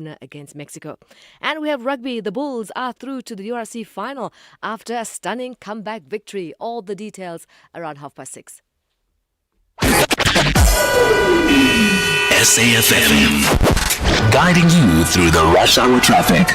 opener against Mexico. And we have rugby. The Bulls are through to the URC final after a stunning comeback victory. All the details around 6:30. SAfm, guiding you through the rush hour traffic.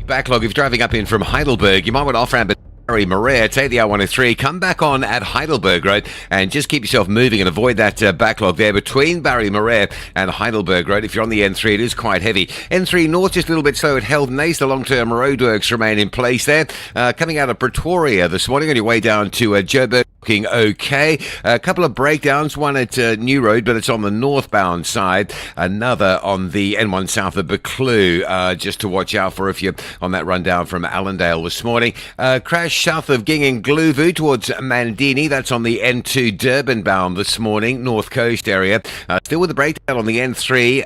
Backlog. If you're driving up in from Heidelberg, you might want to off-ramp at Barry Marais, take the R103, come back on at Heidelberg Road and just keep yourself moving and avoid that backlog there between Barry Marais and Heidelberg Road. If you're on the N3, it is quite heavy. N3 North just a little bit slow at Heldnace. The long-term roadworks remain in place there. Coming out of Pretoria this morning on your way down to Joburg, looking okay. A couple of breakdowns, one at New Road, but it's on the northbound side. Another on the N1 south of Buccleuch, just to watch out for if you're on that run down from Allendale this morning. Crash south of Gingingluvu towards Mandini. That's on the N2 Durban bound this morning, North Coast area. Still with the breakdown on the N3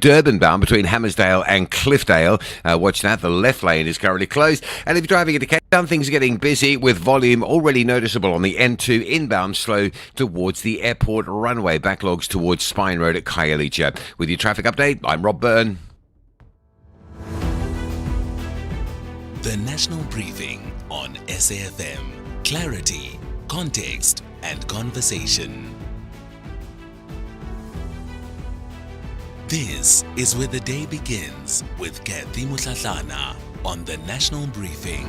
Durban bound between Hammersdale and Cliffdale. Watch that. The left lane is currently closed. And if you're driving into Cape Town, things are getting busy with volume already noticeable on the N2 inbound, slow towards the airport runway. Backlogs towards Spine Road at Khayelitsha. With your traffic update, I'm Rob Byrne. The National Briefing on SAfm. Clarity, context, and conversation. This is where the day begins with Kathy Mutlatlana on the National Briefing.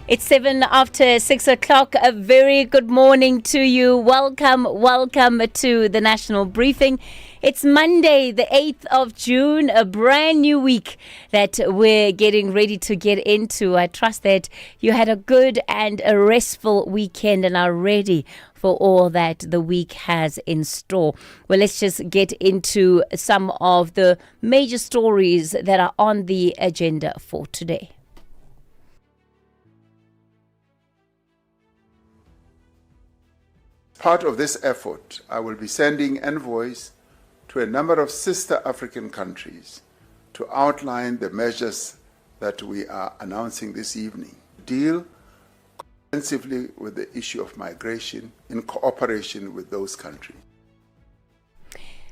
It's 6:07. A very good morning to you. Welcome to the National Briefing. It's Monday, the 8th of June, a brand new week that we're getting ready to get into. I trust that you had a good and a restful weekend and are ready for all that the week has in store. Well, let's just get into some of the major stories that are on the agenda for today. Part of this effort, I will be sending envoys to a number of sister African countries to outline the measures that we are announcing this evening. Deal comprehensively with the issue of migration in cooperation with those countries.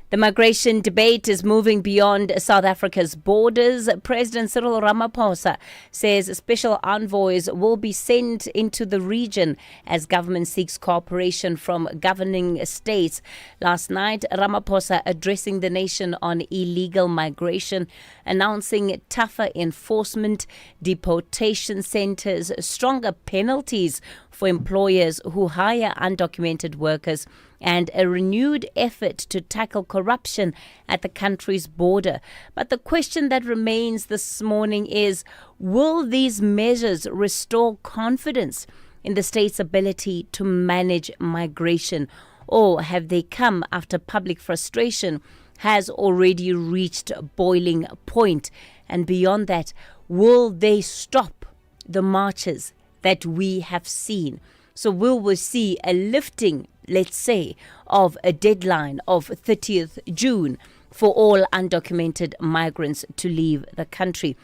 The migration debate is moving beyond South Africa's borders. President Cyril Ramaphosa says special envoys will be sent into the region as government seeks cooperation from governing states. Last night, Ramaphosa addressing the nation on illegal migration, announcing tougher enforcement, deportation centers, stronger penalties for employers who hire undocumented workers, and a renewed effort to tackle corruption at the country's border. But the question that remains this morning is, will these measures restore confidence in the state's ability to manage migration, or have they come after public frustration has already reached boiling point? And beyond that, will they stop the marches that we have seen? So will we see a lifting, let's say, of a deadline of 30th June for all undocumented migrants to leave the country?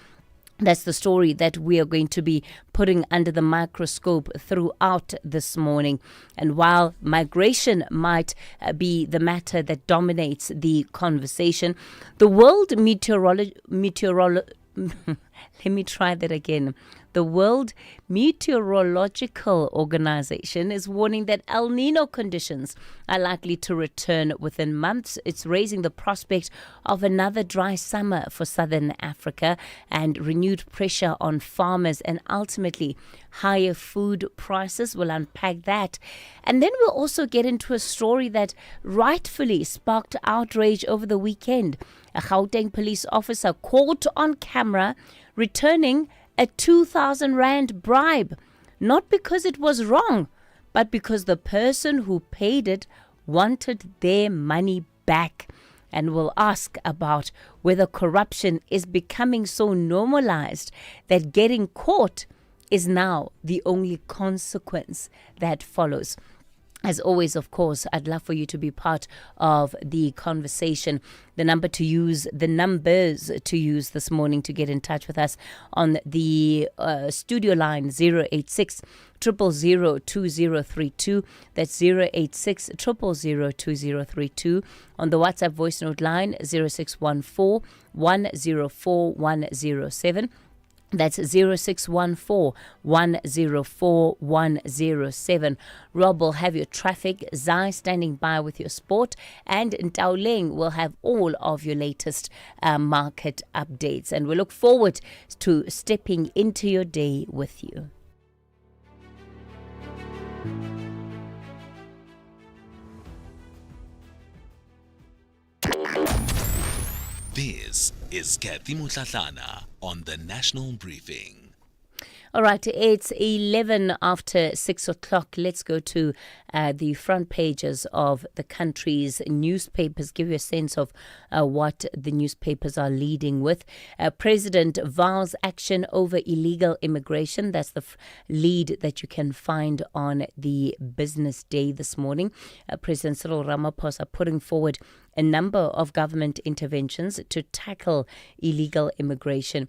That's the story that we are going to be putting under the microscope throughout this morning. And while migration might be the matter that dominates the conversation, the World The World Meteorological Organization is warning that El Nino conditions are likely to return within months. It's raising the prospect of another dry summer for southern Africa and renewed pressure on farmers and ultimately higher food prices. We'll unpack that. And then we'll also get into a story that rightfully sparked outrage over the weekend. A Gauteng police officer caught on camera returning a 2,000 Rand bribe, not because it was wrong, but because the person who paid it wanted their money back. And we'll ask about whether corruption is becoming so normalized that getting caught is now the only consequence that follows. As always, of course, I'd love for you to be part of the conversation. The numbers to use this morning to get in touch with us on the studio line 086 000 2032. That's 086 000 2032. On the WhatsApp voice note line 0614 104 107. That's 0614 104 107. Rob will have your traffic, Zai standing by with your sport, and Ntaoleng will have all of your latest market updates. And we look forward to stepping into your day with you. This is Kathy Mutlatlana on the National Briefing. All right, it's 11 after 6 o'clock. Let's go to the front pages of the country's newspapers, give you a sense of what the newspapers are leading with. President vows action over illegal immigration. That's the lead that you can find on the Business Day this morning. President Cyril Ramaphosa putting forward a number of government interventions to tackle illegal immigration.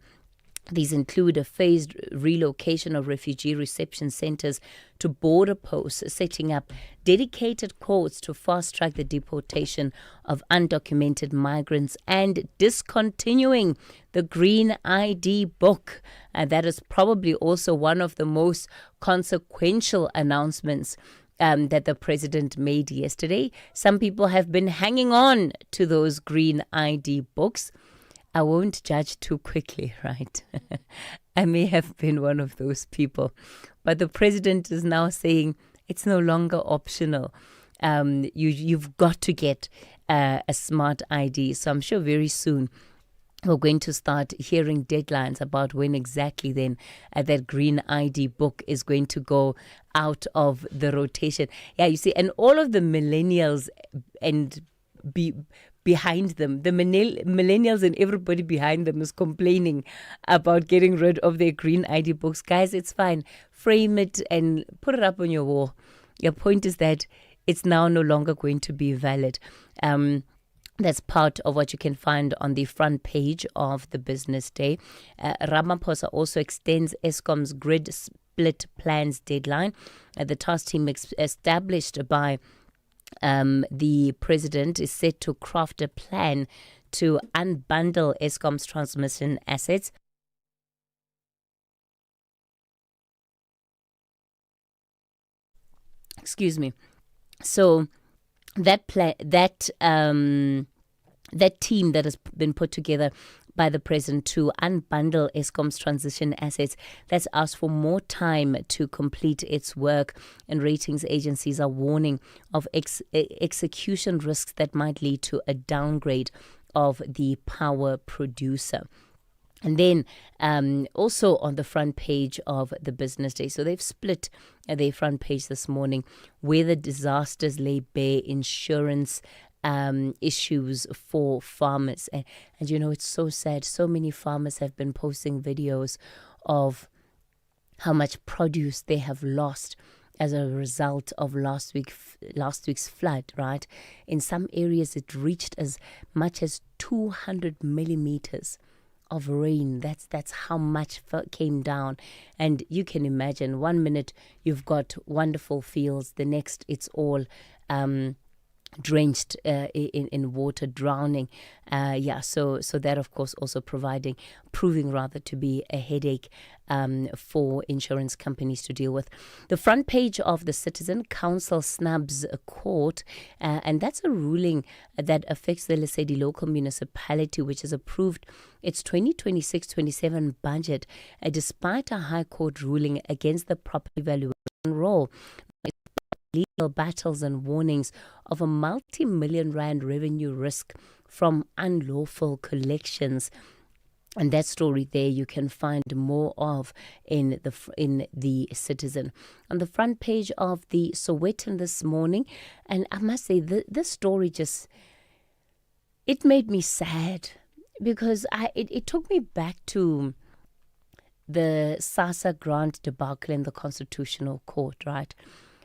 These include a phased relocation of refugee reception centers to border posts, setting up dedicated courts to fast-track the deportation of undocumented migrants, and discontinuing the Green ID book. And that is probably also one of the most consequential announcements that the president made yesterday. Some people have been hanging on to those Green ID books. I won't judge too quickly, right? I may have been one of those people. But the president is now saying it's no longer optional. You've got to get a smart ID. So I'm sure very soon we're going to start hearing deadlines about when exactly then that Green ID book is going to go out of the rotation. Yeah, you see, and all of the millennials and behind them, the millennials and everybody behind them is complaining about getting rid of their Green ID books. Guys, it's fine. Frame it and put it up on your wall. Your point is that it's now no longer going to be valid. That's part of what you can find on the front page of the Business Day. Ramaphosa also extends Eskom's grid split plans deadline. The task team established by the president is set to craft a plan to unbundle Eskom's transmission assets. Excuse me. So that team that has been put together by the president to unbundle Eskom's transition assets, that's asked for more time to complete its work, and ratings agencies are warning of execution risks that might lead to a downgrade of the power producer. And then also on the front page of the Business Day, so they've split their front page this morning, where the disasters lay bare insurance issues for farmers. And you know, it's so sad. So many farmers have been posting videos of how much produce they have lost as a result of last week's flood, right? In some areas, it reached as much as 200 millimeters of rain. That's how much came down. And you can imagine, 1 minute you've got wonderful fields, the next it's all drenched in water, drowning. So that, of course, also proving rather to be a headache for insurance companies to deal with. The front page of the Citizen, council snubs a court, and that's a ruling that affects the Lesedi local municipality, which has approved its 2026-27 budget, despite a high court ruling against the property valuation role. Legal battles and warnings of a multi-million rand revenue risk from unlawful collections. And that story there you can find more of in the Citizen. On the front page of the Sowetan this morning, and I must say, this story it made me sad, because it took me back to the SASSA grant debacle in the Constitutional Court, right?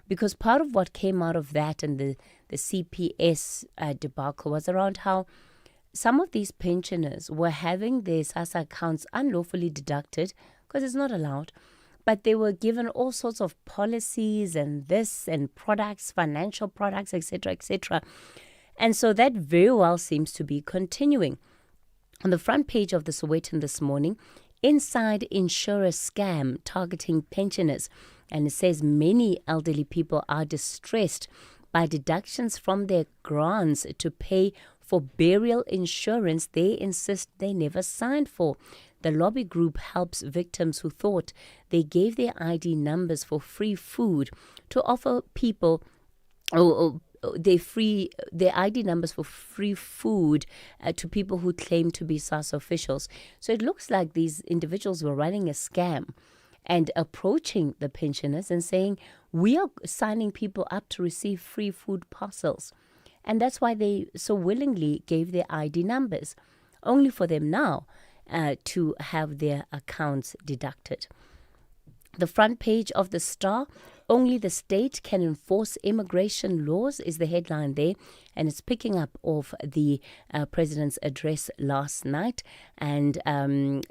Because part of what came out of that and the CPS debacle was around how some of these pensioners were having their SASSA accounts unlawfully deducted, because it's not allowed, but they were given all sorts of policies and this and products, financial products, etc., etc. And so that very well seems to be continuing. On the front page of the Sowetan this morning, inside insurer scam targeting pensioners. And it says many elderly people are distressed by deductions from their grants to pay for burial insurance they insist they never signed for. The lobby group helps victims who thought they gave their ID numbers for free food to offer people their ID numbers for free food to people who claim to be SASSA officials. So it looks like these individuals were running a scam and approaching the pensioners and saying, we are signing people up to receive free food parcels. And that's why they so willingly gave their ID numbers, only for them now to have their accounts deducted. The front page of the Star, only the state can enforce immigration laws, is the headline there. And it's picking up off the president's address last night. And on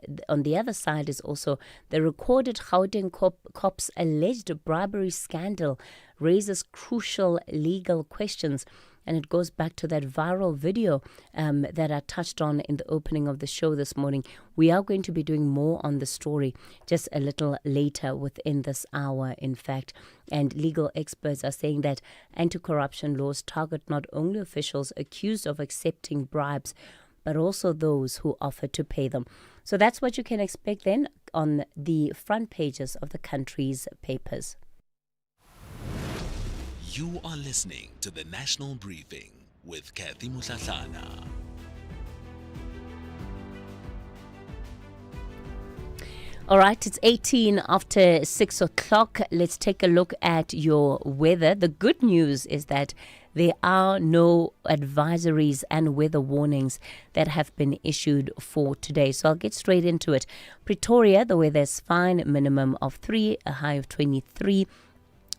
the other side is also the recorded Gauteng cops' alleged bribery scandal raises crucial legal questions. And it goes back to that viral video that I touched on in the opening of the show this morning. We are going to be doing more on the story just a little later within this hour, in fact. And legal experts are saying that anti-corruption laws target not only officials accused of accepting bribes, but also those who offer to pay them. So that's what you can expect then on the front pages of the country's papers. You are listening to the National Briefing with Kathy Mutlatlana. All right, it's 18 after 6 o'clock. Let's take a look at your weather. The good news is that there are no advisories and weather warnings that have been issued for today. So I'll get straight into it. Pretoria, the weather is fine, minimum of 3, a high of 23.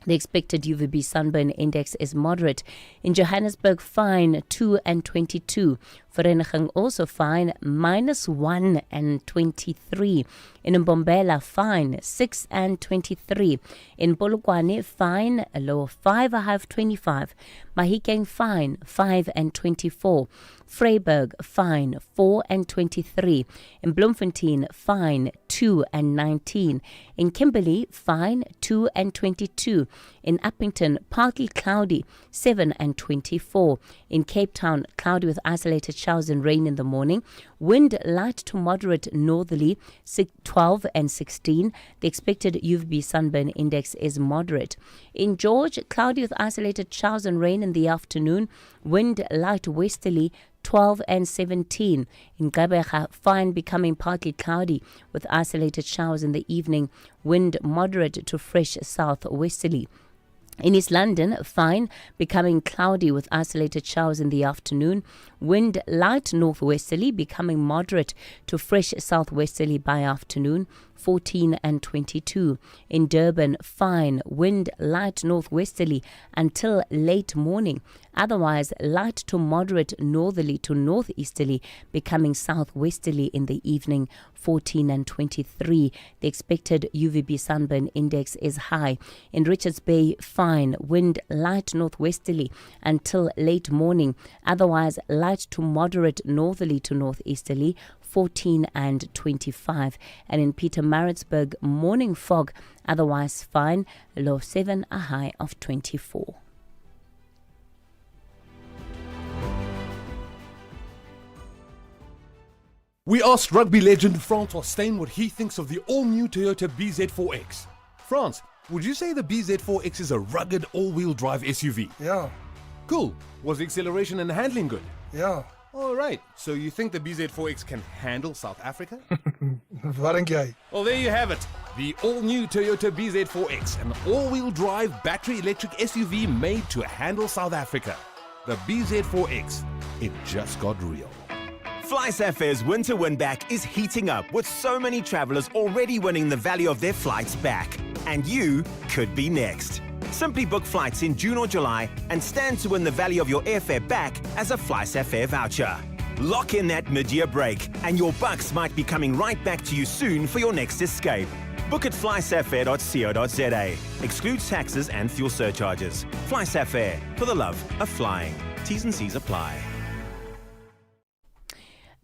The expected UVB sunburn index is moderate. In Johannesburg, fine, 2 and 22. Vereniging also fine, -1 and 23. In Mbombela, fine, 6 and 23. In Polokwane, fine, a low of 5, a high of 25. Mahikeng, fine, 5 and 24. Vryburg, fine, 4 and 23. In Bloemfontein, fine, 2 and 19. In Kimberley, fine, 2 and 22. In Uppington, partly cloudy, 7 and 24. In Cape Town, cloudy with isolated showers and rain in the morning. Wind light to moderate northerly, 12 and 16. The expected UVB sunburn index is moderate. In George, cloudy with isolated showers and rain in the afternoon. Wind light westerly, 12 and 17. In Gqeberha, fine becoming partly cloudy with isolated showers in the evening. Wind moderate to fresh southwesterly. In East London, fine, becoming cloudy with isolated showers in the afternoon. Wind light northwesterly, becoming moderate to fresh southwesterly by afternoon. 14 and 22. In Durban, fine, wind light northwesterly until late morning. Otherwise, light to moderate northerly to northeasterly, becoming southwesterly in the evening. 14 and 23. The expected UVB sunburn index is high. In Richards Bay, fine, wind light northwesterly until late morning. Otherwise, light to moderate northerly to northeasterly. 14 and 25. And in Pietermaritzburg, morning fog, otherwise fine, low of 7, a high of 24. We asked rugby legend Francois Steyn what he thinks of the all-new Toyota BZ4X. France, would you say the BZ4X is a rugged all-wheel drive SUV? Yeah, Cool. Was the acceleration and handling good? yeah. All right, so you think the BZ4X can handle South Africa? Wat dink jy? Well, there you have it. The all-new Toyota BZ4X, an all-wheel drive battery electric SUV made to handle South Africa. The BZ4X, it just got real. SAF's winter win back is heating up with so many travelers already winning the value of their flights back. And you could be next. Simply book flights in June or July and stand to win the value of your airfare back as a SAF voucher. Lock in that mid-year break and your bucks might be coming right back to you soon for your next escape. Book at flysafair.co.za. Excludes taxes and fuel surcharges. SAFair, for the love of flying. T's and C's apply.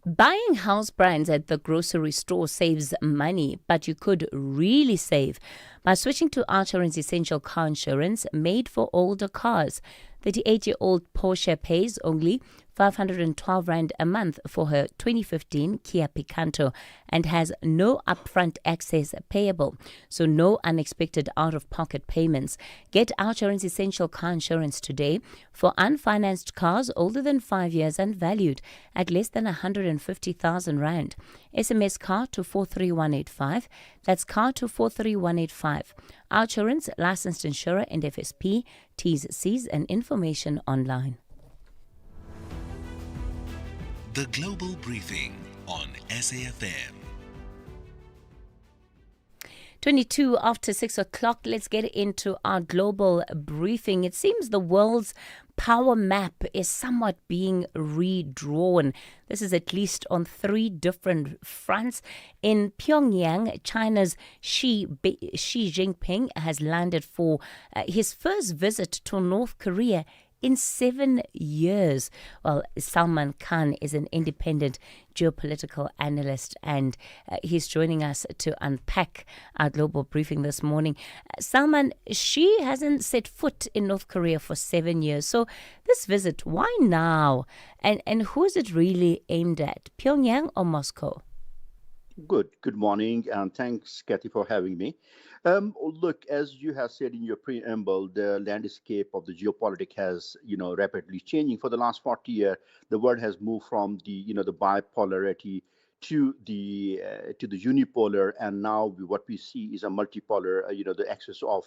Buying house brands at the grocery store saves money, but you could really save by switching to Outsurance Essential Car Insurance made for older cars. 38-year-old Portia pays only 512 Rand a month for her 2015 Kia Picanto and has no upfront access payable, so no unexpected out-of-pocket payments. Get Outsurance Essential Car Insurance today for unfinanced cars older than 5 years and valued at less than 150,000 Rand. SMS car to 43185. That's car to 43185. Outsurance, licensed insurer and FSP. T's, C's and information online. The Global Briefing on SAFM. 22 after 6 o'clock, let's get into our global briefing. It seems the world's power map is somewhat being redrawn. This is at least on 3 different fronts. In Pyongyang, China's Xi Jinping has landed for his first visit to North Korea in 7 years. Well, Salman Khan is an independent geopolitical analyst and he's joining us to unpack our global briefing this morning. Salman, Xi hasn't set foot in North Korea for 7 years. So this visit, why now? And who is it really aimed at, Pyongyang or Moscow? Good morning, and thanks, Kathy, for having me. Look, as you have said in your preamble, the landscape of the geopolitics has, rapidly changing. For the last 40 years, the world has moved from the bipolarity to the unipolar, and now what we see is a multipolar. The axis of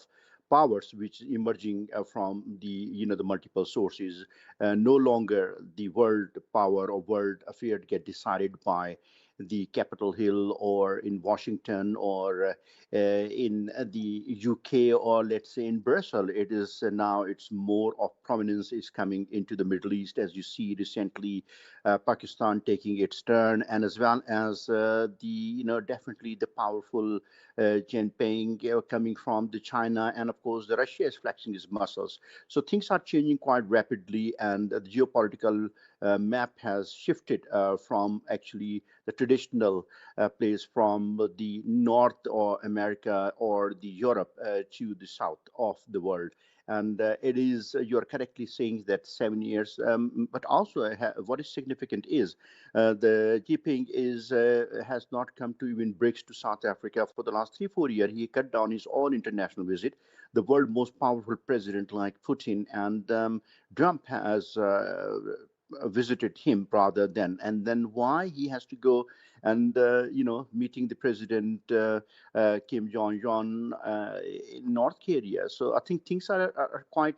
powers which is emerging from the multiple sources. No longer the world power or world affair get decided by the Capitol Hill or in Washington or in the UK or let's say in Brussels. It is now it's more of prominence is coming into the Middle East, as you see recently Pakistan taking its turn, and as well as definitely the powerful Jinping coming from the China, and of course the Russia is flexing its muscles. So things are changing quite rapidly, and the geopolitical map has shifted from actually the traditional place from the North or America or the Europe to the south of the world. And it is, you're correctly saying that 7 years, but also what is significant is the Jinping has not come to even BRICS to South Africa for the last 3-4 years. He cut down his own international visit. The world's most powerful president like Putin and Trump has visited him rather than, and then why he has to go and meeting the president Kim Jong-un in North Korea. So I think things are quite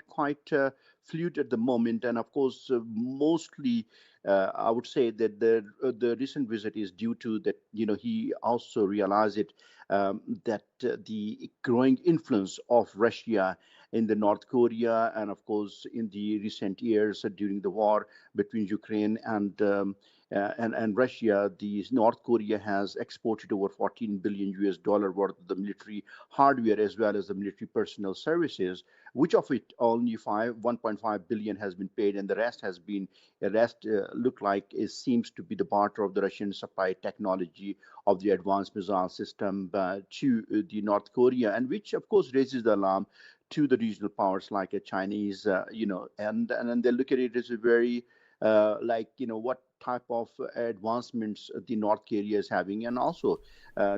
fluid at the moment, and of course mostly I would say that the recent visit is due to that he also realized it that the growing influence of Russia in the North Korea, and of course in the recent years during the war between Ukraine and Russia, the North Korea has exported over $14 billion worth of the military hardware as well as the military personnel services, which of it only 1.5 billion has been paid, and the rest look like it seems to be the barter of the Russian supply technology of the advanced missile system to the North Korea, and which of course raises the alarm to the regional powers like a Chinese, and they look at it as a very what type of advancements the North Korea is having, and also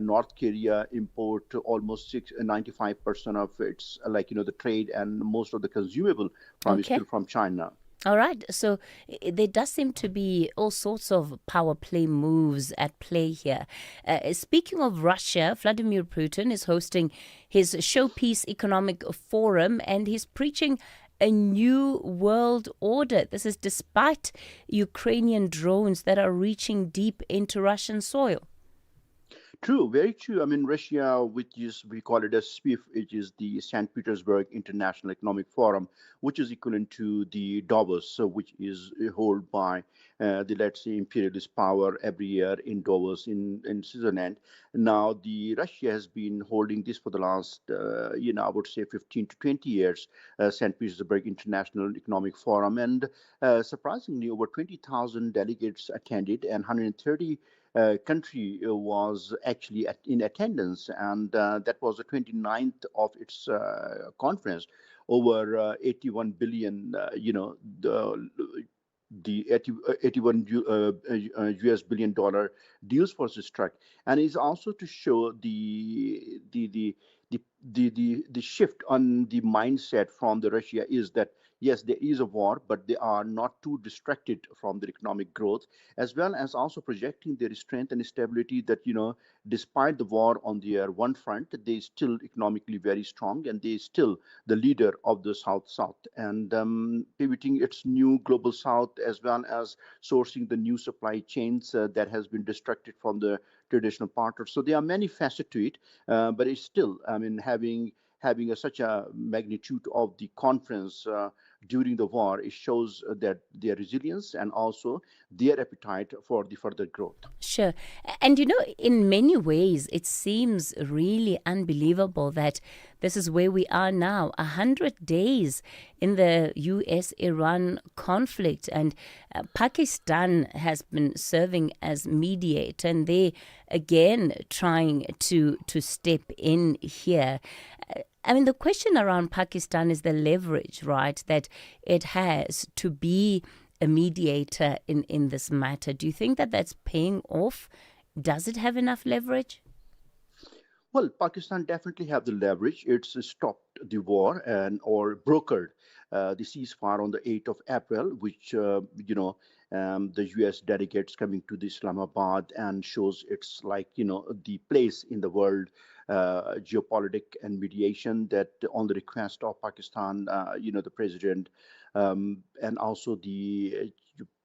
North Korea import almost 95% of its the trade and most of the consumable from is still from China. All right. So there does seem to be all sorts of power play moves at play here. Speaking of Russia, Vladimir Putin is hosting his Showpiece Economic Forum and he's preaching a new world order. This is despite Ukrainian drones that are reaching deep into Russian soil. True, very true. I mean, Russia, which is, we call it as SPIF, which is the St. Petersburg International Economic Forum, which is equivalent to the Davos, so which is held by the, let's say, imperialist power every year in Davos in Switzerland. Now, the Russia has been holding this for the last, I would say 15 to 20 years, St. Petersburg International Economic Forum. And surprisingly, over 20,000 delegates attended and 130 country was actually in attendance, and that was the 29th of its conference. Over 81 billion, the 81 US billion dollar deals for this truck, and is also to show the shift on the mindset from the Russia is that yes, there is a war, but they are not too distracted from their economic growth, as well as also projecting their strength and stability that, despite the war on their one front, they still economically very strong and they still the leader of the South and pivoting its new global South as well as sourcing the new supply chains that has been distracted from the traditional partners. So there are many facets to it, but it's still, I mean, having such a magnitude of the conference during the war, it shows that their resilience and also their appetite for the further growth. Sure. And in many ways, it seems really unbelievable that this is where we are now, 100 days in the US-Iran conflict. And Pakistan has been serving as mediator, and they again trying to step in here. I mean, the question around Pakistan is the leverage, right, that it has to be a mediator in this matter. Do you think that that's paying off? Does it have enough leverage? Well, Pakistan definitely have the leverage. It's stopped the war and or brokered the ceasefire on the 8th of April, which, the US delegates coming to the Islamabad and shows it's like, the place in the world, geopolitic and mediation that on the request of Pakistan, the president and also the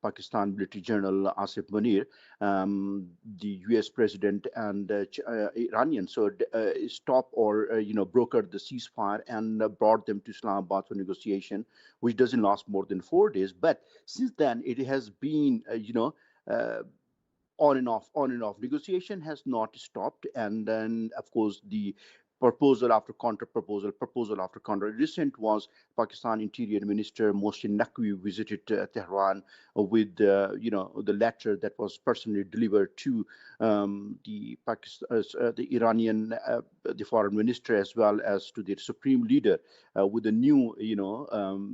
Pakistan military general Asif Munir, the U.S. president and Iranian, so stop or brokered the ceasefire and brought them to Islamabad for negotiation, which doesn't last more than 4 days. But since then, it has been on and off, on and off. Negotiation has not stopped, and then of course the proposal after counter proposal, proposal after counter. Recent was Pakistan Interior Minister Mohsin Naqvi visited Tehran with the letter that was personally delivered to the Iranian the foreign minister as well as to the supreme leader with a new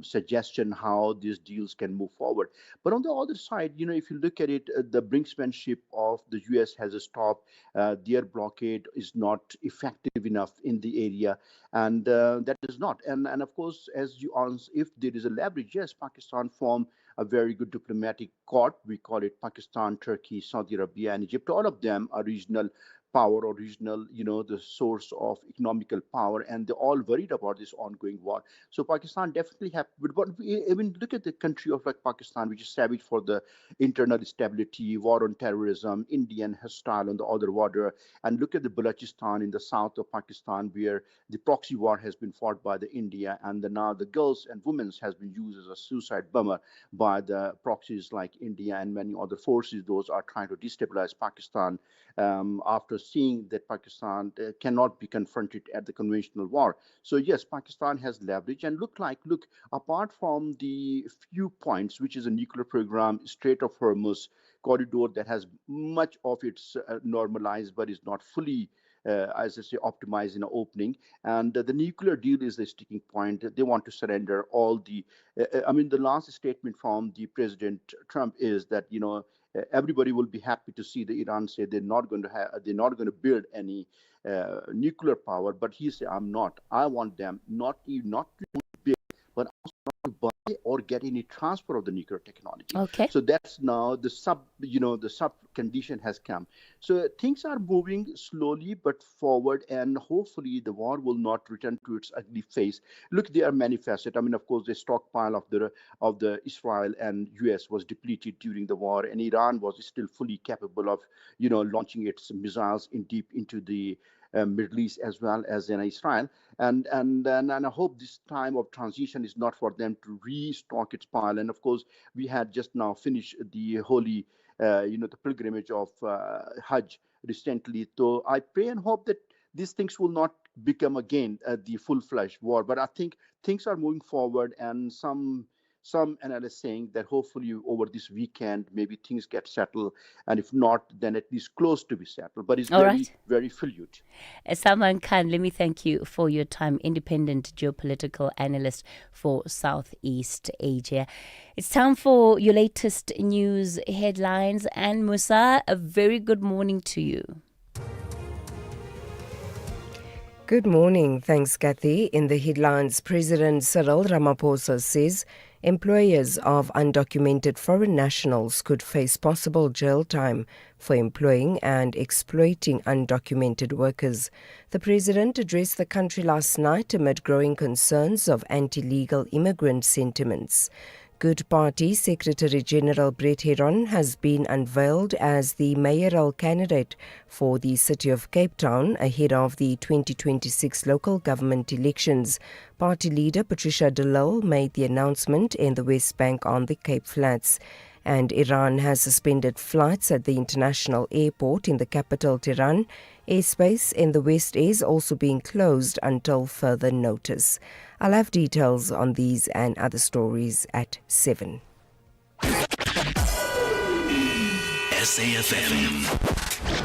suggestion how these deals can move forward. But on the other side, if you look at it, the brinksmanship of the US has stopped. Their blockade is not effective enough in the area, and that is not. And of course, as you ask, if there is a leverage, yes, Pakistan form a very good diplomatic court. We call it Pakistan, Turkey, Saudi Arabia, and Egypt. All of them are regional power or regional, the source of economical power, and they're all worried about this ongoing war. So Pakistan definitely have, but even look at the country of like Pakistan, which is savage for the internal stability, war on terrorism, Indian hostile on the other border, and look at the Balochistan in the south of Pakistan, where the proxy war has been fought by the India, and now the girls and women's has been used as a suicide bomber by the proxies like India and many other forces. Those are trying to destabilize Pakistan after seeing that Pakistan cannot be confronted at the conventional war. So yes, Pakistan has leverage, and look, apart from the few points, which is a nuclear program, Strait of Hormuz corridor that has much of its normalized, but is not fully as I say, optimized in opening. And the nuclear deal is the sticking point. They want to surrender all the. The last statement from the President Trump is that everybody will be happy to see the Iran say they're not going to build any nuclear power. But he said, I'm not. I want them not to build, but also to buy or get any transfer of the nuclear technology. Okay. So that's now the sub condition has come. So things are moving slowly but forward, and hopefully the war will not return to its ugly face. Look, they are manifested. I mean, of course, the stockpile of the Israel and US was depleted during the war, and Iran was still fully capable of launching its missiles deep into the Middle East as well as in Israel, and I hope this time of transition is not for them to restock its pile. And of course, we had just now finished the holy, the pilgrimage of Hajj recently. So I pray and hope that these things will not become again the full-fledged war. But I think things are moving forward, and some analysts saying that hopefully over this weekend maybe things get settled, and if not, then at least close to be settled. But it's All very, right. very fluid. Salman Khan, let me thank you for your time, independent geopolitical analyst for Southeast Asia. It's time for your latest news headlines. And Musa, a very good morning to you. Good morning. Thanks, Kathy. In the headlines, President Cyril Ramaphosa says employers of undocumented foreign nationals could face possible jail time for employing and exploiting undocumented workers. The president addressed the country last night amid growing concerns of anti-legal immigrant sentiments. Good Party Secretary General Brett Heron has been unveiled as the mayoral candidate for the city of Cape Town ahead of the 2026 local government elections. Party leader Patricia de Lille made the announcement in the West Bank on the Cape Flats. And Iran has suspended flights at the international airport in the capital Tehran. Airspace in the West is also being closed until further notice. I'll have details on these and other stories at 7. SAfm,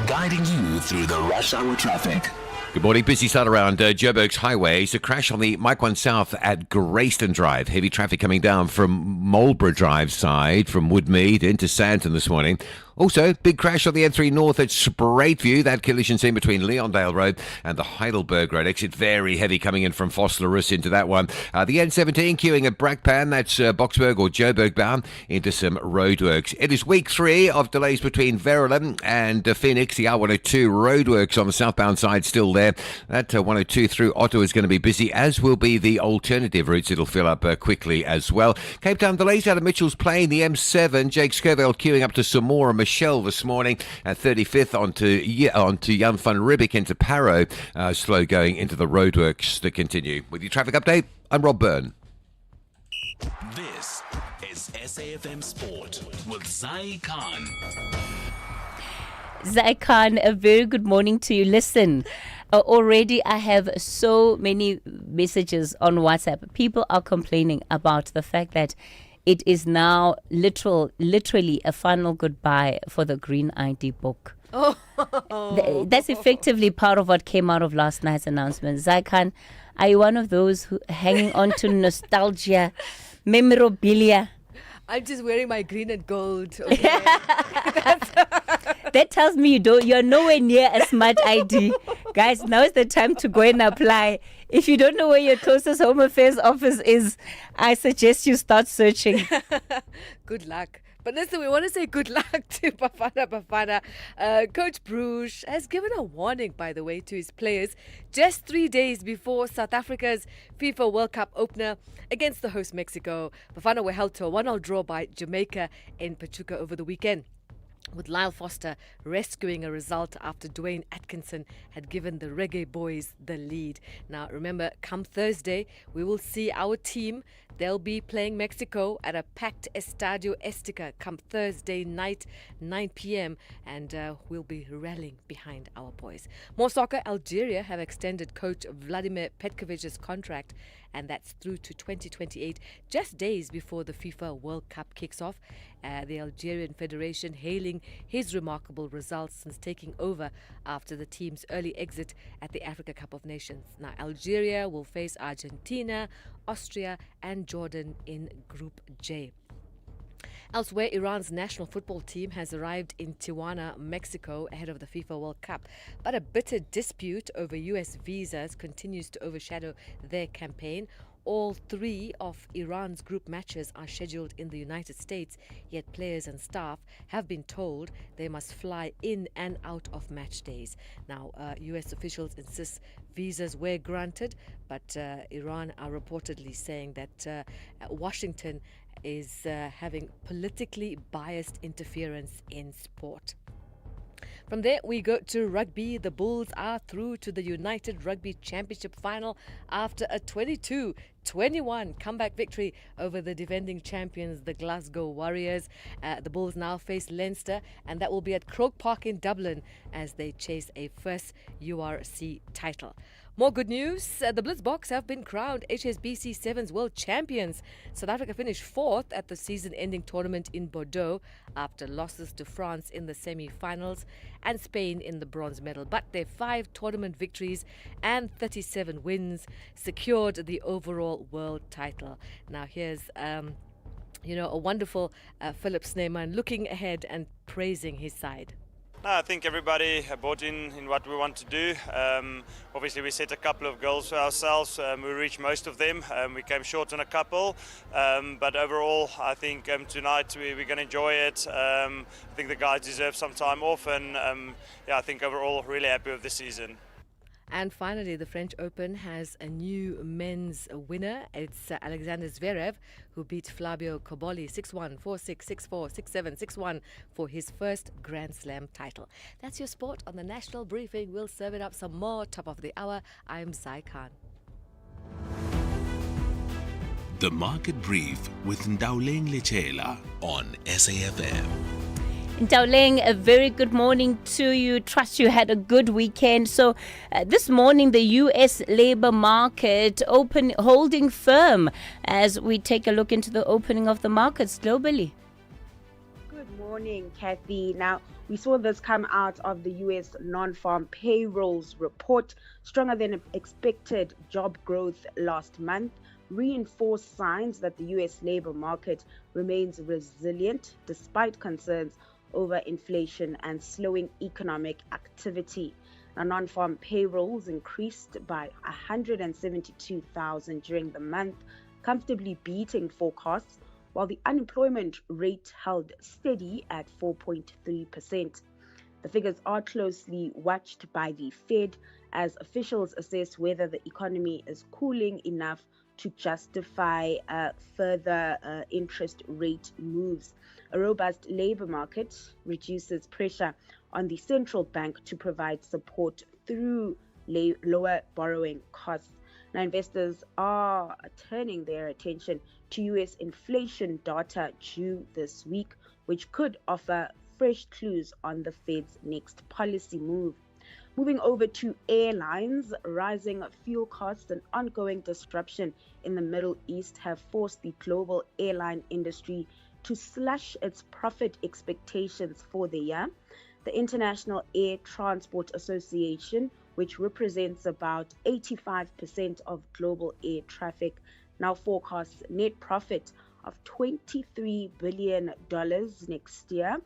guiding you through the rush hour traffic. Good morning. Busy start around Joburg's Highway. It's a crash on the Mike 1 South at Grayston Drive. Heavy traffic coming down from Marlborough Drive side, from Woodmead into Sandton this morning. Also, big crash on the N3 North at Spruitview. That collision scene between Leondale Road and the Heidelberg Road exit. Very heavy coming in from Vosloorus into that one. The N17 queuing at Brakpan. That's Boksburg or Joburg bound into some roadworks. It is week 3 of delays between Verulam and Phoenix. The R102 roadworks on the southbound side still there. That 102 through Ottawa is going to be busy, as will be the alternative routes. It'll fill up quickly as well. Cape Town delays out of Mitchell's Plain. The M7. Jake Scoville queuing up to Samora Michelle this morning at 35th onto Jan van Riebeek into Parow. Slow going into the roadworks that continue. With your traffic update, I'm Rob Byrne. This is SAfm Sport with Zai Khan. Zai Khan, a very good morning to you. Listen, already I have so many messages on WhatsApp. People are complaining about the fact that it is now literally a final goodbye for the Green ID book. Oh. That's effectively part of what came out of last night's announcement. Zai Khan, are you one of those who hanging on to nostalgia, memorabilia? I'm just wearing my green and gold. Okay? That tells me you're nowhere near a smart ID. Guys, now is the time to go and apply. If you don't know where your closest Home Affairs office is, I suggest you start searching. Good luck. But listen, we want to say good luck to Bafana. Coach Bruges has given a warning, by the way, to his players just 3 days before South Africa's FIFA World Cup opener against the host Mexico. Bafana were held to a 1-0 draw by Jamaica in Pachuca over the weekend, with Lyle Foster rescuing a result after Dwayne Atkinson had given the Reggae Boys the lead. Now, remember, come Thursday, we will see our team. They'll be playing Mexico at a packed Estadio Azteca come Thursday night, 9 p.m. And we'll be rallying behind our boys. More soccer. Algeria have extended coach Vladimir Petkovic's contract, and that's through to 2028, just days before the FIFA World Cup kicks off. The Algerian Federation hailing his remarkable results since taking over after the team's early exit at the Africa Cup of Nations. Now, Algeria will face Argentina, Austria and Jordan in Group J. Elsewhere, Iran's national football team has arrived in Tijuana, Mexico, ahead of the FIFA World Cup. But a bitter dispute over US visas continues to overshadow their campaign. all 3 of Iran's group matches are scheduled in the United States, yet players and staff have been told they must fly in and out of match days. Now, US officials insist visas were granted, but Iran are reportedly saying that Washington is having politically biased interference in sport. From there, we go to rugby. The Bulls are through to the United Rugby Championship final after a 22-21 comeback victory over the defending champions, the Glasgow Warriors. The Bulls now face Leinster, and that will be at Croke Park in Dublin as they chase a first URC title. More good news. The Blitzboks have been crowned HSBC Sevens World Champions. South Africa finished 4th at the season-ending tournament in Bordeaux after losses to France in the semi-finals and Spain in the bronze medal. But their 5 tournament victories and 37 wins secured the overall world title. Now here's a wonderful Philip Snyman looking ahead and praising his side. No, I think everybody bought in what we want to do. Obviously, we set a couple of goals for ourselves. We reached most of them. We came short on a couple. But overall, I think tonight we're going to enjoy it. I think the guys deserve some time off. And I think overall, really happy with the season. And finally, the French Open has a new men's winner. It's Alexander Zverev, who beat Flavio Cobolli 6-1, 4-6, 6-4, 6-7, 6-1 for his first Grand Slam title. That's your sport on the National Briefing. We'll serve it up some more top of the hour. I'm Sai Khan. The Market Brief with Ndauleng Lechela on SAFM. Ndauleng, a very good morning to you. Trust you had a good weekend. So this morning, the U.S. labor market holding firm as we take a look into the opening of the markets globally. Good morning, Kathy. Now, we saw this come out of the U.S. non-farm payrolls report. Stronger than expected job growth last month reinforced signs that the U.S. labor market remains resilient despite concerns over inflation and slowing economic activity. Now, non-farm payrolls increased by 172,000 during the month, comfortably beating forecasts, while the unemployment rate held steady at 4.3%. The figures are closely watched by the Fed as officials assess whether the economy is cooling enough to justify further interest rate moves. A robust labor market reduces pressure on the central bank to provide support through lower borrowing costs. Now, investors are turning their attention to U.S. inflation data due this week, which could offer fresh clues on the Fed's next policy move. Moving over to airlines, rising fuel costs and ongoing disruption in the Middle East have forced the global airline industry to slash its profit expectations for the year. The International Air Transport Association, which represents about 85% of global air traffic, now forecasts net profit of $23 billion next year,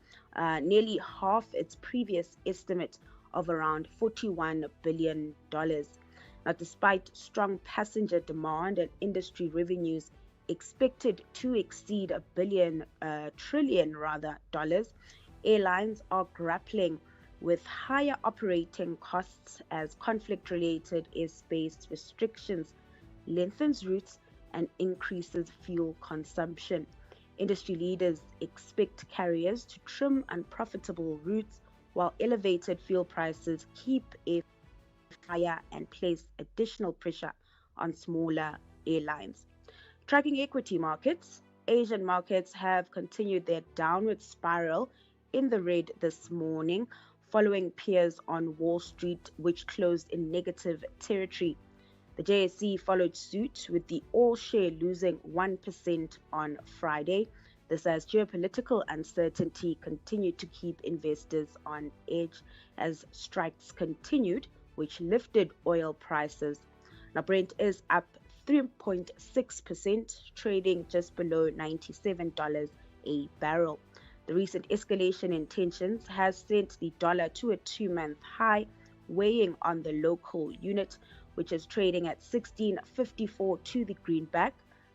nearly half its previous estimate of around $41 billion. Now, despite strong passenger demand and industry revenues expected to exceed $1 trillion, airlines are grappling with higher operating costs as conflict-related airspace restrictions lengthens routes and increases fuel consumption. Industry leaders expect carriers to trim unprofitable routes while elevated fuel prices keep air higher and place additional pressure on smaller airlines. Tracking equity markets, Asian markets have continued their downward spiral in the red this morning, following peers on Wall Street, which closed in negative territory. The JSE followed suit, with the all-share losing 1% on Friday. This as geopolitical uncertainty continued to keep investors on edge as strikes continued, which lifted oil prices. Now, Brent is up 3.6%, trading just below $97 a barrel. The recent escalation in tensions has sent the dollar to a 2-month high, weighing on the local unit, which is trading at 16.54 to the greenback.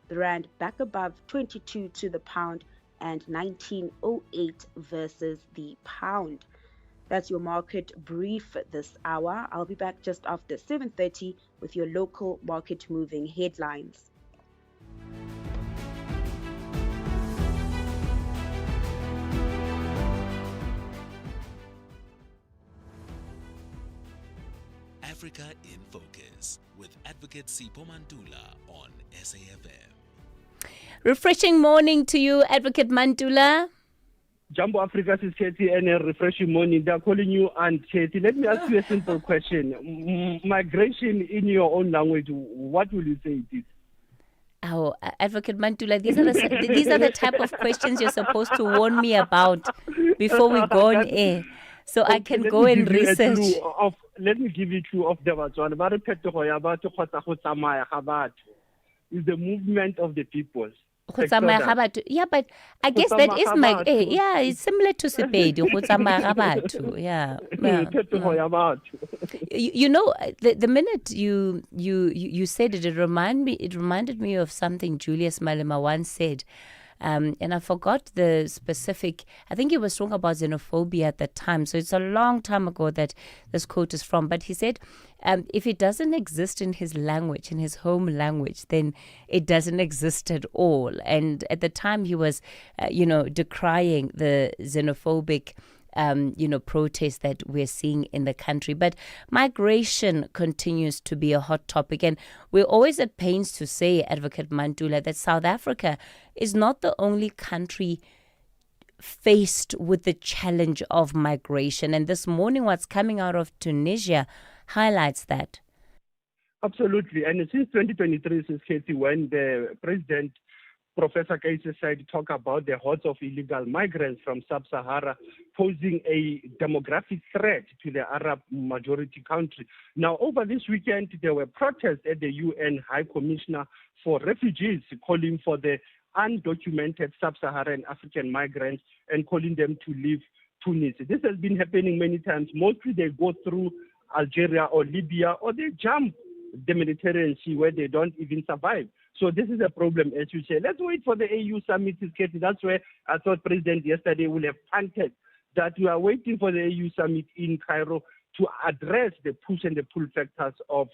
The rand back above 22 to the pound and 19.08 versus the pound. That's your market brief this hour. I'll be back just after 7:30 with your local market moving headlines. Africa in Focus with Advocate Sipho Mantula on SAfm. Refreshing morning to you, Advocate Mantula. Jumbo Africa is Katie and a refreshing morning. They're calling you Aunt Katie. Let me ask you a simple question. Migration in your own language, what will you say it is? Oh, Advocate Mantula, these are the type of questions you're supposed to warn me about before we go on air, so I can go and research. Let me give you two of them. Is the movement of the peoples. Yeah, but I guess that is it's similar to Sepedi. You know, the minute you said it, it reminded me of something Julius Malema once said. And I forgot the specific, I think he was talking about xenophobia at the time. So it's a long time ago that this quote is from. But he said, if it doesn't exist in his language, in his home language, then it doesn't exist at all. And at the time he was, decrying the xenophobic protests that we're seeing in the country. But migration continues to be a hot topic. And we're always at pains to say, Advocate Mantula, that South Africa is not the only country faced with the challenge of migration. And this morning, what's coming out of Tunisia highlights that. Absolutely. And since 2023, since Katie, when the president, Professor Kaisi said, talk about the hordes of illegal migrants from sub-Sahara posing a demographic threat to the Arab majority country. Now, over this weekend, there were protests at the UN High Commissioner for Refugees calling for the undocumented sub-Saharan African migrants and calling them to leave Tunis. This has been happening many times. Mostly they go through Algeria or Libya, or they jump the Mediterranean Sea where they don't even survive. So this is a problem, as you say. Let's wait for the AU summit. That's where I thought President yesterday would have punted that we are waiting for the AU summit in Cairo to address the push and the pull factors of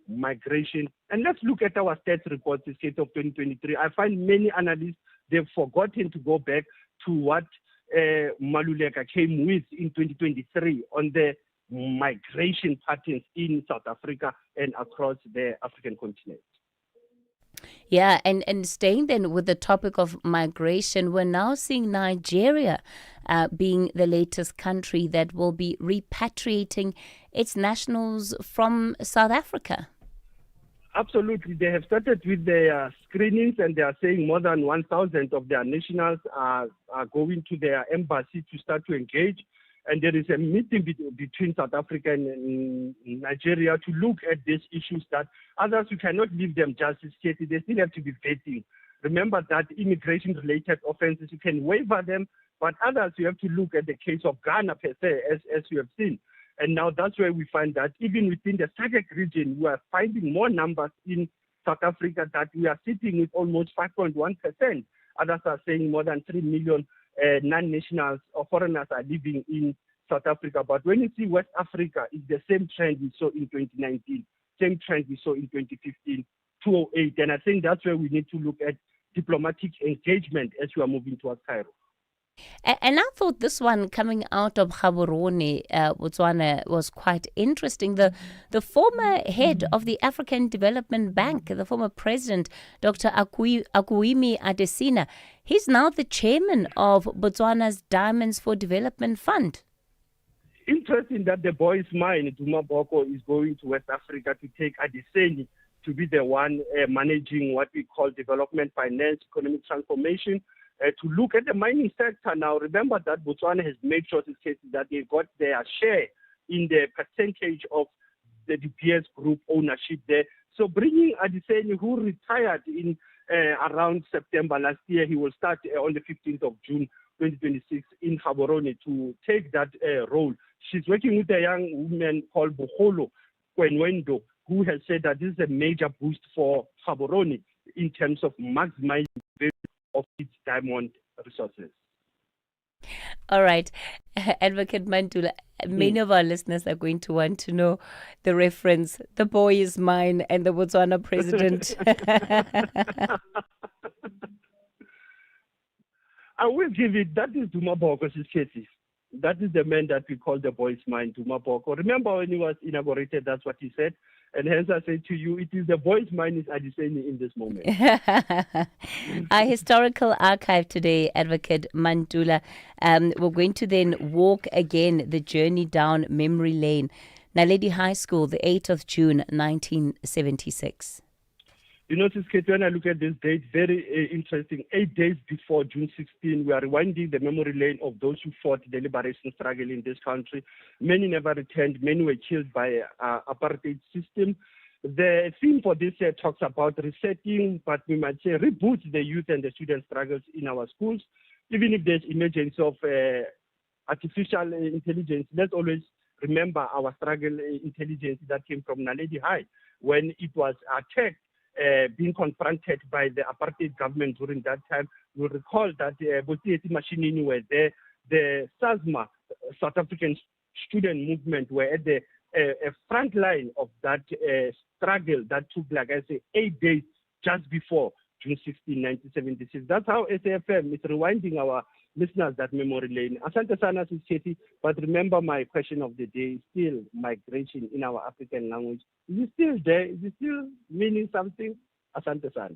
migration. And let's look at our stats report, the state of 2023. I find many analysts, they've forgotten to go back to what Maluleka came with in 2023 on the migration patterns in South Africa and across the African continent. Yeah, and staying then with the topic of migration, we're now seeing Nigeria being the latest country that will be repatriating its nationals from South Africa. Absolutely. They have started with their screenings, and they are saying more than 1,000 of their nationals are going to their embassy to start to engage. And there is a meeting between South Africa and Nigeria to look at these issues that others, you cannot leave them just state. They still have to be vetting. Remember that immigration-related offenses, you can waiver them, but others, you have to look at the case of Ghana per se, as you have seen. And now that's where we find that even within the SADC region, we are finding more numbers in South Africa that we are sitting with almost 5.1%. Others are saying more than 3 million non-nationals or foreigners are living in South Africa. But when you see West Africa, it's the same trend we saw in 2019, same trend we saw in 2015, 2008. And I think that's where we need to look at diplomatic engagement as we are moving towards Cairo. And I thought this one coming out of Gaborone, Botswana, was quite interesting. The former head of the African Development Bank, the former president, Dr. Akuimi Adesina, he's now the chairman of Botswana's Diamonds for Development Fund. Interesting that the boy's mine, Duma Boko, is going to West Africa to take Adesina to be the one managing what we call development finance, economic transformation, to look at the mining sector. Now, remember that Botswana has made sure that they got their share in the percentage of the DPS group ownership there. So bringing Adesina, who retired in around September last year, he will start on the 15th of June 2026 in Gaborone to take that role. She's working with a young woman called Boholo Kwenwendo, who has said that this is a major boost for Gaborone in terms of maximizing the value of its diamond resources. All right. Advocate Mandula, many of our listeners are going to want to know the reference, the boy is mine, and the Botswana president. I will give it, that is Duma Boko Sisketi. That is the man that we call the boy's mind, Duma Boko. Remember when he was inaugurated, that's what he said. And hence I say to you, it is the boy's mind is Adiseni in this moment. Our historical archive today, Advocate Mandula. We're going to then walk again the journey down memory lane. Naledi High School, the 8th of June, 1976. You know, Sisketi, when I look at this date, very interesting. 8 days before June 16, we are rewinding the memory lane of those who fought the liberation struggle in this country. Many never returned. Many were killed by apartheid system. The theme for this year talks about resetting, but we might say reboot the youth and the student struggles in our schools. Even if there's emergence of artificial intelligence, let's always remember our struggle intelligence that came from Naledi High when it was attacked. Being confronted by the apartheid government during that time. You'll recall that Botieti Mashinini were there. The SASMA, South African Student Movement, were at the front line of that struggle that took, like I say, 8 days just before June 16, 1976. That's how SAFM is rewinding our listeners that memory lane. Asante sana Sisketi, but remember my question of the day is still migration in our African language. Is it still there? Is it still meaning something? Asante sana.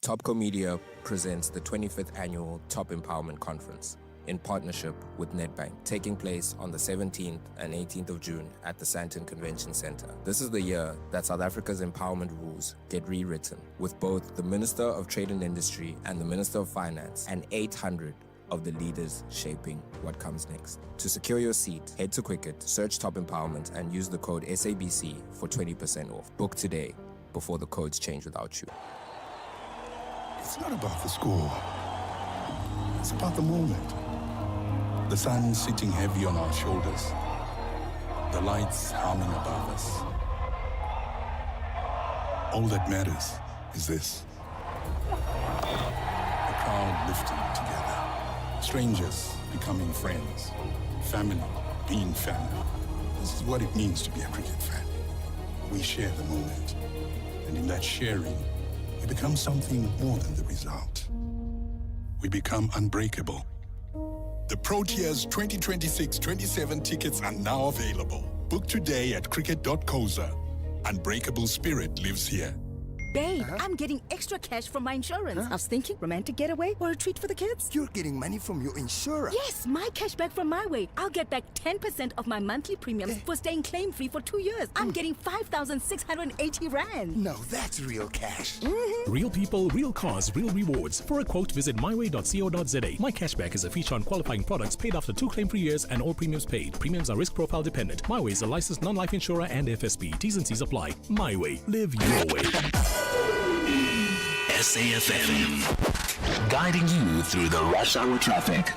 Topco Media presents the 25th Annual Top Empowerment Conference in partnership with Nedbank, taking place on the 17th and 18th of June at the Sandton Convention Center. This is the year that South Africa's empowerment rules get rewritten, with both the Minister of Trade and Industry and the Minister of Finance and 800 of the leaders shaping what comes next. To secure your seat, head to Quicket, search Top Empowerment, and use the code SABC for 20% off. Book today before the codes change without you. It's not about the score. It's about the moment. The sun sitting heavy on our shoulders. The lights humming above us. All that matters is this. A crowd lifting together. Strangers becoming friends. Family being family. This is what it means to be a cricket fan. We share the moment. And in that sharing, we become something more than the result. We become unbreakable. The Proteas 2026-27 tickets are now available. Book today at cricket.coza. Unbreakable spirit lives here. Babe, I'm getting extra cash from my insurance. I was thinking romantic getaway or a treat for the kids. You're getting money from your insurer? Yes, my cash back from my way. I'll get back 10% of my monthly premiums for staying claim-free for 2 years. I'm getting 5,680 Rand. No, that's real cash. Real people, real cars, real rewards. For a quote, visit myway.co.za. My cashback is a feature on qualifying products paid after 2 claim-free years and all premiums paid. Premiums are risk profile dependent. MyWay is a licensed non-life insurer and FSP. T's and C's apply. MyWay. Live your way. SAFM, guiding you through the rush hour traffic.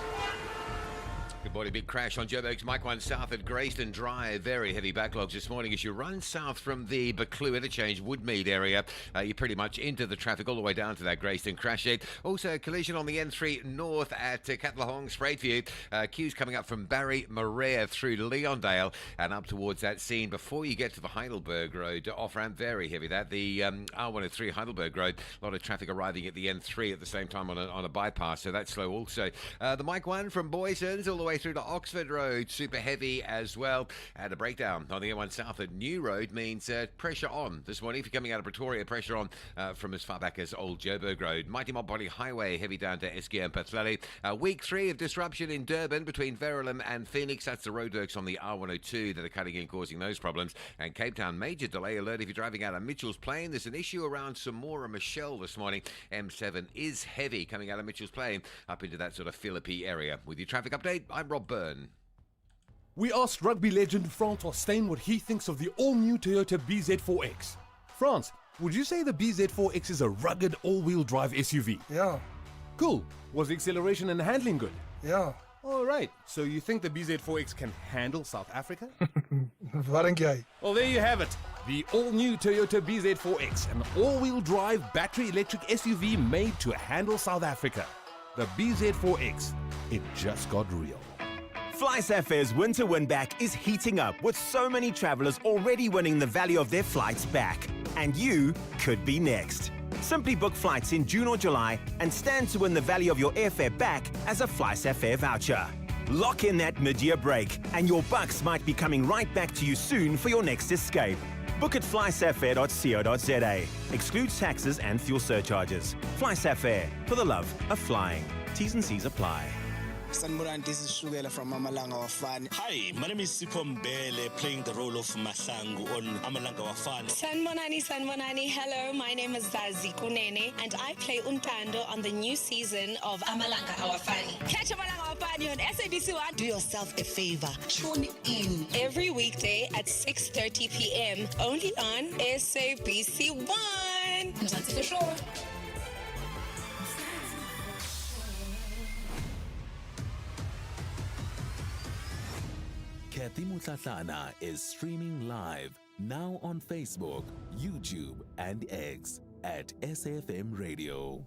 Good morning. Big crash on Joburg's Mike 1 South at Grayston Drive. Very heavy backlogs this morning as you run south from the Buccleuch interchange, Woodmead area. You're pretty much into the traffic all the way down to that Grayston crash shed. Also, a collision on the N3 north at Katlehong, Spruitview. Queues coming up from Barry Maria through to Leondale and up towards that scene before you get to the Heidelberg Road off-ramp. Very heavy that. The R103 Heidelberg Road. A lot of traffic arriving at the N3 at the same time on a bypass, so that's slow also. The Mike 1 from Boysons all the way through to Oxford Road, super heavy as well. And a breakdown on the M1 South at New Road means pressure on this morning. If you're coming out of Pretoria, pressure on from as far back as Old Joburg Road. Mighty Mob Body Highway, heavy down to Eskia and Pathlali. Week 3 of disruption in Durban between Verulam and Phoenix. That's the roadworks on the R102 that are cutting in, causing those problems. And Cape Town, major delay alert if you're driving out of Mitchell's Plain. There's an issue around Samora Michelle this morning. M7 is heavy coming out of Mitchell's Plain up into that sort of Philippi area. With your traffic update, I'm Rob Byrne. We asked rugby legend Francois Steyn what he thinks of the all-new Toyota BZ4X. France, would you say the BZ4X is a rugged all-wheel drive SUV? Yeah. Cool. Was the acceleration and handling good? Yeah. All right. So you think the BZ4X can handle South Africa? Waarom jij? Well, there you have it. The all-new Toyota BZ4X, an all-wheel drive battery electric SUV made to handle South Africa. The BZ4X, it just got real. SAF's winter win back is heating up with so many travelers already winning the value of their flights back. And you could be next. Simply book flights in June or July and stand to win the value of your airfare back as a SAF voucher. Lock in that mid-year break and your bucks might be coming right back to you soon for your next escape. Book at flysafair.co.za. Excludes taxes and fuel surcharges. SAFmRadio, for the love of flying. T's and C's apply. Sanmuran, this is Shugela from Amalanga Wafani. Hi, my name is Sipho Mbele, playing the role of Masangu on Amalanga Wafani. Sanmonani, hello, my name is Zazi Kunene, and I play Untando on the new season of Amalanga Awafani. Catch Amalanga Awafani on SABC 1. Do yourself a favor, tune in every weekday at 6:30 p.m. only on SABC 1. That's the show. Kathy Mutlatlana is streaming live now on Facebook, YouTube, and X at SAFM Radio.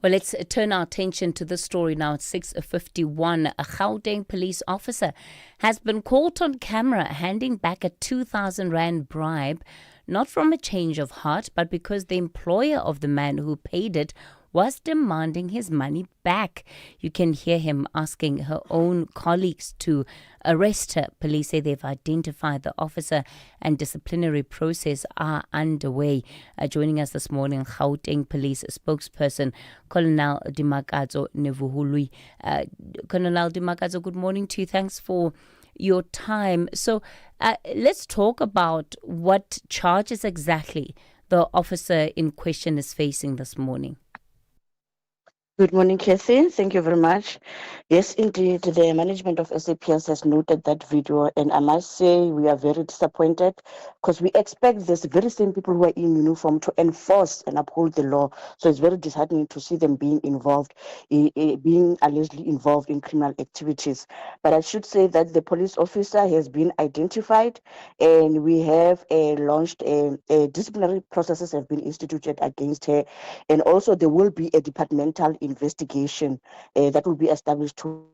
Well, let's turn our attention to this story now at 6:51. A Gauteng police officer has been caught on camera handing back a 2,000 Rand bribe, not from a change of heart, but because the employer of the man who paid it was demanding his money back. You can hear him asking her own colleagues to arrest her. Police say they've identified the officer and disciplinary process are underway. Joining us this morning, Gauteng Police spokesperson Colonel Dimakadzo Nevuhului. Colonel Dimakadzo, good morning to you. Thanks for your time. So let's talk about what charges exactly the officer in question is facing this morning. Good morning, Kathy. Thank you very much. Yes, indeed, the management of SAPS has noted that video, and I must say we are very disappointed because we expect these very same people who are in uniform to enforce and uphold the law. So it's very disheartening to see them being involved, being allegedly involved in criminal activities. But I should say that the police officer has been identified, and we have launched disciplinary processes have been instituted against her, and also there will be a departmental investigation that will be established to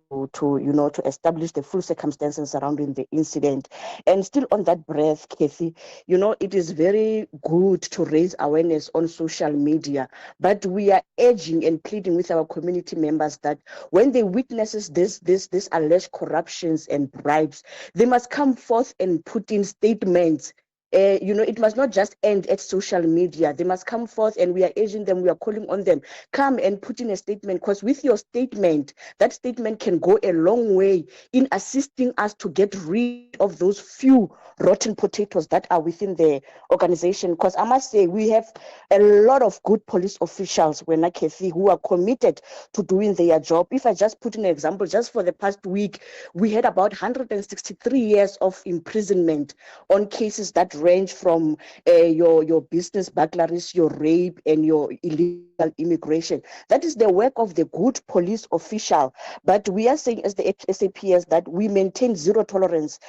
establish the full circumstances surrounding the incident. And still on that breath, Kathy, it is very good to raise awareness on social media, but we are urging and pleading with our community members that when they witnesses this alleged corruptions and bribes, they must come forth and put in statements. It must not just end at social media. They must come forth, and we are urging them, we are calling on them, come and put in a statement, because with your statement, that statement can go a long way in assisting us to get rid of those few rotten potatoes that are within the organization. Because I must say, we have a lot of good police officials, Kathy, who are committed to doing their job. If I just put in an example, just for the past week, we had about 163 years of imprisonment on cases that range from your business burglaries, your rape, and your illegal immigration. That is the work of the good police official. But we are saying as the SAPS that we maintain zero tolerance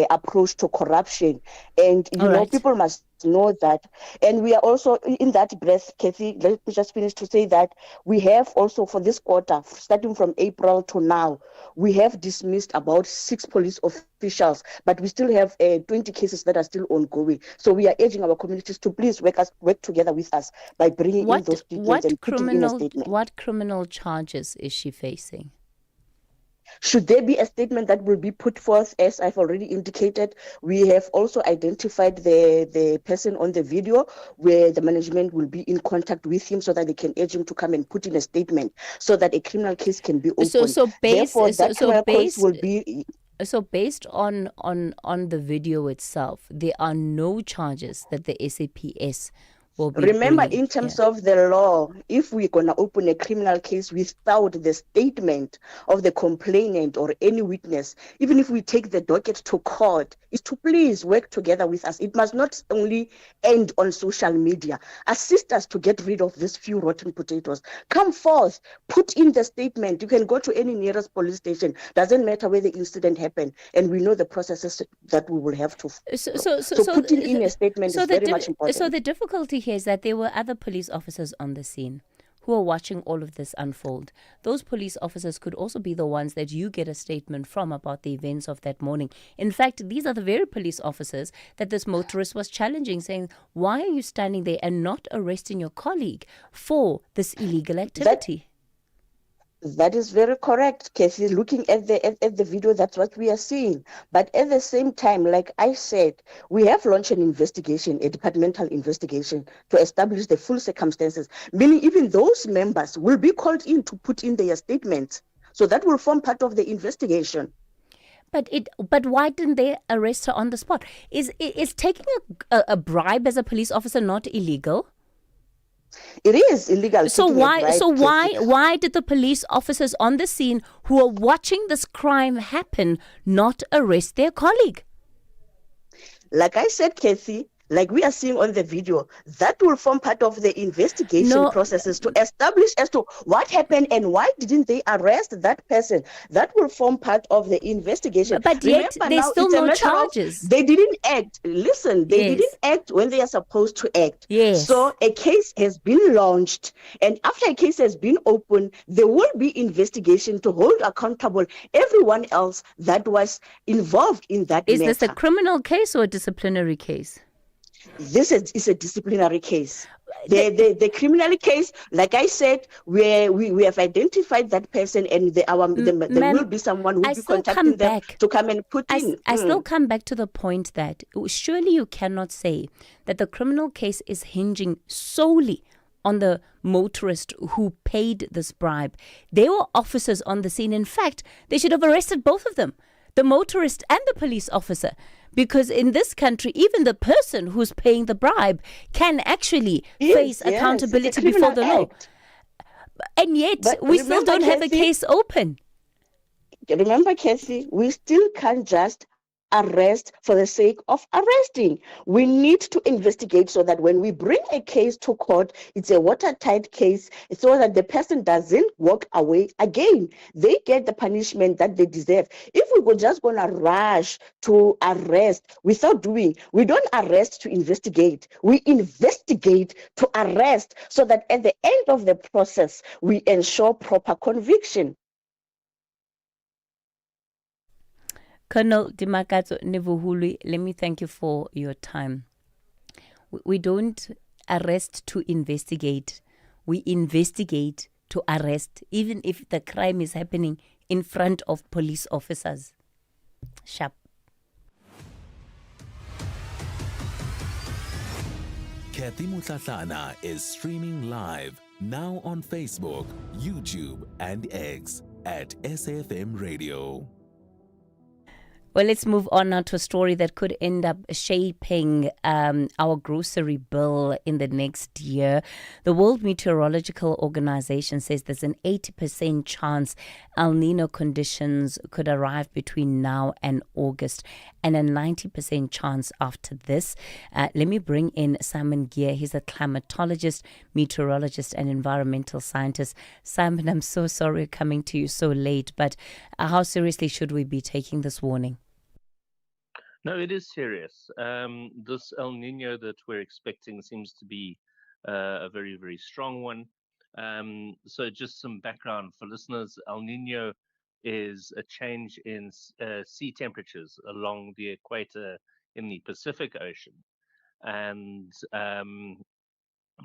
approach to corruption. And, people must know that. And we are also in that breath, Kathy, let me just finish to say that we have also for this quarter, starting from April to now, we have dismissed about 6 police officials, but we still have 20 cases that are still ongoing. So we are urging our communities to please work together with us by bringing in those statements and putting in a statement. What criminal charges is she facing? Should there be a statement that will be put forth, as I've already indicated, we have also identified the person on the video where the management will be in contact with him so that they can urge him to come and put in a statement so that a criminal case can be opened. So based on the video itself, there are no charges that the SAPS will be Remember, bringing. in terms of the law, if we're going to open a criminal case without the statement of the complainant or any witness, even if we take the docket to court, is to please work together with us. It must not only end on social media. Assist us to get rid of these few rotten potatoes. Come forth, put in the statement. You can go to any nearest police station. Doesn't matter where the incident happened, and we know the processes that we will have to follow. So putting in a statement is very much important. So the difficulty here is that there were other police officers on the scene who are watching all of this unfold. Those police officers could also be the ones that you get a statement from about the events of that morning. In fact, these are the very police officers that this motorist was challenging, saying, why are you standing there and not arresting your colleague for this illegal activity? That is very correct, Casey. Looking at the video, that's what we are seeing. But at the same time, like I said, we have launched an investigation, a departmental investigation, to establish the full circumstances. Meaning, even those members will be called in to put in their statements. So that will form part of the investigation. But why didn't they arrest her on the spot? Is taking a bribe as a police officer not illegal? It is illegal. So why did the police officers on the scene who are watching this crime happen not arrest their colleague? Like I said, Kathy, like we are seeing on the video, that will form part of the investigation processes to establish as to what happened and why didn't they arrest that person. That will form part of the investigation. But yet there's still no charges. They didn't act. Listen, they didn't act when they are supposed to act. Yes. So a case has been launched, and after a case has been opened, there will be investigation to hold accountable everyone else that was involved in that matter. Is this a criminal case or a disciplinary case? This is a disciplinary case. The criminal case, like I said, we have identified that person, and there will be someone who will be contacting them to come and put in. I still come back to the point that surely you cannot say that the criminal case is hinging solely on the motorist who paid this bribe. There were officers on the scene. In fact, they should have arrested both of them, the motorist and the police officer. Because in this country, even the person who's paying the bribe can actually face accountability before the law. And yet, we still don't have a case open. Remember, Cassie, we still can't just arrest for the sake of arresting. We need to investigate so that when we bring a case to court, it's a watertight case so that the person doesn't walk away again. They get the punishment that they deserve. If we were just going to rush to arrest without doing, we don't arrest to investigate. We investigate to arrest so that at the end of the process, we ensure proper conviction. Colonel Dimakatso Nevuhulu, let me thank you for your time. We don't arrest to investigate. We investigate to arrest, even if the crime is happening in front of police officers. Sharp. Kathy Mutlatlana is streaming live now on Facebook, YouTube, and X at SAfm Radio. Well, let's move on now to a story that could end up shaping our grocery bill in the next year. The World Meteorological Organization says there's an 80% chance El Nino conditions could arrive between now and August, and a 90% chance after this. Let me bring in Simon Gear. He's a climatologist, meteorologist, and environmental scientist. Simon, I'm so sorry coming to you so late, but how seriously should we be taking this warning? No, it is serious. This El Nino that we're expecting seems to be a very, very strong one. So just some background for listeners. El Nino is a change in sea temperatures along the equator in the Pacific Ocean. And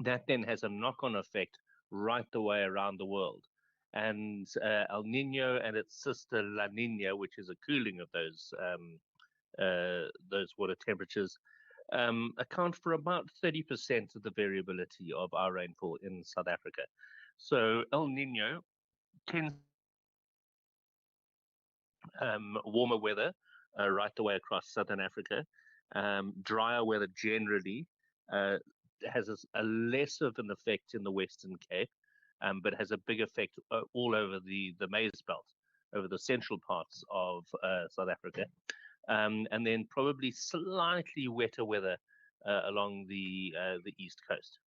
that then has a knock-on effect right the way around the world. And El Nino and its sister La Nina, which is a cooling of those water temperatures, account for about 30% of the variability of our rainfall in South Africa. So El Nino tends warmer weather right the way across Southern Africa, drier weather generally, has a less of an effect in the Western Cape, but has a big effect all over the maize belt, over the central parts of South Africa, and then probably slightly wetter weather along the east coast.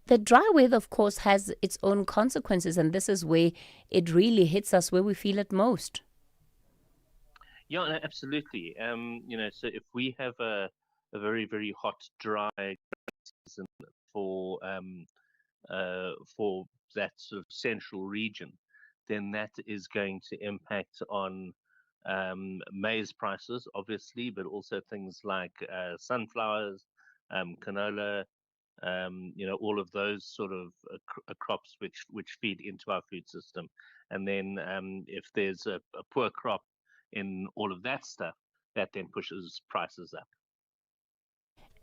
The dry weather, of course, has its own consequences, and this is where it really hits us, where we feel it most. Yeah, no, absolutely. So if we have a very, very hot, dry season for that sort of central region, then that is going to impact on maize prices, obviously, but also things like sunflowers, canola, all of those sort of crops which feed into our food system. And then if there's a poor crop in all of that stuff, that then pushes prices up.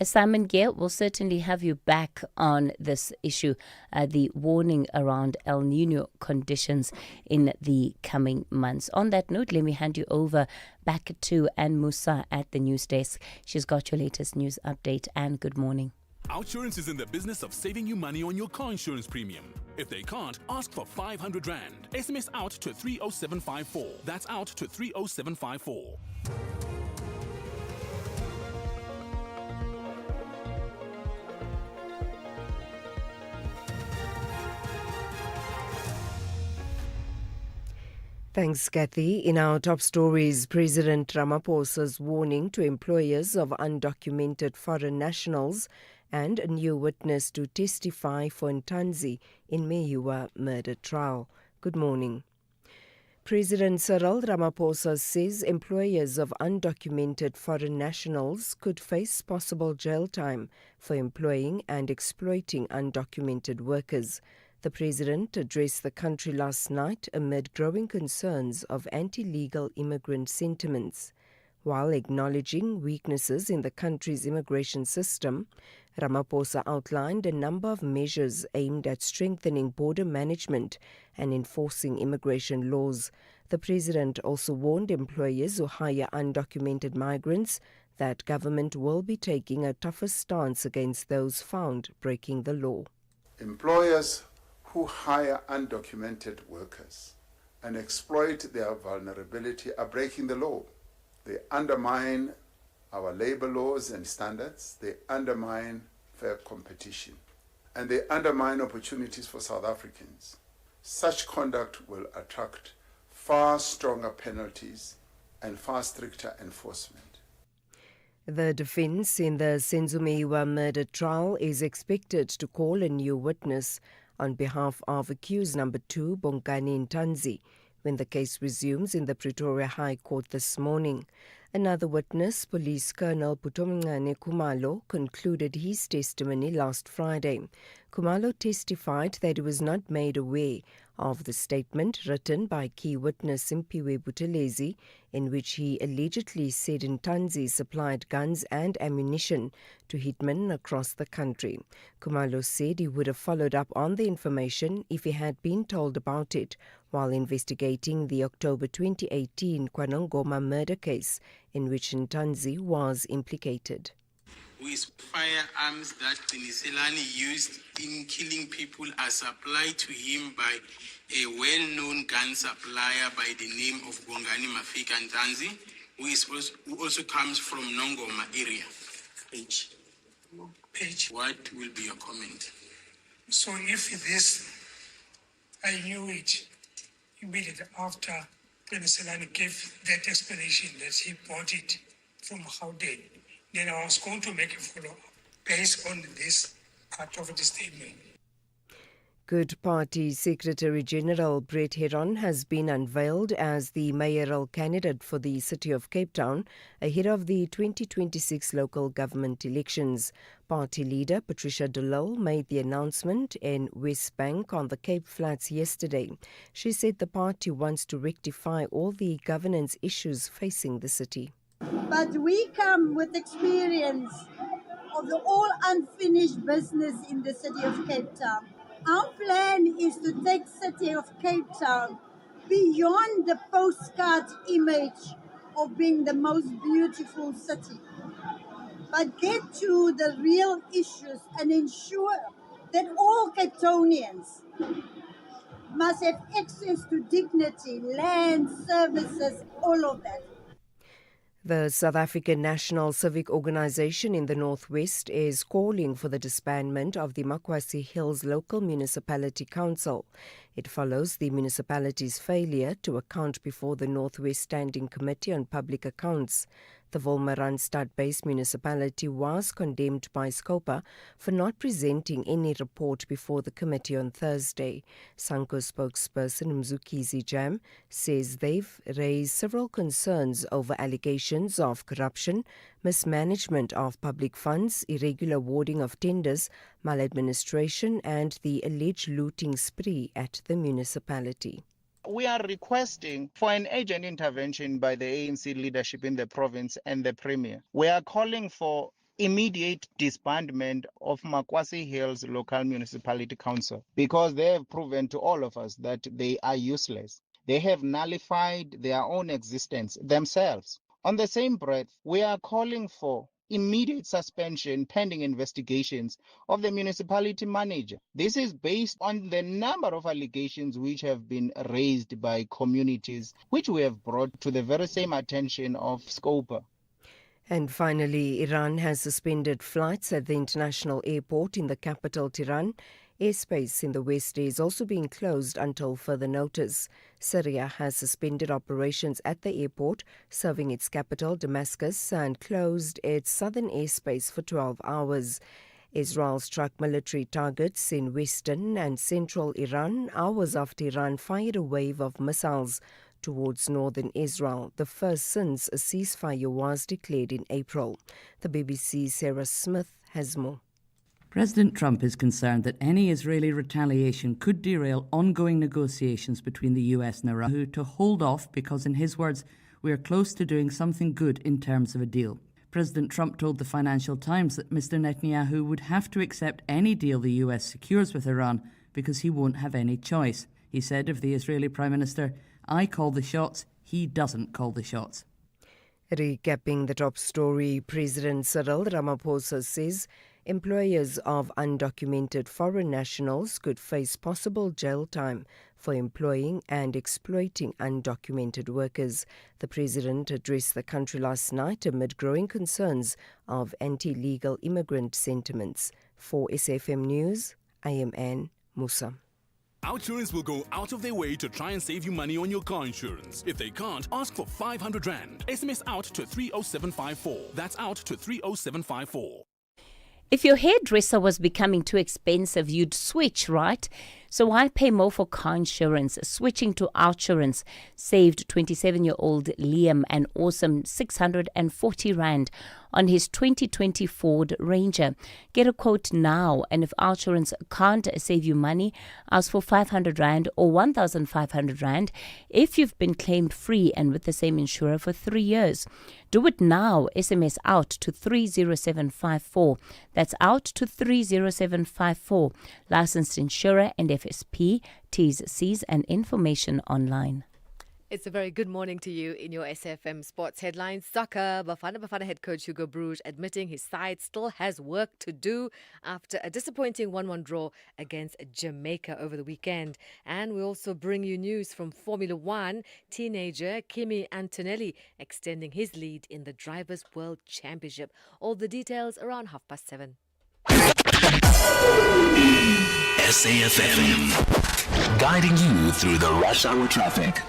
Simon Gale will certainly have you back on this issue, the warning around El Nino conditions in the coming months. On that note, let me hand you over back to Ann Musa at the news desk. She's got your latest news update. Ann, good morning. Outsurance is in the business of saving you money on your car insurance premium. If they can't, ask for 500 Rand. SMS out to 30754. That's out to 30754. Thanks, Kathy. In our top stories, President Ramaphosa's warning to employers of undocumented foreign nationals and a new witness to testify for Ntanzi in Meyiwa murder trial. Good morning. President Cyril Ramaphosa says employers of undocumented foreign nationals could face possible jail time for employing and exploiting undocumented workers. The president addressed the country last night amid growing concerns of anti-legal immigrant sentiments. While acknowledging weaknesses in the country's immigration system, Ramaphosa outlined a number of measures aimed at strengthening border management and enforcing immigration laws. The president also warned employers who hire undocumented migrants that government will be taking a tougher stance against those found breaking the law. Employers who hire undocumented workers and exploit their vulnerability are breaking the law. They undermine our labor laws and standards, they undermine fair competition, and they undermine opportunities for South Africans. Such conduct will attract far stronger penalties and far stricter enforcement. The defense in the Senzo Meyiwa murder trial is expected to call a new witness on behalf of accused number 2, Bongani Ntanzi, when the case resumes in the Pretoria High Court this morning. Another witness, Police Colonel Putomngane Kumalo, concluded his testimony last Friday. Kumalo testified that he was not made aware of the statement written by key witness Simpiwe Buthelezi, in which he allegedly said Ntanzi supplied guns and ammunition to hitmen across the country. Kumalo said he would have followed up on the information if he had been told about it while investigating the October 2018 Kwanongoma murder case in which Ntanzi was implicated. With firearms that Tiniselani used in killing people are supplied to him by a well-known gun supplier by the name of Bongani Mafika Ntanzi, who also comes from Nongoma area. Page. What will be your comment? So if this, I knew it immediately after Peniselani gave that explanation that he bought it from Gauteng, then I was going to make a follow-up based on this part of the statement. Good Party Secretary General Brett Heron has been unveiled as the mayoral candidate for the city of Cape Town ahead of the 2026 local government elections. Party leader Patricia de Lille made the announcement in Westbank on the Cape Flats yesterday. She said the party wants to rectify all the governance issues facing the city. But we come with experience of the all unfinished business in the city of Cape Town. Our plan is to take city of Cape Town beyond the postcard image of being the most beautiful city. but get to the real issues and ensure that all Cape Townians must have access to dignity, land, services, all of that. The South African National Civic Organisation in the Northwest is calling for the disbandment of the Makwasi Hills Local Municipality Council. It follows the municipality's failure to account before the Northwest Standing Committee on Public Accounts. The Wolmaranstad-based municipality was condemned by Scopa for not presenting any report before the committee on Thursday. SANCO spokesperson Mzukizi Jam says they've raised several concerns over allegations of corruption, mismanagement of public funds, irregular awarding of tenders, maladministration and the alleged looting spree at the municipality. We are requesting for an urgent intervention by the ANC leadership in the province and the Premier. We are calling for immediate disbandment of Makwasi Hills Local Municipality Council because they have proven to all of us that they are useless. They have nullified their own existence themselves. On the same breath, we are calling for immediate suspension pending investigations of the municipality manager. This is based on the number of allegations which have been raised by communities, which we have brought to the very same attention of Scopa. And finally, Iran has suspended flights at the international airport in the capital, Tehran. Airspace in the West is also being closed until further notice. Syria has suspended operations at the airport, serving its capital, Damascus, and closed its southern airspace for 12 hours. Israel struck military targets in western and central Iran hours after Iran fired a wave of missiles towards northern Israel, the first since a ceasefire was declared in April. The BBC's Sarah Smith has more. President Trump is concerned that any Israeli retaliation could derail ongoing negotiations between the US and Iran to hold off because, in his words, we are close to doing something good in terms of a deal. President Trump told the Financial Times that Mr. Netanyahu would have to accept any deal the US secures with Iran because he won't have any choice. He said of the Israeli Prime Minister, "I call the shots, he doesn't call the shots." Recapping the top story, President Cyril Ramaphosa says employers of undocumented foreign nationals could face possible jail time for employing and exploiting undocumented workers. The president addressed the country last night amid growing concerns of anti-legal immigrant sentiments. For SAFM News, I am Anne Musa. Outsurance will go out of their way to try and save you money on your car insurance. If they can't, ask for 500 Rand. SMS out to 30754. That's out to 30754. If your hairdresser was becoming too expensive, you'd switch, right? So why pay more for car insurance? Switching to Outsurance saved 27-year-old Liam an awesome 640 Rand on his 2020 Ford Ranger. Get a quote now, and if Outsurance can't save you money, ask for 500 Rand or 1,500 Rand if you've been claimed free and with the same insurer for 3 years. Do it now. SMS out to 30754. That's out to 30754. Licensed insurer and FSP, T's, C's and information online. It's a very good morning to you in your SAFM Sports headlines. Soccer, Bafana head coach Hugo Broos admitting his side still has work to do after a disappointing 1-1 draw against Jamaica over the weekend. And we also bring you news from Formula One. Teenager Kimi Antonelli extending his lead in the Drivers' World Championship. All the details around 7:30. SAFM, guiding you through the rush hour traffic.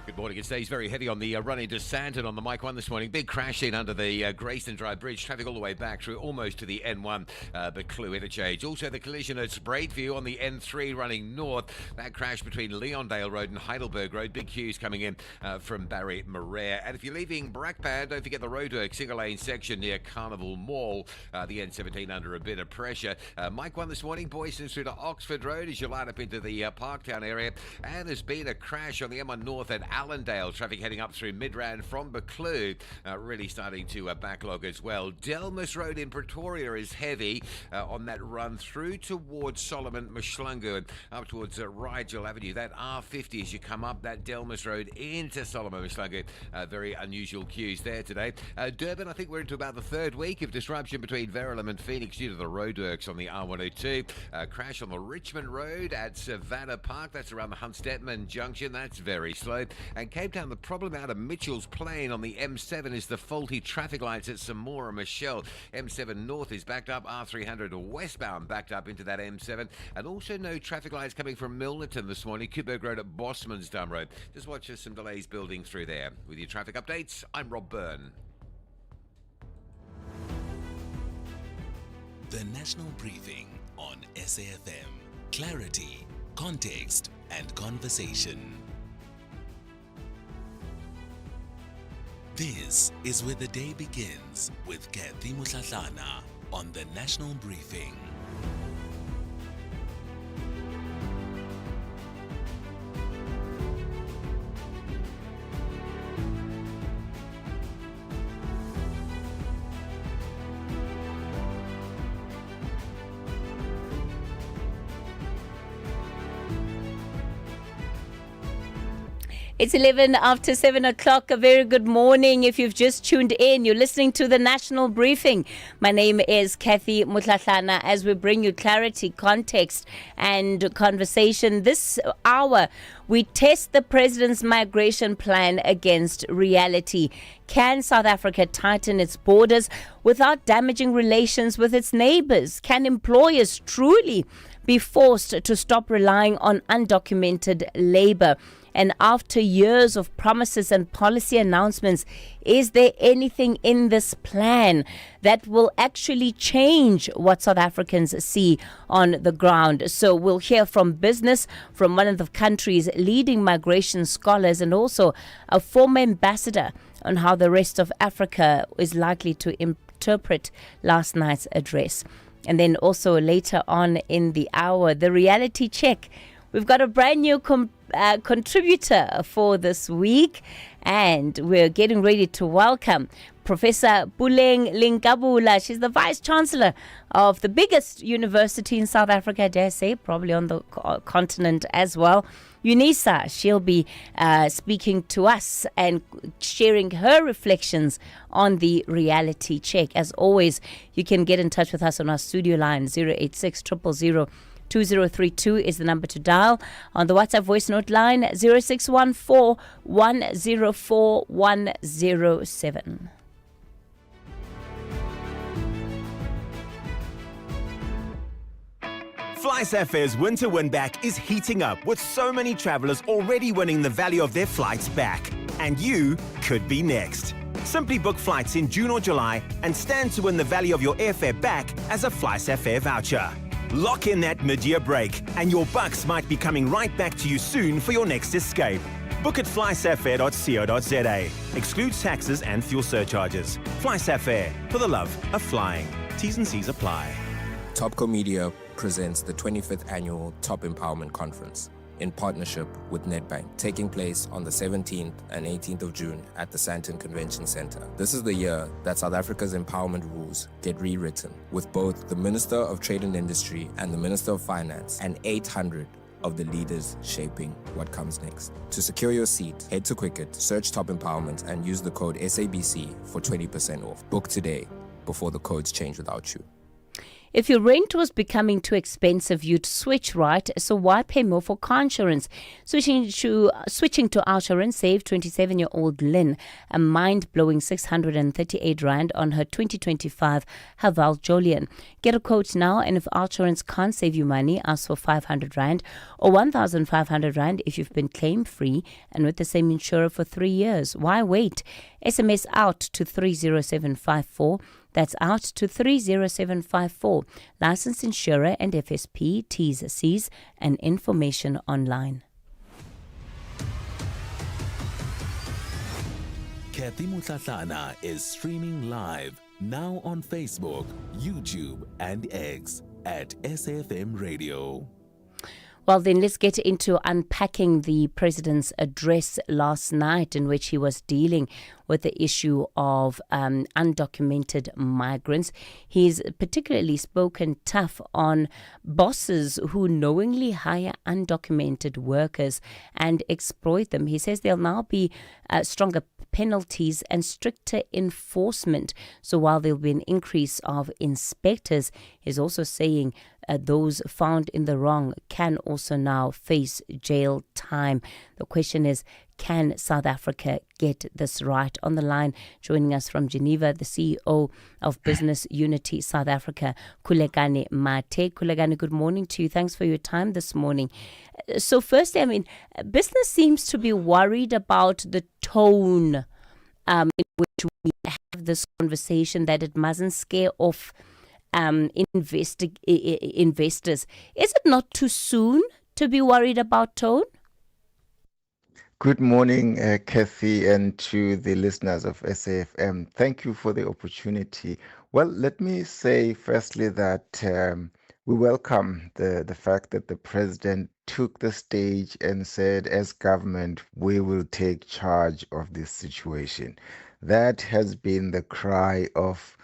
Good morning. It stays very heavy on the run into Santon on the Mike 1 this morning. Big crash scene under the Grayston Drive Bridge. Traffic all the way back through almost to the N1, but Clue interchange. Also the collision at Spruitview on the N3 running north. That crash between Leondale Road and Heidelberg Road. Big queues coming in from Barry Marais. And if you're leaving Brakpan, don't forget the roadwork single lane section near Carnival Mall. The N17 under a bit of pressure. Mike 1 this morning. Boyston through to Oxford Road as you line up into the Parktown area. And there's been a crash on the M1 North at Allendale. Traffic heading up through Midrand from Buccleuch, really starting to backlog as well. Delmas Road in Pretoria is heavy on that run through towards Solomon Mshlungu and up towards Rigel Avenue. That R50 as you come up that Delmas Road into Solomon Mshlungu. Very unusual queues there today. Durban, I think we're into about the third week of disruption between Verulam and Phoenix due to the roadworks on the R102. Crash on the Richmond Road at Savannah Park. That's around the Hunt-Stetman Junction. That's very slow. And Cape Town, the problem out of Mitchell's Plain on the M7 is the faulty traffic lights at Samora Michelle. M7 North is backed up. R300 westbound backed up into that M7. And also no traffic lights coming from Milnerton this morning. Kuberg Road at Bosmansdam Road. Just watch some delays building through there. With your traffic updates, I'm Rob Byrne. The National Briefing on SAfm. Clarity, context, and conversation. This is where the day begins with Kathy Mutlatlana on the National Briefing. It's 11 after 7 o'clock. A very good morning. If you've just tuned in, you're listening to the National Briefing. My name is Kathy Mutlatlana as we bring you clarity, context, and conversation. This hour, we test the president's migration plan against reality. Can South Africa tighten its borders without damaging relations with its neighbors? Can employers truly be forced to stop relying on undocumented labor? And after years of promises and policy announcements, is there anything in this plan that will actually change what South Africans see on the ground? So we'll hear from business, from one of the country's leading migration scholars, and also a former ambassador on how the rest of Africa is likely to interpret last night's address. And then also later on in the hour, the reality check. We've got a brand new contributor for this week, and we're getting ready to welcome Professor Puleng Linkabula. She's the Vice Chancellor of the biggest university in South Africa, I dare say, probably on the continent as well. UNISA, she'll be speaking to us and sharing her reflections on the reality check. As always, you can get in touch with us on our studio line 086 000 2032 is the number to dial. On the WhatsApp voice note line 0614 104 107. FlySafair's winter win back is heating up with so many travelers already winning the value of their flights back. And you could be next. Simply book flights in June or July and stand to win the value of your airfare back as a FlySafair voucher. Lock in that mid-year break, and your bucks might be coming right back to you soon for your next escape. Book at flysafair.co.za. Excludes taxes and fuel surcharges. FlySafair, for the love of flying. T's and C's apply. Topco Media presents the 25th Annual Top Empowerment Conference in partnership with Nedbank, taking place on the 17th and 18th of June at the Sandton Convention Centre. This is the year that South Africa's empowerment rules get rewritten, with both the Minister of Trade and Industry and the Minister of Finance and 800 of the leaders shaping what comes next. To secure your seat, head to Quicket, search Top Empowerment and use the code SABC for 20% off. Book today before the codes change without you. If your rent was becoming too expensive, you'd switch, right? So why pay more for car insurance? Switching to Outsurance saved 27-year-old Lynn a mind-blowing 638 Rand on her 2025 Haval Jolian. Get a quote now, and if Outsurance can't save you money, ask for 500 Rand or 1,500 Rand if you've been claim-free and with the same insurer for 3 years. Why wait? SMS out to 30754. That's out to 30754. Licensed insurer and FSP, T's, C's, and information online. Kathy Mutlatlana is streaming live now on Facebook, YouTube, and X at SAfmRadio. Well, then let's get into unpacking the president's address last night, in which he was dealing with the issue of undocumented migrants. He's particularly spoken tough on bosses who knowingly hire undocumented workers and exploit them. He says there'll now be stronger penalties and stricter enforcement. So while there'll be an increase of inspectors, he's also saying those found in the wrong can also now face jail time. The question is, can South Africa get this right? On the line, joining us from Geneva, the CEO of Business Unity South Africa, Kulegane Mate. Kulegane, good morning to you. Thanks for your time this morning. So firstly, I mean, business seems to be worried about the tone in which we have this conversation, that it mustn't scare off investors. Is it not too soon to be worried about tone? Good morning, Kathy, and to the listeners of SAFM. Thank you for the opportunity. Well, let me say firstly that we welcome the fact that the president took the stage and said, as government, we will take charge of this situation. That has been the cry of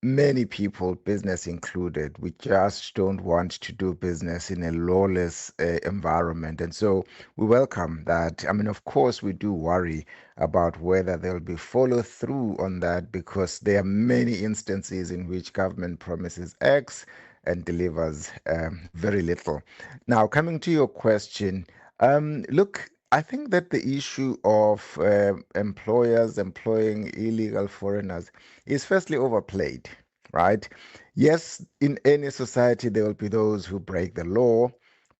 many people, business included. We just don't want to do business in a lawless environment. And so we welcome that. I mean, of course, we do worry about whether there'll be follow through on that, because there are many instances in which government promises X and delivers very little. Now, coming to your question, look, I think that the issue of employers employing illegal foreigners is firstly overplayed, right? Yes, in any society, there will be those who break the law,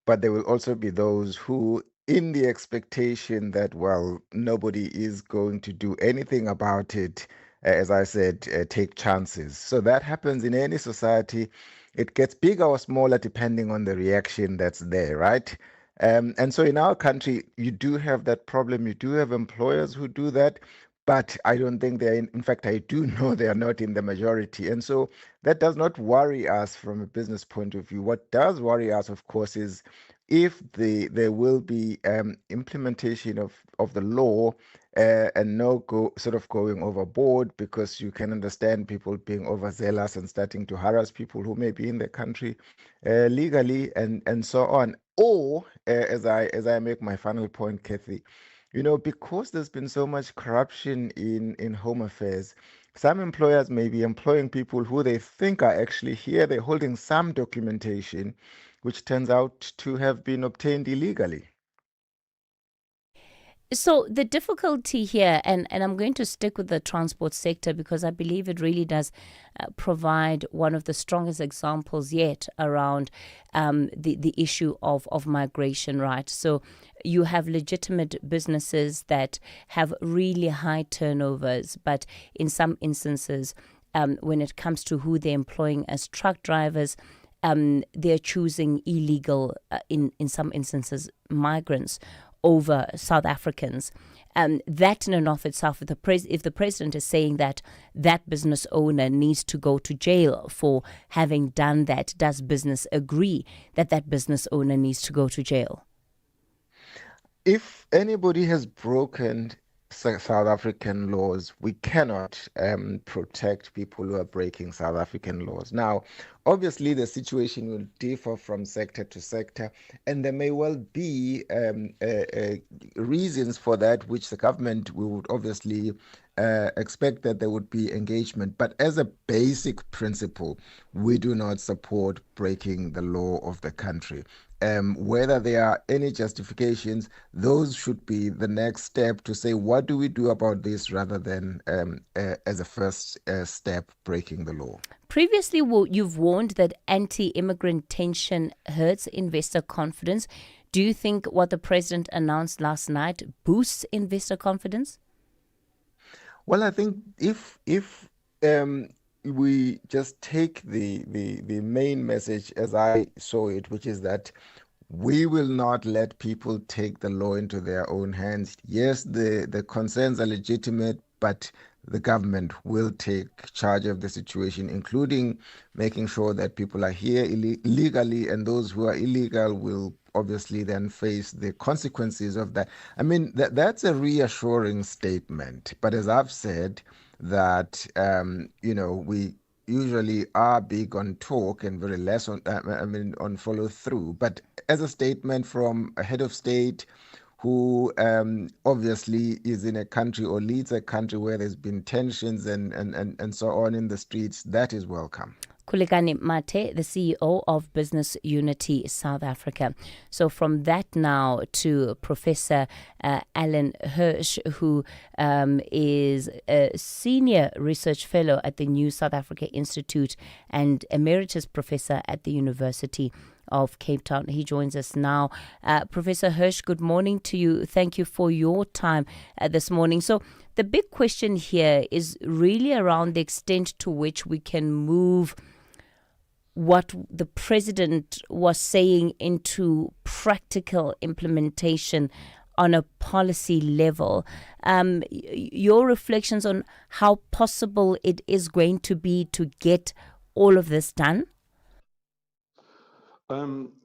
but there will also be those who, in the expectation that, well, nobody is going to do anything about it, as I said, take chances. So that happens in any society. It gets bigger or smaller depending on the reaction that's there, right? And so in our country, you do have that problem. You do have employers who do that, but I don't think they're in fact, I do know they are not in the majority. And so that does not worry us from a business point of view. What does worry us, of course, is if there will be implementation of the law and no sort of going overboard, because you can understand people being overzealous and starting to harass people who may be in the country legally and so on. Or as I make my final point, Kathy, because there's been so much corruption in Home Affairs, some employers may be employing people who they think are actually here. They're holding some documentation, which turns out to have been obtained illegally. So the difficulty here, and I'm going to stick with the transport sector because I believe it really does provide one of the strongest examples yet around the issue of migration, right? So you have legitimate businesses that have really high turnovers, but in some instances, when it comes to who they're employing as truck drivers, they're choosing illegal, in some instances, migrants over South Africans. That in and of itself, if the president is saying that business owner needs to go to jail for having done that, does business agree that business owner needs to go to jail? If anybody has broken South African laws, we cannot protect people who are breaking South African laws. Now, obviously, the situation will differ from sector to sector, and there may well be reasons for that, which the government would obviously expect that there would be engagement. But as a basic principle, we do not support breaking the law of the country. Whether there are any justifications, those should be the next step to say, what do we do about this, rather than as a first step breaking the law. Previously, you've warned that anti-immigrant tension hurts investor confidence. Do you think what the president announced last night boosts investor confidence? Well, I think if we just take the main message as I saw it, which is that we will not let people take the law into their own hands. Yes, the concerns are legitimate, but the government will take charge of the situation, including making sure that people are here illegally, and those who are illegal will obviously then face the consequences of that. I mean, that's a reassuring statement. But as I've said, that, we usually are big on talk and very less on, on follow through. But as a statement from a head of state who obviously is in a country or leads a country where there's been tensions and so on in the streets, that is welcome. Khulekani Mate, the CEO of Business Unity South Africa. So from that now to Professor Alan Hirsch, who is a senior research fellow at the New South Africa Institute and emeritus professor at the University of Cape Town. He joins us now. Professor Hirsch, good morning to you. Thank you for your time this morning. So the big question here is really around the extent to which we can move what the president was saying into practical implementation on a policy level. Your reflections on how possible it is going to be to get all of this done?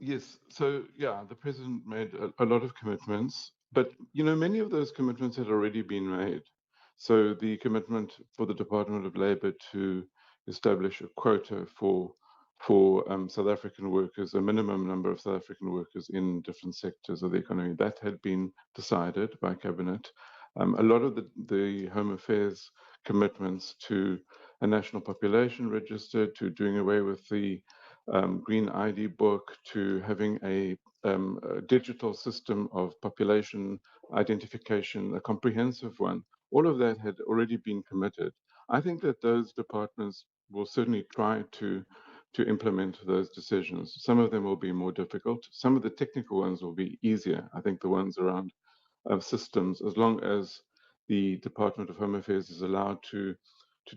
Yes. So, the president made a lot of commitments, but, many of those commitments had already been made. So the commitment for the Department of Labor to establish a quota for South African workers, a minimum number of South African workers in different sectors of the economy, that had been decided by Cabinet. A lot of the Home Affairs commitments to a national population register, to doing away with the Green ID book, to having a digital system of population identification, a comprehensive one, all of that had already been committed. I think that those departments will certainly try to implement those decisions. Some of them will be more difficult. Some of the technical ones will be easier. I think the ones around systems, as long as the Department of Home Affairs is allowed to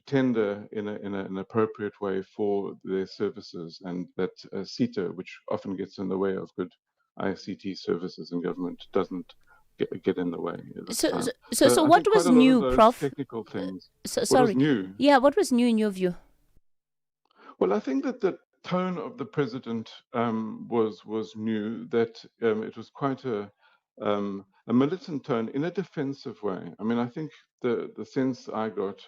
tender in an appropriate way for their services, and that CETA, which often gets in the way of good ICT services in government, doesn't get in the way. So what was new, Prof? Technical things. Sorry. What was new? Yeah, what was new in your view? Well, I think that the tone of the president was new. That it was quite a militant tone in a defensive way. I mean, I think the sense I got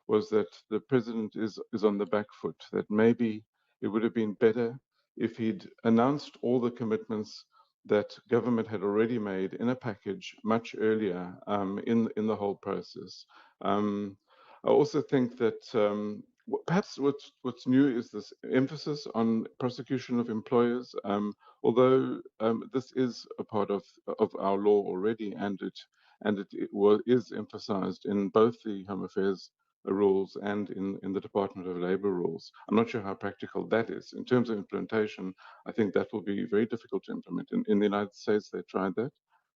was that the president is on the back foot. That maybe it would have been better if he'd announced all the commitments that government had already made in a package much earlier in the whole process. I also think that perhaps what's new is this emphasis on prosecution of employers. Although this is a part of our law already, and it is emphasized in both the Home Affairs rules and in the Department of Labor rules. I'm not sure how practical that is. In terms of implementation, I think that will be very difficult to implement. In the United States, they tried that.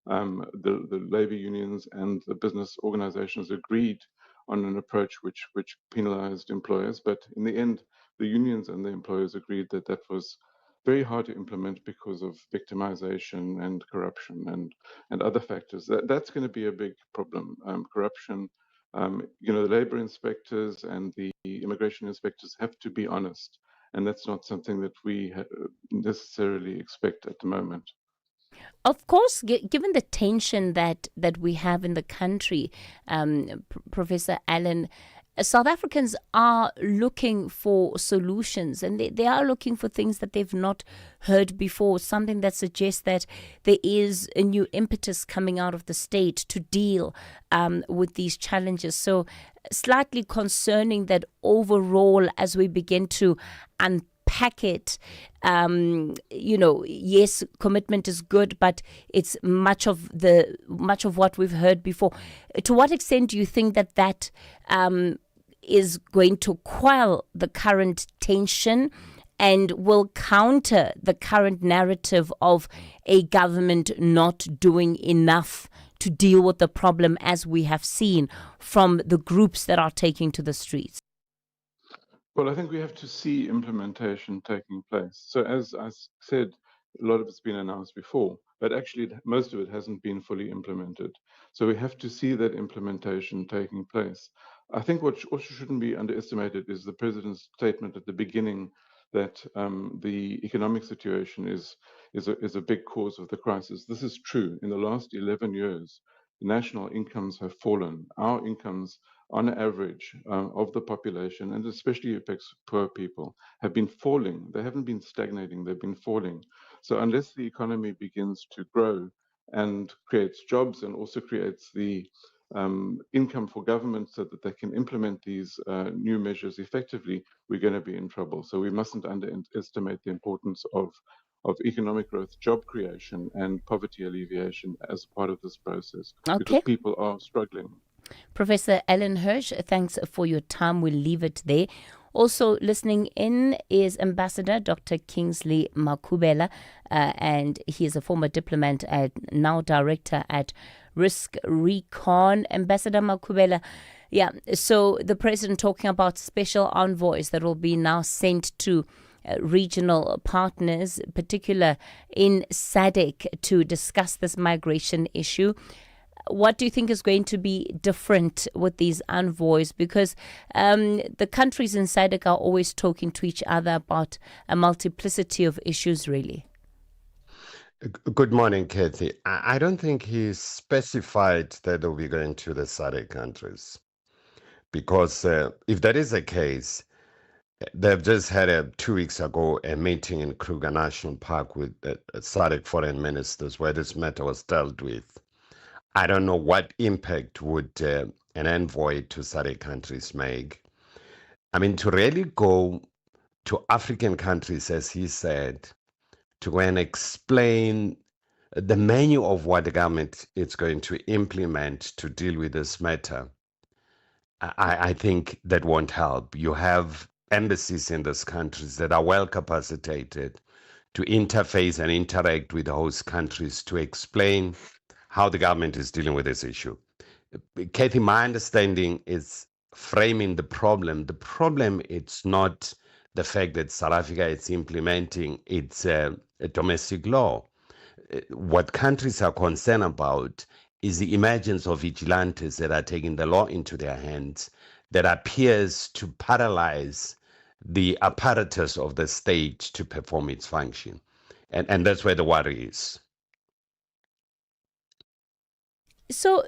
The labor unions and the business organizations agreed on an approach which penalized employers, but in the end, the unions and the employers agreed that that was very hard to implement because of victimization and corruption and other factors. That's going to be a big problem. Corruption. The labor inspectors and the immigration inspectors have to be honest, and that's not something that we necessarily expect at the moment. Of course, given the tension that we have in the country, Professor Allen, South Africans are looking for solutions, and they are looking for things that they've not heard before, something that suggests that there is a new impetus coming out of the state to deal with these challenges. So slightly concerning that overall, as we begin to unpack it, yes, commitment is good, but it's much of what we've heard before. To what extent do you think that is going to quell the current tension and will counter the current narrative of a government not doing enough to deal with the problem, as we have seen from the groups that are taking to the streets? Well, I think we have to see implementation taking place. So as I said, a lot of it's been announced before, but actually most of it hasn't been fully implemented. So we have to see that implementation taking place. I think what also shouldn't be underestimated is the president's statement at the beginning that the economic situation is a big cause of the crisis. This is true. In the last 11 years, national incomes have fallen. Our incomes, on average, of the population, and especially affects poor people, have been falling. They haven't been stagnating, they've been falling. So unless the economy begins to grow and creates jobs and also creates the income for government so that they can implement these new measures effectively, we're going to be in trouble. So we mustn't underestimate the importance of economic growth, job creation, and poverty alleviation as part of this process, because people are struggling. Professor Alan Hirsch, thanks for your time. We'll leave it there. Also listening in is Ambassador Dr. Kingsley Makhubela, and he is a former diplomat and now director at Risk Recon. Ambassador Makhubela, so the president talking about special envoys that will be now sent to regional partners, particular in SADC, to discuss this migration issue. What do you think is going to be different with these envoys? Because the countries in SADC are always talking to each other about a multiplicity of issues, really. Good morning, Kathy. I don't think he specified that they'll be going to the SADC countries. Because if that is the case, they've just had 2 weeks ago a meeting in Kruger National Park with SADC foreign ministers where this matter was dealt with. I don't know what impact would an envoy to SADC countries make. I mean, to really go to African countries, as he said, to go and explain the menu of what the government is going to implement to deal with this matter, I think that won't help. You have embassies in these countries that are well capacitated to interface and interact with host countries to explain how the government is dealing with this issue. Kathy, my understanding is framing the problem. The problem, it's not the fact that South Africa is implementing its a domestic law. What countries are concerned about is the emergence of vigilantes that are taking the law into their hands, that appears to paralyze the apparatus of the state to perform its function. And that's where the worry is. So,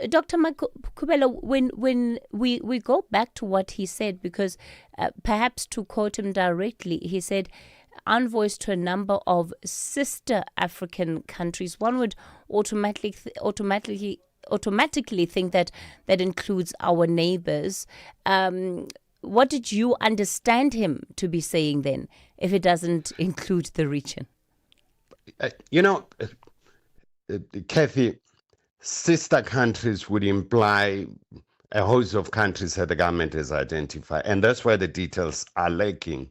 Dr. Makhubela, when we go back to what he said, because perhaps to quote him directly, he said, envoys to a number of sister African countries. One would automatically think that includes our neighbors. What did you understand him to be saying then, if it doesn't include the region? Kathy, sister countries would imply a host of countries that the government has identified, and that's where the details are lacking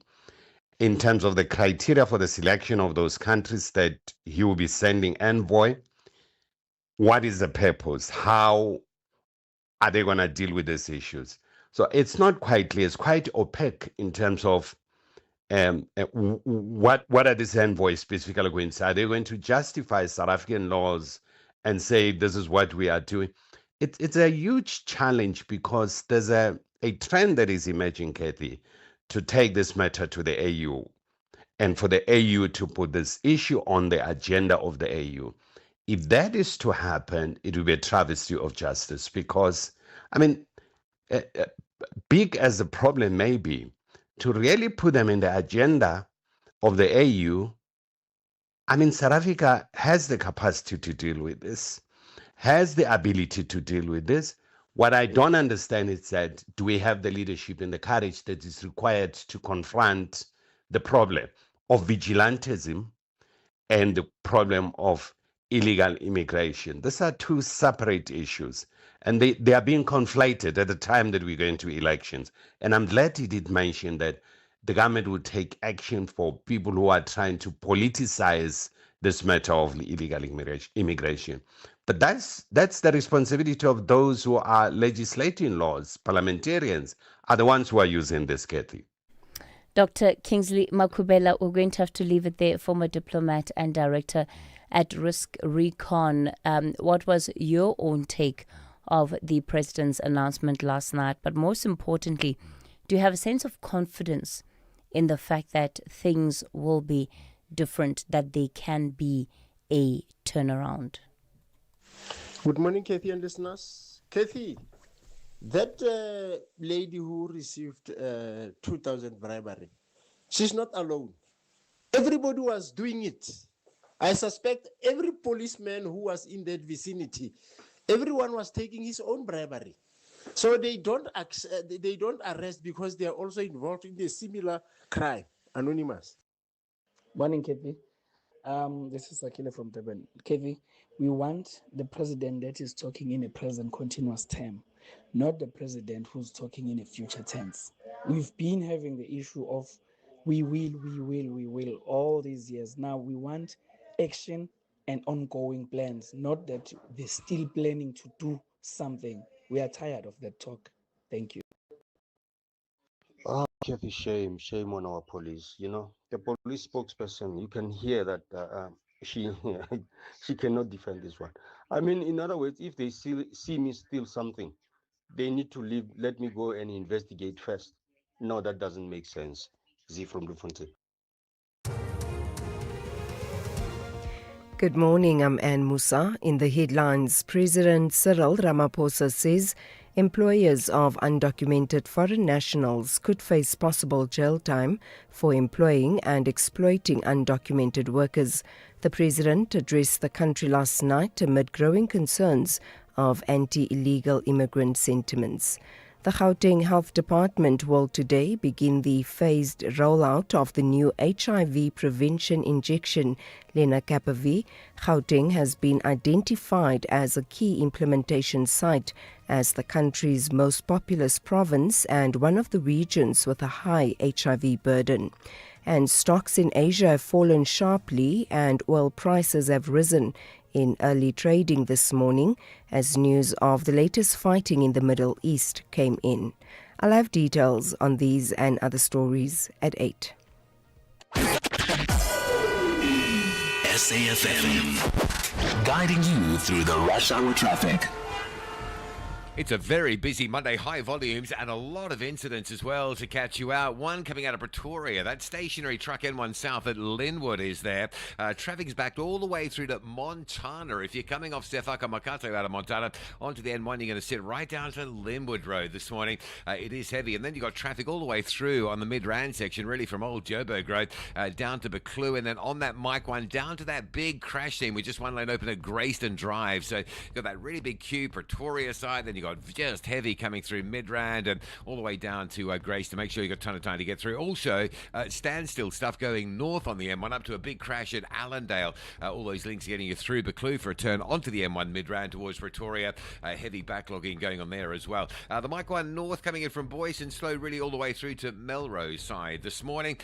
in terms of the criteria for the selection of those countries that he will be sending envoy. What is the purpose? How are they going to deal with these issues? So it's not quite clear. It's quite opaque in terms of what are these envoys specifically going to say? Are they going to justify South African laws and say this is what we are doing? It's a huge challenge because there's a trend that is emerging, Kathy, to take this matter to the AU and for the AU to put this issue on the agenda of the AU. If that is to happen, it will be a travesty of justice because, I mean, big as the problem may be, to really put them in the agenda of the AU, I mean, South Africa has the capacity to deal with this, has the ability to deal with this. What I don't understand is that do we have the leadership and the courage that is required to confront the problem of vigilantism and the problem of illegal immigration? These are two separate issues, and they are being conflated at the time that we're going to elections. And I'm glad he did mention that the government would take action for people who are trying to politicize this matter of illegal immigration. But that's the responsibility of those who are legislating laws. Parliamentarians are the ones who are using this, Kathy. Dr. Kingsley Makhubela, we're going to have to leave it there, former diplomat and director at Risk Recon. What was your own take of the president's announcement last night? But most importantly, do you have a sense of confidence in the fact that things will be different, that they can be a turnaround. Good morning, Kathy and listeners. Kathy, that lady who received 2,000 bribery, she's not alone. Everybody was doing it. I suspect every policeman who was in that vicinity, everyone was taking his own bribery. So they don't arrest because they are also involved in a similar crime. Anonymous. Morning, Kathy. This is Akile from Durban. Kathy, we want the president that is talking in a present continuous term, not the president who's talking in a future tense. We've been having the issue of we will all these years. Now we want action and ongoing plans, not that they're still planning to do something. We are tired of that talk. Thank you. Kathy, shame on our police. You know, the police spokesperson, you can hear that she she cannot defend this one. I mean, in other words, if they see me steal something, they need to leave. Let me go and investigate first. No, that doesn't make sense. Z from Dufonte. Good morning, I'm Anne Musa. In the headlines, President Cyril Ramaphosa says employers of undocumented foreign nationals could face possible jail time for employing and exploiting undocumented workers. The president addressed the country last night amid growing concerns of anti-illegal immigrant sentiments. The Gauteng Health Department will today begin the phased rollout of the new HIV prevention injection, Lenacapavir. Gauteng has been identified as a key implementation site as the country's most populous province and one of the regions with a high HIV burden. And stocks in Asia have fallen sharply and oil prices have risen in early trading this morning as news of the latest fighting in the Middle East came in. I'll have details on these and other stories at 8. SAfm, guiding you through the rush hour traffic. It's a very busy Monday, high volumes and a lot of incidents as well to catch you out. One coming out of Pretoria, that stationary truck N1 South at Linwood is there. Traffic's backed all the way through to Montana. If you're coming off Stefaka Makato out of Montana onto the N1, you're going to sit right down to Linwood Road this morning. It is heavy. And then you've got traffic all the way through on the Midrand section, really from Old Joburg Road down to Buccleuch. And then on that Mike 1 down to that big crash scene with just one lane open at Grayston Drive. So you've got that really big queue, Pretoria side, then you've got just heavy coming through Midrand and all the way down to Grace to make sure you've got a ton of time to get through. Also, standstill stuff going north on the M1 up to a big crash at Allendale. All those links getting you through Buccleuch for a turn onto the M1 Midrand towards Pretoria. Heavy backlogging going on there as well. The Mike 1 north coming in from Boyce and slow really all the way through to Melrose side this morning.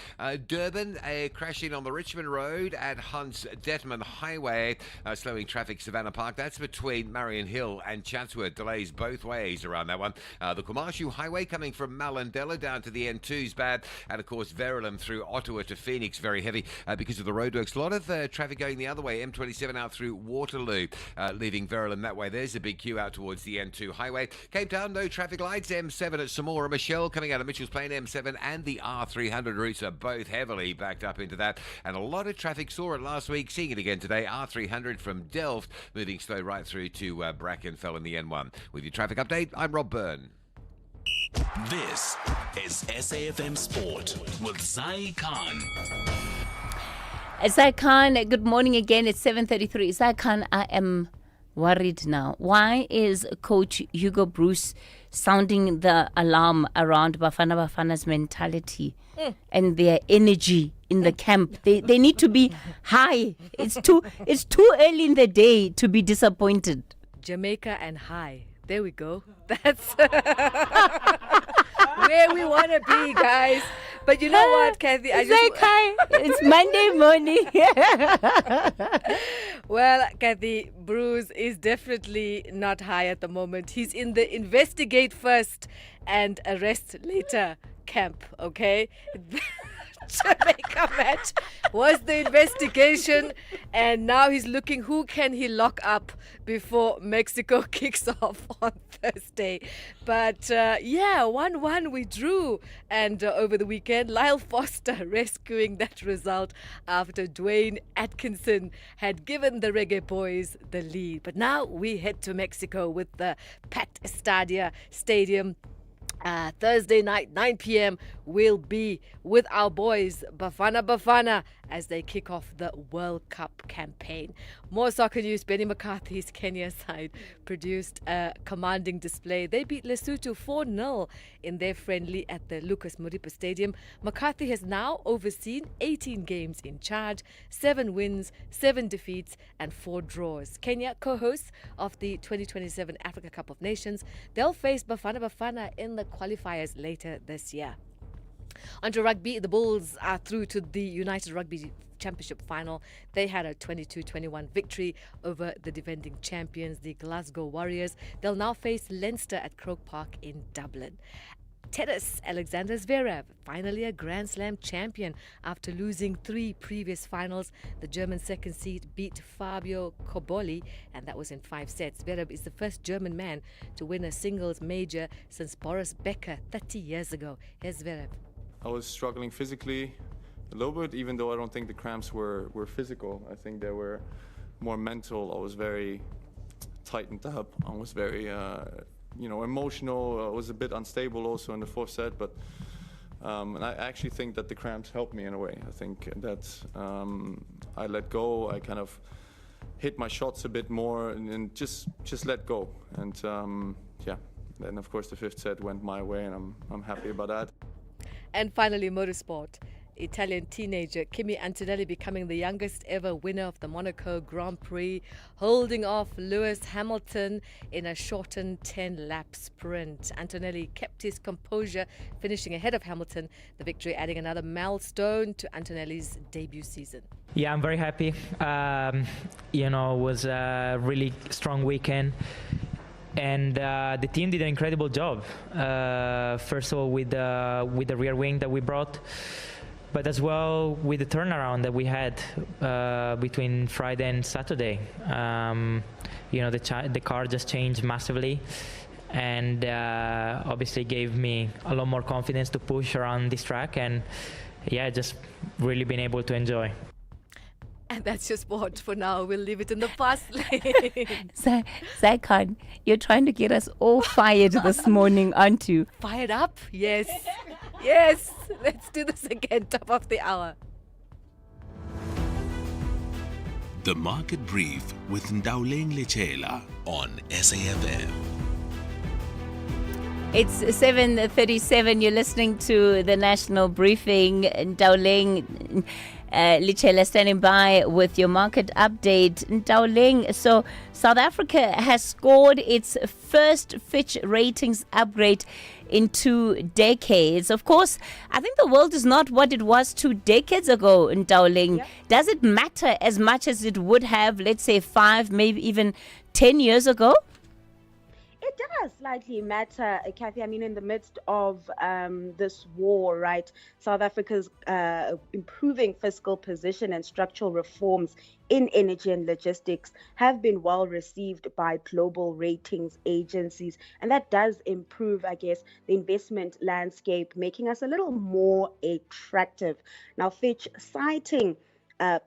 Durban crashing on the Richmond Road at Hunt's Detman Highway, slowing traffic Savannah Park. That's between Marion Hill and Chatsworth. Delays both ways around that one. The Kumashu Highway coming from Mallandela down to the N2's bad, and of course Verulam through Ottawa to Phoenix very heavy because of the roadworks. A lot of traffic going the other way, M27 out through Waterloo, leaving Verulam that way. There's a big queue out towards the N2 highway. Cape Town, no traffic lights. M7 at Samora Michelle coming out of Mitchell's Plain. M7 and the R300 routes are both heavily backed up into that, and a lot of traffic saw it last week, seeing it again today. R300 from Delft moving slow right through to Brackenfell in the N1. With your traffic update, I'm Rob Byrne. This is SAfm Sport with Zai Khan. Zai Khan, good morning again. It's 7:33. Zai Khan, I am worried now. Why is Coach Hugo Bruce sounding the alarm around Bafana's mentality and their energy in the camp? They need to be high. It's too early in the day to be disappointed. Jamaica and high. There we go. That's where we want to be, guys. But you know what, Kathy? It's Monday morning. Well, Kathy, Bruce is definitely not high at the moment. He's in the investigate first and arrest later camp, okay? Jamaica match was the investigation, and now he's looking who can he lock up before Mexico kicks off on Thursday. But 1-1 we drew, and over the weekend, Lyle Foster rescuing that result after Dwayne Atkinson had given the Reggae Boys the lead. But now we head to Mexico with the packed Stadium. Thursday night, 9 p.m., we'll be with our boys, Bafana Bafana, as they kick off the World Cup campaign. More soccer news. Benny McCarthy's Kenya side produced a commanding display. They beat Lesotho 4-0 in their friendly at the Lucas Modipa Stadium. McCarthy has now overseen 18 games in charge, 7 wins, 7 defeats, and 4 draws. Kenya, co-hosts of the 2027 Africa Cup of Nations, they'll face Bafana Bafana in the qualifiers later this year. Onto rugby, the Bulls are through to the United Rugby Championship final. They had a 22-21 victory over the defending champions, the Glasgow Warriors. They'll now face Leinster at Croke Park in Dublin. Tennis, Alexander Zverev, finally a Grand Slam champion after losing 3 previous finals. The German second seed beat Fabio Cobolli, and that was in 5 sets. Zverev is the first German man to win a singles major since Boris Becker 30 years ago. Here's Zverev. I was struggling physically a little bit, even though I don't think the cramps were physical. I think they were more mental. I was very tightened up. I was very, emotional. I was a bit unstable also in the 4th set, but and I actually think that the cramps helped me in a way. I think that I let go. I kind of hit my shots a bit more and just let go. And then of course the 5th set went my way, and I'm happy about that. And finally, motorsport. Italian teenager Kimi Antonelli becoming the youngest ever winner of the Monaco Grand Prix, holding off Lewis Hamilton in a shortened 10-lap sprint. Antonelli kept his composure, finishing ahead of Hamilton, the victory adding another milestone to Antonelli's debut season. Yeah, I'm very happy. It was a really strong weekend. And the team did an incredible job. First of all, with the rear wing that we brought, but as well with the turnaround that we had between Friday and Saturday. The car just changed massively, and obviously gave me a lot more confidence to push around this track, and just really been able to enjoy. And that's your sport for now. We'll leave it in the past lane. Zycon, you're trying to get us all fired this morning, aren't you? Fired up? Yes. Yes. Let's do this again, top of the hour. The Market Brief with Ndawleng Lechela on SAfm. It's 7:37. You're listening to the National Briefing. Ndawleng Lechela standing by with your market update. Ndawleng, so South Africa has scored its first Fitch ratings upgrade in 2 decades. Of course, I think the world is not what it was 2 decades ago, Ndawleng. Yep. Does it matter as much as it would have, let's say, 5, maybe even 10 years ago? It does slightly matter, Kathy. I mean, in the midst of this war, right, South Africa's improving fiscal position and structural reforms in energy and logistics have been well received by global ratings agencies. And that does improve, I guess, the investment landscape, making us a little more attractive. Now, Fitch citing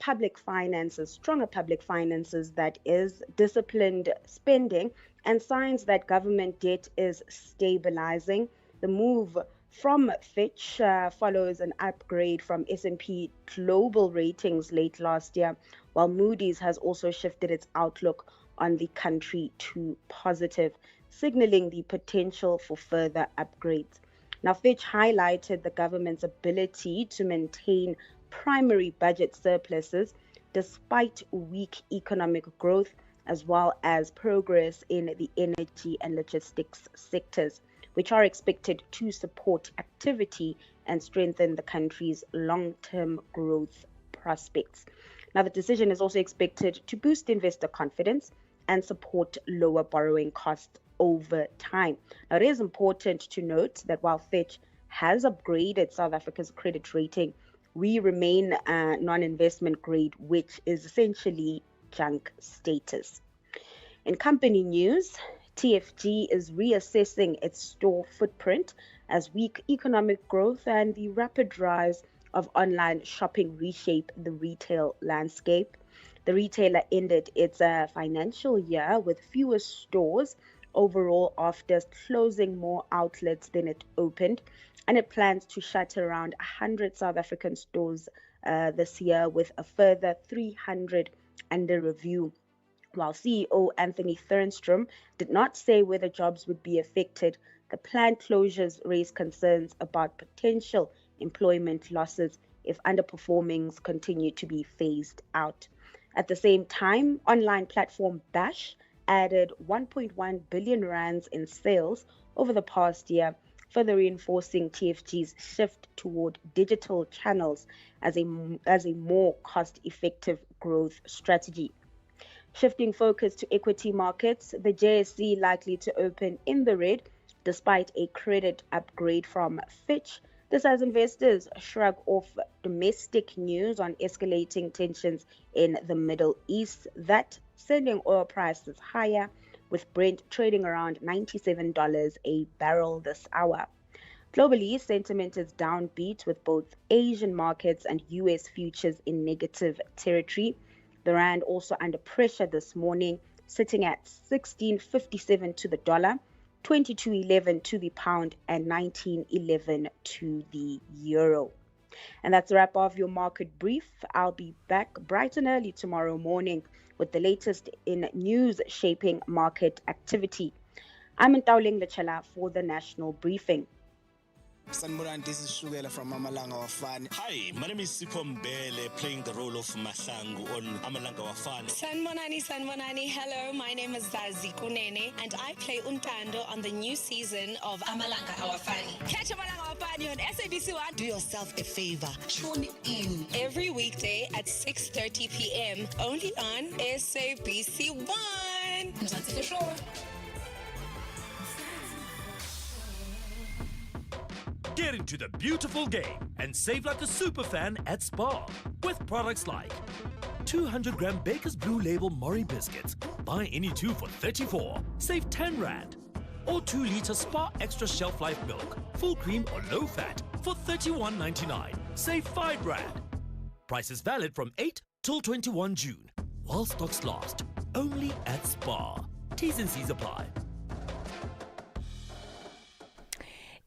public finances, stronger public finances, that is, disciplined spending, and signs that government debt is stabilizing. The move from Fitch follows an upgrade from S&P Global Ratings late last year, while Moody's has also shifted its outlook on the country to positive, signaling the potential for further upgrades. Now, Fitch highlighted the government's ability to maintain primary budget surpluses despite weak economic growth, as well as progress in the energy and logistics sectors, which are expected to support activity and strengthen the country's long-term growth prospects. Now, the decision is also expected to boost investor confidence and support lower borrowing costs over time. Now, it is important to note that while Fitch has upgraded South Africa's credit rating, we remain non-investment grade, which is essentially junk status. In company news, TFG is reassessing its store footprint as weak economic growth and the rapid rise of online shopping reshape the retail landscape. The retailer ended its financial year with fewer stores overall after closing more outlets than it opened, and it plans to shut around 100 South African stores this year, with a further 300 under review. While CEO Anthony Thernstrom did not say whether jobs would be affected, the planned closures raise concerns about potential employment losses if underperformings continue to be phased out. At the same time, online platform Bash added 1.1 billion rands in sales over the past year, further reinforcing TFG's shift toward digital channels as a more cost-effective growth strategy. Shifting focus to equity markets, the JSE likely to open in the red despite a credit upgrade from Fitch. This as investors shrug off domestic news on escalating tensions in the Middle East that sending oil prices higher, with Brent trading around $97 a barrel this hour. Globally, sentiment is downbeat, with both Asian markets and US futures in negative territory. The rand also under pressure this morning, sitting at 16.57 to the dollar, 22.11 to the pound, and 19.11 to the euro. And that's a wrap of your market brief. I'll be back bright and early tomorrow morning with the latest in news shaping market activity. I'm Ntauling Lechela for the National Briefing. Sanmuran, this is Shugela from Amalanga Wafani. Hi, my name is Sipho Mbele, playing the role of Mahlangu on Amalanga Wafani. Sanmonani, hello, my name is Zazi Kunene, and I play Untando on the new season of Amalanga Awafani. Catch Amalanga Awafani on SABC 1. Do yourself a favor, tune in every weekday at 6:30 p.m. only on SABC 1. Get into the beautiful game and save like a super fan at Spar with products like 200-gram Baker's Blue Label Mori biscuits. Buy any two for 34, save 10 rand. Or 2-liter Spar Extra Shelf Life milk, full cream or low fat for 31.99, save 5 rand. Price is valid from 8 till 21 June, while stocks last. Only at Spar. T's and C's apply.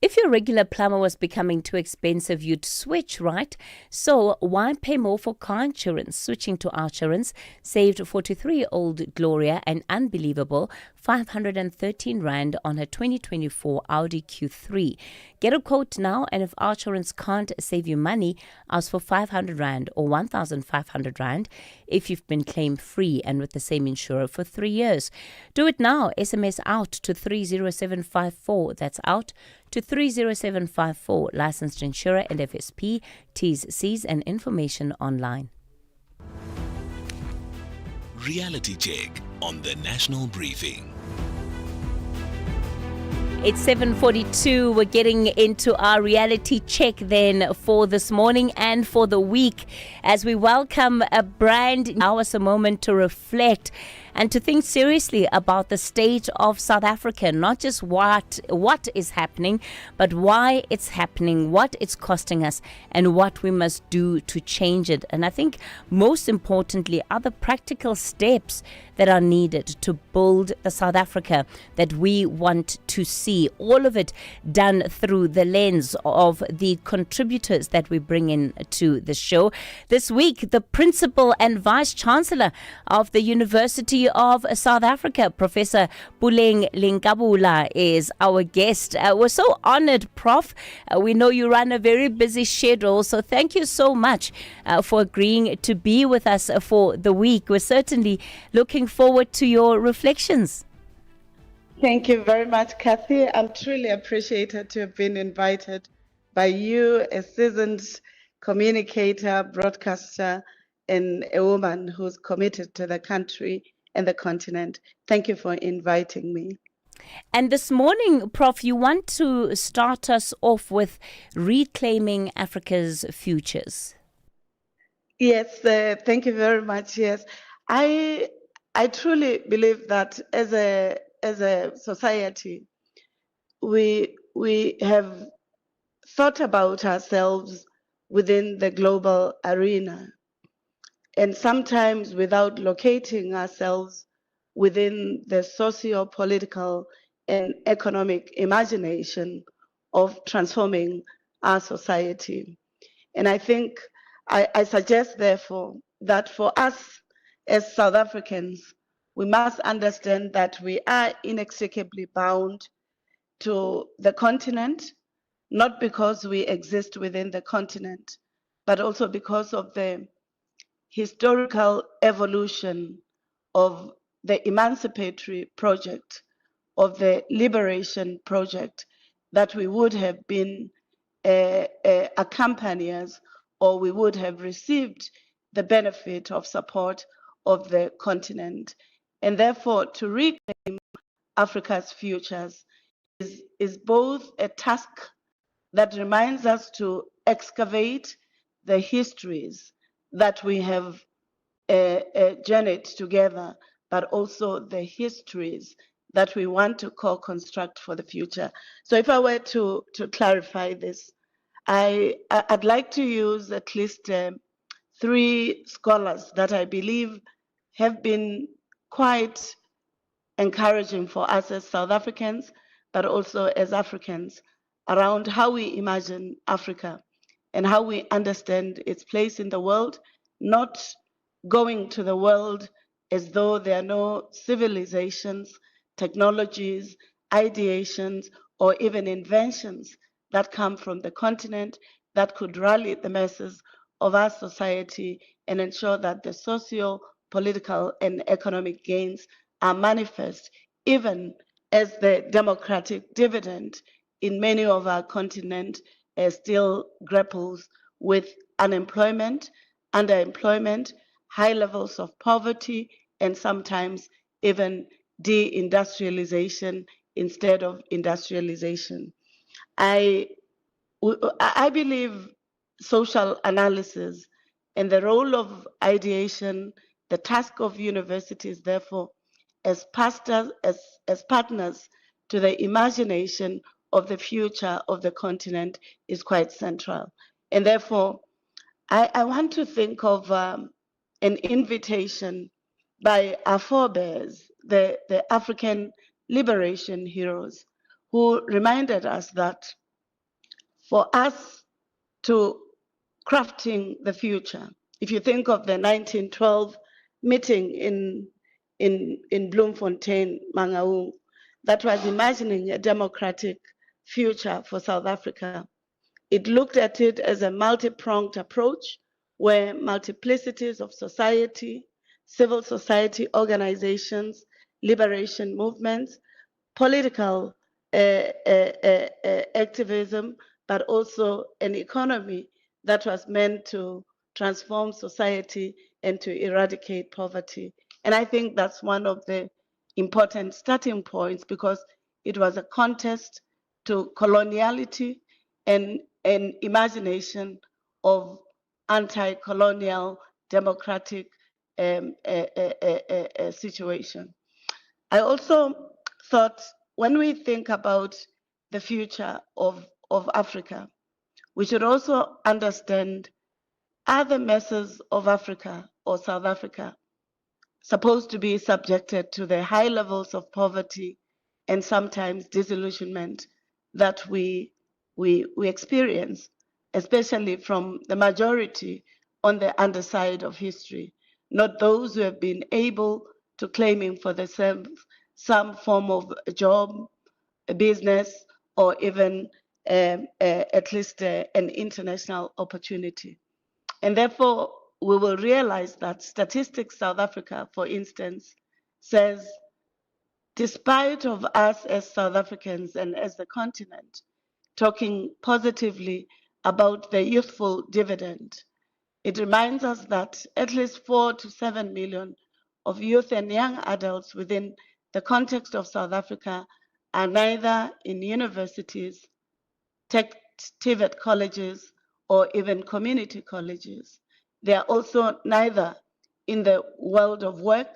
If your regular plumber was becoming too expensive, you'd switch, right? So why pay more for car insurance? Switching to Outsurance saved 43-year-old Gloria an unbelievable 513 rand on her 2024 Audi Q3. Get a quote now, and if Outsurance can't save you money, ask for 500 rand or 1,500 rand if you've been claim free and with the same insurer for 3 years. Do it now. SMS out to 30754. That's out to 30754. Licensed insurer and FSP. T's, C's and information online. Reality check on the National Briefing. It's 7:42. We're getting into our reality check then for this morning and for the week as we welcome a brand hour, a moment to reflect and to think seriously about the state of South Africa, not just what is happening, but why it's happening, what it's costing us, and what we must do to change it. And I think most importantly are the practical steps that are needed to build the South Africa that we want to see. All of it done through the lens of the contributors that we bring in to the show. This week, the Principal and Vice Chancellor of the University of South Africa, Professor Puleng Linkabula, is our guest. We're so honored, Prof. We know you run a very busy schedule, so thank you so much for agreeing to be with us for the week. We're certainly looking forward to your reflections. Thank you very much, Kathy. I'm truly appreciated to have been invited by you, a seasoned communicator, broadcaster, and a woman who's committed to the country and the continent. Thank you for inviting me. And this morning, Prof, you want to start us off with reclaiming Africa's futures. Yes, thank you very much. Yes, I I truly believe that as a society, we have thought about ourselves within the global arena, and sometimes without locating ourselves within the socio-political and economic imagination of transforming our society. And I think I suggest, therefore, that for us as South Africans, we must understand that we are inextricably bound to the continent, not because we exist within the continent, but also because of the historical evolution of the emancipatory project, of the liberation project that we would have been accompaniers, or we would have received the benefit of support of the continent. And therefore, to reclaim Africa's futures is both a task that reminds us to excavate the histories that we have journeyed together, but also the histories that we want to co-construct for the future. So if I were to clarify this, I'd like to use at least three scholars that I believe have been quite encouraging for us as South Africans, but also as Africans, around how we imagine Africa and how we understand its place in the world, not going to the world as though there are no civilizations, technologies, ideations, or even inventions that come from the continent that could rally the masses of our society and ensure that the socio political and economic gains are manifest, even as the democratic dividend in many of our continent still grapples with unemployment, underemployment, high levels of poverty, and sometimes even deindustrialization instead of industrialization. I I believe social analysis and the role of ideation, the task of universities, therefore, as pastors, as partners to the imagination of the future of the continent is quite central. And therefore, I want to think of an invitation by our forebears, the African liberation heroes, who reminded us that for us to crafting the future. If you think of the 1912 meeting in Bloemfontein, Mangaung, that was imagining a democratic future for South Africa. It looked at it as a multi-pronged approach where multiplicities of society, civil society organizations, liberation movements, political activism, but also an economy that was meant to transform society and to eradicate poverty. And I think that's one of the important starting points because it was a contest to coloniality and an imagination of anti-colonial democratic situation. I also thought when we think about the future of Africa, we should also understand, are the masses of Africa or South Africa supposed to be subjected to the high levels of poverty and sometimes disillusionment that we experience, especially from the majority on the underside of history, not those who have been able to claiming for themselves some form of a job, a business, or even at least an international opportunity. And therefore, we will realize that Statistics South Africa, for instance, says despite of us as South Africans and as the continent talking positively about the youthful dividend, it reminds us that at least 4 to 7 million of youth and young adults within the context of South Africa are neither in universities, tech TVET colleges, or even community colleges. They are also neither in the world of work.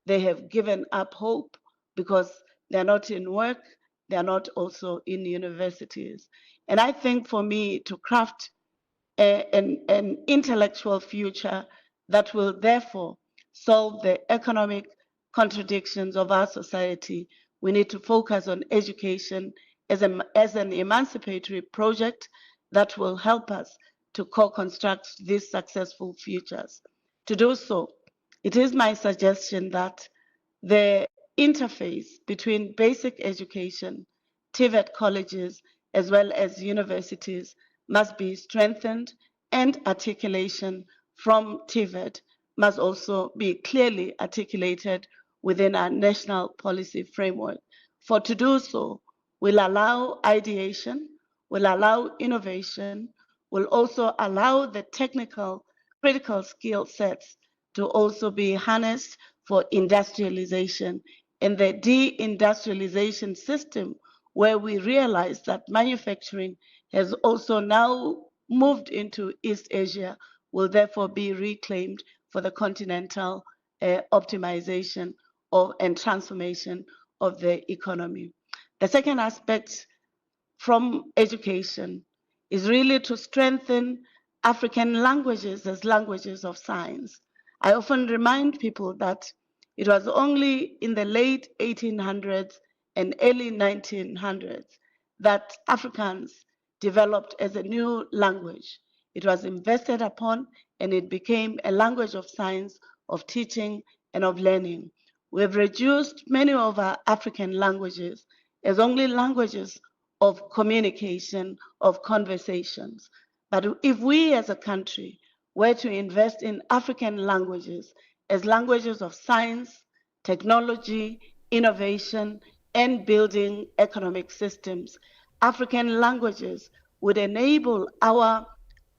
They have given up hope because they're not in work. They're not also in universities. And I think for me to craft an intellectual future that will therefore solve the economic contradictions of our society, we need to focus on education as an emancipatory project that will help us to co-construct these successful futures. To do so, it is my suggestion that the interface between basic education, TVET colleges, as well as universities must be strengthened, and articulation from TVET must also be clearly articulated within our national policy framework. For to do so will allow ideation, will allow innovation, will also allow the technical critical skill sets to also be harnessed for industrialization. And the deindustrialization system, where we realize that manufacturing has also now moved into East Asia, will therefore be reclaimed for the continental optimization and transformation of the economy. The second aspect from education is really to strengthen African languages as languages of science. I often remind people that it was only in the late 1800s and early 1900s that Afrikaans developed as a new language. It was invested upon and it became a language of science, of teaching, and of learning. We have reduced many of our African languages as only languages of communication, of conversations. But if we as a country were to invest in African languages as languages of science, technology, innovation, and building economic systems, African languages would enable our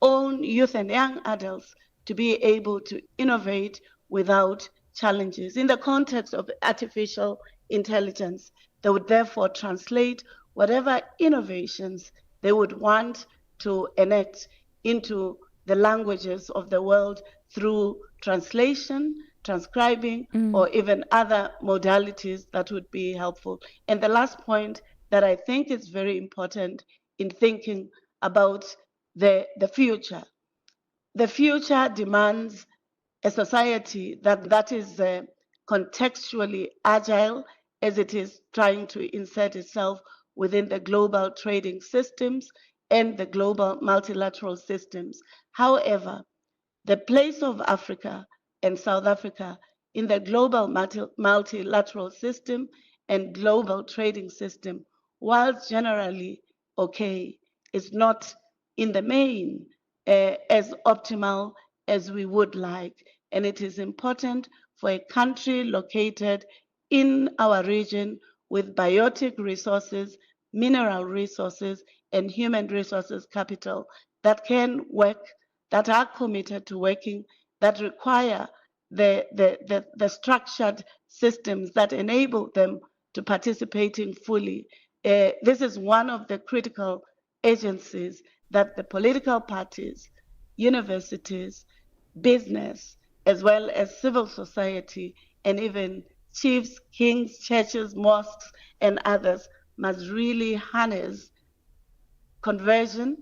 own youth and young adults to be able to innovate without challenges. In the context of artificial intelligence, they would therefore translate whatever innovations they would want to enact into the languages of the world through translation, transcribing, or even other modalities that would be helpful. And the last point that I think is very important in thinking about the future. The future demands a society that is contextually agile as it is trying to insert itself within the global trading systems and the global multilateral systems. However, the place of Africa and South Africa in the global multilateral system and global trading system, whilst generally okay, is not in the main as optimal as we would like. And it is important for a country located in our region with biotic resources, mineral resources, and human resources capital that can work, that are committed to working, that require the structured systems that enable them to participating fully. This is one of the critical agencies that the political parties, universities, business, as well as civil society, and even chiefs, kings, churches, mosques, and others must really harness conversion,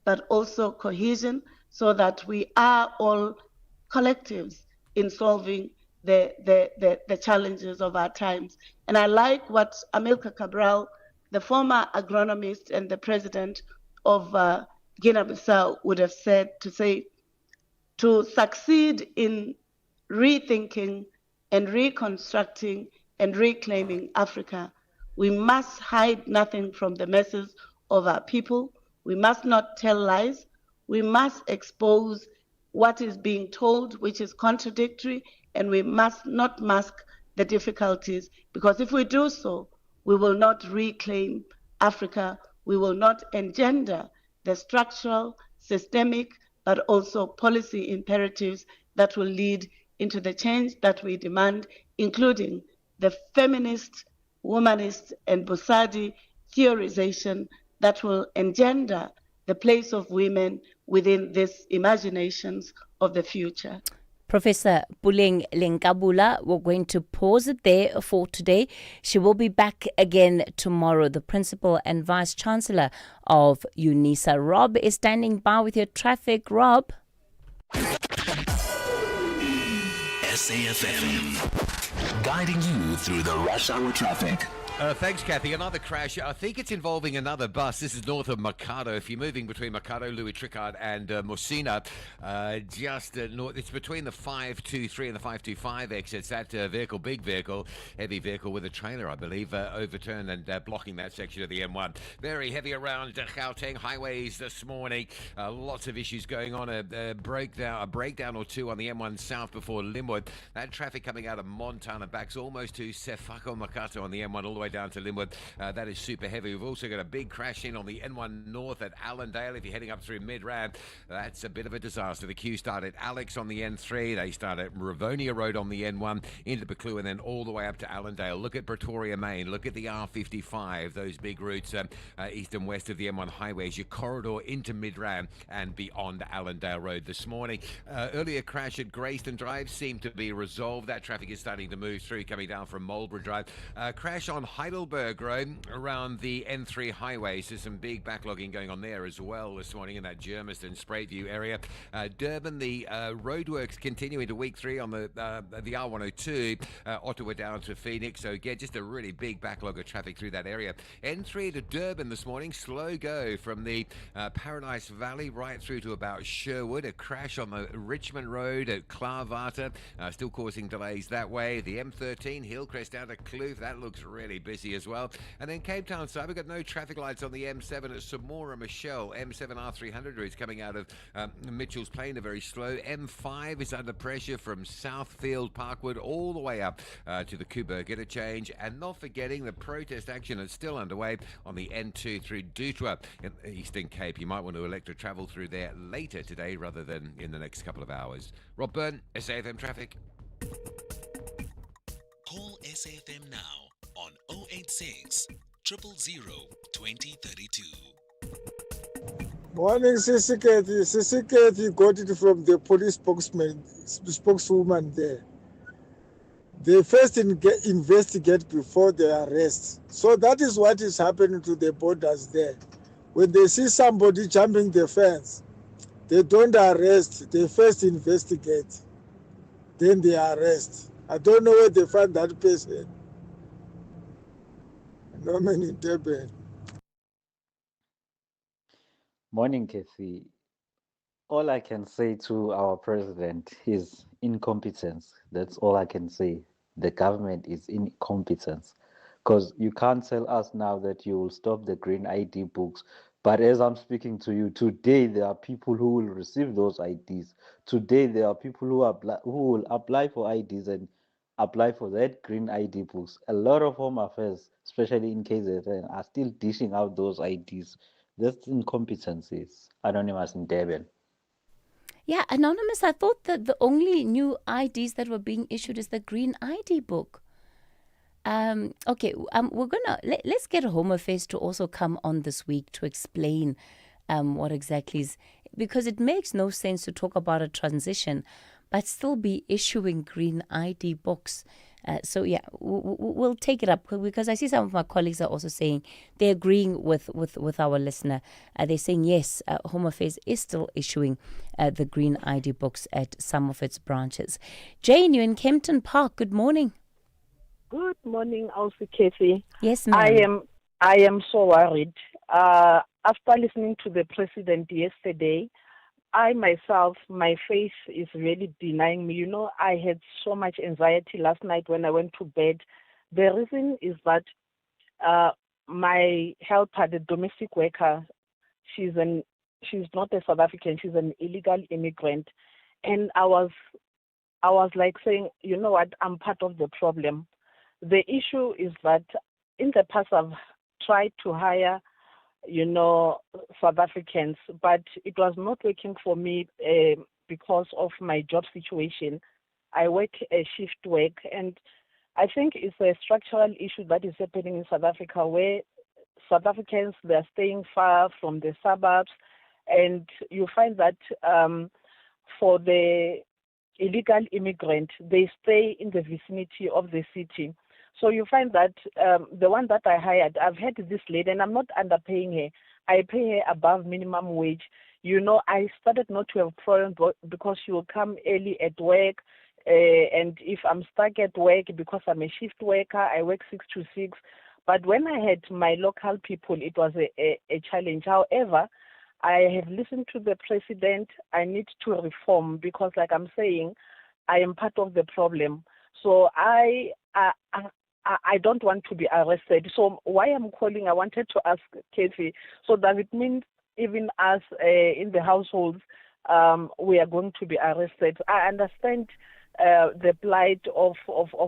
but also cohesion, so that we are all collectives in solving the challenges of our times. And I like what Amilcar Cabral, the former agronomist and the president of Guinea-Bissau, would have said, to say, to succeed in rethinking and reconstructing and reclaiming Africa, we must hide nothing from the masses of our people. We must not tell lies. We must expose what is being told, which is contradictory, and we must not mask the difficulties, because if we do so, we will not reclaim Africa. We will not engender the structural, systemic, but also policy imperatives that will lead into the change that we demand, including the feminist, womanist, and Busadi theorization that will engender the place of women within these imaginations of the future. Professor Puleng Lenkabula, we're going to pause it there for today. She will be back again tomorrow. The Principal and Vice Chancellor of UNISA. Rob is standing by with your traffic. Rob? SAfm, guiding you through the rush hour traffic. Thanks, Kathy. Another crash. I think it's involving another bus. This is north of Makado. If you're moving between Makado, Louis Tricard, and Mosina, just north, it's between the 523 and the 525 exits. That vehicle, big vehicle, heavy vehicle with a trailer, I believe, overturned and blocking that section of the M1. Very heavy around Gauteng highways this morning. Lots of issues going on. A breakdown or two on the M1 South before Linwood. That traffic coming out of Montana backs almost to Sefako Makato on the M1 all the way down to Linwood. That is super heavy. We've also got a big crash in on the N1 North at Allendale. If you're heading up through Midrand, that's a bit of a disaster. The queue started at Alex on the N3. They start at Rivonia Road on the N1 into Buccleuch and then all the way up to Allendale. Look at Pretoria Main. Look at the R55. Those big routes east and west of the M1 highways. Your corridor into Midrand and beyond Allendale Road this morning. Earlier crash at Grayston Drive seemed to be resolved. That traffic is starting to move through coming down from Marlborough Drive. Crash on Heidelberg Road around the N3 highway. So some big backlogging going on there as well this morning in that Germiston Sprayview area. Durban, the roadworks continue into week 3 on the R102, Ottawa down to Phoenix. So again, just a really big backlog of traffic through that area. N3 to Durban this morning, slow go from the Paradise Valley right through to about Sherwood. A crash on the Richmond Road at Clarvata, still causing delays that way. The M13 Hillcrest down to Kloof, that looks really busy as well. And then Cape Town side, we've got no traffic lights on the M7 at Samora Michelle. M7 R300 routes coming out of Mitchell's Plain are very slow. M5 is under pressure from Southfield Parkwood all the way up to the Coburg interchange. And not forgetting the protest action that's still underway on the N2 through Dutra in the Eastern Cape. You might want to elect to travel through there later today rather than in the next couple of hours. Rob Byrne, SAfm Traffic. Call SAfm now on 086 000 2032. Morning, Sisiketi. Sisiketi got it from the police spokeswoman there. They first investigate before they arrest. So that is what is happening to the borders there. When they see somebody jumping the fence, they don't arrest. They first investigate. Then they arrest. I don't know where they find that person. No man in Durban. Morning, Kathy. All I can say to our president is incompetence. That's all I can say. The government is incompetence. Because you can't tell us now that you will stop the green ID books. But as I'm speaking to you, today there are people who will receive those IDs. Today there are people who will apply for IDs and apply for that green ID books. A lot of Home Affairs, especially in KZN, are still dishing out those IDs. That's incompetencies. Anonymous in Durban. Yeah, Anonymous, I thought that the only new IDs that were being issued is the green ID book. Okay, we're gonna let's get Home Affairs to also come on this week to explain what exactly is, because it makes no sense to talk about a transition but still be issuing green ID books. So yeah, we'll take it up, because I see some of my colleagues are also saying they're agreeing with our listener. They're saying yes, Home Affairs is still issuing the green ID books at some of its branches. Jane, you're in Kempton Park. Good morning. Good morning, also Kathy. Yes, ma'am. I am so worried. After listening to the president yesterday, I myself, my face is really denying me. You know, I had so much anxiety last night when I went to bed. The reason is that my helper, the domestic worker, she's not a South African, she's an illegal immigrant. And I was like saying, you know what, I'm part of the problem. The issue is that in the past I've tried to hire, South Africans, but it was not working for me because of my job situation. I work a shift work, and I think it's a structural issue that is happening in South Africa, where South Africans, they're staying far from the suburbs, and you find that for the illegal immigrant, they stay in the vicinity of the city. So you find that the one that I hired, I've had this lady, and I'm not underpaying her. I pay her above minimum wage. You know, I started not to have problems because she will come early at work. And if I'm stuck at work because I'm a shift worker, I work 6 to 6. But when I had my local people, it was a challenge. However, I have listened to the president. I need to reform because, like I'm saying, I am part of the problem. So I don't want to be arrested. So why I'm calling, I wanted to ask Kathy, so does it mean even us in the households, we are going to be arrested? I understand the plight of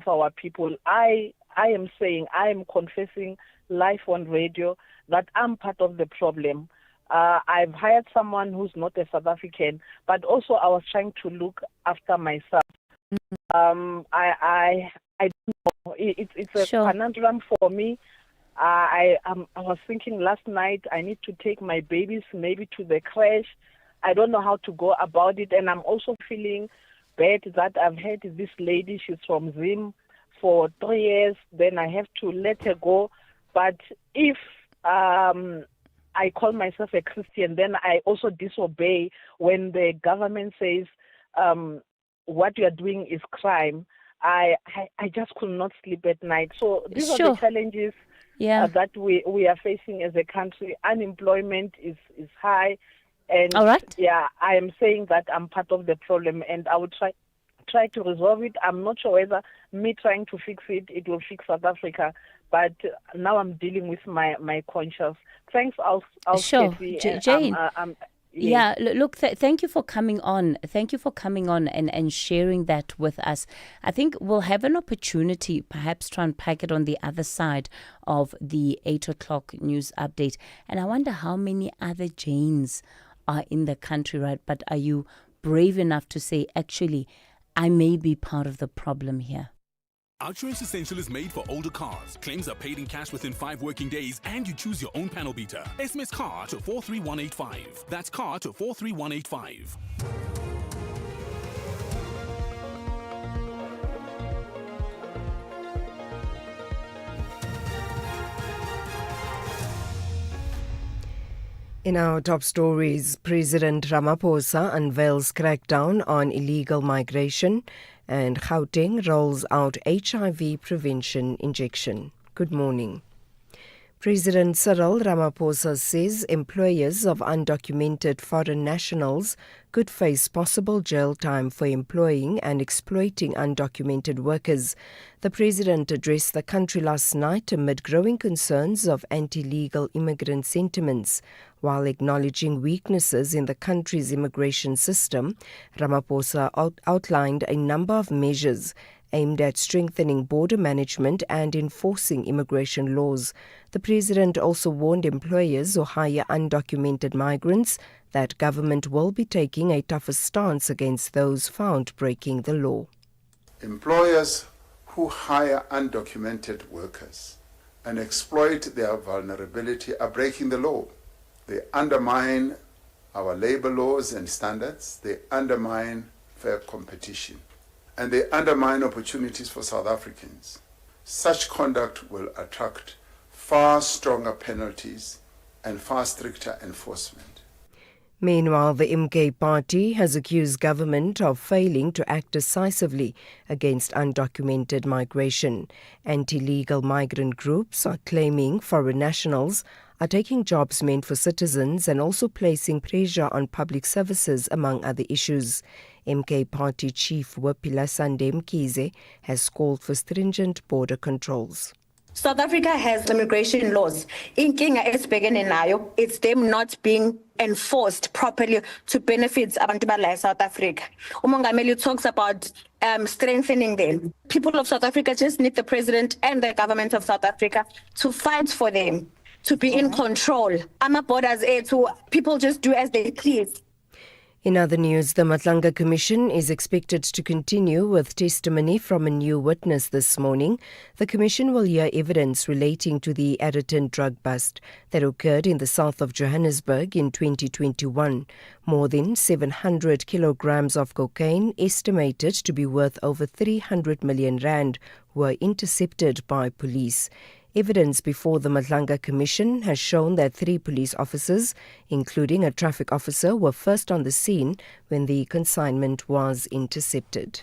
our people. I am saying, I am confessing live on radio that I'm part of the problem. I've hired someone who's not a South African, but also I was trying to look after myself. I don't know. It's a conundrum for me. I was thinking last night I need to take my babies maybe to the crash. I don't know how to go about it, and I'm also feeling bad that I've had this lady. She's from Zim for 3 years. Then I have to let her go. But if I call myself a Christian, then I also disobey when the government says what you are doing is crime. I just could not sleep at night. So these are the challenges that we are facing as a country. Unemployment is high. And all right. Yeah, I am saying that I'm part of the problem, and I will try to resolve it. I'm not sure whether me trying to fix it will fix South Africa, but now I'm dealing with my conscience. Thanks, Kathy. Jane. Look, thank you for coming on. Thank you for coming on and sharing that with us. I think we'll have an opportunity, perhaps try and pack it on the other side of the 8 o'clock news update. And I wonder how many other Janes are in the country, right? But are you brave enough to say, actually, I may be part of the problem here? Outsurance Essential is made for older cars. Claims are paid in cash within 5 working days, and you choose your own panel beater. SMS CAR to 43185. That's CAR to 43185. In our top stories, President Ramaphosa unveils crackdown on illegal migration, and Gauteng rolls out HIV prevention injection. Good morning. President Cyril Ramaphosa says employers of undocumented foreign nationals could face possible jail time for employing and exploiting undocumented workers. The president addressed the country last night amid growing concerns of anti-legal immigrant sentiments. While acknowledging weaknesses in the country's immigration system, Ramaphosa outlined a number of measures aimed at strengthening border management and enforcing immigration laws. The president also warned employers who hire undocumented migrants that government will be taking a tougher stance against those found breaking the law. Employers who hire undocumented workers and exploit their vulnerability are breaking the law. They undermine our labor laws and standards. They undermine fair competition. And they undermine opportunities for South Africans. Such conduct will attract far stronger penalties and far stricter enforcement. Meanwhile, the MK party has accused government of failing to act decisively against undocumented migration. Anti-legal migrant groups are claiming foreign nationals are taking jobs meant for citizens and also placing pressure on public services, among other issues. MK Party Chief Wapila Sande Mkhize has called for stringent border controls. South Africa has immigration laws. Inkinga esibhekene nayo, it's them not being enforced properly to benefit abantu bala South Africa. Umongameli talks about strengthening them. People of South Africa just need the president and the government of South Africa to fight for them, to be in control. Ama borders to people just do as they please. In other news, the Matlanga Commission is expected to continue with testimony from a new witness this morning. The Commission will hear evidence relating to the Adderton drug bust that occurred in the south of Johannesburg in 2021. More than 700 kilograms of cocaine, estimated to be worth over 300 million rand, were intercepted by police. Evidence before the Matlanga Commission has shown that 3 police officers, including a traffic officer, were first on the scene when the consignment was intercepted.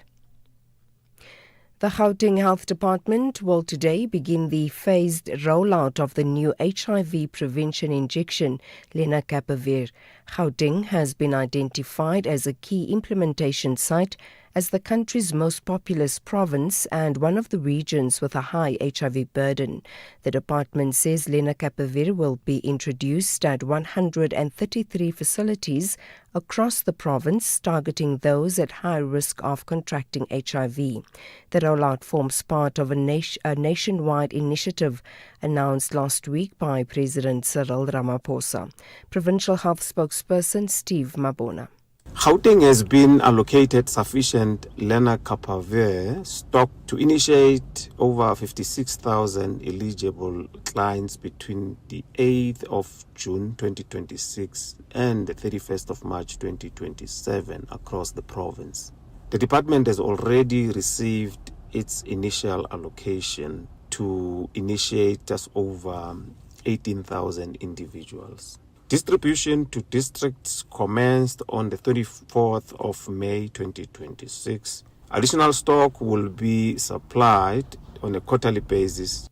The Gauteng Health Department will today begin the phased rollout of the new HIV prevention injection, lenacapavir. Gauteng has been identified as a key implementation site as the country's most populous province and one of the regions with a high HIV burden. The department says lenacapavir will be introduced at 133 facilities across the province, targeting those at high risk of contracting HIV. The rollout forms part of a nationwide initiative announced last week by President Cyril Ramaphosa. Provincial Health spokesperson Steve Mabona. Gauteng has been allocated sufficient lenacapavir stock to initiate over 56,000 eligible clients between the 8th of June 2026 and the 31st of March 2027 across the province. The department has already received its initial allocation to initiate just over 18,000 individuals. Distribution to districts commenced on the 34th of May 2026. Additional stock will be supplied on a quarterly basis.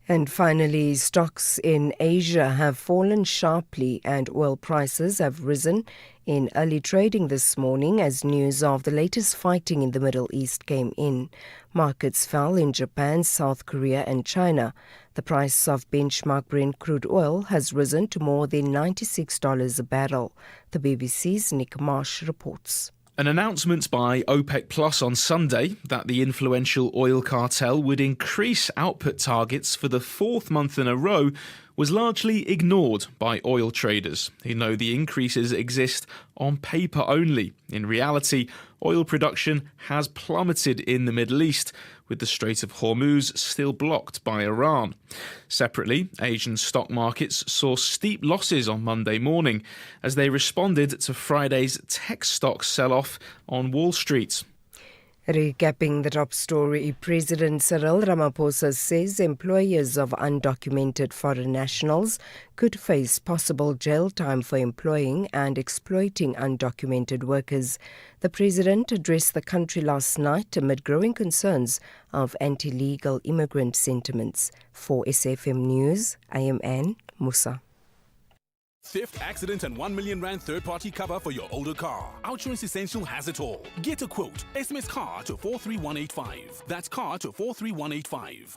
And finally, stocks in Asia have fallen sharply and oil prices have risen in early trading this morning as news of the latest fighting in the Middle East came in. Markets fell in Japan, South Korea and China. The price of benchmark Brent crude oil has risen to more than $96 a barrel. The BBC's Nick Marsh reports. An announcement by OPEC Plus on Sunday that the influential oil cartel would increase output targets for the 4th month in a row was largely ignored by oil traders, who know the increases exist on paper only. In reality, oil production has plummeted in the Middle East, with the Strait of Hormuz still blocked by Iran. Separately, Asian stock markets saw steep losses on Monday morning as they responded to Friday's tech stock sell-off on Wall Street. Recapping the top story, President Cyril Ramaphosa says employers of undocumented foreign nationals could face possible jail time for employing and exploiting undocumented workers. The president addressed the country last night amid growing concerns of anti-legal immigrant sentiments. For SAfm News, I am Anne Musa. Theft, accident, and 1 million rand third-party cover for your older car. Outsurance Essential has it all. Get a quote. SMS car to 43185. That's car to 43185.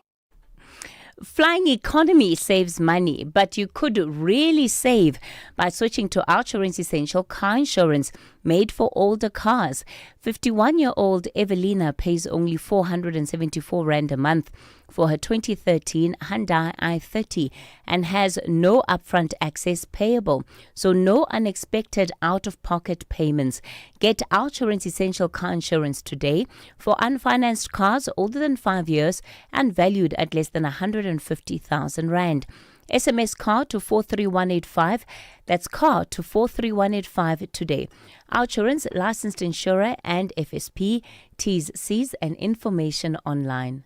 Flying economy saves money, but you could really save by switching to Outsurance Essential car insurance made for older cars. 51-year-old Evelina pays only 474 rand a month for her 2013 Hyundai i30 and has no upfront access payable, so no unexpected out-of-pocket payments. Get Outsurance Essential car insurance today for unfinanced cars older than 5 years and valued at less than 150,000 rand. SMS car to 43185. That's car to 43185 today. Outsurance, licensed insurer and FSP. T's, C's and information online.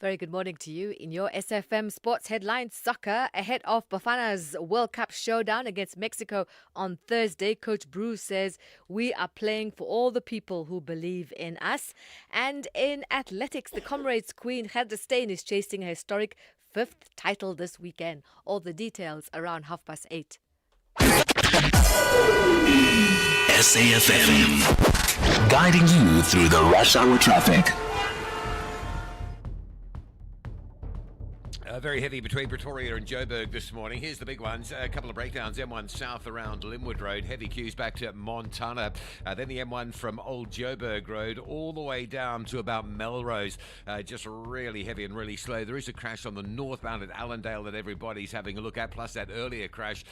Very good morning to you. In your SFM Sports Headlines, soccer ahead of Bafana's World Cup showdown against Mexico on Thursday. Coach Bruce says we are playing for all the people who believe in us. And in athletics, the Comrades Queen Gerda Steyn is chasing a historic 5th title this weekend. All the details around 8:30. SAfm, guiding you through the rush hour traffic. Very heavy between Pretoria and Joburg this morning. Here's the big ones. A couple of breakdowns. M1 south around Linwood Road. Heavy queues back to Montana. Then the M1 from Old Joburg Road all the way down to about Melrose. Just really heavy and really slow. There is a crash on the northbound at Allendale that everybody's having a look at. Plus that earlier crash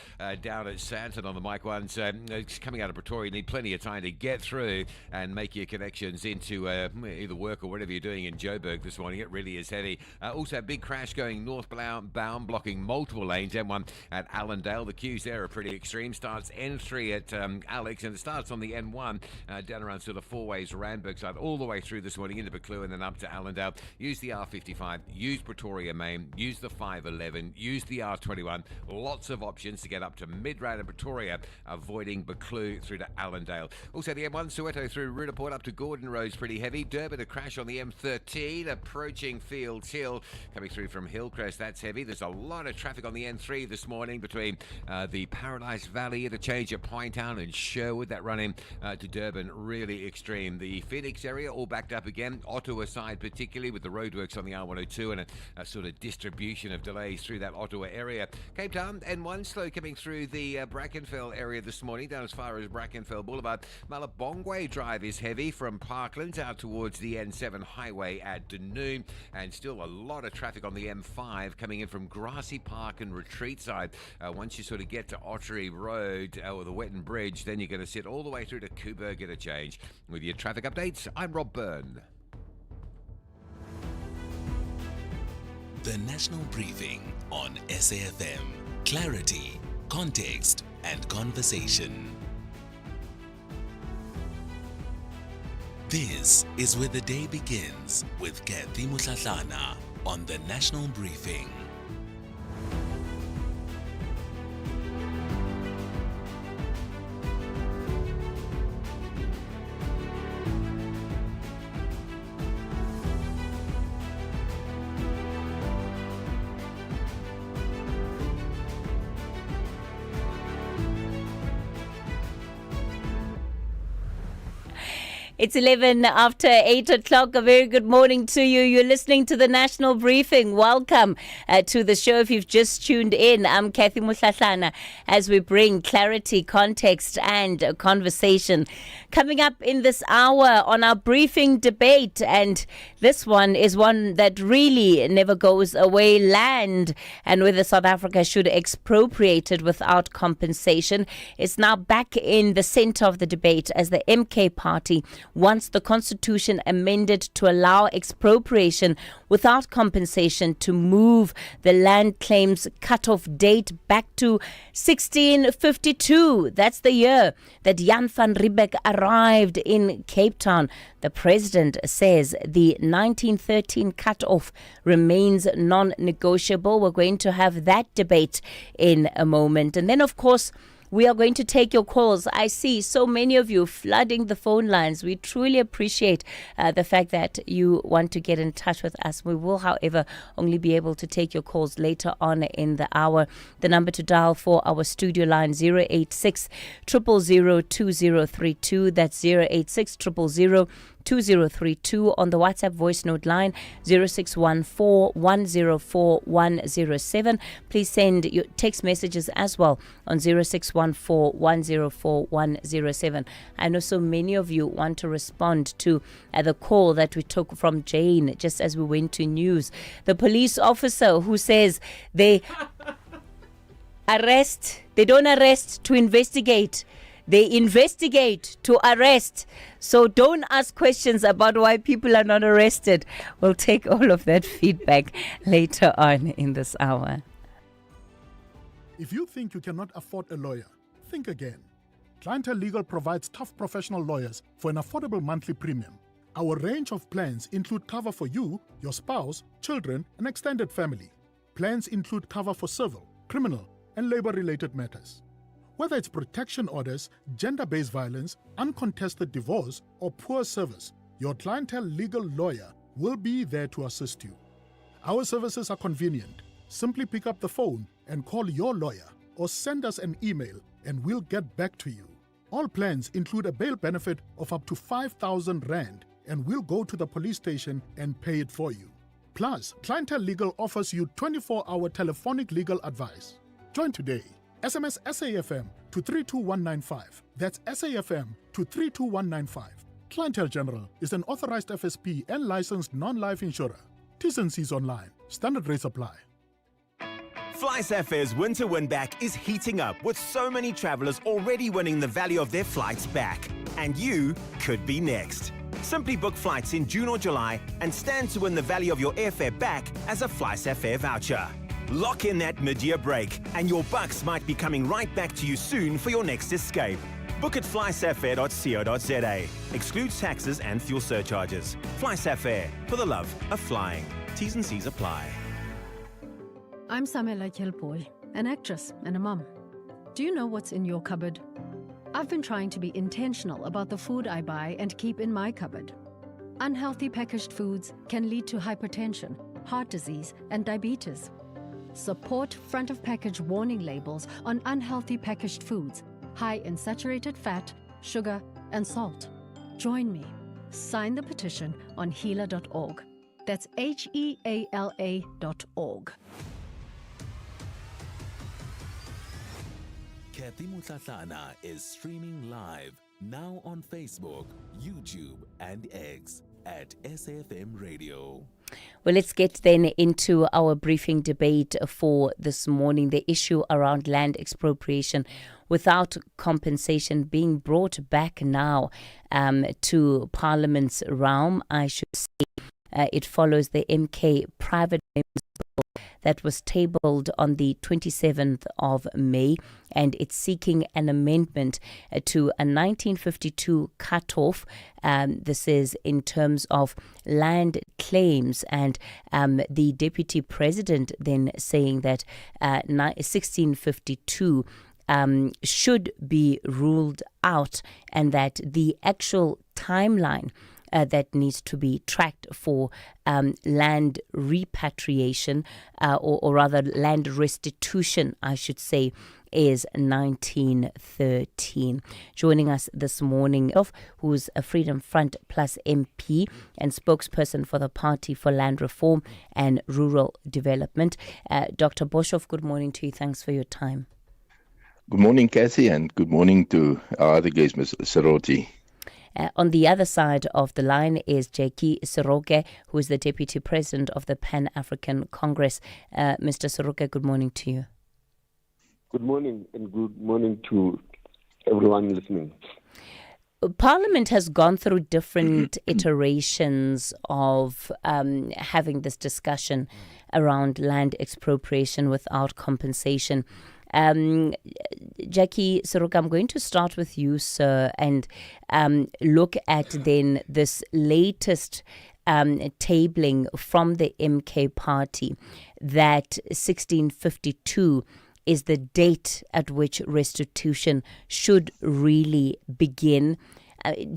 down at Santon on the Mike 1. So it's coming out of Pretoria. You need plenty of time to get through and make your connections into either work or whatever you're doing in Joburg this morning. It really is heavy. Also a big crash going northbound, blocking multiple lanes. M1 at Allendale. The queues there are pretty extreme. Starts N3 at Alex, and it starts on the N1 down around sort of Four Ways, Randburg side, all the way through this morning into Buccleuch and then up to Allendale. Use the R55, use Pretoria Main, use the 511, use the R21. Lots of options to get up to Midrand and Pretoria, avoiding Buccleuch through to Allendale. Also the M1 Soweto through Rudaport up to Gordon Road's pretty heavy. Durban, a crash on the M13 approaching Fields Hill, coming through from Hillcrest. That's heavy. There's a lot of traffic on the N3 this morning between the Paradise Valley interchange at Pinetown and Sherwood. That run in to Durban, really extreme. The Phoenix area all backed up again. Ottawa side particularly with the roadworks on the R102 and a sort of distribution of delays through that Ottawa area. Cape Town, N1 slow coming through the Brackenfell area this morning down as far as Brackenfell Boulevard. Malabongwe Drive is heavy from Parklands out towards the N7 highway at Dunoon, and still a lot of traffic on the M5 coming in from Grassy Park and Retreat side. Once you sort of get to Ottery Road or the Wetton Bridge, then you're going to sit all the way through to Coburg interchange. With your traffic updates, I'm Rob Byrne. The National Briefing on SAFM. Clarity, context, and conversation. This is where the day begins with Kathy Mutlatlana on the National Briefing. It's 11 after 8 o'clock. A very good morning to you. You're listening to the National Briefing. Welcome to the show. If you've just tuned in, I'm Kathy Mutlatlana as we bring clarity, context, and conversation. Coming up in this hour on our briefing debate, and this one is one that really never goes away, land, and whether South Africa should expropriate it without compensation. It's now back in the center of the debate as the MK party wants the constitution amended to allow expropriation without compensation to move the land claims cutoff date back to 1652. That's the year that Jan van Riebeeck arrived in Cape Town. The president says the 1913 cutoff remains non-negotiable. We're going to have that debate in a moment. And then, of course, we are going to take your calls. I see so many of you flooding the phone lines. We truly appreciate the fact that you want to get in touch with us. We will, however, only be able to take your calls later on in the hour. The number to dial for our studio line 086 000 2032. That's 086 000 2032 on the WhatsApp voice note line 0614 104 107. Please send your text messages as well on 0614 104 107. I know so many of you want to respond to the call that we took from Jane just as we went to news. The police officer who says they don't arrest to investigate. They investigate to arrest. So don't ask questions about why people are not arrested. We'll take all of that feedback later on in this hour. If you think you cannot afford a lawyer, think again. Clientele Legal provides tough professional lawyers for an affordable monthly premium. Our range of plans include cover for you, your spouse, children, and extended family. Plans include cover for civil, criminal, and labor-related matters. Whether it's protection orders, gender-based violence, uncontested divorce, or poor service, your Clientele Legal lawyer will be there to assist you. Our services are convenient. Simply pick up the phone and call your lawyer or send us an email and we'll get back to you. All plans include a bail benefit of up to 5,000 Rand and we'll go to the police station and pay it for you. Plus, Clientele Legal offers you 24-hour telephonic legal advice. Join today. SMS SAFM to 32195. That's SAFM to 32195. Clientele General is an authorized FSP and licensed non-life insurer. T's and C's online. Standard rates apply. FlySafair's winter win back is heating up with so many travelers already winning the value of their flights back. And you could be next. Simply book flights in June or July and stand to win the value of your airfare back as a FlySafair voucher. Lock in that mid-year break and your bucks might be coming right back to you soon for your next escape. Book at flysafair.co.za. Excludes taxes and fuel surcharges. FlySafair, for the love of flying. T's and C's apply. I'm Samela Kelpoy, an actress and a mum. Do you know what's in your cupboard? I've been trying to be intentional about the food I buy and keep in my cupboard. Unhealthy packaged foods can lead to hypertension, heart disease, and diabetes. Support front of package warning labels on unhealthy packaged foods, high in saturated fat, sugar, and salt. Join me. Sign the petition on healer.org. That's HEALA.org. Kathy Mutlatlana is streaming live now on Facebook, YouTube, and X at SAfM Radio. Well, let's get then into our briefing debate for this morning. The issue around land expropriation without compensation being brought back now to Parliament's realm, I should say. It follows the MK private members bill that was tabled on the 27th of May, and it's seeking an amendment to a 1952 cutoff. This is in terms of land claims, and the Deputy President then saying that 1652 should be ruled out, and that the actual timeline that needs to be tracked for land repatriation, or rather land restitution, I should say, is 1913. Joining us this morning, who's a Freedom Front Plus MP and spokesperson for the Party for Land Reform and Rural Development. Dr. Boshoff, good morning to you. Thanks for your time. Good morning, Kathy, and good morning to our other guest, Ms. Saroti. On the other side of the line is Jackie Soroke, who is the Deputy President of the Pan-African Congress. Mr. Soroke, good morning to you. Good morning, and good morning to everyone listening. Parliament has gone through different iterations of having this discussion around land expropriation without compensation. Jackie Soroka, I'm going to start with you, sir, and look at then this latest tabling from the MK party that 1652 is the date at which restitution should really begin.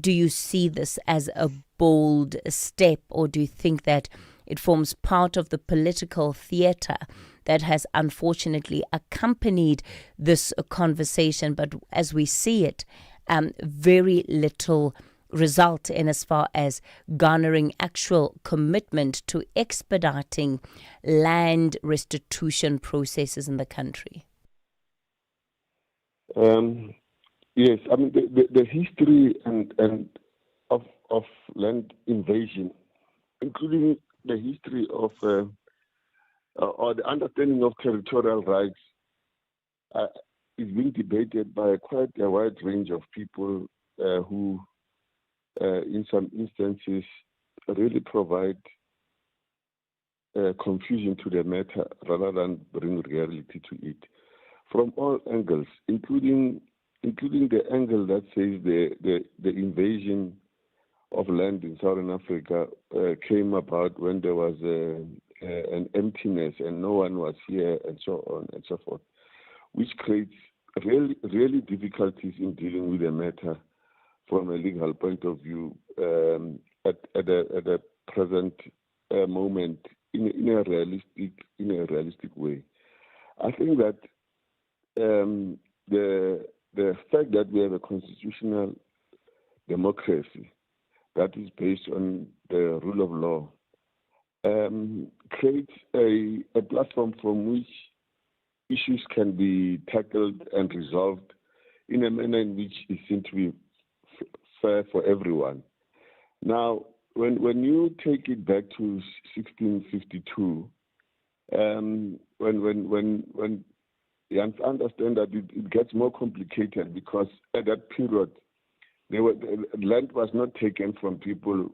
Do you see this as a bold step, or do you think that it forms part of the political theatre that has unfortunately accompanied this conversation, but as we see it, very little result in as far as garnering actual commitment to expediting land restitution processes in the country? Yes, I mean the history and of land invasion, including the history of or the understanding of territorial rights, is being debated by quite a wide range of people who, in some instances, really provide confusion to the matter rather than bring reality to it, from all angles, including the angle that says the invasion of land in Southern Africa came about when there was an emptiness and no one was here, and so on and so forth, which creates really difficulties in dealing with the matter from a legal point of view at the present moment in a realistic way. I think that the fact that we have a constitutional democracy that is based on the rule of law creates a platform from which issues can be tackled and resolved in a manner in which is seen to be fair for everyone. Now, when you take it back to 1652, when you understand that it gets more complicated, because at that period, land was not taken from people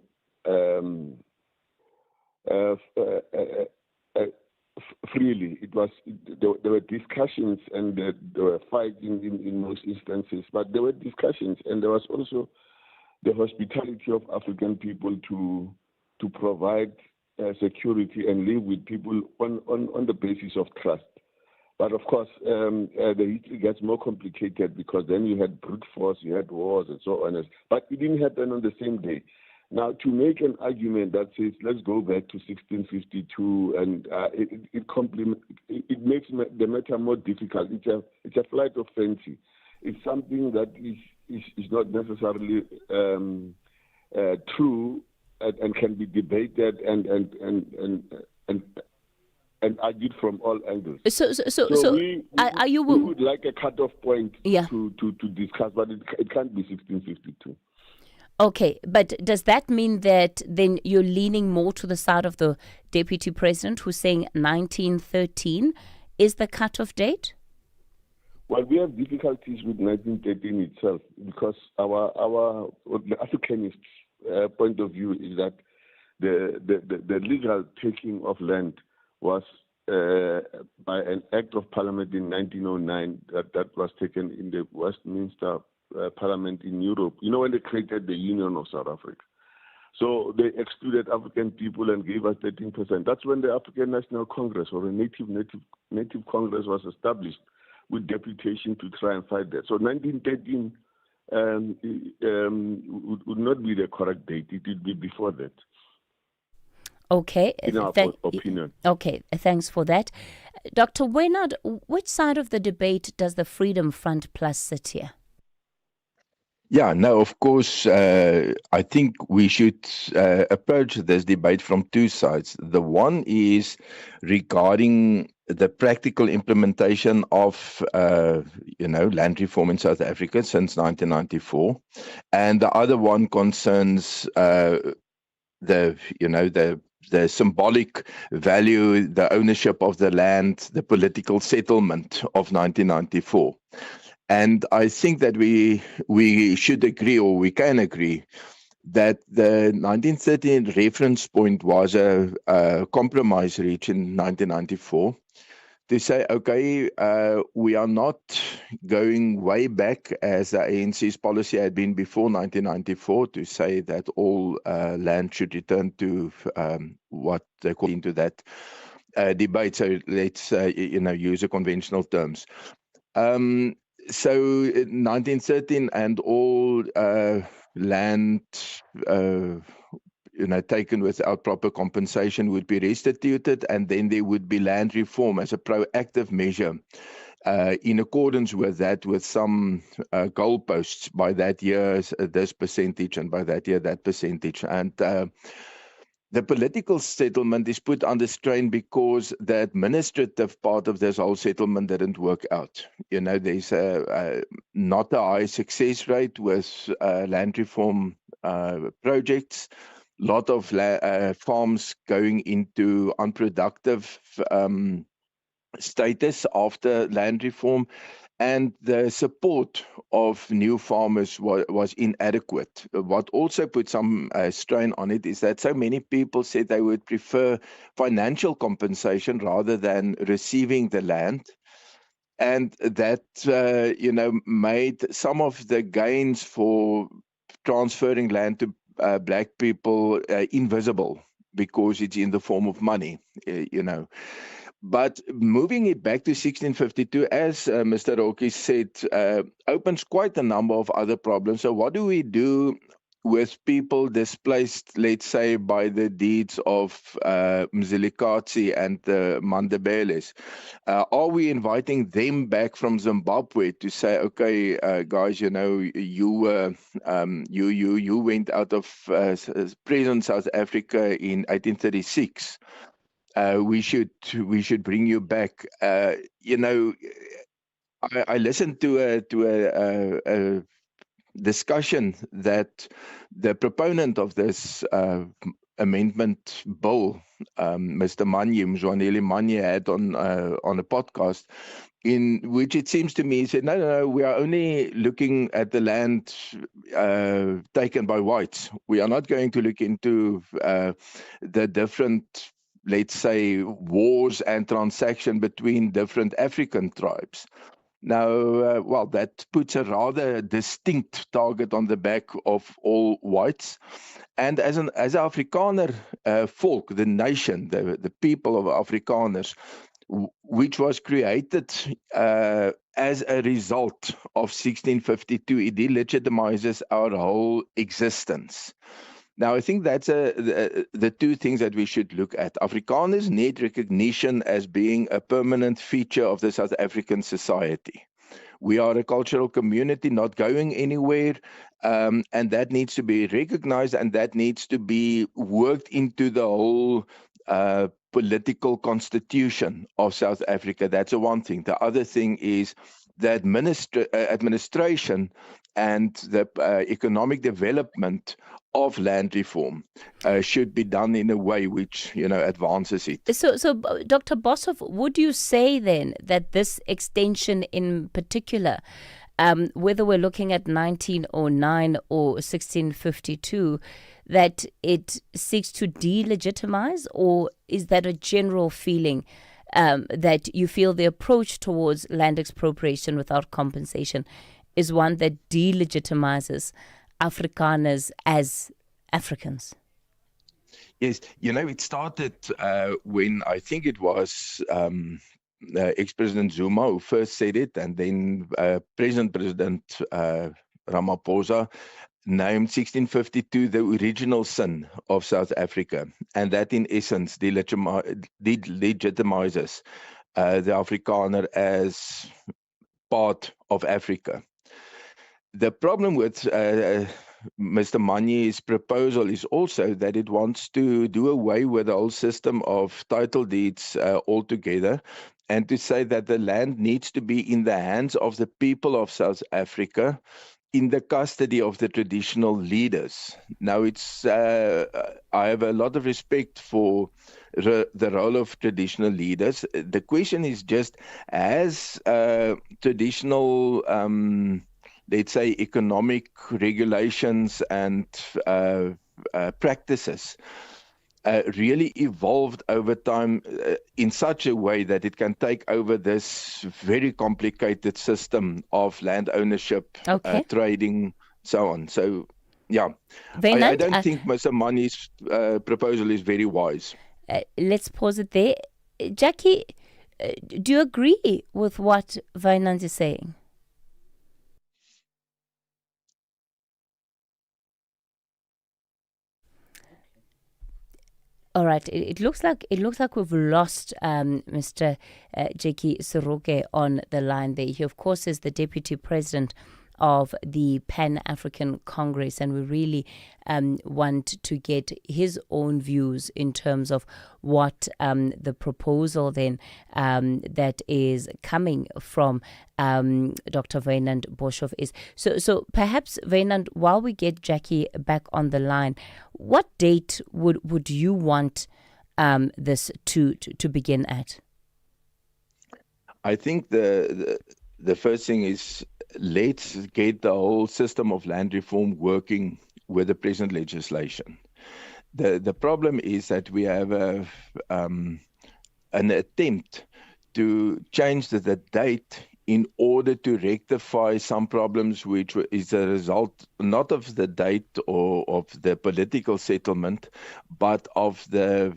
freely. There were discussions and there were fights in most instances, but there were discussions, and there was also the hospitality of African people to provide security and live with people on the basis of trust. But of course, the history gets more complicated, because then you had brute force, you had wars, and so on. But it didn't happen on the same day. Now, to make an argument that says, let's go back to 1652, and it makes the matter more difficult. It's a flight of fancy. It's something that is not necessarily true and can be debated and argued from all angles. So we would like a cut-off point to discuss, but it can't be 1652. Okay, but does that mean that then you're leaning more to the side of the Deputy President, who's saying 1913 is the cut-off date? Well, we have difficulties with 1913 itself, because the Africanist point of view is that the legal taking of land was by an act of parliament in 1909 that was taken in the Westminster Parliament in Europe. You know, when they created the Union of South Africa. So they excluded African people and gave us 13%. That's when the African National Congress, or a Native Congress, was established with deputation to try and fight that. So 1913 would not be the correct date. It would be before that. Okay. In our opinion. Okay, thanks for that. Dr. Weinard, which side of the debate does the Freedom Front Plus sit here? Yeah, no, of course, I think we should approach this debate from two sides. The one is regarding the practical implementation of, land reform in South Africa since 1994. And the other one concerns the symbolic value, the ownership of the land, the political settlement of 1994. And I think that we should agree, or we can agree, that the 1913 reference point was a compromise reached in 1994 to say, okay, we are not going way back as the ANC's policy had been before 1994 to say that all land should return to what they call into that debate. So let's use a conventional terms. So 1913 and all land taken without proper compensation would be restituted, and then there would be land reform as a proactive measure in accordance with that, with some goalposts. By that year, this percentage, and by that year, that percentage. And the political settlement is put under strain because the administrative part of this whole settlement didn't work out. There's not a high success rate with land reform projects. Lot of farms going into unproductive status after land reform, and the support of new farmers was inadequate. What also put some strain on it is that so many people said they would prefer financial compensation rather than receiving the land. And that, made some of the gains for transferring land to black people invisible, because it's in the form of money, But moving it back to 1652, as Mr. Rocky said, opens quite a number of other problems. So what do we do with people displaced, let's say, by the deeds of Mzilikazi and the Mandebeles? Are we inviting them back from Zimbabwe to say, okay, guys, you know, you went out of present South Africa in 1836. We should bring you back. You know, I listened to a discussion that the proponent of this amendment bill, Mr. Mzwaneli Manye, had on a podcast, in which it seems to me he said, no, we are only looking at the land taken by whites. We are not going to look into the different, let's say, wars and transaction between different African tribes. Now, well, that puts a rather distinct target on the back of all whites. And as an Afrikaner folk, the nation, the people of Afrikaners, which was created as a result of 1652, it delegitimizes our whole existence. Now, I think that's the two things that we should look at. Afrikaners need recognition as being a permanent feature of the South African society. We are a cultural community not going anywhere, and that needs to be recognized, and that needs to be worked into the whole political constitution of South Africa. That's the one thing. The other thing is the administration and the economic development of land reform should be done in a way which, you know, advances it. So, Dr. Boshoff, would you say then that this extension in particular, whether we're looking at 1909 or 1652, that it seeks to delegitimize, or is that a general feeling that you feel the approach towards land expropriation without compensation is one that delegitimizes Afrikaners as Africans? Yes, you know, it started when I think it was ex-President Zuma who first said it, and then President Ramaphosa named 1652 the original sin of South Africa, and that in essence delegitimizes the Afrikaner as part of Africa. The problem with Mr. Manye's proposal is also that it wants to do away with the whole system of title deeds altogether, and to say that the land needs to be in the hands of the people of South Africa in the custody of the traditional leaders. Now, it's I have a lot of respect for the role of traditional leaders. The question is just, has traditional let's say economic regulations and practices really evolved over time in such a way that it can take over this very complicated system of land ownership, trading, so on. So, yeah, I don't think Mr. Manye's proposal is very wise. Let's pause it there. Jackie, do you agree with what Wynand is saying? All right. It looks like we've lost Mr. Jackie Soroke on the line there. He, of course, is the deputy president of the Pan-African Congress, and we really want to get his own views in terms of what the proposal then that is coming from Dr. Wynand Boshoff is. So perhaps, Wynand, while we get Jackie back on the line, what date would you want this to begin at? I think the first thing is, let's get the whole system of land reform working with the present legislation. The problem is that we have an attempt to change the date in order to rectify some problems which is a result not of the date or of the political settlement, but of the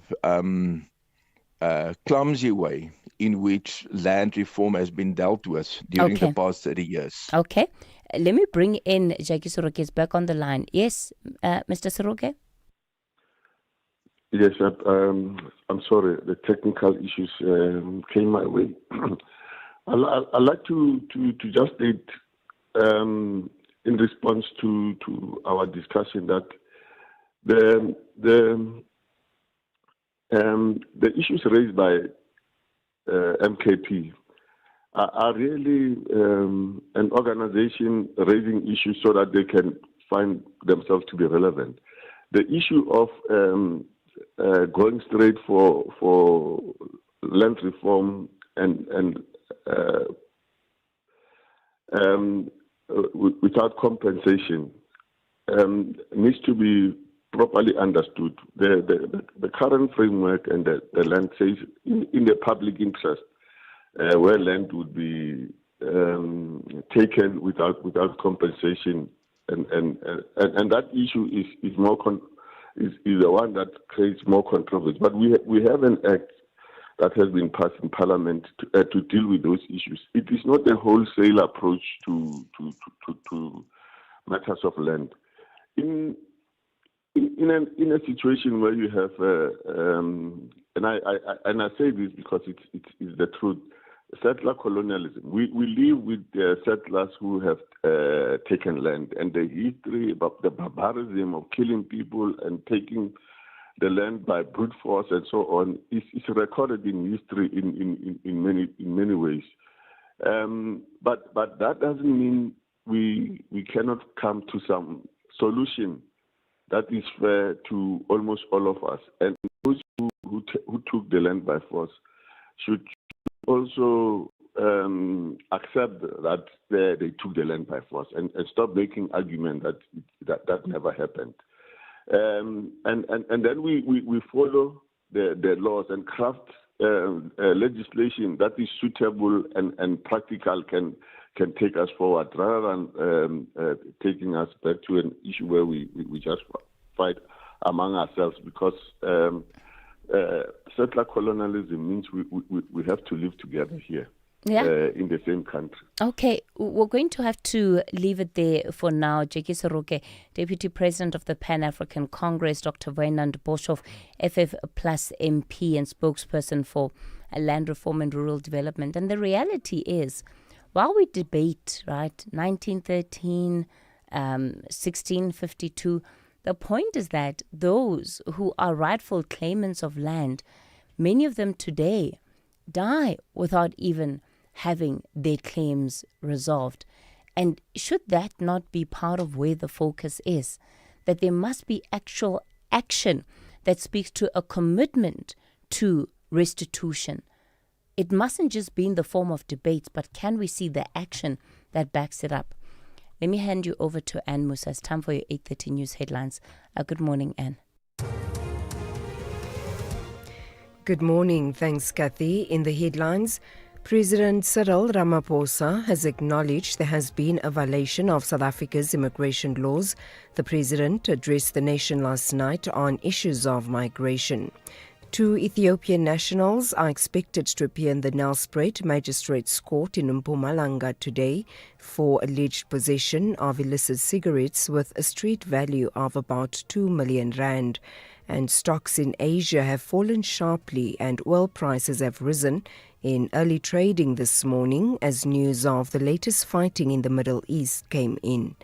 clumsy way in which land reform has been dealt with during the past 30 years. Okay. Let me bring in Jackie Soroke is back on the line. Yes, Mr. Soroke? Yes, I'm sorry. The technical issues came my way. I'd like to just state in response to our discussion that the issues raised by MKP are really an organization raising issues so that they can find themselves to be relevant. The issue of going straight for land reform and without compensation needs to be properly understood. The current framework and the land says in the public interest, where land would be taken without compensation, and that issue is the one that creates more controversy. But we have an act that has been passed in Parliament to deal with those issues. It is not a wholesale approach to matters of land. In a situation where you have, and I say this because it's the truth, settler colonialism. We live with settlers who have taken land, and the history about the barbarism of killing people and taking the land by brute force and so on is recorded in history in many ways. But that doesn't mean we cannot come to some solution that is fair to almost all of us. And those who took the land by force should also accept that they took the land by force and stop making argument that never happened. And then we follow the laws and craft legislation that is suitable and practical, can take us forward, rather than taking us back to an issue where we just fight among ourselves, because settler colonialism means we have to live together here. In the same country. Okay, we're going to have to leave it there for now. Jackie Soroke, Deputy President of the Pan-African Congress, Dr. Wynand Boshoff, FF Plus MP and spokesperson for land reform and rural development. And the reality is, while we debate, right, 1913, 1652, the point is that those who are rightful claimants of land, many of them today die without even having their claims resolved. And should that not be part of where the focus is? That there must be actual action that speaks to a commitment to restitution. It mustn't just be in the form of debates, but can we see the action that backs it up? Let me hand you over to Anne Musa. It's time for your 8:30 news headlines. Good morning, Anne. Good morning. Thanks, Kathy. In the headlines, President Cyril Ramaphosa has acknowledged there has been a violation of South Africa's immigration laws. The president addressed the nation last night on issues of migration. 2 Ethiopian nationals are expected to appear in the Nelspruit Magistrates Court in Mpumalanga today for alleged possession of illicit cigarettes with a street value of about 2 million rand. And stocks in Asia have fallen sharply and oil prices have risen in early trading this morning as news of the latest fighting in the Middle East came in.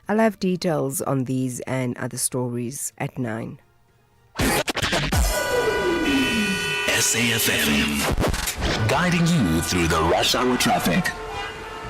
I'll have details on these and other stories at 9. SAfm, guiding you through the rush hour traffic.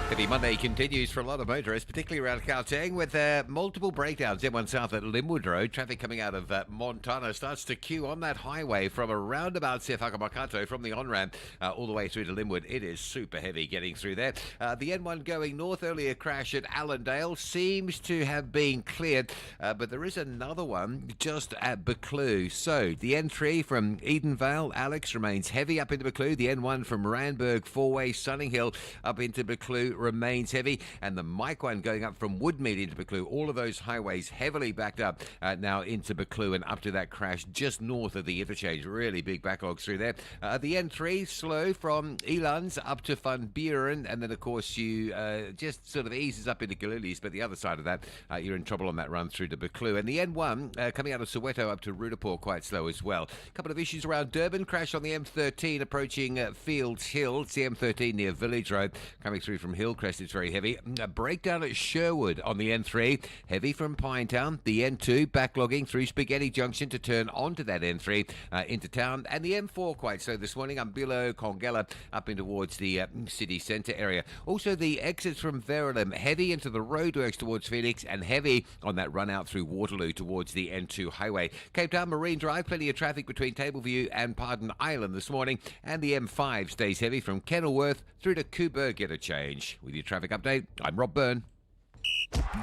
Heavy Monday continues for a lot of motorists, particularly around Gauteng, with multiple breakdowns. M1 South at Linwood Road. Traffic coming out of Montana starts to queue on that highway from around about Sefaka from the on-ramp all the way through to Linwood. It is super heavy getting through there. The N1 going north, earlier crash at Allendale seems to have been cleared, but there is another one just at Buccleuch. So the N3 from Edenvale, Alex, remains heavy up into Buccleuch. The N1 from Randburg, Four-Way, Sunninghill up into Buccleuch remains heavy, and the Mike one going up from Woodmead into Buccleuch. All of those highways heavily backed up now into Buccleuch and up to that crash just north of the interchange. Really big backlogs through there. The N3 slow from Elands up to Van Buren, and then of course you just sort of eases up into Galilees, but the other side of that you're in trouble on that run through to Buccleuch. And the N1 coming out of Soweto up to Roodepoort quite slow as well. A couple of issues around Durban. Crash on the M13 approaching Fields Hill. It's the M13 near Village Road coming through from Hillcrest. It's very heavy. A breakdown at Sherwood on the N3, heavy from Pinetown. The N2 backlogging through Spaghetti Junction to turn onto that N3 into town. And the M4 quite slow this morning. Umbilo, Congella up in towards the city centre area. Also the exits from Verulam, heavy into the roadworks towards Phoenix and heavy on that run out through Waterloo towards the N2 highway. Cape Town Marine Drive, plenty of traffic between Tableview and Pardon Island this morning. And the M5 stays heavy from Kenilworth through to Coburg Interchange. With your traffic update, I'm Rob Byrne.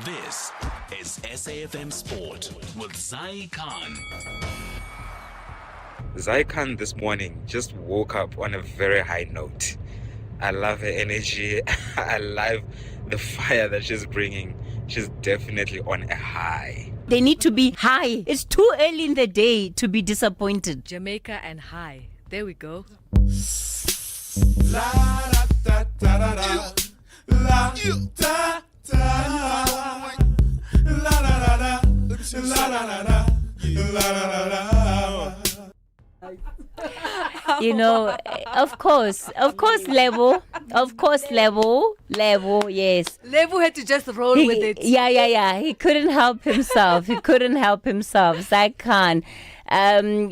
This is SAFM Sport with Zai Khan. Zai Khan this morning just woke up on a very high note. I love her energy. I love the fire that she's bringing. She's definitely on a high. They need to be high. It's too early in the day to be disappointed. Jamaica and high. There we go. La da da da da da. La da da. La da da da. La da da da. La da da da. You know, of course, Levo, yes. Levo had to just roll with it. Yeah. He couldn't help himself. Zai Khan.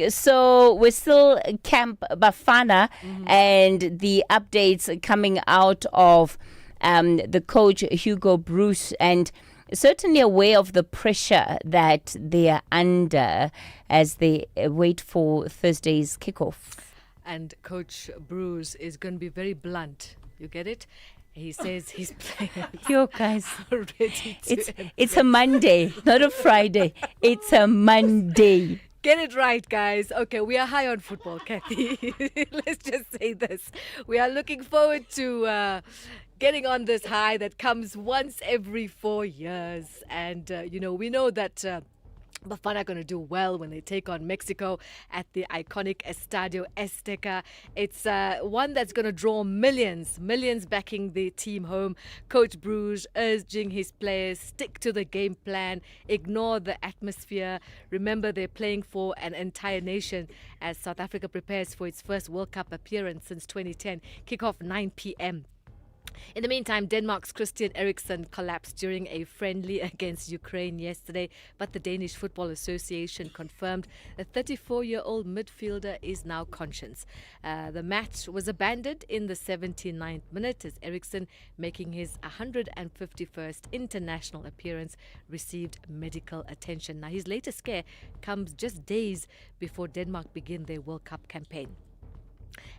So we're still Camp Bafana, and the updates coming out of the coach Hugo Bruce, and certainly aware of the pressure that they are under as they wait for Thursday's kickoff. And Coach Bruce is going to be very blunt. You get it? He says his players Yo, guys, are ready to it's a Monday, not a Friday. It's a Monday. Get it right, guys. Okay, we are high on football, Kathy. Let's just say this. We are looking forward to getting on this high that comes once every 4 years. And, we know that Bafana are going to do well when they take on Mexico at the iconic Estadio Azteca. It's one that's going to draw millions backing the team home. Coach Bruce urging his players, stick to the game plan, ignore the atmosphere. Remember, they're playing for an entire nation as South Africa prepares for its first World Cup appearance since 2010. Kickoff 9 p.m. In the meantime, Denmark's Christian Eriksen collapsed during a friendly against Ukraine yesterday, but the Danish Football Association confirmed the 34-year-old midfielder is now conscious. The match was abandoned in the 79th minute as Eriksen, making his 151st international appearance, received medical attention. Now, his latest scare comes just days before Denmark begin their World Cup campaign.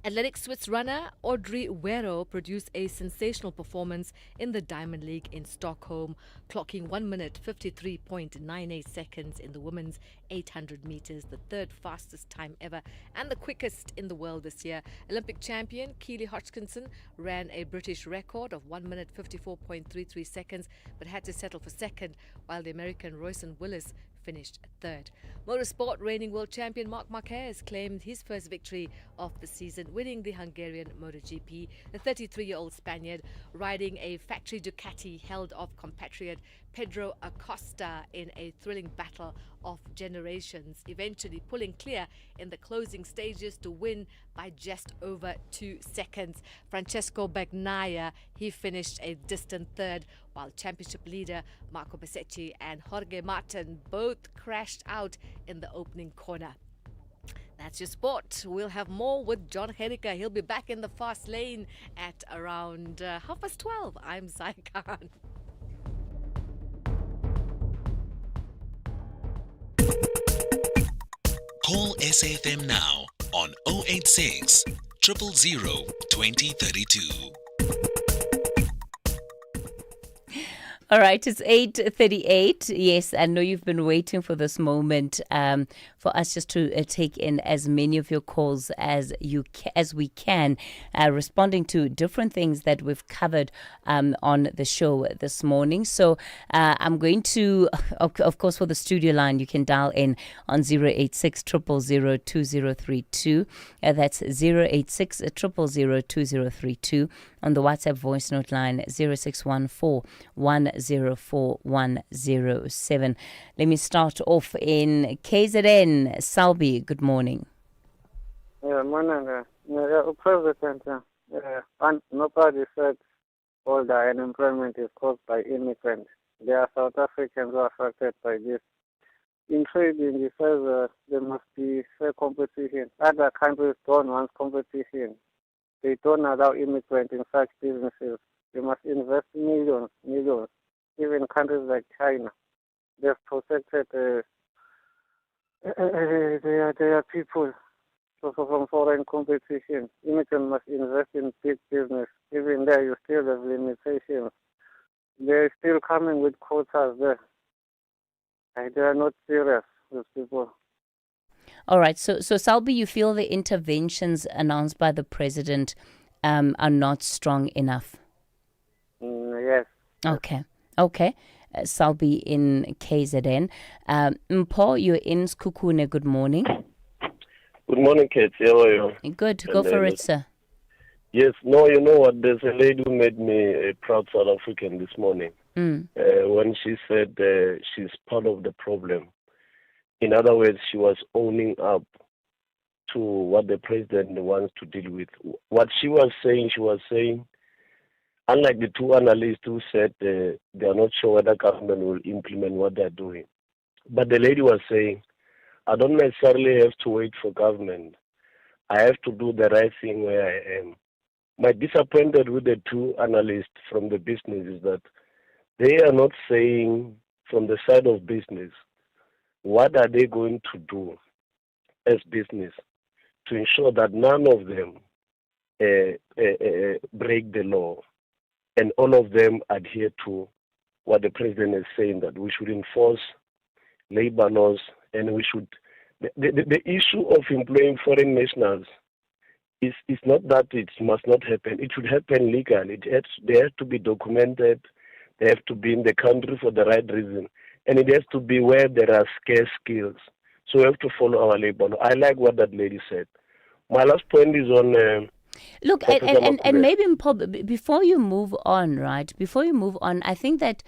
Athletics Swiss runner Audrey Wero produced a sensational performance in the Diamond League in Stockholm, clocking 1 minute 53.98 seconds in the women's 800 meters, the third fastest time ever and the quickest in the world this year. Olympic champion Keely Hodgkinson ran a British record of 1 minute 54.33 seconds but had to settle for second, while the American Royson Willis finished third. Motorsport reigning world champion Marc Marquez claimed his first victory of the season, winning the Hungarian MotoGP. The 33-year-old Spaniard, riding a factory Ducati, held off compatriot Pedro Acosta in a thrilling battle of generations, eventually pulling clear in the closing stages to win by just over 2 seconds. Francesco Bagnaia, he finished a distant third, while championship leader Marco Bezzecchi and Jorge Martin both crashed out in the opening corner. That's your sport. We'll have more with John Henniker. He'll be back in the fast lane at around 12:30. I'm Zai Khan. Call SAFM now on 086 000 2032. All right, it's 8:38. Yes, I know you've been waiting for this moment for us just to take in as many of your calls as we can, responding to different things that we've covered on the show this morning. So I'm going to, of course, for the studio line, you can dial in on 086 000 2032. That's 086 000 2032. On the WhatsApp voice note line 0614 104 107. Let me start off in KZN. Salbi, good morning. Yeah, morning. President, and nobody said all the unemployment is caused by immigrants. There are South Africans who are affected by this. In trading, he says there must be fair competition. Other countries don't want competition. They don't allow immigrants in such businesses. They must invest millions. Even countries like China, they've protected their people from foreign competition. Immigrants must invest in big business. Even there, you still have limitations. They're still coming with quotas there. And they are not serious, those people. All right. So Salbi, you feel the interventions announced by the president are not strong enough? Yes. Okay. Salbi in KZN. Mpo, you're in Skukune. Good morning. Good morning, Kate. How are you? Good. Go for it, sir. Yes. No, you know what? There's a lady who made me a proud South African this morning when she said she's part of the problem. In other words, she was owning up to what the president wants to deal with. What she was saying, unlike the two analysts who said they are not sure whether government will implement what they're doing. But the lady was saying, I don't necessarily have to wait for government. I have to do the right thing where I am. My disappointed with the two analysts from the business is that they are not saying from the side of business, what are they going to do as business to ensure that none of them break the law and all of them adhere to what the president is saying, that we should enforce labor laws and we should... The issue of employing foreign nationals is not that it must not happen. It should happen legally. They have to be documented. They have to be in the country for the right reason. And it has to be where there are scarce skills. So we have to follow our labor law. I like what that lady said. My last point is on... Look, and maybe before you move on, right? Before you move on, I think that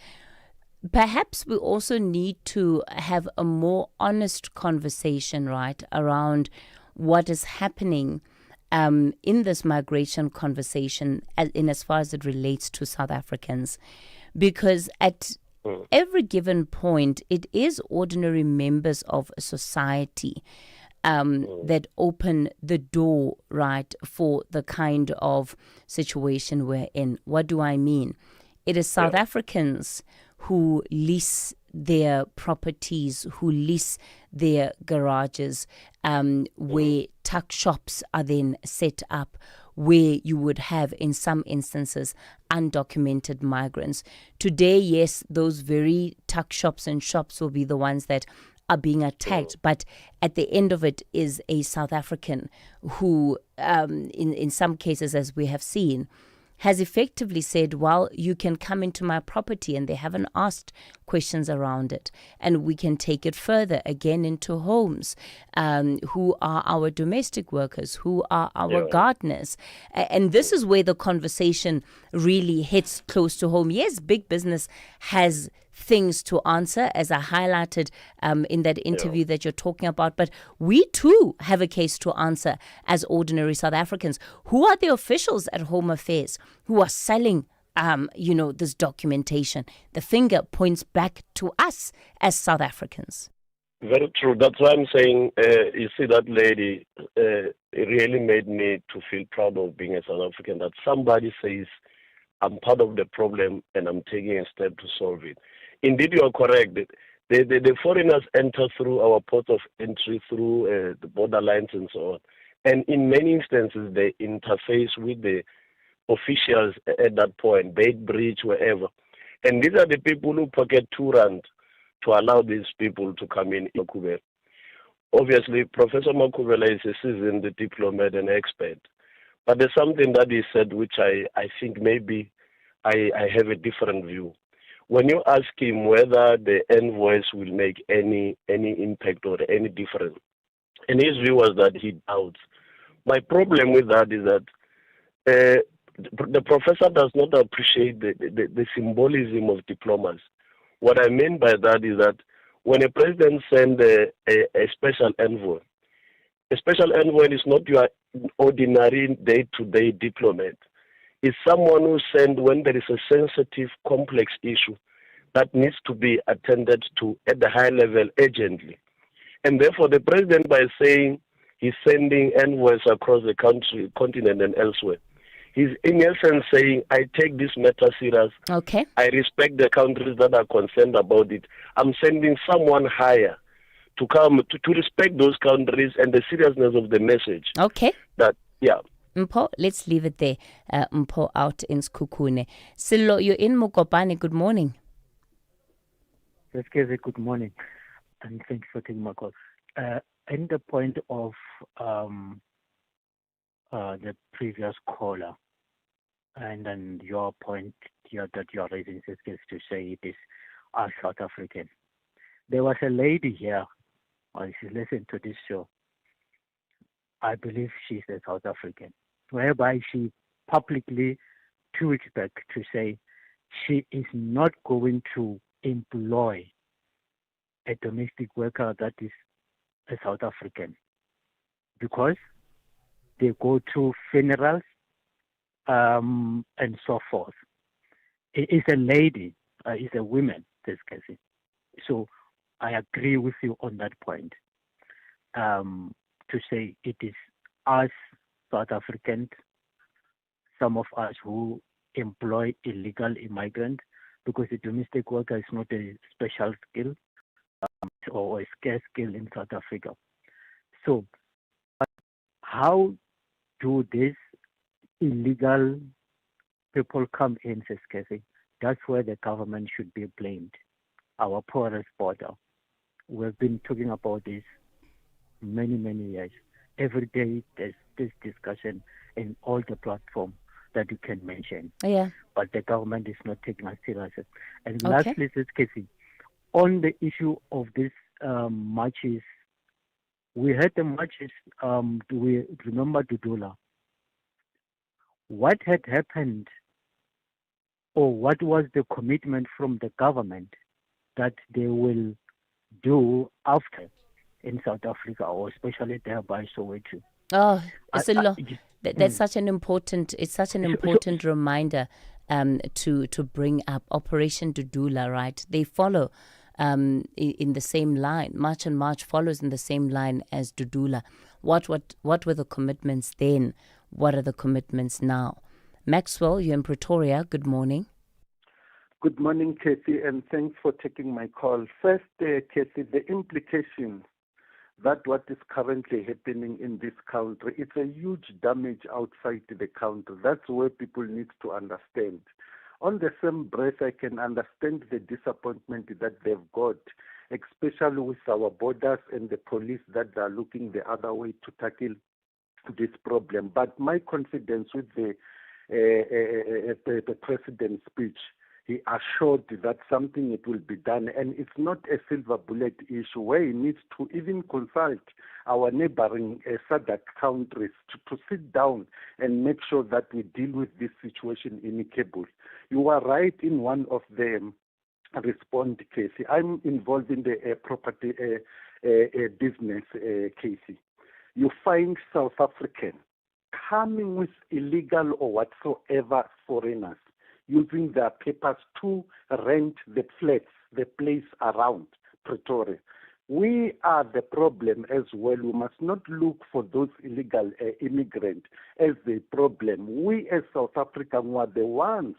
perhaps we also need to have a more honest conversation, right, around what is happening in this migration conversation as far as it relates to South Africans. Because at every given point, it is ordinary members of society that open the door, right, for the kind of situation we're in. What do I mean? It is South Africans who lease their properties, who lease their garages, where tuck shops are then set up, where you would have, in some instances, undocumented migrants. Today, yes, those very tuck shops and shops will be the ones that are being attacked, but at the end of it is a South African who, in some cases, as we have seen, has effectively said, well, you can come into my property, and they haven't asked questions around it. And we can take it further again into homes. Who are our domestic workers? Who are our gardeners? And this is where the conversation really hits close to home. Yes, big business has things to answer, as I highlighted in that interview that you're talking about. But we too have a case to answer as ordinary South Africans. Who are the officials at Home Affairs who are selling, this documentation? The finger points back to us as South Africans. Very true. That's why I'm saying, you see, that lady, it really made me to feel proud of being a South African, that somebody says, I'm part of the problem and I'm taking a step to solve it. Indeed, you are correct. The foreigners enter through our port of entry, through the border lines and so on. And in many instances, they interface with the officials at that point, Bait Bridge, wherever. And these are the people who pocket R2 to allow these people to come in Makubela. Obviously, Professor Makubela is a seasoned diplomat and expert. But there's something that he said which I think maybe I have a different view. When you ask him whether the envoys will make any impact or any difference, and his view was that he doubts. My problem with that is that the professor does not appreciate the symbolism of diplomacy. What I mean by that is that when a president sends a special envoy is not your ordinary day-to-day diplomat. It's someone who sent when there is a sensitive, complex issue that needs to be attended to at the high level urgently. And therefore, the president, by saying he's sending envoys across the country, continent, and elsewhere, he's in essence saying, I take this matter serious. Okay. I respect the countries that are concerned about it. I'm sending someone higher to come to respect those countries and the seriousness of the message. Okay. That, yeah. Mpo, let's leave it there. Mpo out in Skukune. Silo, you're in Mokopane. Good morning. Yes, Kezi, good morning. And thanks for taking my call. In the point of the previous caller, and then your point that you are raising is to say it is us South African. There was a lady here, or she listened to this show. I believe she's a South African, whereby she publicly 2 weeks back to say she is not going to employ a domestic worker that is a South African because they go to funerals and so forth. It is a lady, it's a woman, this case. So I agree with you on that point. To say it is us South Africans, some of us who employ illegal immigrants, because the domestic worker is not a special skill or a scarce skill in South Africa. So how do these illegal people come in, Seskesi? That's where the government should be blamed. Our poorest border. We've been talking about this many years. Every day there's this discussion in all the platforms that you can mention. Yeah. But the government is not taking us seriously. And Okay. lastly, Seskesi, on the issue of these marches, we had the marches, we remember Dudula. What had happened, or what was the commitment from the government that they will do after in South Africa, or especially there by Soweto? Oh, that's such an important. It's such an important reminder to bring up Operation Dudula. Right, they follow in the same line. March and March follows in the same line as Dudula. What were the commitments then? What are the commitments now? Maxwell, you're in Pretoria. Good morning. Good morning, Kathy, and thanks for taking my call. First, Kathy, the implications that what is currently happening in this country, it's a huge damage outside the country. That's where people need to understand. On the same breath, I can understand the disappointment that they've got, especially with our borders and the police that are looking the other way to tackle this problem. But my confidence with the president's speech, he assured that something it will be done, and it's not a silver bullet issue where he needs to even consult our neighboring SADC countries to sit down and make sure that we deal with this situation amicably. You are right in one of them. Respond, Casey. I'm involved in the property business, Casey. You find South African coming with illegal or whatsoever foreigners using their papers to rent the flats, the place around Pretoria. We are the problem as well. We must not look for those illegal immigrants as the problem. We as South Africans are the ones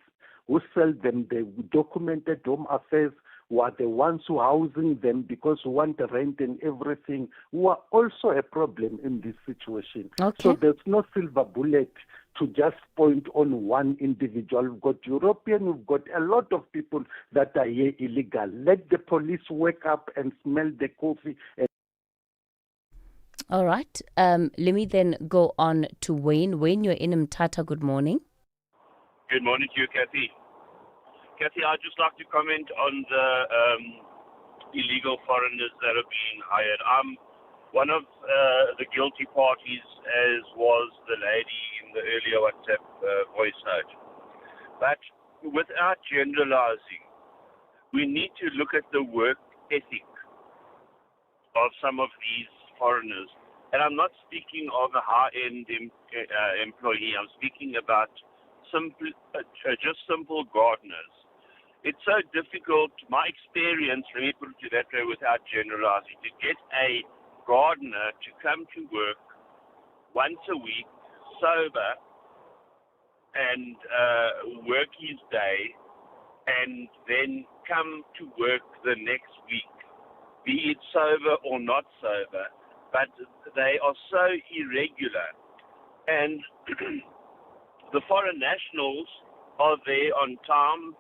who sell them the documented home affairs, who are the ones who are housing them because we want the rent and everything, who are also a problem in this situation. Okay. So there's no silver bullet to just point on one individual. We've got European, we've got a lot of people that are here illegal. Let the police wake up and smell the coffee. All right. Let me then go on to Wayne. Wayne, you're in Mthatha. Good morning. Good morning to you, Kathy. Kathy, I'd just like to comment on the illegal foreigners that are being hired. I'm one of the guilty parties, as was the lady in the earlier WhatsApp voice note. But without generalizing, we need to look at the work ethic of some of these foreigners. And I'm not speaking of a high-end employee. I'm speaking about just simple gardeners. It's so difficult, my experience, let me put it that way without generalizing, to get a gardener to come to work once a week, sober, and work his day, and then come to work the next week, be it sober or not sober, but they are so irregular. And the foreign nationals are there on time,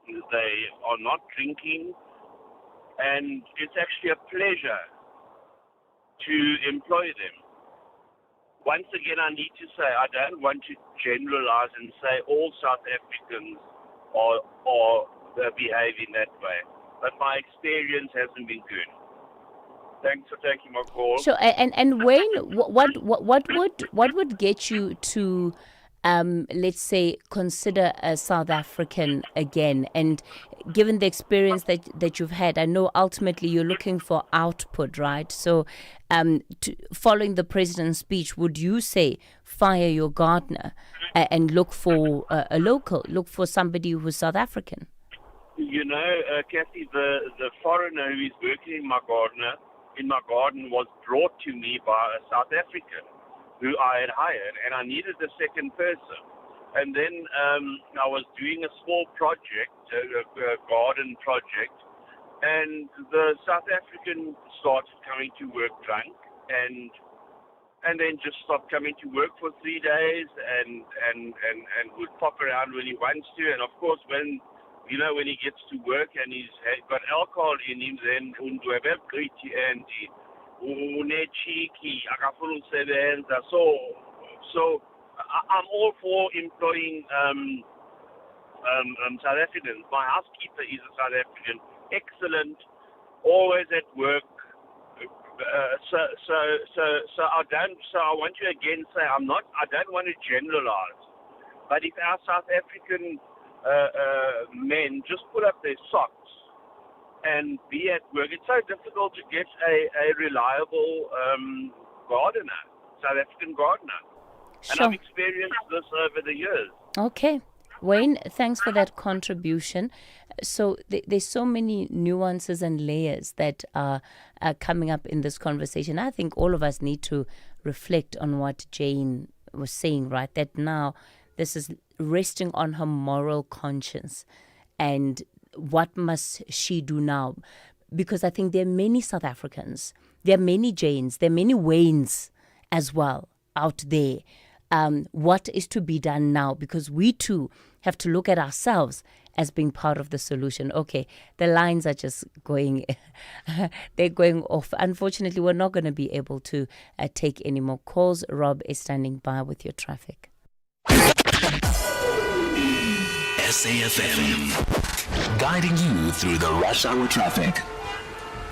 they are not drinking, and it's actually a pleasure to employ them. Once again, I need to say, I don't want to generalize and say all South Africans are behaving that way, but my experience hasn't been good. Thanks for taking my call. Sure. And Wayne, what would get you to, let's say, consider a South African again? And given the experience that you've had, I know ultimately you're looking for output, right? So, following the president's speech, would you say fire your gardener and look for a local, look for somebody who's South African? You know, Kathy, the foreigner who is working in my garden was brought to me by a South African who I had hired, and I needed a second person. And then I was doing a small project, a garden project, and the South African started coming to work drunk, and then just stopped coming to work for 3 days, and would pop around when he wants to. And of course, when he gets to work and he's got alcohol in him, then so I'm all for employing South Africans. My housekeeper is a South African, excellent, always at work. So I want to again say I don't want to generalize, but if our South African men just put up their socks and be at work, it's so difficult to get a reliable gardener, South African gardener. Sure. And I've experienced this over the years. Okay. Wayne, thanks for that contribution. So there's so many nuances and layers that are coming up in this conversation. I think all of us need to reflect on what Jane was saying, right? That now this is resting on her moral conscience. And what must she do now? Because I think there are many South Africans, there are many Janes, there are many Waynes as well out there. What is to be done now? Because we too have to look at ourselves as being part of the solution. Okay, the lines are just going, they're going off. Unfortunately, we're not going to be able to take any more calls. Rob is standing by with your traffic. SAfm, guiding you through the rush hour traffic.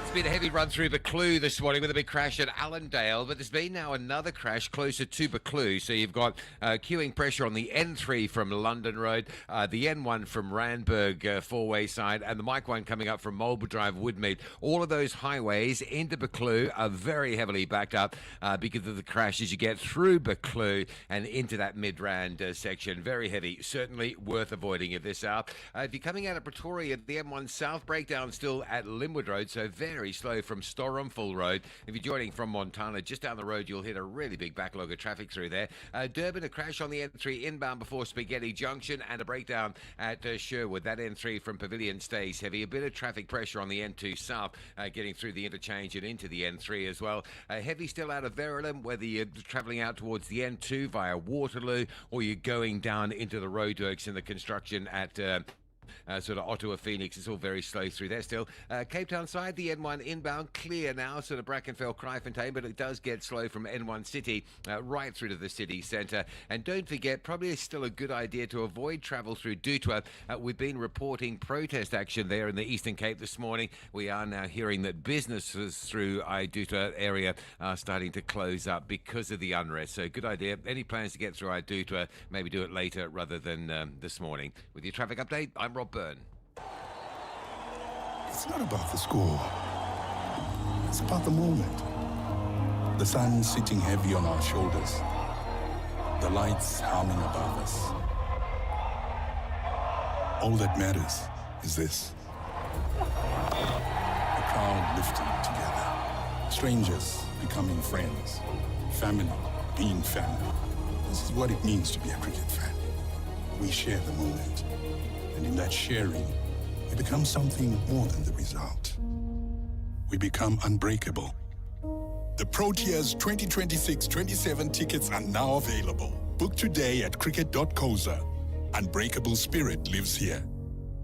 It's been a heavy run through Buccleuch this morning with a big crash at Allendale, but there's been now another crash closer to Buccleuch. So you've got queuing pressure on the N3 from London Road, the N1 from Randburg four-way side, and the Mike 1 coming up from Marlborough Drive, Woodmead. All of those highways into Buccleuch are very heavily backed up because of the crashes you get through Buccleuch and into that Midrand section. Very heavy, certainly worth avoiding at this hour. If you're coming out of Pretoria, the M1 South breakdown still at Linwood Road, so very very slow from Storumful Road. If you're joining from Montana, just down the road, you'll hit a really big backlog of traffic through there. Durban, a crash on the N3 inbound before Spaghetti Junction, and a breakdown at Sherwood. That N3 from Pavilion stays heavy. A bit of traffic pressure on the N2 South, getting through the interchange and into the N3 as well. Heavy still out of Verulam, whether you're travelling out towards the N2 via Waterloo or you're going down into the roadworks and the construction at sort of Ottawa Phoenix. It's all very slow through there still. Cape Town side, the N1 inbound clear now, sort of Brackenfell, Kraaifontein, but it does get slow from N1 City right through to the city centre. And don't forget, probably still a good idea to avoid travel through Dutwa. We've been reporting protest action there in the Eastern Cape this morning. We are now hearing that businesses through Dutwa area are starting to close up because of the unrest. So good idea. Any plans to get through Dutwa, maybe do it later rather than this morning. With your traffic update, I'm Rob Byrne. It's not about the score. It's about the moment. The sun sitting heavy on our shoulders. The lights humming above us. All that matters is this. The crowd lifting together. Strangers becoming friends. Family being family. This is what it means to be a cricket fan. We share the moment. And in that sharing, we become something more than the result. We become unbreakable. The Proteas 2026-27 tickets are now available. Book today at cricket.coza. Unbreakable spirit lives here.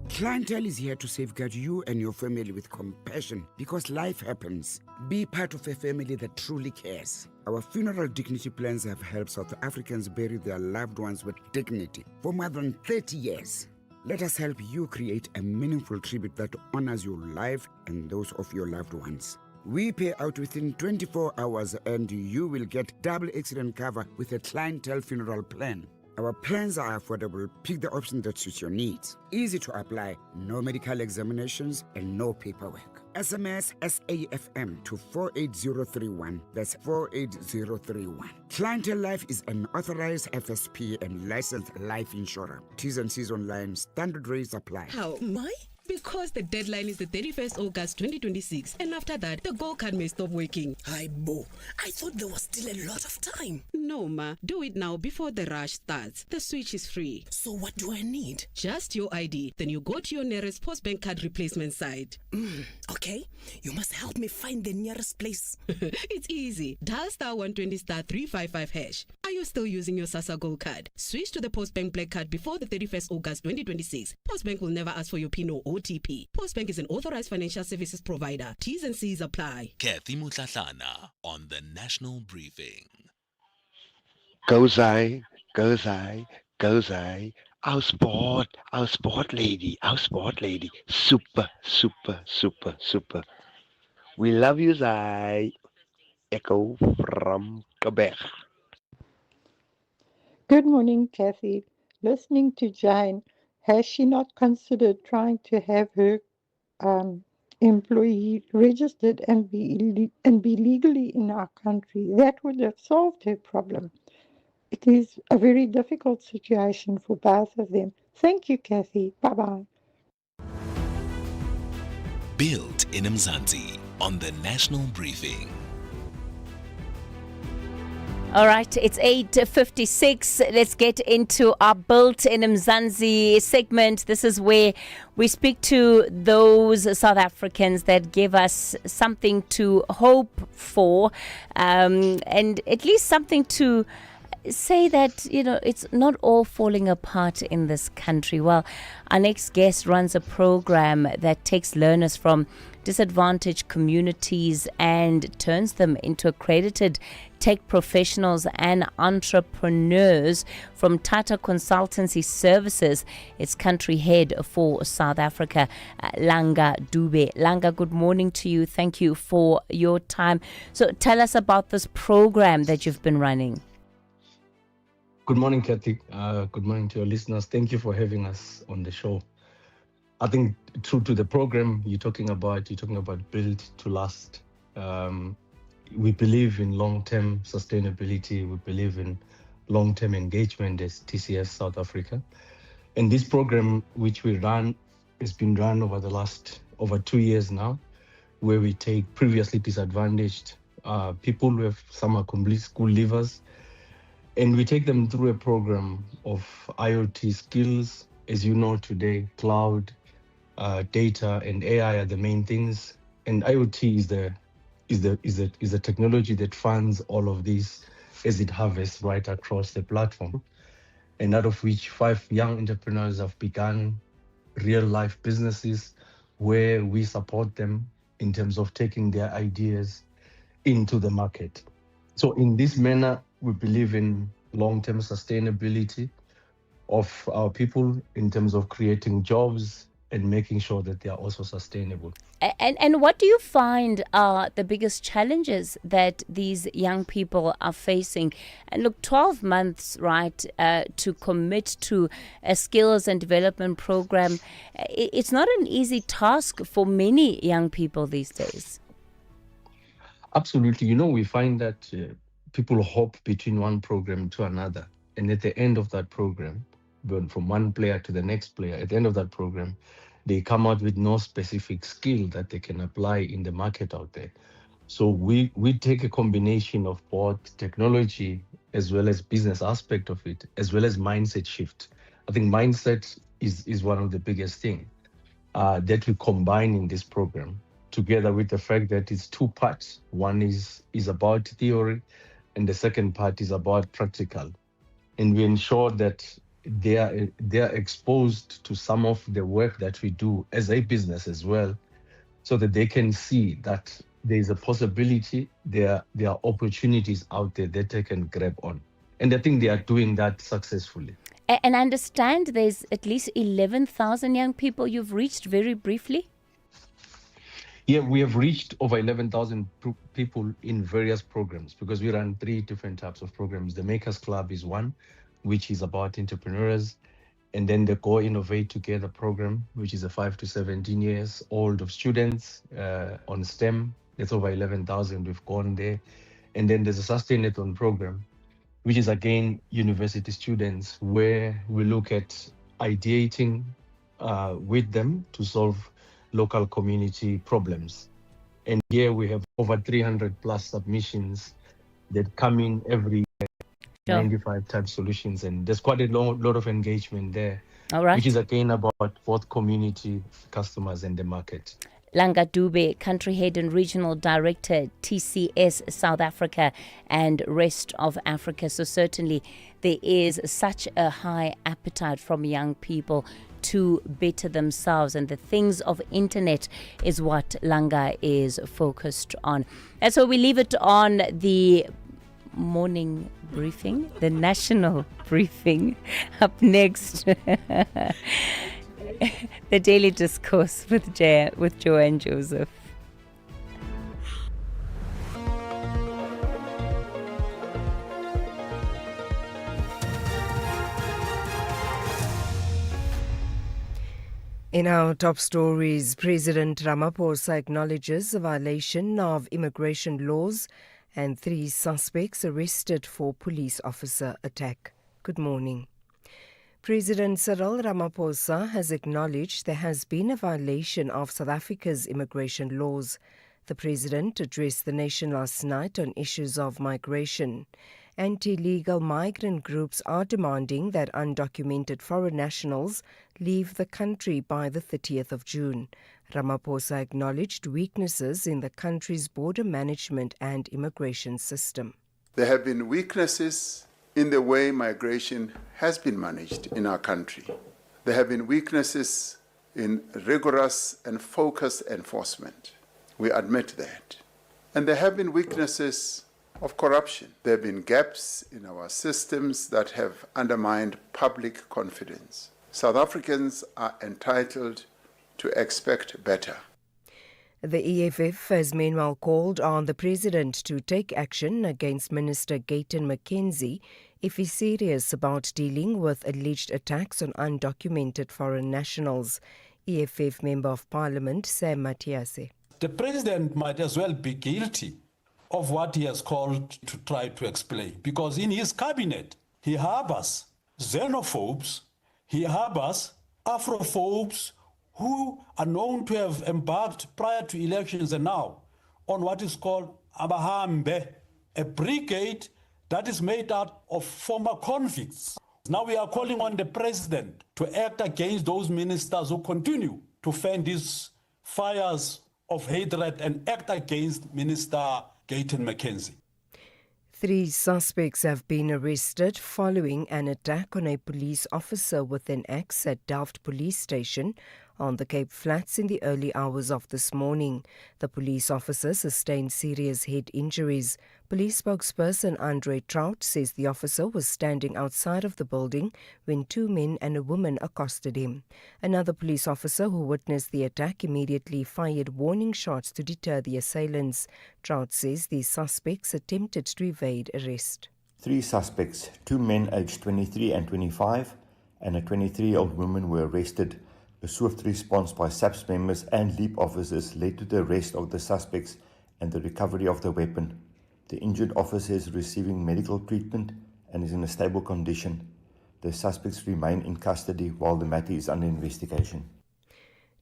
Clientele is here to safeguard you and your family with compassion because life happens. Be part of a family that truly cares. Our funeral dignity plans have helped South Africans bury their loved ones with dignity for more than 30 years. Let us help you create a meaningful tribute that honors your life and those of your loved ones. We pay out within 24 hours and you will get double accident cover with a clientele funeral plan. Our plans are affordable. Pick the option that suits your needs. Easy to apply, no medical examinations and no paperwork. SMS SAFM to 48031. That's 48031. Clientele Life is an authorized FSP and licensed life insurer. T's and C's online. Standard rates apply. How? My? Because the deadline is the 31st August 2026, and after that, the Go card may stop working. Hi, Bo. I thought there was still a lot of time. No, ma. Do it now before the rush starts. The switch is free. So what do I need? Just your ID. Then you go to your nearest Postbank card replacement site. Okay. You must help me find the nearest place. It's easy. Dial *120 *355 hash. Are you still using your SASSA Gold card? Switch to the Postbank Black card before the 31st August 2026. Postbank will never ask for your PIN or OTP. Postbank is an authorized financial services provider. T's and C's apply. Kathy Mutlatlana on the National Briefing. Goes I, our sport lady, super. We love you, Zai. Echo from Quebec. Good morning, Kathy. Listening to Jane, has she not considered trying to have her employee registered and be legally in our country? That would have solved her problem. It is a very difficult situation for both of them. Thank you, Kathy. Bye-bye. Built in Mzansi on the National Briefing. All right, it's 8:56. Let's get into our Built in Mzansi segment. This is where we speak to those South Africans that give us something to hope for, and at least something to say that, it's not all falling apart in this country. Well, our next guest runs a program that takes learners from disadvantaged communities and turns them into accredited tech professionals and entrepreneurs. From Tata Consultancy Services, its country head for South Africa, Langa Dube. Langa, good morning to you. Thank you for your time. So tell us about this program that you've been running. Good morning, Kathy. Good morning to your listeners. Thank you for having us on the show. I think true to the program you're talking about build to last. We believe in long-term sustainability. We believe in long-term engagement as TCS South Africa. And this program, which we run, has been run over 2 years now. where we take previously disadvantaged people who have some are complete school leavers, and we take them through a program of IoT skills. As you know today, cloud, data, and AI are the main things, and IoT is the technology that funds all of this as it harvests right across the platform. And out of which 5 young entrepreneurs have begun real life businesses where we support them in terms of taking their ideas into the market. So in this manner, we believe in long-term sustainability of our people in terms of creating jobs and making sure that they are also sustainable. And what do you find are the biggest challenges that these young people are facing? And look, 12 months, right, to commit to a skills and development program, it's not an easy task for many young people these days. Absolutely. You know, we find that people hop between one program to another. And at the end of that program, going from one player to the next player, at the end of that program, they come out with no specific skill that they can apply in the market out there. So we take a combination of both technology as well as business aspect of it, as well as mindset shift. I think mindset is one of the biggest things that we combine in this program, together with the fact that it's two parts. One is about theory, and the second part is about practical. And we ensure that they are exposed to some of the work that we do as a business as well, so that they can see that there is a possibility, there are opportunities out there that they can grab on. And I think they are doing that successfully. And I understand there's at least 11,000 young people you've reached, very briefly. Yeah, we have reached over 11,000 people in various programs, because we run 3 different types of programs. The Makers Club is one, which is about entrepreneurs. And then the Go Innovate Together program, which is a 5 to 17 years old of students on STEM. That's over 11,000 we've gone there. And then there's a Sustainathon program, which is again university students, where we look at ideating with them to solve local community problems. And here we have over 300 plus submissions that come in every year, 95 type solutions. And there's quite a lot of engagement there, all right, which is again about both community, customers, and the market. Langa Dube, Country Head and Regional Director, TCS South Africa and rest of Africa. So certainly there is such a high appetite from young people to better themselves, and the things of internet is what Langa is focused on. And so we leave it on the morning briefing, the national briefing. Up next, the Daily Discourse with Joanne Joseph. In our top stories, President Ramaphosa acknowledges a violation of immigration laws and 3 suspects arrested for police officer attack. Good morning. President Cyril Ramaphosa has acknowledged there has been a violation of South Africa's immigration laws. The president addressed the nation last night on issues of migration. Anti-legal migrant groups are demanding that undocumented foreign nationals leave the country by the 30th of June. Ramaphosa acknowledged weaknesses in the country's border management and immigration system. There have been weaknesses in the way migration has been managed in our country. There have been weaknesses in rigorous and focused enforcement. We admit that. And there have been weaknesses of corruption. There have been gaps in our systems that have undermined public confidence. South Africans are entitled to expect better. The EFF has meanwhile called on the president to take action against Minister Gayton McKenzie if he's serious about dealing with alleged attacks on undocumented foreign nationals. EFF Member of Parliament Sam Matiase. The president might as well be guilty of what he has called to try to explain, because in his cabinet he harbors xenophobes, he harbors Afrophobes who are known to have embarked prior to elections and now on what is called Abahambe, a brigade that is made out of former convicts. Now we are calling on the president to act against those ministers who continue to fan these fires of hatred and act against Minister Gayton McKenzie. 3 suspects have been arrested following an attack on a police officer with an axe at Delft Police Station on the Cape Flats in the early hours of this morning. The police officer sustained serious head injuries. Police spokesperson Andre Trout says the officer was standing outside of the building when 2 men and a woman accosted him. Another police officer who witnessed the attack immediately fired warning shots to deter the assailants. Trout says the suspects attempted to evade arrest. 3 suspects, 2 men aged 23 and 25, and a 23-year-old woman were arrested. A swift response by SAPS members and LEAP officers led to the arrest of the suspects and the recovery of the weapon. The injured officer is receiving medical treatment and is in a stable condition. The suspects remain in custody while the matter is under investigation.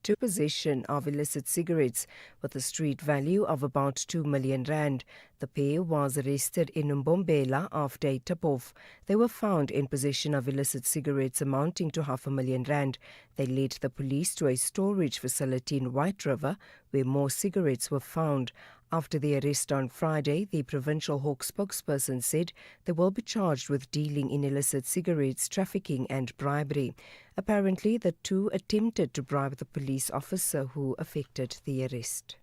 To possession of illicit cigarettes with a street value of about 2 million rand. The pair was arrested in Mbombela after a tip-off. They were found in possession of illicit cigarettes amounting to 500,000 rand. They led the police to a storage facility in White River where more cigarettes were found. After the arrest on Friday, the Provincial Hawk spokesperson said they will be charged with dealing in illicit cigarettes, trafficking and bribery. Apparently, the 2 attempted to bribe the police officer who effected the arrest.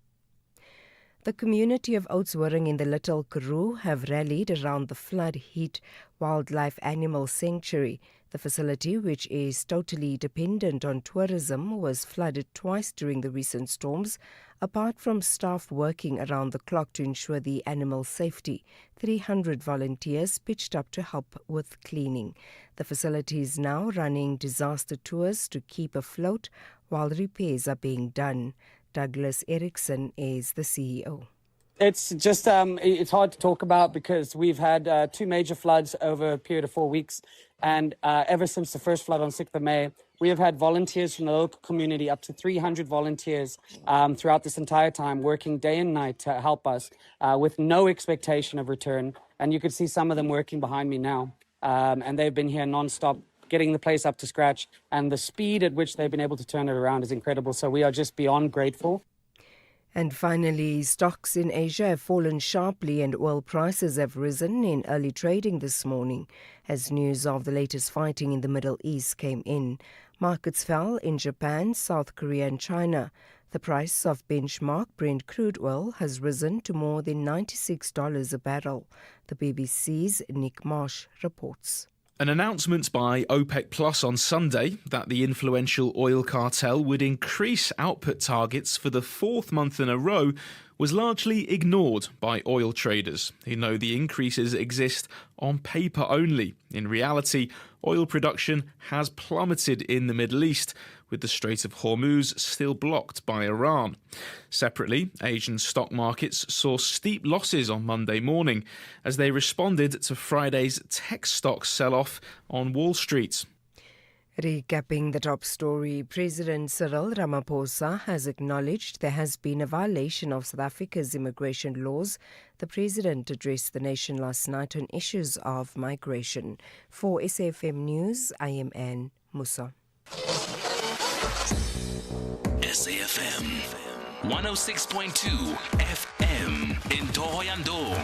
The community of Oudtshoorn in the Little Karoo have rallied around the flood-hit wildlife animal sanctuary. The facility, which is totally dependent on tourism, was flooded twice during the recent storms. Apart from staff working around the clock to ensure the animal safety, 300 volunteers pitched up to help with cleaning. The facility is now running disaster tours to keep afloat while repairs are being done. Douglas Erickson is the CEO. It's just, it's hard to talk about because we've had 2 major floods over a period of 4 weeks. And ever since the first flood on 6th of May, we have had volunteers from the local community, up to 300 volunteers throughout this entire time, working day and night to help us with no expectation of return. And you could see some of them working behind me now. And they've been here nonstop, getting the place up to scratch. And the speed at which they've been able to turn it around is incredible. So we are just beyond grateful. And finally, stocks in Asia have fallen sharply and oil prices have risen in early trading this morning as news of the latest fighting in the Middle East came in. Markets fell in Japan, South Korea and China. The price of benchmark Brent crude oil has risen to more than $96 a barrel. The BBC's Nick Marsh reports. An announcement by OPEC Plus on Sunday that the influential oil cartel would increase output targets for the 4th month in a row was largely ignored by oil traders who know the increases exist on paper only. In reality, oil production has plummeted in the Middle East, with the Strait of Hormuz still blocked by Iran. Separately, Asian stock markets saw steep losses on Monday morning as they responded to Friday's tech stock sell-off on Wall Street. Recapping the top story, President Cyril Ramaphosa has acknowledged there has been a violation of South Africa's immigration laws. The president addressed the nation last night on issues of migration. For SAFM News, I am Anne Musa. SAFM 106.2 FM in Thohoyandou.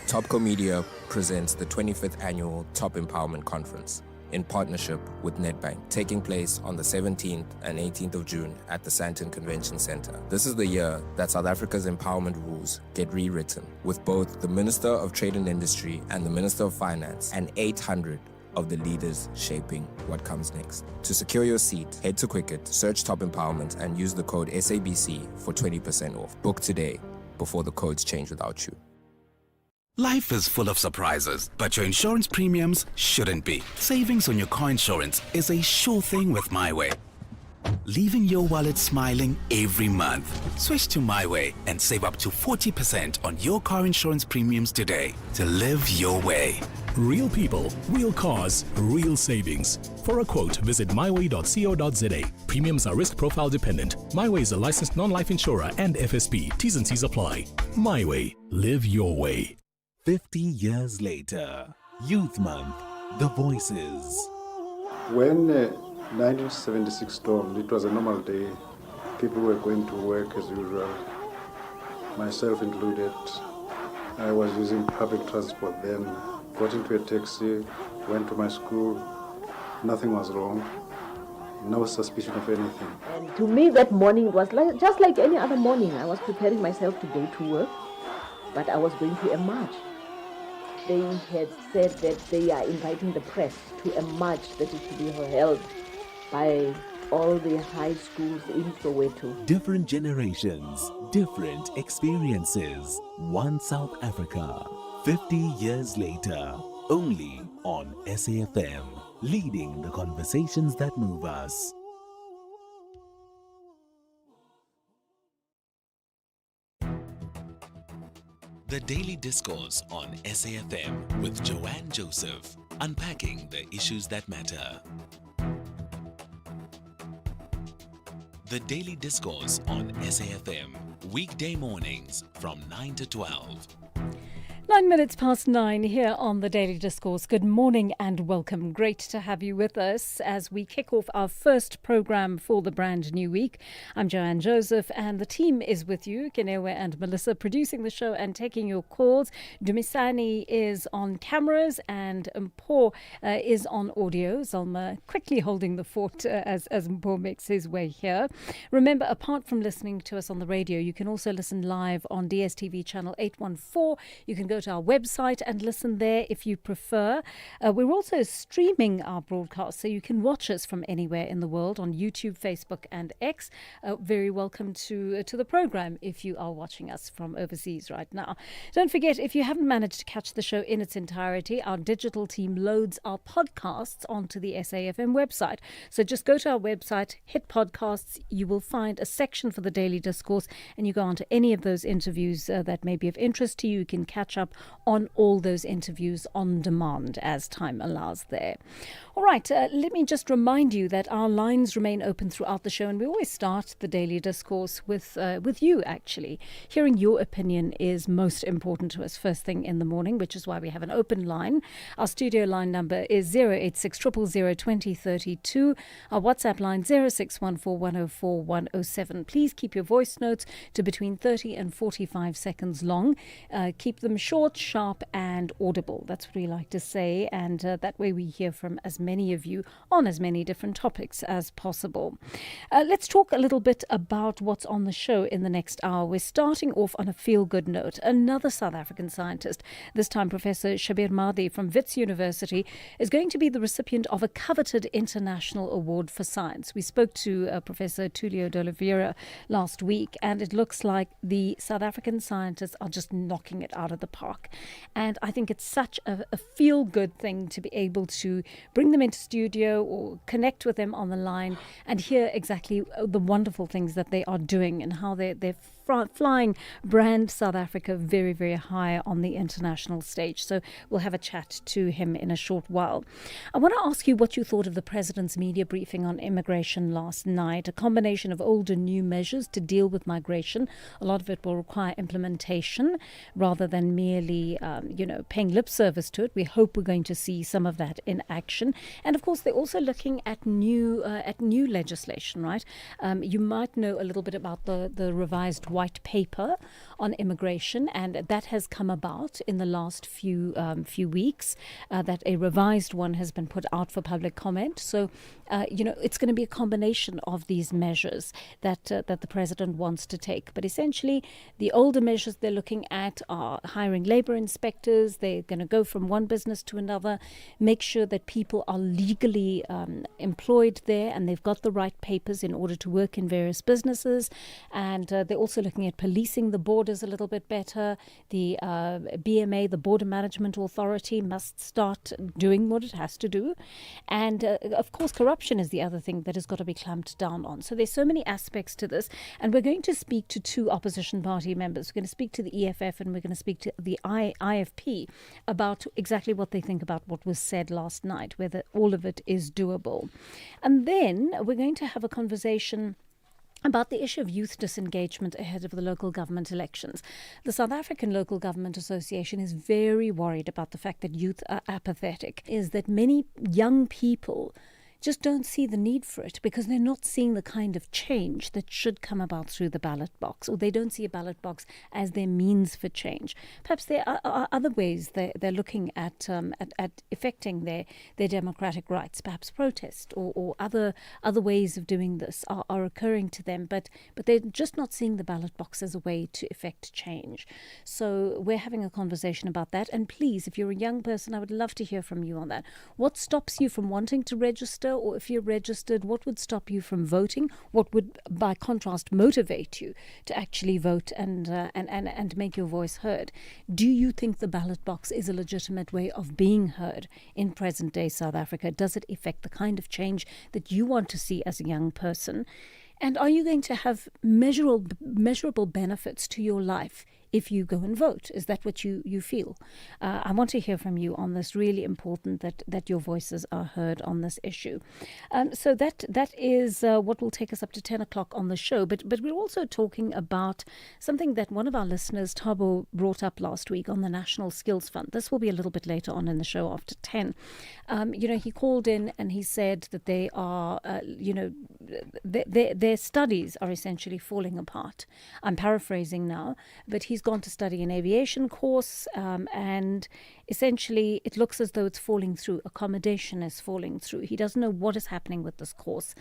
Topco Media presents the 25th Annual Top Empowerment Conference in partnership with Nedbank, taking place on the 17th and 18th of June at the Sandton Convention Centre. This is the year that South Africa's empowerment rules get rewritten, with both the Minister of Trade and Industry and the Minister of Finance and 800 of the leaders shaping what comes next. To secure your seat, head to Quicket, search Top Empowerment and use the code SABC for 20% off. Book today before the codes change without you. Life is full of surprises, but your insurance premiums shouldn't be. Savings on your car insurance is a sure thing with MyWay, leaving your wallet smiling every month. Switch to MyWay and save up to 40% on your car insurance premiums today to live your way. Real people, real cars, real savings. For a quote, visit myway.co.za. Premiums are risk profile dependent. MyWay is a licensed non-life insurer and FSP. T's and C's apply. MyWay. Live your way. 50 years later, Youth Month, the voices. When 1976 stormed, it was a normal day. People were going to work as usual, myself included. I was using public transport then, got into a taxi, went to my school. Nothing was wrong. No suspicion of anything. And to me that morning was just like any other morning. I was preparing myself to go to work, but I was going to a march. They had said that they are inviting the press to a march that is to be held by all the high schools in Soweto. Different generations, different experiences. One South Africa. 50 years later, only on SAfm, leading the conversations that move us. The Daily Discourse on SAfm with Joanne Joseph, unpacking the issues that matter. The Daily Discourse on SAfm, weekday mornings from 9 to 12. 9 minutes past 9 here on the Daily Discourse. Good morning and welcome. Great to have you with us as we kick off our first program for the brand new week. I'm Joanne Joseph and the team is with you, Kenewe and Melissa, producing the show and taking your calls. Dumisani is on cameras and Mpo is on audio. Zalma quickly holding the fort as Mpo makes his way here. Remember, apart from listening to us on the radio, you can also listen live on DSTV channel 814. You can go to our website and listen there if you prefer. We're also streaming our broadcast, so you can watch us from anywhere in the world on YouTube, Facebook and X. Very welcome to the program if you are watching us from overseas right now. Don't forget, if you haven't managed to catch the show in its entirety, our digital team loads our podcasts onto the SAfm website. So just go to our website, hit podcasts, you will find a section for the Daily Discourse, and you go on to any of those interviews that may be of interest to you. You can catch up on all those interviews on demand as time allows there. All right, let me just remind you that our lines remain open throughout the show, and we always start the Daily Discourse with you, actually. Hearing your opinion is most important to us first thing in the morning, which is why we have an open line. Our studio line number is 086 000 2032. Our WhatsApp line 0614 104 107. Please keep your voice notes to between 30 and 45 seconds long. Keep them short, sharp and audible. That's what we like to say, and that way we hear from as many of you on as many different topics as possible. Let's talk a little bit about what's on the show in the next hour. We're starting off on a feel-good note. Another South African scientist, this time Professor Shabir Madhi from Wits University, is going to be the recipient of a coveted international award for science. We spoke to Professor Tulio de Oliveira last week, and it looks like the South African scientists are just knocking it out of the park. And I think it's such a feel-good thing to be able to bring them into studio or connect with them on the line and hear exactly the wonderful things that they are doing and how they're flying brand South Africa very, very high on the international stage. So we'll have a chat to him in a short while. I want to ask you what you thought of the President's media briefing on immigration last night, a combination of old and new measures to deal with migration. A lot of it will require implementation rather than merely, paying lip service to it. We hope we're going to see some of that in action. And of course, they're also looking at new legislation, right? You might know a little bit about the revised white paper on immigration, and that has come about in the last few weeks, that a revised one has been put out for public comment. So, it's going to be a combination of these measures that the president wants to take. But essentially, the older measures they're looking at are hiring labor inspectors. They're going to go from one business to another, make sure that people are legally employed there and they've got the right papers in order to work in various businesses. And they're also also looking at policing the borders a little bit better. The BMA, the Border Management Authority, must start doing what it has to do. And of course, corruption is the other thing that has got to be clamped down on. So there's so many aspects to this. And we're going to speak to two opposition party members. We're going to speak to the EFF and we're going to speak to the IFP about exactly what they think about what was said last night, whether all of it is doable. And then we're going to have a conversation about the issue of youth disengagement ahead of the local government elections. The South African Local Government Association is very worried about the fact that youth are apathetic, is that many young people just don't see the need for it because they're not seeing the kind of change that should come about through the ballot box, or they don't see a ballot box as their means for change. Perhaps there are other ways they're looking at affecting their democratic rights. Perhaps protest or other ways of doing this are occurring to them, but they're just not seeing the ballot box as a way to effect change. So we're having a conversation about that. And please, if you're a young person, I would love to hear from you on that. What stops you from wanting to register? Or if you're registered, what would stop you from voting? What would, by contrast, motivate you to actually vote and make your voice heard? Do you think the ballot box is a legitimate way of being heard in present-day South Africa? Does it effect the kind of change that you want to see as a young person? And are you going to have measurable benefits to your life if you go and vote? Is that what you feel? I want to hear from you on this. Really important that your voices are heard on this issue. So that is what will take us up to 10 o'clock on the show. But we're also talking about something that one of our listeners, Thabo, brought up last week on the National Skills Fund. This will be a little bit later on in the show after 10. He called in and he said that they are, their studies are essentially falling apart. I'm paraphrasing now, but he's gone to study an aviation course, and essentially it looks as though it's falling through. Accommodation is falling through. He doesn't know what is happening with this course,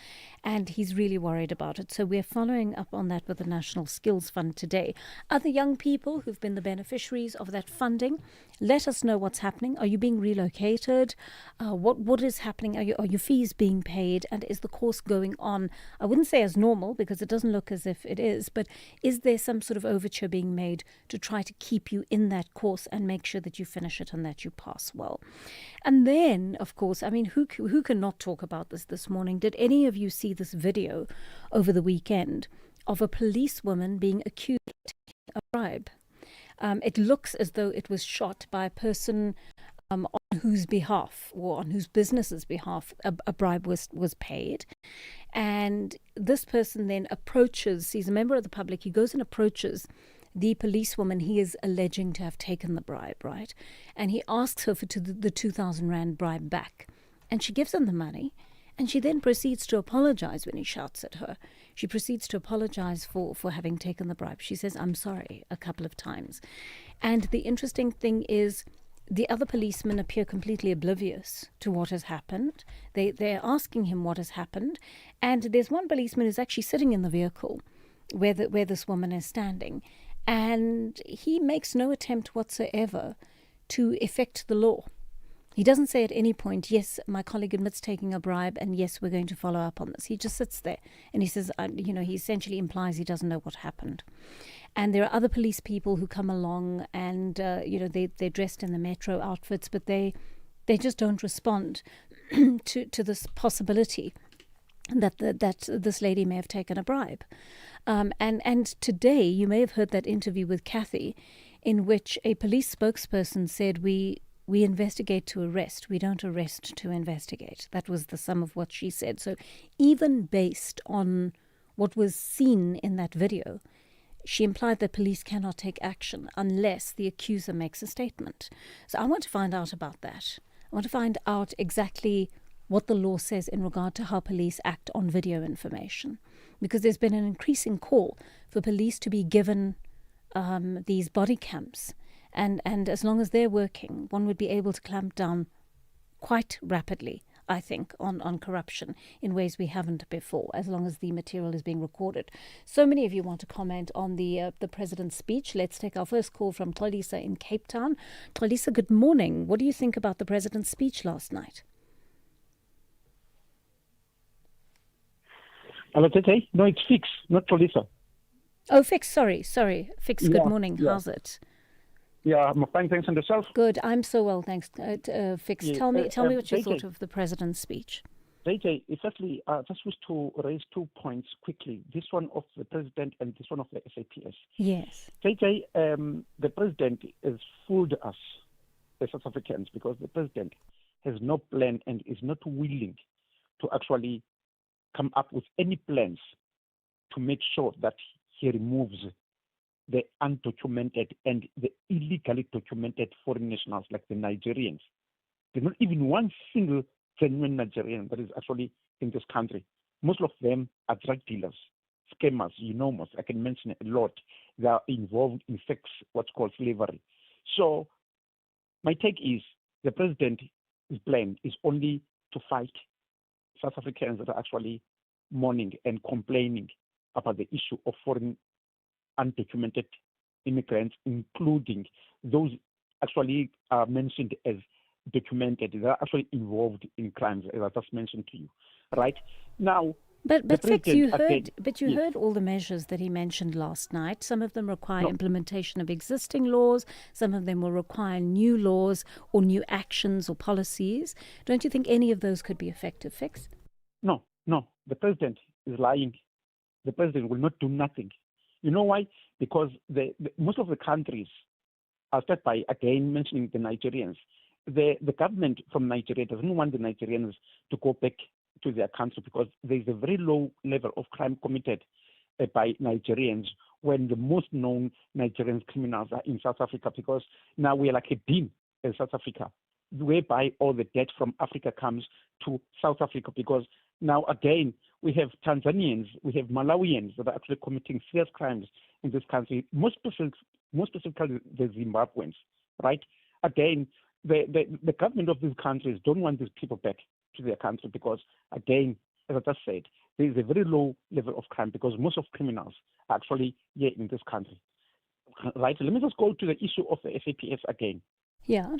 and he's really worried about it. So we're following up on that with the National Skills Fund today. Other young people who've been the beneficiaries of that funding, let us know what's happening. Are you being relocated? What is happening? Are your fees being paid? And is the course going on, I wouldn't say as normal, because it doesn't look as if it is, but is there some sort of overture being made to try to keep you in that course and make sure that you finish it and that you pass well? And then, of course, I mean, who can not talk about this morning? Did any of you see this video over the weekend of a policewoman being accused of taking a bribe? It looks as though it was shot by a person on whose behalf or on whose business's behalf a bribe was paid. And this person then approaches, he's a member of the public, he goes and approaches the policewoman he is alleging to have taken the bribe, right? And he asks her for the 2,000 Rand bribe back. And she gives him the money. And she then proceeds to apologize when he shouts at her. She proceeds to apologize for having taken the bribe. She says, "I'm sorry," a couple of times. And the interesting thing is the other policemen appear completely oblivious to what has happened. They're asking him what has happened. And there's one policeman who's actually sitting in the vehicle where this woman is standing. And he makes no attempt whatsoever to effect the law. He doesn't say at any point, "Yes, my colleague admits taking a bribe, and yes, we're going to follow up on this." He just sits there and he says, he essentially implies he doesn't know what happened. And there are other police people who come along and, they're dressed in the metro outfits, but they just don't respond to this possibility that this lady may have taken a bribe. And today, you may have heard that interview with Kathy in which a police spokesperson said, we investigate to arrest. We don't arrest to investigate. That was the sum of what she said. So even based on what was seen in that video, she implied that police cannot take action unless the accuser makes a statement. So I want to find out about that. I want to find out exactly what the law says in regard to how police act on video information, because there's been an increasing call for police to be given these body cams. And as long as they're working, one would be able to clamp down quite rapidly, I think, on corruption in ways we haven't before, as long as the material is being recorded. So many of you want to comment on the president's speech. Let's take our first call from Xolisa in Cape Town. Xolisa, good morning. What do you think about the president's speech last night? Hello, Tete. No, it's Fix, not Xolisa. Oh, Fix, sorry. Fix, good morning. How's it? Yeah, I'm fine, thanks. And yourself? Good. I'm so well, thanks. Fix, Yeah, tell me what you JJ, thought of the president's speech. JJ, firstly, I just wish to raise 2 points quickly. This one of the president and this one of the SAPS. Yes. JJ, the president has fooled us, the South Africans, because the president has no plan and is not willing to actually come up with any plans to make sure that he removes the undocumented and the illegally documented foreign nationals like the Nigerians. There's not even one single genuine Nigerian that is actually in this country. Most of them are drug dealers, scammers, most. I can mention a lot. They are involved in sex, what's called slavery. So my take is the president's plan is only to fight South Africans that are actually mourning and complaining about the issue of foreign undocumented immigrants, including those actually mentioned as documented. They are actually involved in crimes, as I just mentioned to you. Right now, But Fix, you heard yes. heard all the measures that he mentioned last night. Some of them require implementation of existing laws. Some of them will require new laws or new actions or policies. Don't you think any of those could be effective, Fix? No. The president is lying. The president will not do nothing. You know why? Because most of the countries, I'll start by again mentioning the Nigerians. The government from Nigeria doesn't want the Nigerians to go back to their country because there is a very low level of crime committed by Nigerians when the most known Nigerian criminals are in South Africa, because now we are like a bin in South Africa, whereby all the debt from Africa comes to South Africa, because now again we have Tanzanians, we have Malawians that are actually committing serious crimes in this country, more specifically the Zimbabweans, right? Again, the government of these countries don't want these people back to their country because, again, as I just said, there is a very low level of crime because most of criminals are actually here in this country, right? Let me just go to the issue of the SAPS again. Yeah.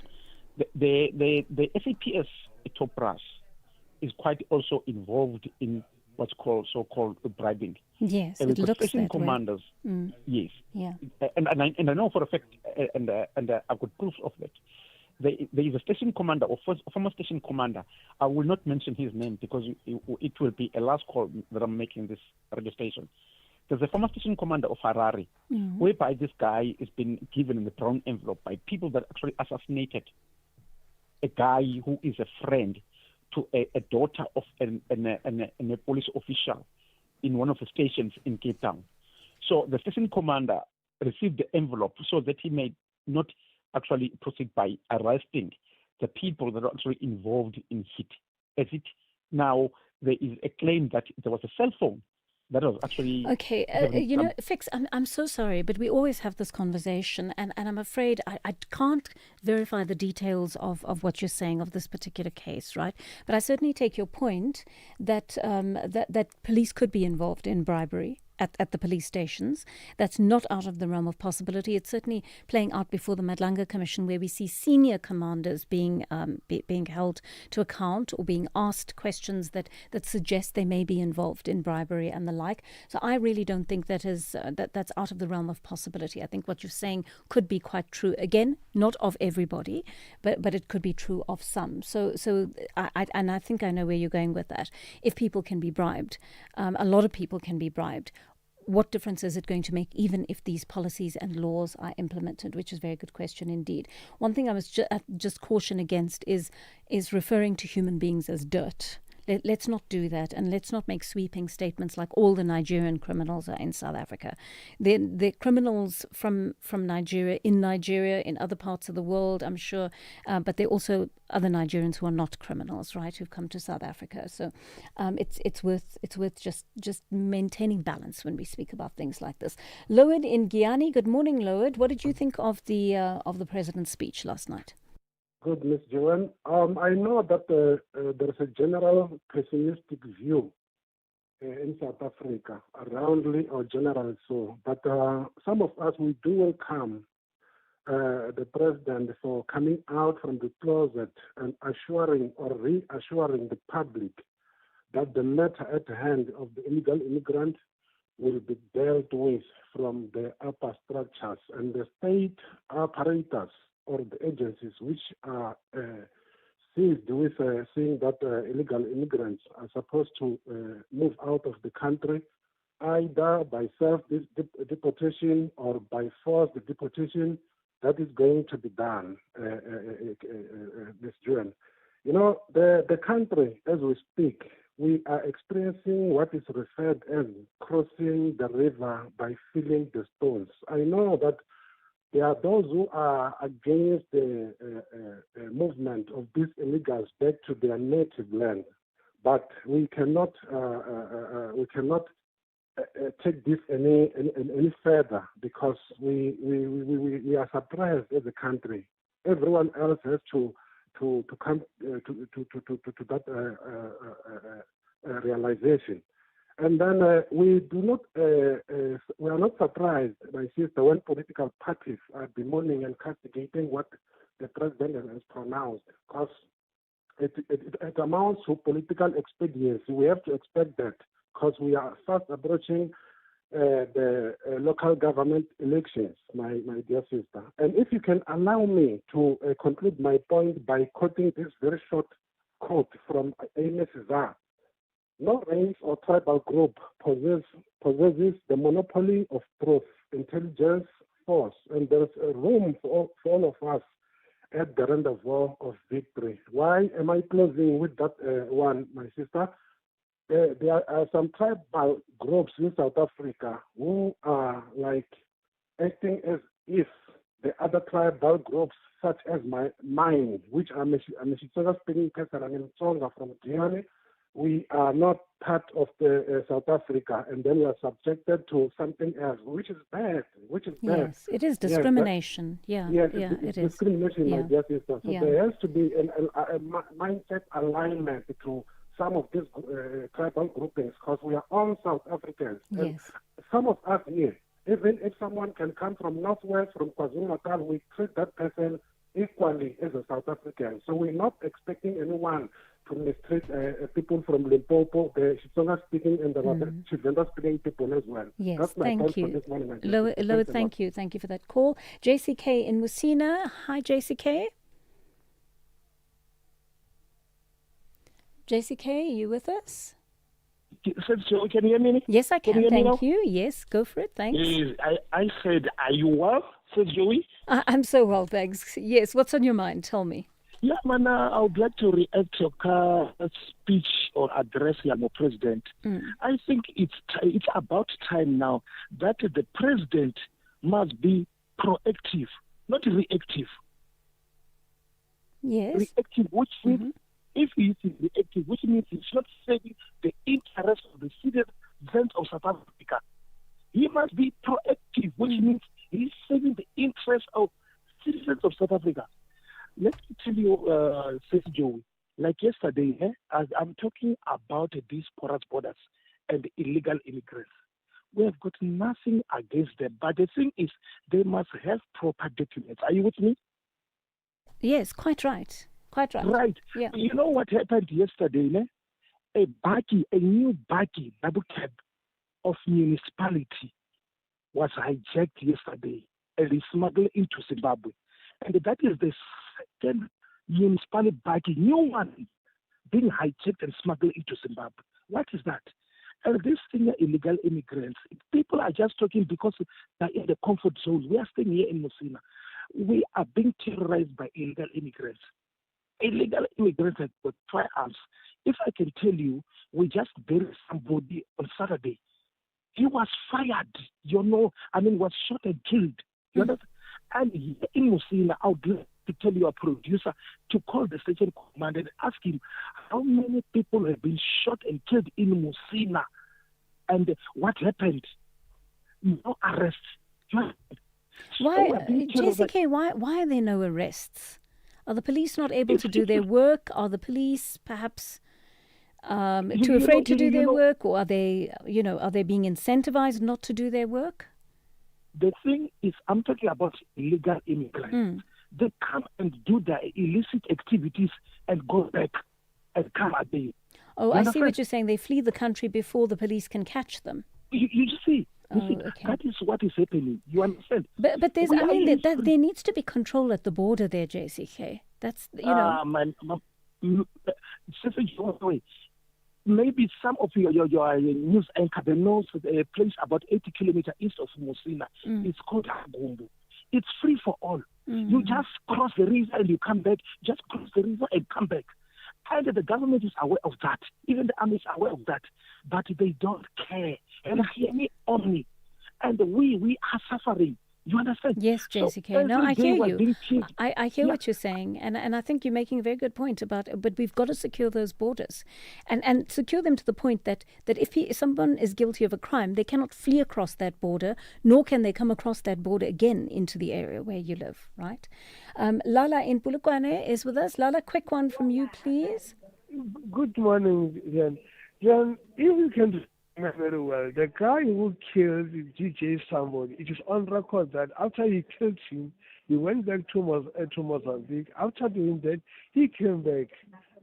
The SAPS top brass is quite also involved in what's called so-called bribing. Yes, it looks station that commanders, way. yes. Yeah. And I know for a fact, and I've got proof of that. There is a station commander, or former station commander. I will not mention his name because it will be a last call that I'm making this radio station. There's a former station commander of Harare, whereby this guy has been given in the brown envelope by people that actually assassinated a guy who is a friend to a daughter of a police official in one of the stations in Cape Town. So the station commander received the envelope so that he may not actually proceed by arresting the people that are actually involved in it. Now, there is a claim that there was a cell phone that was actually... Okay, Fix, I'm so sorry, but we always have this conversation, and I'm afraid I can't verify the details of what you're saying of this particular case, right? But I certainly take your point that that police could be involved in bribery at the police stations. That's not out of the realm of possibility. It's certainly playing out before the Madlanga Commission, where we see senior commanders being held to account or being asked questions that suggest they may be involved in bribery and the like. So I really don't think that is that's out of the realm of possibility. I think what you're saying could be quite true. Again, not of everybody, but it could be true of some. So I think I know where you're going with that. If people can be bribed, a lot of people can be bribed. What difference is it going to make, even if these policies and laws are implemented? Which is a very good question indeed. One thing I was just caution against is referring to human beings as dirt. Let's not do that, and let's not make sweeping statements like all the Nigerian criminals are in South Africa. They're criminals from Nigeria, in other parts of the world, I'm sure, but there are also other Nigerians who are not criminals, right, who've come to South Africa. So it's worth just maintaining balance when we speak about things like this. Loed in Guyana, good morning, Loed. What did you think of the president's speech last night? Good, Ms. Joanne. I know that there's a general pessimistic view in South Africa, roundly or generally so. But some of us, we do welcome the president for coming out from the closet and assuring or reassuring the public that the matter at hand of the illegal immigrant will be dealt with from the upper structures, and the state apparatus or the agencies which are seized with seeing that illegal immigrants are supposed to move out of the country, either by self-deportation or by forced deportation. That is going to be done, Ms. Juan. You know, the country, as we speak, we are experiencing what is referred as crossing the river by filling the stones. I know that there are those who are against the movement of these illegals back to their native land, but we cannot take this any further, because we are surprised as a country. Everyone else has to come to that realization. And then we are not surprised, my sister, when political parties are bemoaning and castigating what the president has pronounced, because it amounts to political expediency. We have to expect that, because we are fast approaching the local government elections, my dear sister. And if you can allow me to conclude my point by quoting this very short quote from Amy Cesar: "No race or tribal group possesses the monopoly of truth, intelligence, force, and there's a room for all of us at the rendezvous of victory." Why am I closing with that one, my sister? There are some tribal groups in South Africa who are like acting as if the other tribal groups, such as mine, which I'm a Xitsonga-speaking person, I'm in Tsonga from Giani, we are not part of the South Africa, and then we are subjected to something else, which is bad. Yes, it is discrimination. It is discrimination, my dear sister. So there has to be a mindset alignment to some of these tribal groupings, because we are all South Africans. Yes. And some of us here, even if someone can come from Northwest, from KwaZulu-Natal, we treat that person equally as a South African. So we're not expecting anyone to mistreat people from Limpopo, the Xitsonga-speaking and the Tshivenda-speaking people as well. Yes, that's my thank point you. for this morning. Lowe, thank you. Thank you for that call. JCK in Musina. Hi, JCK. JCK, are you with us? Can you hear me? Yes, I can. You Thank you. Yes, go for it. Thanks. Yes, I said, are you well? Said Joey. I'm so well, thanks. Yes, what's on your mind? Tell me. Yeah, man, I would like to react to your speech or address, Yamo President. I think it's about time now that the president must be proactive, not reactive. Yes. Reactive, which means if he is reactive, which means he's not serving the interest of the citizens of South Africa. He must be proactive, which means he's serving the interest of citizens of South Africa. Let me tell you, says Joey, like yesterday, I'm talking about these porous borders and illegal immigrants. We have got nothing against them, but the thing is, they must have proper documents. Are you with me? Yes, quite right. Quite right. Right. Yeah. You know what happened yesterday? A new baggy double cab of municipality was hijacked yesterday and is smuggled into Zimbabwe. And that is the second municipality baggy, new one, being hijacked and smuggled into Zimbabwe. What is that? And these senior illegal immigrants, people are just talking because they're in the comfort zone. We are staying here in Musina. We are being terrorized by illegal immigrants. Illegal immigrants have got firearms. If I can tell you, we just buried somebody on Saturday. He was fired, was shot and killed. You know? And here in Musina, I would like to tell your producer to call the station commander and ask him how many people have been shot and killed in Musina and what happened. No arrests. Why, JCK, why are there no arrests? Are the police not able to do their work? Are the police perhaps too afraid to do their work? Or are they being incentivized not to do their work? The thing is, I'm talking about illegal immigrants. They come and do their illicit activities and go back and come again. Oh, I see what you're saying. They flee the country before the police can catch them. You see, Okay. that is what is happening. You understand? But there's, I mean, there needs to be control at the border there, JCK. That's, you know. Maybe some of your news anchor, they know a place about 80 kilometers east of Musina. It's called Agumbu. It's free for all. You just cross the river and you come back. Just cross the river and come back. And the government is aware of that. Even the army is aware of that. But they don't care. And hear me, Omni. And we are suffering. You understand? Yes, JCK. So no, I hear you. I hear Yeah. what you're saying, and I think you're making a very good point about. But we've got to secure those borders, and secure them to the point that if someone is guilty of a crime, they cannot flee across that border, nor can they come across that border again into the area where you live. Right? Lala in Polokwane is with us. Lala, quick one from you, please. Good morning, Jan. Jan, if you can very well, the guy who killed DJ somebody, it is on record that after he killed him, he went back to Mozambique. After doing that, he came back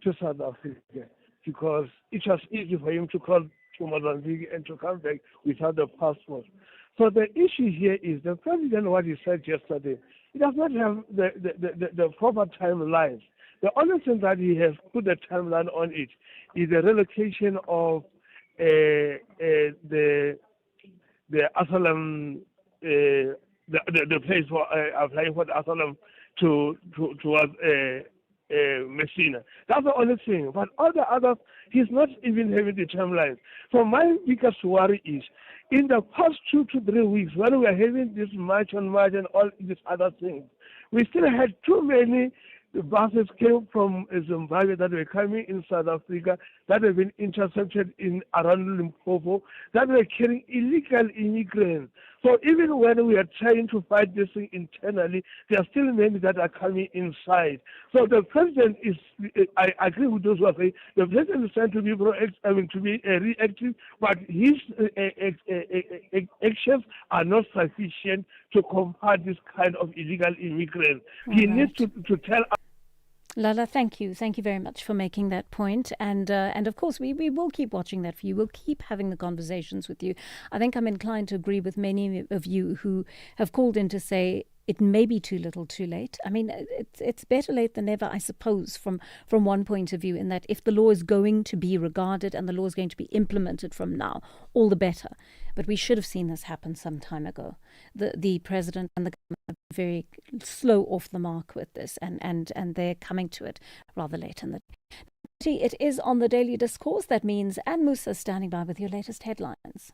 to South Africa because it was easy for him to call to Mozambique and to come back without a passport. So the issue here is the president, what he said yesterday, he does not have the proper timelines. The only thing that he has put a timeline on it is the relocation of the asylum, the place for applying for the asylum towards Messina. That's the only thing. But all the others, he's not even having the timeline. So my biggest worry is, in the past 2 to 3 weeks, when we are having this march and all these other things, we still had too many buses came from Zimbabwe that were coming in South Africa that have been intercepted in around Limpopo that were carrying illegal immigrants. So even when we are trying to fight this thing internally, there are still many that are coming inside. So the president is, I agree with those who are saying, the president is trying to be reactive, but his actions are not sufficient to combat this kind of illegal immigrants. He needs to tell us. Lala, thank you. Thank you very much for making that point. And of course, we will keep watching that for you. We'll keep having the conversations with you. I think I'm inclined to agree with many of you who have called in to say it may be too little, too late. I mean, it's better late than never, I suppose, from one point of view, in that if the law is going to be regarded and the law is going to be implemented from now, all the better. But we should have seen this happen some time ago. The president and the government are very slow off the mark with this, and they're coming to it rather late in the day. It is on the Daily Discourse. That means Anne Musa standing by with your latest headlines.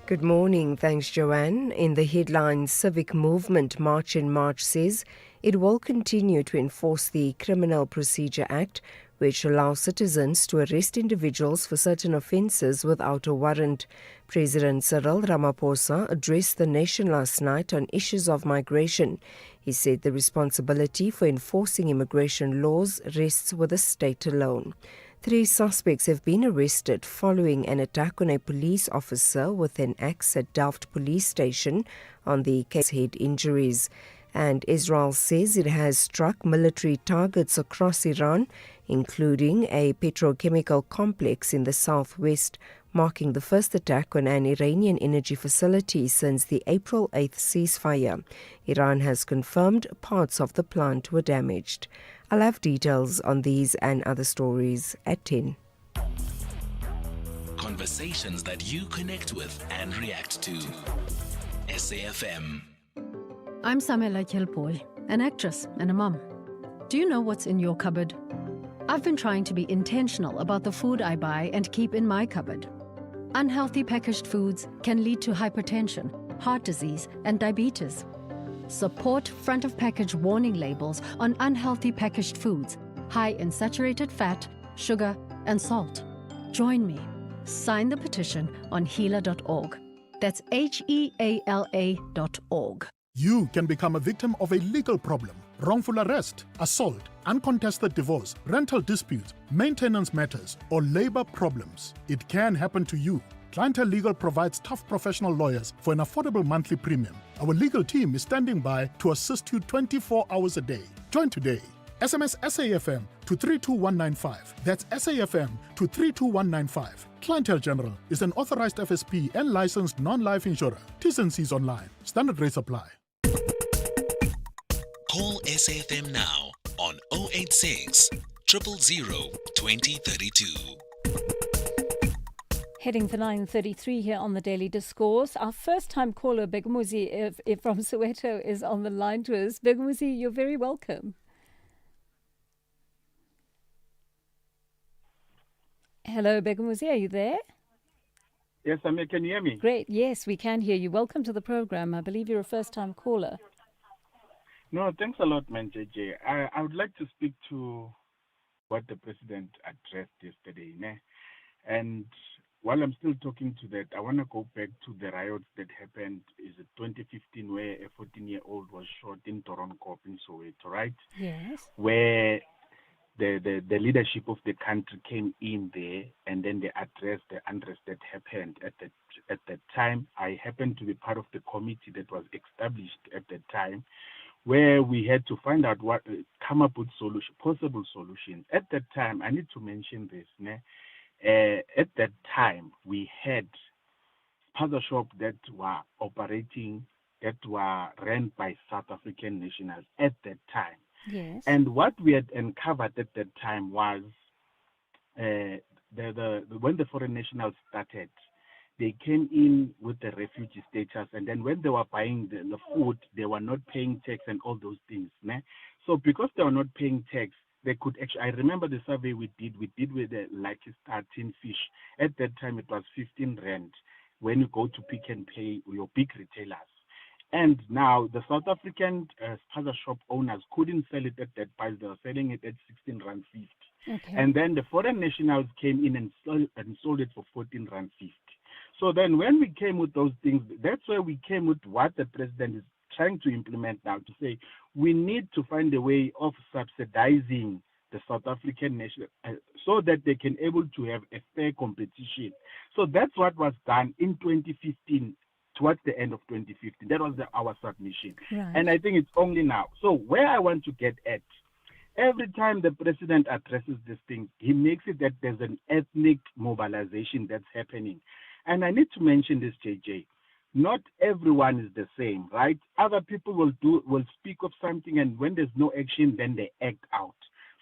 Good morning. Thanks, Joanne. In the headline, Civic Movement March in March says it will continue to enforce the Criminal Procedure Act, which allows citizens to arrest individuals for certain offences without a warrant. President Cyril Ramaphosa addressed the nation last night on issues of migration. He said the responsibility for enforcing immigration laws rests with the state alone. 3 suspects have been arrested following an attack on a police officer with an axe at Delft police station. On the case, head injuries. And Israel says it has struck military targets across Iran, including a petrochemical complex in the southwest, marking the first attack on an Iranian energy facility since the April 8th ceasefire. Iran has confirmed parts of the plant were damaged. I'll have details on these and other stories at 10. Conversations that you connect with and react to. SAfm. I'm Samela Kelpoy, an actress and a mum. Do you know what's in your cupboard? I've been trying to be intentional about the food I buy and keep in my cupboard. Unhealthy packaged foods can lead to hypertension, heart disease, and diabetes. Support front-of-package warning labels on unhealthy packaged foods, high in saturated fat, sugar, and salt. Join me. Sign the petition on healer.org. That's HEALA.org. You can become a victim of a legal problem: wrongful arrest, assault, uncontested divorce, rental disputes, maintenance matters, or labor problems. It can happen to you. Clientele Legal provides tough professional lawyers for an affordable monthly premium. Our legal team is standing by to assist you 24 hours a day. Join today. SMS SAFM to 32195. That's SAFM to 32195. Clientele General is an authorized FSP and licensed non-life insurer. T's and C's online. Standard rates apply. Call SAFM now on 086 000 2032. Heading for 9:33 here on the Daily Discourse. Our first-time caller, Begumuzi from Soweto, is on the line to us. Begumuzi, you're very welcome. Hello, Begumuzi, are you there? Yes, Amir, can you hear me? Great, yes, we can hear you. Welcome to the program. I believe you're a first-time caller. No, thanks a lot, man, JJ. I would like to speak to what the president addressed yesterday. And while I'm still talking to that, I want to go back to the riots that happened. Is it 2015, where a 14-year-old was shot in Toronto, in Soweto, right? Yes. Where the leadership of the country came in there, and then they addressed the unrest that happened at that time. I happened to be part of the committee that was established at that time, where we had to find out come up with possible solutions. At that time, I need to mention this. At that time, we had spaza shops that were operating, that were run by South African nationals at that time. Yes. And what we had uncovered at that time was when the foreign nationals started, they came in with the refugee status, and then when they were buying the food, they were not paying tax and all those things. So because they were not paying tax, they could actually, I remember the survey we did with the Lucky Star tin fish. At that time, it was 15 rand when you go to Pick and Pay your big retailers. And now the South African spaza shop owners couldn't sell it at that price. They were selling it at 16 rand 50. Okay. And then the foreign nationals came in and sold it for 14 rand 50. So then when we came with those things, that's where we came with what the president is trying to implement now, to say we need to find a way of subsidizing the South African nation so that they can able to have a fair competition. So that's what was done in 2015, towards the end of 2015. That was our submission. Right. And I think it's only now. So where I want to get at, every time the president addresses this thing, he makes it that there's an ethnic mobilization that's happening. And I need to mention this, JJ. Not everyone is the same, right? Other people will speak of something, and when there's no action, then they act out.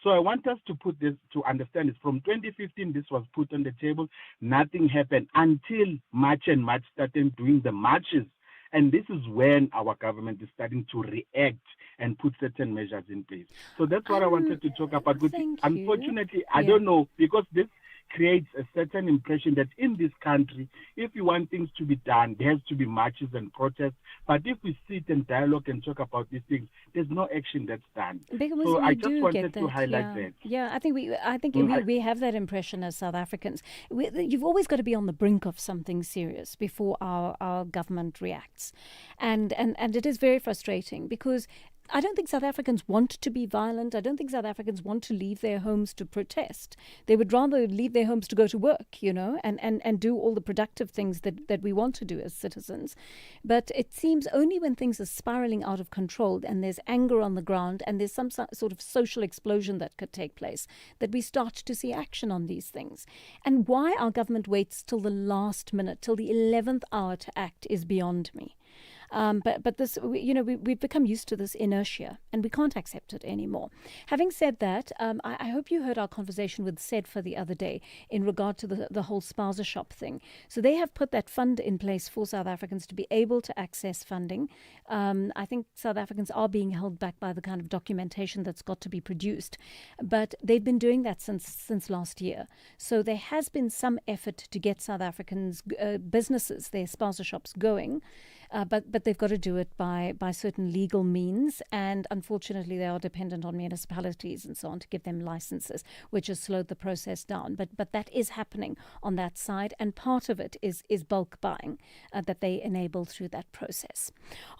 So I want us to put this, to understand this. From 2015, this was put on the table. Nothing happened until March, and March started doing the marches. And this is when our government is starting to react and put certain measures in place. So that's what I wanted to talk about. Unfortunately, I don't know, because this creates a certain impression that in this country, if you want things to be done, there has to be marches and protests. But if we sit and dialogue and talk about these things, there's no action that's done. So I just wanted to highlight that. Yeah, I think we have that impression as South Africans. You've always got to be on the brink of something serious before our government reacts, and it is very frustrating, because I don't think South Africans want to be violent. I don't think South Africans want to leave their homes to protest. They would rather leave their homes to go to work, and do all the productive things that we want to do as citizens. But it seems only when things are spiraling out of control and there's anger on the ground and there's some sort of social explosion that could take place that we start to see action on these things. And why our government waits till the last minute, till the 11th hour to act, is beyond me. But this, we've become used to this inertia, and we can't accept it anymore. Having said that, I hope you heard our conversation with SAfmRadio the other day in regard to the whole spaza shop thing. So they have put that fund in place for South Africans to be able to access funding. I think South Africans are being held back by the kind of documentation that's got to be produced, but they've been doing that since last year. So there has been some effort to get South Africans businesses, their spaza shops, going. But they've got to do it by certain legal means, and unfortunately they are dependent on municipalities and so on to give them licenses, which has slowed the process down. But that is happening on that side, and part of it is bulk buying that they enable through that process.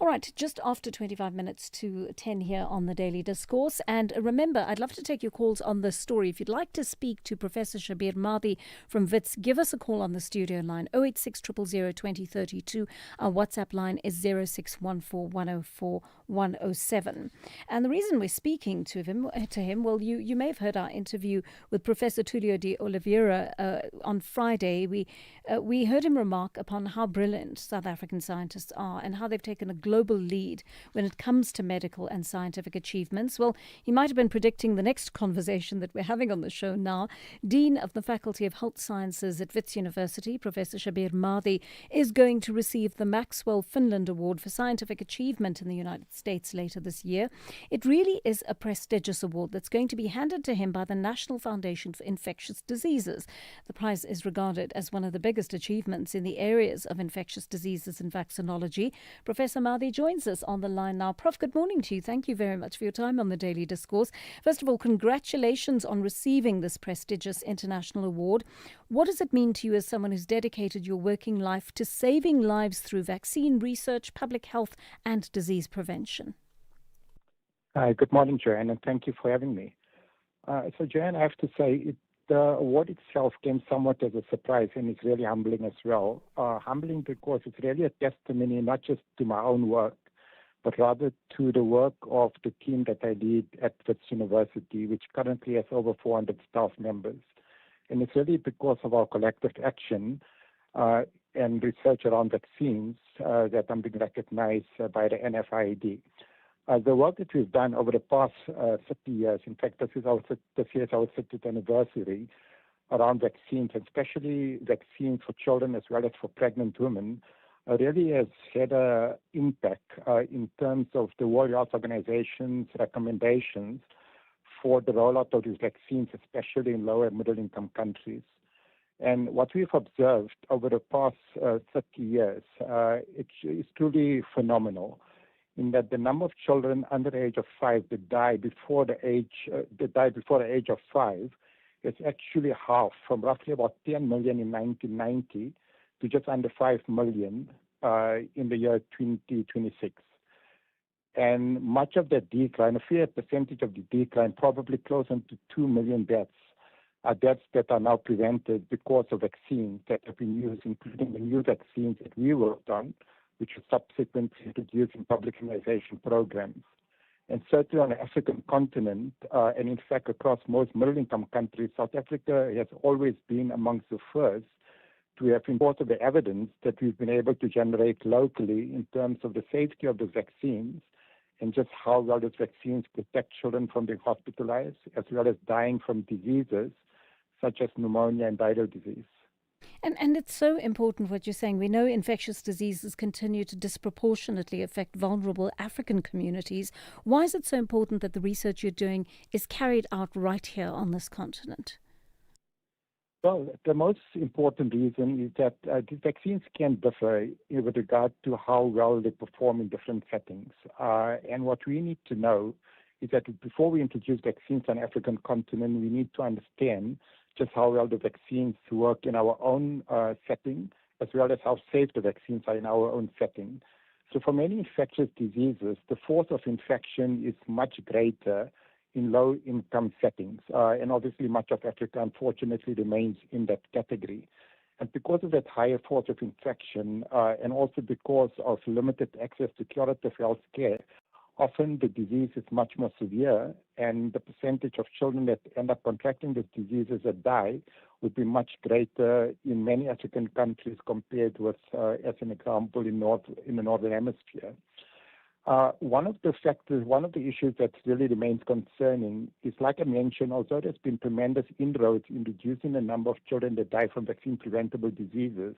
All right, just after 25 minutes to 10 here on the Daily Discourse. And remember, I'd love to take your calls on this story. If you'd like to speak to Professor Shabir Madhi from WITS, give us a call on the studio line 086 000 2032. Our WhatsApp line is 0614 104 107. And the reason we're speaking to him, well, you may have heard our interview with Professor Tulio de Oliveira on Friday. We heard him remark upon how brilliant South African scientists are and how they've taken a global lead when it comes to medical and scientific achievements. Well, he might have been predicting the next conversation that we're having on the show now. Dean of the Faculty of Health Sciences at Wits University, Professor Shabir Madhi, is going to receive the Maxwell Finland Award for Scientific Achievement in the United States later this year. It really is a prestigious award that's going to be handed to him by the National Foundation for Infectious Diseases. The prize is regarded as one of the biggest achievements in the areas of infectious diseases and vaccinology. Professor Madhi joins us on the line now. Prof, good morning to you. Thank you very much for your time on the Daily Discourse. First of all, congratulations on receiving this prestigious international award. What does it mean to you as someone who's dedicated your working life to saving lives through vaccine research, public health and disease prevention? Hi, good morning, Joanne, and thank you for having me. So, Joanne, I have to say, the award itself came somewhat as a surprise, and it's really humbling as well. Humbling because it's really a testimony not just to my own work, but rather to the work of the team that I lead at Wits University, which currently has over 400 staff members. And it's really because of our collective action and research around vaccines that I'm being recognized by the NFID. The work that we've done over the past 30 years, in fact, this year is our 30th anniversary around vaccines, and especially vaccines for children as well as for pregnant women, really has had an impact in terms of the World Health Organization's recommendations for the rollout of these vaccines, especially in lower and middle-income countries. And what we've observed over the past 30 years, it's truly phenomenal, in that the number of children under the age of 5 that die before the age of 5 is actually half, from roughly about 10 million in 1990 to just under 5 million in the year 2026. And much of that decline, a fair percentage of the decline, probably closer to 2 million deaths, are deaths that are now prevented because of vaccines that have been used, including the new vaccines that we worked on, which were subsequently introduced in public immunization programs. And certainly on the African continent, and in fact across most middle-income countries, South Africa has always been amongst the first to have reported the evidence that we've been able to generate locally in terms of the safety of the vaccines and just how well those vaccines protect children from being hospitalized, as well as dying from diseases such as pneumonia and viral disease. And it's so important what you're saying. We know infectious diseases continue to disproportionately affect vulnerable African communities. Why is it so important that the research you're doing is carried out right here on this continent? Well, the most important reason is that the vaccines can differ with regard to how well they perform in different settings. And what we need to know is that before we introduce vaccines on the African continent, we need to understand just how well the vaccines work in our own setting, as well as how safe the vaccines are in our own setting. So for many infectious diseases, the force of infection is much greater in low-income settings. And obviously much of Africa, unfortunately, remains in that category. And because of that higher force of infection, and also because of limited access to curative health care, often the disease is much more severe, and the percentage of children that end up contracting these diseases that die would be much greater in many African countries compared with, as an example, in the Northern Hemisphere. One of the issues that really remains concerning is, like I mentioned, although there's been tremendous inroads in reducing the number of children that die from vaccine-preventable diseases,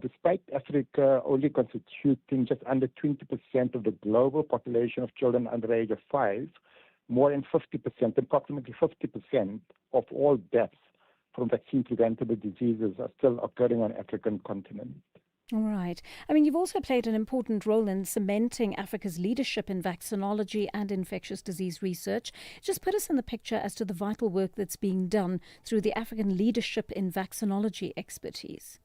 despite Africa only constituting just under 20% of the global population of children under the age of 5, more than 50%, approximately 50% of all deaths from vaccine-preventable diseases are still occurring on the African continent. All right. I mean, you've also played an important role in cementing Africa's leadership in vaccinology and infectious disease research. Just put us in the picture as to the vital work that's being done through the African Leadership in Vaccinology expertise.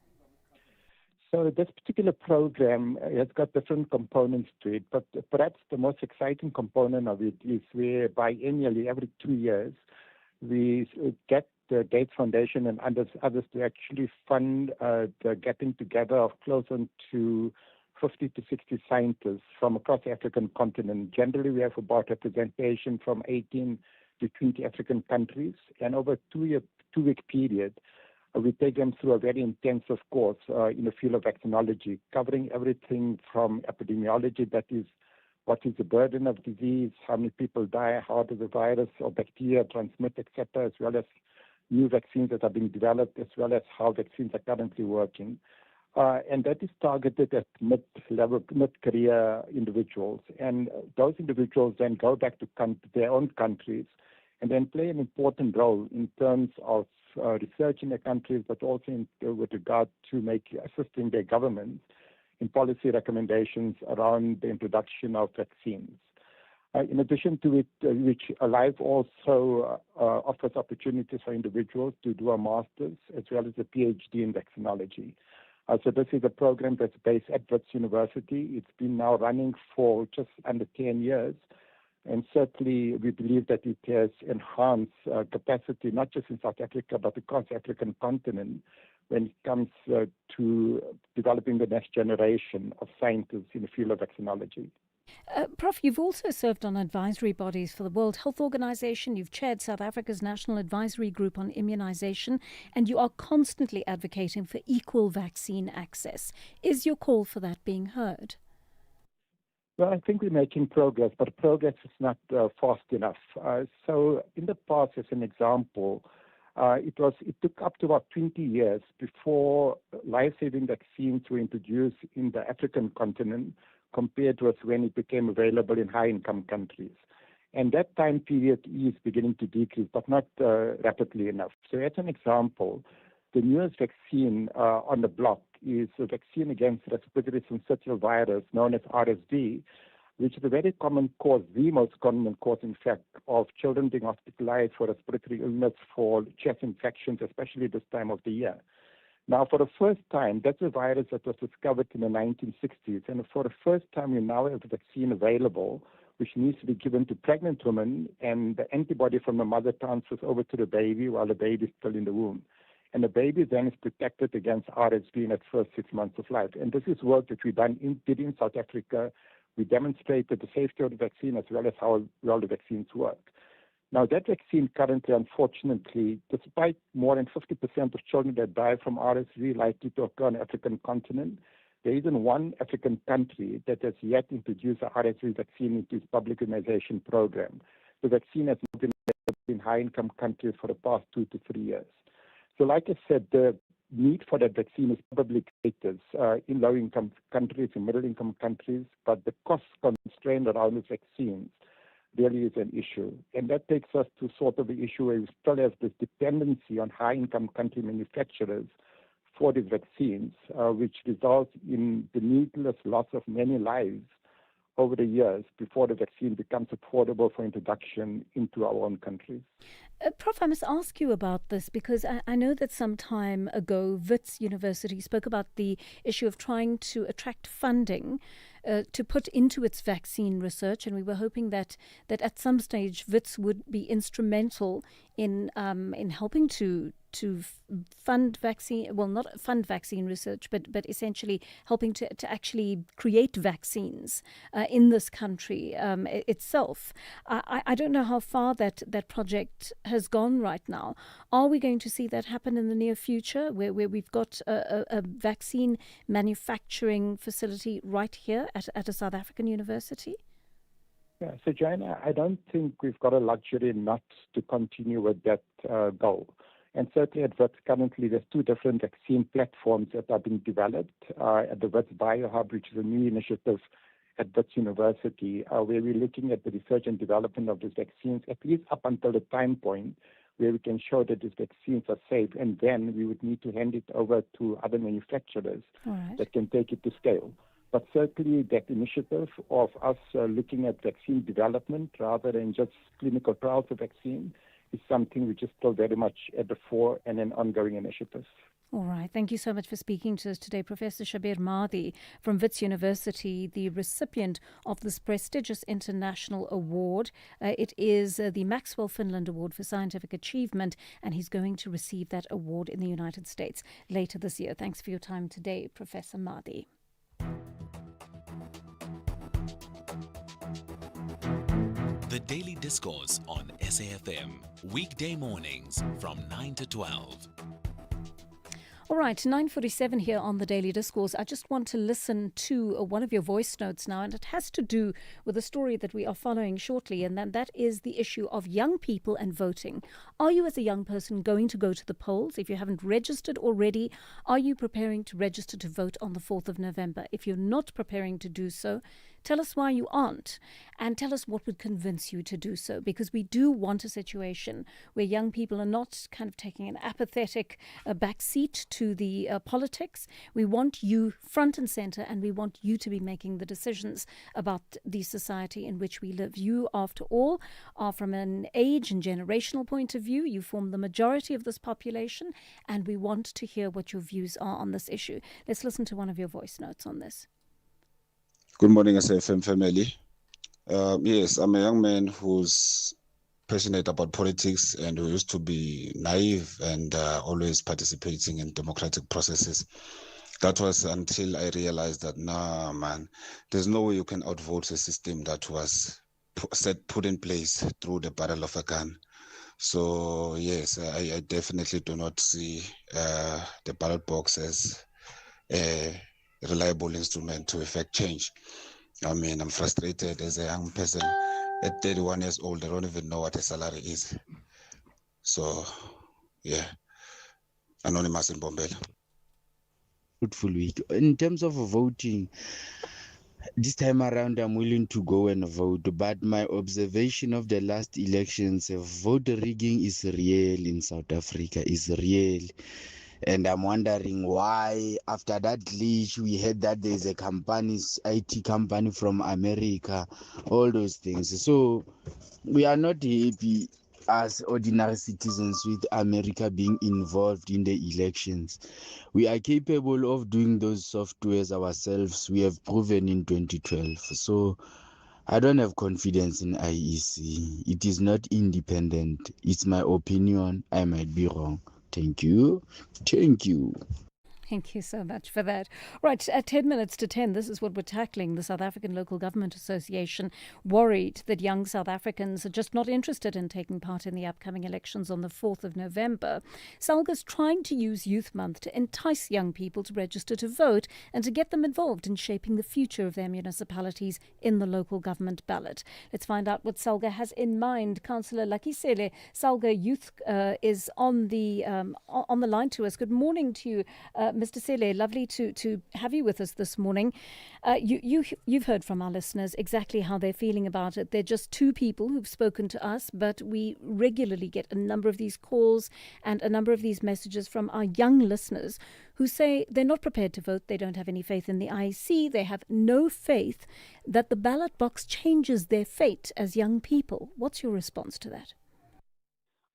So this particular program has got different components to it, but perhaps the most exciting component of it is where biennially, every 2 years, we get the Gates Foundation and others to actually fund the getting together of close to 50 to 60 scientists from across the African continent. Generally, we have about representation from 18 to 20 African countries. And over a two-week period, we take them through a very intensive course in the field of vaccinology, covering everything from epidemiology, that is, what is the burden of disease, how many people die, how does the virus or bacteria transmit, etc., as well as new vaccines that are being developed, as well as how vaccines are currently working. And that is targeted at mid-level, mid-career individuals. And those individuals then go back to their own countries and then play an important role in terms of research in their countries, but also with regard to assisting their governments in policy recommendations around the introduction of vaccines. In addition to it, which Alive also offers opportunities for individuals to do a master's as well as a PhD in vaccinology. So this is a program that's based at Wits University. It's been now running for just under 10 years. And certainly we believe that it has enhanced capacity, not just in South Africa, but across the African continent when it comes to developing the next generation of scientists in the field of vaccinology. Prof, you've also served on advisory bodies for the World Health Organization. You've chaired South Africa's National Advisory Group on Immunization, and you are constantly advocating for equal vaccine access. Is your call for that being heard? Well, I think we're making progress, but progress is not fast enough. So in the past, as an example, it took up to about 20 years before life-saving vaccines were introduced in the African continent compared with when it became available in high-income countries. And that time period is beginning to decrease, but not rapidly enough. So as an example, the newest vaccine on the block is a vaccine against respiratory syncytial virus known as RSV, which is a very common cause, the most common cause, in fact, of children being hospitalized for respiratory illness, for chest infections, especially this time of the year. Now, for the first time, that's a virus that was discovered in the 1960s, and for the first time, we now have a vaccine available, which needs to be given to pregnant women, and the antibody from the mother transfers over to the baby while the baby is still in the womb. And the baby then is protected against RSV in its first 6 months of life. And this is work that we did in South Africa. We demonstrated the safety of the vaccine as well as how well the vaccines work. Now, that vaccine currently, unfortunately, despite more than 50% of children that die from RSV likely to occur on the African continent, there isn't one African country that has yet introduced a RSV vaccine into its public immunization program. The vaccine has not been available in high-income countries for the past 2 to 3 years. So like I said, the need for that vaccine is probably greater in low-income countries, in middle-income countries, but the cost constraint around these vaccines really is an issue. And that takes us to sort of the issue where we still have this dependency on high-income country manufacturers for these vaccines, which results in the needless loss of many lives over the years before the vaccine becomes affordable for introduction into our own countries. Prof, I must ask you about this because I know that some time ago, Wits University spoke about the issue of trying to attract funding to put into its vaccine research, and we were hoping that at some stage Wits would be instrumental in helping to fund vaccine, well, not fund vaccine research, but essentially helping to actually create vaccines in this country itself. I don't know how far that project has gone right now. Are we going to see that happen in the near future, where we've got a vaccine manufacturing facility right here at a South African university? Yeah, so Joanna, I don't think we've got a luxury not to continue with that goal. And certainly at Wits currently, there's 2 different vaccine platforms that are being developed at the Wits BioHub, which is a new initiative at Wits University, where we're looking at the research and development of these vaccines, at least up until the time point where we can show that these vaccines are safe, and then we would need to hand it over to other manufacturers that can take it to scale. But certainly that initiative of us looking at vaccine development rather than just clinical trials of vaccine is something which is still very much at the fore and an ongoing initiative. All right. Thank you so much for speaking to us today, Professor Shabir Madhi from Wits University, the recipient of this prestigious international award. It is the Maxwell Finland Award for Scientific Achievement, and he's going to receive that award in the United States later this year. Thanks for your time today, Professor Madhi. The Daily Discourse on SAFM. Weekday mornings from 9 to 12. All right, 9:47 here on the Daily Discourse. I just want to listen to one of your voice notes now, and it has to do with a story that we are following shortly, and that is the issue of young people and voting. Are you, as a young person, going to go to the polls? If you haven't registered already, are you preparing to register to vote on the 4th of November? If you're not preparing to do so, tell us why you aren't, and tell us what would convince you to do so, because we do want a situation where young people are not kind of taking an apathetic backseat to the politics. We want you front and center, and we want you to be making the decisions about the society in which we live. You, after all, are, from an age and generational point of view, you form the majority of this population, and we want to hear what your views are on this issue. Let's listen to one of your voice notes on this. Good morning, SAFM family. Yes, I'm a young man who's passionate about politics and who used to be naive and always participating in democratic processes. That was until I realized that, nah, man, there's no way you can outvote a system that was put in place through the barrel of a gun. So, yes, I definitely do not see the ballot box as a reliable instrument to effect change. I mean, I'm frustrated as a young person. At 31 years old, I don't even know what a salary is. So, yeah. Anonymous in Bombela. Fruitful week. In terms of voting, this time around I'm willing to go and vote, but my observation of the last elections, vote rigging is real in South Africa, is real. And I'm wondering why, after that glitch, we heard that there's a company, IT company from America, all those things. So we are not happy as ordinary citizens with America being involved in the elections. We are capable of doing those softwares ourselves. We have proven in 2012. So I don't have confidence in IEC. It is not independent. It's my opinion. I might be wrong. Thank you. Thank you. Thank you so much for that. Right, at 10 minutes to 10, this is what we're tackling. The South African Local Government Association worried that young South Africans are just not interested in taking part in the upcoming elections on the 4th of November. SALGA's trying to use Youth Month to entice young people to register to vote and to get them involved in shaping the future of their municipalities in the local government ballot. Let's find out what SALGA has in mind. Councillor Lakisele, SALGA Youth is on the line to us. Good morning to you, Mr. Sele, lovely to have you with us this morning. You've heard from our listeners exactly how they're feeling about it. They're just two people who've spoken to us, but we regularly get a number of these calls and a number of these messages from our young listeners who say they're not prepared to vote. They don't have any faith in the IEC. They have no faith that the ballot box changes their fate as young people. What's your response to that?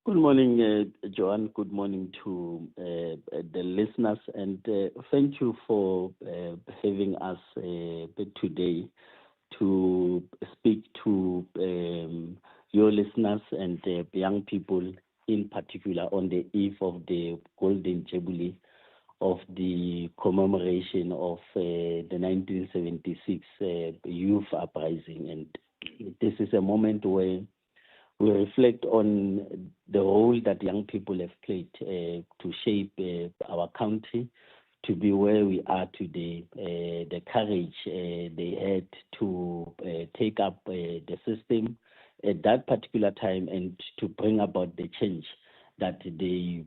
Good morning, Joanne. Good morning to the listeners, and thank you for having us today to speak to your listeners and young people in particular on the eve of the Golden Jubilee of the commemoration of the 1976 youth uprising. And this is a moment where we reflect on the role that young people have played to shape our country to be where we are today. The courage they had to take up the system at that particular time and to bring about the change that they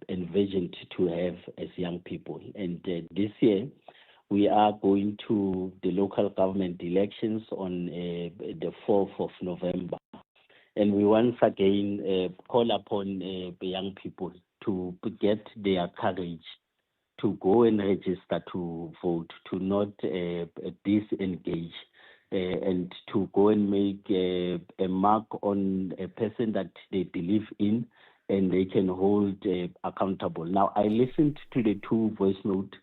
envisioned to have as young people. And this year, we are going to the local government elections on the 4th of November. And we once again call upon the young people to get their courage to go and register to vote, to not disengage, and to go and make a mark on a person that they believe in and they can hold accountable. Now, I listened to the two voice notes.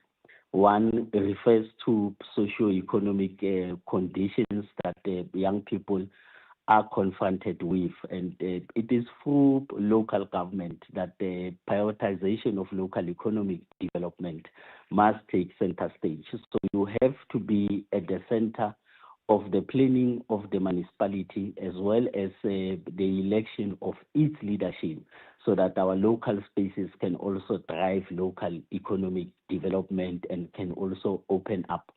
One refers to socio-economic conditions that young people are confronted with, and it is through local government that the prioritization of local economic development must take center stage. So you have to be at the center of the planning of the municipality as well as the election of its leadership, so that our local spaces can also drive local economic development and can also open up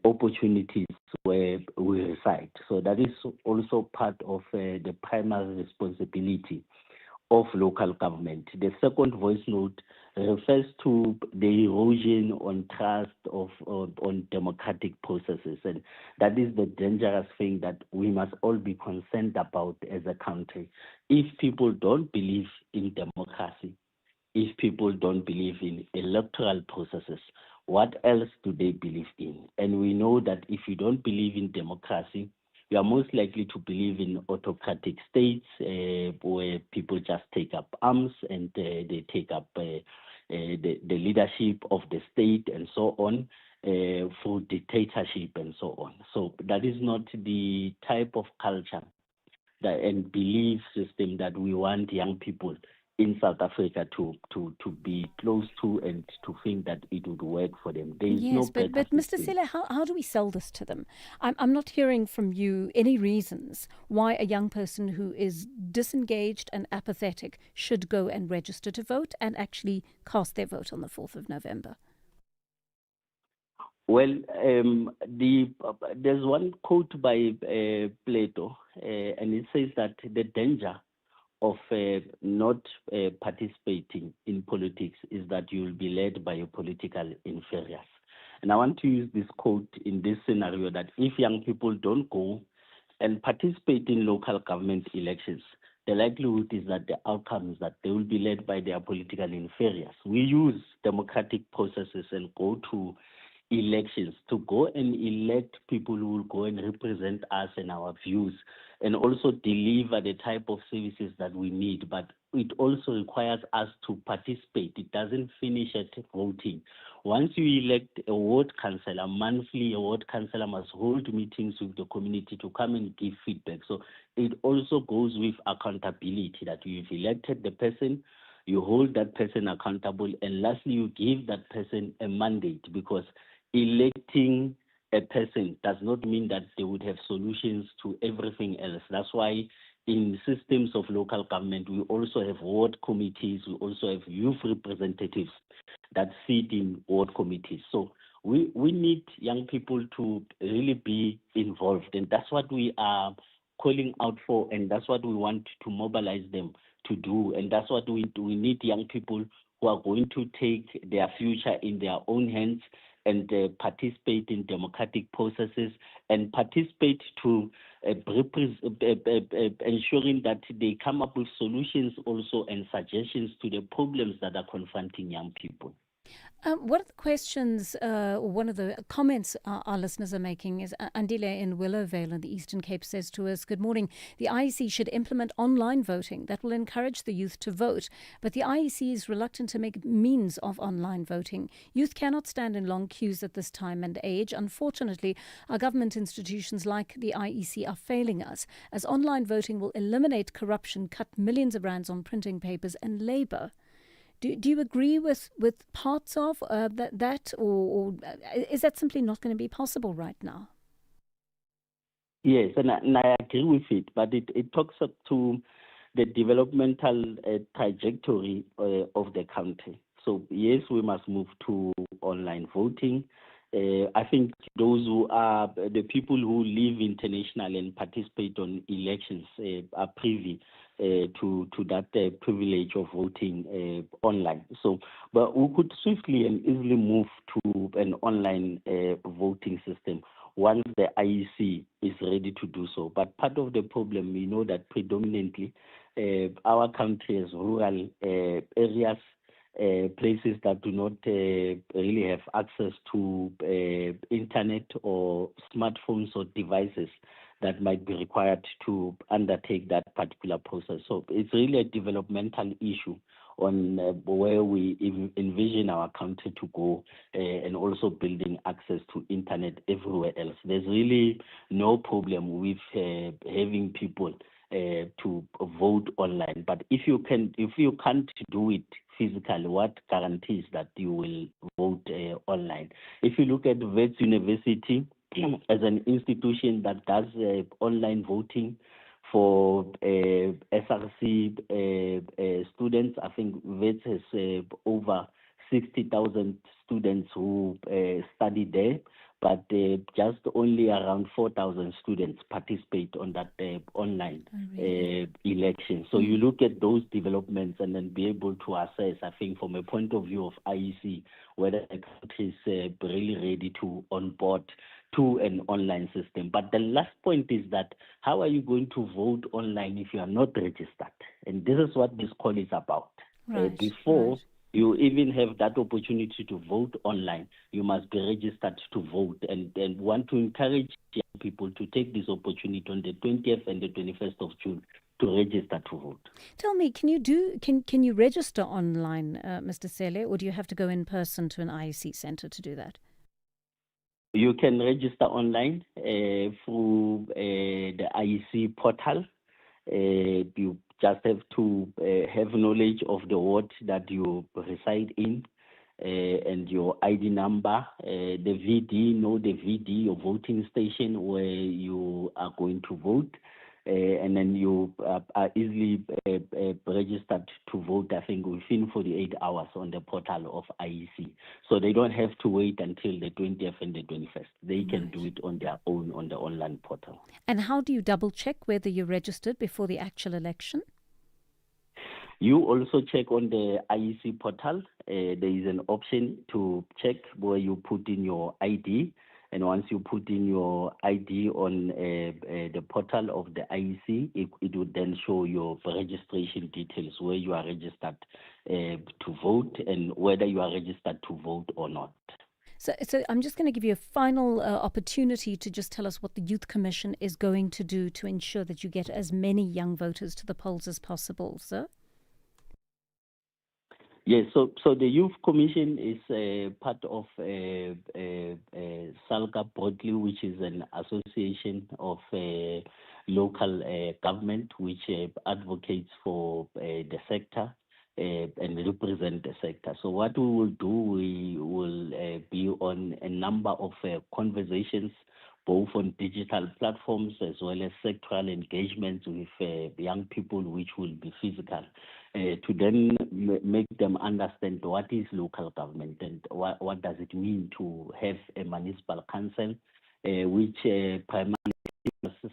opportunities where we reside. So that is also part of the primary responsibility of local government. The second voice note refers to the erosion on trust on democratic processes, and that is the dangerous thing that we must all be concerned about as a country. If people don't believe in democracy, if people don't believe in electoral processes, what else do they believe in? And we know that if you don't believe in democracy, you are most likely to believe in autocratic states where people just take up arms and they take up the leadership of the state and so on, for dictatorship and so on. So that is not the type of culture and belief system that we want young people in South Africa to be close to and to think that it would work for them. There is no but Mr. Sele, how do we sell this to them? I'm not hearing from you any reasons why a young person who is disengaged and apathetic should go and register to vote and actually cast their vote on the 4th of November. Well, there's one quote by Plato, and it says that the danger of not participating in politics is that you will be led by your political inferiors. And I want to use this quote in this scenario that if young people don't go and participate in local government elections, the likelihood is that the outcome is that they will be led by their political inferiors. We use democratic processes and go to elections to go and elect people who will go and represent us and our views and also deliver the type of services that we need. But it also requires us to participate. It doesn't finish at voting. Once you elect a ward councillor, monthly a ward councillor must hold meetings with the community to come and give feedback. So it also goes with accountability, that you've elected the person, you hold that person accountable, and lastly, you give that person a mandate, because electing a person does not mean that they would have solutions to everything else. That's why in systems of local government, we also have ward committees, we also have youth representatives that sit in ward committees. So we need young people to really be involved, and that's what we are calling out for, and that's what we want to mobilize them to do, and that's what we need young people who are going to take their future in their own hands and participate in democratic processes and participate to ensuring that they come up with solutions also and suggestions to the problems that are confronting young people. One of the questions, one of the comments our listeners are making is Andile in Willowvale in the Eastern Cape says to us, good morning, the IEC should implement online voting that will encourage the youth to vote, but the IEC is reluctant to make means of online voting. Youth cannot stand in long queues at this time and age. Unfortunately, our government institutions like the IEC are failing us, as online voting will eliminate corruption, cut millions of rands on printing papers and labour. Do you agree with parts of that, or is that simply not going to be possible right now? Yes, and I agree with it, but it talks up to the developmental trajectory of the country. So yes, we must move to online voting. I think those who are the people who live internationally and participate on elections are privy to that privilege of voting online. So, but we could swiftly and easily move to an online voting system once the IEC is ready to do so. But part of the problem, we know that predominantly our country has rural areas, places that do not really have access to internet or smartphones or devices that might be required to undertake that particular process. So it's really a developmental issue on where we envision our country to go, and also building access to internet everywhere else. There's really no problem with having people to vote online. But if you can't do it physically, what guarantees that you will vote online? If you look at Wits University, as an institution that does online voting for SRC students. I think VETS has over 60,000 students who study there, but just only around 4,000 students participate on that online election. So you look at those developments and then be able to assess, I think, from a point of view of IEC, whether the country is really ready to onboard to an online system. But the last point is that how are you going to vote online if you are not registered? And this is what this call is about. Before you even have that opportunity to vote online, you must be registered to vote, and want to encourage young people to take this opportunity on the 20th and the 21st of June to register to vote. Tell me, can you register online, Mr. Sele, or do you have to go in person to an IEC center to do that? You can register online through the IEC portal. You just have to have knowledge of the ward that you reside in and your ID number, the VD, know the VD, your voting station where you are going to vote. And then you are easily registered to vote, I think, within 48 hours on the portal of IEC. So they don't have to wait until the 20th and the 21st. They can do it on their own on the online portal. And how do you double check whether you're registered before the actual election? You also check on the IEC portal. There is an option to check where you put in your ID. And once you put in your ID on the portal of the IEC, it would then show your registration details, where you are registered to vote and whether you are registered to vote or not. So I'm just going to give you a final opportunity to just tell us what the Youth Commission is going to do to ensure that you get as many young voters to the polls as possible, sir. Yes, so the Youth Commission is part of SALGA broadly, which is an association of local government which advocates for the sector and represent the sector. So what we will do, we will be on a number of conversations, both on digital platforms as well as sectoral engagements with young people, which will be physical, to then make them understand what is local government and what does it mean to have a municipal council, which primarily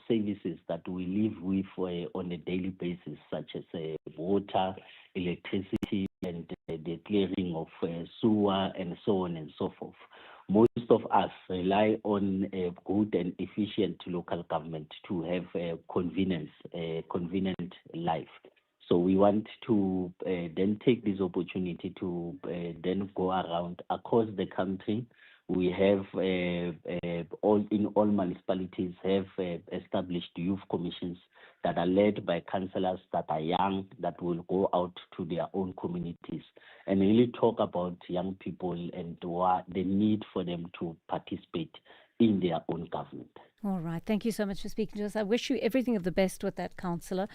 services that we live with on a daily basis, such as water, electricity, and the clearing of sewer, and so on and so forth. Most of us rely on a good and efficient local government to have a convenient life. So we want to then take this opportunity to then go around across the country. We have all municipalities have established youth commissions that are led by councillors that are young, that will go out to their own communities and really talk about young people and the need for them to participate in their own government. All right. Thank you so much for speaking to us. I wish you everything of the best with that, councillor,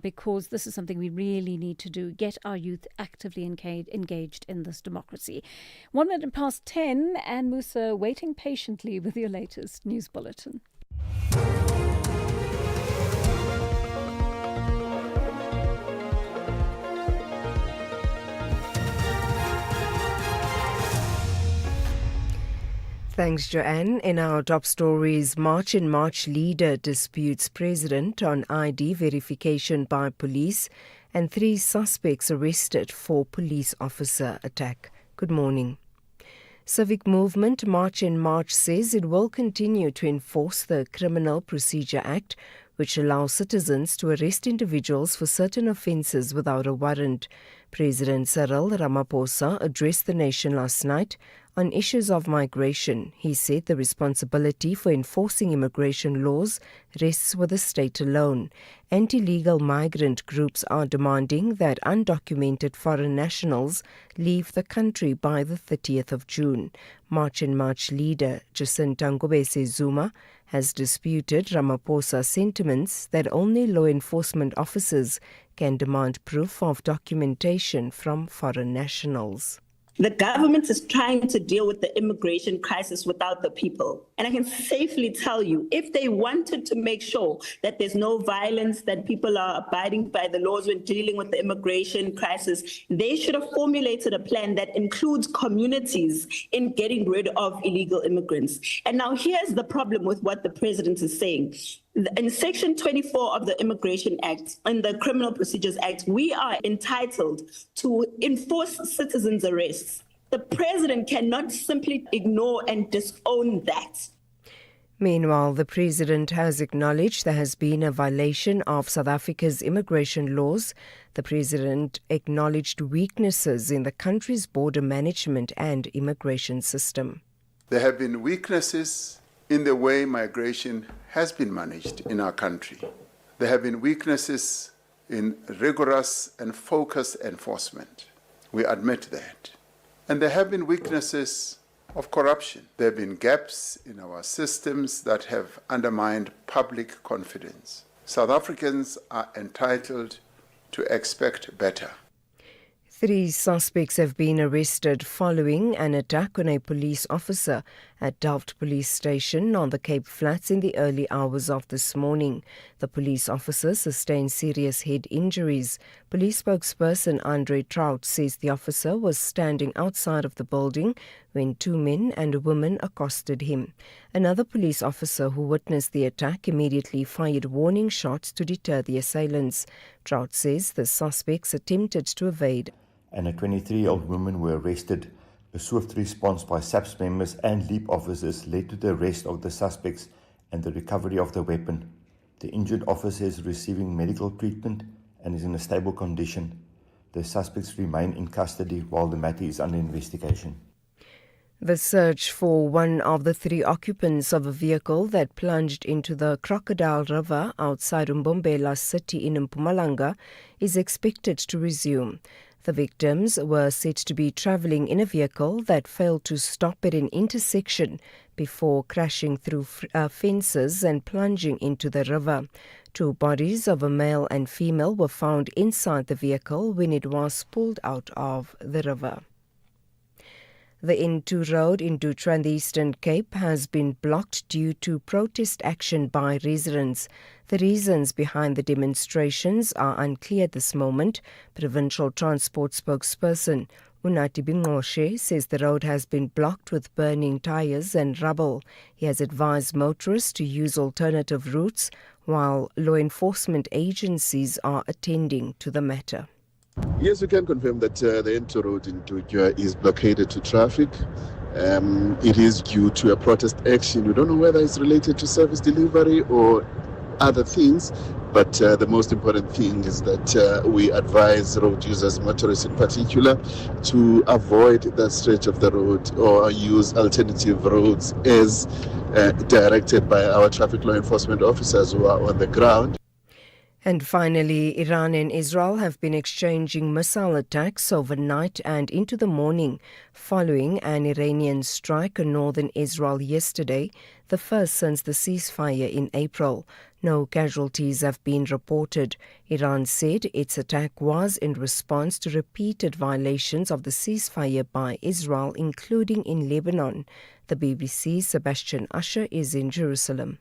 because this is something we really need to do, get our youth actively engaged in this democracy. 10:01, and Musa waiting patiently with your latest news bulletin. Thanks, Joanne. In our top stories, March in March leader disputes president on ID verification by police, and 3 suspects arrested for police officer attack. Good morning. Civic Movement March in March says it will continue to enforce the Criminal Procedure Act, which allows citizens to arrest individuals for certain offences without a warrant. President Cyril Ramaphosa addressed the nation last night on issues of migration. He said the responsibility for enforcing immigration laws rests with the state alone. Anti-legal migrant groups are demanding that undocumented foreign nationals leave the country by the 30th of June. March in March leader Jacinta Ngobese Zuma has disputed Ramaphosa's sentiments that only law enforcement officers can demand proof of documentation from foreign nationals. The government is trying to deal with the immigration crisis without the people. And I can safely tell you, if they wanted to make sure that there's no violence, that people are abiding by the laws when dealing with the immigration crisis, they should have formulated a plan that includes communities in getting rid of illegal immigrants. And now here's the problem with what the president is saying. In Section 24 of the Immigration Act, in the Criminal Procedures Act, we are entitled to enforce citizens' arrests. The president cannot simply ignore and disown that. Meanwhile, the president has acknowledged there has been a violation of South Africa's immigration laws. The president acknowledged weaknesses in the country's border management and immigration system. There have been weaknesses in the way migration has been managed in our country. There have been weaknesses in rigorous and focused enforcement. We admit that. And there have been weaknesses of corruption. There have been gaps in our systems that have undermined public confidence. South Africans are entitled to expect better. 3 suspects have been arrested following an attack on a police officer at Delft Police Station on the Cape Flats in the early hours of this morning. The police officer sustained serious head injuries. Police spokesperson Andre Trout says the officer was standing outside of the building when 2 men and a woman accosted him. Another police officer who witnessed the attack immediately fired warning shots to deter the assailants. Trout says the suspects attempted to evade. And a 23-year-old woman were arrested. A swift response by SAPS members and LEAP officers led to the arrest of the suspects and the recovery of the weapon. The injured officer is receiving medical treatment and is in a stable condition. The suspects remain in custody while the matter is under investigation. The search for one of the 3 occupants of a vehicle that plunged into the Crocodile River outside Mbombela city in Mpumalanga is expected to resume. The victims were said to be travelling in a vehicle that failed to stop at an intersection before crashing through fences and plunging into the river. 2 bodies of a male and female were found inside the vehicle when it was pulled out of the river. The N2 road in Dutra in the Eastern Cape has been blocked due to protest action by residents. The reasons behind the demonstrations are unclear at this moment. Provincial Transport spokesperson Unati Bingoshe says the road has been blocked with burning tyres and rubble. He has advised motorists to use alternative routes, while law enforcement agencies are attending to the matter. Yes, we can confirm that the N2 road in Dutra is blockaded to traffic. It is due to a protest action. We don't know whether it's related to service delivery or other things, but the most important thing is that we advise road users, motorists in particular, to avoid that stretch of the road or use alternative roads as directed by our traffic law enforcement officers who are on the ground. And finally, Iran and Israel have been exchanging missile attacks overnight and into the morning following an Iranian strike on northern Israel yesterday, the first since the ceasefire in April. No casualties have been reported. Iran said its attack was in response to repeated violations of the ceasefire by Israel, including in Lebanon. The BBC's Sebastian Usher is in Jerusalem.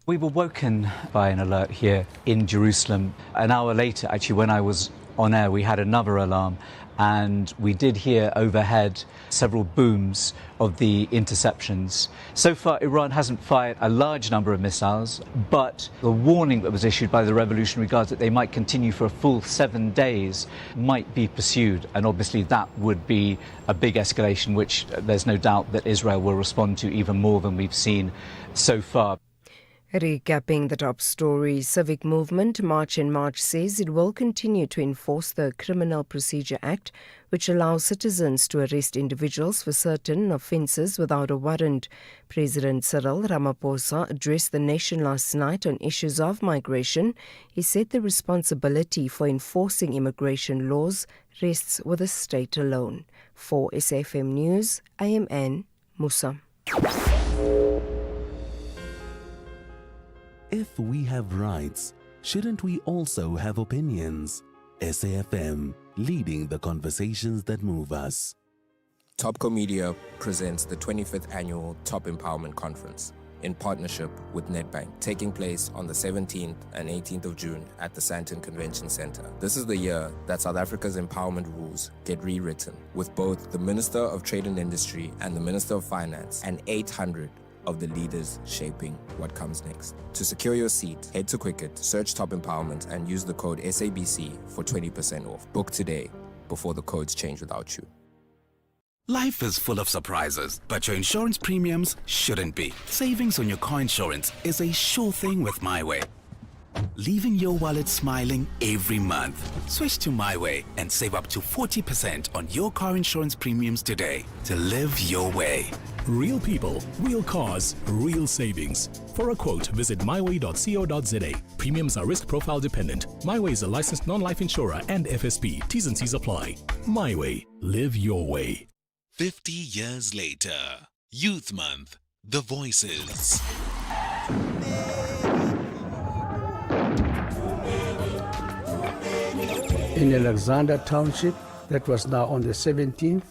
We were woken by an alert here in Jerusalem. An hour later, actually, when I was on air, we had another alarm, and we did hear overhead several booms of the interceptions. So far, Iran hasn't fired a large number of missiles, but the warning that was issued by the Revolutionary Guards that they might continue for a full 7 days might be pursued, and obviously that would be a big escalation, which there's no doubt that Israel will respond to even more than we've seen so far. Recapping the top story, Civic Movement March in March says it will continue to enforce the Criminal Procedure Act, which allows citizens to arrest individuals for certain offences without a warrant. President Cyril Ramaphosa addressed the nation last night on issues of migration. He said the responsibility for enforcing immigration laws rests with the state alone. For SAfm News, I am Anne Musa. If we have rights, shouldn't we also have opinions? SAfm, leading the conversations that move us. Topco Media presents the 25th Annual Top Empowerment Conference in partnership with Nedbank, taking place on the 17th and 18th of June at the Sandton Convention Center. This is the year that South Africa's empowerment rules get rewritten, with both the Minister of Trade and Industry and the Minister of Finance and 800 of the leaders shaping what comes next. To secure your seat, head to Quicket, search Top Empowerment, and use the code SABC for 20% off. Book today before the codes change without you. Life is full of surprises, but your insurance premiums shouldn't be. Savings on your car insurance is a sure thing with MyWay, leaving your wallet smiling every month. Switch to MyWay and save up to 40% on your car insurance premiums today to live your way. Real people, real cars, real savings. For a quote, visit myway.co.za. Premiums are risk profile dependent. MyWay is a licensed non-life insurer and FSP. T's and C's apply. MyWay. Live your way. 50 years later, Youth Month, The Voices. In Alexander Township, that was now on the 17th,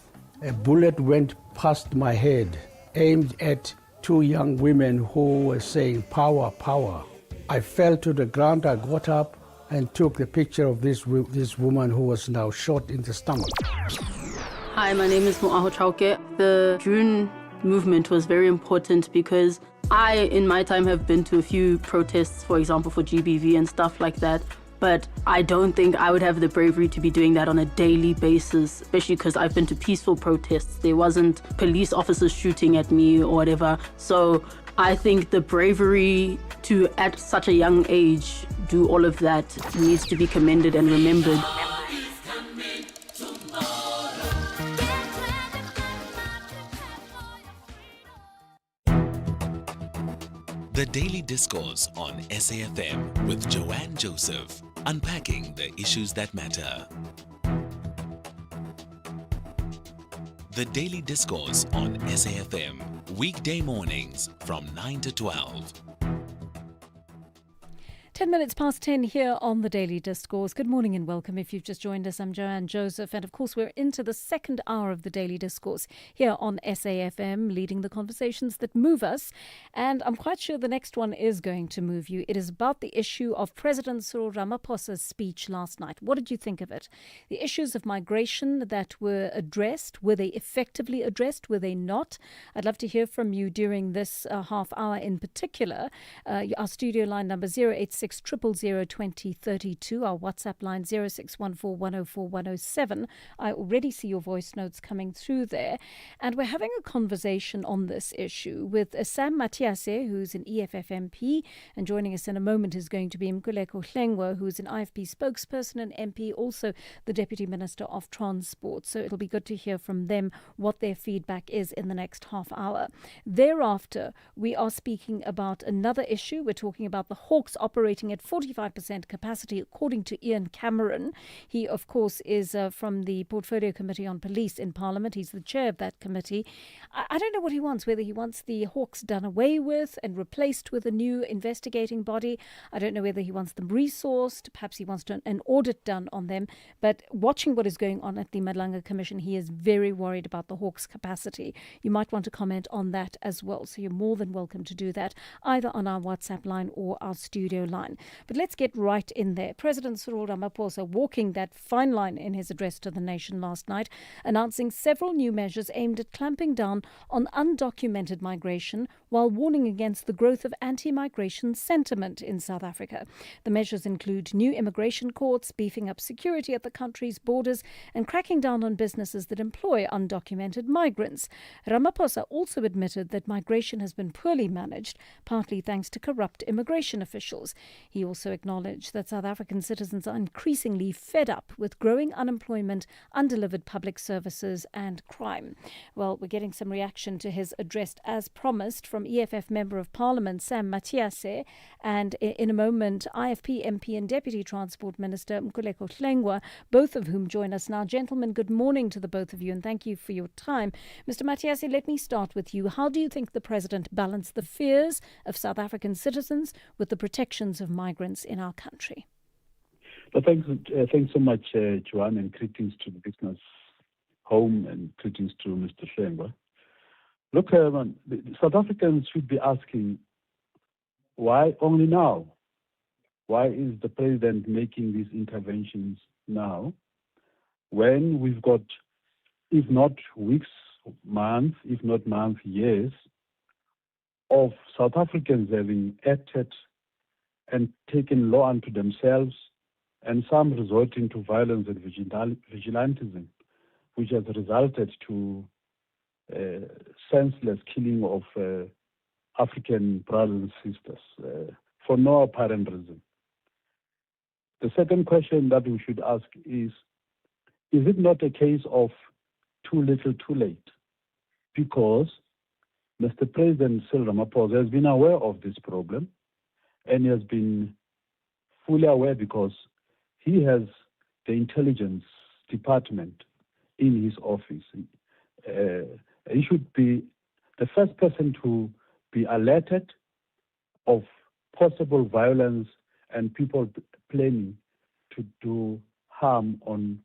a bullet went past my head, aimed at two young women who were saying, "Power, power." I fell to the ground, I got up and took the picture of this woman who was now shot in the stomach. Hi, my name is Mo'aho Chauke. The June movement was very important because I, in my time, have been to a few protests, for example, for GBV and stuff like that. But I don't think I would have the bravery to be doing that on a daily basis, especially because I've been to peaceful protests. There wasn't police officers shooting at me or whatever. So I think the bravery to, at such a young age, do all of that needs to be commended and remembered. The Daily Discourse on SAFM with Joanne Joseph, unpacking the issues that matter. The Daily Discourse on SAFM, weekday mornings from 9 to 12. 10 minutes past 10 here on the Daily Discourse. Good morning and welcome. If you've just joined us, I'm Joanne Joseph. And of course, we're into the second hour of the Daily Discourse here on SAFM, leading the conversations that move us. And I'm quite sure the next one is going to move you. It is about the issue of President Cyril Ramaphosa's speech last night. What did you think of it? The issues of migration that were addressed, were they effectively addressed? Were they not? I'd love to hear from you during this half hour in particular. Our studio line number 086 000 2032, our WhatsApp line 0614 104 107. I already see your voice notes coming through there. And we're having a conversation on this issue with Sam Matiase, who's an EFF MP, and joining us in a moment is going to be Mkuleko Hlengwa, who's an IFP spokesperson and MP, also the Deputy Minister of Transport. So it'll be good to hear from them what their feedback is in the next half hour. Thereafter, we are speaking about another issue. We're talking about the Hawks operating at 45% capacity, according to Ian Cameron. He, of course, is from the Portfolio Committee on Police in Parliament. He's the chair of that committee. I don't know what he wants, whether he wants the Hawks done away with and replaced with a new investigating body. I don't know whether he wants them resourced. Perhaps he wants an audit done on them. But watching what is going on at the Madlanga Commission, he is very worried about the Hawks' capacity. You might want to comment on that as well. So you're more than welcome to do that, either on our WhatsApp line or our studio line. But let's get right in there. President Cyril Ramaphosa walking that fine line in his address to the nation last night, announcing several new measures aimed at clamping down on undocumented migration while warning against the growth of anti-migration sentiment in South Africa. The measures include new immigration courts, beefing up security at the country's borders, and cracking down on businesses that employ undocumented migrants. Ramaphosa also admitted that migration has been poorly managed, partly thanks to corrupt immigration officials. He also acknowledged that South African citizens are increasingly fed up with growing unemployment, undelivered public services and crime. Well, we're getting some reaction to his address as promised from EFF Member of Parliament Sam Matiase, and in a moment IFP MP and Deputy Transport Minister Mkuleko Hlengwa, both of whom join us now. Gentlemen, good morning to the both of you and thank you for your time. Mr. Matiase, let me start with you. How do you think the President balanced the fears of South African citizens with the protections of migrants in our country? Well, thanks so much, Joanne, and greetings to the business home, and greetings to Mr. Shengwa. Look, the South Africans should be asking, why only now? Why is the president making these interventions now when we've got, if not weeks, months, if not months, years, of South Africans having acted and taken law unto themselves, and some resorting to violence and vigilantism, which has resulted to senseless killing of African brothers and sisters for no apparent reason. The second question that we should ask is it not a case of too little, too late? Because Mr. President Cyril Ramaphosa has been aware of this problem, and he has been fully aware because he has the intelligence department in his office. He should be the first person to be alerted of possible violence and people planning to do harm on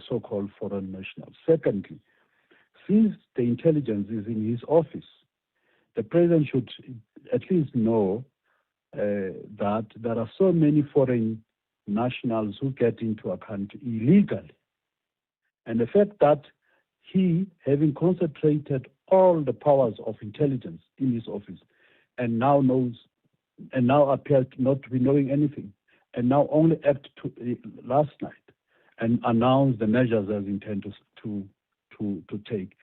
so-called foreign nationals. Secondly, since the intelligence is in his office, the president should at least know that there are so many foreign nationals who get into a country illegally. And the fact that he, having concentrated all the powers of intelligence in his office, and now appears not to be knowing anything, and now only act last night and announce the measures as intended to take,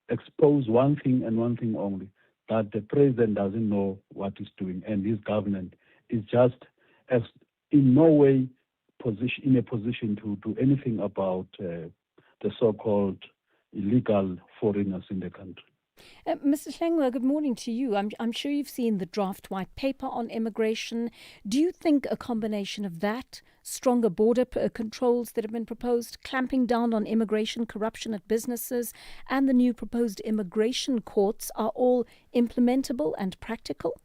expose one thing and one thing only, that the president doesn't know what he's doing, and his government is just as in no way in a position to do anything about the so-called illegal foreigners in the country. Mr. Hlengwa, good morning to you. I'm sure you've seen the draft white paper on immigration. Do you think a combination of that, stronger border controls that have been proposed, clamping down on immigration corruption at businesses, and the new proposed immigration courts are all implementable and practical?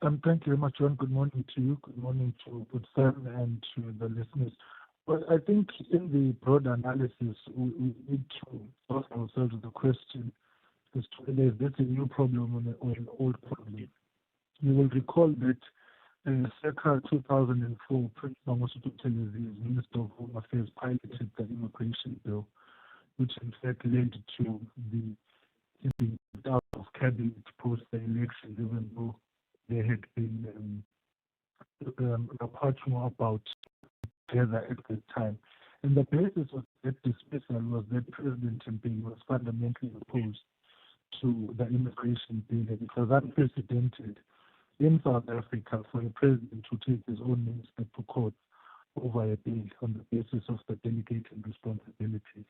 Thank you very much, John. Good morning to you. Good morning to Sam and to the listeners. Well, I think in the broad analysis, we need to ask ourselves the question as to whether that's a new problem or an old problem. You will recall that circa 2004, Prince Mangosuthu Buthelezi, Minister of Home Affairs, piloted the immigration bill, which in fact led to the out of cabinet post the election, even though there had been much more about together at the time. And the basis of that dismissal was that President Mbeki was fundamentally opposed to the immigration bill. It was unprecedented in South Africa for a president to take his own minister to court over a bill on the basis of the delegated responsibilities.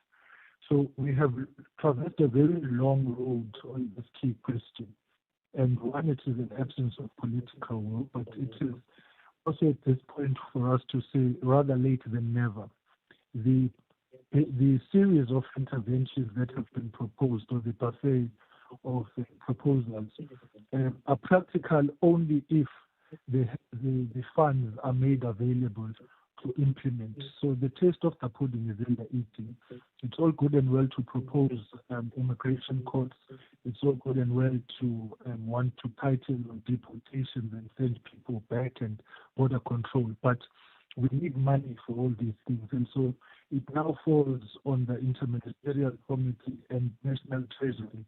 So we have traversed a very long road on this key question. And one, it is an absence of political will, but it is also at this point for us to say rather late than never. The series of interventions that have been proposed, or the buffet of proposals, are practical only if the funds are made available to implement. So the taste of the pudding is in the eating. It's all good and well to propose immigration courts. It's all good and well to want to tighten on deportations and send people back and border control. But we need money for all these things. And so it now falls on the Interministerial Committee and National Treasury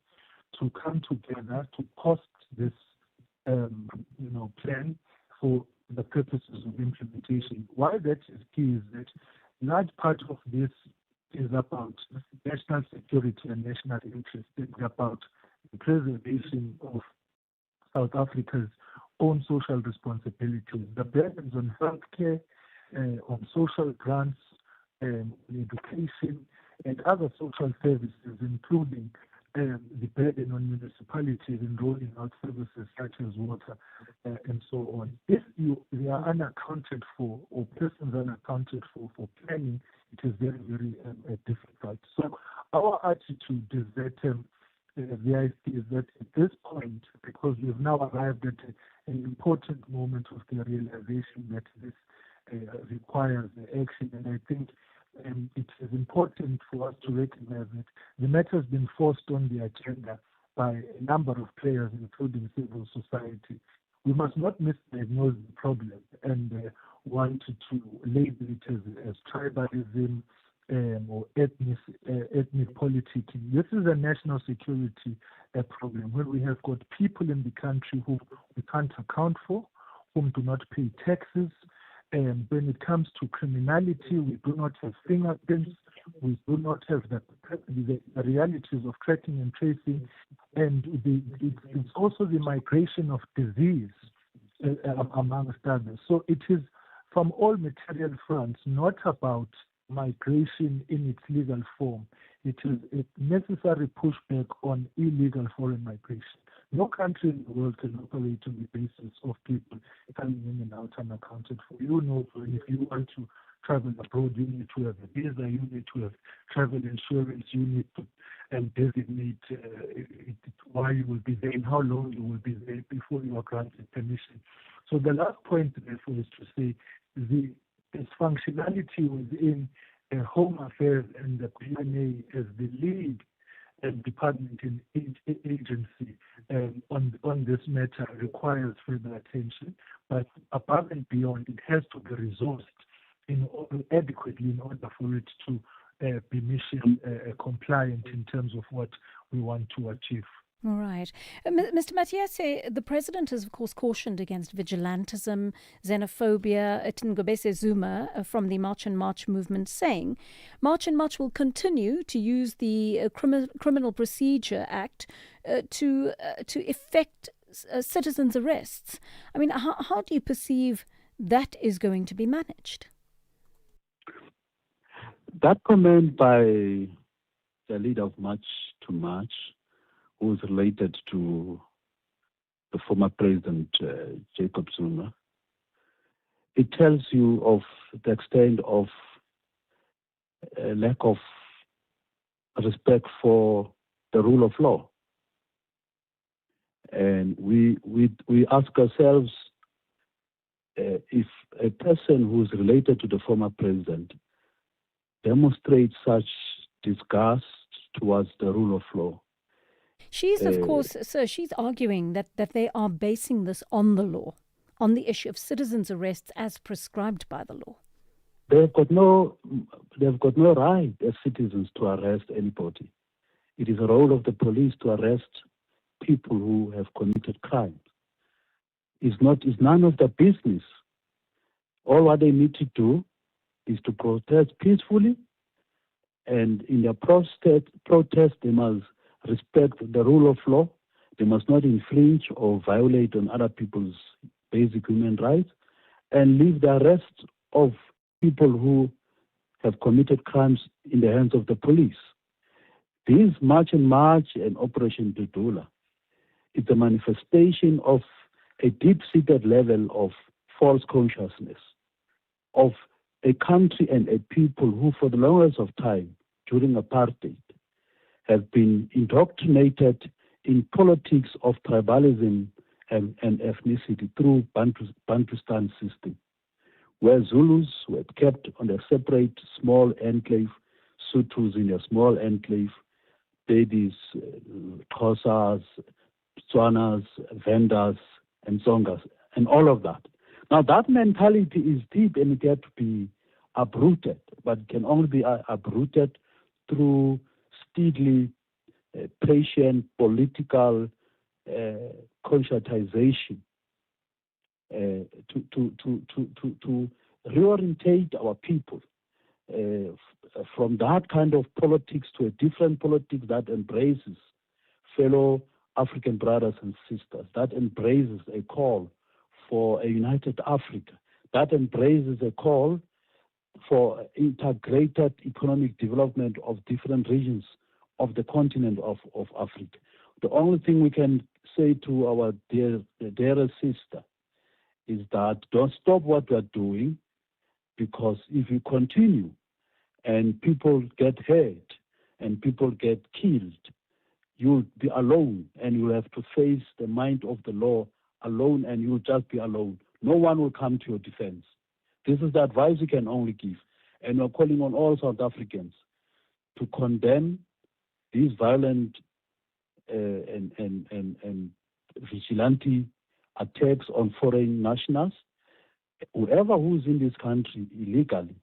to come together to cost this plan for the purposes of implementation. Why that is key is that large part of this is about national security and national interest. It's about the preservation of South Africa's own social responsibilities. The burdens on healthcare, on social grants, education, and other social services, including the burden on municipalities in rolling out services such as water and so on. If they are unaccounted for, or persons unaccounted for planning, it is very, very difficult. So our attitude is that the idea is that at this point, because we've now arrived at an important moment of the realization that this requires action, and I think it is important for us to recognize that the matter has been forced on the agenda by a number of players, including civil society. We must not misdiagnose the problem and want to label it as tribalism or ethnic politicking. This is a national security problem where we have got people in the country who we can't account for, whom do not pay taxes. And when it comes to criminality, we do not have fingerprints. We do not have the realities of tracking and tracing. And it's also the migration of disease, amongst others. So it is from all material fronts, not about migration in its legal form. It is a necessary pushback on illegal foreign migration. No country in the world can operate on the basis of people coming in and out unaccounted for. You know, if you want to travel abroad, you need to have a visa, you need to have travel insurance, you need to designate why you will be there and how long you will be there before you are granted permission. So the last point, therefore, is to say the dysfunctionality within Home Affairs and the PNA as the lead department and agency on this matter requires further attention, but above and beyond, it has to be resourced adequately in order for it to be mission compliant in terms of what we want to achieve. All right. Mr. Matiase, the president has, of course, cautioned against vigilantism, xenophobia. Ngobese Zuma from the March and March movement saying March and March will continue to use the Criminal Procedure Act to effect citizens' arrests. I mean, how do you perceive that is going to be managed? That comment by the leader of March to March, who is related to the former president, Jacob Zuma, it tells you of the extent of lack of respect for the rule of law. And we ask ourselves, if a person who is related to the former president demonstrates such disgust towards the rule of law. She's, of course, sir, she's arguing that they are basing this on the law, on the issue of citizens' arrests as prescribed by the law. They've got no right as citizens to arrest anybody. It is a role of the police to arrest people who have committed crimes. It's none of their business. All what they need to do is to protest peacefully, and in their protest they must respect the rule of law. They must not infringe or violate on other people's basic human rights, and leave the arrest of people who have committed crimes in the hands of the police. This March and March and Operation Dudula is a manifestation of a deep-seated level of false consciousness of a country and a people who, for the longest of time during apartheid, have been indoctrinated in politics of tribalism and ethnicity through Bantustan system, where Zulus were kept on a separate small enclave, Sutus in a small enclave, Bedis, Xhosas, Tswanas, Vendas, and Songas, and all of that. Now that mentality is deep and it had to be uprooted, but it can only be uprooted through steadily patient political conscientization to reorientate our people from that kind of politics to a different politics that embraces fellow African brothers and sisters, that embraces a call for a united Africa, that embraces a call for integrated economic development of different regions of the continent of Africa. The only thing we can say to our dear sister is that don't stop what we're doing, because if you continue and people get hurt and people get killed, you'll be alone and you'll have to face the might of the law alone, and you'll just be alone. No one will come to your defense. This is the advice we can only give. And we're calling on all South Africans to condemn these violent and vigilante attacks on foreign nationals. Whoever who's in this country illegally,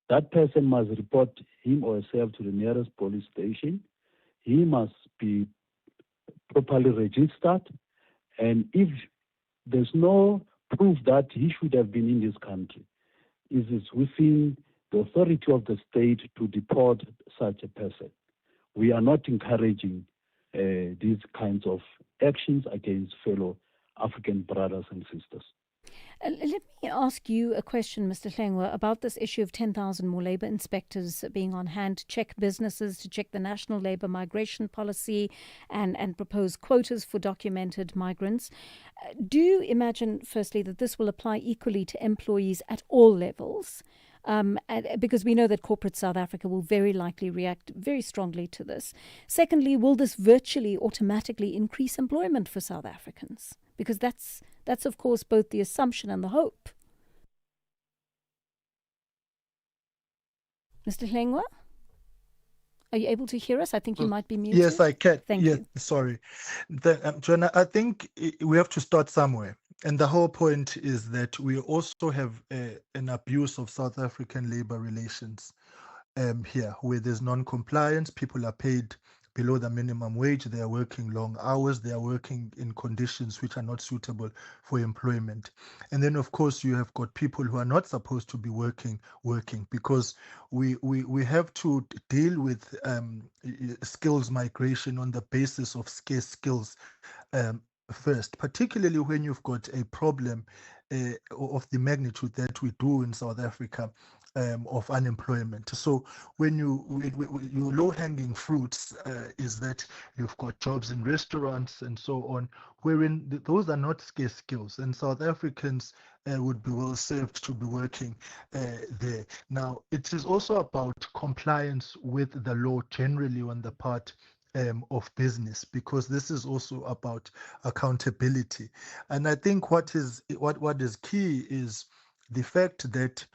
that person must report him or herself to the nearest police station. He must be properly registered. And if there's no proof that he should have been in this country, it is within the authority of the state to deport such a person. We are not encouraging these kinds of actions against fellow African brothers and sisters. Let me ask you a question, Mr. Hlengwa, about this issue of 10,000 more labour inspectors being on hand to check businesses, to check the national labour migration policy and propose quotas for documented migrants. Do you imagine, firstly, that this will apply equally to employees at all levels? Because we know that corporate South Africa will very likely react very strongly to this. Secondly, will this virtually automatically increase employment for South Africans? Because that's of course both the assumption and the hope. Mr. Hlengwa, are you able to hear us? I think you might be muted. Yes, I can. Thank you. Sorry. Joanna, I think we have to start somewhere. And the whole point is that we also have an abuse of South African labor relations here, where there's non-compliance, people are paid below the minimum wage, they are working long hours, they are working in conditions which are not suitable for employment. And then, of course, you have got people who are not supposed to be working, because we have to deal with skills migration on the basis of scarce skills first, particularly when you've got a problem of the magnitude that we do in South Africa of unemployment. So when your low-hanging fruits is that you've got jobs in restaurants and so on, wherein those are not scarce skills, and South Africans would be well served to be working there. Now, it is also about compliance with the law generally on the part of business, because this is also about accountability. And I think what is key is the fact that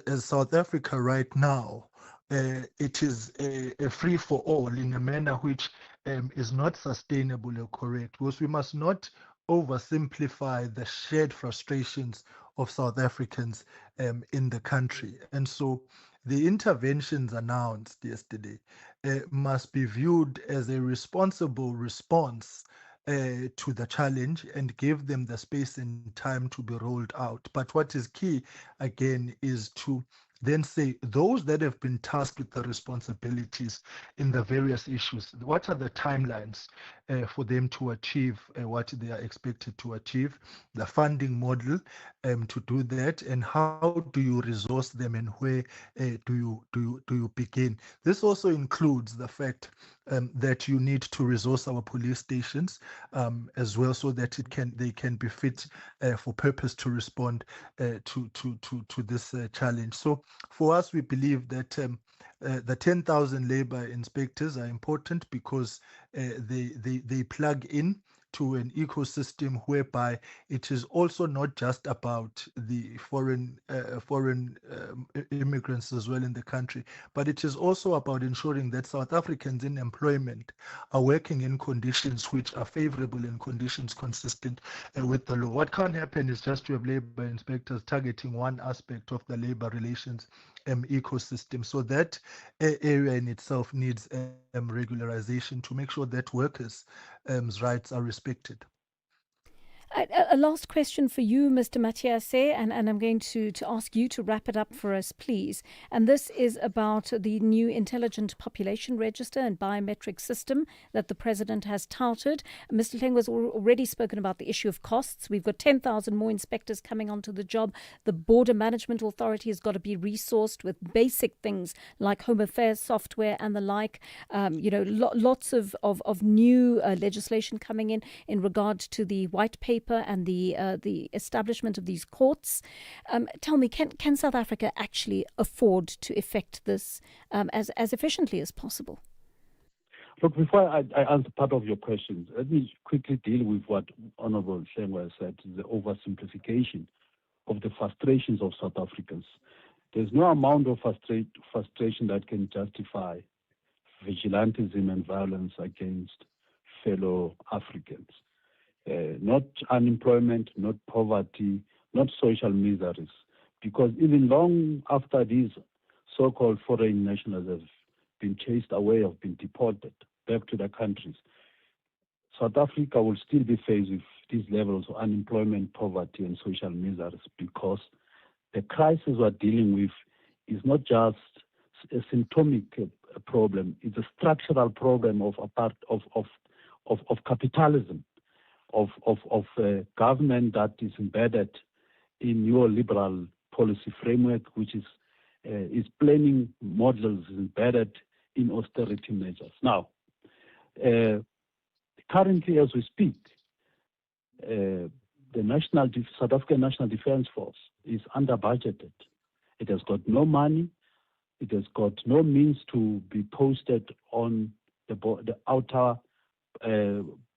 as South Africa right now, it is a free for all in a manner which is not sustainable or correct, because we must not oversimplify the shared frustrations of South Africans in the country. And so the interventions announced yesterday must be viewed as a responsible response to the challenge and give them the space and time to be rolled out. But what is key, again, is to then say those that have been tasked with the responsibilities in the various issues, what are the timelines for them to achieve what they are expected to achieve, the funding model to do that, and how do you resource them, and where do you begin. This also includes the fact that you need to resource our police stations as well, so that they can be fit for purpose to respond to this challenge. So for us, we believe that the 10,000 labor inspectors are important because they plug in to an ecosystem whereby it is also not just about the foreign immigrants as well in the country, but it is also about ensuring that South Africans in employment are working in conditions which are favorable and conditions consistent with the law. What can't happen is just to have labor inspectors targeting one aspect of the labor relations ecosystem. So that area in itself needs regularization to make sure that workers' rights are respected. A last question for you, Mr. Matiase, and I'm going to ask you to wrap it up for us, please. And this is about the new intelligent population register and biometric system that the president has touted. Mr. Hlengwa has already spoken about the issue of costs. We've got 10,000 more inspectors coming onto the job. The Border Management Authority has got to be resourced with basic things like Home Affairs software and the like. Lots of new legislation coming in regard to the white paper and the establishment of these courts. Tell me, can South Africa actually afford to effect this as efficiently as possible? Look, before I answer part of your questions, let me quickly deal with what Honorable Hlengwa said, the oversimplification of the frustrations of South Africans. there's no amount of frustration that can justify vigilantism and violence against fellow Africans. Not unemployment, not poverty, not social miseries. Because even long after these so-called foreign nationals have been chased away, have been deported back to their countries, South Africa will still be faced with these levels of unemployment, poverty, and social miseries, because the crisis we're dealing with is not just a symptomatic problem; it's a structural problem of capitalism, of a government that is embedded in neoliberal policy framework, which is planning models embedded in austerity measures. Now, currently, as we speak, the South African National Defence Force is under budgeted. It has got no money. It has got no means to be posted on the outer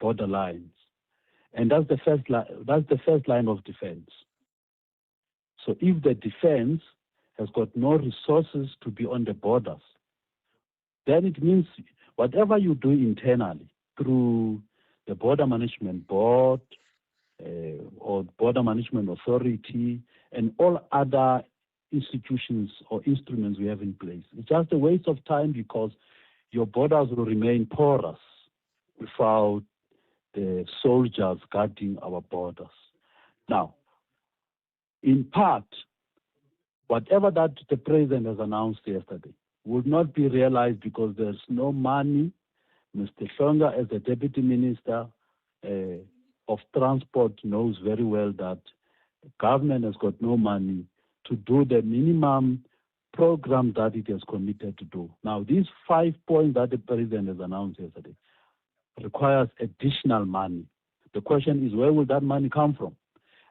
border lines, and that's the first line. That's the first line of defense. So, if the defense has got no resources to be on the borders, then it means whatever you do internally through the Border Management Board or Border Management Authority and all other institutions or instruments we have in place, it's just a waste of time, because your borders will remain porous without the soldiers guarding our borders. Now, in part, whatever that the president has announced yesterday would not be realized because there's no money. Mr. Shonga, as the Deputy Minister of Transport, knows very well that the government has got no money to do the minimum program that it has committed to do. Now, these 5 points that the president has announced yesterday requires additional money. The question is, where will that money come from?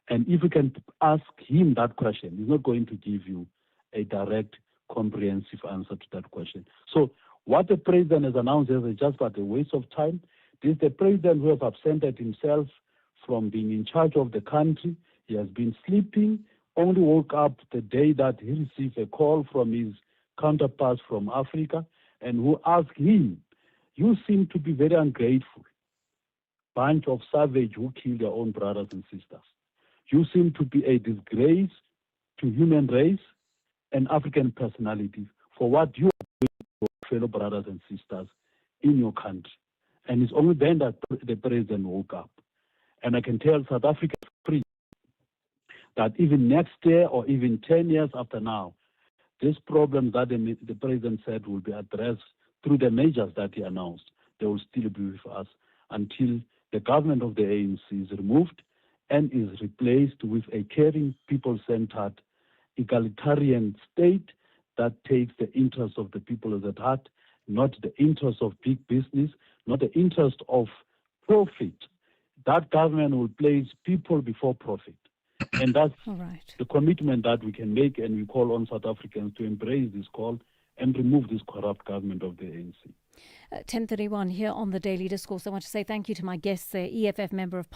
And if you can ask him that question, he's not going to give you a direct, comprehensive answer to that question. So what the president has announced is just but a waste of time. This is the president who has absented himself from being in charge of the country. He has been sleeping, only woke up the day that he received a call from his counterparts from Africa, and who asked him, "You seem to be very ungrateful, bunch of savage who kill their own brothers and sisters. You seem to be a disgrace to human race and African personality for what you are doing to your fellow brothers and sisters in your country." And it's only then that the president woke up. And I can tell South Africa free that even next year or even 10 years after now, this problem that the president said will be addressed through the measures that he announced, they will still be with us until the government of the ANC is removed and is replaced with a caring, people-centered, egalitarian state that takes the interests of the people at heart, not the interests of big business, not the interest of profit. That government will place people before profit. And that's the commitment that we can make, and we call on South Africans to embrace this call and remove this corrupt government of the ANC. 10:31 here on the Daily Discourse. I want to say thank you to my guests there, EFF member of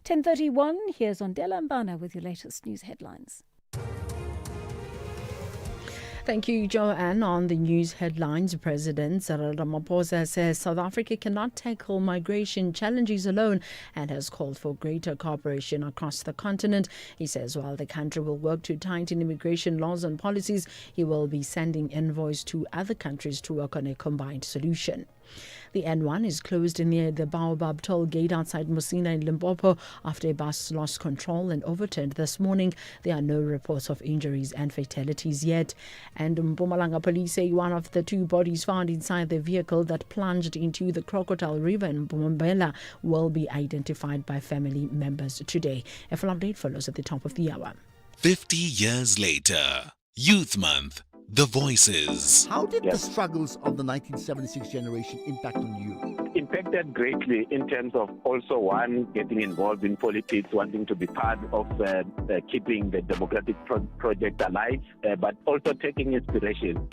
10:31. Here's Ondela Mbana with your latest news headlines. Thank you, Joanne. On the news headlines, President Cyril Ramaphosa says South Africa cannot tackle migration challenges alone and has called for greater cooperation across the continent. He says while the country will work to tighten immigration laws and policies, he will be sending envoys to other countries to work on a combined solution. The N1 is closed near the Baobab toll gate outside Musina in Limpopo after a bus lost control and overturned this morning. There are no reports of injuries and fatalities yet. And Mpumalanga police say one of the two bodies found inside the vehicle that plunged into the Crocodile River in Mpumalanga will be identified by family members today. A full update follows at the top of the hour. 50 years later, Youth Month. The Voices. How did the struggles of the 1976 generation impact on you? Impacted greatly in terms of also one, getting involved in politics, wanting to be part of keeping the democratic project alive, but also taking inspiration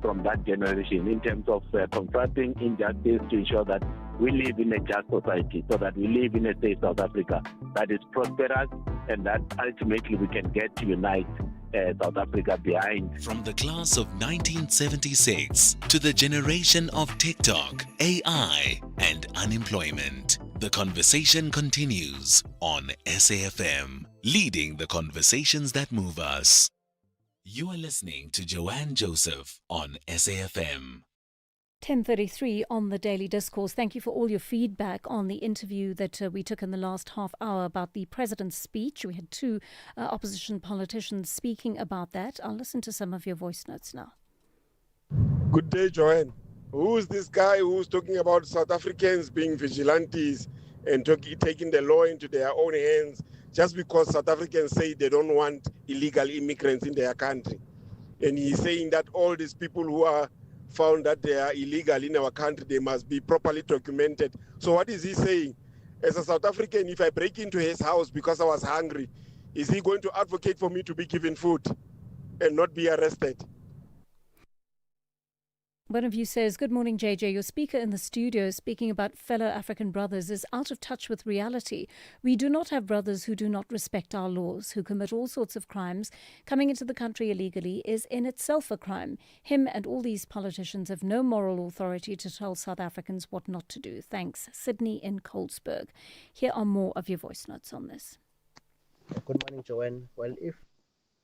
from that generation in terms of confronting injustice to ensure that we live in a just society, so that we live in a safe South Africa that is prosperous and that ultimately we can get to unite South Africa behind. From the class of 1976 to the generation of TikTok, AI, and unemployment, the conversation continues on SAfm, leading the conversations that move us. You are listening to Joanne Joseph on SAfm. 10:33 on the Daily Discourse. Thank you for all your feedback on the interview that we took in the last half hour about the president's speech. We had two opposition politicians speaking about that. I'll listen to some of your voice notes now. Good day, Joanne. Who is this guy who's talking about South Africans being vigilantes and taking the law into their own hands just because South Africans say they don't want illegal immigrants in their country? And he's saying that all these people who are found that they are illegal in our country, they must be properly documented. So what is he saying? As a South African, if I break into his house because I was hungry, is he going to advocate for me to be given food and not be arrested? One of you says, good morning, JJ. Your speaker in the studio speaking about fellow African brothers is out of touch with reality. We do not have brothers who do not respect our laws, who commit all sorts of crimes. Coming into the country illegally is in itself a crime. Him and all these politicians have no moral authority to tell South Africans what not to do. Thanks. Sydney in Colesberg. Here are more of your voice notes on this. Good morning, Joanne. Well, if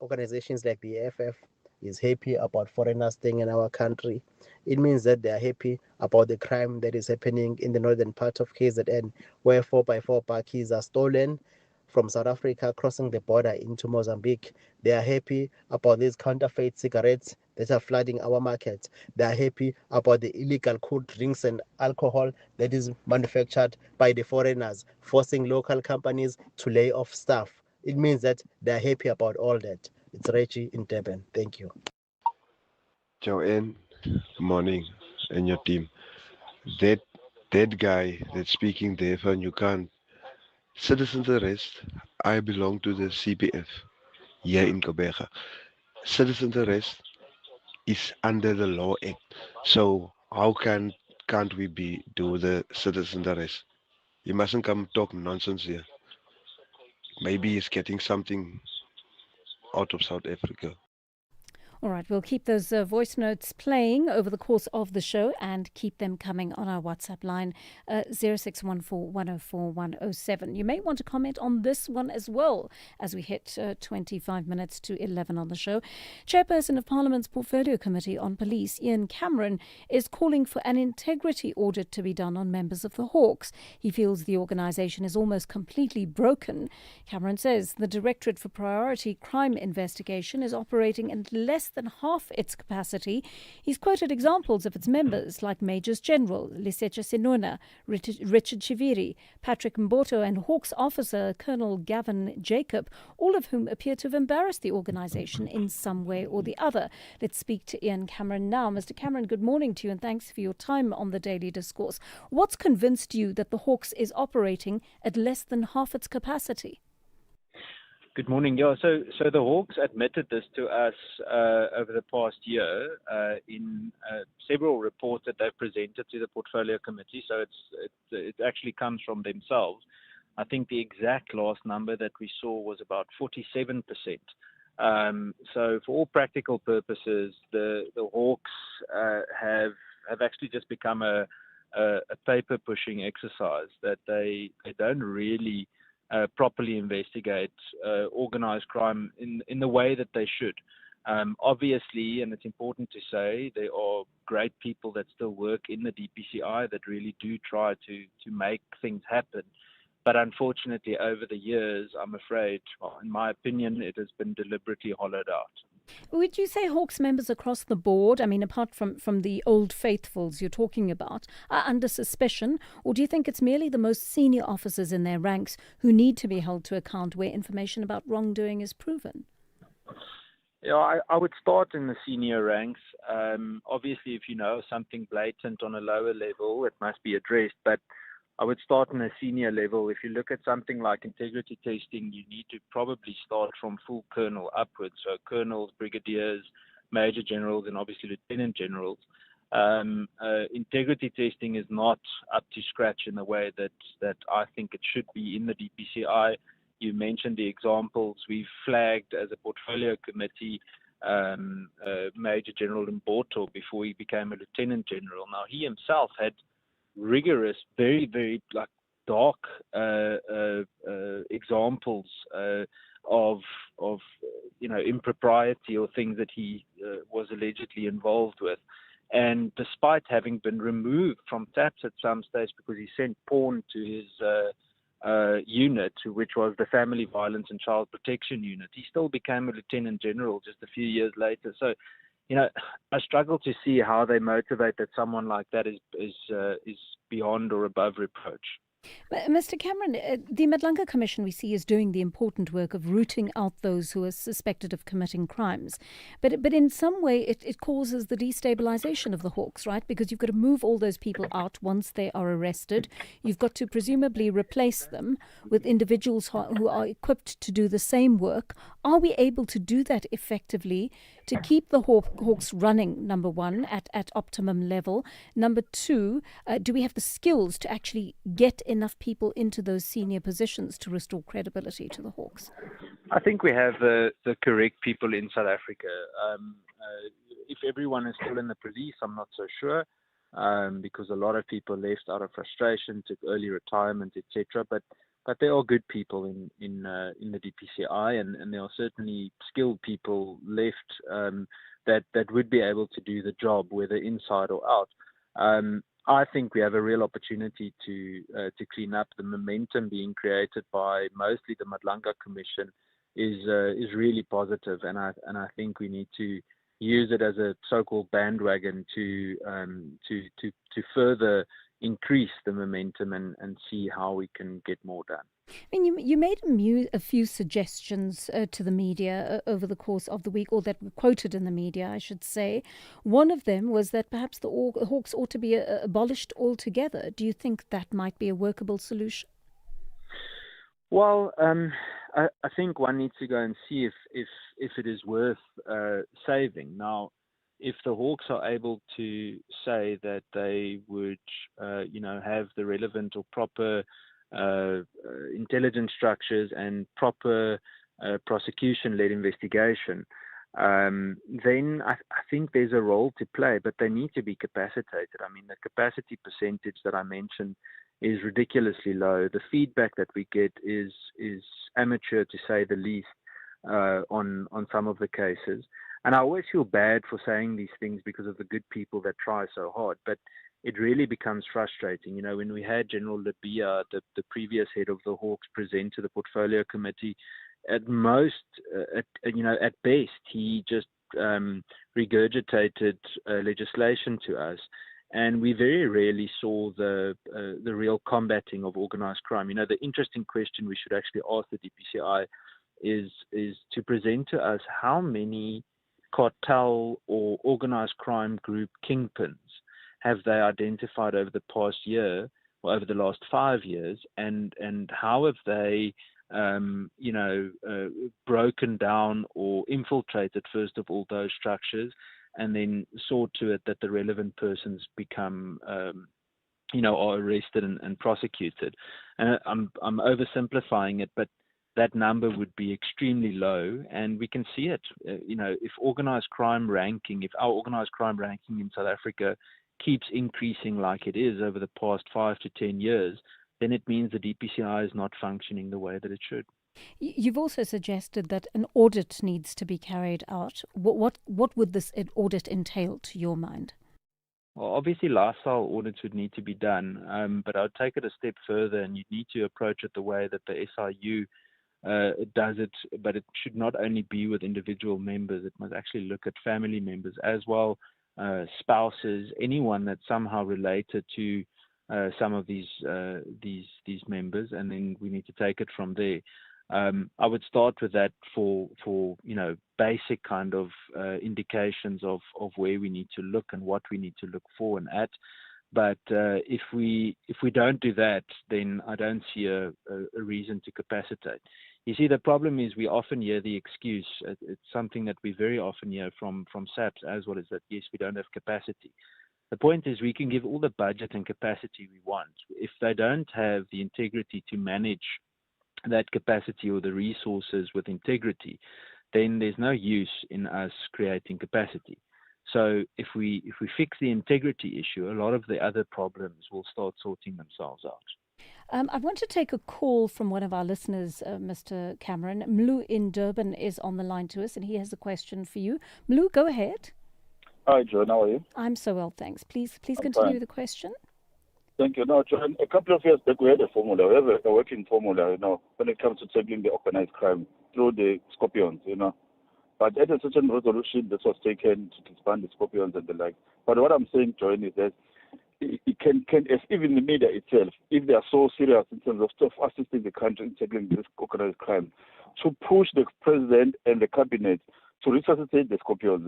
organizations like the EFF is happy about foreigners staying in our country, it means that they are happy about the crime that is happening in the northern part of KZN, where 4x4 bakkies are stolen from South Africa, crossing the border into Mozambique. They are happy about these counterfeit cigarettes that are flooding our markets. They are happy about the illegal cold drinks and alcohol that is manufactured by the foreigners, forcing local companies to lay off staff. It means that they are happy about all that. It's Reggie in Durban. Thank you. Joanne, good morning, and your team. That guy that's speaking there from Yukon, citizens arrest. I belong to the CPF here in Kobega. Citizens arrest is under the Law Act. So how can't we do the citizen arrest? You mustn't come talk nonsense here. Maybe he's getting something out of South Africa. All right, we'll keep those voice notes playing over the course of the show and keep them coming on our WhatsApp line, 0614 104 107. You may want to comment on this one as well as we hit 25 minutes to 11 on the show. Chairperson of Parliament's Portfolio Committee on Police, Ian Cameron, is calling for an integrity audit to be done on members of the Hawks. He feels the organisation is almost completely broken. Cameron says the Directorate for Priority Crime Investigation is operating at less than half its capacity. He's quoted examples of its members like Majors General Lisecha Sinona, Richard Chiviri, Patrick Mboto and Hawks officer Colonel Gavin Jacob, all of whom appear to have embarrassed the organisation in some way or the other. Let's speak to Ian Cameron now. Mr. Cameron, good morning to you and thanks for your time on the Daily Discourse. What's convinced you that the Hawks is operating at less than half its capacity? Good morning. Yeah, so the Hawks admitted this to us over the past year in several reports that they've presented to the Portfolio Committee. So it actually comes from themselves. I think the exact last number that we saw was about 47%. So for all practical purposes, the Hawks have actually just become a paper pushing exercise that they don't really properly investigate organized crime in the way that they should. Obviously, and it's important to say, there are great people that still work in the DPCI that really do try to make things happen. But unfortunately, over the years, I'm afraid, in my opinion, it has been deliberately hollowed out. Would you say Hawks members across the board, I mean, apart from the old faithfuls you're talking about, are under suspicion? Or do you think it's merely the most senior officers in their ranks who need to be held to account where information about wrongdoing is proven? Yeah, I would start in the senior ranks. Obviously, if you know something blatant on a lower level, it must be addressed. But I would start on a senior level. If you look at something like integrity testing, you need to probably start from full colonel upwards. So colonels, brigadiers, major generals, and obviously lieutenant generals. Integrity testing is not up to scratch in the way that I think it should be in the DPCI. mentioned the examples. We've flagged as a portfolio committee Major General Mboto before he became a Lieutenant General. Now, he himself had rigorous, very, very dark examples of impropriety or things that he was allegedly involved with. And despite having been removed from TAPS at some stage because he sent porn to his unit, which was the Family Violence and Child Protection Unit, he still became a Lieutenant General just a few years later. So, I struggle to see how they motivate that someone like that is beyond or above reproach. Mr. Cameron, the Madlanga Commission we see is doing the important work of rooting out those who are suspected of committing crimes. But in some way it causes the destabilization of the Hawks, right? Because you've got to move all those people out once they are arrested. You've got to presumably replace them with individuals who are equipped to do the same work. Are we able to do that effectively to keep the Hawks running, number one, at optimum level? Number two, do we have the skills to actually get enough people into those senior positions to restore credibility to the Hawks? I think we have the correct people in South Africa. If everyone is still in the police, I'm not so sure, because a lot of people left out of frustration, took early retirement, etc. But there are good people in the DPCI, and there are certainly skilled people left that would be able to do the job, whether inside or out. I think we have a real opportunity to clean up. The momentum being created by mostly the Madlanga Commission is really positive, and I think we need to use it as a so-called bandwagon to further increase the momentum and see how we can get more done. I mean, you made a few suggestions to the media over the course of the week, or that were quoted in the media, I should say. One of them was that perhaps the Hawks ought to be abolished altogether. Do you think that might be a workable solution? Well, I think one needs to go and see if it is worth saving. Now, if the Hawks are able to say that they would, have the relevant or proper intelligence structures and proper prosecution-led investigation, then I think there's a role to play, but they need to be capacitated. I mean, the capacity percentage that I mentioned is ridiculously low. The feedback that we get is amateur, to say the least, on some of the cases. And I always feel bad for saying these things because of the good people that try so hard, but it really becomes frustrating. When we had General Labia, the previous head of the Hawks, present to the portfolio committee, at most, at best, he just regurgitated legislation to us, and we very rarely saw the real combating of organized crime. The interesting question we should actually ask the DPCI is to present to us how many cartel or organized crime group kingpins have they identified over the past year or over the last 5 years, and how have they broken down or infiltrated, first of all, those structures, and then saw to it that the relevant persons become are arrested and prosecuted. And I'm oversimplifying it, but that number would be extremely low, and we can see it. If our organized crime ranking in South Africa keeps increasing like it is over the past 5 to 10 years, then it means the DPCI is not functioning the way that it should. You've also suggested that an audit needs to be carried out. What would this audit entail, to your mind? Well, obviously, lifestyle audits would need to be done, but I'd take it a step further, and you'd need to approach it the way that the SIU does it, but it should not only be with individual members. It must actually look at family members as well, spouses, anyone that's somehow related to some of these members, and then we need to take it from there. I would start with that for basic kind of indications of where we need to look and what we need to look for and at. But if we don't do that, then I don't see a reason to capacitate. You see, the problem is we often hear the excuse. It's something that we very often hear from SAPS as well, is that, yes, we don't have capacity. The point is we can give all the budget and capacity we want. If they don't have the integrity to manage that capacity or the resources with integrity, then there's no use in us creating capacity. So if we fix the integrity issue, a lot of the other problems will start sorting themselves out. I want to take a call from one of our listeners, Mr. Cameron. Mlu in Durban is on the line to us, and he has a question for you. Mlu, go ahead. Hi, John. How are you? I'm so well, thanks. Please continue fine. with the question. Thank you. Now, John, a couple of years back, we had a formula. We have a working formula, when it comes to tackling the organized crime through the Scorpions, But at a certain resolution, this was taken to disband the Scorpions and the like. But what I'm saying, John, is that it can if even the media itself, if they are so serious in terms of assisting the country in tackling this organized crime, to push the president and the cabinet to resuscitate the Scorpions,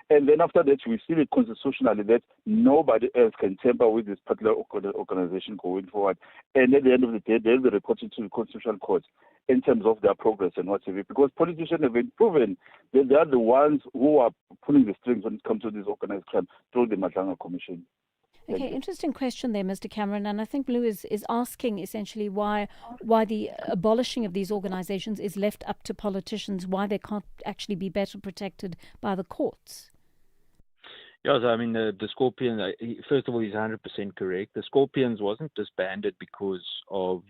And then after that, we see it constitutionally that nobody else can tamper with this particular organization going forward. And at the end of the day, they'll be reporting to the Constitutional Court in terms of their progress and whatever. Because politicians have been proven that they are the ones who are pulling the strings when it comes to this organized crime through the Matlanga Commission. Okay, interesting question there, Mr. Cameron. And I think Blue is asking essentially why the abolishing of these organizations is left up to politicians, why they can't actually be better protected by the courts. Yeah, so I mean, the Scorpions, first of all, he's 100% correct. The Scorpions wasn't disbanded because of,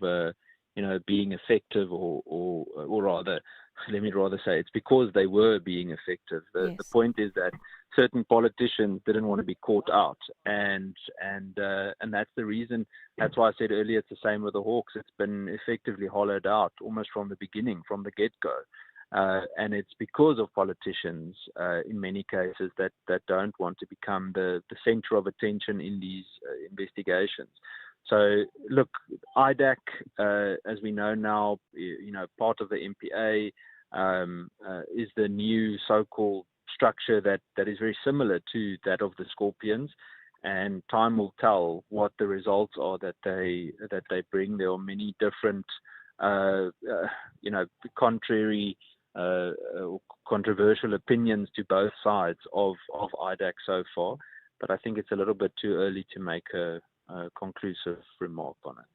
being effective or rather, let me rather say it's because they were being effective. The point is that certain politicians didn't want to be caught out, and that's the reason. That's why I said earlier it's the same with the Hawks. It's been effectively hollowed out almost from the beginning, from the get-go. And it's because of politicians, in many cases, that don't want to become the center of attention in these investigations. So, look, IDAC, as we know now, part of the MPA is the new so-called structure that is very similar to that of the Scorpions. And time will tell what the results are that they bring. There are many different, contrary. Controversial opinions to both sides of IDAC so far, but I think it's a little bit too early to make a conclusive remark on it.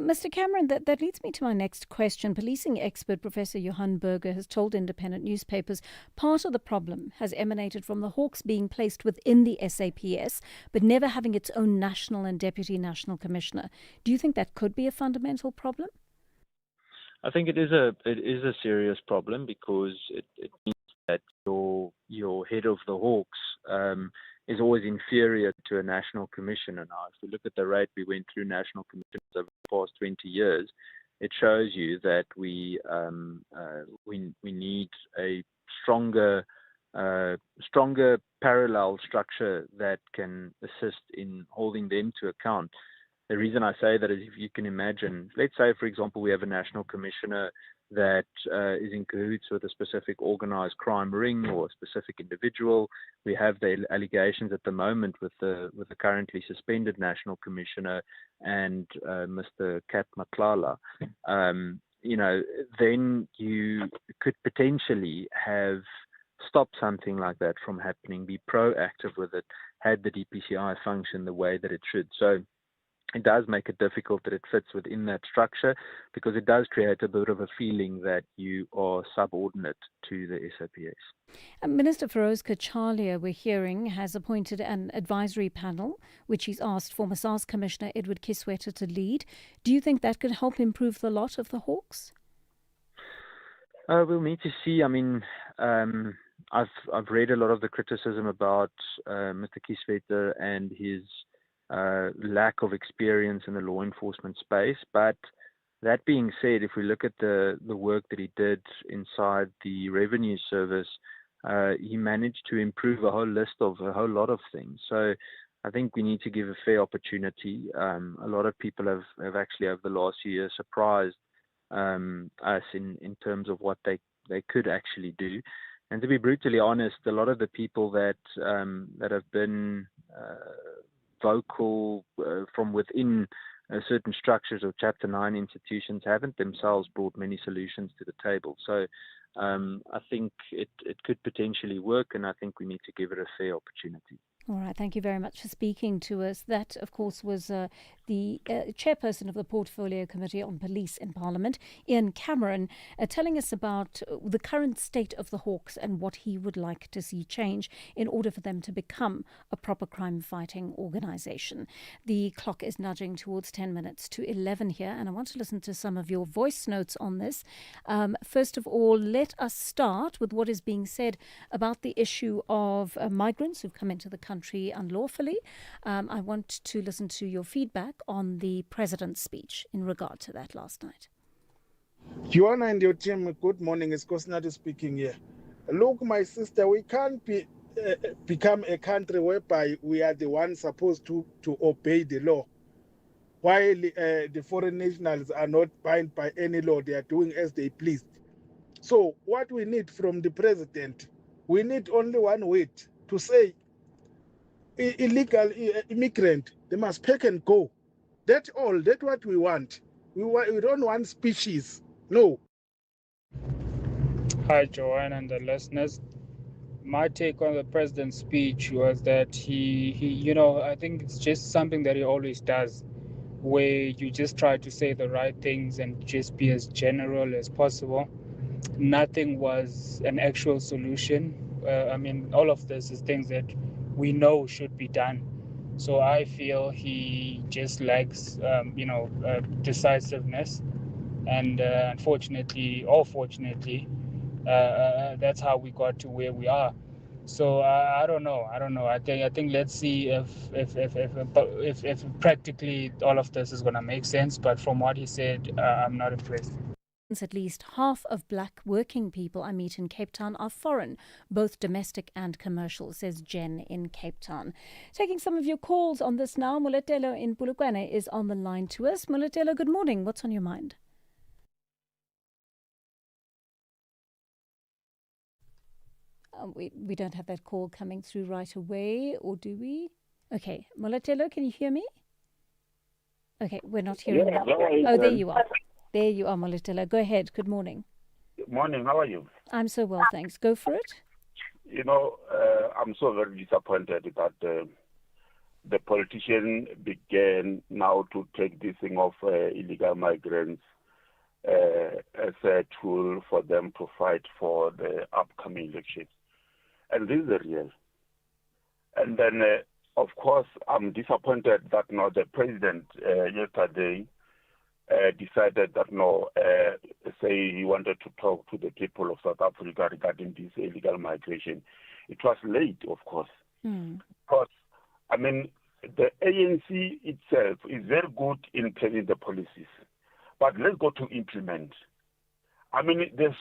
Mr. Cameron, that leads me to my next question. Policing expert Professor Johan Burger has told independent newspapers part of the problem has emanated from the Hawks being placed within the SAPS, but never having its own national and deputy national commissioner. Do you think that could be a fundamental problem? I think it is a serious problem because it means that your head of the Hawks is always inferior to a national commissioner. Now, if we look at the rate we went through national commissioners over the past 20 years, it shows you that we need a stronger parallel structure that can assist in holding them to account. The reason I say that is if you can imagine, let's say, for example, we have a national commissioner that is in cahoots with a specific organized crime ring or a specific individual. We have the allegations at the moment with the currently suspended national commissioner and Mr. Kat Matlala. Then you could potentially have stopped something like that from happening, be proactive with it, had the DPCI function the way that it should. So it does make it difficult that it fits within that structure because it does create a bit of a feeling that you are subordinate to the SAPS. Minister Feroz Kachalia, we're hearing, has appointed an advisory panel, which he's asked former SARS Commissioner Edward Kisweta to lead. Do you think that could help improve the lot of the Hawks? We'll need to see. I mean, I've read a lot of the criticism about Mr. Kisweta and his lack of experience in the law enforcement space. But that being said, if we look at the work that he did inside the revenue service, he managed to improve a whole lot of things. So I think we need to give a fair opportunity. A lot of people have actually over the last few years surprised us in terms of what they could actually do. And to be brutally honest, a lot of the people that have been vocal from within certain structures of Chapter 9 institutions haven't themselves brought many solutions to the table. So I think it could potentially work, and I think we need to give it a fair opportunity. All right, thank you very much for speaking to us. That, of course, was the chairperson of the Portfolio Committee on Police in Parliament, Ian Cameron, telling us about the current state of the Hawks and what he would like to see change in order for them to become a proper crime-fighting organisation. The clock is nudging towards 10 minutes to 11 here, and I want to listen to some of your voice notes on this. First of all, let us start with what is being said about the issue of migrants who've come into the country unlawfully. I want to listen to your feedback on the president's speech in regard to that last night. Joanna and your team, good morning. It's Kosnati speaking here. Look, my sister, we can't become a country whereby we are the ones supposed to obey the law, while the foreign nationals are not bound by any law. They are doing as they please. So what we need from the president, we need only one word to say, illegal immigrant, they must pack and go. That's all. That's what we want. We don't want species. No. Hi, Joanne and the listeners. My take on the president's speech was that he I think it's just something that he always does, where you just try to say the right things and just be as general as possible. Nothing was an actual solution. All of this is things that we know should be done. So I feel he just lacks, decisiveness. And unfortunately, or fortunately, that's how we got to where we are. So I don't know. I think let's see if practically all of this is going to make sense. But from what he said, I'm not impressed. At least half of black working people I meet in Cape Town are foreign, both domestic and commercial, says Jen in Cape Town. Taking some of your calls on this now, Muletelo in Polokwane is on the line to us. Muletelo, good morning. What's on your mind? We don't have that call coming through right away, or do we? Okay, Muletelo, can you hear me? Okay, we're not hearing you. Oh, there you are. There you are, Muletelo. Go ahead. Good morning. Good morning. How are you? I'm so well, thanks. Go for it. I'm so very disappointed that the politician began now to take this thing of illegal migrants as a tool for them to fight for the upcoming elections. And this is the real. And then, of course, I'm disappointed that the president yesterday decided that say he wanted to talk to the people of South Africa regarding this illegal migration. It was late, of course. Because, the ANC itself is very good in planning the policies. But let's go to implement. This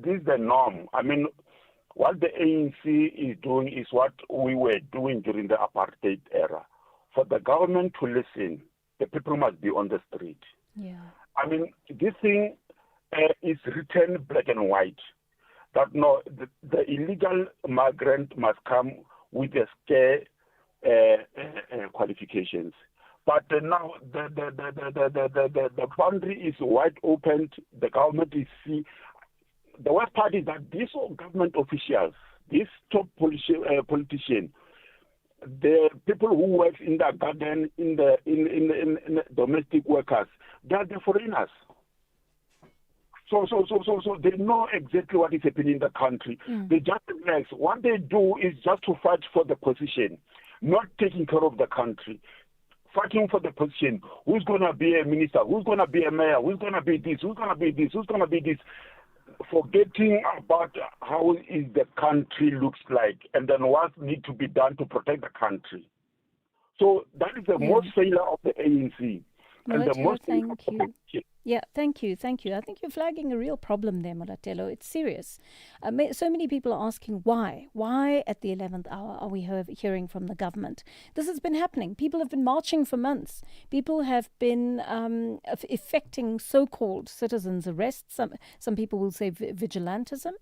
is the norm. What the ANC is doing is what we were doing during the apartheid era. For the government to listen, the people must be on the street. Yeah. This thing is written black and white. That the illegal migrant must come with a scare qualifications. But now the boundary is wide open. The government is see. The worst part is that these government officials, these top politicians, the people who work in the garden, in the domestic workers, they are the foreigners. So they know exactly what is happening in the country. They just relax. What they do is just to fight for the position, not taking care of the country. Fighting for the position. Who's going to be a minister? Who's going to be a mayor? Who's going to be this? Who's going to be this? Who's going to be this? Forgetting about how is the country looks like and then what needs to be done to protect the country. So that is the most failure of the ANC. And the most thank you. Yeah, thank you. I think you're flagging a real problem there, Muletelo. It's serious. So many people are asking why. Why at the 11th hour are we hearing from the government? This has been happening. People have been marching for months. People have been effecting so-called citizens' arrests. Some people will say vigilantism,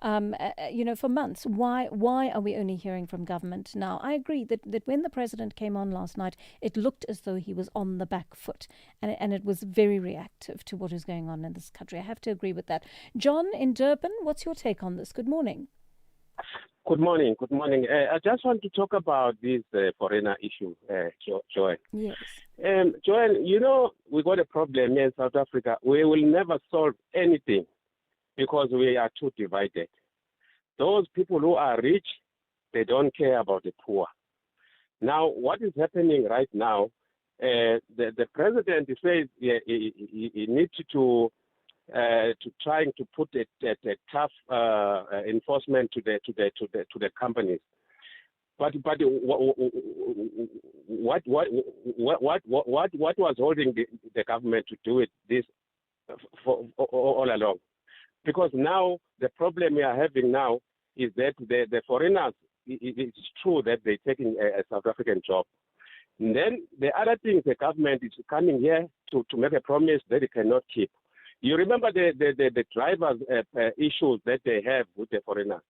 for months. Why are we only hearing from government now? I agree that when the president came on last night, it looked as though he was on the back foot, and it was very reactive to what is going on in this country. I have to agree with that. John in Durban, what's your take on this? Good morning. Good morning. Good morning. I just want to talk about this foreigner issue, Joanne. Yes. Joanne, we got a problem here in South Africa. We will never solve anything because we are too divided. Those people who are rich, they don't care about the poor. Now, what is happening right now, the president says he needs to trying to put a tough enforcement to the companies. But what was holding the government to do this for all along? Because now the problem we are having now is that the foreigners, it's true that they're taking a South African job. And then the other thing, the government is coming here to make a promise that it cannot keep. You remember the drivers' issues that they have with the foreigners.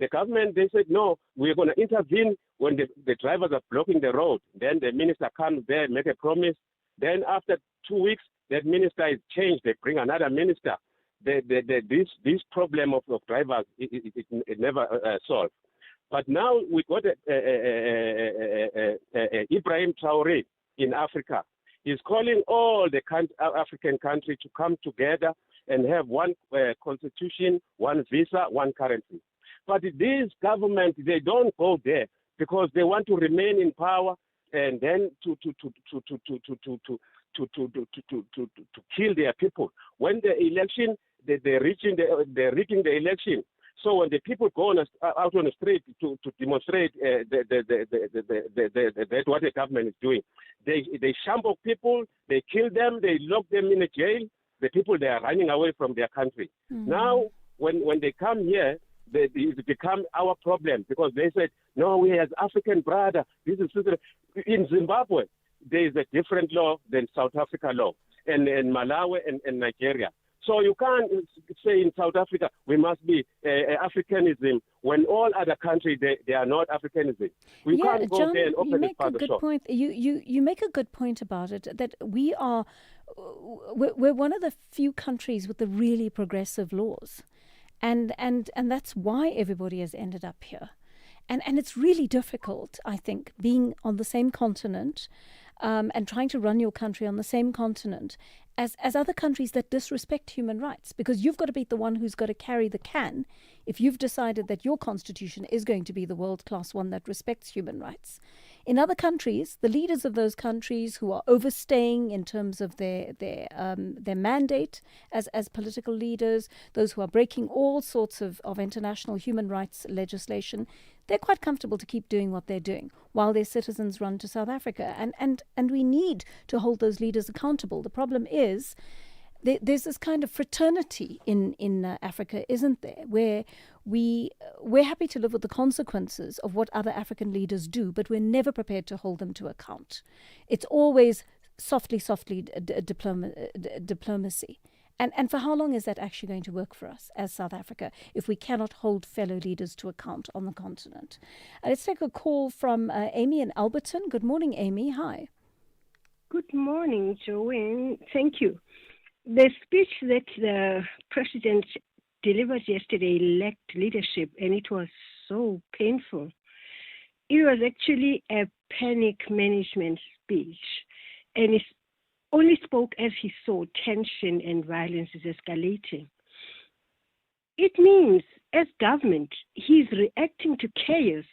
The government, they said, no, we're going to intervene when the drivers are blocking the road. Then the minister comes there, make a promise. Then after 2 weeks, that minister is changed. They bring another minister. This problem of drivers, it never solved. But now we got Ibrahim Traoré in Africa. He's calling all the African countries to come together and have one constitution, one visa, one currency. But these governments, they don't go there because they want to remain in power and then to kill their people. When the election, they're rigging the election. So when the people go out on the street to demonstrate that what the government is doing, they shamble people, they kill them, they lock them in a jail. The people, they are running away from their country. Mm-hmm. Now, when they come here, it become our problem because they said, no, we as African brother, this is in Zimbabwe. There is a different law than South Africa law, and Malawi and Nigeria. So you can't say in South Africa we must be Africanism when all other countries they are not Africanism. We can't go there and open it for the shop. Point. You make a good point about it that we're one of the few countries with the really progressive laws, and that's why everybody has ended up here, and it's really difficult, I think, being on the same continent. And trying to run your country on the same continent as other countries that disrespect human rights, because you've got to be the one who's got to carry the can if you've decided that your constitution is going to be the world-class one that respects human rights. In other countries, the leaders of those countries who are overstaying in terms of their mandate as political leaders, those who are breaking all sorts of international human rights legislation, they're quite comfortable to keep doing what they're doing while their citizens run to South Africa. And we need to hold those leaders accountable. The problem is there's this kind of fraternity in Africa, isn't there, where we're happy to live with the consequences of what other African leaders do, but we're never prepared to hold them to account. It's always softly diplomacy. And for how long is that actually going to work for us as South Africa if we cannot hold fellow leaders to account on the continent? Let's take a call from Amy in Alberton. Good morning, Amy. Hi. Good morning, Joanne. Thank you. The speech that the president delivered yesterday lacked leadership, and it was so painful. It was actually a panic management speech, and it only spoke as he saw tension and violence is escalating. It means, as government, he's reacting to chaos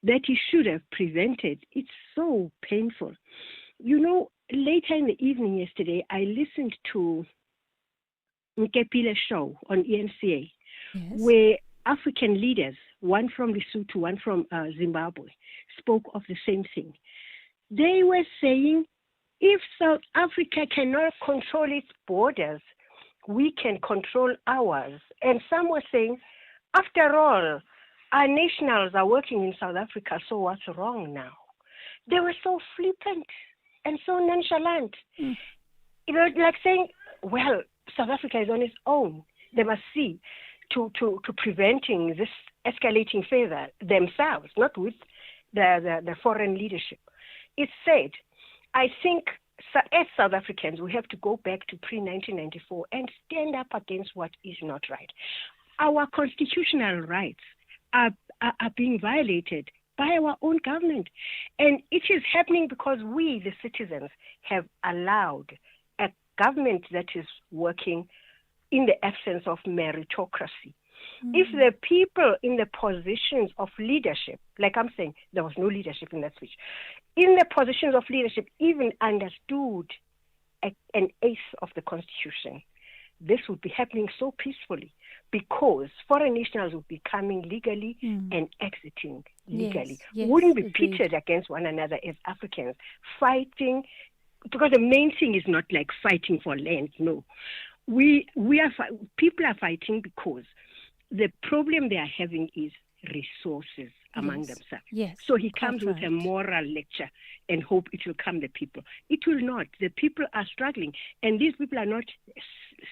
that he should have prevented. It's so painful. Later in the evening yesterday, I listened to Nkepile's show on ENCA, where African leaders, one from Lesotho, one from Zimbabwe, spoke of the same thing. They were saying, if South Africa cannot control its borders, we can control ours. And some were saying, after all, our nationals are working in South Africa, so what's wrong now? They were so flippant and so nonchalant. Like saying, well, South Africa is on its own. They must see to preventing this escalating further themselves, not with the foreign leadership. It's said, I think as South Africans, we have to go back to pre-1994 and stand up against what is not right. Our constitutional rights are are being violated by our own government. And it is happening because we, the citizens, have allowed a government that is working in the absence of meritocracy. If the people in the positions of leadership, like I'm saying, there was no leadership in that speech, in the positions of leadership even understood an eighth of the Constitution, this would be happening so peacefully, because foreign nationals would be coming legally and exiting legally. Yes, Wouldn't be agreed. pitted against one another as Africans, fighting, because the main thing is not like fighting for land, no. People are fighting because the problem they are having is resources among themselves. Yes, so he comes quite with a right. moral lecture and hope it will calm the people. It will not. The people are struggling, and these people are not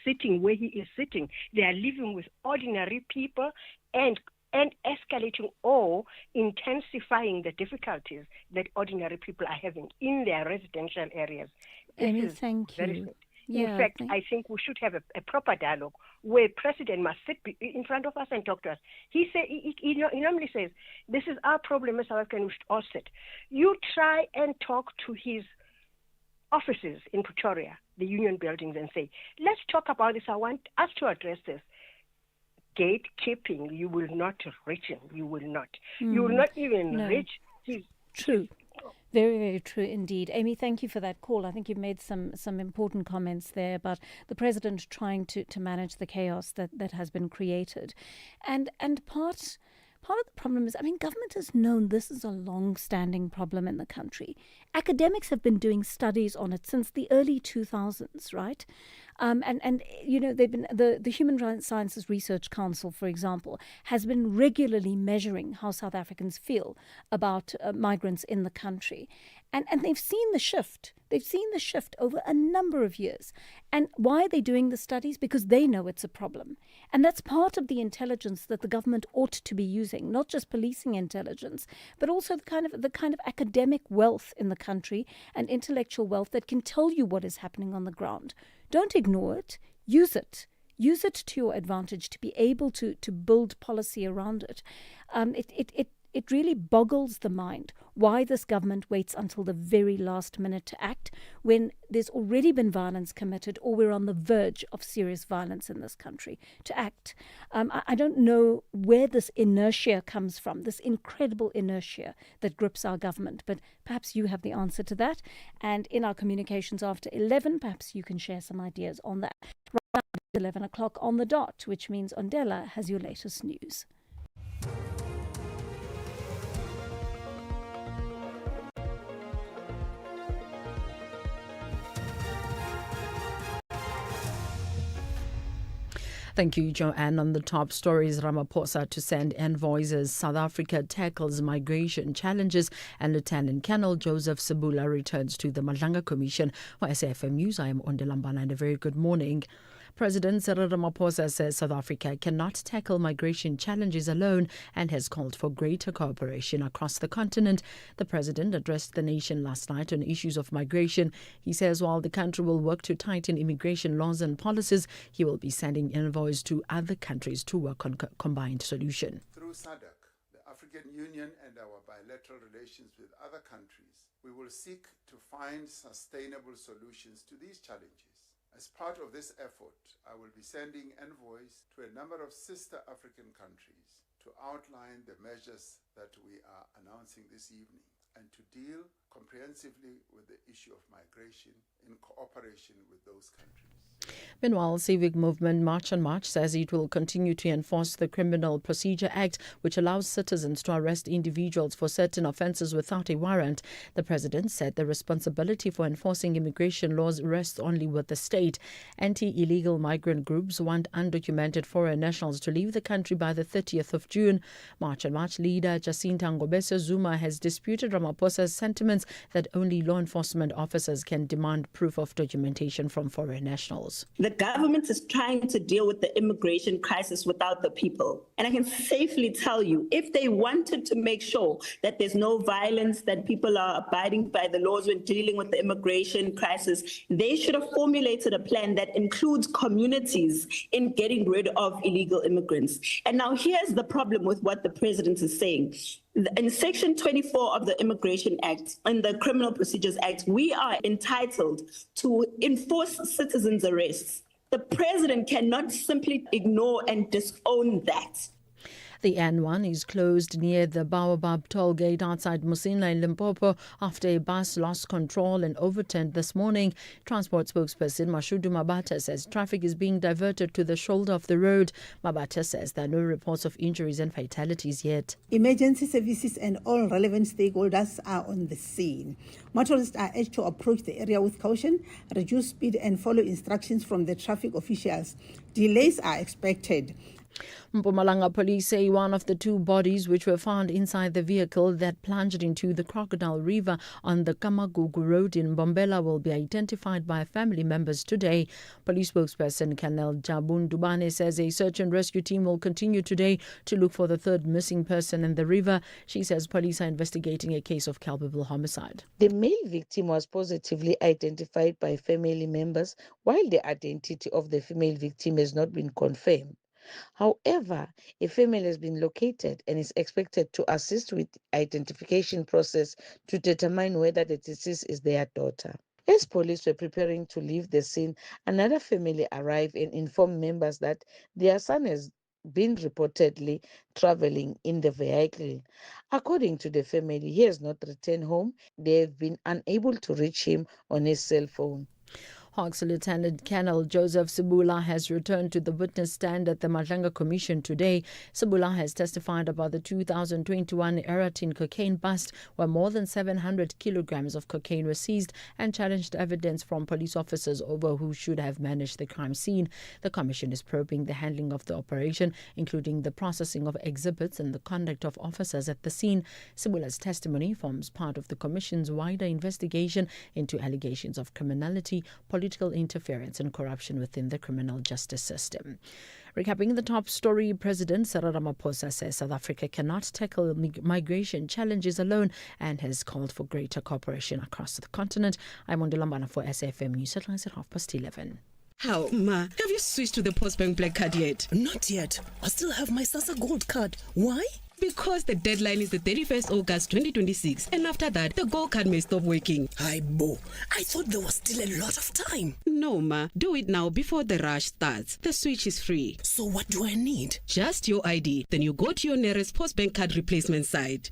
sitting where he is sitting. They are living with ordinary people and escalating or intensifying the difficulties that ordinary people are having in their residential areas. This Amy, is thank very you. sad. Yeah, In fact, I think we should have a proper dialogue where President must sit in front of us and talk to us. He normally says, this is our problem as South African, we should all sit. You try and talk to his offices in Pretoria, the union buildings, and say, let's talk about this. I want us to address this. Gatekeeping, you will not reach him. You will not. You will not even reach his... True. Very, very true indeed. Amy, thank you for that call. I think you've made some important comments there about the president trying to manage the chaos that has been created. And part of the problem is, government has known this is a long-standing problem in the country. Academics have been doing studies on it since the early 2000s, right? And you know, they've been the Human Rights Sciences Research Council, for example, has been regularly measuring how South Africans feel about migrants in the country. And they've seen the shift. They've seen the shift over a number of years. And why are they doing the studies? Because they know it's a problem. And that's part of the intelligence that the government ought to be using, not just policing intelligence, but also the kind of academic wealth in the country and intellectual wealth that can tell you what is happening on the ground. Don't ignore it. Use it. Use it to your advantage to be able to build policy around it. It really boggles the mind why this government waits until the very last minute to act when there's already been violence committed or we're on the verge of serious violence in this country to act. I don't know where this inertia comes from, this incredible inertia that grips our government, but perhaps you have the answer to that. And in our communications after 11, perhaps you can share some ideas on that. Right now, it's 11 o'clock on the dot, which means Ondela has your latest news. Thank you, Joanne. On the top stories, Ramaphosa to send envoys. South Africa tackles migration challenges, and Lieutenant Colonel Joseph Sabula returns to the Madlanga Commission. For SAFM News, I am Ondelambana, and a very good morning. President Cyril Ramaphosa says South Africa cannot tackle migration challenges alone and has called for greater cooperation across the continent. The president addressed the nation last night on issues of migration. He says while the country will work to tighten immigration laws and policies, he will be sending envoys to other countries to work on combined solution. Through SADC, the African Union, and our bilateral relations with other countries, we will seek to find sustainable solutions to these challenges. As part of this effort, I will be sending envoys to a number of sister African countries to outline the measures that we are announcing this evening and to deal comprehensively with the issue of migration in cooperation with those countries. Meanwhile, Civic Movement March on March says it will continue to enforce the Criminal Procedure Act, which allows citizens to arrest individuals for certain offences without a warrant. The president said the responsibility for enforcing immigration laws rests only with the state. Anti-illegal migrant groups want undocumented foreign nationals to leave the country by the 30th of June. March on March leader Jacinta Ngobese Zuma has disputed Ramaphosa's sentiments that only law enforcement officers can demand proof of documentation from foreign nationals. officials. The government is trying to deal with the immigration crisis without the people. And I can safely tell you, if they wanted to make sure that there's no violence, that people are abiding by the laws when dealing with the immigration crisis, they should have formulated a plan that includes communities in getting rid of illegal immigrants. And now here's the problem with what the president is saying. In Section 24 of the Immigration Act and the Criminal Procedures Act, we are entitled to enforce citizens' arrests. The president cannot simply ignore and disown that. The N1 is closed near the Baobab toll gate outside Musina in Limpopo after a bus lost control and overturned this morning. Transport spokesperson Mashudu Mabata says traffic is being diverted to the shoulder of the road. Mabata says there are no reports of injuries and fatalities yet. Emergency services and all relevant stakeholders are on the scene. Motorists are urged to approach the area with caution, reduce speed and follow instructions from the traffic officials. Delays are expected. Mpumalanga police say one of the two bodies which were found inside the vehicle that plunged into the Crocodile River on the Kamagugu Road in Bombela will be identified by family members today. Police spokesperson Colonel Jabun Dubane says a search and rescue team will continue today to look for the third missing person in the river. She says police are investigating a case of culpable homicide. The male victim was positively identified by family members, while the identity of the female victim has not been confirmed. However, a female has been located and is expected to assist with the identification process to determine whether the deceased is their daughter. As police were preparing to leave the scene, another family arrived and informed members that their son has been reportedly traveling in the vehicle. According to the family, he has not returned home. They have been unable to reach him on his cell phone. Hawks Lieutenant Colonel Joseph Sibula has returned to the witness stand at the Madlanga Commission today. Sibula has testified about the 2021 Eratin cocaine bust, where more than 700 kilograms of cocaine were seized, and challenged evidence from police officers over who should have managed the crime scene. The commission is probing the handling of the operation, including the processing of exhibits and the conduct of officers at the scene. Sibula's testimony forms part of the commission's wider investigation into allegations of criminality, political interference and corruption within the criminal justice system. Recapping the top story, President Cyril Ramaphosa says South Africa cannot tackle migration challenges alone and has called for greater cooperation across the continent. I'm Ondolambana for SAFM News Headlines at 11:30. How, Ma? Have you switched to the Postbank Black Card yet? Not yet. I still have my SASSA Gold Card. Why? Because the deadline is the 31st August 2026, and after that, the Gold Card may stop working. Hi, Bo. I thought there was still a lot of time. No, Ma. Do it now before the rush starts. The switch is free. So what do I need? Just your ID. Then you go to your nearest Postbank Card replacement site.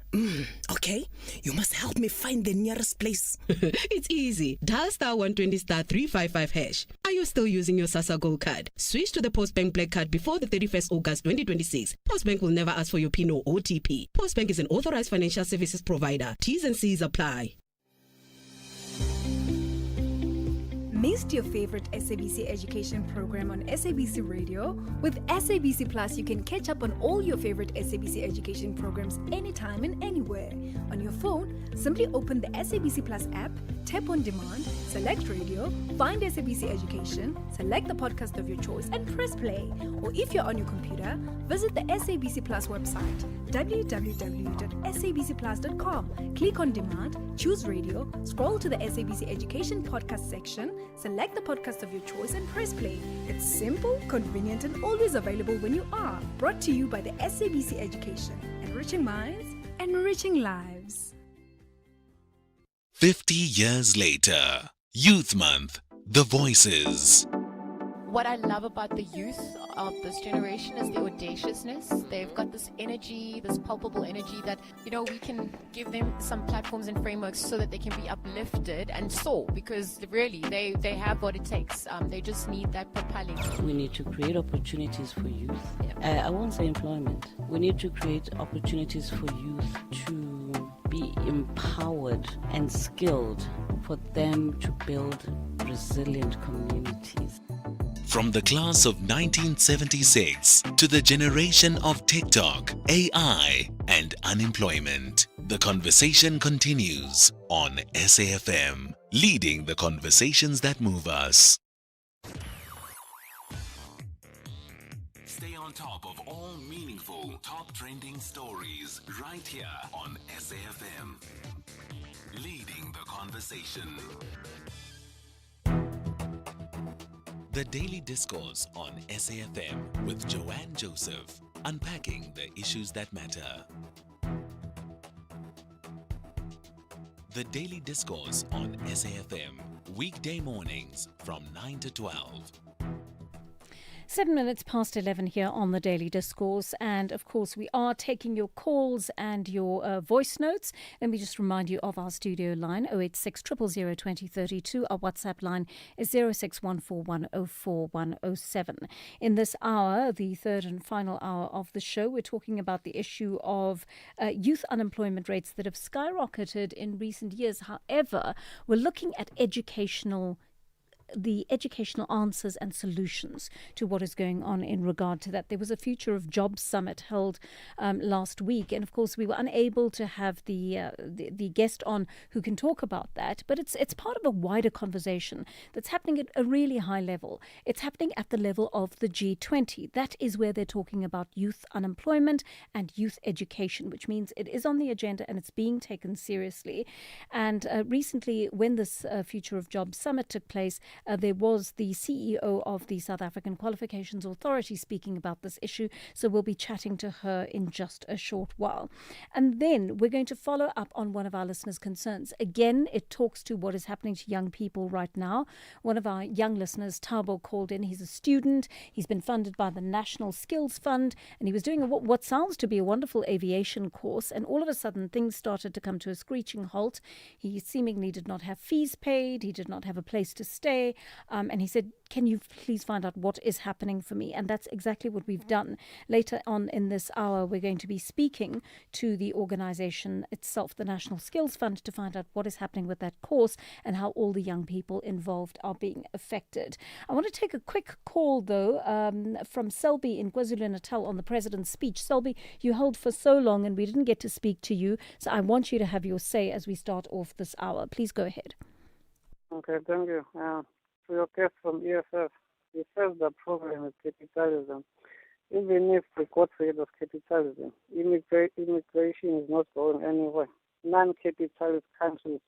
Okay. You must help me find the nearest place. It's easy. Dial star 120 star 355 hash. Are you still using your SASSA Gold Card? Switch to the Postbank Black Card before the 31st August 2026. Postbank will never ask for your PIN or OTP. Postbank is an authorized financial services provider. T's and C's apply. Missed your favorite SABC education program on SABC Radio? With SABC Plus, you can catch up on all your favorite SABC education programs anytime and anywhere. On your phone, simply open the SABC Plus app, tap on demand, select radio, find SABC Education, select the podcast of your choice and press play. Or if you're on your computer, visit the SABC Plus website, www.sabcplus.com. Click on demand, choose radio, scroll to the SABC Education podcast section, select the podcast of your choice and press play. It's simple, convenient and always available when you are. Brought to you by the SABC Education. Enriching minds, enriching lives. 50 years later, Youth Month, The Voices. What I love about the youth of this generation is the audaciousness. They've got this energy, this palpable energy that, we can give them some platforms and frameworks so that they can be uplifted and soar, because really they have what it takes. They just need that propelling. We need to create opportunities for youth. I won't say employment. We need to create opportunities for youth to be empowered and skilled for them to build resilient communities. From the class of 1976 to the generation of TikTok, AI, and unemployment, the conversation continues on SAFM, leading the conversations that move us. Stay on top of all meaningful, top trending stories right here on SAfm. Leading the conversation. The Daily Discourse on SAfm with Joanne Joseph, unpacking the issues that matter. The Daily Discourse on SAfm, weekday mornings from 9 to 12. 7 minutes past 11 here on the Daily Discourse. And of course, we are taking your calls and your voice notes. Let me just remind you of our studio line, 086 000 2032. Our WhatsApp line is 0614104107. In this hour, the third and final hour of the show, we're talking about the issue of youth unemployment rates that have skyrocketed in recent years. However, we're looking at the educational answers and solutions to what is going on in regard to that. There was a Future of Jobs Summit held last week, and of course we were unable to have the guest on who can talk about that, but it's part of a wider conversation that's happening at a really high level. It's happening at the level of the G20. That is where they're talking about youth unemployment and youth education, which means it is on the agenda and it's being taken seriously. And recently, when this Future of Jobs Summit took place, there was the CEO of the South African Qualifications Authority speaking about this issue, so we'll be chatting to her in just a short while. And then we're going to follow up on one of our listeners' concerns. Again, it talks to what is happening to young people right now. One of our young listeners, Thabo, called in. He's a student. He's been funded by the National Skills Fund, and he was doing what sounds to be a wonderful aviation course, and all of a sudden things started to come to a screeching halt. He seemingly did not have fees paid. He did not have a place to stay. And he said, can you please find out what is happening for me? And that's exactly what we've done. Later on in this hour, we're going to be speaking to the organization itself, the National Skills Fund, to find out what is happening with that course and how all the young people involved are being affected. I want to take a quick call, though, from Selby in KwaZulu-Natal on the President's speech. Selby, you held for so long and we didn't get to speak to you, so I want you to have your say as we start off this hour. Please go ahead. Okay, thank you. To your guest from EFF, he says the problem is capitalism. Even if we got rid of capitalism, immigration is not going anywhere. Non-capitalist countries,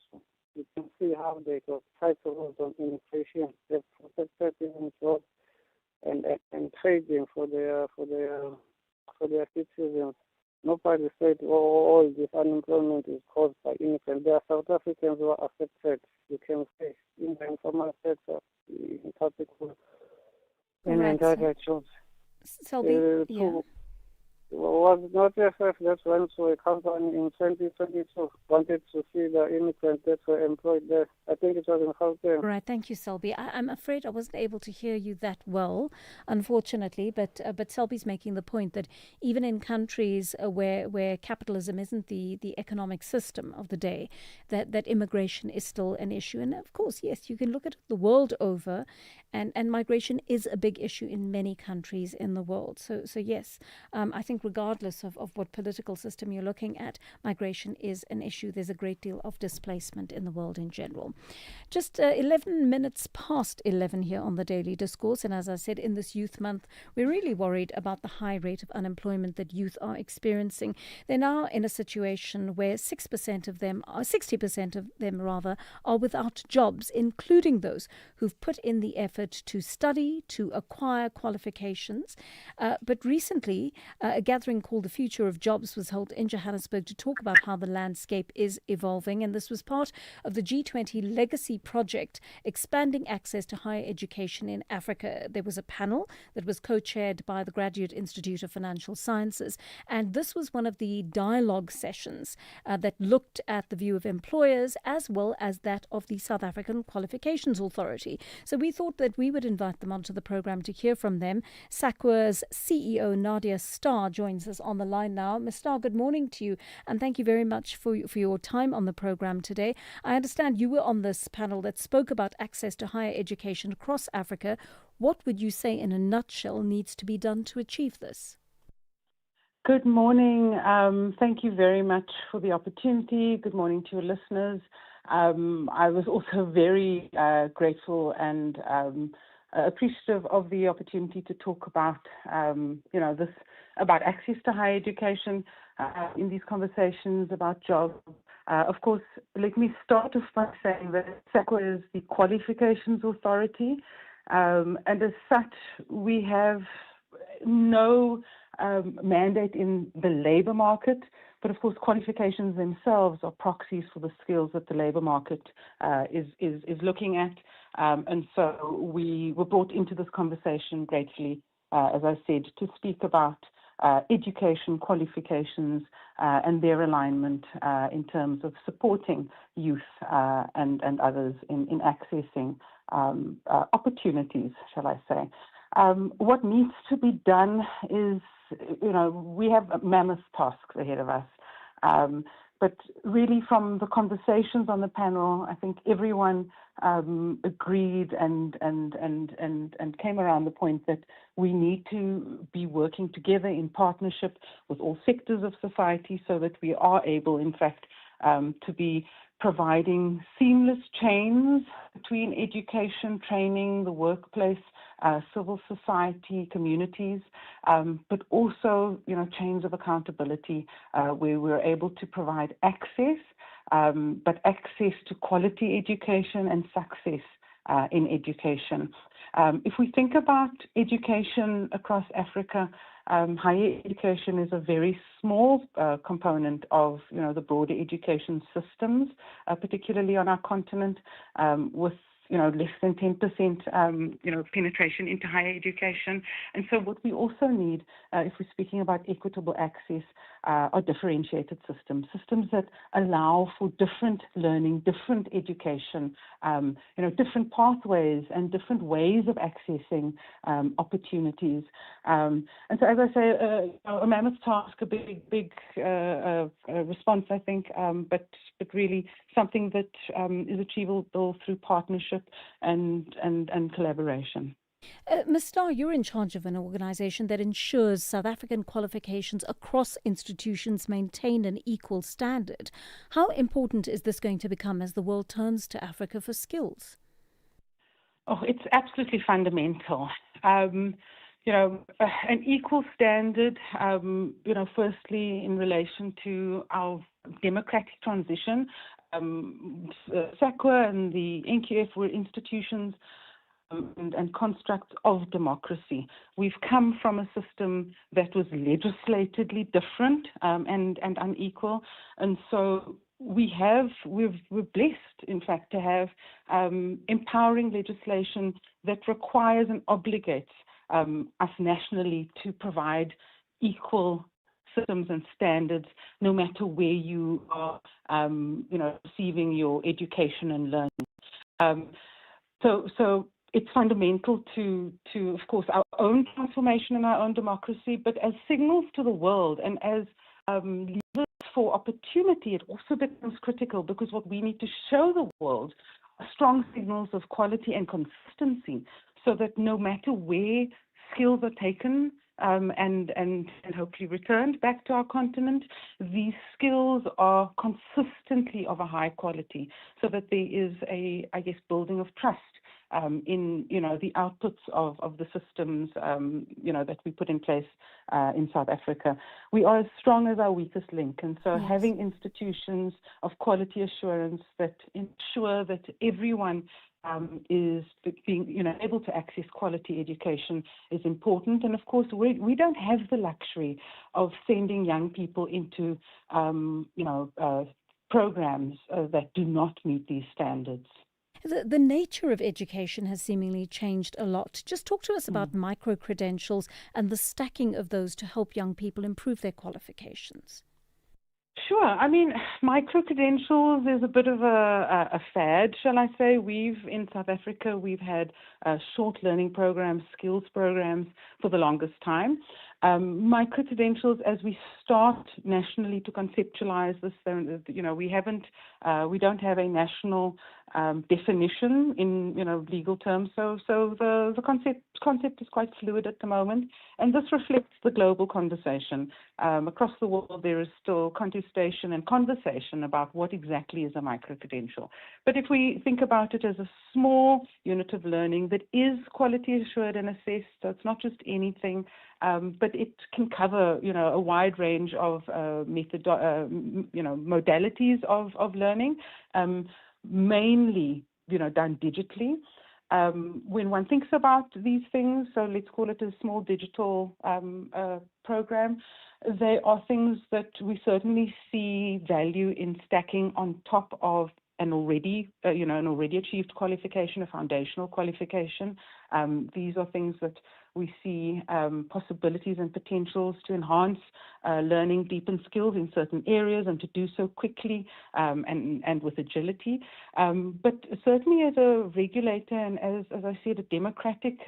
you can see how they got tight rules on immigration. They've protected even jobs and trading for their citizens. Nobody said, all this unemployment is caused by immigrants. There are South Africans who are affected, you can say, in the informal sector, in particular, in entire jobs. Selby, was not FF that went to a company in 2022, wanted to see the immigrants that were employed there. I think it was in Gauteng. Right, thank you, Selby. I'm afraid I wasn't able to hear you that well, unfortunately, but Selby's making the point that even in countries where capitalism isn't the economic system of the day, that immigration is still an issue. And of course, yes, you can look at it the world over, and migration is a big issue in many countries in the world. So yes, I think regardless of what political system you're looking at, migration is an issue. There's a great deal of displacement in the world in general. Just 11 minutes past 11 here on the Daily Discourse. And as I said, in this Youth Month, we're really worried about the high rate of unemployment that youth are experiencing. They're now in a situation where 60% of them are without jobs, including those who've put in the effort to study, to acquire qualifications. But recently, a gathering called the Future of Jobs was held in Johannesburg to talk about how the landscape is evolving. And this was part of the G20 Legacy Project, expanding access to higher education in Africa. There was a panel that was co-chaired by the Graduate Institute of Financial Sciences. And this was one of the dialogue sessions that looked at the view of employers as well as that of the South African Qualifications Authority. So we thought that we would invite them onto the program to hear from them. SAQA's CEO, Nadia Starr, joins us on the line now. Ms. Starr, good morning to you, and thank you very much for your time on the program today. I understand you were on this panel that spoke about access to higher education across Africa. What would you say in a nutshell needs to be done to achieve this? Good morning. Thank you very much for the opportunity. Good morning to your listeners. I was also very grateful and appreciative of the opportunity to talk about, about access to higher education in these conversations about jobs. Of course, let me start off by saying that SACWA is the Qualifications Authority, and as such, we have no mandate in the labor market, but of course, qualifications themselves are proxies for the skills that the labor market is looking at. And so we were brought into this conversation gratefully, as I said, to speak about education, qualifications, and their alignment in terms of supporting youth and others in accessing opportunities, shall I say. What needs to be done is, we have mammoth tasks ahead of us. But really from the conversations on the panel, I think everyone agreed and came around the point that we need to be working together in partnership with all sectors of society so that we are able, in fact, to be providing seamless chains between education, training, the workplace, civil society, communities, but also, chains of accountability where we're able to provide access, but access to quality education and success in education. If we think about education across Africa, higher education is a very small component of, the broader education systems, particularly on our continent, with less than 10%, penetration into higher education. And so what we also need, if we're speaking about equitable access, are differentiated systems that allow for different learning, different education, different pathways and different ways of accessing opportunities. And so, as I say, a mammoth task, a big response, I think, but really something that is achievable through partnership and collaboration. Ms. Starr, you're in charge of an organisation that ensures South African qualifications across institutions maintain an equal standard. How important is this going to become as the world turns to Africa for skills? Oh, it's absolutely fundamental. An equal standard, firstly in relation to our democratic transition. SACWA and the NQF were institutions and constructs of democracy. We've come from a system that was legislatedly different and unequal, and so we're blessed, in fact, to have empowering legislation that requires and obligates us nationally to provide equal systems and standards, no matter where you are, receiving your education and learning. So it's fundamental to, of course, our own transformation and our own democracy, but as signals to the world and as levers for opportunity, it also becomes critical because what we need to show the world are strong signals of quality and consistency so that no matter where skills are taken and hopefully returned back to our continent, these skills are consistently of a high quality so that there is building of trust in, the outputs of the systems, that we put in place in South Africa. We are as strong as our weakest link. And so having institutions of quality assurance that ensure that everyone is being, able to access quality education is important. And of course, we don't have the luxury of sending young people into, programs that do not meet these standards. The nature of education has seemingly changed a lot. Just talk to us about micro-credentials and the stacking of those to help young people improve their qualifications. Sure. I mean, micro-credentials is a bit of a fad, shall I say. In South Africa, we've had short learning programs, skills programs for the longest time. Micro-credentials, as we start nationally to conceptualize this, we don't have a national definition in legal terms. So the concept is quite fluid at the moment, and this reflects the global conversation. Across the world, there is still contestation and conversation about what exactly is a micro-credential. But if we think about it as a small unit of learning that is quality assured and assessed, so it's not just anything, but it can cover a wide range of modalities of learning. Mainly, done digitally. When one thinks about these things, so let's call it a small digital program, they are things that we certainly see value in stacking on top of an already achieved qualification, a foundational qualification. These are things that we see possibilities and potentials to enhance learning, deepen skills in certain areas, and to do so quickly and with agility. But certainly as a regulator and as I said, a democratic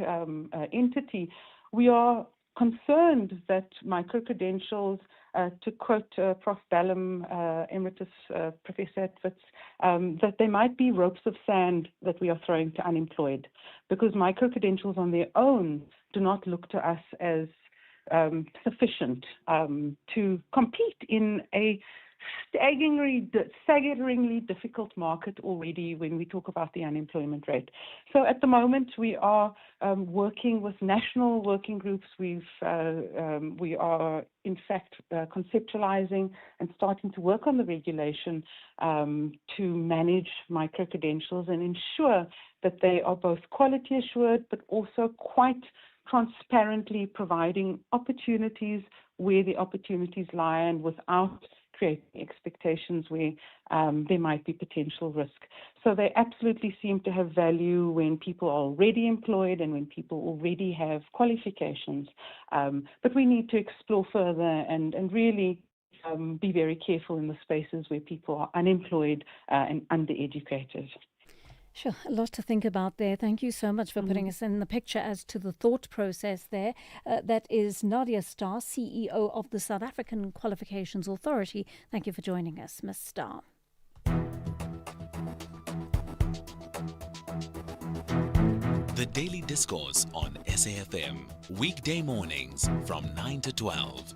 entity, we are concerned that micro-credentials, to quote Prof. Ballum, Emeritus Professor at Wits, that they might be ropes of sand that we are throwing to unemployed, because micro-credentials on their own do not look to us as sufficient to compete in a staggeringly difficult market already when we talk about the unemployment rate. So at the moment we are working with national working groups. We are in fact conceptualizing and starting to work on the regulation to manage micro-credentials and ensure that they are both quality assured but also quite transparently providing opportunities where the opportunities lie and without creating expectations where there might be potential risk. So they absolutely seem to have value when people are already employed and when people already have qualifications. But we need to explore further and really be very careful in the spaces where people are unemployed and undereducated. Sure, a lot to think about there. Thank you so much for putting us in the picture as to the thought process there. That is Nadia Starr, CEO of the South African Qualifications Authority. Thank you for joining us, Ms. Starr. The Daily Discourse on SAFM, weekday mornings from 9 to 12.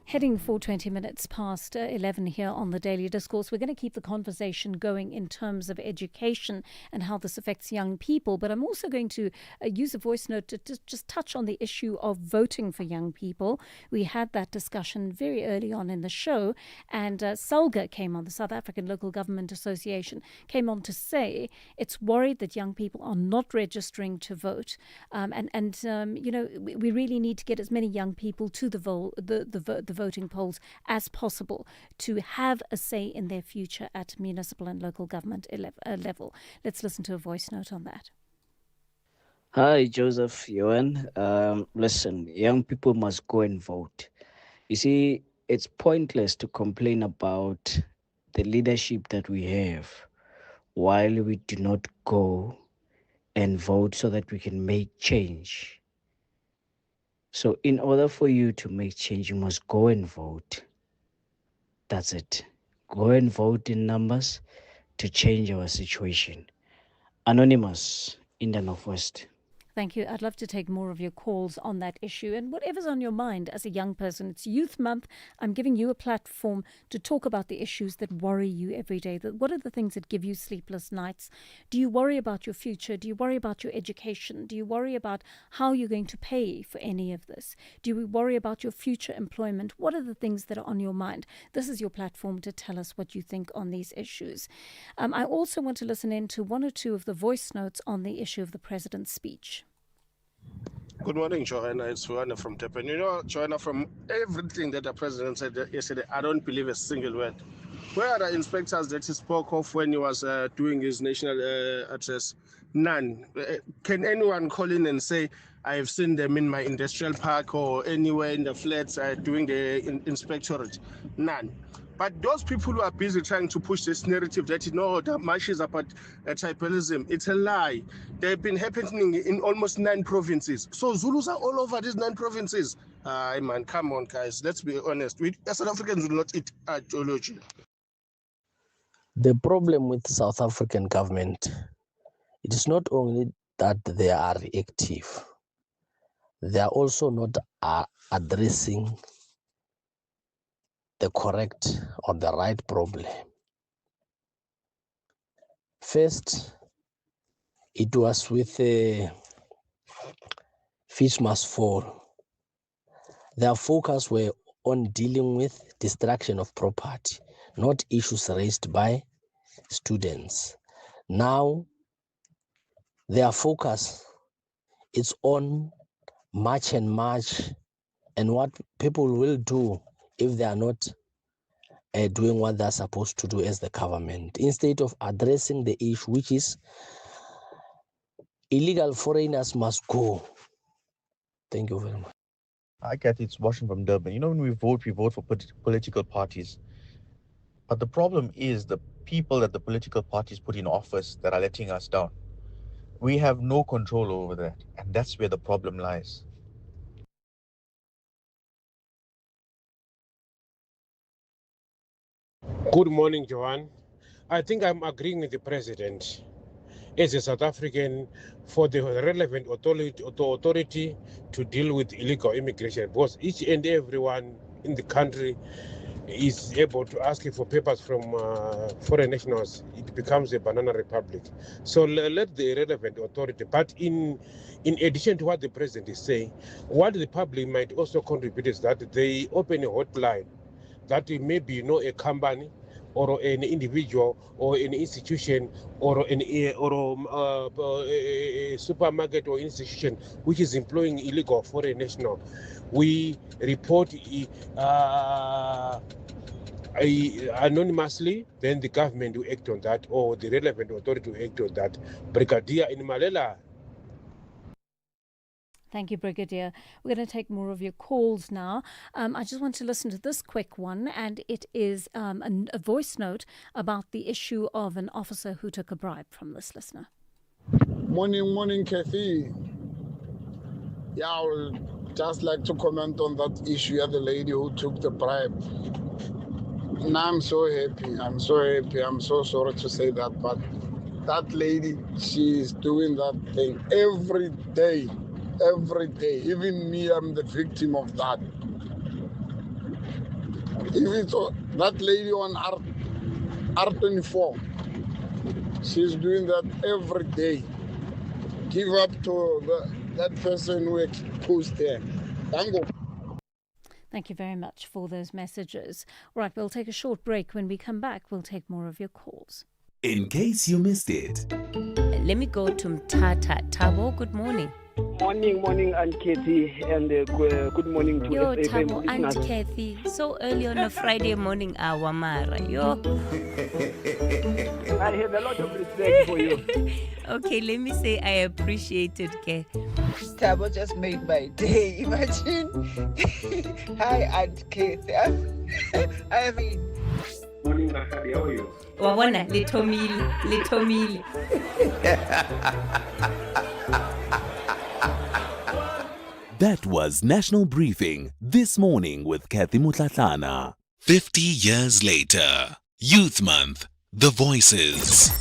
Heading for 20 minutes past 11 here on the Daily Discourse. We're going to keep the conversation going in terms of education and how this affects young people. But I'm also going to use a voice note to just touch on the issue of voting for young people. We had that discussion very early on in the show. And SALGA came on, the South African Local Government Association, came on to say it's worried that young people are not registering to vote. We really need to get as many young people to the voting polls as possible to have a say in their future at municipal and local government level. Let's listen to a voice note on that. Hi, Joseph, Johan. Listen, young people must go and vote. You see, it's pointless to complain about the leadership that we have while we do not go and vote so that we can make change. So in order for you to make change, you must go and vote. That's it. Go and vote in numbers to change our situation. Anonymous in the Northwest. Thank you. I'd love to take more of your calls on that issue and whatever's on your mind as a young person. It's Youth Month. I'm giving you a platform to talk about the issues that worry you every day. What are the things that give you sleepless nights? Do you worry about your future? Do you worry about your education? Do you worry about how you're going to pay for any of this? Do you worry about your future employment? What are the things that are on your mind? This is your platform to tell us what you think on these issues. I also want to listen in to one or two of the voice notes on the issue of the president's speech. Good morning, Joanna. It's Joanna from Durban. You know, Joanna, from everything that the president said yesterday, I don't believe a single word. Where are the inspectors that he spoke of when he was doing his national address? None. Can anyone call in and say, I have seen them in my industrial park or anywhere in the flats doing the inspectorate? None. But those people who are busy trying to push this narrative that, the march is about tribalism, it's a lie. They've been happening in almost 9 provinces. So Zulus are all over these 9 provinces. Man, come on, guys. Let's be honest. We, as South Africans, will not eat ideology. The problem with South African government, it is not only that they are reactive, they are also not addressing the correct or the right problem. First, it was with Fish Must Fall. Their focus were on dealing with destruction of property, not issues raised by students. Now, their focus is on March and what people will do if they are not doing what they're supposed to do as the government, instead of addressing the issue, which is illegal foreigners must go. Thank you very much. Hi, Kathy. It's Washington from Durban. You know, when we vote for political parties. But the problem is the people that the political parties put in office that are letting us down. We have no control over that. And that's where the problem lies. Good morning, Joanne. I think I'm agreeing with the president. As a South African, for the relevant authority to deal with illegal immigration, because each and everyone in the country is able to ask for papers from foreign nationals, it becomes a banana republic. So let the relevant authority, but in addition to what the president is saying, what the public might also contribute is that they open a hotline that maybe a company or an individual or an institution or a supermarket or institution which is employing illegal foreign national. We report anonymously, then the government will act on that, or the relevant authority will act on that. Brigadier in Malela. Thank you, Brigadier. We're going to take more of your calls now. I just want to listen to this quick one, and it is a voice note about the issue of an officer who took a bribe from this listener. Morning, Kathy. Yeah, I would just like to comment on that issue of the lady who took the bribe. And I'm so happy. I'm so sorry to say that, but that lady, she is doing that thing every day. Even me, I'm the victim of that. If it's that lady on R24, she's doing that every day. Give up to that person who exposed her. Thank you. Thank you very much for those messages. Right, we'll take a short break. When we come back, we'll take more of your calls. In case you missed it. Let me go to Mtata. Tabo, good morning. Morning, Aunt Kathy, and good morning to Yo, SAfm Tabo, Aunt Kathy, so early on a Friday morning hour, Mara. Yo. I have a lot of respect for you. Okay, let me say I appreciate it, Ke. Tabo just made my day. Imagine. Hi, Aunt Kathy. I mean. Morning, Rakadi, how are you? Wawona, little meal. That was National Briefing This Morning with Kathy Mutlatlana. 50 years later. Youth Month. The Voices.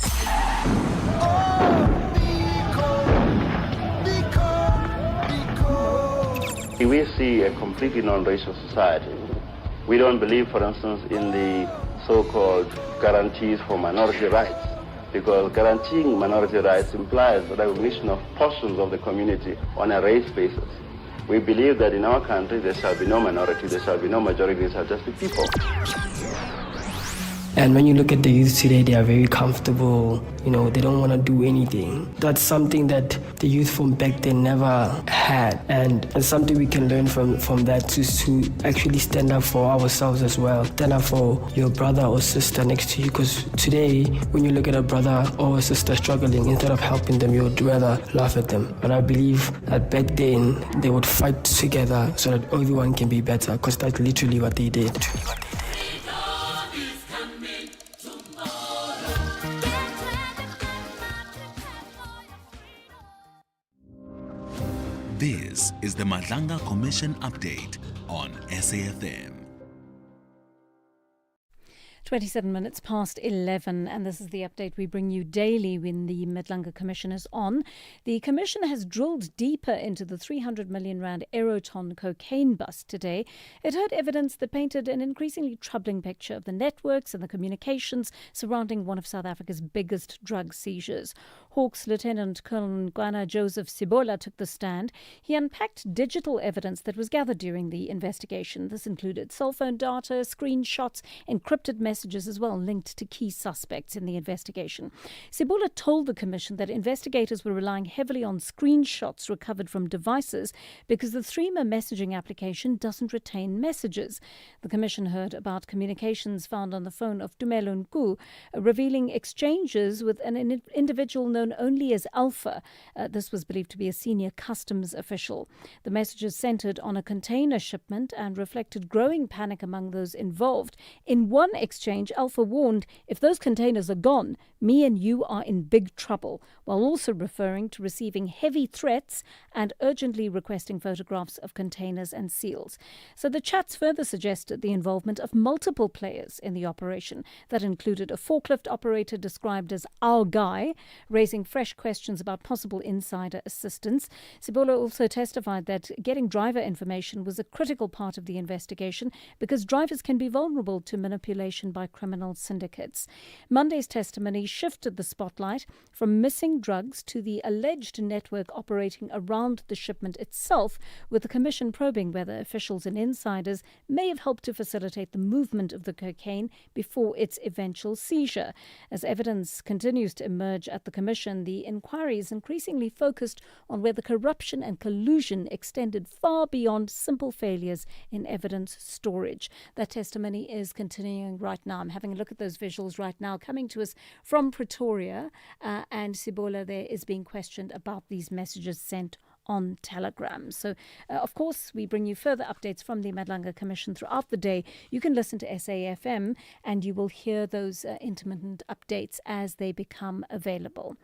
We see a completely non-racial society. We don't believe, for instance, in the so-called guarantees for minority rights, because guaranteeing minority rights implies the recognition of portions of the community on a race basis. We believe that in our country there shall be no minority, there shall be no majority, there shall just be people. And when you look at the youth today, they are very comfortable, they don't want to do anything. That's something that the youth from back then never had. And it's something we can learn from that to actually stand up for ourselves as well. Stand up for your brother or sister next to you, because today, when you look at a brother or a sister struggling, instead of helping them, you would rather laugh at them. But I believe that back then, they would fight together so that everyone can be better, because that's literally what they did. This is the Madlanga Commission update on SAfm. 27 minutes past 11, and this is the update we bring you daily when the Madlanga Commission is on. The Commission has drilled deeper into the 300 million rand Aeroton cocaine bust today. It heard evidence that painted an increasingly troubling picture of the networks and the communications surrounding one of South Africa's biggest drug seizures. Hawks Lieutenant Colonel Ngwana Joseph Sibola took the stand. He unpacked digital evidence that was gathered during the investigation. This included cell phone data, screenshots, encrypted messages as well linked to key suspects in the investigation. Sibola told the Commission that investigators were relying heavily on screenshots recovered from devices because the Threema messaging application doesn't retain messages. The Commission heard about communications found on the phone of Tumelo Nku, revealing exchanges with an individual known only as Alpha. This was believed to be a senior customs official. The messages centered on a container shipment and reflected growing panic among those involved. In one exchange, Alpha warned, "If those containers are gone, me and you are in big trouble," while also referring to receiving heavy threats and urgently requesting photographs of containers and seals. So the chats further suggested the involvement of multiple players in the operation. That included a forklift operator described as our guy, raising fresh questions about possible insider assistance. Sibola also testified that getting driver information was a critical part of the investigation because drivers can be vulnerable to manipulation by criminal syndicates. Monday's testimony shifted the spotlight from missing drugs to the alleged network operating around the shipment itself, with the Commission probing whether officials and insiders may have helped to facilitate the movement of the cocaine before its eventual seizure. As evidence continues to emerge at the Commission, the inquiry is increasingly focused on whether corruption and collusion extended far beyond simple failures in evidence storage. That testimony is continuing right now. I'm having a look at those visuals right now coming to us from Pretoria, and Sibola there is being questioned about these messages sent on Telegram. So, of course, we bring you further updates from the Madlanga Commission throughout the day. You can listen to SAFM and you will hear those intermittent updates as they become available.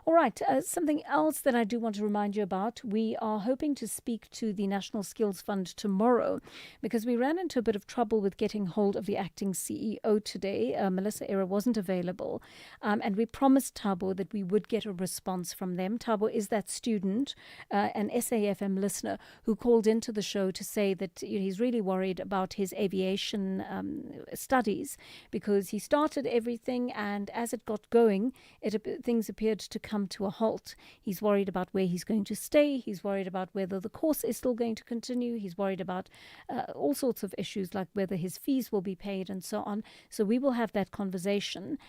All right, something else that I do want to remind you about. We are hoping to speak to the National Skills Fund tomorrow because we ran into a bit of trouble with getting hold of the acting CEO today. Melissa Era wasn't available. And we promised Thabo that we would get a response from them. Thabo is that student, an SAFM listener, who called into the show to say that he's really worried about his aviation studies because he started everything and as it got going, things appeared to come to a halt. He's worried about where he's going to stay. He's worried about whether the course is still going to continue. He's worried about all sorts of issues like whether his fees will be paid and so on. So we will have that conversation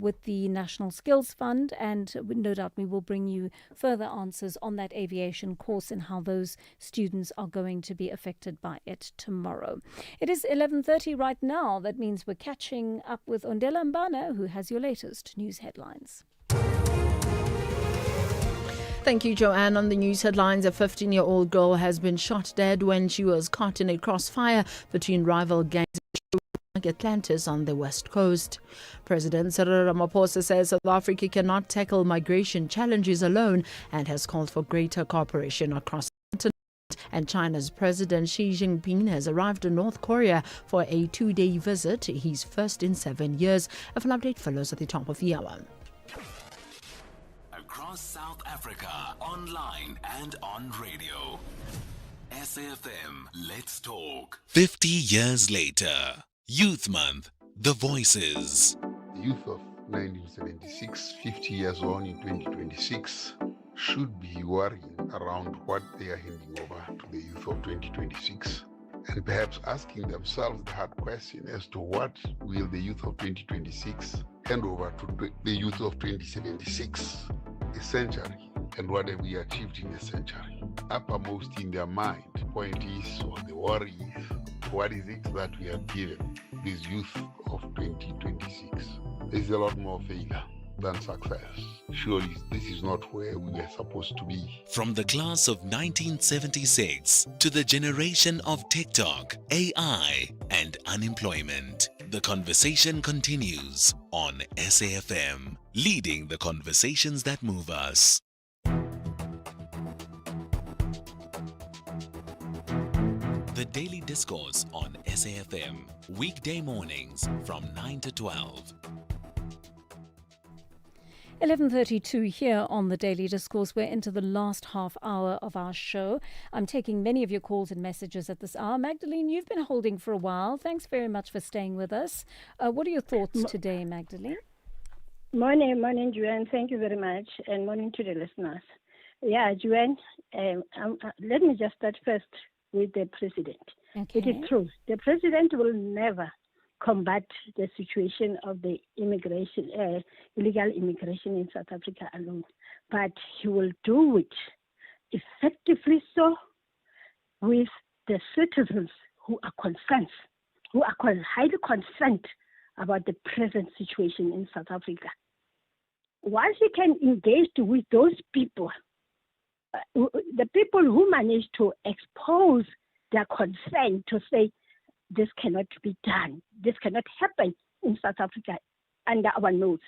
with the National Skills Fund, and no doubt we will bring you further answers on that aviation course and how those students are going to be affected by it tomorrow. It is 11:30 right now. That means we're catching up with Ondela Mbana, who has your latest news headlines. Thank you, Joanne. On the news headlines, a 15-year-old girl has been shot dead when she was caught in a crossfire between rival gangs in Atlantis on the west coast. President Cyril Ramaphosa says South Africa cannot tackle migration challenges alone and has called for greater cooperation across the continent. And China's President Xi Jinping has arrived in North Korea for a 2-day visit, his first in 7 years. A full update follows at the top of the hour. Across South Africa, online and on radio. SAFM, let's talk. 50 years later, Youth Month, the Voices. The youth of 1976, 50 years on in 2026, should be worrying around what they are handing over to the youth of 2026. And perhaps asking themselves the hard question as to what will the youth of 2026 hand over to the youth of 2076. A century, and what have we achieved in a century? Uppermost in their mind, point is, or the worry is, what is it that we have given this youth of 2026? There's a lot more failure than success. Surely this is not where we were supposed to be. From the class of 1976 to the generation of TikTok, AI, and unemployment, the conversation continues on SAFM, leading the conversations that move us. The Daily Discourse on SAFM, weekday mornings from 9 to 12. 11:32 here on the Daily Discourse. We're into the last half hour of our show. I'm taking many of your calls and messages at this hour. Magdalene, you've been holding for a while. Thanks very much for staying with us. What are your thoughts today, Magdalene? Morning, Joanne. Thank you very much, and morning to the listeners. Yeah, Joanne, let me just start first with the president. Okay. It is true. The president will never combat the situation of the illegal immigration in South Africa alone, but he will do it effectively so with the citizens who are concerned, who are highly concerned about the present situation in South Africa. Once he can engage with those people, the people who manage to expose their concern to say, this cannot be done, this cannot happen in South Africa under our nose.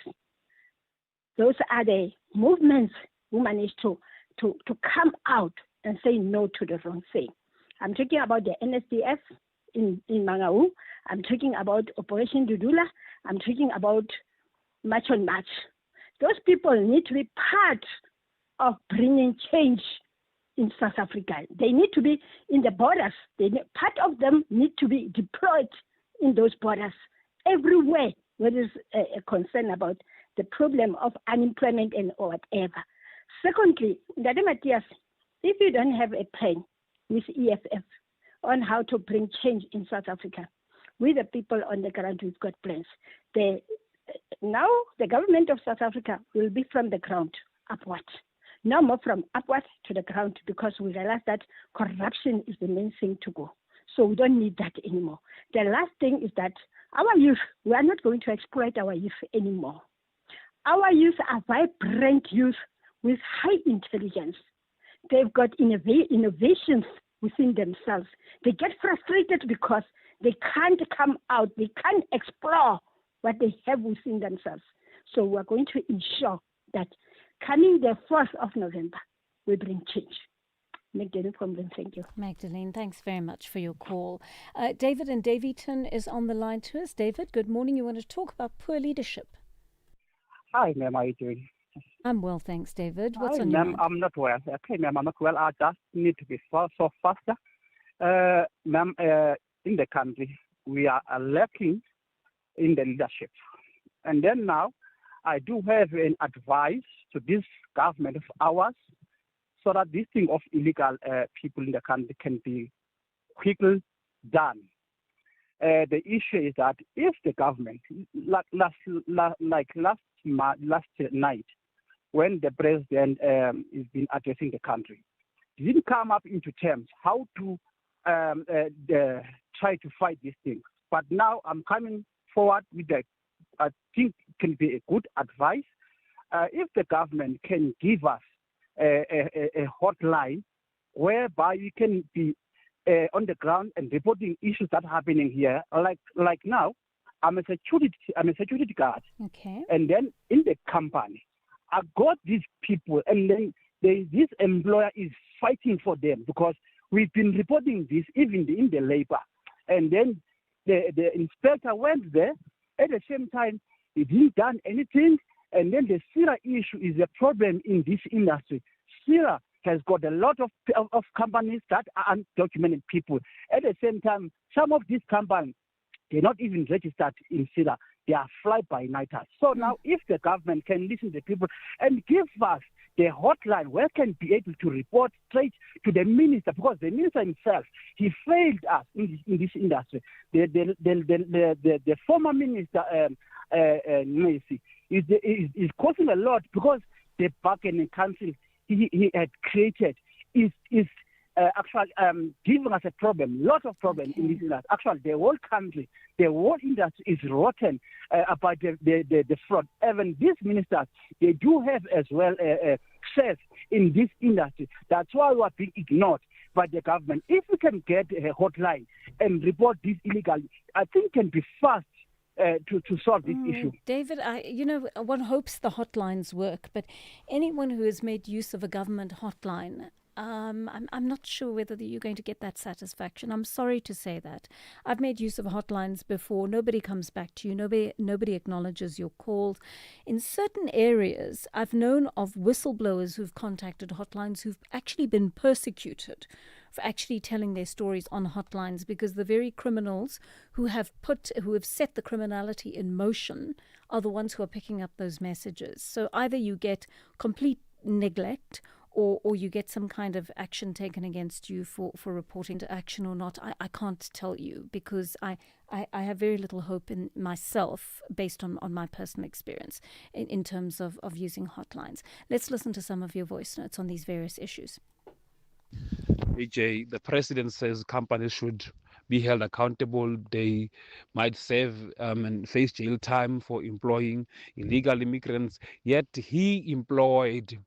Those are the movements who manage to come out and say no to the wrong thing. I'm talking about the NSDF in Mangaung. I'm talking about Operation Dudula. I'm talking about March on March. Those people need to be part of bringing change in South Africa. They need to be in the borders. Part of them need to be deployed in those borders everywhere where there is a concern about the problem of unemployment and or whatever. Secondly, Ndade Matthias, if you don't have a plan with EFF on how to bring change in South Africa, we the people on the ground, we've got plans. Now the government of South Africa will be from the ground upward. No more from upward to the ground, because we realize that corruption is the main thing to go. So we don't need that anymore. The last thing is that our youth, we are not going to exploit our youth anymore. Our youth are vibrant youth with high intelligence. They've got innovations within themselves. They get frustrated because they can't come out. They can't explore what they have within themselves. So we're going to ensure that coming the 4th of November, we bring change. Magdalene from Lynn, thank you. Magdalene, thanks very much for your call. David in Davyton is on the line to us. David, good morning. You want to talk about poor leadership? Hi, ma'am. How are you doing? I'm well, thanks, David. What's Hi, on your ma'am. mind? I'm not well. Okay, ma'am. I'm not well. I just need to be so faster. Ma'am, in the country, we are lacking in the leadership. And then now, I do have an advice to this government of ours, so that this thing of illegal people in the country can be quickly done. The issue is that if the government, like last night, when the president is been addressing the country, didn't come up into terms how to try to fight this thing. But now I'm coming forward with I think can be a good advice. If the government can give us a hotline whereby we can be on the ground and reporting issues that are happening here, like now, I'm a security guard. Okay. And then in the company, I got these people, and then this employer is fighting for them because we've been reporting this even in the labor. And then the inspector went there. At the same time, he didn't done anything. And then the SIRA issue is a problem in this industry. SIRA has got a lot of companies that are undocumented people. At the same time, some of these companies, they're not even registered in SIRA. They are fly-by-nighters. So now if the government can listen to people and give us the hotline where can be able to report straight to the minister, because the minister himself, he failed us in this industry. The former minister, Nesi, is causing a lot because the bargaining council he had created is actually giving us a problem, lot of problems in this industry. Actually, the whole country, the whole industry is rotten about the fraud. Even these ministers, they do have as well success in this industry. That's why we are being ignored by the government. If we can get a hotline and report this illegal, I think can be fast to solve this issue. David, one hopes the hotlines work, but anyone who has made use of a government hotline I'm not sure whether you're going to get that satisfaction. I'm sorry to say that. I've made use of hotlines before. Nobody comes back to you. Nobody acknowledges your calls. In certain areas, I've known of whistleblowers who've contacted hotlines who've actually been persecuted for actually telling their stories on hotlines, because the very criminals who have set the criminality in motion are the ones who are picking up those messages. So either you get complete neglect, or you get some kind of action taken against you for reporting to action or not. I can't tell you, because I have very little hope in myself based on my personal experience in terms of using hotlines. Let's listen to some of your voice notes on these various issues. AJ, the president says companies should be held accountable. They might save and face jail time for employing illegal immigrants. Yet he employed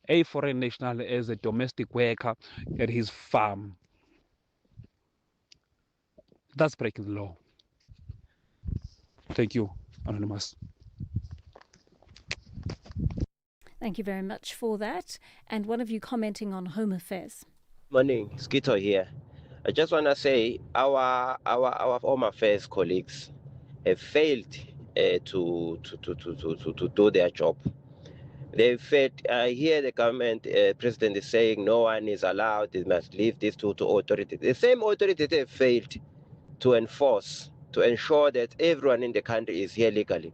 a foreign national as a domestic worker at his farm. That's breaking the law. Thank you, Anonymous. Thank you very much for that. And one of you commenting on Home Affairs. Morning, Skito here. I just want to say our Home Affairs colleagues have failed to do their job. They failed. I hear the government president is saying no one is allowed. They must leave this to authorities. The same authorities have failed to enforce, to ensure that everyone in the country is here legally.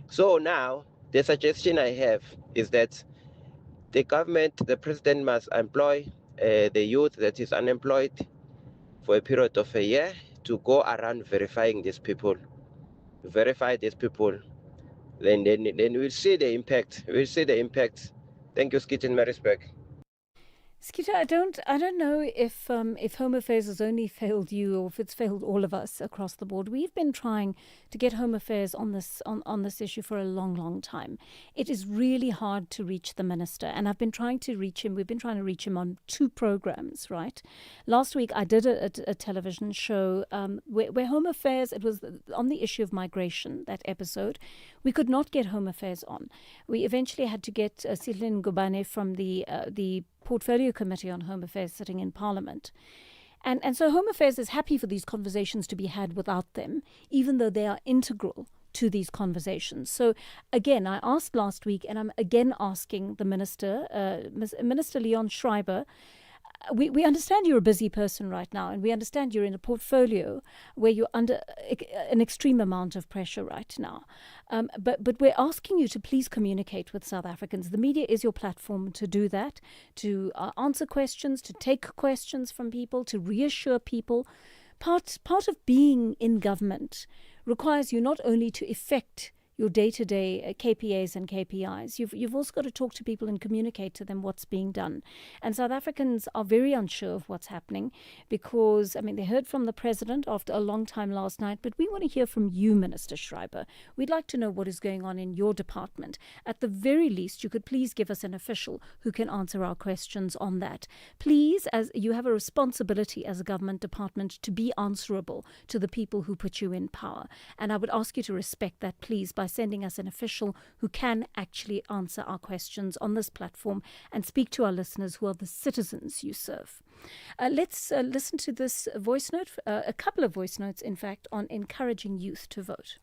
So now the suggestion I have is that the government, the president must employ the youth that is unemployed for a period of a year to go around verifying these people. Verify these people. Then we'll see the impact. We'll see the impact. Thank you, Skit in Marisburg. Skita, I don't know if Home Affairs has only failed you or if it's failed all of us across the board. We've been trying to get Home Affairs on this issue for a long time. It is really hard to reach the minister, and I've been trying to reach him. We've been trying to reach him on 2 programs, right? Last week I did a television show where Home Affairs, it was on the issue of migration, that episode. We could not get Home Affairs on. We eventually had to get Sihlin Gubane from the Portfolio Committee on Home Affairs sitting in Parliament. And so Home Affairs is happy for these conversations to be had without them, even though they are integral to these conversations. So again, I asked last week, and I'm again asking the Minister, Minister Leon Schreiber, we understand you're a busy person right now, and we understand you're in a portfolio where you're under an extreme amount of pressure right now. But we're asking you to please communicate with South Africans. The media is your platform to do that, to answer questions, to take questions from people, to reassure people. Part of being in government requires you not only to effect your day-to-day KPAs and KPIs. You've also got to talk to people and communicate to them what's being done. And South Africans are very unsure of what's happening because, they heard from the president after a long time last night, but we want to hear from you, Minister Schreiber. We'd like to know what is going on in your department. At the very least, you could please give us an official who can answer our questions on that. Please, as you have a responsibility as a government department to be answerable to the people who put you in power. And I would ask you to respect that, please, by sending us an official who can actually answer our questions on this platform and speak to our listeners who are the citizens you serve. Let's listen to this voice note, a couple of voice notes, in fact, on encouraging youth to vote.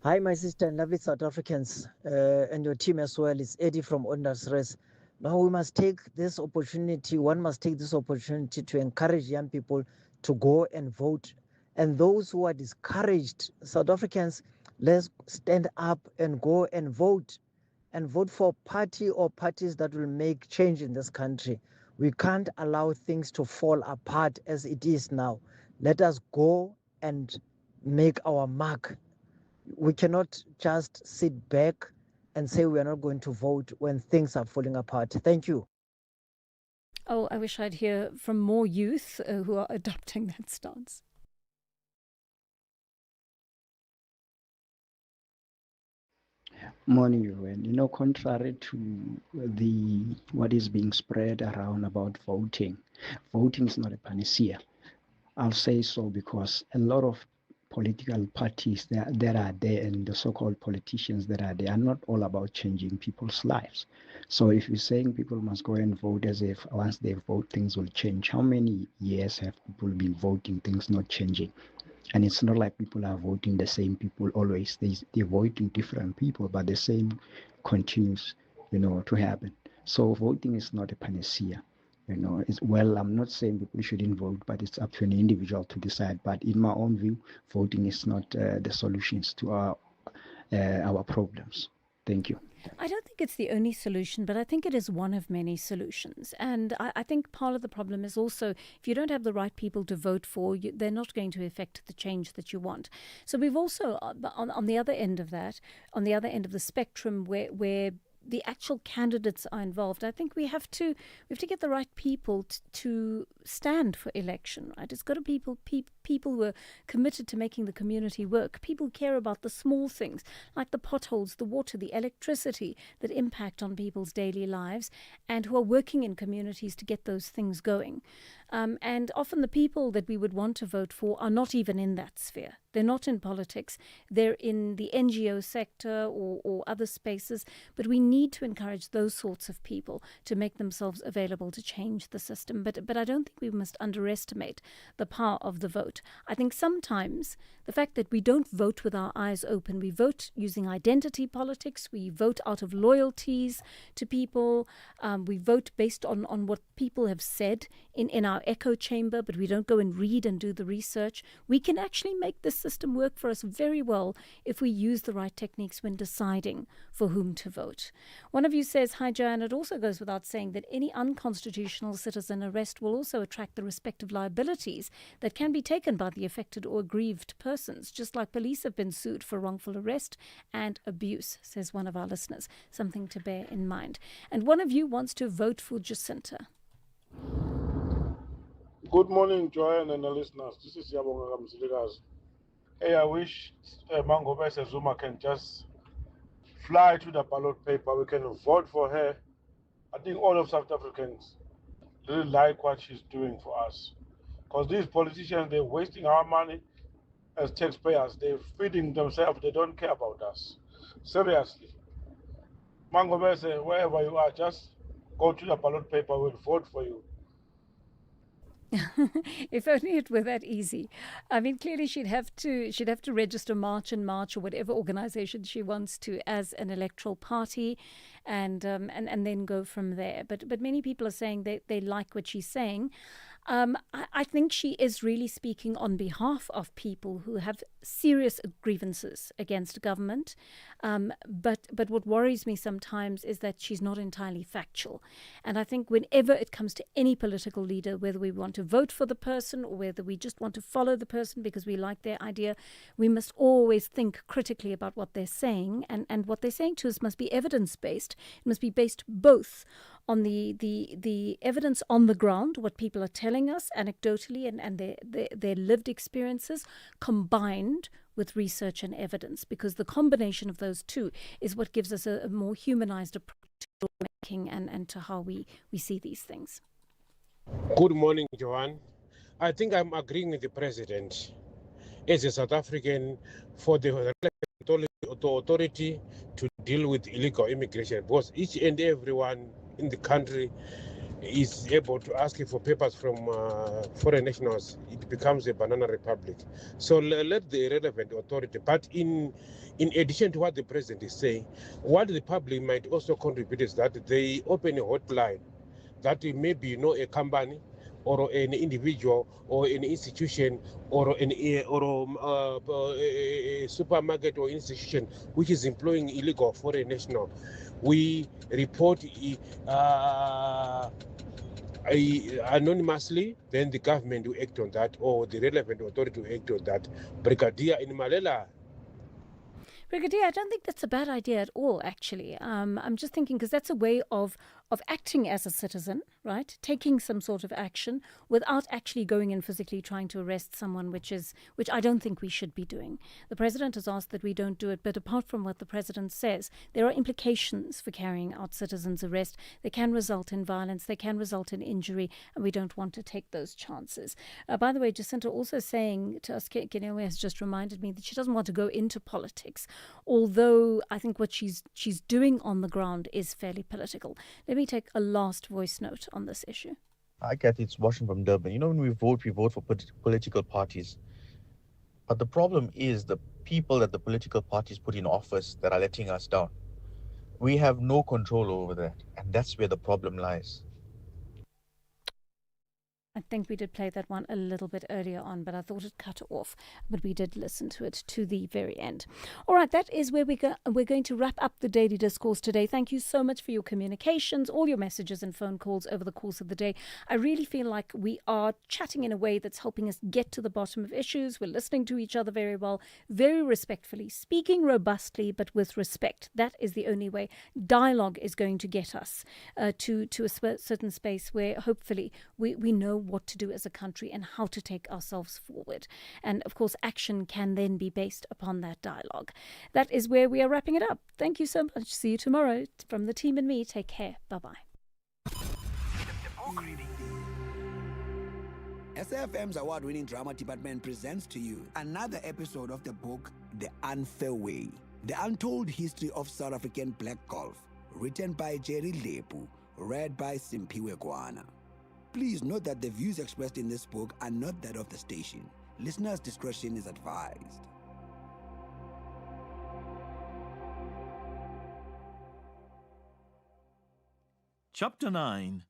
Hi, my sister and lovely South Africans and your team as well. It's Eddie from Ondersres. Now we must take this opportunity, one must take this opportunity to encourage young people to go and vote. And those who are discouraged, South Africans, let's stand up and go and vote for party or parties that will make change in this country. We can't allow things to fall apart as it is now. Let us go and make our mark. We cannot just sit back and say we are not going to vote when things are falling apart. Thank you. Oh, I wish I'd hear from more youth who are adopting that stance. Morning, everyone. Contrary to what is being spread around about voting is not a panacea. I'll say so because a lot of political parties that are there and the so-called politicians that are there are not all about changing people's lives. So if you're saying people must go and vote as if once they vote things will change, how many years have people been voting, things not changing? And it's not like people are voting the same people always. They're voting different people, but the same continues, to happen. So voting is not a panacea. I'm not saying people shouldn't vote, but it's up to an individual to decide. But in my own view, voting is not the solutions to our problems. Thank you. I don't think it's the only solution, but I think it is one of many solutions. And I think part of the problem is also if you don't have the right people to vote for, they're not going to affect the change that you want. So we've also, on the other end of that, on the other end of the spectrum where the actual candidates are involved, I think we have to get the right people to stand for election, right? It's got to be people who are committed to making the community work. People care about the small things like the potholes, the water, the electricity that impact on people's daily lives, and who are working in communities to get those things going. And often the people that we would want to vote for are not even in that sphere. They're not in politics. They're in the NGO sector or other spaces. But we need to encourage those sorts of people to make themselves available to change the system. But I don't think we must underestimate the power of the vote. I think sometimes the fact that we don't vote with our eyes open, we vote using identity politics, we vote out of loyalties to people, we vote based on what people have said in our echo chamber, but we don't go and read and do the research. We can actually make this system work for us very well if we use the right techniques when deciding for whom to vote. One of you says, hi Joanne, it also goes without saying that any unconstitutional citizen arrest will also attract the respective liabilities that can be taken by the affected or aggrieved persons, just like police have been sued for wrongful arrest and abuse, says one of our listeners. Something to bear in mind. And one of you wants to vote for Jacinta. Good morning, Joanne and the listeners. This is Yabonga Kamzilikazi. Hey, I wish Mangobese Zuma can just fly to the ballot paper. We can vote for her. I think all of South Africans really like what she's doing for us. Because these politicians, they're wasting our money as taxpayers. They're feeding themselves. They don't care about us. Seriously. Mangobese, wherever you are, just go to the ballot paper. We'll vote for you. If only it were that easy. I mean, clearly she'd have to register March and March or whatever organization she wants to as an electoral party, and then go from there. But many people are saying they like what she's saying. I think she is really speaking on behalf of people who have serious grievances against government. But what worries me sometimes is that she's not entirely factual. And I think whenever it comes to any political leader, whether we want to vote for the person or whether we just want to follow the person because we like their idea, we must always think critically about what they're saying. And what they're saying to us must be evidence-based. It must be based both on the evidence on the ground, what people are telling us anecdotally and their lived experiences, combined with research and evidence, because the combination of those two is what gives us a more humanized approach to lawmaking and to how we see these things. Good morning, Joanne. I think I'm agreeing with the president. As a South African, for the authority to deal with illegal immigration, because each and everyone in the country is able to ask for papers from foreign nationals, it becomes a banana republic. So let the relevant authority, but in addition to what the president is saying, what the public might also contribute is that they open a hotline that maybe a company or an individual or an institution or a supermarket or institution which is employing illegal foreign national. We report anonymously, then the government will act on that, or the relevant authority will act on that. Brigadier in Malela. Brigadier, I don't think that's a bad idea at all, actually. I'm just thinking, because that's a way of of acting as a citizen, right? Taking some sort of action without actually going and physically trying to arrest someone, which I don't think we should be doing. The president has asked that we don't do it, but apart from what the president says, there are implications for carrying out citizens' arrest. They can result in violence, they can result in injury, and we don't want to take those chances. By the way, Jacinta also saying to us, Kenewe has just reminded me that she doesn't want to go into politics, although I think what she's doing on the ground is fairly political. Let me take a last voice note on this issue. I get it's Washington from Durban. You know, when we vote for political parties. But the problem is the people that the political parties put in office that are letting us down. We have no control over that. And that's where the problem lies. I think we did play that one a little bit earlier on, but I thought it cut off. But we did listen to it to the very end. All right, that is where we're going to wrap up the Daily Discourse today. Thank you so much for your communications, all your messages and phone calls over the course of the day. I really feel like we are chatting in a way that's helping us get to the bottom of issues. We're listening to each other very well, very respectfully, speaking robustly, but with respect. That is the only way. Dialogue is going to get us to a certain space where hopefully we know what to do as a country and how to take ourselves forward. And of course, action can then be based upon that dialogue. That is where we are wrapping it up. Thank you so much. See you tomorrow. From the team and me, take care. Bye-bye. SAfm's award-winning drama department presents to you another episode of the book, The Unfair Way, The Untold History of South African Black Golf, written by Jerry Lepu, read by Simpiwe Kwana. Please note that the views expressed in this book are not that of the station. Listeners' discretion is advised. Chapter 9: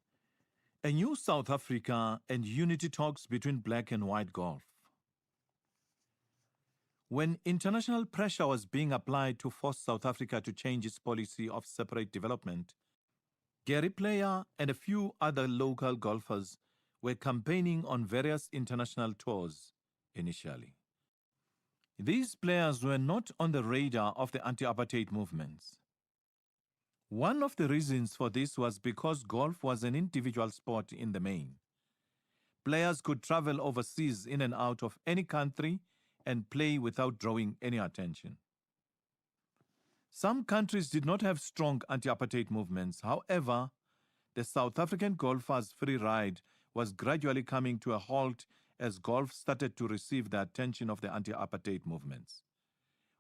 A New South Africa and Unity Talks Between Black and White Golf. When international pressure was being applied to force South Africa to change its policy of separate development, Gary Player and a few other local golfers were campaigning on various international tours initially. These players were not on the radar of the anti-apartheid movements. One of the reasons for this was because golf was an individual sport in the main. Players could travel overseas in and out of any country and play without drawing any attention. Some countries did not have strong anti-apartheid movements. However, the South African golfers' free ride was gradually coming to a halt as golf started to receive the attention of the anti-apartheid movements,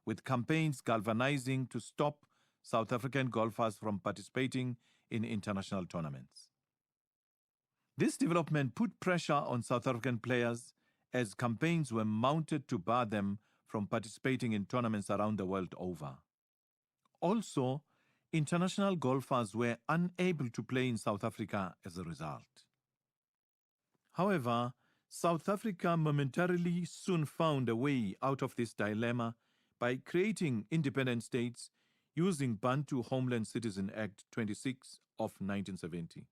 with campaigns galvanizing to stop South African golfers from participating in international tournaments. This development put pressure on South African players as campaigns were mounted to bar them from participating in tournaments around the world over. Also, international golfers were unable to play in South Africa as a result. However, South Africa momentarily soon found a way out of this dilemma by creating independent states using Bantu Homeland Citizen Act 26 of 1970.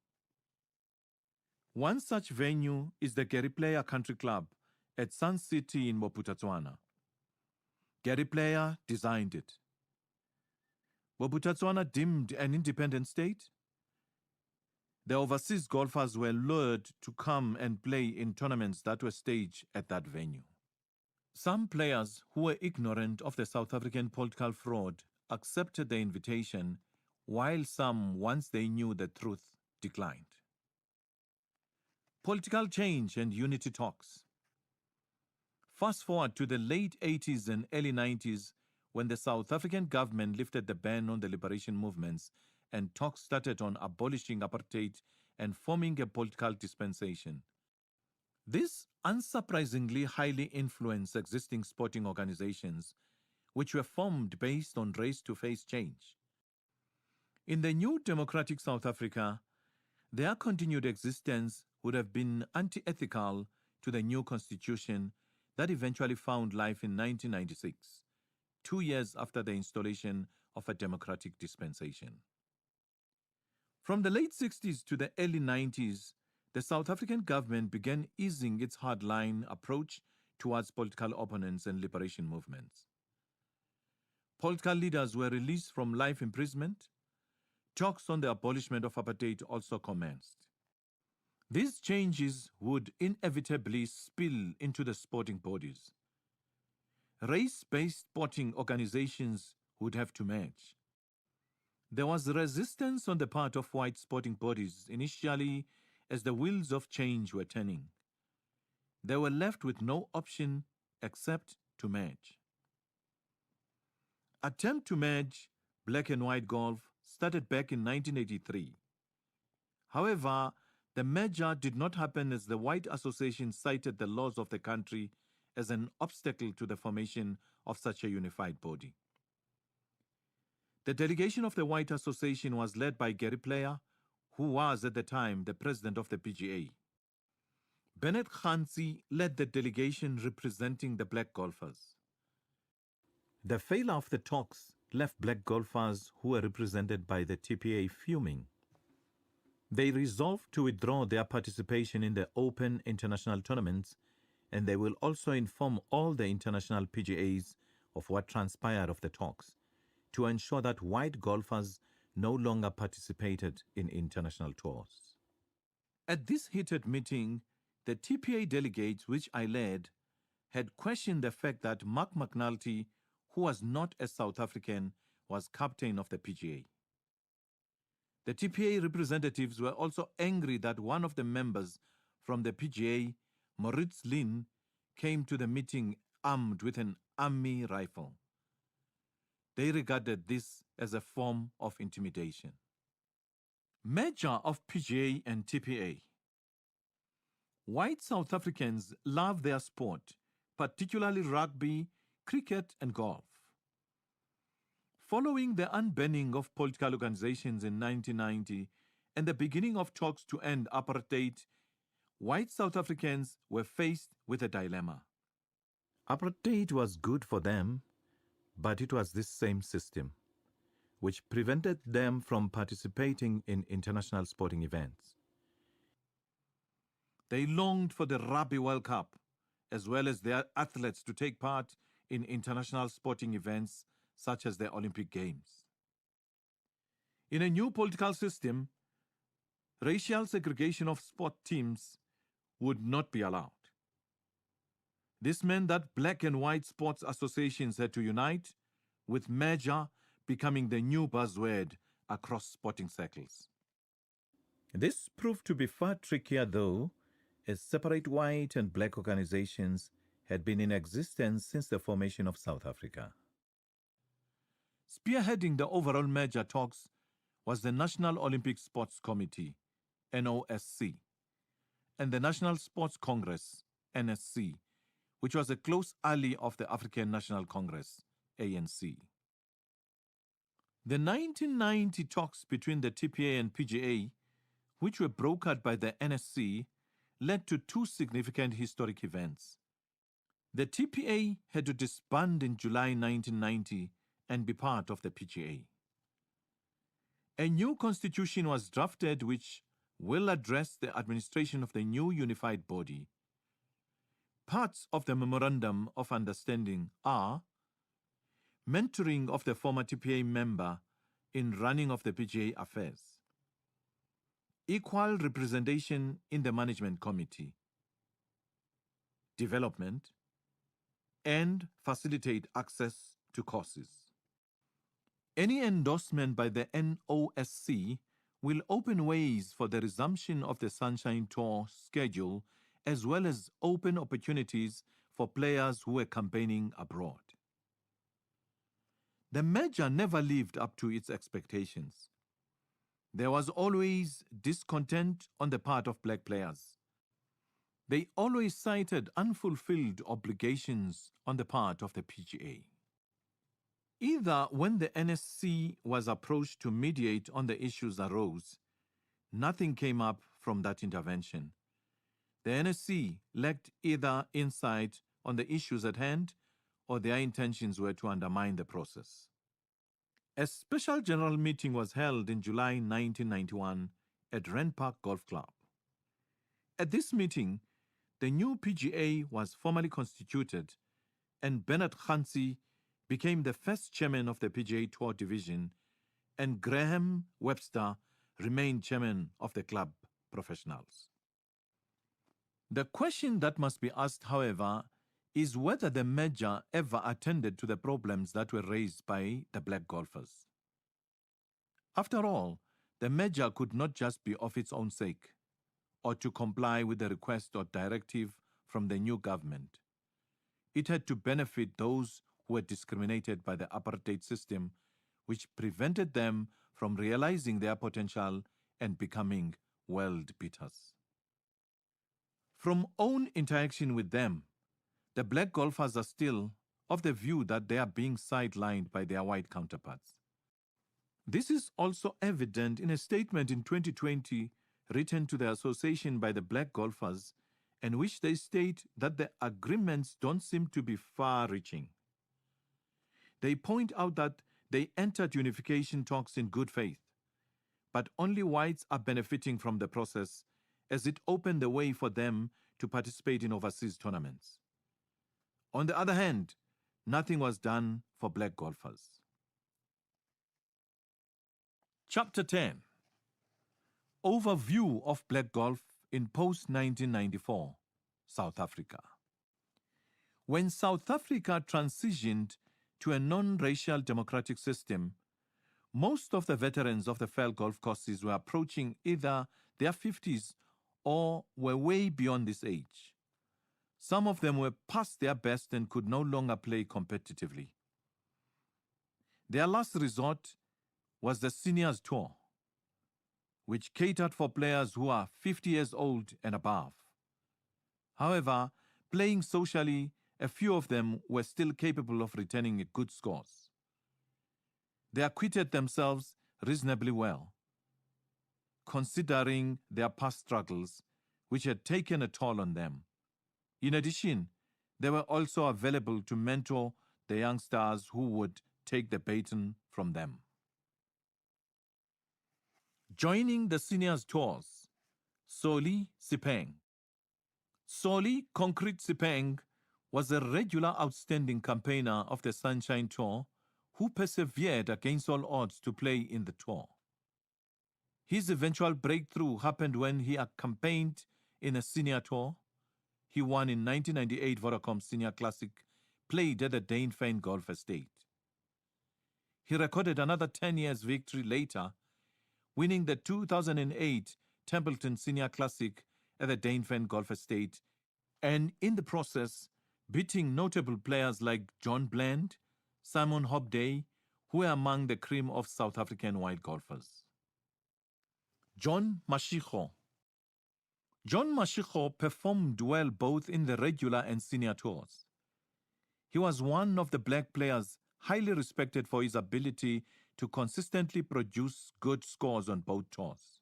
One such venue is the Gary Player Country Club at Sun City in Bophuthatswana. Gary Player designed it. Bophuthatswana deemed an independent state. The overseas golfers were lured to come and play in tournaments that were staged at that venue. Some players who were ignorant of the South African political fraud accepted the invitation, while some, once they knew the truth, declined. Political change and unity talks. Fast forward to the late 80s and early 90s, when the South African government lifted the ban on the liberation movements and talks started on abolishing apartheid and forming a political dispensation. This unsurprisingly highly influenced existing sporting organizations, which were formed based on race to face change. In the new democratic South Africa, their continued existence would have been anti-ethical to the new constitution that eventually found life in 1996. 2 years after the installation of a democratic dispensation. From the late 60s to the early 90s, the South African government began easing its hardline approach towards political opponents and liberation movements. Political leaders were released from life imprisonment. talks on the abolishment of apartheid also commenced. These changes would inevitably spill into the sporting bodies. Race-based sporting organizations would have to merge. There was resistance on the part of white sporting bodies initially as the wheels of change were turning. They were left with no option except to merge. Attempt to merge black and white golf started back in 1983. However, the merger did not happen as the White Association cited the laws of the country as an obstacle to the formation of such a unified body. The delegation of the White Association was led by Gary Player, who was at the time the president of the PGA. Bennett Khansi led the delegation representing the black golfers. The failure of the talks left black golfers who were represented by the TPA fuming. They resolved to withdraw their participation in the Open international tournaments, and they will also inform all the international PGAs of what transpired of the talks, to ensure that white golfers no longer participated in international tours. At this heated meeting, the TPA delegates, which I led, had questioned the fact that Mark McNulty, who was not a South African, was captain of the PGA. The TPA representatives were also angry that one of the members from the PGA, Moritz Lin, came to the meeting armed with an army rifle. They regarded this as a form of intimidation. Merger of PGA and TPA. White South Africans love their sport, particularly rugby, cricket and golf. Following the unbanning of political organizations in 1990 and the beginning of talks to end apartheid, white South Africans were faced with a dilemma. Apartheid was good for them, but it was this same system which prevented them from participating in international sporting events. They longed for the Rugby World Cup, as well as their athletes to take part in international sporting events such as the Olympic Games. In a new political system, racial segregation of sport teams would not be allowed. This meant that black and white sports associations had to unite, with merger becoming the new buzzword across sporting circles. This proved to be far trickier though, as separate white and black organizations had been in existence since the formation of South Africa. Spearheading the overall merger talks was the National Olympic Sports Committee, NOSC, and the National Sports Congress, NSC, which was a close ally of the African National Congress, ANC. The 1990 talks between the TPA and PGA, which were brokered by the NSC, led to two significant historic events. The TPA had to disband in July 1990 and be part of the PGA. A new constitution was drafted which will address the administration of the new unified body. Parts of the Memorandum of Understanding are mentoring of the former TPA member in running of the PGA affairs, equal representation in the management committee, development, and facilitate access to courses. Any endorsement by the NOSC will open ways for the resumption of the Sunshine Tour schedule, as well as open opportunities for players who were campaigning abroad. The merger never lived up to its expectations. There was always discontent on the part of black players. They always cited unfulfilled obligations on the part of the PGA. Either when the NSC was approached to mediate on the issues arose, nothing came up from that intervention. The NSC lacked either insight on the issues at hand or their intentions were to undermine the process. A special general meeting was held in July 1991 at Rand Park Golf Club. At this meeting, the new PGA was formally constituted and Bernard Khansi became the first chairman of the PGA Tour division and Graham Webster remained chairman of the club professionals. The question that must be asked, however, is whether the merger ever attended to the problems that were raised by the black golfers. After all, the merger could not just be of its own sake, or to comply with the request or directive from the new government. It had to benefit those who were discriminated by the apartheid system, which prevented them from realizing their potential and becoming world beaters. From own interaction with them, the black golfers are still of the view that they are being sidelined by their white counterparts. This is also evident in a statement in 2020 written to the association by the black golfers, in which they state that the agreements don't seem to be far-reaching. They point out that they entered unification talks in good faith, but only whites are benefiting from the process, as it opened the way for them to participate in overseas tournaments. On the other hand, nothing was done for black golfers. Chapter 10. Overview of black golf in post-1994, South Africa. When South Africa transitioned to a non-racial democratic system, most of the veterans of the Fel golf courses were approaching either their 50s or were way beyond this age. Some of them were past their best and could no longer play competitively. Their last resort was the Seniors Tour, which catered for players who are 50 years old and above. However, playing socially, a few of them were still capable of returning good scores. They acquitted themselves reasonably well, considering their past struggles, which had taken a toll on them. In addition, they were also available to mentor the young stars who would take the baton from them. Joining the seniors tours, Soli Sipeng. Soli Concrete Sipeng was a regular outstanding campaigner of the Sunshine Tour who persevered against all odds to play in the tour. His eventual breakthrough happened when he campaigned in a senior tour. He won in 1998 Vodacom Senior Classic, played at the Dainfern Golf Estate. He recorded another 10 years victory later, winning the 2008 Templeton Senior Classic at the Dainfern Golf Estate, and in the process, beating notable players like John Bland, Simon Hobday, who were among the cream of South African white golfers. John Mashiko. John Mashiko performed well both in the regular and senior tours. He was one of the black players highly respected for his ability to consistently produce good scores on both tours.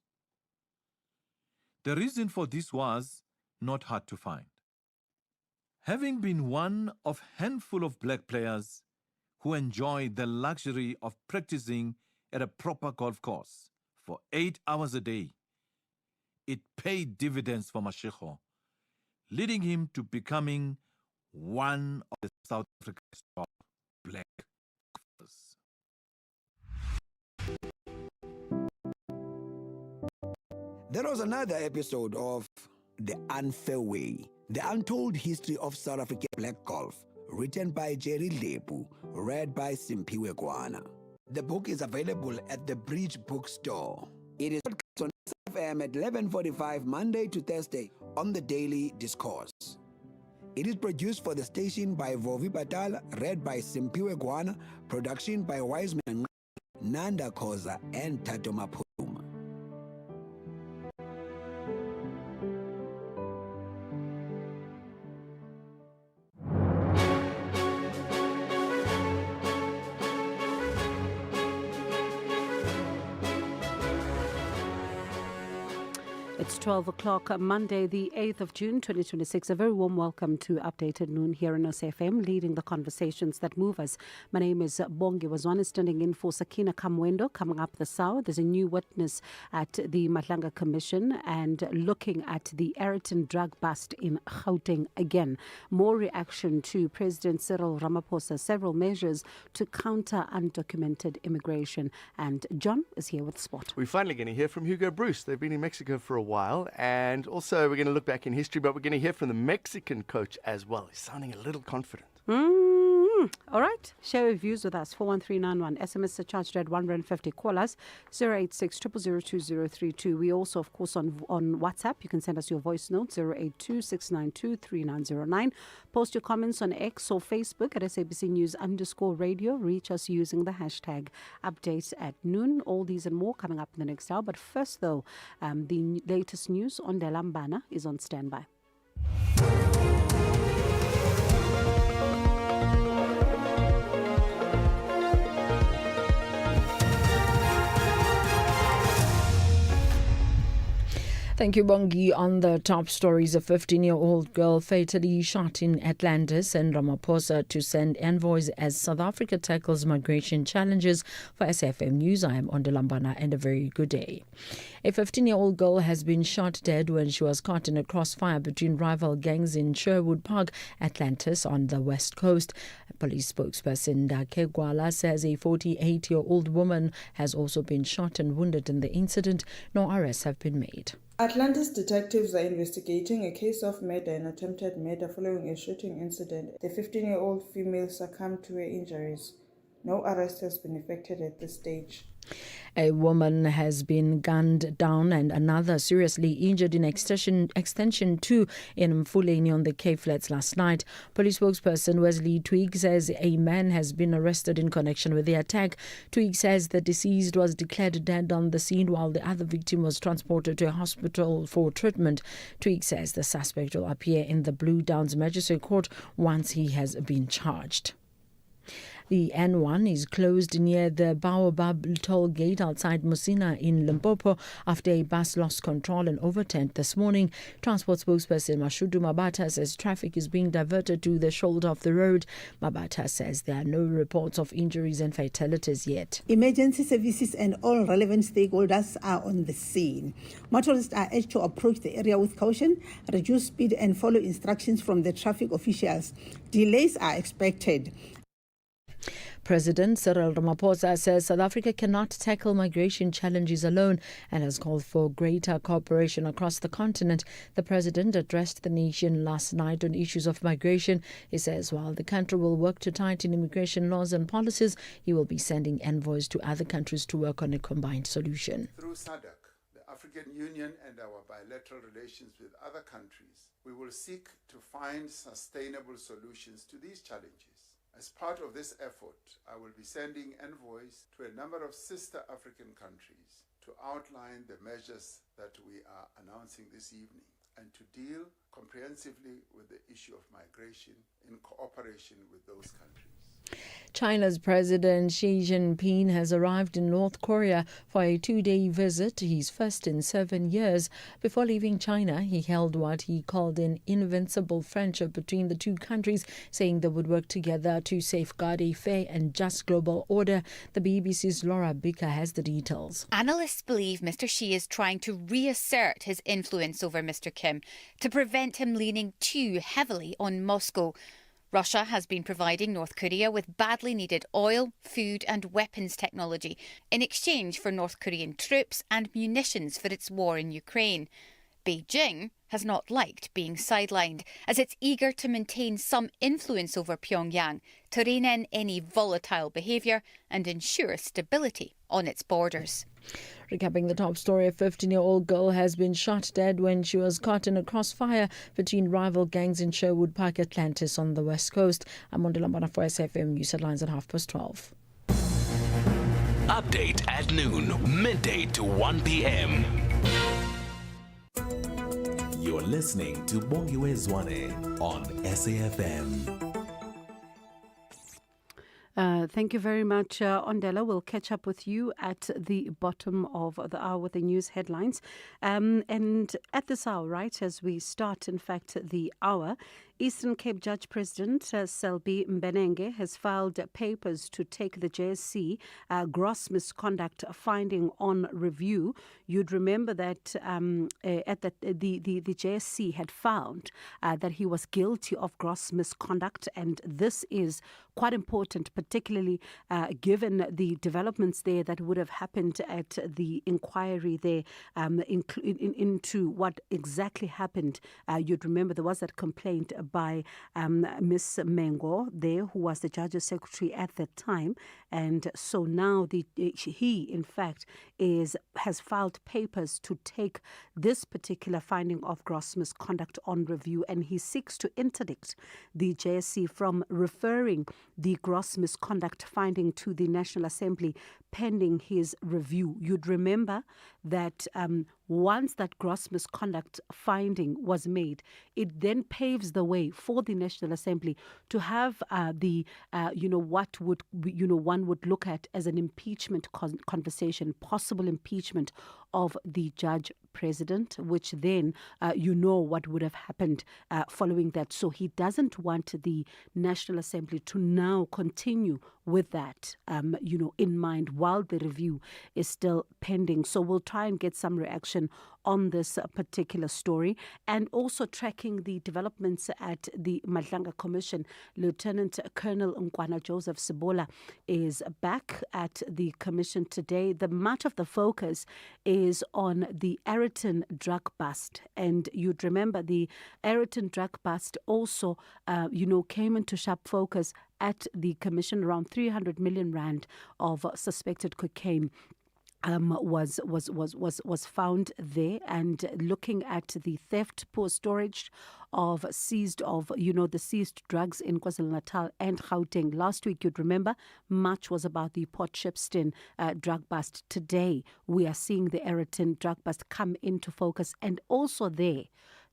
The reason for this was not hard to find. Having been one of a handful of black players who enjoyed the luxury of practicing at a proper golf course for 8 hours a day, it paid dividends for Mashiko, leading him to becoming one of the South Africa's top black golfers. There was another episode of The Unfair Way, The Untold History of South African Black Golf, written by Jerry Lepu, read by Simpiwe Kwana. The book is available at the Bridge Bookstore. It is broadcast on SAfm at 11:45 Monday to Thursday on the Daily Discourse. It is produced for the station by Vovi Patal, read by Simpiwe Kwana, production by Wiseman, Nanda Koza, and Tato Mapuma. It's 12 o'clock, Monday, the 8th of June, 2026. A very warm welcome to Updated Noon here on SAfm, leading the conversations that move us. My name is Bongi Wazwane, standing in for Sakina Kamwendo. Coming up this hour, there's a new witness at the Matlanga Commission and looking at the Ayrton drug bust in Gauteng again. More reaction to President Cyril Ramaphosa's several measures to counter undocumented immigration. And John is here with sport. We're finally going to hear from Hugo Bruce. They've been in Mexico for a while, and also we're going to look back in history, but we're going to hear from the Mexican coach as well. He's sounding a little confident. All right, share your views with us. 41391 SMS are charged at 150. Call us 086 0002032. We also, of course, on WhatsApp. You can send us your voice note 082-692-3909. Post your comments on X or Facebook at SABC News_radio. Reach us using the hashtag updates at noon. All these and more coming up in the next hour. But first, though, the latest news on Delambana is on standby. Thank you, Bongi. On the top stories, a 15-year-old girl fatally shot in Atlantis, and Ramaphosa to send envoys as South Africa tackles migration challenges. For SAfm News, I am Ondelambana, and a very good day. A 15-year-old girl has been shot dead when she was caught in a crossfire between rival gangs in Sherwood Park, Atlantis, on the west coast. A police spokesperson Dake Gwala says a 48-year-old woman has also been shot and wounded in the incident. No arrests have been made. Atlantis detectives are investigating a case of murder and attempted murder following a shooting incident. The 15-year-old female succumbed to her injuries. No arrest has been effected at this stage. A woman has been gunned down and another seriously injured in Extension 2 in Mfuleni on the Cape Flats last night. Police spokesperson Wesley Twigg says a man has been arrested in connection with the attack. Twigg says the deceased was declared dead on the scene while the other victim was transported to a hospital for treatment. Twigg says the suspect will appear in the Blue Downs Magistrate Court once he has been charged. The N1 is closed near the Baobab toll gate outside Musina in Limpopo after a bus lost control and overturned this morning. Transport spokesperson Mashudu Mabata says traffic is being diverted to the shoulder of the road. Mabata says there are no reports of injuries and fatalities yet. Emergency services and all relevant stakeholders are on the scene. Motorists are urged to approach the area with caution, reduce speed and follow instructions from the traffic officials. Delays are expected. President Cyril Ramaphosa says South Africa cannot tackle migration challenges alone and has called for greater cooperation across the continent. The president addressed the nation last night on issues of migration. He says while the country will work to tighten immigration laws and policies, he will be sending envoys to other countries to work on a combined solution. Through SADC, the African Union, and our bilateral relations with other countries, we will seek to find sustainable solutions to these challenges. As part of this effort, I will be sending envoys to a number of sister African countries to outline the measures that we are announcing this evening and to deal comprehensively with the issue of migration in cooperation with those countries. China's President Xi Jinping has arrived in North Korea for a 2-day visit, his first in 7 years. Before leaving China, he held what he called an invincible friendship between the two countries, saying they would work together to safeguard a fair and just global order. The BBC's Laura Bicker has the details. Analysts believe Mr. Xi is trying to reassert his influence over Mr. Kim to prevent him leaning too heavily on Moscow. Russia has been providing North Korea with badly needed oil, food and weapons technology in exchange for North Korean troops and munitions for its war in Ukraine. Beijing has not liked being sidelined, as it's eager to maintain some influence over Pyongyang to rein in any volatile behaviour and ensure stability on its borders. Recapping the top story, a 15-year-old girl has been shot dead when she was caught in a crossfire between rival gangs in Sherwood Park, Atlantis on the west coast. I'm Ondelambana for SAfm News Headlines at 12:30. Update at noon, midday to 1 p.m. You're listening to Bongi Wezwane on SAfm. Thank you very much, Ondela. We'll catch up with you at the bottom of the hour with the news headlines. And at this hour, right, as we start, in fact, the hour, Eastern Cape Judge President Selby Mbenenge has filed papers to take the JSC gross misconduct finding on review. You'd remember that at the JSC had found that he was guilty of gross misconduct, and this is quite important, particularly given the developments there that would have happened at the inquiry there into what exactly happened. You'd remember there was that complaint by Miss Mengo there, who was the judge's secretary at that time, and so now he in fact has filed papers to take this particular finding of gross misconduct on review, and he seeks to interdict the JSC from referring the gross misconduct finding to the National Assembly pending his review. You'd remember that once that gross misconduct finding was made, it then paves the way for the National Assembly to have what would one would look at as an impeachment conversation, possible impeachment of the judge president, which then what would have happened following that. So he doesn't want the National Assembly to now continue with that, in mind while the review is still pending. So we'll try and get some reaction on this particular story, and also tracking the developments at the Madlanga Commission. Lieutenant Colonel Nkwana Joseph Sibola is back at the commission today. Much of the focus is on the Ayrton drug bust, and you'd remember the Ayrton drug bust also, came into sharp focus at the commission. Around 300 million rand of suspected cocaine was found there, and looking at the theft, poor storage of the seized drugs in KwaZulu-Natal and Gauteng. Last week, you'd remember, much was about the Port Shepstone drug bust. Today, we are seeing the Ayrton drug bust come into focus, and also there,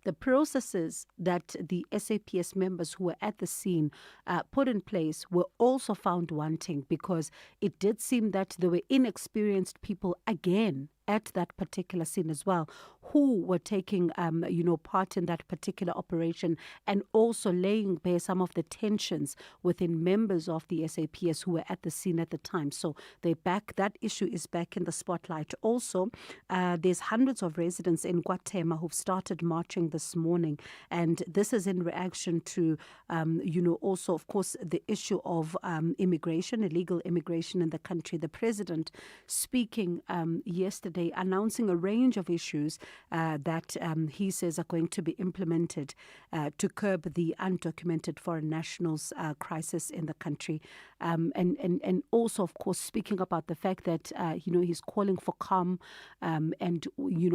the processes that the SAPS members who were at the scene put in place were also found wanting, because it did seem that there were inexperienced people again at that particular scene as well, who were taking, part in that particular operation, and also laying bare some of the tensions within members of the SAPS who were at the scene at the time. So that issue is back in the spotlight. Also, there's hundreds of residents in Guatemala who've started marching this morning, and this is in reaction to, also, of course, the issue of immigration, illegal immigration in the country. The president speaking yesterday, announcing a range of issues that he says are going to be implemented to curb the undocumented foreign nationals crisis in the country. And also, of course, speaking about the fact that, he's calling for calm and,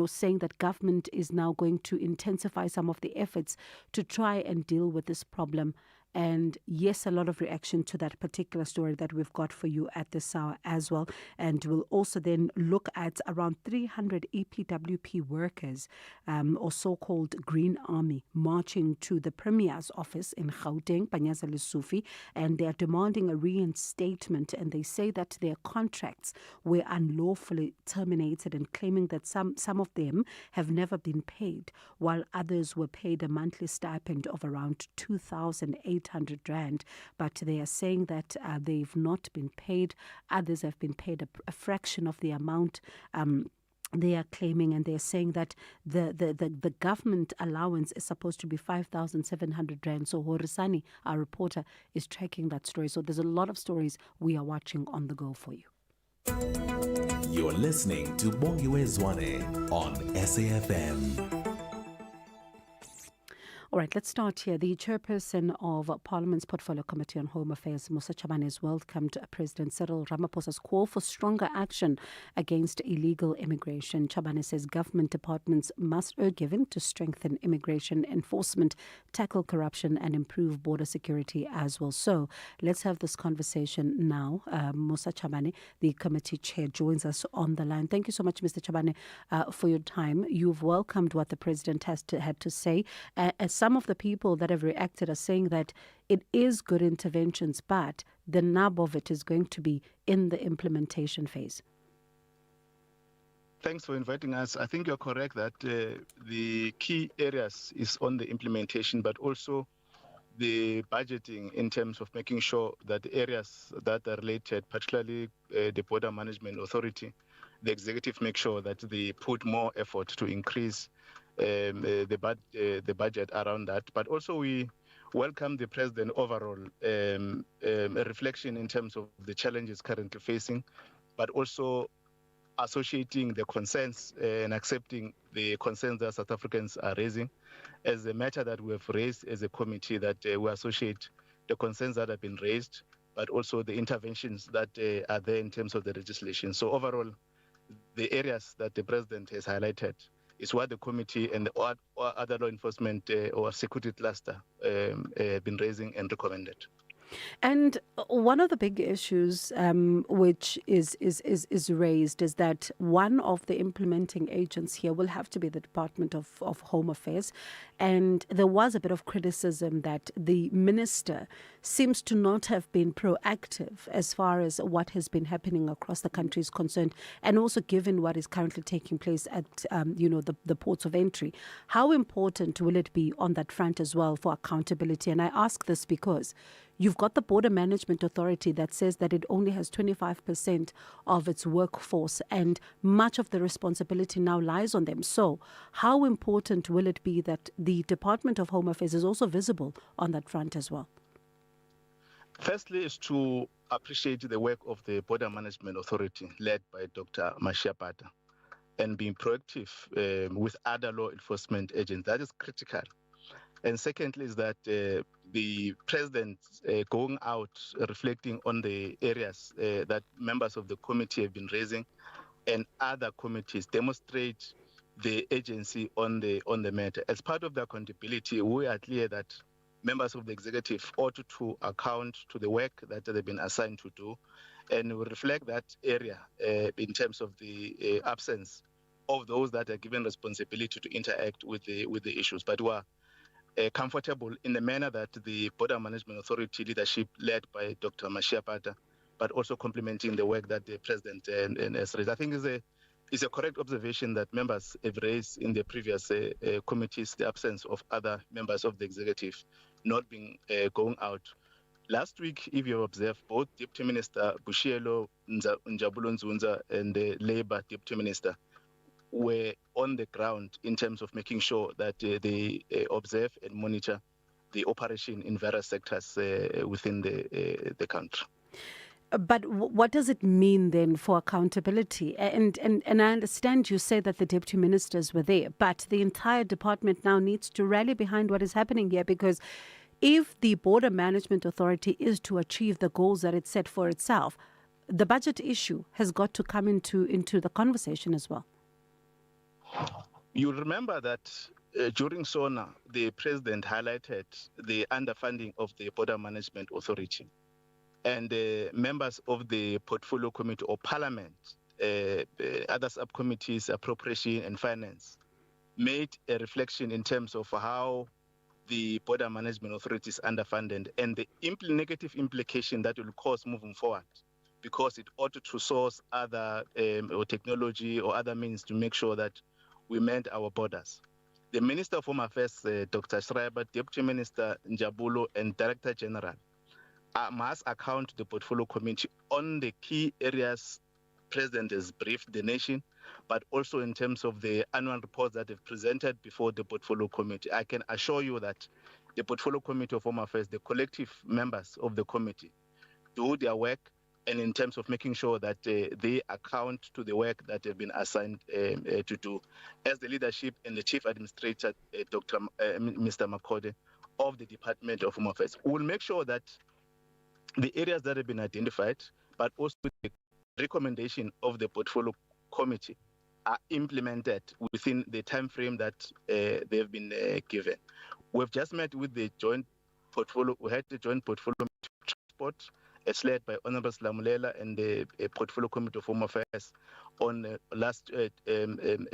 saying that government is now going to intensify some of the efforts to try and deal with this problem. And yes, a lot of reaction to that particular story that we've got for you at this hour as well. And we'll also then look at around 300 EPWP workers, or so-called Green Army, marching to the Premier's office in Gauteng, Panyaza Lesufi, and they are demanding a reinstatement. And they say that their contracts were unlawfully terminated, and claiming that some of them have never been paid, while others were paid a monthly stipend of around 2,800 rand, but they are saying that they've not been paid. Others have been paid a fraction of the amount they are claiming, and they're saying that the government allowance is supposed to be 5,700 rand. So Horisani, our reporter, is tracking that story. So there's a lot of stories we are watching on the go for you. You're listening to Bongiwe Zwane on SAFM. All right, let's start here. The chairperson of Parliament's Portfolio Committee on Home Affairs, Musa Chabane, has welcomed President Cyril Ramaphosa's call for stronger action against illegal immigration. Chabane says government departments must be given to strengthen immigration enforcement, tackle corruption, and improve border security as well. So let's have this conversation now. Musa Chabane, the committee chair, joins us on the line. Thank you so much, Mr. Chabane, for your time. You've welcomed what the president had to say. As some of the people that have reacted are saying that it is good interventions, but the nub of it is going to be in the implementation phase. Thanks for inviting us. I think you're correct that the key areas is on the implementation, but also the budgeting in terms of making sure that the areas that are related, particularly the Border Management Authority, the executive make sure that they put more effort to increase the budget around that. But also we welcome the President overall a reflection in terms of the challenges currently facing, but also associating the concerns and accepting the concerns that South Africans are raising as a matter that we have raised as a committee, that we associate the concerns that have been raised, but also the interventions that are there in terms of the legislation. So overall, the areas that the President has highlighted is what the committee and the other law enforcement or security cluster have been raising and recommended. And one of the big issues which is raised is that one of the implementing agents here will have to be the Department of Home Affairs. And there was a bit of criticism that the minister seems to not have been proactive as far as what has been happening across the country is concerned, and also given what is currently taking place at the ports of entry. How important will it be on that front as well for accountability? And I ask this because you've got the Border Management Authority that says that it only has 25% of its workforce, and much of the responsibility now lies on them. So how important will it be that the Department of Home Affairs is also visible on that front as well? Firstly, is to appreciate the work of the Border Management Authority led by Dr. Mashiapata and being proactive with other law enforcement agents. That is critical. And secondly is that the President going out, reflecting on the areas that members of the committee have been raising and other committees demonstrate the agency on the matter. As part of the accountability, we are clear that members of the executive ought to account to the work that they've been assigned to do, and we reflect that area in terms of the absence of those that are given responsibility to interact with the issues. But we are comfortable in the manner that the Border Management Authority leadership led by Dr. Mashiapata, but also complementing the work that the President has raised. I think is a correct observation that members have raised in the previous committees, the absence of other members of the executive not being going out. Last week, if you observe, both Deputy Minister Bushielo Njabulo Nzunza and the Labour Deputy Minister were on the ground in terms of making sure that they observe and monitor the operation in various sectors within the country. But what does it mean then for accountability? And I understand you say that the deputy ministers were there, but the entire department now needs to rally behind what is happening here, because if the Border Management Authority is to achieve the goals that it set for itself, the budget issue has got to come into the conversation as well. You remember that during SONA, the President highlighted the underfunding of the Border Management Authority. And members of the Portfolio Committee or Parliament, other subcommittees, Appropriation and Finance, made a reflection in terms of how the Border Management Authority is underfunded and the negative implication that will cause moving forward, because it ought to source other or technology or other means to make sure that we mend our borders. The Minister of Home Affairs, Dr. Schreiber, Deputy Minister Njabulo, and Director General must account to the Portfolio Committee on the key areas President has briefed the nation, but also in terms of the annual reports that they've presented before the Portfolio Committee. I can assure you that the Portfolio Committee of Home Affairs, the collective members of the committee, do their work, and in terms of making sure that they account to the work that they've been assigned to do. As the leadership and the Chief Administrator, Mr. Makode, of the Department of Home Affairs, will make sure that the areas that have been identified, but also the recommendation of the Portfolio Committee, are implemented within the time frame that they've been given. We've just met with the joint portfolio. We had the joint portfolio transport, as led by Honorable Slamulela and the Portfolio Committee of Home Affairs on last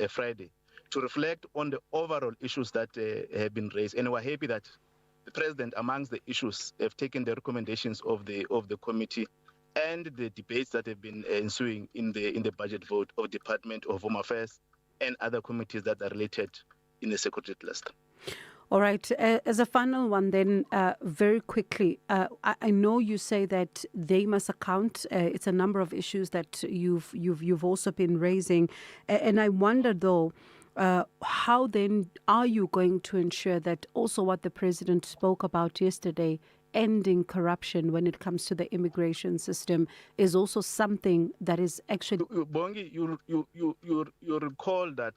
Friday, to reflect on the overall issues that have been raised. And we're happy that the President, amongst the issues, have taken the recommendations of the committee and the debates that have been ensuing in the budget vote of Department of Home Affairs and other committees that are related in the security cluster. All right. As a final one, then, very quickly, I know you say that they must account. It's a number of issues that you've also been raising, and I wonder though, how then are you going to ensure that also what the president spoke about yesterday, ending corruption when it comes to the immigration system, is also something that is actually... Bongi, you recall that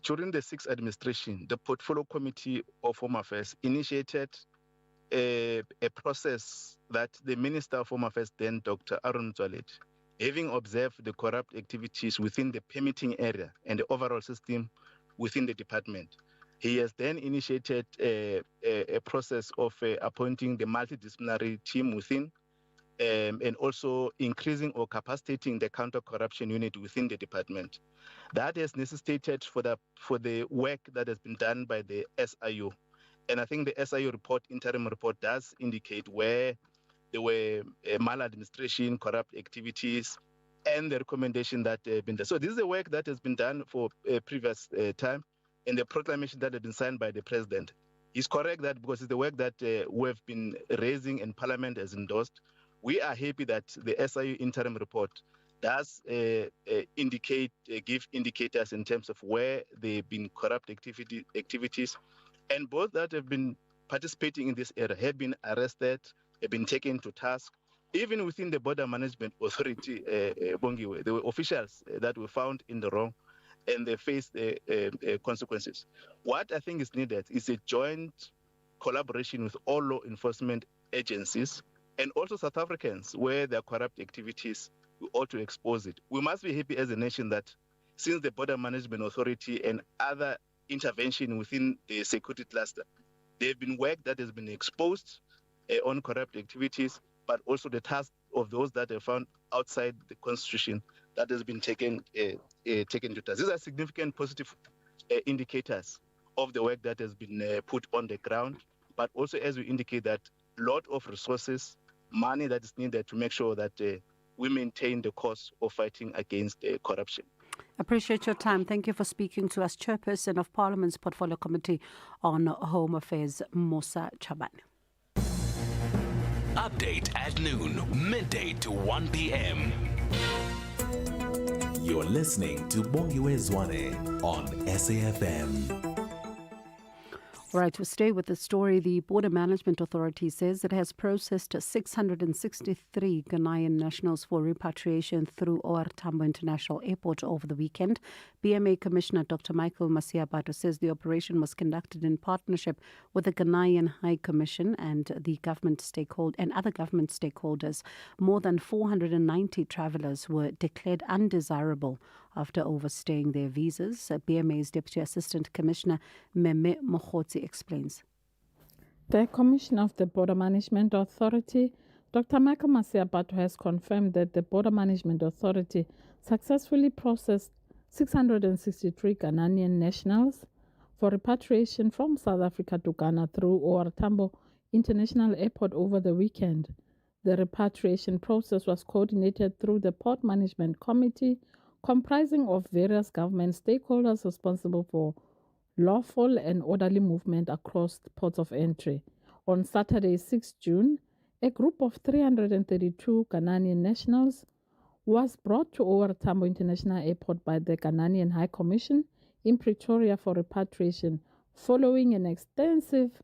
during the sixth administration, the Portfolio Committee of Home Affairs initiated a process that the Minister of Home Affairs, then Dr. Aaron Motsoaledi, having observed the corrupt activities within the permitting area and the overall system within the department, he has then initiated a process of appointing the multidisciplinary team within, and also increasing or capacitating the counter-corruption unit within the department. That has necessitated for the work that has been done by the SIU. And I think the SIU report, interim report, does indicate where there were maladministration, corrupt activities, and the recommendation that have been done. So this is the work that has been done for a previous time, and the proclamation that has been signed by the president. He's correct that because it's the work that we have been raising and Parliament has endorsed. We are happy that the SIU interim report does give indicators in terms of where there have been corrupt activities, and both that have been participating in this area have been arrested, have been taken to task. Even within the Border Management Authority, Bongiwe, there were officials that were found in the wrong, and they faced consequences. What I think is needed is a joint collaboration with all law enforcement agencies and also South Africans where there are corrupt activities. We ought to expose it. We must be happy as a nation that since the Border Management Authority and other intervention within the security cluster, there have been work that has been exposed on corrupt activities, but also the task of those that are found outside the Constitution that has been taken to task. These are significant positive indicators of the work that has been put on the ground, but also as we indicate that a lot of resources, money that is needed to make sure that we maintain the course of fighting against corruption. Appreciate your time. Thank you for speaking to us, Chairperson of Parliament's Portfolio Committee on Home Affairs, Musa Chaban. Update at noon, midday to 1 p.m. You're listening to Bongiwe Zwane on SAFM. All right, we'll stay with the story. The Border Management Authority says it has processed 663 Ghanaian nationals for repatriation through OR Tambo International Airport over the weekend. BMA Commissioner Dr. Michael Masiabato says the operation was conducted in partnership with the Ghanaian High Commission and the government and other government stakeholders. More than 490 travellers were declared undesirable after overstaying their visas. BMA's Deputy Assistant Commissioner Meme Mokhotsi explains. The Commissioner of the Border Management Authority, Dr. Michael Masiabato, has confirmed that the Border Management Authority successfully processed 663 Ghanaian nationals for repatriation from South Africa to Ghana through OR Tambo International Airport over the weekend. The repatriation process was coordinated through the Port Management Committee, comprising of various government stakeholders responsible for lawful and orderly movement across the ports of entry. On Saturday, 6 June, a group of 332 Ghanaian nationals was brought to OR Tambo International Airport by the Ghanaian High Commission in Pretoria for repatriation. Following an extensive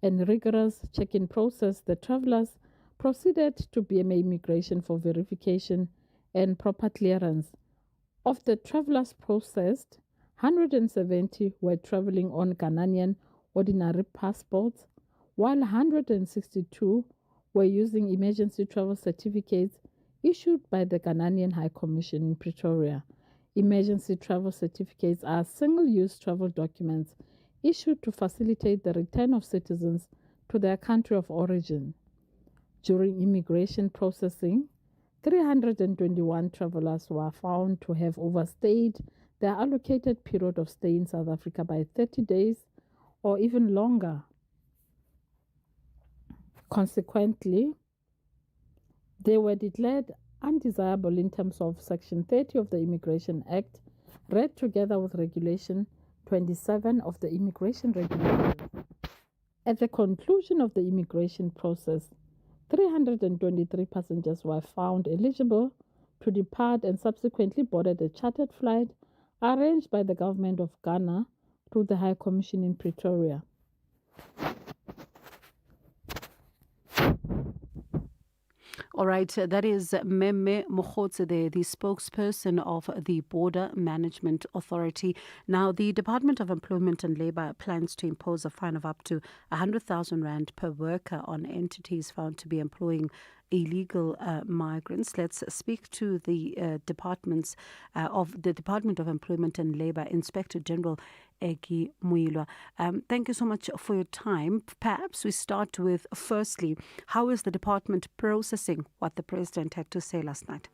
and rigorous check-in process, the travellers proceeded to BMA Immigration for verification and proper clearance. Of the travellers processed, 170 were travelling on Ghanaian ordinary passports, while 162 were using emergency travel certificates issued by the Ghanaian High Commission in Pretoria. Emergency travel certificates are single-use travel documents issued to facilitate the return of citizens to their country of origin. During immigration processing, 321 travellers were found to have overstayed their allocated period of stay in South Africa by 30 days or even longer. Consequently, they were declared undesirable in terms of Section 30 of the Immigration Act, read together with Regulation 27 of the Immigration Regulations. At the conclusion of the immigration process, 323 passengers were found eligible to depart and subsequently boarded a chartered flight arranged by the government of Ghana through the High Commission in Pretoria. All right, that is Meme Mokhotse, the spokesperson of the Border Management Authority. Now, the Department of Employment and Labour plans to impose a fine of up to 100,000 rand per worker on entities found to be employing illegal migrants. Let's speak to the Department of Employment and Labour, Inspector General Eki Muilwa. Thank you so much for your time. Perhaps we start with, firstly, how is the department processing what the President had to say last night?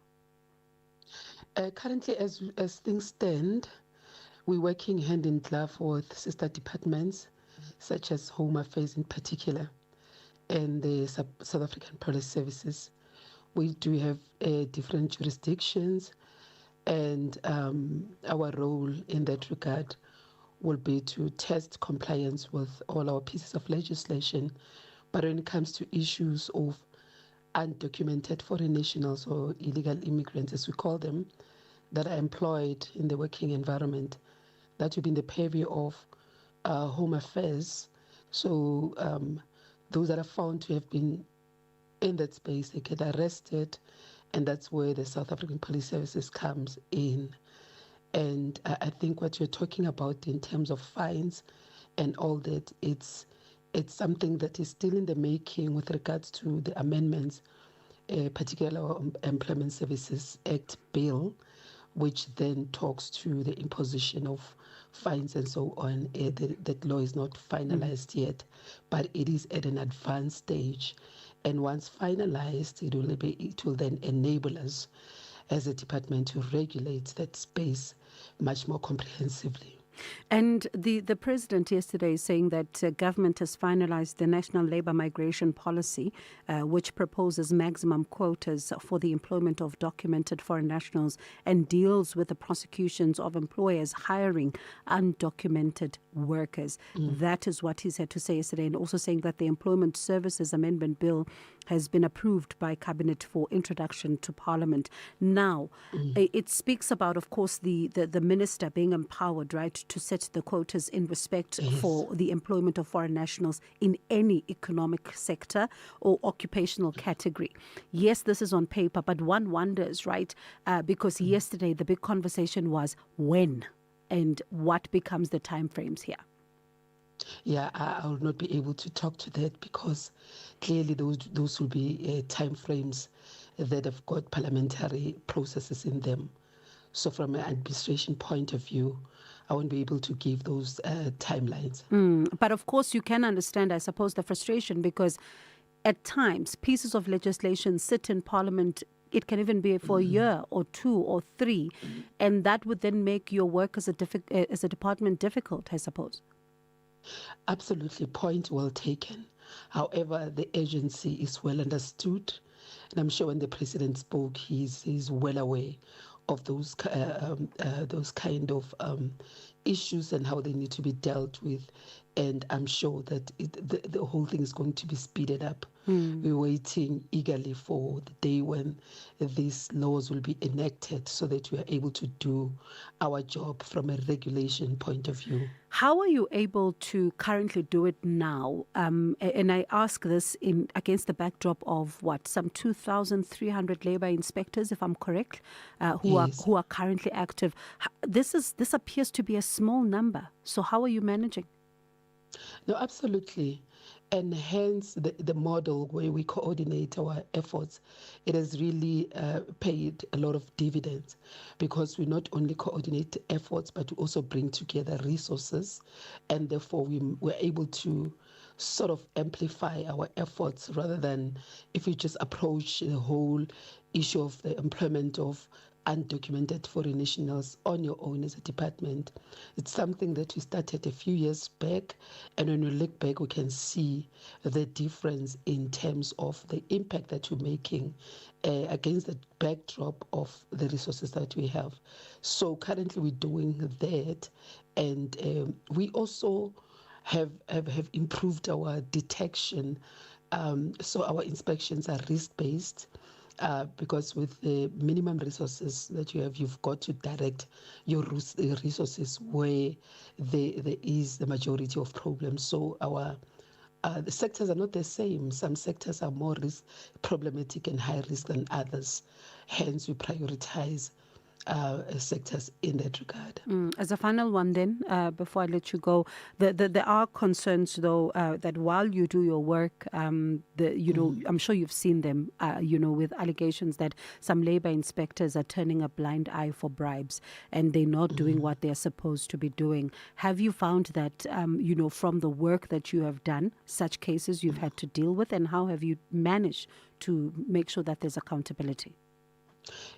Currently, as things stand, we're working hand in glove with sister departments, such as Home Affairs in particular, and the South African Police Services. We do have different jurisdictions, and our role in that regard will be to test compliance with all our pieces of legislation. But when it comes to issues of undocumented foreign nationals or illegal immigrants, as we call them, that are employed in the working environment, that will be in the purview of Home Affairs. So those that are found to have been in that space, they get arrested, and that's where the South African Police Services comes in. And I think what you're talking about in terms of fines and all that, it's something that is still in the making with regards to the amendments, particularly our Employment Services Act bill, which then talks to the imposition of fines and so on. That law is not finalized yet, but it is at an advanced stage. And once finalized, it will then enable us as a department to regulate that space much more comprehensively. And the President yesterday saying that government has finalized the National Labour Migration Policy, which proposes maximum quotas for the employment of documented foreign nationals and deals with the prosecutions of employers hiring undocumented workers. That is what he said to say yesterday, and also saying that the Employment Services Amendment Bill has been approved by Cabinet for introduction to Parliament. Now, it speaks about, of course, the minister being empowered, right, to set the quotas in respect for the employment of foreign nationals in any economic sector or occupational category. Yes, this is on paper, but one wonders, right, because yesterday the big conversation was when and what becomes the timeframes here. Yeah, I will not be able to talk to that because clearly those will be time frames that have got parliamentary processes in them. So from an administration point of view, I won't be able to give those timelines. But of course, you can understand, I suppose, the frustration because at times pieces of legislation sit in Parliament. It can even be for a year or 2 or 3, and that would then make your work as a department difficult, I suppose. Absolutely, point well taken. However, the agency is well understood, and I'm sure when the President spoke, he's well aware of those kind of issues and how they need to be dealt with. And I'm sure that the whole thing is going to be speeded up. We're waiting eagerly for the day when these laws will be enacted so that we are able to do our job from a regulation point of view. How are you able to currently do it now? And I ask this against the backdrop of some 2,300 labour inspectors, if I'm correct, who are currently active. This appears to be a small number. So how are you managing? No, absolutely. And hence the model where we coordinate our efforts, it has really paid a lot of dividends because we not only coordinate efforts, but we also bring together resources. And therefore, we're able to sort of amplify our efforts rather than if you just approach the whole issue of the employment of undocumented foreign nationals on your own as a department. It's something that we started a few years back, and when we look back, we can see the difference in terms of the impact that we're making against the backdrop of the resources that we have. So currently we're doing that, and we also have improved our detection. So our inspections are risk-based. Because with the minimum resources that you have, you've got to direct your resources where there is the majority of problems. So our the sectors are not the same. Some sectors are more problematic and high risk than others. Hence, we prioritize sectors in that regard. As a final one then, before I let you go, there are concerns though that while you do your work, I'm sure you've seen them, with allegations that some labor inspectors are turning a blind eye for bribes and they're not doing what they're supposed to be doing. Have you found that, from the work that you have done, such cases you've had to deal with, and how have you managed to make sure that there's accountability?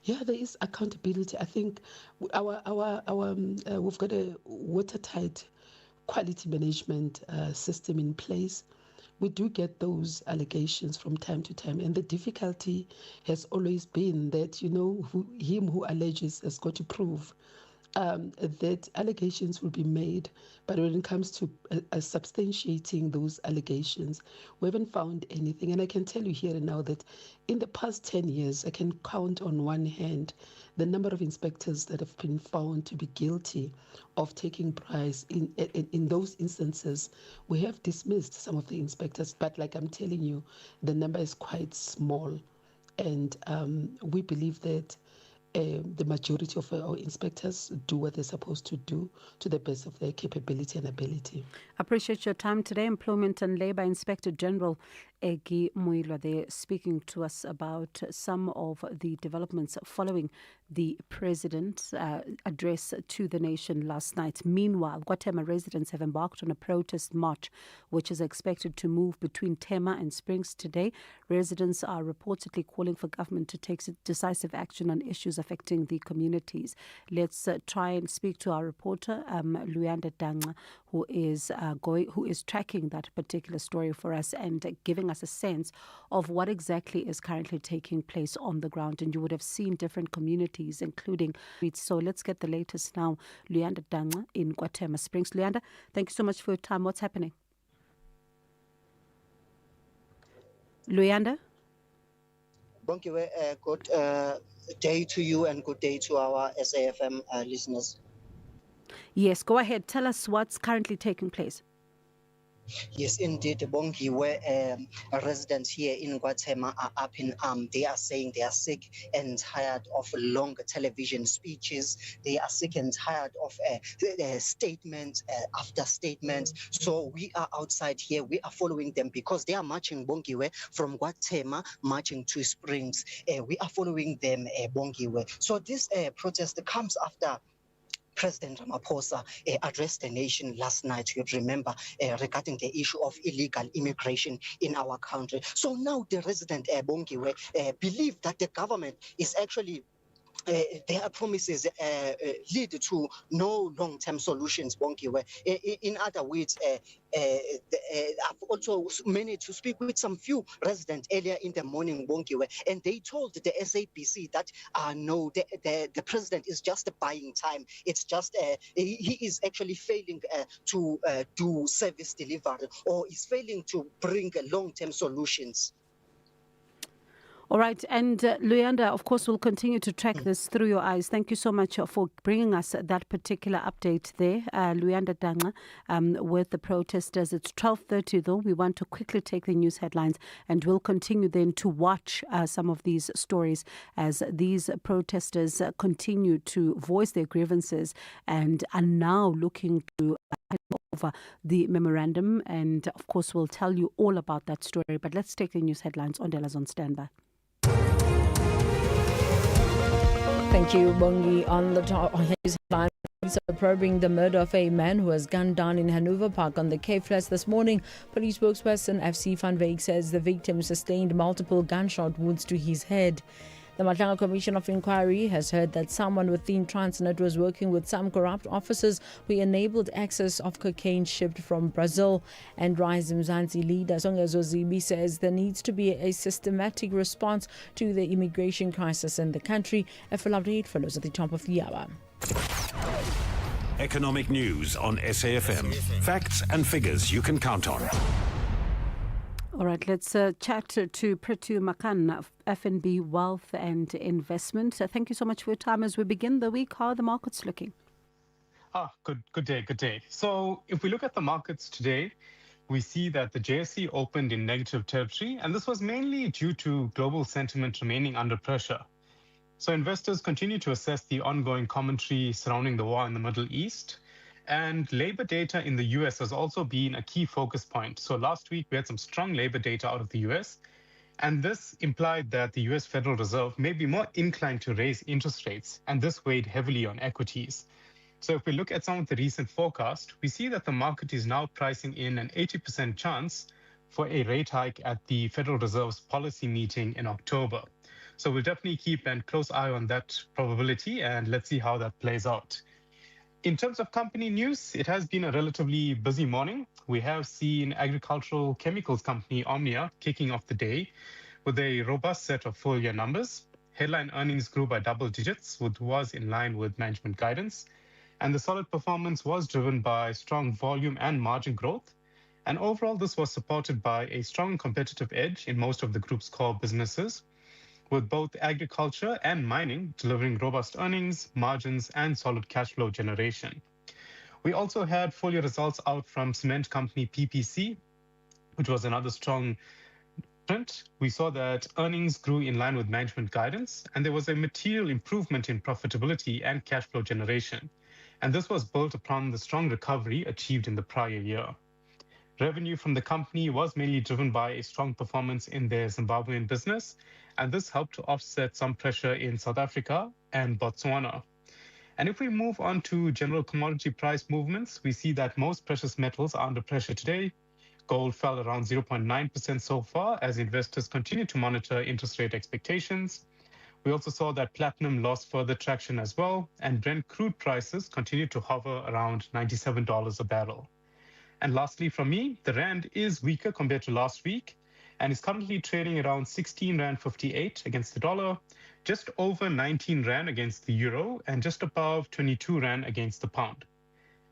Yeah, there is accountability. I think we've got a watertight quality management system in place. We do get those allegations from time to time, and the difficulty has always been that who alleges has got to prove that allegations will be made, but when it comes to substantiating those allegations, we haven't found anything. And I can tell you here and now that in the past 10 years, I can count on one hand the number of inspectors that have been found to be guilty of taking bribes. In those instances, we have dismissed some of the inspectors, but like I'm telling you, the number is quite small. And we believe that the majority of our inspectors do what they're supposed to do to the best of their capability and ability. Appreciate your time today. Employment and Labour Inspector General Egi Muilwa there speaking to us about some of the developments following the President's address to the nation last night. Meanwhile, Guatemala residents have embarked on a protest march, which is expected to move between Tema and Springs today. Residents are reportedly calling for government to take decisive action on issues affecting the communities. Let's try and speak to our reporter, Luyanda Danga, who is tracking that particular story for us and giving us a sense of what exactly is currently taking place on the ground. And you would have seen different communities, including. So let's get the latest now. Luyanda Danga in Guatemala Springs. Luyanda, thank you so much for your time. What's happening? Luyanda? Bonkiwe, good day to you and good day to our SAFM listeners. Yes, go ahead. Tell us what's currently taking place. Yes, indeed, Bongiwe, residents here in Guatemala are up in arms. They are saying they are sick and tired of long television speeches. They are sick and tired of statements after statements. So we are outside here. We are following them because they are marching, Bongiwe, from Guatemala, marching to Springs. We are following them, Bongiwe. So this protest comes after President Ramaphosa addressed the nation last night, you'd remember, regarding the issue of illegal immigration in our country. So now the resident Bongiwe believe that the government is actually their promises lead to no long-term solutions, Bongiwe. In other words, I've also managed to speak with some few residents earlier in the morning, Bongiwe, and they told the SABC that no, the president is just buying time. It's just he is actually failing to do service delivery, or is failing to bring long-term solutions. All right. And Luyanda, of course, we'll continue to track this through your eyes. Thank you so much for bringing us that particular update there. Luyanda Danga with the protesters. It's 12:30 though. We want to quickly take the news headlines and we'll continue then to watch some of these stories as these protesters continue to voice their grievances and are now looking to over the memorandum. And of course, we'll tell you all about that story. But let's take the news headlines. Ondela's on standby. Thank you, Bongi. On the top of his line, police are probing the murder of a man who was gunned down in Hanover Park on the Cape Flats this morning. Police spokesperson FC Van Wyk says the victim sustained multiple gunshot wounds to his head. The Matlanga Commission of Inquiry has heard that someone within Transnet was working with some corrupt officers who enabled access of cocaine shipped from Brazil. And Rise Mzansi leader Songezo Zibi says there needs to be a systematic response to the immigration crisis in the country. A full update follows at the top of the hour. Economic news on SAFM. Facts and figures you can count on. All right, let's chat to Prithu Makan of FNB Wealth and Investment. Thank you so much for your time. As we begin the week, how are the markets looking? Good day. So if we look at the markets today, we see that the JSE opened in negative territory, and this was mainly due to global sentiment remaining under pressure. So investors continue to assess the ongoing commentary surrounding the war in the Middle East. And labor data in the US has also been a key focus point. So last week, we had some strong labor data out of the US. And this implied that the US Federal Reserve may be more inclined to raise interest rates. And this weighed heavily on equities. So if we look at some of the recent forecasts, we see that the market is now pricing in an 80% chance for a rate hike at the Federal Reserve's policy meeting in October. So we'll definitely keep a close eye on that probability, and let's see how that plays out. In terms of company news, it has been a relatively busy morning. We have seen agricultural chemicals company Omnia kicking off the day with a robust set of full-year numbers. Headline earnings grew by double digits, which was in line with management guidance. And the solid performance was driven by strong volume and margin growth. And overall, this was supported by a strong competitive edge in most of the group's core businesses, with both agriculture and mining delivering robust earnings, margins, and solid cash flow generation. We also had full-year results out from cement company PPC, which was another strong print. We saw that earnings grew in line with management guidance, and there was a material improvement in profitability and cash flow generation. And this was built upon the strong recovery achieved in the prior year. Revenue from the company was mainly driven by a strong performance in their Zimbabwean business, and this helped to offset some pressure in South Africa and Botswana. And if we move on to general commodity price movements, we see that most precious metals are under pressure today. Gold fell around 0.9% so far as investors continue to monitor interest rate expectations. We also saw that platinum lost further traction as well, and Brent crude prices continue to hover around $97 a barrel. And lastly, from me, the Rand is weaker compared to last week and is currently trading around 16 Rand 58 against the dollar, just over 19 Rand against the euro, and just above 22 Rand against the pound.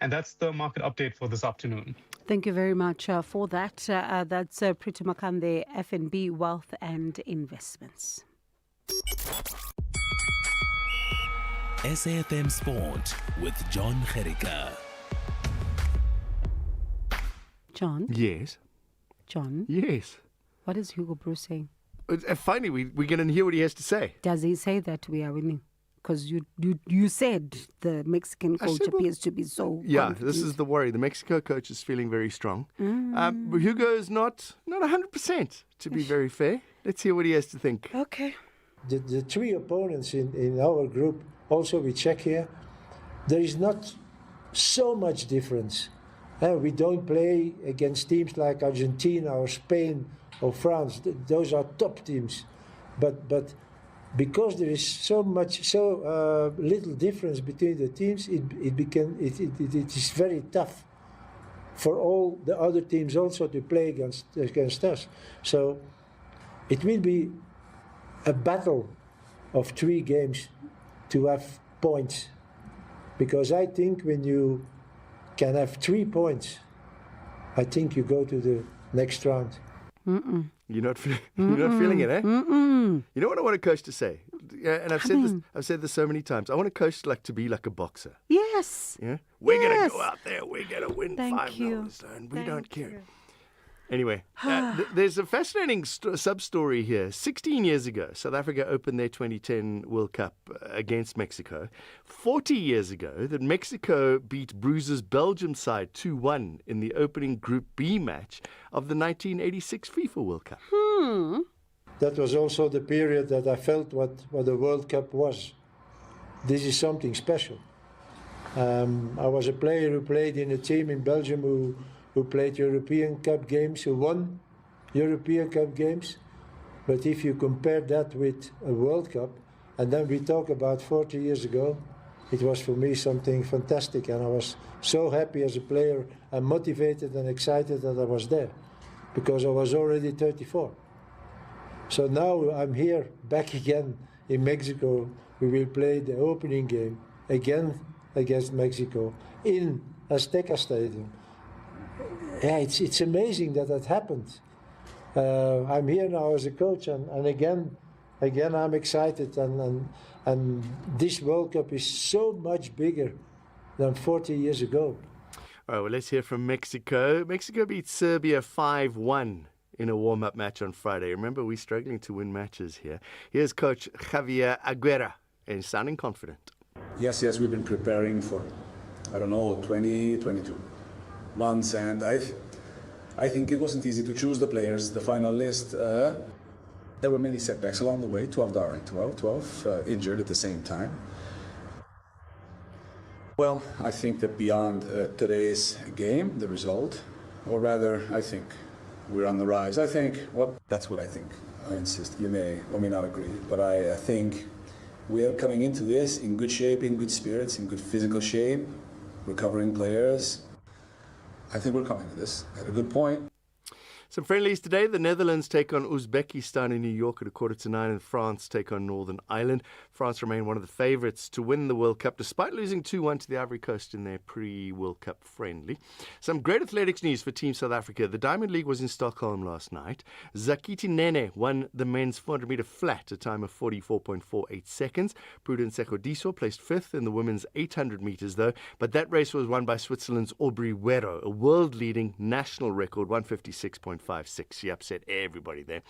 And that's the market update for this afternoon. Thank you very much for that. That's Prithu Makande, FNB Wealth and Investments. SAFM Sport with John Gerika. John? Yes. John? Yes. What is Hugo Bruce saying? Finally, we're going to hear what he has to say. Does he say that we are winning? Because you said the Mexican coach appears to be so confident. This is the worry. The Mexico coach is feeling very strong. Hugo is not 100%, to be very fair. Let's hear what he has to think. Okay. The three opponents in our group, also with Czechia, there is not so much difference. We don't play against teams like Argentina or Spain or France. Those are top teams. But because there is so little difference between the teams, it is very tough for all the other teams also to play against us. So it will be a battle of 3 games to have points. Because I think when you can have 3 points, I think you go to the next round. You're not feeling it, eh? You know what I want a coach to say? Yeah, and I've said this so many times. I want a coach to be like a boxer. Yes. Yeah? We're going to go out there, we're going to win $5, and we don't care. Anyway, there's a fascinating sub-story here. 16 years ago, South Africa opened their 2010 World Cup against Mexico. 40 years ago, that Mexico beat Bruce's Belgium side 2-1 in the opening Group B match of the 1986 FIFA World Cup. That was also the period that I felt what the World Cup was. This is something special. I was a player who played in a team in Belgium who played European Cup games, who won European Cup games. But if you compare that with a World Cup, and then we talk about 40 years ago, it was for me something fantastic, and I was so happy as a player and motivated and excited that I was there, because I was already 34. So now I'm here, back again in Mexico. We will play the opening game again against Mexico in Azteca Stadium. Yeah, it's amazing that happened. I'm here now as a coach, and again I'm excited, and this World Cup is so much bigger than 40 years ago. All right, well, let's hear from Mexico. Mexico beat Serbia 5-1 in a warm-up match on Friday. Remember, we're struggling to win matches here. Here's coach Javier Aguirre, and sounding confident. Yes, we've been preparing for, 22 months, and I think it wasn't easy to choose the players. The final list, there were many setbacks along the way. 12 injured at the same time. Well, I think that beyond today's game, the result, or rather, I think we're on the rise. That's what I think. I insist. You may or may not agree, but I think we are coming into this in good shape, in good spirits, in good physical shape, recovering players. I think we're coming to this at a good point. Some friendlies today. The Netherlands take on Uzbekistan in New York at 8:45, and France take on Northern Ireland. France remain one of the favourites to win the World Cup, despite losing 2-1 to the Ivory Coast in their pre-World Cup friendly. Some great athletics news for Team South Africa. The Diamond League was in Stockholm last night. Zakiti Nene won the men's 400-metre flat, a time of 44.48 seconds. Prudence Sekodiso placed 5th in the women's 800 metres, though, but that race was won by Switzerland's Aubrey Wero, a world-leading national record, 156.56. She upset everybody there.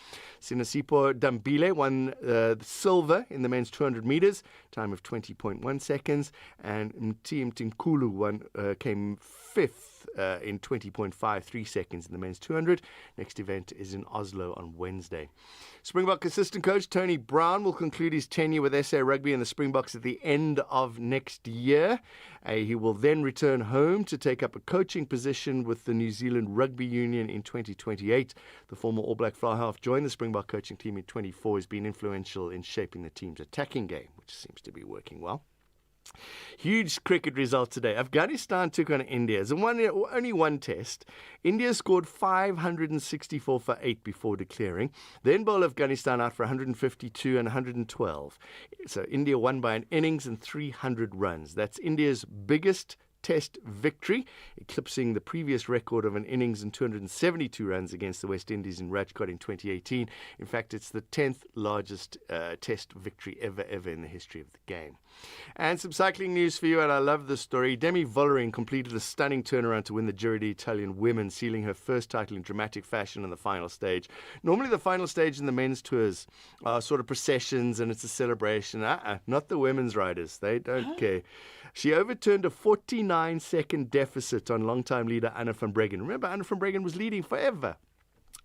Sinasipo Dambile won silver in the men's 200 metres, time of 20.1 seconds, and Mtiem Tinkulu came 5th in 20.53 seconds in the men's 200. Next event is in Oslo on Wednesday. Springbok assistant coach Tony Brown will conclude his tenure with SA Rugby and the Springboks at the end of next year. He will then return home to take up a coaching position with the New Zealand Rugby Union in 2028. The former All Black fly half joined the Springbok coaching team in 24. Has been influential in shaping the team's attacking game, which seems to be working well. Huge cricket result today. Afghanistan took on India. It's only one test. India scored 564 for 8 before declaring. Then bowled Afghanistan out for 152 and 112. So India won by an innings and 300 runs. That's India's biggest Test victory, eclipsing the previous record of an innings and 272 runs against the West Indies in Rajkot in 2018. In fact, it's the 10th largest Test victory ever in the history of the game. And some cycling news for you, and I love this story. Demi Vollering completed a stunning turnaround to win the Giro d'Italian Women, sealing her first title in dramatic fashion in the final stage. Normally the final stage in the men's tours are sort of processions and it's a celebration. Not the women's riders. They don't care. She overturned a 49-second deficit on longtime leader Anna van Breggen. Remember, Anna van Breggen was leading forever.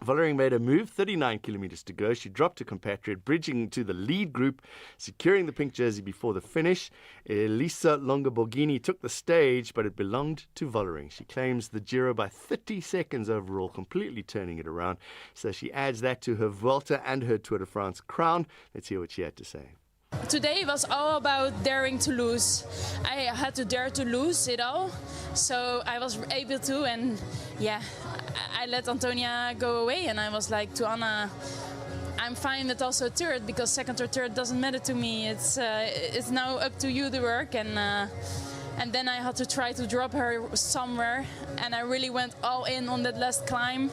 Vollering made a move, 39 kilometres to go. She dropped her compatriot, bridging to the lead group, securing the pink jersey before the finish. Elisa Longoborghini took the stage, but it belonged to Vollering. She claims the Giro by 30 seconds overall, completely turning it around. So she adds that to her Vuelta and her Tour de France crown. Let's hear what she had to say. Today was all about daring to lose. I had to dare to lose it all, so I was able to, and yeah, I let Antonia go away, and I was like to Anna, I'm fine with also third, because second or third doesn't matter to me. It's now up to you to work, and then I had to try to drop her somewhere, and I really went all in on that last climb.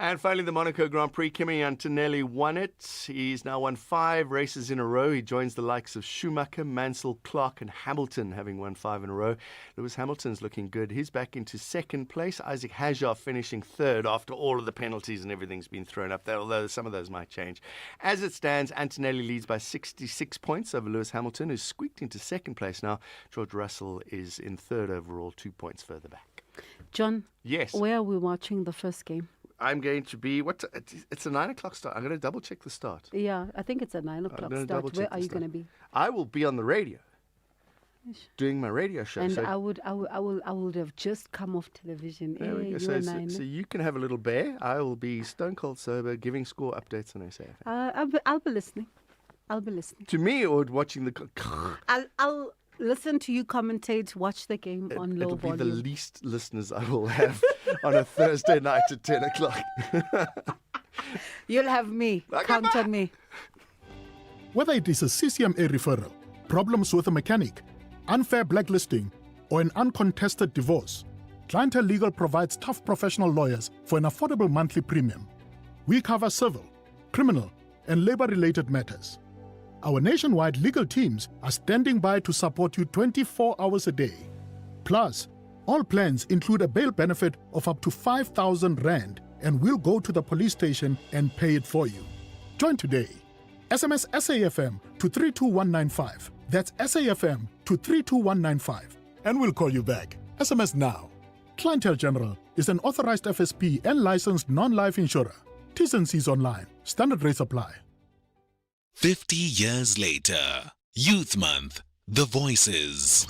And finally, the Monaco Grand Prix, Kimi Antonelli won it. He's now won 5 races in a row. He joins the likes of Schumacher, Mansell, Clark and Hamilton, having won 5 in a row. Lewis Hamilton's looking good. He's back into second place. Isaac Hajar finishing third after all of the penalties and everything's been thrown up there, although some of those might change. As it stands, Antonelli leads by 66 points over Lewis Hamilton, who's squeaked into second place now. George Russell is in third overall, 2 points further back. John, yes, where are we watching the first game? I'm going to be, it's a 9 o'clock start. I'm going to double check the start. Yeah, I think it's a 9 o'clock start. Where are you going to be? I will be on the radio. doing my radio show. And So I would have just come off television. there we go. So you can have a little bear. I will be stone cold sober, giving score updates on SAfm. I'll be listening. To me, or watching the. I'll listen to you commentate, watch the game on low volume. It'll be the least listeners I will have on a Thursday night at 10 o'clock. You'll have me. Count on me. Whether it is a CCMA referral, problems with a mechanic, unfair blacklisting, or an uncontested divorce, Clientele Legal provides tough professional lawyers for an affordable monthly premium. We cover civil, criminal, and labor-related matters. Our nationwide legal teams are standing by to support you 24 hours a day. Plus, all plans include a bail benefit of up to 5,000 Rand, and we'll go to the police station and pay it for you. Join today. SMS SAFM to 32195. That's SAFM to 32195. And we'll call you back. SMS now. Clientele General is an authorized FSP and licensed non-life insurer. T's and C's online. Standard rates apply. 50 years later, Youth Month, The Voices.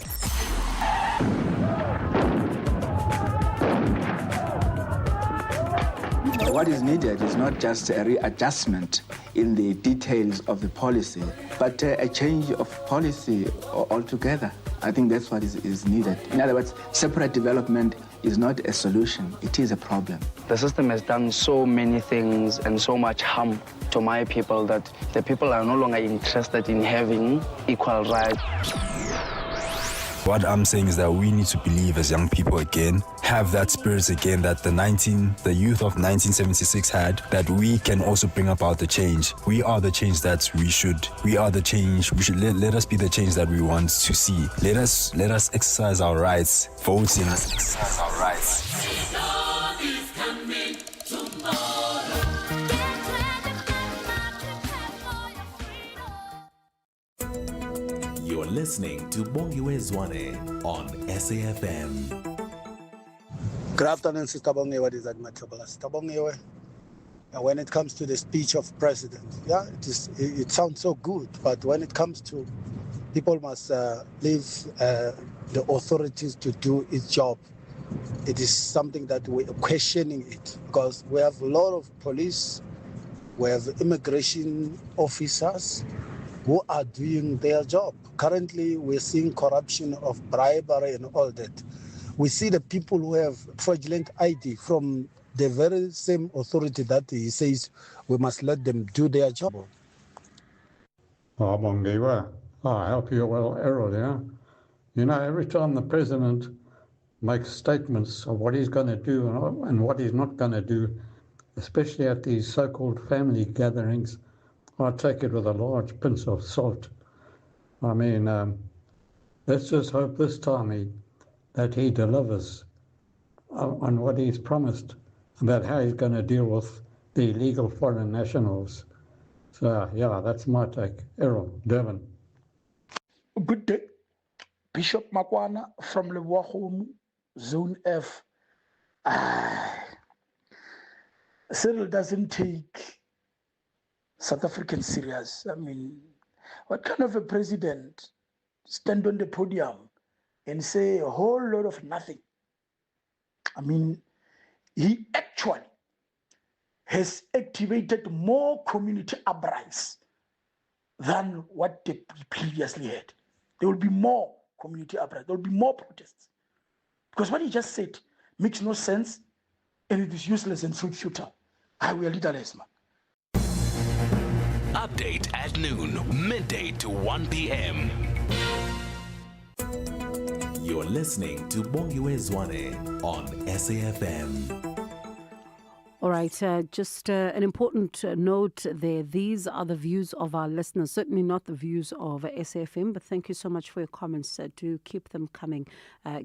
What is needed is not just a readjustment in the details of the policy, but a change of policy altogether. I think that's what is needed. In other words, separate development is not a solution, it is a problem. The system has done so many things and so much harm to my people that the people are no longer interested in having equal rights. What I'm saying is that we need to believe as young people again, have that spirit again that the youth of 1976 had, that we can also bring about the change. We are the change that we are the change. We should let us be the change that we want to see. Let us exercise our rights, voting. Let us exercise our rights. You're listening to Bongiwe Zwane on SAFM. Good afternoon, Sister Bongiwe. What is that, Sister Bongiwe? When it comes to the speech of president, it sounds so good, but when it comes to people must leave the authorities to do its job, it is something that we're questioning it, because we have a lot of police, we have immigration officers who are doing their job. Currently, we're seeing corruption of bribery and all that. We see the people who have fraudulent ID from the very same authority that he says we must let them do their job. Bongiwe, I help you well, Errol, yeah? You know, every time the president makes statements of what he's going to do and what he's not going to do, especially at these so-called family gatherings, I take it with a large pinch of salt. I mean, let's just hope this time that he delivers on what he's promised about how he's going to deal with the illegal foreign nationals. So, yeah, that's my take. Errol, Durban. Good day. Bishop Makwana from Leboagomo, Zone F. Cyril doesn't take South Africans serious. I mean, what kind of a president stand on the podium and say a whole lot of nothing? I mean, he actually has activated more community uprisings than what they previously had. There will be more community uprisings. There will be more protests. Because what he just said makes no sense and it is useless and futile. We are leaderless, man. Update at noon, midday to 1 p.m. You're listening to Bongiwe Zwane on SAFM. All right, just an important note there. These are the views of our listeners, certainly not the views of SAFM, but thank you so much for your comments. Do keep them coming.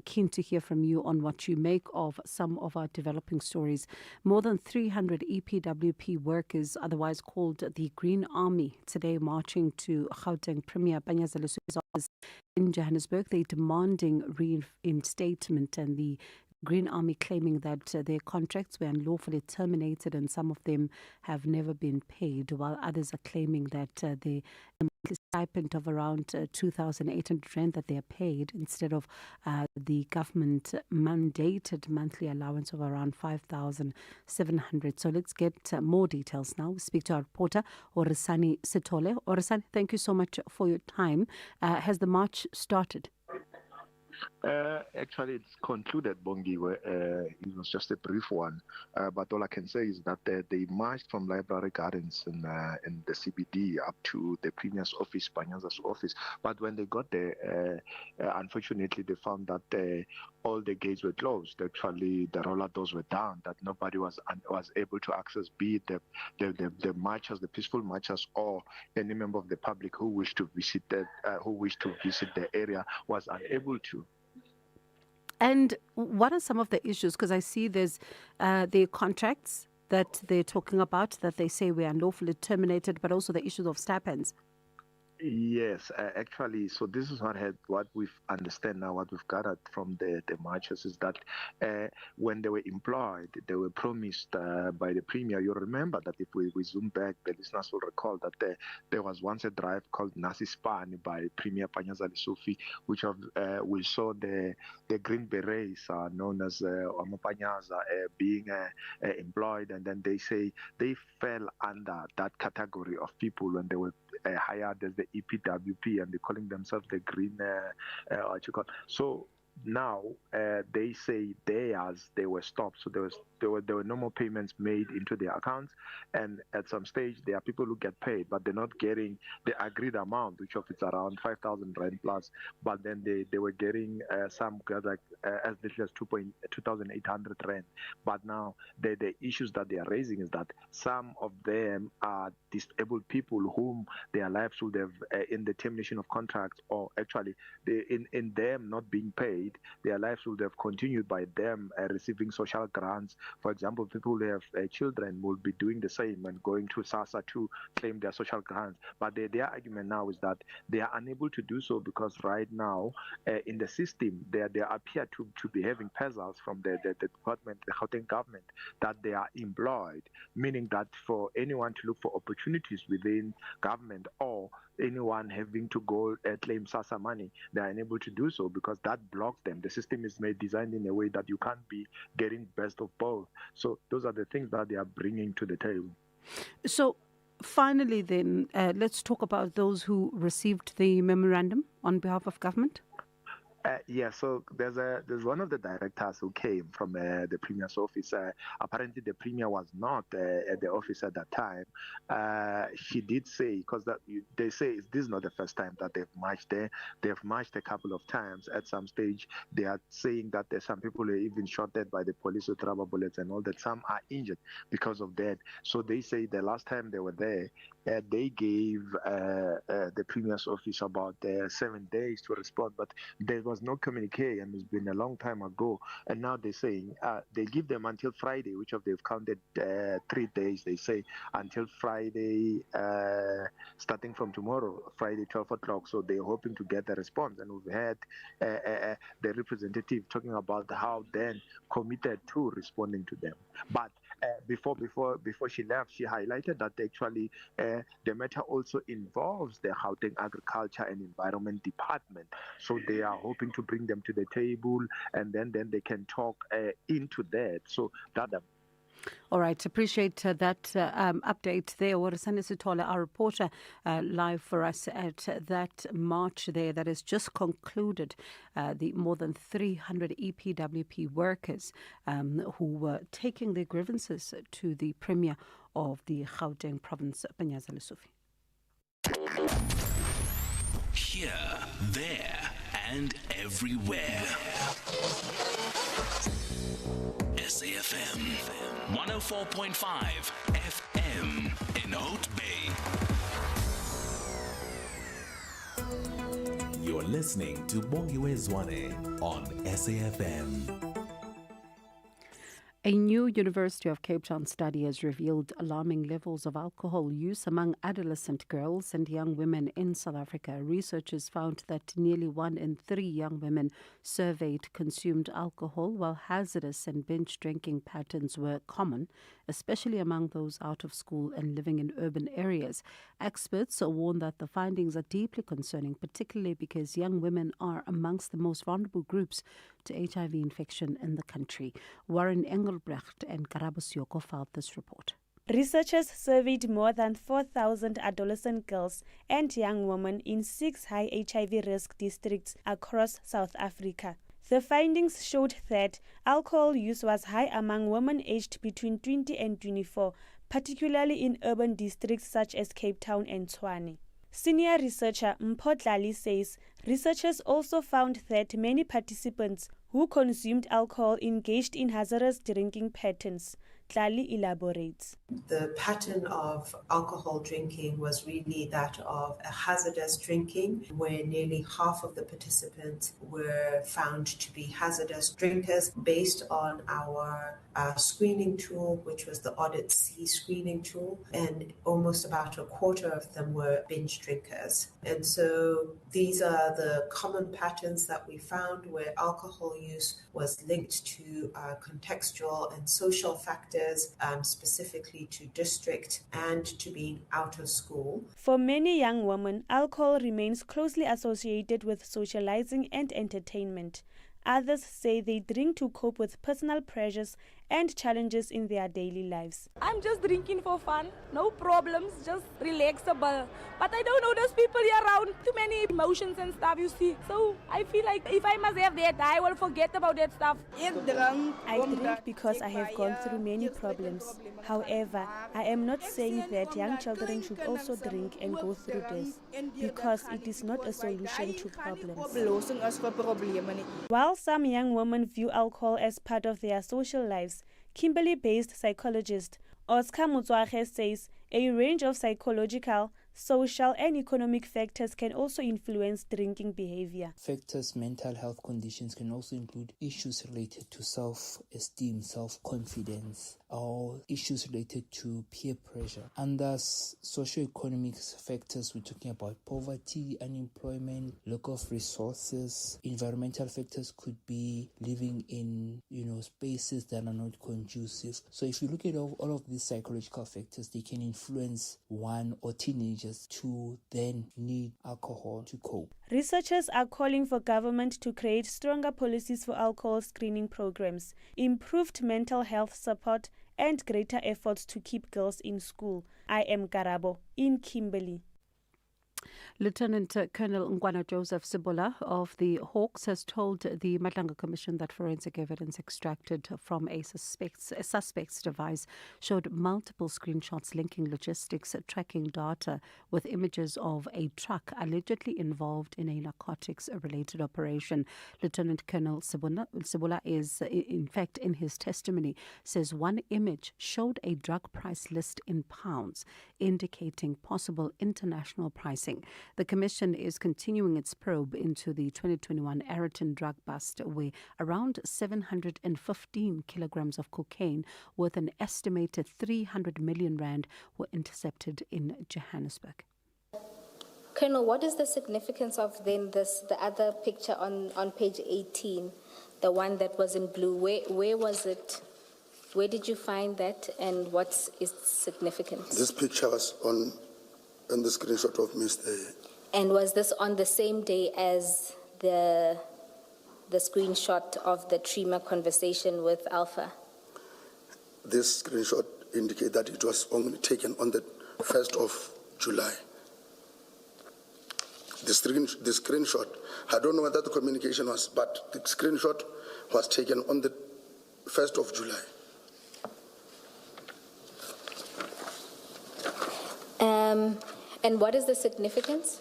Keen to hear from you on what you make of some of our developing stories. More than 300 EPWP workers, otherwise called the Green Army, today marching to Gauteng Premier Panyaza Lesu's office in Johannesburg. They're demanding reinstatement and the Green Army claiming that their contracts were unlawfully terminated and some of them have never been paid, while others are claiming that the monthly stipend of around 2,800 rand that they are paid instead of the government mandated monthly allowance of around 5,700. So let's get more details now. We speak to our reporter, Orisani Sitole. Orisani, thank you so much for your time. Has the march started? Actually, it's concluded, Bongi. It was just a brief one. But all I can say is that they marched from Library Gardens in the CBD up to the Premier's office, Panyaza's office. But when they got there, unfortunately, they found that all the gates were closed. Actually, the roller doors were down, that nobody was able to access, be it the marchers, the peaceful marchers, or any member of the public who wished to visit the area was unable to. And what are some of the issues? Because I see there's the contracts that they're talking about that they say were unlawfully terminated, but also the issues of stipends. Yes, actually, so this is what we've understand now, what we've gathered from the marchers is that when they were employed, they were promised by the Premier. You remember that if we zoom back, the listeners will recall that there was once a drive called Nasi Span by Premier Panyaza Lesufi, which we saw the Green Berets, known as Amapanyaza, being employed, and then they say they fell under that category of people when they were hired as the EPWP, and they're calling themselves the Green. So now they say they were stopped, so there were no more payments made into their accounts, and at some stage there are people who get paid, but they're not getting the agreed amount, which of it's around 5,000 rand plus. But then they were getting some like as little as 2,800 rand. But now the issues that they are raising is that some of them are disabled people whom their lives would have in the termination of contracts, or actually in them not being paid, their lives would have continued by them receiving social grants. For example, people who have children will be doing the same and going to SASSA to claim their social grants. But their argument now is that they are unable to do so because right now in the system they appear to be having peasants from the department, the Gauteng government, that they are employed, meaning that for anyone to look for opportunities within government or anyone having to go claim SASSA money, they are unable to do so because that blocks them. The system is designed in a way that you can't be getting best of both. So those are the things that they are bringing to the table. So finally then, let's talk about those who received the memorandum on behalf of government. So there's one of the directors who came from the Premier's office. Apparently, the Premier was not at the office at that time. She did say, because they say this is not the first time that they've marched there. They've marched a couple of times. At some stage, they are saying that there's some people are even shot dead by the police with rubber bullets and all that. Some are injured because of that. So they say the last time they were there, they gave the Premier's office about 7 days to respond, but there was no communique, and it's been a long time ago. And now they're saying they give them until Friday, which of they've counted 3 days. They say until Friday, starting from tomorrow, Friday 12 o'clock. So they're hoping to get a response. And we've had the representative talking about how then committed to responding to them. But before she left, she highlighted that actually the matter also involves the Gauteng Agriculture and Environment Department. So they are hoping to bring them to the table, and then they can talk into that. So that. All right, appreciate that update there. Orisani Sitole, our reporter, live for us at that march there that has just concluded. The more than 300 EPWP workers who were taking their grievances to the Premier of the Gauteng province, Panyaza Lesufi. Here, there, and everywhere. SAfm 104.5 FM in Oat Bay. You're listening to Bongiwe Zwane on SAfm. A new University of Cape Town study has revealed alarming levels of alcohol use among adolescent girls and young women in South Africa. Researchers found that nearly 1 in 3 young women surveyed consumed alcohol, while hazardous and binge drinking patterns were common, especially among those out of school and living in urban areas. Experts warn that the findings are deeply concerning, particularly because young women are amongst the most vulnerable groups to HIV infection in the country. Warren Engelbrecht and Karabo Sioko filed this report. Researchers surveyed more than 4,000 adolescent girls and young women in 6 high HIV risk districts across South Africa. The findings showed that alcohol use was high among women aged between 20 and 24, particularly in urban districts such as Cape Town and Tshwane. Senior researcher Mpho Tlali says researchers also found that many participants who consumed alcohol engaged in hazardous drinking patterns. Tlali elaborates. The pattern of alcohol drinking was really that of a hazardous drinking, where nearly half of the participants were found to be hazardous drinkers based on our screening tool, which was the Audit C screening tool, and almost about a quarter of them were binge drinkers. And so these are the common patterns that we found where alcohol use was linked to contextual and social factors, specifically to district and to being out of school. For many young women, alcohol remains closely associated with socializing and entertainment. Others say they drink to cope with personal pressures and challenges in their daily lives. I'm just drinking for fun, no problems, just relaxable. But I don't know those people here around, too many emotions and stuff, you see. So I feel like if I must have that, I will forget about that stuff. I drink because I have gone through many problems. However, I am not saying that young children should also drink and go through this, because it is not a solution to problems. While some young women view alcohol as part of their social lives, Kimberley-based psychologist Oscar Motswage says a range of psychological, social and economic factors can also influence drinking behavior. Factors, mental health conditions can also include issues related to self-esteem, self-confidence, or issues related to peer pressure. Under socioeconomic factors, we're talking about poverty, unemployment, lack of resources. Environmental factors could be living in, spaces that are not conducive. So if you look at all of these psychological factors, they can influence one or teenagers to then need alcohol to cope. Researchers are calling for government to create stronger policies for alcohol screening programs, improved mental health support, and greater efforts to keep girls in school. I am Karabo in Kimberley. Lieutenant Colonel Ngwana Joseph Sibola of the Hawks has told the Matlanga Commission that forensic evidence extracted from a suspect's device showed multiple screenshots linking logistics tracking data with images of a truck allegedly involved in a narcotics-related operation. Lieutenant Colonel Sibola is, in fact, in his testimony, says one image showed a drug price list in pounds, indicating possible international pricing. The Commission is continuing its probe into the 2021 Ayrton drug bust, where around 715 kilograms of cocaine worth an estimated 300 million rand were intercepted in Johannesburg. Colonel, what is the significance of then the other picture on page 18, the one that was in blue? Where was it? Where did you find that, and what's its significance? This picture was on the screenshot of Mr. And was this on the same day as the screenshot of the Trima conversation with Alpha? This screenshot indicates that it was only taken on the 1st of July. The screenshot, I don't know whether the communication was, but the screenshot was taken on the 1st of July. And what is the significance?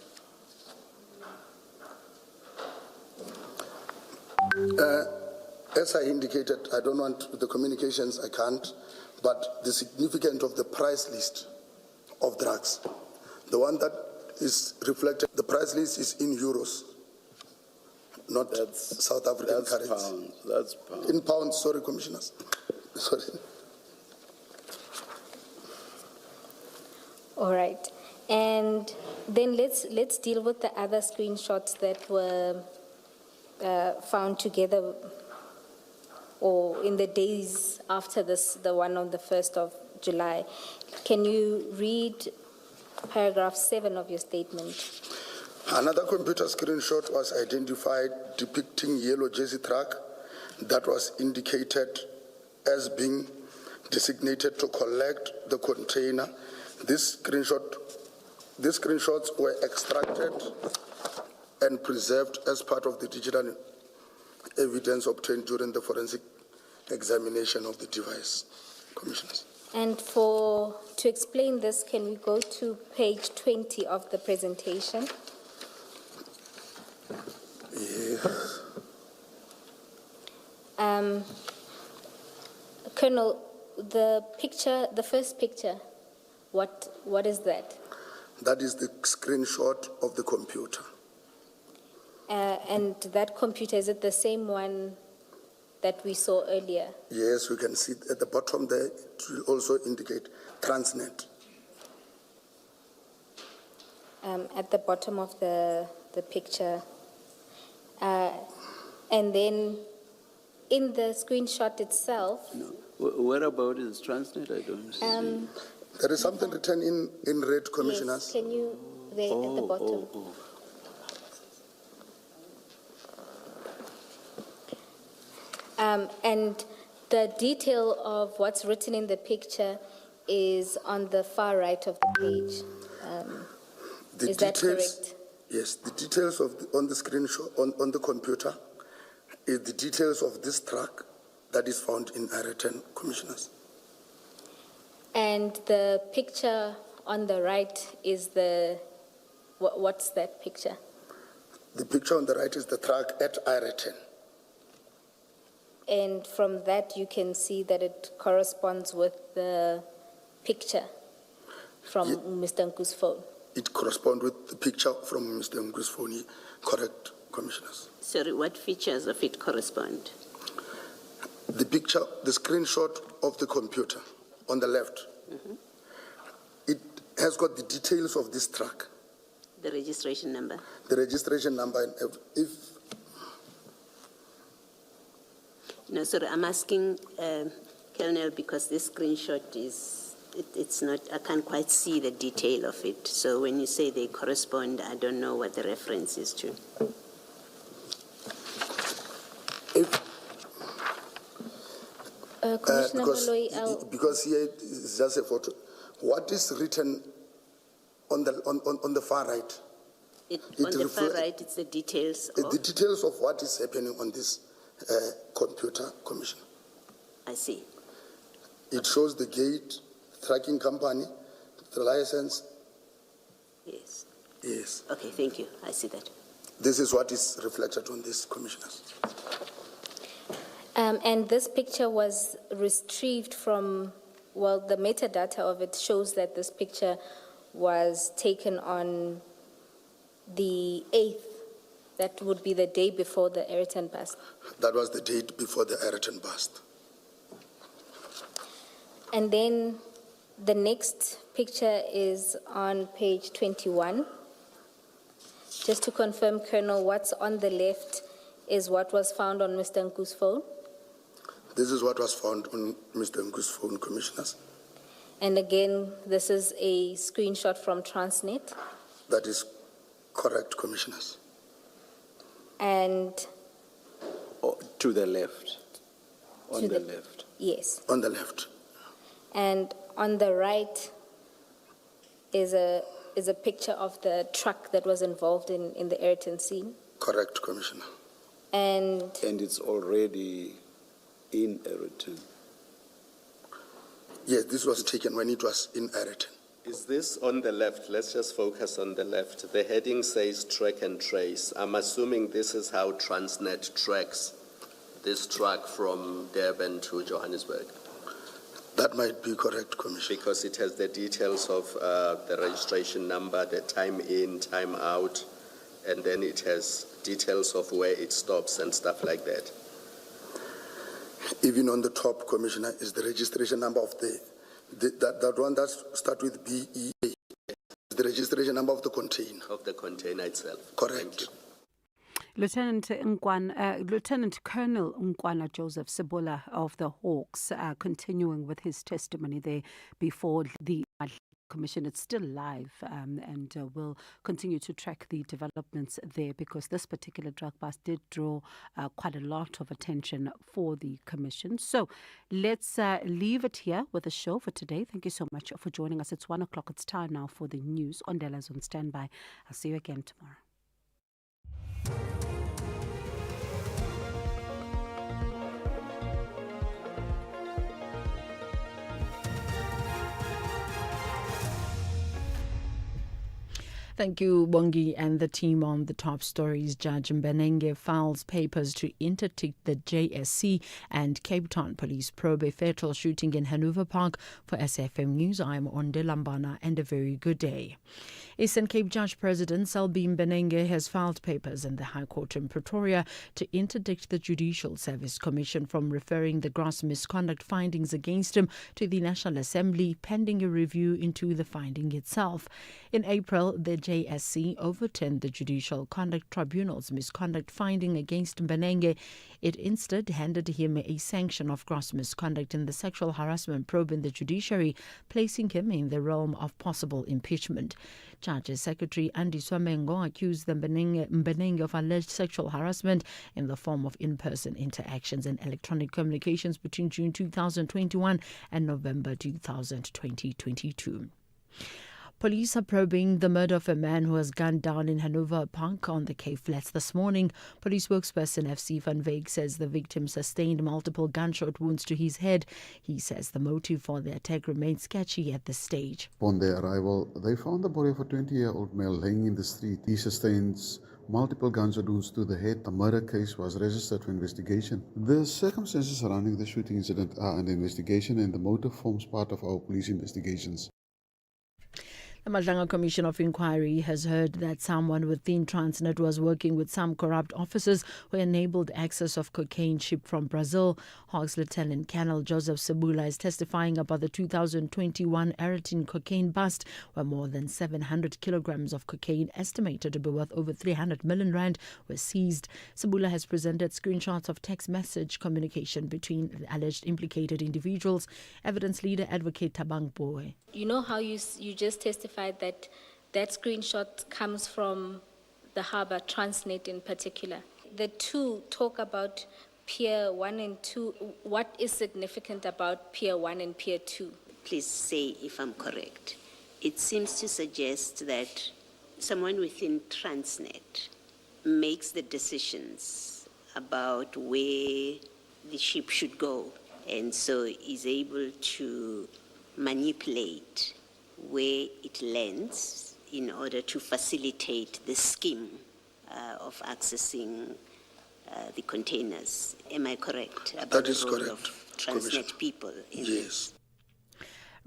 As I indicated, I don't want the communications, I can't, but the significance of the price list of drugs, the one that is reflected, the price list is in euros, not South African currency. That's pounds. In pounds, sorry, commissioners. Sorry. All right. And then let's deal with the other screenshots that were found together or in the days after this, the one on the 1st of July. Can you read paragraph 7 of your statement? Another computer screenshot was identified depicting yellow jersey truck that was indicated as being designated to collect the container. These screenshots were extracted and preserved as part of the digital evidence obtained during the forensic examination of the device. Commissioners. And to explain this, can we go to page 20 of the presentation? Yes. Colonel, the first picture, what is that? That is the screenshot of the computer. And that computer, is it the same one that we saw earlier? Yes, we can see at the bottom there, it will also indicate Transnet. At the bottom of the picture. And then in the screenshot itself... No. Where about is Transnet? I don't see. There is something written in red, Commissioners. Yes, can you, there at the bottom. And the detail of what's written in the picture is on the far right of the page. Is that correct? Yes, the details on the screenshot, on the computer, is the details of this truck that is found in Ireton, Commissioners. And the picture on the right is what's that picture? The picture on the right is the truck at Ireton. And from that you can see that it corresponds with the picture from Mr. Nku's phone. It corresponds with the picture from Mr. Nku's phone, correct, Commissioners? Sorry, what features of it correspond? The picture, the screenshot of the computer on the left, it has got the details of this truck. The registration number? The registration number, and if... No, sorry, I'm asking, Colonel, because this screenshot is, it's not, I can't quite see the detail of it. So when you say they correspond, I don't know what the reference is to. Because here it's just a photo. What is written on the far right? On the far right, it's the details of... The details of what is happening on this computer, Commissioner. I see. It shows the gate, tracking company, the license. Yes. Yes. Okay, thank you. I see that. This is what is reflected on this, Commissioners. And this picture was retrieved from, well, the metadata of it shows that this picture was taken on the 8th. That would be the day before the Ayrton bust. That was the date before the Ayrton bust. And then the next picture is on page 21. Just to confirm, Colonel, what's on the left is what was found on Mr. Nku's phone? This is what was found on Mr. Nku's phone, Commissioners. And again, this is a screenshot from Transnet? That is correct, Commissioners. And to the left. On the left. Yes. On the left. And on the right is a picture of the truck that was involved in the Ayrton scene. Correct, Commissioner. And it's already in Ayrton. Yes, this was taken when it was in Ayrton. Is this on the left? Let's just focus on the left. The heading says track and trace. I'm assuming this is how Transnet tracks this truck from Durban to Johannesburg. That might be correct, Commissioner. Because it has the details of the registration number, the time in, time out, and then it has details of where it stops and stuff like that. even on the top, Commissioner, is the registration number of that one that starts with BEA, the registration number of the container. Of the container itself. Correct. Lieutenant Colonel Nkwana Joseph Sebola of the Hawks, continuing with his testimony there before the Commission. It's still live and we'll continue to track the developments there because this particular drug bust did draw quite a lot of attention for the Commission. So let's leave it here with the show for today. Thank you so much for joining us. It's 1 o'clock. It's time now for the news. Ondela's on standby. I'll see you again tomorrow. Thank you, Bongi and the team on the top stories. Judge Mbenenge files papers to interdict the JSC and Cape Town police probe a fatal shooting in Hanover Park. For SAfm News, I'm Onde Lambana, and a very good day. Eastern Cape Judge President Selby Mbenenge has filed papers in the High Court in Pretoria to interdict the Judicial Service Commission from referring the gross misconduct findings against him to the National Assembly, pending a review into the finding itself. In April, the JSC overturned the Judicial Conduct Tribunal's misconduct finding against Mbenenge. It instead handed him a sanction of gross misconduct in the sexual harassment probe in the judiciary, placing him in the realm of possible impeachment. Judge's Secretary Andy Swamengo accused the Mbenenge of alleged sexual harassment in the form of in-person interactions and electronic communications between June 2021 and November 2022. Police are probing the murder of a man who was gunned down in Hanover Park on the Cape Flats this morning. Police spokesperson FC Van Veek says the victim sustained multiple gunshot wounds to his head. He says the motive for the attack remains sketchy at this stage. Upon their arrival, they found the body of a 20-year-old male laying in the street. He sustains multiple gunshot wounds to the head. The murder case was registered for investigation. The circumstances surrounding the shooting incident are under investigation, and the motive forms part of our police investigations. The Madlanga Commission of Inquiry has heard that someone within Transnet was working with some corrupt officers who enabled access of cocaine shipped from Brazil. Hawks Lieutenant Colonel Joseph Sebola is testifying about the 2021 Aratin cocaine bust, where more than 700 kilograms of cocaine, estimated to be worth over 300 million rand, were seized. Sebola has presented screenshots of text message communication between the alleged implicated individuals. Evidence leader Advocate Tabang Boy. You know how you just testified that screenshot comes from the harbour, Transnet in particular. The two talk about Pier 1 and 2. What is significant about Pier 1 and Pier 2? Please say if I'm correct. It seems to suggest that someone within Transnet makes the decisions about where the ship should go, and so is able to manipulate where it lands in order to facilitate the scheme of accessing the containers. Am I correct about That is the role correct, of Transnet people in Yes.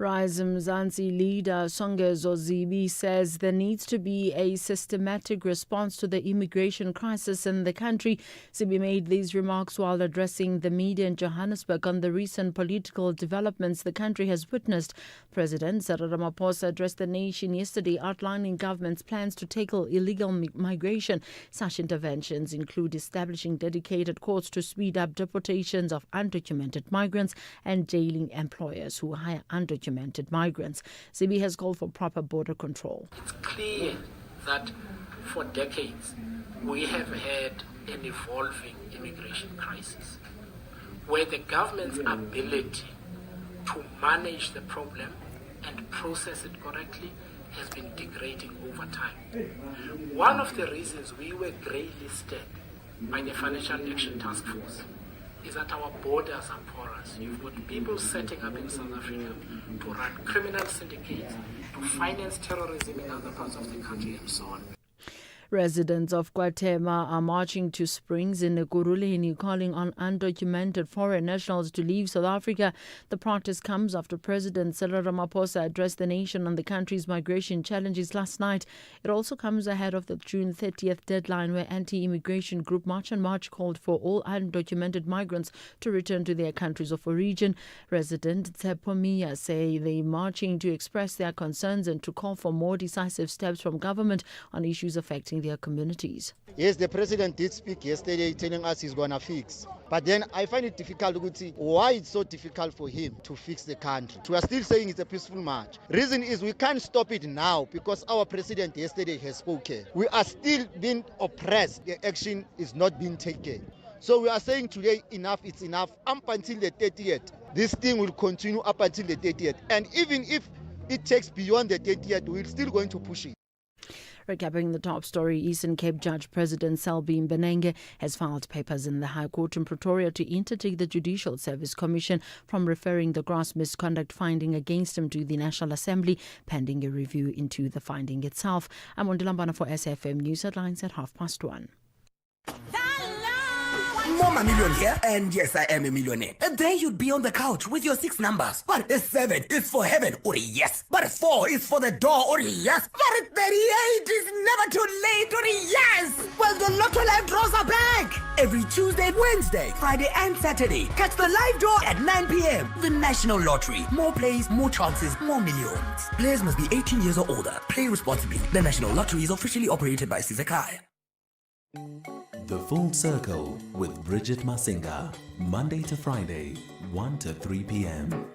Rise Mzansi leader Songezo Zibi says there needs to be a systematic response to the immigration crisis in the country. Zibi made these remarks while addressing the media in Johannesburg on the recent political developments the country has witnessed. President Cyril Ramaphosa addressed the nation yesterday, outlining government's plans to tackle illegal migration. Such interventions include establishing dedicated courts to speed up deportations of undocumented migrants and jailing employers who hire undocumented migrants. Zibi has called for proper border control. It's clear that for decades we have had an evolving immigration crisis where the government's ability to manage the problem and process it correctly has been degrading over time. One of the reasons we were grey listed by the Financial Action Task Force is that our borders are porous. You've got people setting up in South Africa to run criminal syndicates, to finance terrorism in other parts of the country, and so on. Residents of Guatemala are marching to Springs in Ekurhuleni, calling on undocumented foreign nationals to leave South Africa. The protest comes after President Cyril Ramaphosa addressed the nation on the country's migration challenges last night. It also comes ahead of the June 30th deadline where anti-immigration group March and March called for all undocumented migrants to return to their countries of origin. Resident Tsepomiya say they're marching to express their concerns and to call for more decisive steps from government on issues affecting their communities. Yes, the president did speak yesterday telling us he's going to fix. But then I find it difficult to see why it's so difficult for him to fix the country. We are still saying it's a peaceful march. Reason is we can't stop it now because our president yesterday has spoken. We are still being oppressed. The action is not being taken. So we are saying today enough, it's enough. Up until the 30th. This thing will continue up until the 30th. And even if it takes beyond the 30th, we're still going to push it. Recapping the top story, Eastern Cape Judge President Selby Mbenenge has filed papers in the High Court in Pretoria to interdicted the Judicial Service Commission from referring the gross misconduct finding against him to the National Assembly, pending a review into the finding itself. I'm Ondilambana for SAfm News Headlines at 1:30. Mama Million here, and yes, I am a millionaire. And there you'd be on the couch with your 6 numbers. But 7 is for heaven, or yes. But 4 is for the door, or yes. But 38 is never too late, or yes. Well, the Lotto Live draws are back. Every Tuesday, Wednesday, Friday, and Saturday. Catch the live draw at 9 p.m. The National Lottery. More plays, more chances, more millions. Players must be 18 years or older. Play responsibly. The National Lottery is officially operated by Sizakai. The Full Circle with Bridget Masinga, Monday to Friday, 1 to 3 p.m.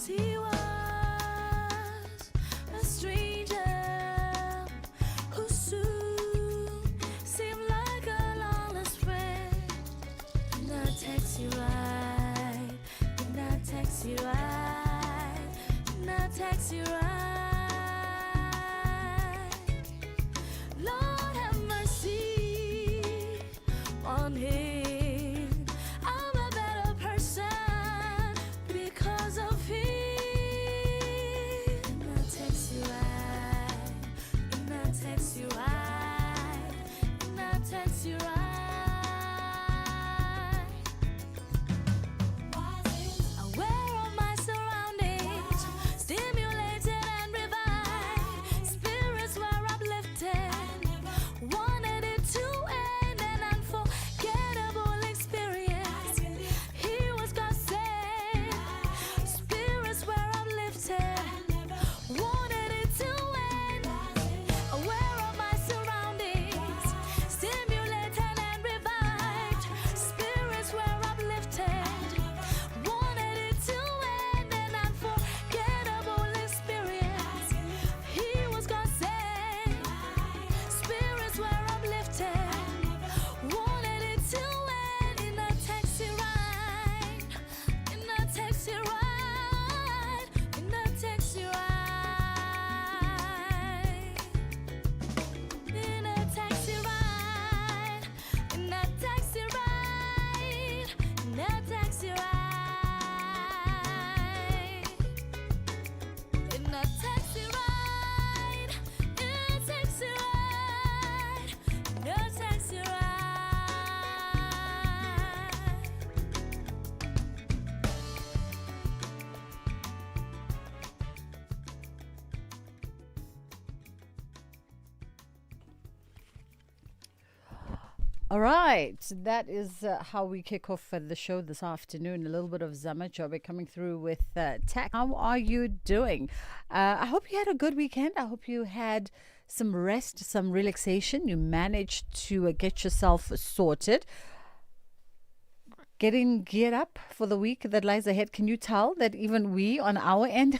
He was a stranger who soon seemed like a lawless friend. Did not text you right, did not text you right, did not text you right. Lord have mercy on him. Wanted it to end and unforgettable. All right, that is how we kick off the show this afternoon. A little bit of Zamajobe coming through with tech. How are you doing? I hope you had a good weekend. I hope you had some rest, some relaxation. You managed to get yourself sorted. Getting geared up for the week that lies ahead. Can you tell that even we on our end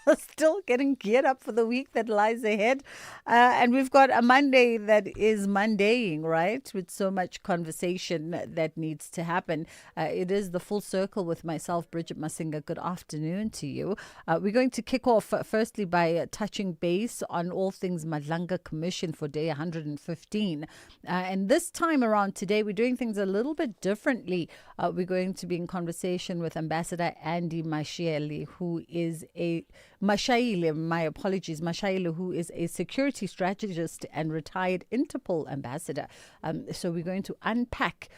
are still getting geared up for the week that lies ahead? And we've got a Monday that is Mondaying, right? With so much conversation that needs to happen. It is the full circle with myself, Bridget Masinga. Good afternoon to you. We're going to kick off firstly by touching base on all things Madlanga Commission for day 115. And this time around today, we're doing things a little bit differently. We're going to be in conversation with Ambassador Andy Mashaile, who is Mashaile, who is a security strategist and retired Interpol ambassador. So we're going to unpack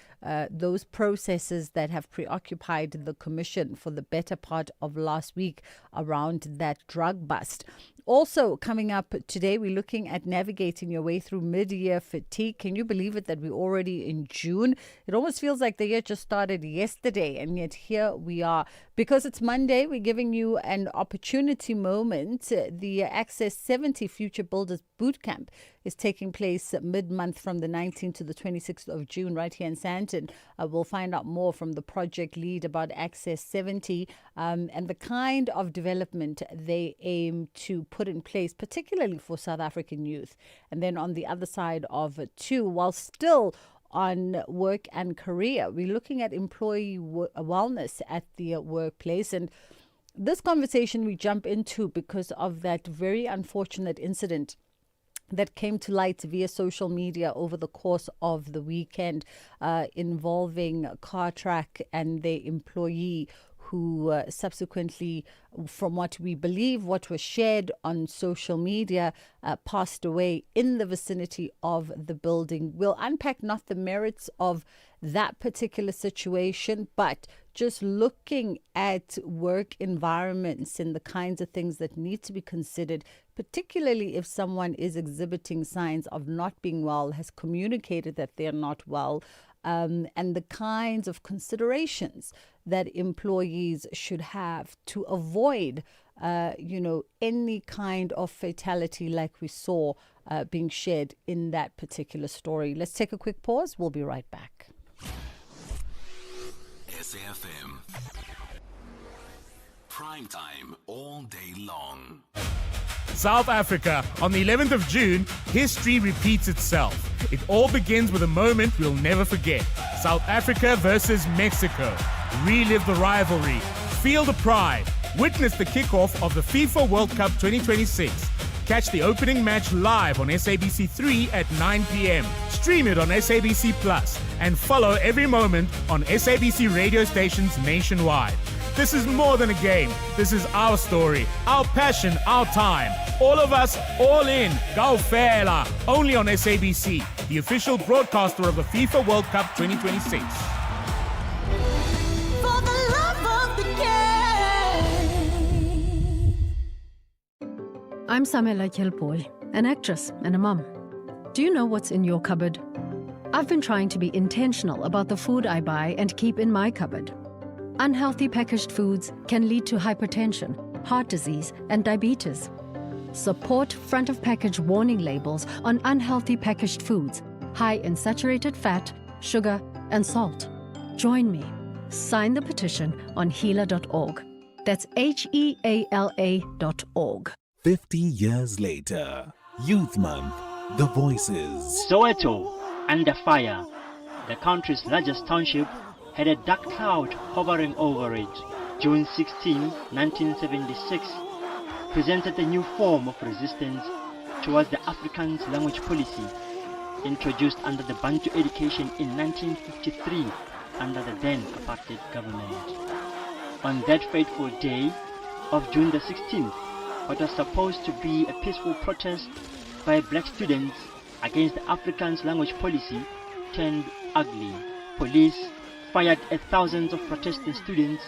those processes that have preoccupied the Commission for the better part of last week around that drug bust. Also coming up today, we're looking at navigating your way through mid-year fatigue. Can you believe it that we're already in June? It almost feels like the year just started yesterday, and yet here we are. Because it's Monday, we're giving you an opportunity moment. The Access 70 Future Builders Bootcamp is taking place mid-month from the 19th to the 26th of June right here in Sandton. We'll find out more from the project lead about Access 70 and the kind of development they aim to put in place, particularly for South African youth. And then on the other side of it too, while still on work and career, we're looking at employee wellness at the workplace. And this conversation we jump into because of that very unfortunate incident that came to light via social media over the course of the weekend involving Cartrack and their employee who subsequently, from what we believe, what was shared on social media, passed away in the vicinity of the building. We'll unpack not the merits of that particular situation, but just looking at work environments and the kinds of things that need to be considered, particularly if someone is exhibiting signs of not being well, has communicated that they're not well, and the kinds of considerations that employees should have to avoid, any kind of fatality like we saw being shared in that particular story. Let's take a quick pause. We'll be right back. SAfm. Prime time all day long. South Africa, on the 11th of June, history repeats itself. It all begins with a moment we'll never forget. South Africa versus Mexico. Relive the rivalry. Feel the pride. Witness the kickoff of the FIFA World Cup 2026. Catch the opening match live on SABC3 at 9 p.m. Stream it on SABC Plus and follow every moment on SABC radio stations nationwide. This is more than a game. This is our story, our passion, our time. All of us, all in. Go Fela. Only on SABC, the official broadcaster of the FIFA World Cup 2026. For the love of the game. I'm Samela Kelpoy, an actress and a mum. Do you know what's in your cupboard? I've been trying to be intentional about the food I buy and keep in my cupboard. Unhealthy packaged foods can lead to hypertension, heart disease, and diabetes. Support front-of-package warning labels on unhealthy packaged foods, high in saturated fat, sugar, and salt. Join me. Sign the petition on healer.org. That's HEALA.org. 50 years later, Youth Month, the voices. Soweto, under fire. The country's largest township had a dark cloud hovering over it. June 16, 1976, presented a new form of resistance towards the Afrikaans language policy introduced under the Bantu education in 1953 under the then apartheid government. On that fateful day of June the 16th, what was supposed to be a peaceful protest by black students against the Afrikaans language policy turned ugly. Police fired at thousands of protesting students,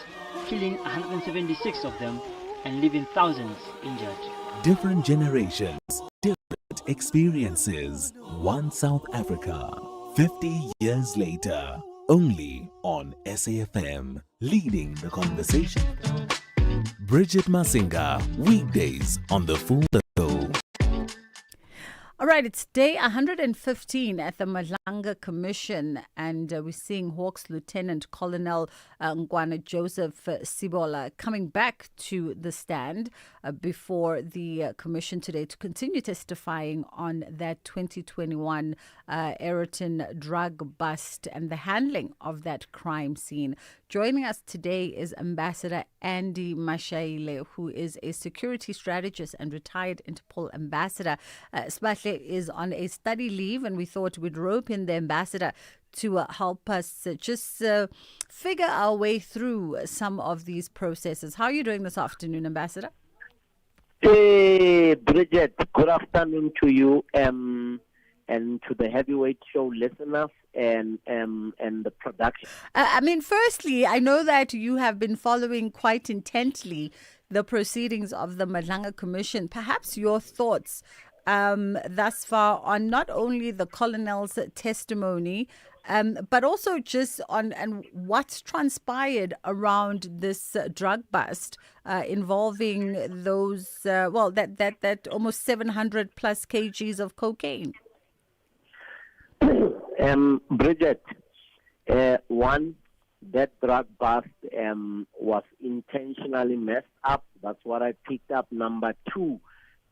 killing 176 of them and leaving thousands injured. Different generations, different experiences. One South Africa. 50 years later, only on SAfM, leading the conversation. Bridget Masinga, weekdays on the Full Show. All right, it's day 115 at the Madlanga Commission, and we're seeing Hawks Lieutenant Colonel Ngwana Joseph Sibola coming back to the stand before the commission today to continue testifying on that 2021 Ayrton drug bust and the handling of that crime scene. Joining us today is Ambassador Andy Mashaile, who is a security strategist and retired Interpol ambassador. Spahle is on a study leave, and we thought we'd rope in the ambassador to help us just figure our way through some of these processes. How are you doing this afternoon, Ambassador? Hey, Bridget. Good afternoon to you and to the Heavyweight Show listeners and the production. Firstly, I know that you have been following quite intently the proceedings of the Madlanga Commission. Perhaps your thoughts thus far on not only the colonel's testimony, but also just on what's transpired around this drug bust involving those, that almost 700 plus kgs of cocaine. Bridget, one, that drug bust was intentionally messed up. That's what I picked up. Number two,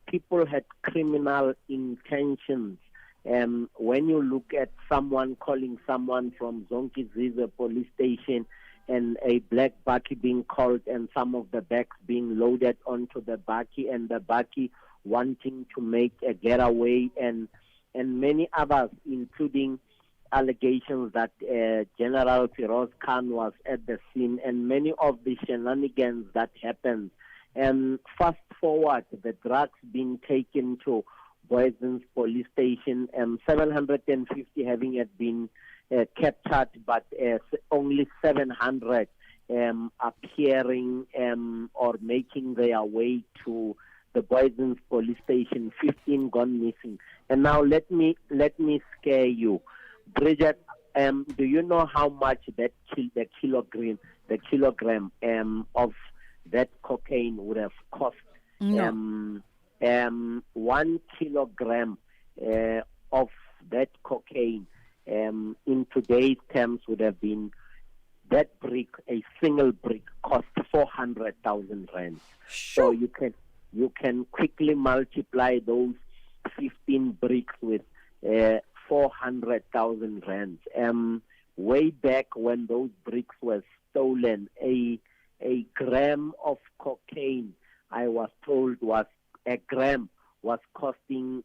people had criminal intentions. When you look at someone calling someone from Zonkizize police station and a black bakkie being called and some of the bags being loaded onto the bakkie and the bakkie wanting to make a getaway and many others, including allegations that General Firoz Khan was at the scene and many of the shenanigans that happened. And fast forward, the drugs being taken to Boyson's police station, 750 having it been captured, but only 700 appearing or making their way to the Boyson's police station, 15 gone missing. And now let me scare you. Bridget, do you know how much that the kilogram of that cocaine would have cost? No. 1 kilogram of that cocaine in today's terms would have been, that brick, a single brick, cost 400,000 rand. Sure. So you can quickly multiply those 15 bricks with 400,000 rand. Way back when those bricks were stolen, a gram of cocaine, I was told, a gram was costing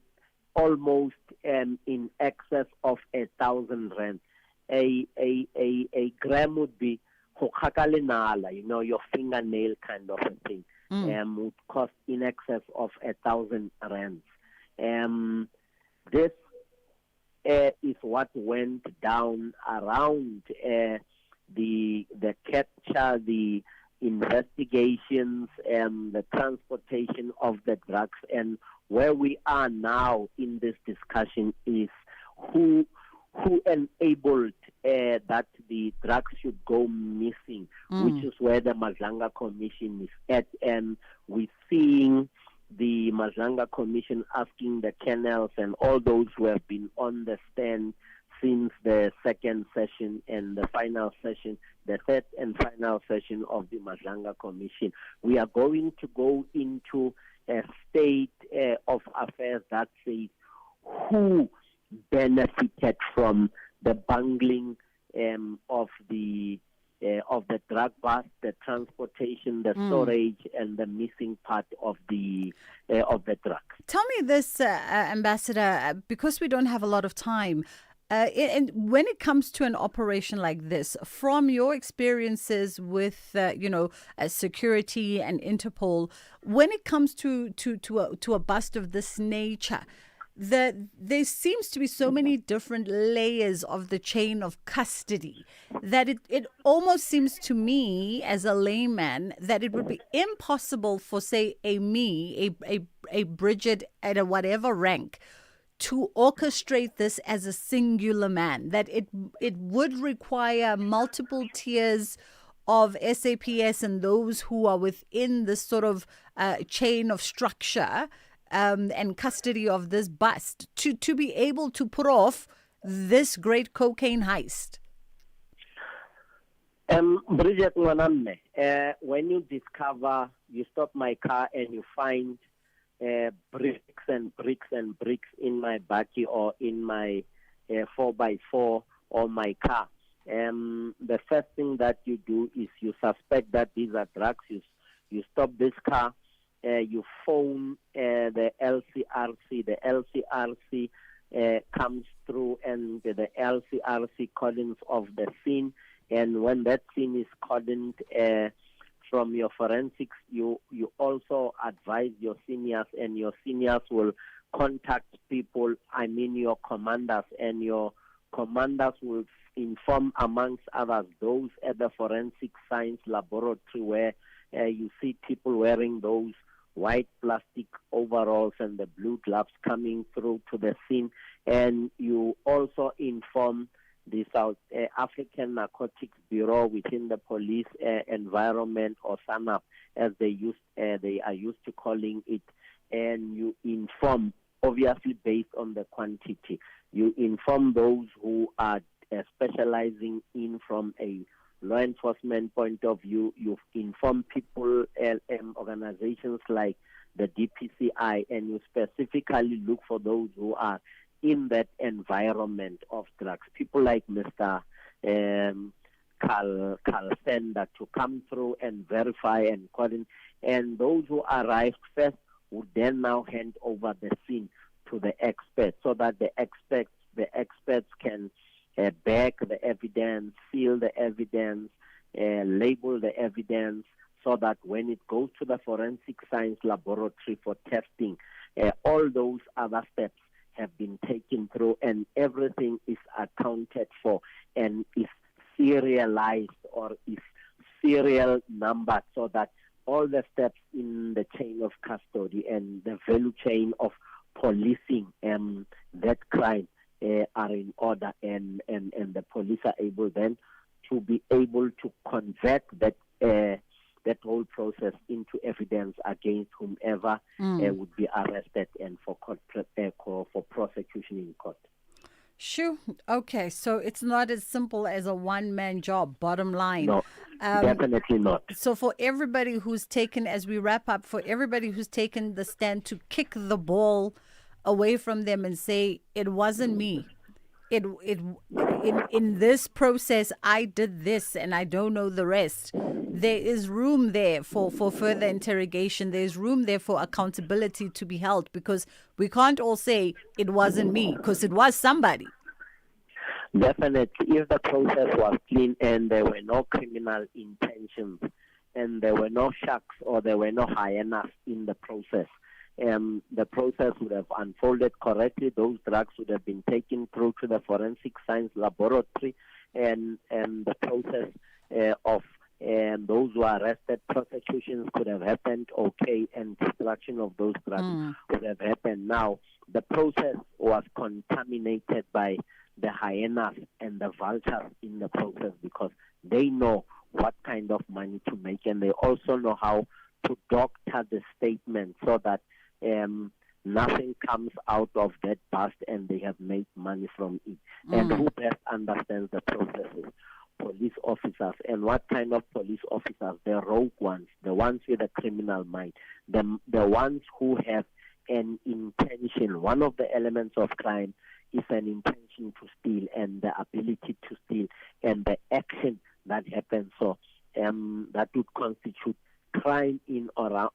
almost in excess of 1,000 rand. A gram would be your fingernail kind of a thing. Would cost in excess of 1,000 rands. This is what went down around the capture, the investigations, and the transportation of the drugs. And where we are now in this discussion is who enabled that the drugs should go missing, which is where the Madlanga Commission is at. And we're seeing the Madlanga Commission asking the colonels and all those who have been on the stand since the second session and the final session, the third and final session of the Madlanga Commission. We are going to go into a state of affairs that says who benefited from the bungling of the drug bust, the transportation, the storage, and the missing part of the drug. Tell me this, Ambassador, because we don't have a lot of time. And when it comes to an operation like this, from your experiences with, security and Interpol, when it comes to a bust of this nature, there seems to be so many different layers of the chain of custody that it almost seems to me as a layman that it would be impossible for, say, a Bridget at a whatever rank to orchestrate this as a singular man, that it would require multiple tiers of SAPS and those who are within this sort of chain of structure and custody of this bust to be able to put off this great cocaine heist? Bridget Nwaname, when you stop my car and you find bricks and bricks and bricks in my bakkie or in my 4x4 or my car, the first thing that you do is you suspect that these are drugs. You stop this car, you phone the LCRC. The LCRC comes through, and the LCRC cordons off the scene. And when that scene is cordoned from your forensics, you also advise your seniors, and your seniors will contact people, your commanders, and your commanders will inform, amongst others, those at the forensic science laboratory where you see people wearing those white plastic overalls and the blue gloves coming through to the scene. And you also inform the South African Narcotics Bureau within the police environment, or SANAP, as they are used to calling it, and you inform, obviously based on the quantity, you inform those who are specializing in from a law enforcement point of view. You inform people, organizations like the DPCI, and you specifically look for those who are in that environment of drugs. People like Mr. Carl Sender to come through and verify and coordinate. And those who arrive first would then now hand over the scene to the experts, so that the experts can bag the evidence, seal the evidence, label the evidence, so that when it goes to the forensic science laboratory for testing, all those other steps have been taken through, and everything is accounted for and is serialized or is serial numbered, so that all the steps in the chain of custody and the value chain of policing that crime are in order, and the police are able then to be able to convert that whole process into evidence against whomever would be arrested and for prosecution in court. Sure. Okay, so it's not as simple as a one-man job, bottom line. No, definitely not. So for everybody who's taken, as we wrap up, for everybody who's taken the stand to kick the ball away from them and say, it wasn't me. In this process, I did this and I don't know the rest. There is room there for further interrogation. There's room there for accountability to be held, because we can't all say it wasn't me, because it was somebody. Definitely. If the process was clean and there were no criminal intentions and there were no sharks or there were no hyenas in the process, the process would have unfolded correctly. Those drugs would have been taken through to the forensic science laboratory, and the process of those who are arrested, prosecutions could have happened, and destruction of those drugs would have happened. Now, the process was contaminated by the hyenas and the vultures in the process, because they know what kind of money to make, and they also know how to doctor the statement so that nothing comes out of that bust and they have made money from it. And who best understands the processes? Police officers. And what kind of police officers? The rogue ones, the ones with a criminal mind, the ones who have an intention. One of the elements of crime is an intention to steal, and the ability to steal, and the action that happens. So that would constitute crime in or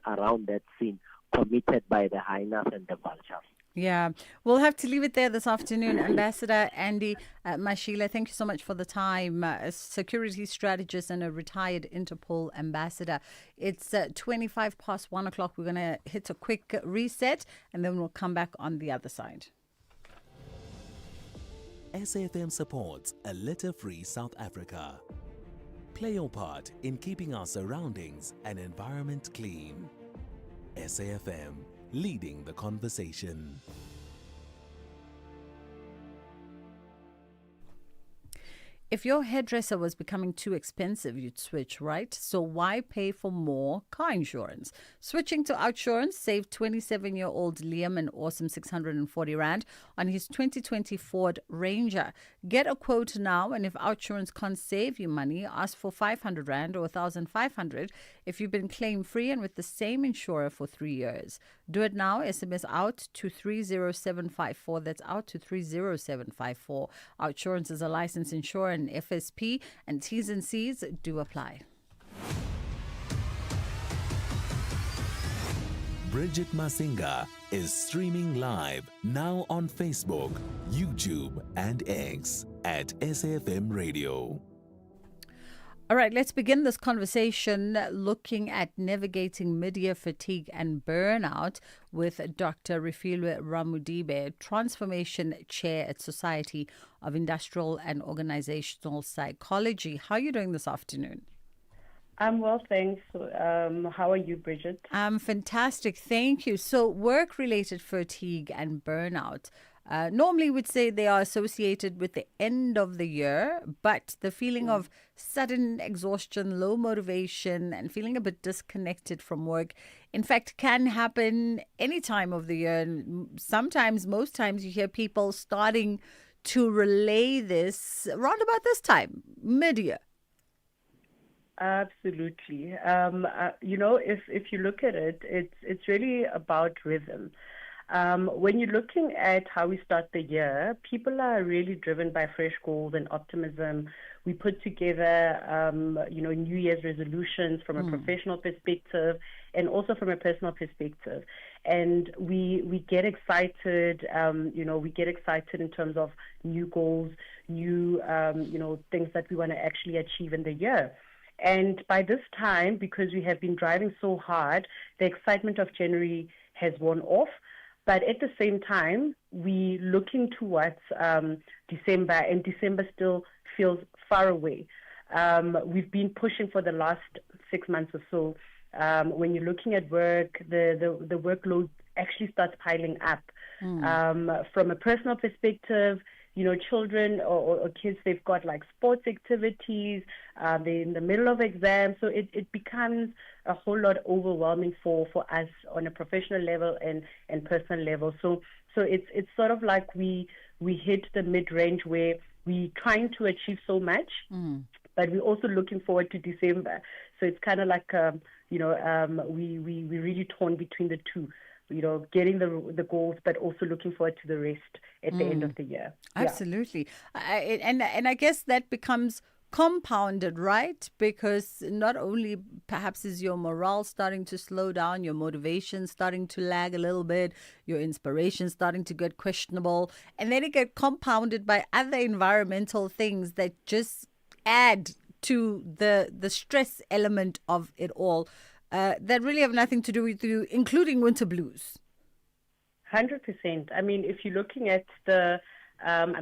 around that scene, committed by the hyenas and the vultures. Yeah, we'll have to leave it there this afternoon. Ambassador Andy Mashila, thank you so much for the time. A security strategist and a retired Interpol ambassador. It's 1:25 We're going to hit a quick reset, and then we'll come back on the other side. SAfm supports a litter-free South Africa. Play your part in keeping our surroundings and environment clean. SAfm, leading the conversation. If your hairdresser was becoming too expensive, you'd switch, right? So why pay for more car insurance? Switching to Outsurance saved 27-year-old Liam an awesome 640 Rand on his 2020 Ford Ranger. Get a quote now, and if Outsurance can't save you money, ask for 500 Rand or 1,500 if you've been claim-free and with the same insurer for 3 years. Do it now. SMS out to 30754. That's out to 30754. Outsurance is a licensed insurer and FSP, and T's and C's do apply. Bridget Masinga is streaming live now on Facebook, YouTube, and X at SAfmRadio. All right, let's begin this conversation looking at navigating mid-year fatigue and burnout with Dr. Refilwe Ramudibe, Transformation Chair at Society of Industrial and Organizational Psychology. How are you doing this afternoon? I'm well, thanks. How are you, Bridget? I'm fantastic, thank you. So work-related fatigue and burnout. Normally we'd say they are associated with the end of the year, but the feeling of sudden exhaustion, low motivation, and feeling a bit disconnected from work, in fact, can happen any time of the year. And sometimes, most times, you hear people starting to relay this around about this time, mid-year. Absolutely. If you look at it, it's really about rhythm. When you're looking at how we start the year, people are really driven by fresh goals and optimism. We put together, New Year's resolutions from a professional perspective and also from a personal perspective. And we get excited, we get excited in terms of new goals, new, things that we want to actually achieve in the year. And by this time, because we have been driving so hard, the excitement of January has worn off. But at the same time, we're looking towards December, and December still feels far away. We've been pushing for the last 6 months or so. When you're looking at work, the workload actually starts piling up. From a personal perspective, children or kids, they've got like sports activities, they're in the middle of exams, so it becomes a whole lot overwhelming for us on a professional level and personal level. So it's sort of like we hit the mid-range where we're trying to achieve so much, but we're also looking forward to December. So it's kind of like, we really torn between the two. Getting the goals, but also looking forward to the rest at the end of the year. Absolutely. And I guess that becomes compounded, right? Because not only perhaps is your morale starting to slow down, your motivation starting to lag a little bit, your inspiration starting to get questionable, and then it gets compounded by other environmental things that just add to the stress element of it all. That really have nothing to do with you, including winter blues. 100%. I mean, if you're looking at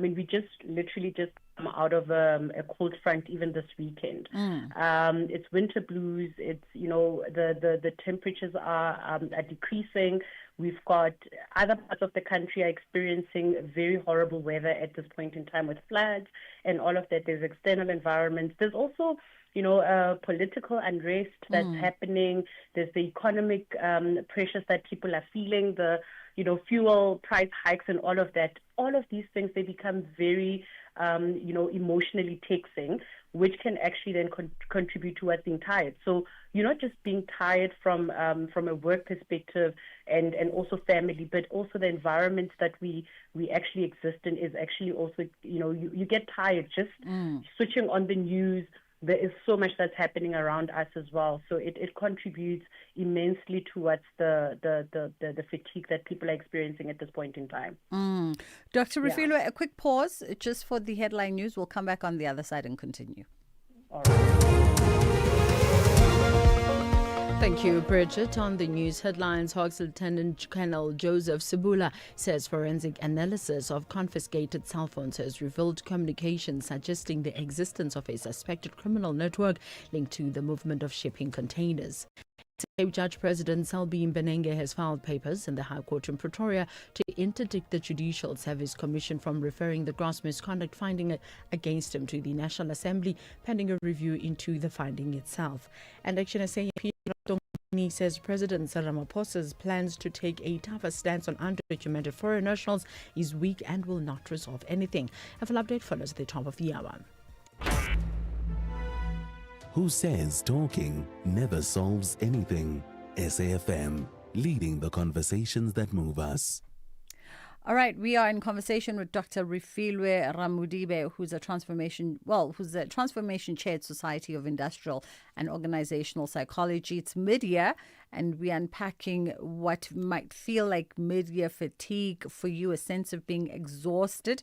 we just literally come out of a cold front even this weekend. It's winter blues. It's, the temperatures are decreasing. We've got other parts of the country are experiencing very horrible weather at this point in time with floods and all of that. There's external environments. There's also political unrest that's happening. There's the economic pressures that people are feeling, the, fuel price hikes and all of that. All of these things, they become very, emotionally taxing, which can actually then contribute to us being tired. So you're not just being tired from a work perspective and also family, but also the environment that we actually exist in is actually also, you get tired just switching on the news. There is so much that's happening around us as well. So it contributes immensely towards the fatigue that people are experiencing at this point in time. Dr. Refilwe, a quick pause just for the headline news. We'll come back on the other side and continue. All right. Thank you, Bridget. On the news headlines, Hawks Lieutenant Colonel Joseph Sibula says forensic analysis of confiscated cell phones has revealed communications suggesting the existence of a suspected criminal network linked to the movement of shipping containers. Cape Judge President Selby Mbenenge has filed papers in the High Court in Pretoria to interdict the Judicial Service Commission from referring the gross misconduct finding against him to the National Assembly, pending a review into the finding itself. And Action SA says President Ramaphosa's plans to take a tougher stance on undocumented foreign nationals is weak and will not resolve anything. A full update follows at the top of the hour. Who says talking never solves anything? SAfm, leading the conversations that move us. All right, we are in conversation with Dr. Refilwe Ramudibe, who's a transformation chair at Society of Industrial and Organizational Psychology. It's mid-year, and we're unpacking what might feel like mid-year fatigue for you, a sense of being exhausted,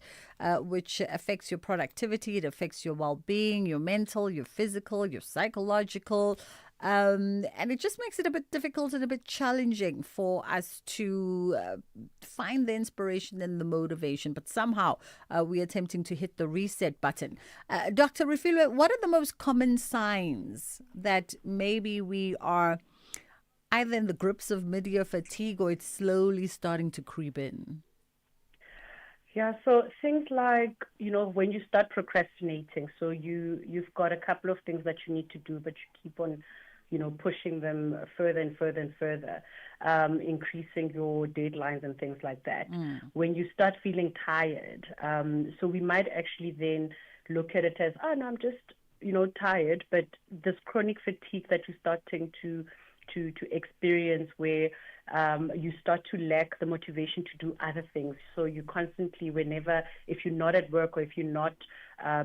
which affects your productivity, it affects your well-being, your mental, your physical, your psychological. And it just makes it a bit difficult and a bit challenging for us to find the inspiration and the motivation. But somehow we are attempting to hit the reset button. Dr. Refilwe, what are the most common signs that maybe we are either in the grips of mid-year fatigue or it's slowly starting to creep in? Yeah, so things like, when you start procrastinating, so you've got a couple of things that you need to do, but you keep on pushing them further and further and further, increasing your deadlines and things like that. When you start feeling tired, so we might actually then look at it as, no, I'm just, tired, but this chronic fatigue that you're starting to experience where you start to lack the motivation to do other things. So you constantly, if you're not at work or if you're not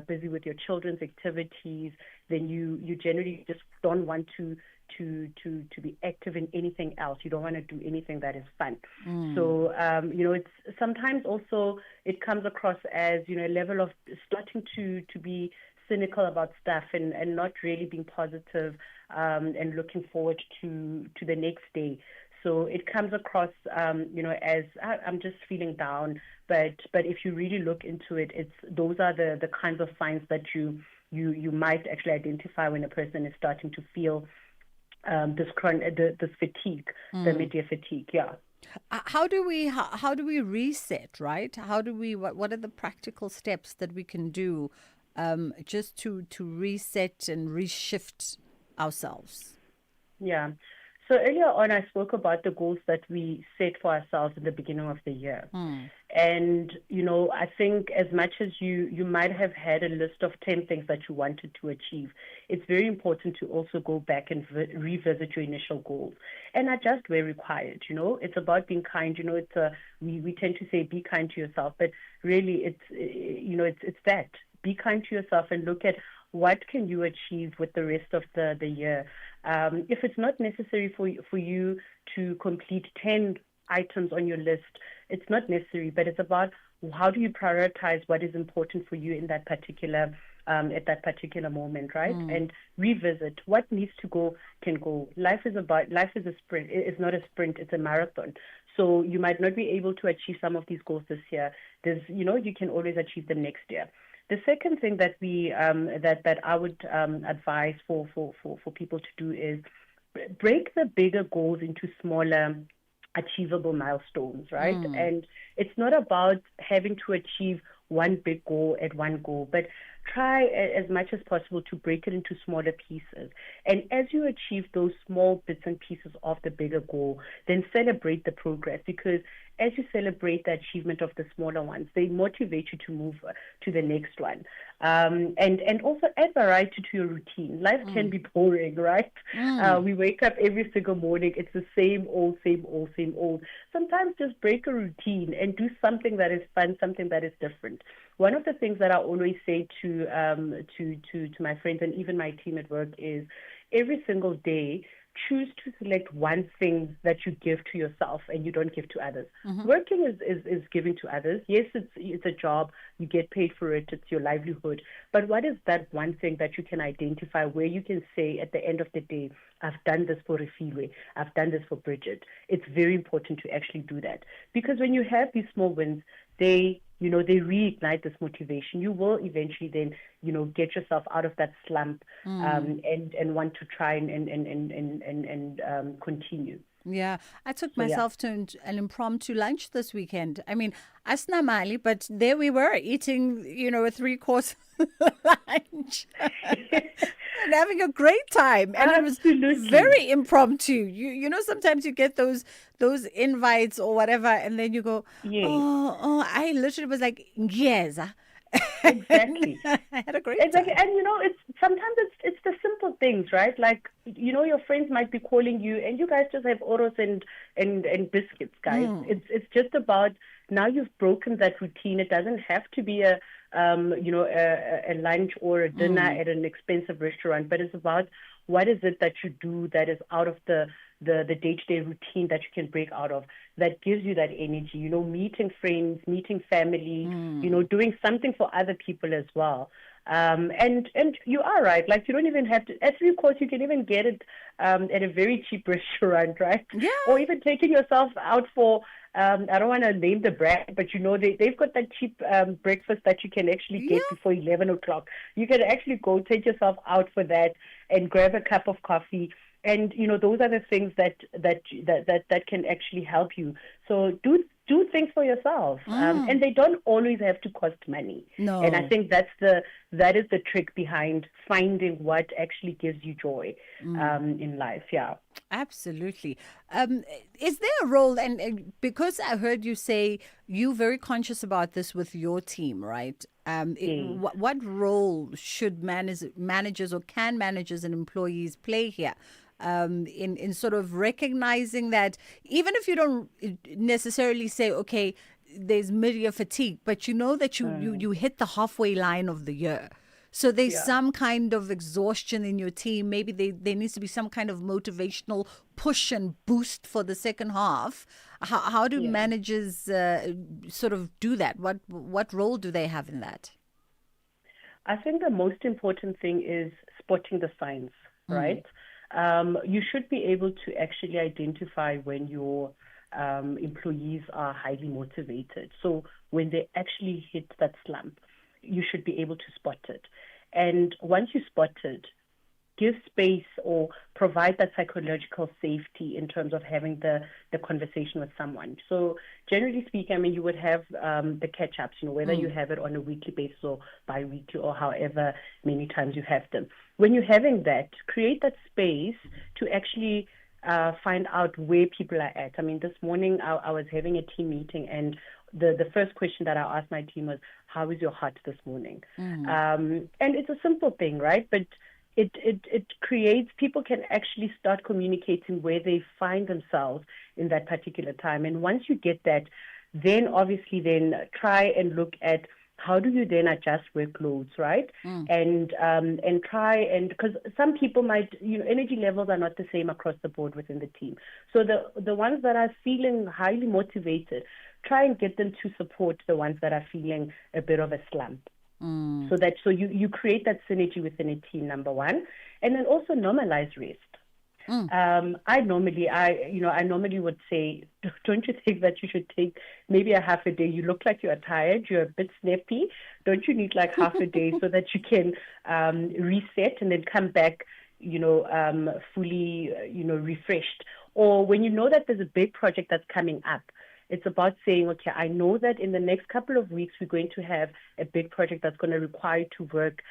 busy with your children's activities, then you generally just don't want to be active in anything else. You don't want to do anything that is fun. So, it's sometimes also it comes across as, a level of starting to be cynical about stuff and not really being positive and looking forward to the next day. So it comes across, as I'm just feeling down. But if you really look into it, those are the kinds of signs that you might actually identify when a person is starting to feel this fatigue, the mid-year fatigue. Yeah. How do we reset, right? What are the practical steps that we can do just to reset and reshift ourselves? Yeah. So earlier on, I spoke about the goals that we set for ourselves in the beginning of the year. And, I think as much as you might have had a list of 10 things that you wanted to achieve, it's very important to also go back and revisit your initial goals and adjust where required. It's about being kind. We tend to say be kind to yourself, but really it's that. Be kind to yourself and look at what can you achieve with the rest of the year. If it's not necessary for you to complete 10 items on your list, it's not necessary, but it's about how do you prioritize what is important for you in that particular at that particular moment, right? And revisit what needs to go can go. Life is a sprint. It's not a sprint, it's a marathon. So you might not be able to achieve some of these goals this year. You can always achieve them next year. The second thing that we that I would advise for people to do is break the bigger goals into smaller, achievable milestones, right? And it's not about having to achieve one big goal at one go, but try as much as possible to break it into smaller pieces. And as you achieve those small bits and pieces of the bigger goal, then celebrate the progress, because as you celebrate the achievement of the smaller ones, they motivate you to move to the next one. And also add variety to your routine. Life can be boring, right? We wake up every single morning. It's the same old. Sometimes just break a routine and do something that is fun, something that is different. One of the things that I always say to my friends and even my team at work is every single day, choose to select one thing that you give to yourself and you don't give to others. Working is giving to others. Yes, it's a job. You get paid for it. It's your livelihood. But what is that one thing that you can identify where you can say at the end of the day, I've done this for Refilwe. I've done this for Bridget. It's very important to actually do that. Because when you have these small wins, they they reignite this motivation, you will eventually then, get yourself out of that slump, and want to try and continue. Yeah, I took So, yeah. myself to an impromptu lunch this weekend. I mean, asna mali, but there we were eating, a 3-course lunch and having a great time. And Absolutely. It was very impromptu. Sometimes you get those invites or whatever, and then you go, Yes. oh, I literally was like, yes. Exactly. I had a great Exactly. time. And sometimes it's the simple things, right? Like, your friends might be calling you and you guys just have oros and biscuits, guys. It's just about, now you've broken that routine. It doesn't have to be a lunch or a dinner at an expensive restaurant, but it's about what is it that you do that is out of the day-to-day routine that you can break out of, that gives you that energy, meeting friends, meeting family, doing something for other people as well. And you are right. Like, you don't even have to, at 3-course, you can even get it at a very cheap restaurant, right? Yeah. Or even taking yourself out for, I don't want to name the brand, but they've got that cheap breakfast that you can actually get before 11 o'clock. You can actually go take yourself out for that and grab a cup of coffee. And, those are the things that can actually help you. So do things for yourself. And they don't always have to cost money. No. And I think that is the trick behind finding what actually gives you joy in life. Yeah. Absolutely. Is there a role, and because I heard you say you're very conscious about this with your team, right? What role should managers or can managers and employees play here? In sort of recognizing that even if you don't necessarily say, okay, there's mid-year fatigue, but you know that you hit the halfway line of the year. So there's some kind of exhaustion in your team. Maybe there needs to be some kind of motivational push and boost for the second half. How do managers sort of do that? What role do they have in that? I think the most important thing is spotting the signs, right? You should be able to actually identify when your employees are highly motivated. So when they actually hit that slump, you should be able to spot it. And once you spot it, give space or provide that psychological safety in terms of having the conversation with someone. So generally speaking, I mean, you would have the catch-ups, whether you have it on a weekly basis or bi-weekly or however many times you have them. When you're having that, create that space to actually find out where people are at. I mean, this morning I was having a team meeting, and the first question that I asked my team was, how is your heart this morning? And it's a simple thing, right? But it creates, people can actually start communicating where they find themselves in that particular time. And once you get that, then obviously try and look at how do you then adjust workloads, right? And try, and because some people might, energy levels are not the same across the board within the team. So the ones that are feeling highly motivated, try and get them to support the ones that are feeling a bit of a slump. So you create that synergy within a team, number one, and then also normalize rest. I normally would say, don't you think that you should take maybe a half a day? You look like you are tired, you're a bit snappy. Don't you need like half a day so that you can reset and then come back, fully, refreshed? Or when you know that there's a big project that's coming up, it's about saying, okay, I know that in the next couple of weeks, we're going to have a big project that's going to require you to work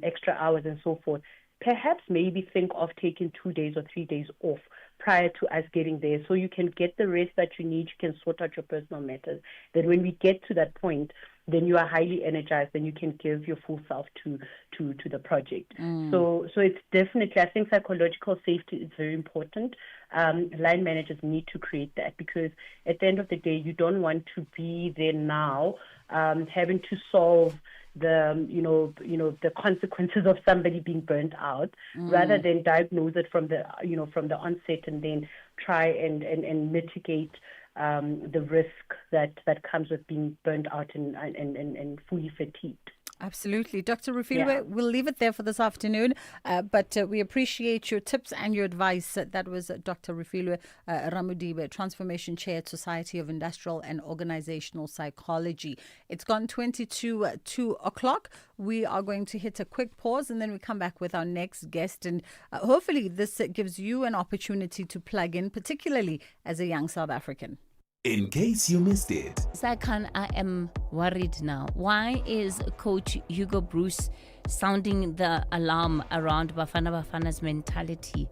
extra hours and so forth. Perhaps maybe think of taking 2 days or 3 days off prior to us getting there, so you can get the rest that you need, you can sort out your personal matters. Then when we get to that point, then you are highly energized and you can give your full self to the project. So it's definitely, I think psychological safety is very important. Line managers need to create that, because at the end of the day, you don't want to be there now having to solve the consequences of somebody being burnt out, rather than diagnose it from the onset and then try and mitigate the risk that comes with being burnt out and fully fatigued. Absolutely. Dr. Rufilwe, we'll leave it there for this afternoon, but we appreciate your tips and your advice. That was Dr. Rufilwe Ramudibe, Transformation Chair at Society of Industrial and Organizational Psychology. It's gone 2 o'clock. We are going to hit a quick pause and then we come back with our next guest. And hopefully this gives you an opportunity to plug in, particularly as a young South African. In case you missed it. Sakan, I am worried now. Why is Coach Hugo Bruce sounding the alarm around Bafana Bafana's mentality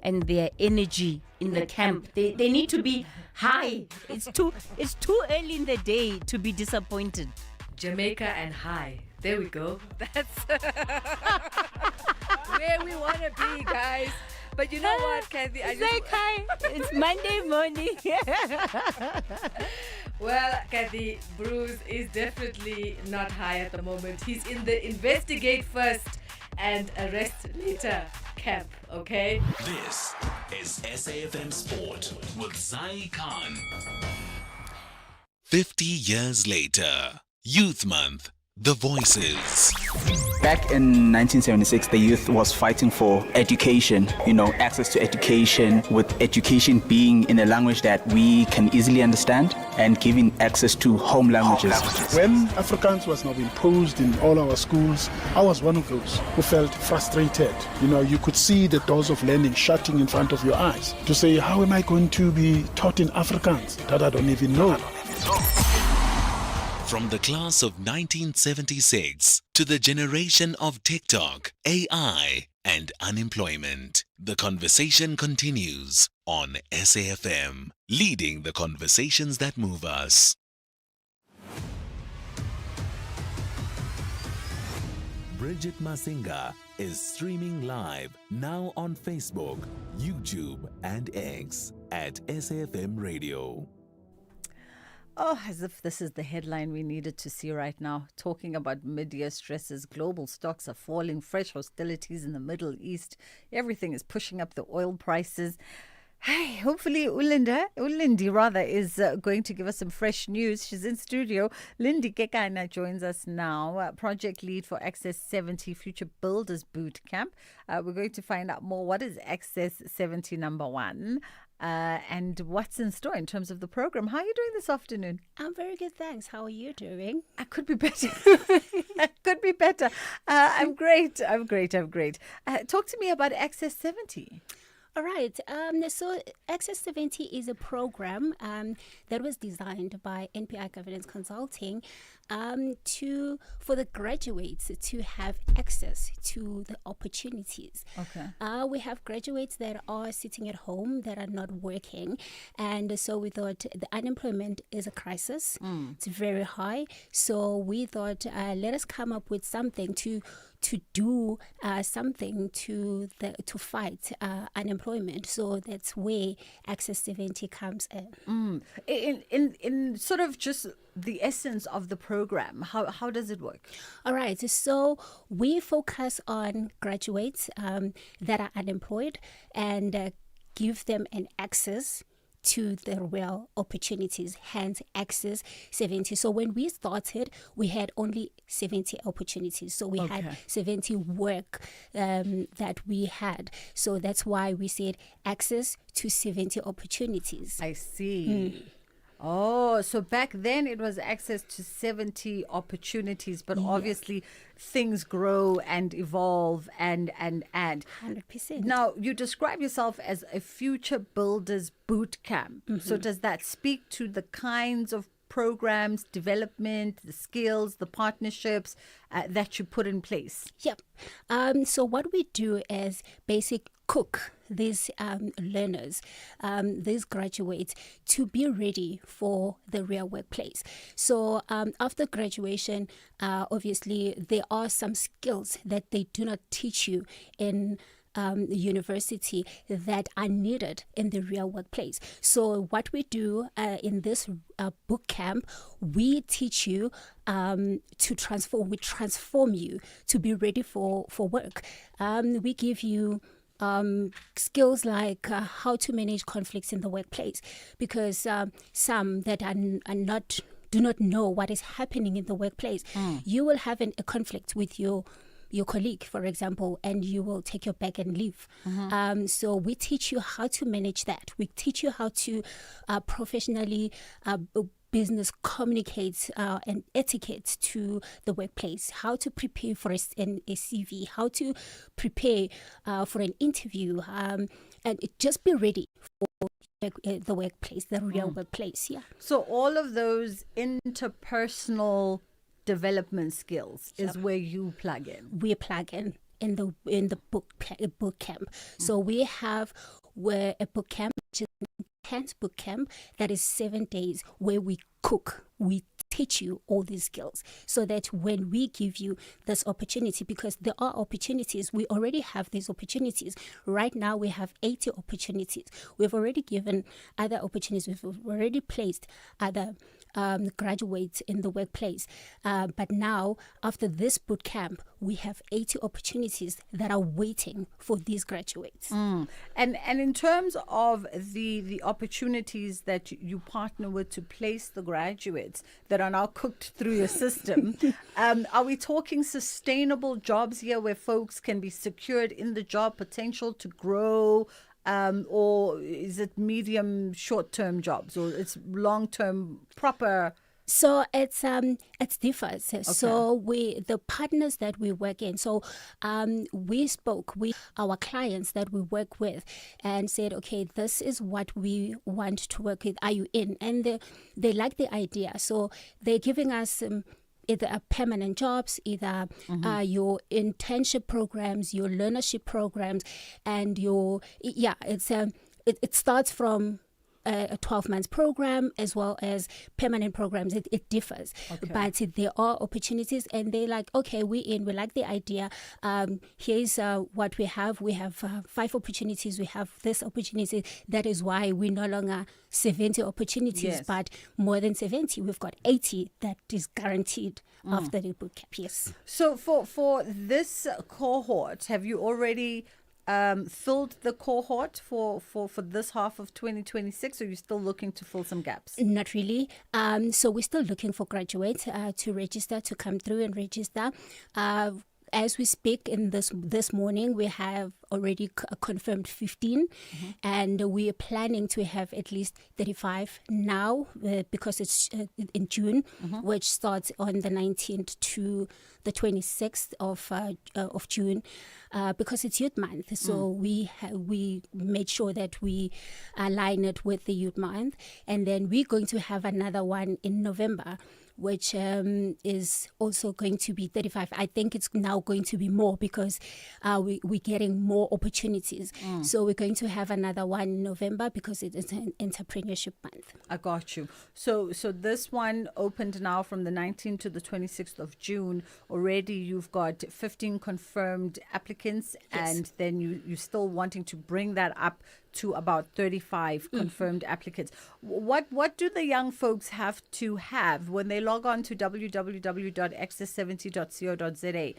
and their energy in the camp? They need to be high. It's too early in the day to be disappointed. Jamaica and high. There we go. That's where we want to be, guys. But you know what, Kathy? It's Monday morning. Well, Kathy, Bruce is definitely not high at the moment. He's in the investigate first and arrest later camp, okay? This is SAFM Sport with Zai Khan. 50 years later, Youth Month, the Voices. Back in 1976, the youth was fighting for education, access to education, with education being in a language that we can easily understand and giving access to home languages. When Afrikaans was now imposed in all our schools, I was one of those who felt frustrated. You could see the doors of learning shutting in front of your eyes to say, how am I going to be taught in Afrikaans that I don't even know? From the class of 1976 to the generation of TikTok, AI, and unemployment, the conversation continues on SAFM, leading the conversations that move us. Bridget Masinga is streaming live now on Facebook, YouTube, and X at SAFM Radio. Oh, as if this is the headline we needed to see right now. Talking about mid-year stresses, global stocks are falling, fresh hostilities in the Middle East. Everything is pushing up the oil prices. Hey, hopefully Ulindi is going to give us some fresh news. She's in studio. Lindy Kekana joins us now, project lead for Access 70 Future Builders Boot Camp. We're going to find out more. What is Access 70 number one? And what's in store in terms of the program. How are you doing this afternoon? I'm very good, thanks. How are you doing? I could be better. Could be better. I'm great. Talk to me about Access 70. All right. So Access 70 is a program that was designed by NPI Governance Consulting for the graduates to have access to the opportunities. Okay. We have graduates that are sitting at home that are not working, and so we thought the unemployment is a crisis. It's very high. So we thought let us come up with something to do something to fight unemployment. So that's where Access 70 comes in. In sort of just the essence of the program, how does it work? All right, so we focus on graduates that are unemployed and give them an access to the real opportunities, hence Access 70. So when we started, we had only 70 opportunities. So we had 70 work that we had. So that's why we said access to 70 opportunities. I see. Oh, so back then it was access to 70 opportunities, but obviously things grow and evolve and add. 100%. Now, you describe yourself as a future builders boot camp. So does that speak to the kinds of programs, development, the skills, the partnerships that you put in place? Yep. So what we do is cook these learners, these graduates, to be ready for the real workplace. So after graduation, obviously there are some skills that they do not teach you in university that are needed in the real workplace. So what we do in this boot camp, we teach you to transform. We transform you to be ready for work. We give you skills like how to manage conflicts in the workplace, because some that are not do not know what is happening in the workplace. You will have a conflict with your colleague, for example, and you will take your bag and leave. So we teach you how to manage that. We teach you how to professionally business communicates and etiquette to the workplace, how to prepare for a CV, how to prepare for an interview, and just be ready for the workplace, the real workplace. Yeah. So all of those interpersonal development skills is where you plug in. We plug in the boot camp. So we have a boot camp, which is an intense boot camp that is 7 days, where we cook. We teach you all these skills so that when we give you this opportunity, because there are opportunities, we already have these opportunities. Right now we have 80 opportunities. We've already given other opportunities. We've already placed other graduates in the workplace. But now, after this boot camp, we have 80 opportunities that are waiting for these graduates. And in terms of the opportunities that you partner with to place the graduates that are now cooked through your system, are we talking sustainable jobs here where folks can be secured in the job, potential to grow? Or is it medium short-term jobs, or it's long-term proper? So it differs. Okay. So the partners that we work in. So we spoke with our clients that we work with and said, okay, this is what we want to work with. Are you in? And they like the idea. So they're giving us either permanent jobs, either your internship programs, your learnership programs, and it starts from a 12-month program as well as permanent programs. It differs. Okay. But there are opportunities, and they're like, okay, we like the idea. Here's what we have. We have 5 opportunities. We have this opportunity. That is why we no longer 70 opportunities, but more than 70. We've got 80 that is guaranteed after the boot camp. Yes. So for this cohort, have you already filled the cohort for this half of 2026, or are you still looking to fill some gaps? Not really. So we're still looking for graduates to register, to come through and register. As we speak, in this morning, we have already confirmed 15, and we are planning to have at least 35 now because it's in June, which starts on the 19th to the 26th of June, because it's Youth Month. So we made sure that we align it with the Youth Month, and then we're going to have another one in November, which is also going to be 35. I think it's now going to be more because we're getting more opportunities. So we're going to have another one in November because it is an entrepreneurship month. I got you. So this one opened now from the 19th to the 26th of June. Already you've got 15 confirmed applicants, and then you're still wanting to bring that up to about 35 confirmed applicants. What do the young folks have to have when they log on to www.access70.co.za?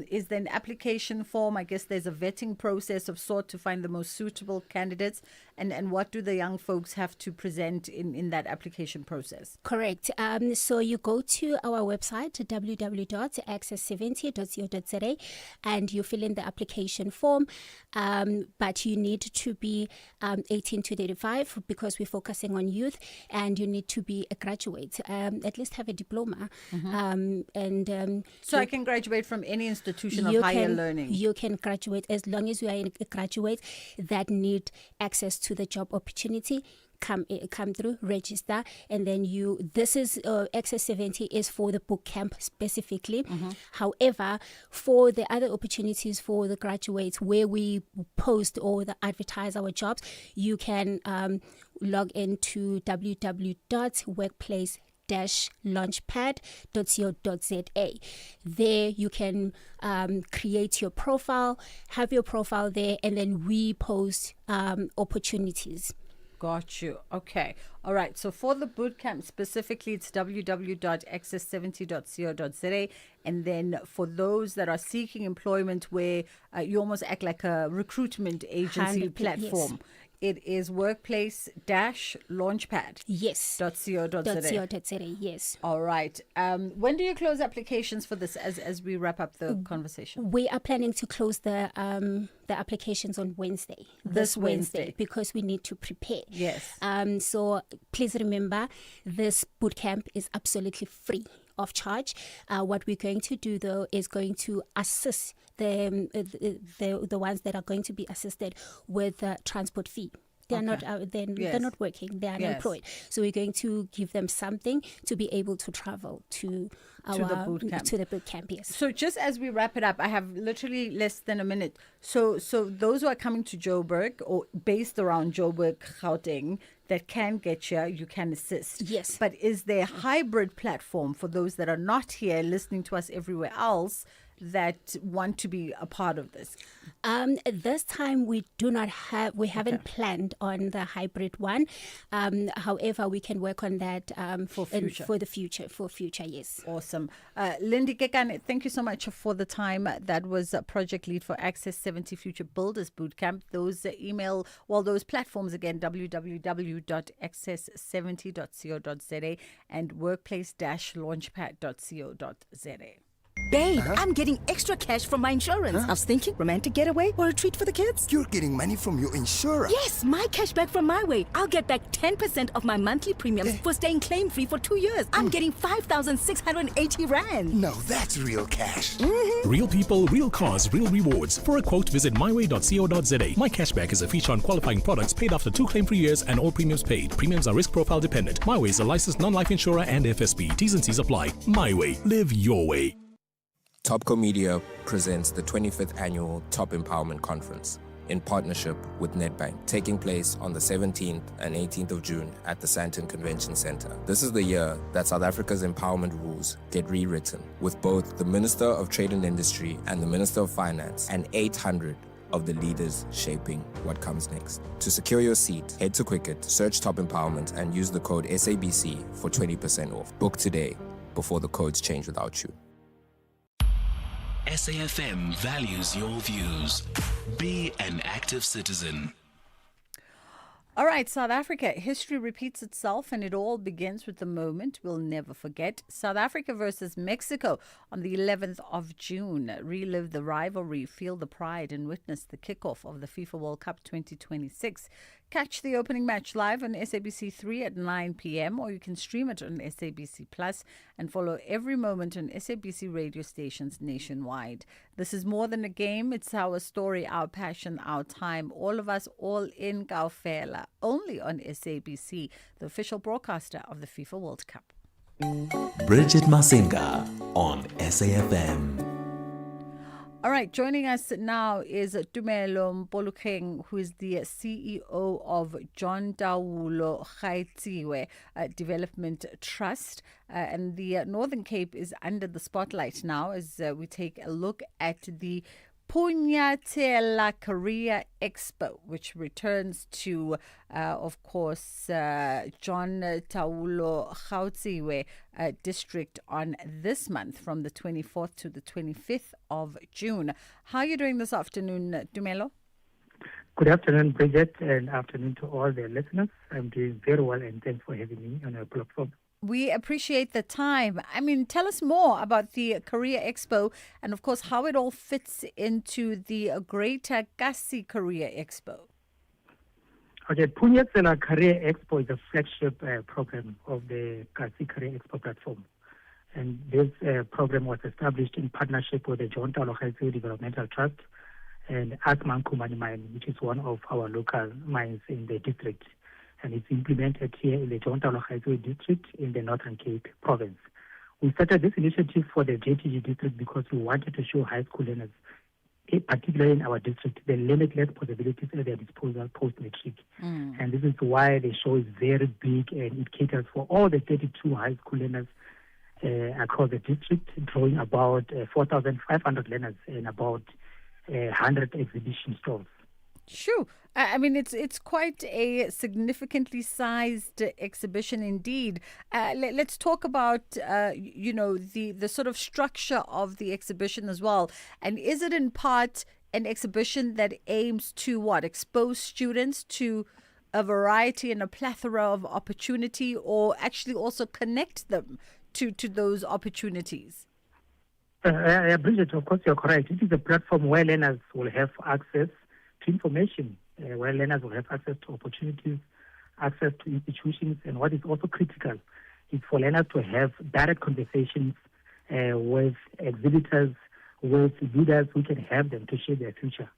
Is there an application form? I guess there's a vetting process of sort to find the most suitable candidates. And what do the young folks have to present in that application process? Correct. So you go to our website, www.access70.co.za, and you fill in the application form. But you need to be 18 to 35 because we're focusing on youth, and you need to be a graduate, at least have a diploma. So I can graduate from any institution of higher learning? You can graduate as long as you are a graduate that need access to the job opportunity. Come through, register, and then this is Access 70 is for the boot camp specifically. However, for the other opportunities for the graduates where we post or advertise our jobs, you can log into www.workplace-launchpad.co.za. There you can create your profile, have your profile there, and then we post opportunities. Got you. Okay. All right. So for the bootcamp specifically, it's www.access70.co.za. And then for those that are seeking employment where you almost act like a recruitment agency platform, It is workplace-launchpad. Yes. .co.za. Yes. All right. When do you close applications for this as we wrap up the conversation? We are planning to close the applications on Wednesday. This Wednesday. Because we need to prepare. Yes. So please remember, this bootcamp is absolutely free of charge. What we're going to do though is going to assist the ones that are going to be assisted with transport fee. They're not they're not working. They're unemployed. So we're going to give them something to be able to travel to the boot camp. Yes. So just as we wrap it up, I have literally less than a minute. So those who are coming to Joburg or based around Joburg, Gauteng, that can get you can assist. Yes. But is there a hybrid platform for those that are not here listening to us everywhere else that want to be a part of this? This time we haven't planned on the hybrid one. However, we can work on that for the future, yes. Awesome. Lindy Kekane, thank you so much for the time. That was project lead for Access 70 Future Builders Bootcamp. Those those platforms again, www.access70.co.za and workplace-launchpad.co.za. Babe, I'm getting extra cash from my insurance. I was thinking romantic getaway or a treat for the kids. You're getting money from your insurer? Yes, my cash back from my way. I'll get back 10% of my monthly premiums for staying claim-free for 2 years. I'm getting 5,680 Rand. Now that's real cash. Mm-hmm. Real people, real cars, real rewards. For a quote, visit myway.co.za. My Cashback is a feature on qualifying products paid after 2 claim-free years and all premiums paid. Premiums are risk profile dependent. MyWay is a licensed non-life insurer and FSP. T's and C's apply. MyWay. Live your way. Topco Media presents the 25th Annual Top Empowerment Conference in partnership with Nedbank, taking place on the 17th and 18th of June at the Sandton Convention Center. This is the year that South Africa's empowerment rules get rewritten, with both the Minister of Trade and Industry and the Minister of Finance and 800 of the leaders shaping what comes next. To secure your seat, head to Quicket, search Top Empowerment and use the code SABC for 20% off. Book today before the codes change without you. SAFM values your views. Be an active citizen. All right, South Africa. History repeats itself and it all begins with the moment we'll never forget. South Africa versus Mexico on the 11th of June. Relive the rivalry, feel the pride and witness the kickoff of the FIFA World Cup 2026. Catch the opening match live on SABC 3 at 9 p.m. or you can stream it on SABC Plus and follow every moment on SABC radio stations nationwide. This is more than a game. It's our story, our passion, our time. All of us, all in Kaufela. Only on SABC, the official broadcaster of the FIFA World Cup. Bridget Masinga on SAFM. All right, joining us now is Tumelo Mpolokeng, who is the CEO of John Taulo Gaetiwe Development Trust. And the Northern Cape is under the spotlight now as we take a look at the Punyatela Career Expo, which returns to, of course, John Taulo Gaetiwe district on this month from the 24th to the 25th of June. How are you doing this afternoon, Dumelo? Good afternoon, Bridget, and afternoon to all the listeners. I'm doing very well, and thanks for having me on your platform. We appreciate the time. I mean, tell us more about the Career Expo and, of course, how it all fits into the Greater Kasi Career Expo. Okay, Punyatela Career Expo is a flagship program of the Kasi Career Expo platform. And this program was established in partnership with the John Taulo Gaetiwe Developmental Trust and SAfmRadio mine, which is one of our local mines in the district. And it's implemented here in the John Taulo Gaetiwe district in the Northern Cape province. We started this initiative for the JTG district because we wanted to show high school learners, particularly in our district, the limitless possibilities at their disposal post-matric. And this is why the show is very big and it caters for all the 32 high school learners across the district, drawing about 4,500 learners and about 100 exhibition stalls. Sure. I mean, it's quite a significantly sized exhibition indeed. Let's talk about, the sort of structure of the exhibition as well. And is it in part an exhibition that aims to what? Expose students to a variety and a plethora of opportunity, or actually also connect them to those opportunities? Bridget, of course, you're correct. It is a platform where learners will have access to information, where learners will have access to opportunities, access to institutions, and what is also critical is for learners to have direct conversations with exhibitors, with leaders who can help them to shape their future.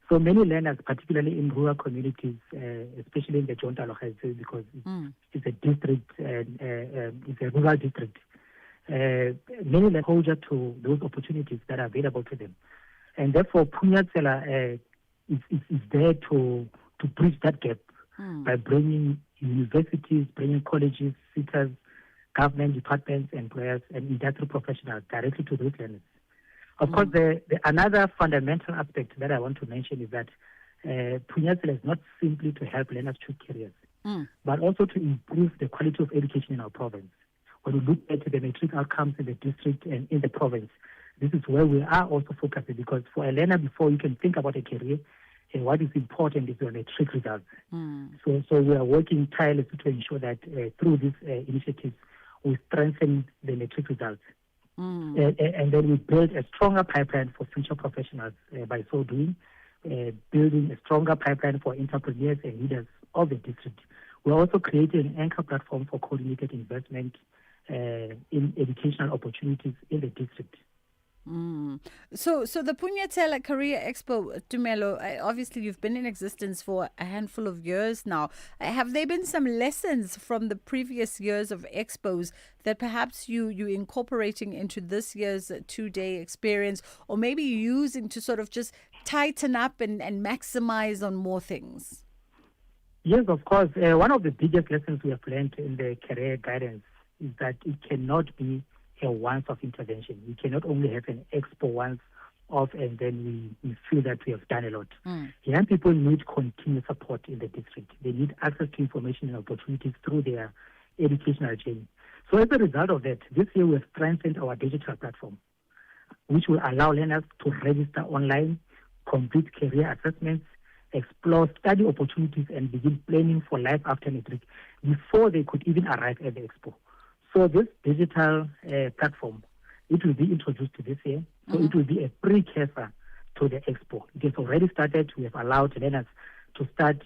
So many learners, particularly in rural communities, especially in the Jontalo, because it's a district, it's a rural district, many have exposure to those opportunities that are available to them. And therefore, Punyatsela is there to bridge that gap by bringing universities, bringing colleges, centers, government departments, employers, and industry professionals directly to those learners. Of course, another fundamental aspect that I want to mention is that Punyatsela is not simply to help learners choose careers, but also to improve the quality of education in our province. When we look at the matric outcomes in the district and in the province, this is where we are also focusing, because for a learner, before you can think about a career, what is important is your matric results. So we are working tirelessly to ensure that through these initiatives, we strengthen the matric results. And then we build a stronger pipeline for future professionals by so doing, building a stronger pipeline for entrepreneurs and leaders of the district. We're also creating an anchor platform for coordinated investment in educational opportunities in the district. So the Punyatsela Career Expo, Tumelo, obviously you've been in existence for a handful of years now. Have there been some lessons from the previous years of expos that perhaps you incorporating into this year's 2-day experience, or maybe using to sort of just tighten up and maximize on more things? Yes, of course. One of the biggest lessons we have learned in the career guidance is that it cannot be a once-off intervention. We cannot only have an expo once off and then we feel that we have done a lot. Young people need continued support in the district. They need access to information and opportunities through their educational journey. So as a result of that, this year we have strengthened our digital platform, which will allow learners to register online, complete career assessments, explore study opportunities, and begin planning for life after matric before they could even arrive at the expo. So this digital platform, it will be introduced this year. So it will be a precursor to the expo. It has already started. We have allowed learners to start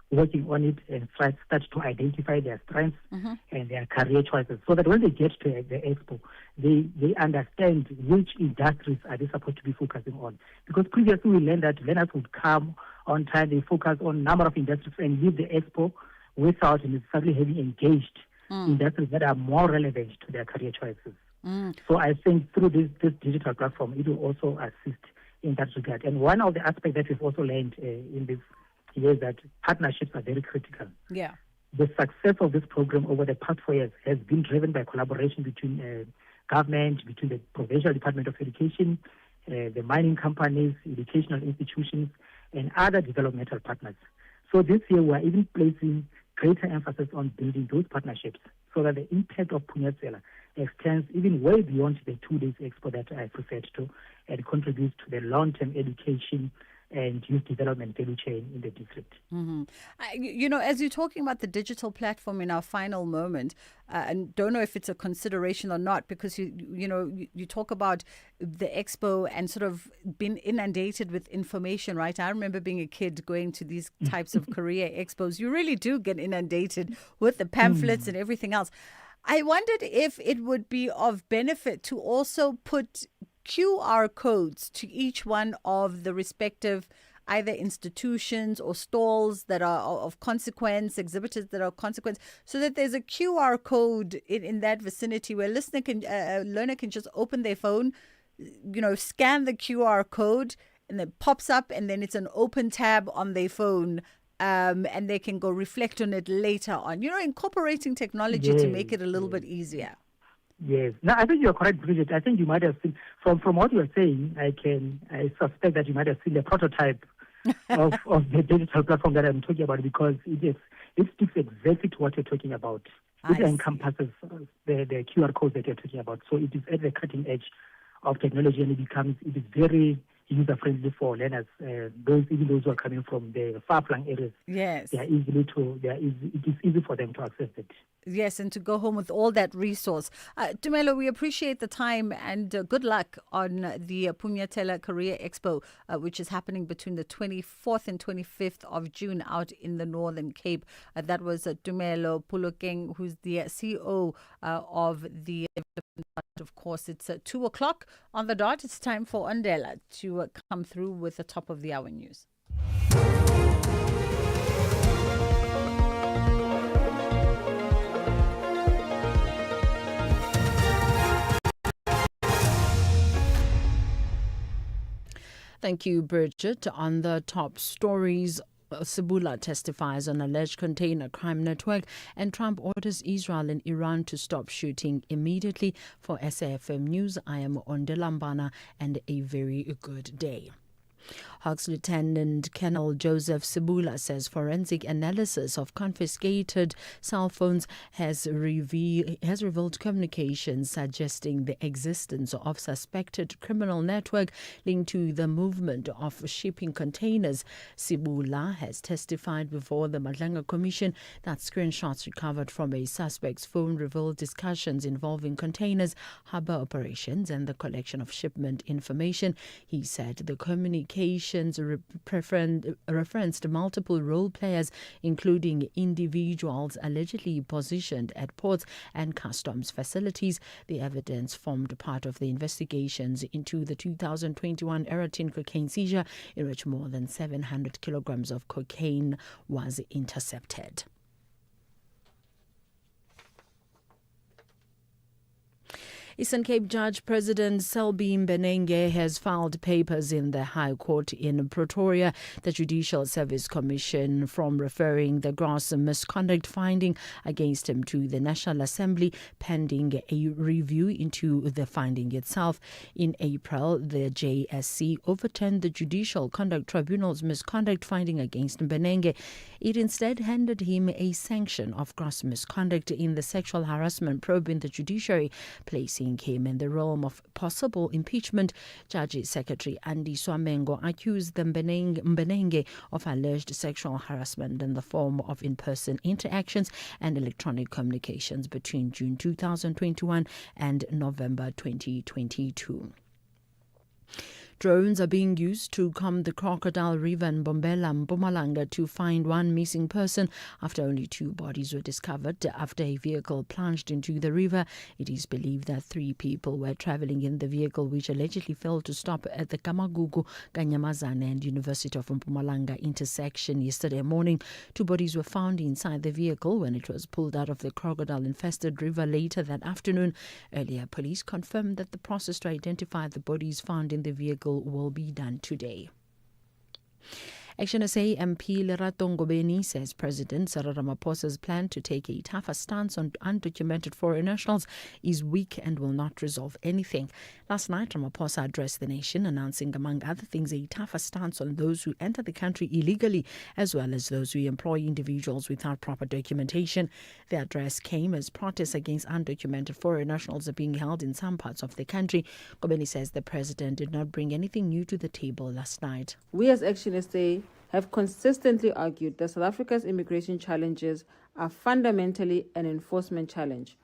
working on it and start to identify their strengths and their career choices, so that when they get to the expo, they understand which industries are they supposed to be focusing on. Because previously we learned that learners would come on time, they focus on a number of industries and leave the expo without necessarily having engaged industries that are more relevant to their career choices. So I think through this digital platform, it will also assist in that regard. And one of the aspects that we've also learned in this year is that partnerships are very critical. Yeah. The success of this program over the past 4 years has been driven by collaboration between government, between the Provincial Department of Education, the mining companies, educational institutions, and other developmental partners. So this year we are even placing greater emphasis on building those partnerships so that the impact of Punyatsela extends even way beyond the 2 days expo that I referred to, and contributes to the long-term education and youth development value chain in the district. As you're talking about the digital platform in our final moment, and don't know if it's a consideration or not, because you talk about the expo and sort of been inundated with information, right? I remember being a kid going to these types of career expos. You really do get inundated with the pamphlets and everything else. I wondered if it would be of benefit to also put QR codes to each one of the respective either institutions or stalls that are of consequence, exhibitors that are of consequence, so that there's a QR code in that vicinity where a learner can just open their phone, scan the QR code, and it pops up, and then it's an open tab on their phone. And they can go reflect on it later on. Incorporating technology to make it a little bit easier. Yes. No, I think you're correct, Bridget. I think you might have seen, from what you're saying, I suspect that you might have seen the prototype of the digital platform that I'm talking about, because it speaks exactly to what you're talking about. It encompasses the QR code that you're talking about. So it is at the cutting edge of technology, and it is very user-friendly for learners. Even those who are coming from the far-flung areas, Yes. it is easy for them to access it. Yes, and to go home with all that resource. Tumelo, we appreciate the time and good luck on the Punyatela Career Expo, which is happening between the 24th and 25th of June out in the Northern Cape. That was Tumelo Pulokeng, who's the CEO of the development. Of course, it's 2 o'clock on the dot. It's time for Andela to come through with the top of the hour news. Thank you, Bridget. On the top stories, Sabula testifies on alleged container crime network, and Trump orders Israel and Iran to stop shooting immediately. For SAFM News, I am Ondelambana, and a very good day. Hawks Lieutenant Colonel Joseph Sabula says forensic analysis of confiscated cell phones has revealed communications suggesting the existence of suspected criminal network linked to the movement of shipping containers. Sabula has testified before the Madlanga Commission that screenshots recovered from a suspect's phone revealed discussions involving containers, harbour operations, and the collection of shipment information. He said the communications referenced multiple role players, including individuals allegedly positioned at ports and customs facilities. The evidence formed part of the investigations into the 2021 Eratin cocaine seizure, in which more than 700 kilograms of cocaine was intercepted. Eastern Cape Judge President Selby Mbenenge has filed papers in the High Court in Pretoria, the Judicial Service Commission, from referring the gross misconduct finding against him to the National Assembly, pending a review into the finding itself. In April, the JSC overturned the Judicial Conduct Tribunal's misconduct finding against Mbenenge. It instead handed him a sanction of gross misconduct in the sexual harassment probe in the judiciary, placing him in the realm of possible impeachment. Judge Secretary Andy Swamengo accused the Mbenenge of alleged sexual harassment in the form of in-person interactions and electronic communications between June 2021 and November 2022. Drones are being used to comb the Crocodile River in Bombela, Mpumalanga, to find one missing person after only 2 bodies were discovered after a vehicle plunged into the river. It is believed that 3 people were traveling in the vehicle, which allegedly failed to stop at the Kamagugu, Kanyamazane and University of Mpumalanga intersection yesterday morning. 2 bodies were found inside the vehicle when it was pulled out of the crocodile-infested river later that afternoon. Earlier, police confirmed that the process to identify the bodies found in the vehicle will be done today. Action SA MP Lerato Ngobeni says President Cyril Ramaphosa's plan to take a tougher stance on undocumented foreign nationals is weak and will not resolve anything. Last night, Ramaphosa addressed the nation, announcing, among other things, a tougher stance on those who enter the country illegally, as well as those who employ individuals without proper documentation. The address came as protests against undocumented foreign nationals are being held in some parts of the country. Ngobeni says the president did not bring anything new to the table last night. We as Action SA have consistently argued that South Africa's immigration challenges are fundamentally an enforcement challenge.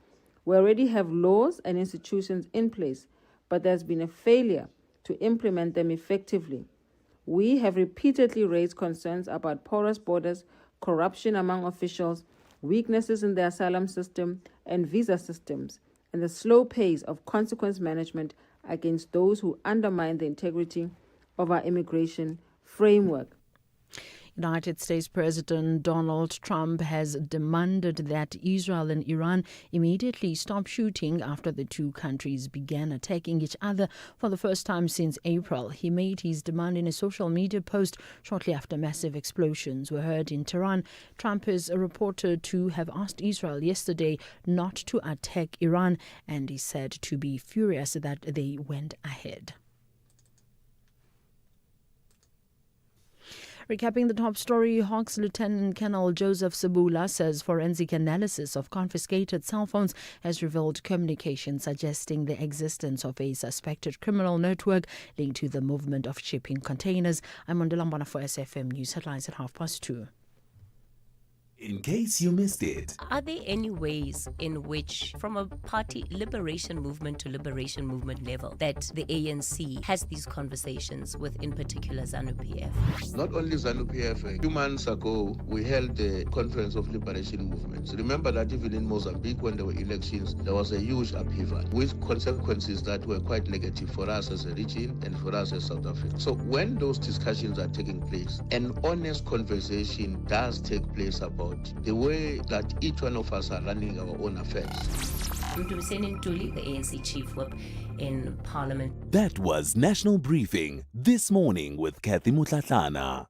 We already have laws and institutions in place, but there's been a failure to implement them effectively. We have repeatedly raised concerns about porous borders, corruption among officials, weaknesses in the asylum system and visa systems, and the slow pace of consequence management against those who undermine the integrity of our immigration framework. United States President Donald Trump has demanded that Israel and Iran immediately stop shooting after the 2 countries began attacking each other for the first time since April. He made his demand in a social media post shortly after massive explosions were heard in Tehran. Trump is reported to have asked Israel yesterday not to attack Iran, and is said to be furious that they went ahead. Recapping the top story, Hawks Lieutenant Colonel Joseph Sabula says forensic analysis of confiscated cell phones has revealed communication suggesting the existence of a suspected criminal network linked to the movement of shipping containers. I'm Mondolambana for SAfm News Headlines at 2:30. In case you missed it. Are there any ways in which, from a party liberation movement to liberation movement level, that the ANC has these conversations with, in particular, ZANU-PF? Not only ZANU-PF, 2 months ago, we held the Conference of Liberation Movements. Remember that even in Mozambique, when there were elections, there was a huge upheaval with consequences that were quite negative for us as a region and for us as South Africa. So when those discussions are taking place, an honest conversation does take place about the way that each one of us are running our own affairs. Mdumiseni Ntuli, the ANC chief whip in Parliament. That was National Briefing this morning with Kathy Mutlatlana.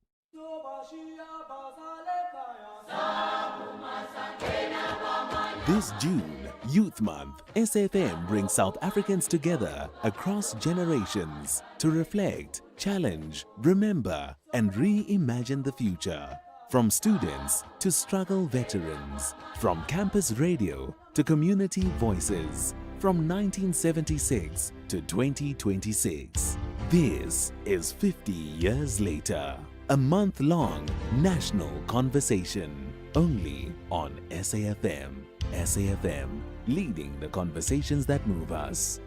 This June, Youth Month, SAfm brings South Africans together across generations to reflect, challenge, remember, and reimagine the future. From students to struggle veterans, from campus radio to community voices, from 1976 to 2026. This is 50 years later, a month-long national conversation, only on SAfm. SAfm, leading the conversations that move us.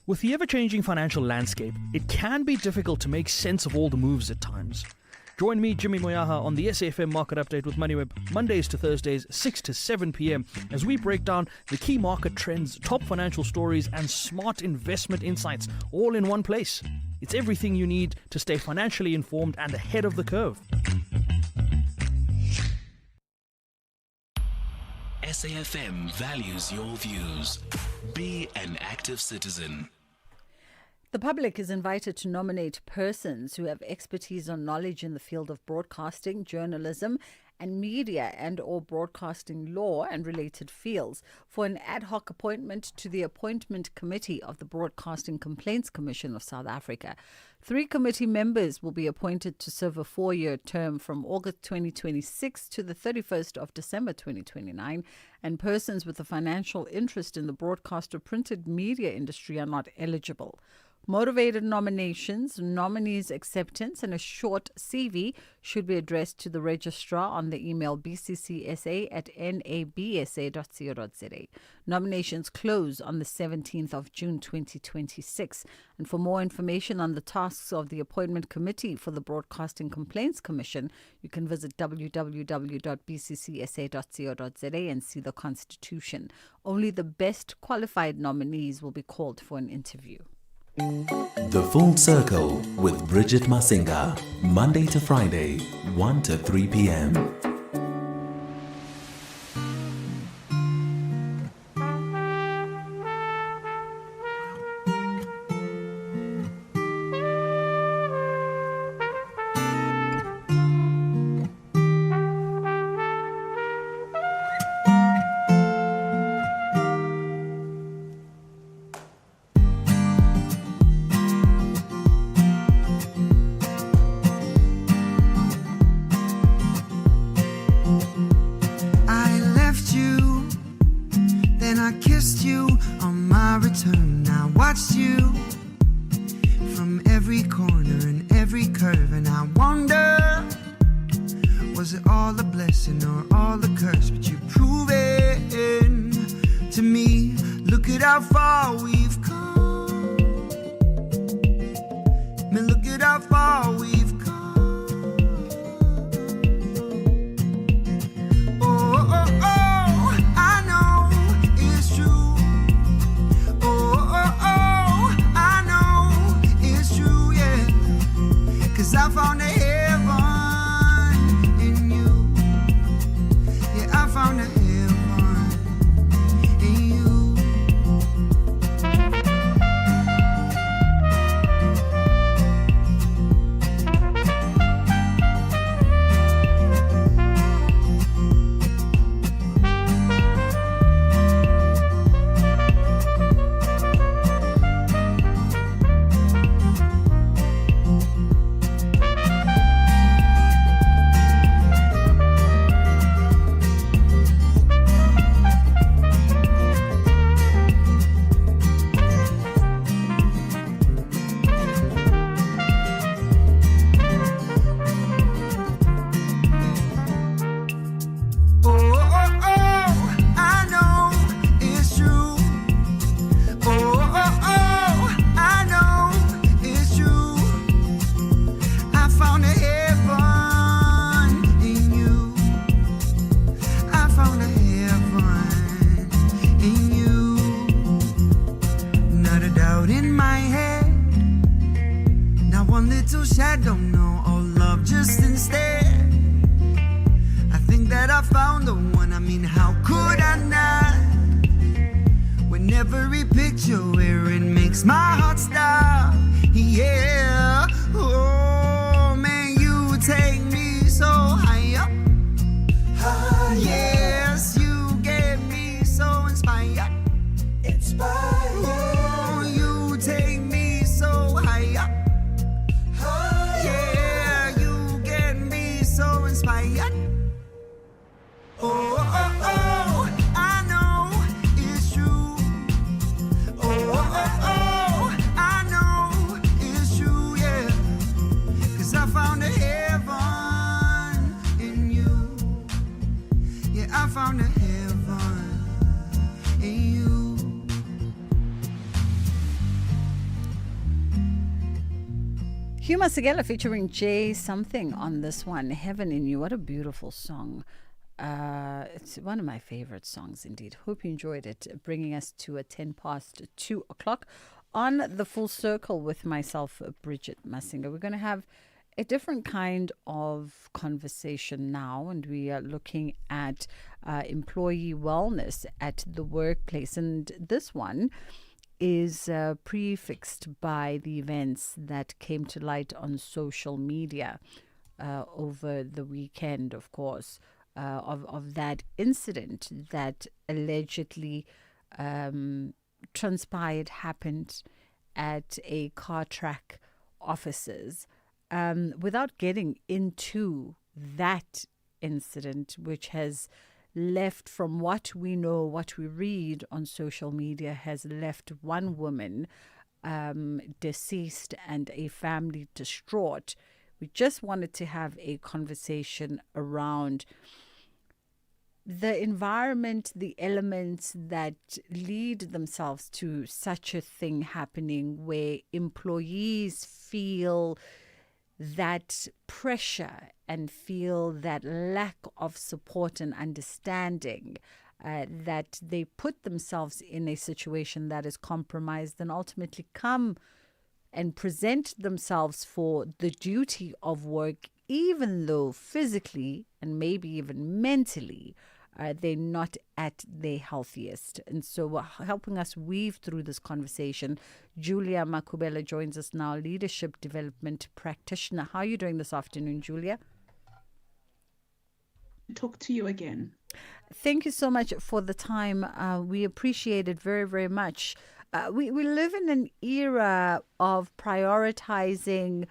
With the ever-changing financial landscape, it can be difficult to make sense of all the moves at times. Join me, Jimmy Moyaha, on the SAfm Market Update with MoneyWeb, Mondays to Thursdays, 6 to 7 p.m, as we break down the key market trends, top financial stories, and smart investment insights, all in one place. It's everything you need to stay financially informed and ahead of the curve. SAfm values your views. Be an active citizen. The public is invited to nominate persons who have expertise or knowledge in the field of broadcasting, journalism, and media and/or broadcasting law and related fields for an ad hoc appointment to the Appointment Committee of the Broadcasting Complaints Commission of South Africa. 3 committee members will be appointed to serve a 4-year term from August 2026 to the 31st of December 2029, and persons with a financial interest in the broadcast or printed media industry are not eligible. Motivated nominations, nominees' acceptance, and a short CV should be addressed to the registrar on the email bccsa@nabsa.co.za. Nominations close on the 17th of June 2026. And for more information on the tasks of the Appointment Committee for the Broadcasting Complaints Commission, you can visit www.bccsa.co.za and see the Constitution. Only the best qualified nominees will be called for an interview. The Full Circle with Bridget Masinga, Monday to Friday, 1 to 3 p.m. wish I don't know all love just instead. I think that I found the one, I mean, how could I not? When every picture wearing makes my heart stop. Yeah, oh man, you take me so high up. Yes, you get me so inspired. Oh, you take me so high up. Yeah, you get me so inspired. Oh, oh, oh, I know it's true. Oh, oh, oh, I know it's true, yeah. 'Cause I found a heaven in you. Yeah, I found a heaven in you. Huma Sigela featuring Jay Something on this one, Heaven in You. What a beautiful song. It's one of my favorite songs indeed. Hope you enjoyed it. Bringing us to a 2:10 on the Full Circle with myself, Bridget Masinga. We're going to have a different kind of conversation now, and we are looking at employee wellness at the workplace. And this one is prefixed by the events that came to light on social media over the weekend, of course, of that incident that allegedly happened at a car track offices. Without getting into that incident, which has left, from what we know, what we read on social media, has left one woman deceased and a family distraught. We just wanted to have a conversation around the environment, the elements that lead themselves to such a thing happening, where employees feel that pressure and feel that lack of support and understanding, that they put themselves in a situation that is compromised, and ultimately come and present themselves for the duty of work, even though physically and maybe even mentally they're not at their healthiest. And so helping us weave through this conversation, Julia Makubela joins us now, leadership development practitioner. How are you doing this afternoon, Julia? Talk to you again. Thank you so much for the time. We appreciate it very, very much. We live in an era of prioritizing,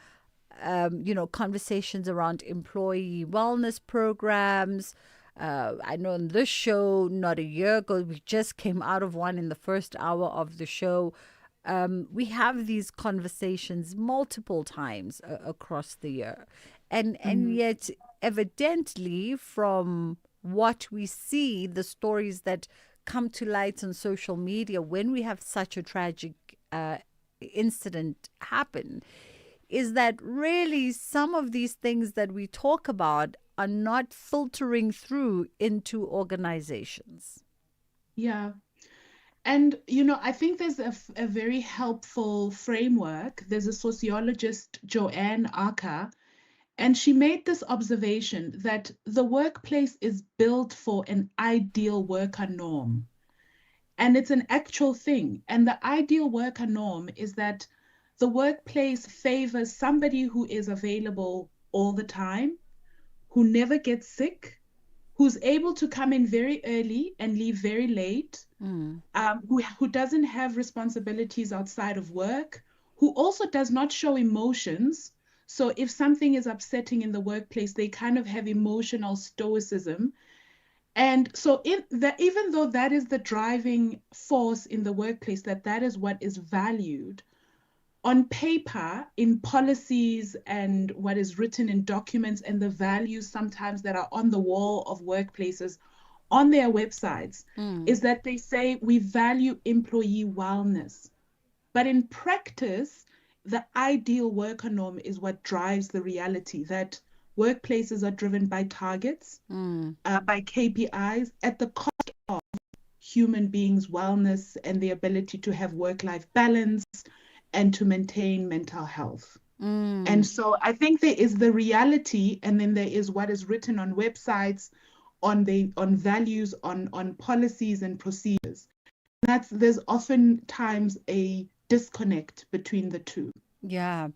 conversations around employee wellness programs. I know on this show, not a year ago, we just came out of one in the first hour of the show. We have these conversations multiple times across the year. And yet, evidently, from what we see, the stories that come to light on social media when we have such a tragic incident happen, is that really some of these things that we talk about are not filtering through into organizations. Yeah. And, I think there's a very helpful framework. There's a sociologist, Joanne Arca, and she made this observation that the workplace is built for an ideal worker norm. And it's an actual thing. And the ideal worker norm is that the workplace favors somebody who is available all the time, who never gets sick, who's able to come in very early and leave very late, who doesn't have responsibilities outside of work, who also does not show emotions. So if something is upsetting in the workplace, they kind of have emotional stoicism. And so even though that is the driving force in the workplace, that is what is valued, on paper, in policies and what is written in documents and the values sometimes that are on the wall of workplaces on their websites, is that they say we value employee wellness. But in practice, the ideal worker norm is what drives the reality that workplaces are driven by targets, by KPIs, at the cost of human beings' wellness and the ability to have work-life balance and to maintain mental health. And so I think there is the reality, and then there is what is written on websites, on values, on policies and procedures. There's oftentimes a disconnect between the two. Yeah.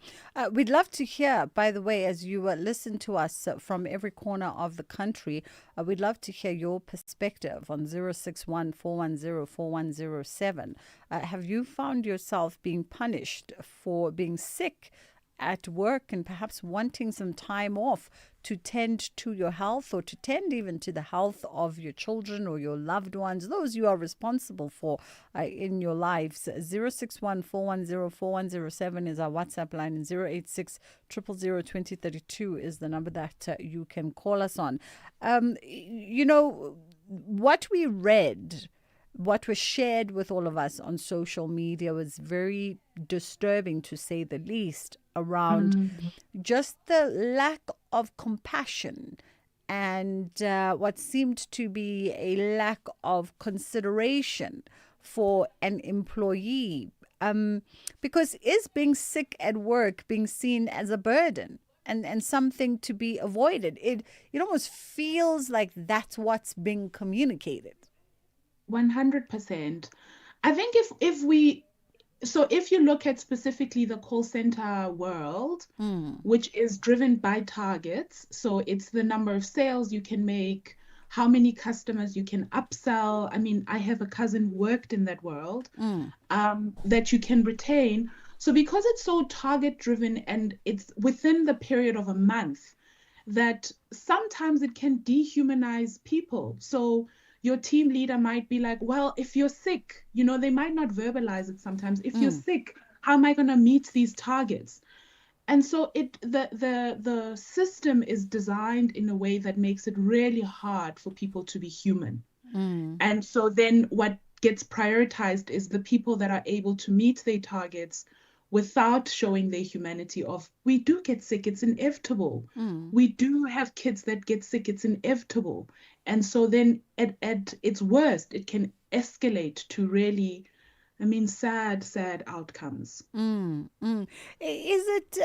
We'd love to hear, by the way, as you listen to us from every corner of the country, we'd love to hear your perspective on 061 410 4107. Have you found yourself being punished for being sick at work and perhaps wanting some time off to tend to your health or to tend even to the health of your children or your loved ones, those you are responsible for in your lives? 061 410 4107 is our WhatsApp line, and 086 000 2032 is the number that you can call us on. You know, what we read, what was shared with all of us on social media was very disturbing, to say the least, around just the lack of compassion and what seemed to be a lack of consideration for an employee. Because is being sick at work being seen as a burden and something to be avoided? It almost feels like that's what's being communicated. 100%. I think if you look at specifically the call center world, which is driven by targets, so it's the number of sales you can make, how many customers you can upsell. I mean, I have a cousin who worked in that world, that you can retain. So because it's so target driven and it's within the period of a month, that sometimes it can dehumanize people. So your team leader might be like, well, if you're sick, they might not verbalize it sometimes. If you're sick, how am I going to meet these targets? And so the system is designed in a way that makes it really hard for people to be human. And so then what gets prioritized is the people that are able to meet their targets without showing their humanity of, we do get sick, it's inevitable. We do have kids that get sick, it's inevitable. And so then at its worst, it can escalate to really, sad outcomes. Is it...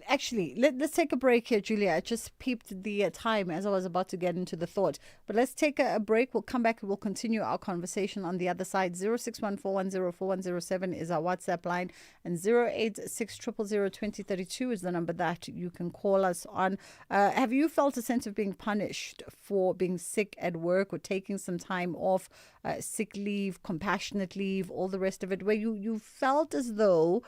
Actually, let's take a break here, Julia. I just peeped the time as I was about to get into the thought. But let's take a break. We'll come back and we'll continue our conversation on the other side. 061 410 4107 is our WhatsApp line. And 086 000 2032 is the number that you can call us on. Have you felt a sense of being punished for being sick at work or taking some time off, sick leave, compassionate leave, all the rest of it, where you felt as though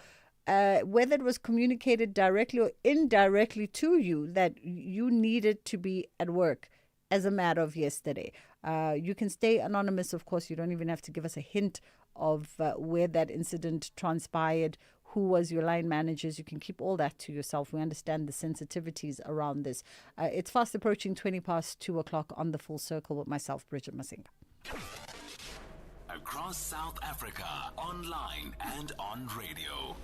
whether it was communicated directly or indirectly to you that you needed to be at work as a matter of yesterday? You can stay anonymous, of course. You don't even have to give us a hint of where that incident transpired, who was your line managers. You can keep all that to yourself. We understand the sensitivities around this. It's fast approaching 2:20 on The Full Circle with myself, Bridget Masinga. Across South Africa, online and on radio.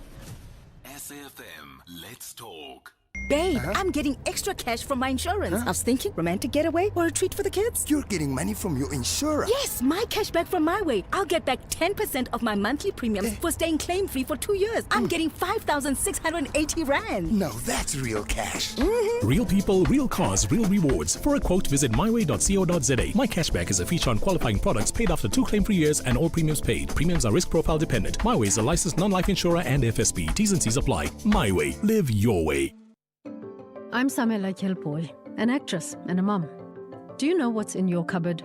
SAfm, let's talk. Babe, I'm getting extra cash from my insurance. I was thinking romantic getaway or a treat for the kids. You're getting money from your insurer? Yes, my cash back from my way. I'll get back 10% of my monthly premiums for staying claim-free for 2 years. I'm getting 5,680 Rand. Now that's real cash. Real people, real cars, real rewards. For a quote, visit myway.co.za. My cashback is a feature on qualifying products paid after 2 claim-free years and all premiums paid. Premiums are risk profile dependent. My Way is a licensed non-life insurer and FSP. T's and C's apply. My Way. Live your way. I'm Samela Kilpoy, an actress and a mum. Do you know what's in your cupboard?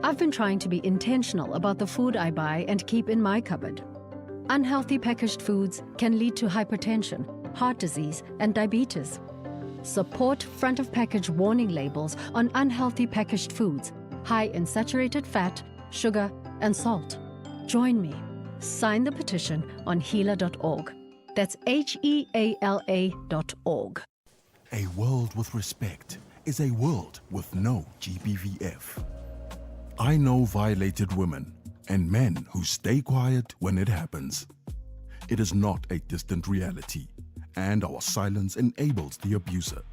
I've been trying to be intentional about the food I buy and keep in my cupboard. Unhealthy packaged foods can lead to hypertension, heart disease, and diabetes. Support front-of-package warning labels on unhealthy packaged foods, high in saturated fat, sugar, and salt. Join me. Sign the petition on healer.org. That's HEALA.org. A world with respect is a world with no GBVF. I know violated women and men who stay quiet when it happens. It is not a distant reality, and our silence enables the abuser.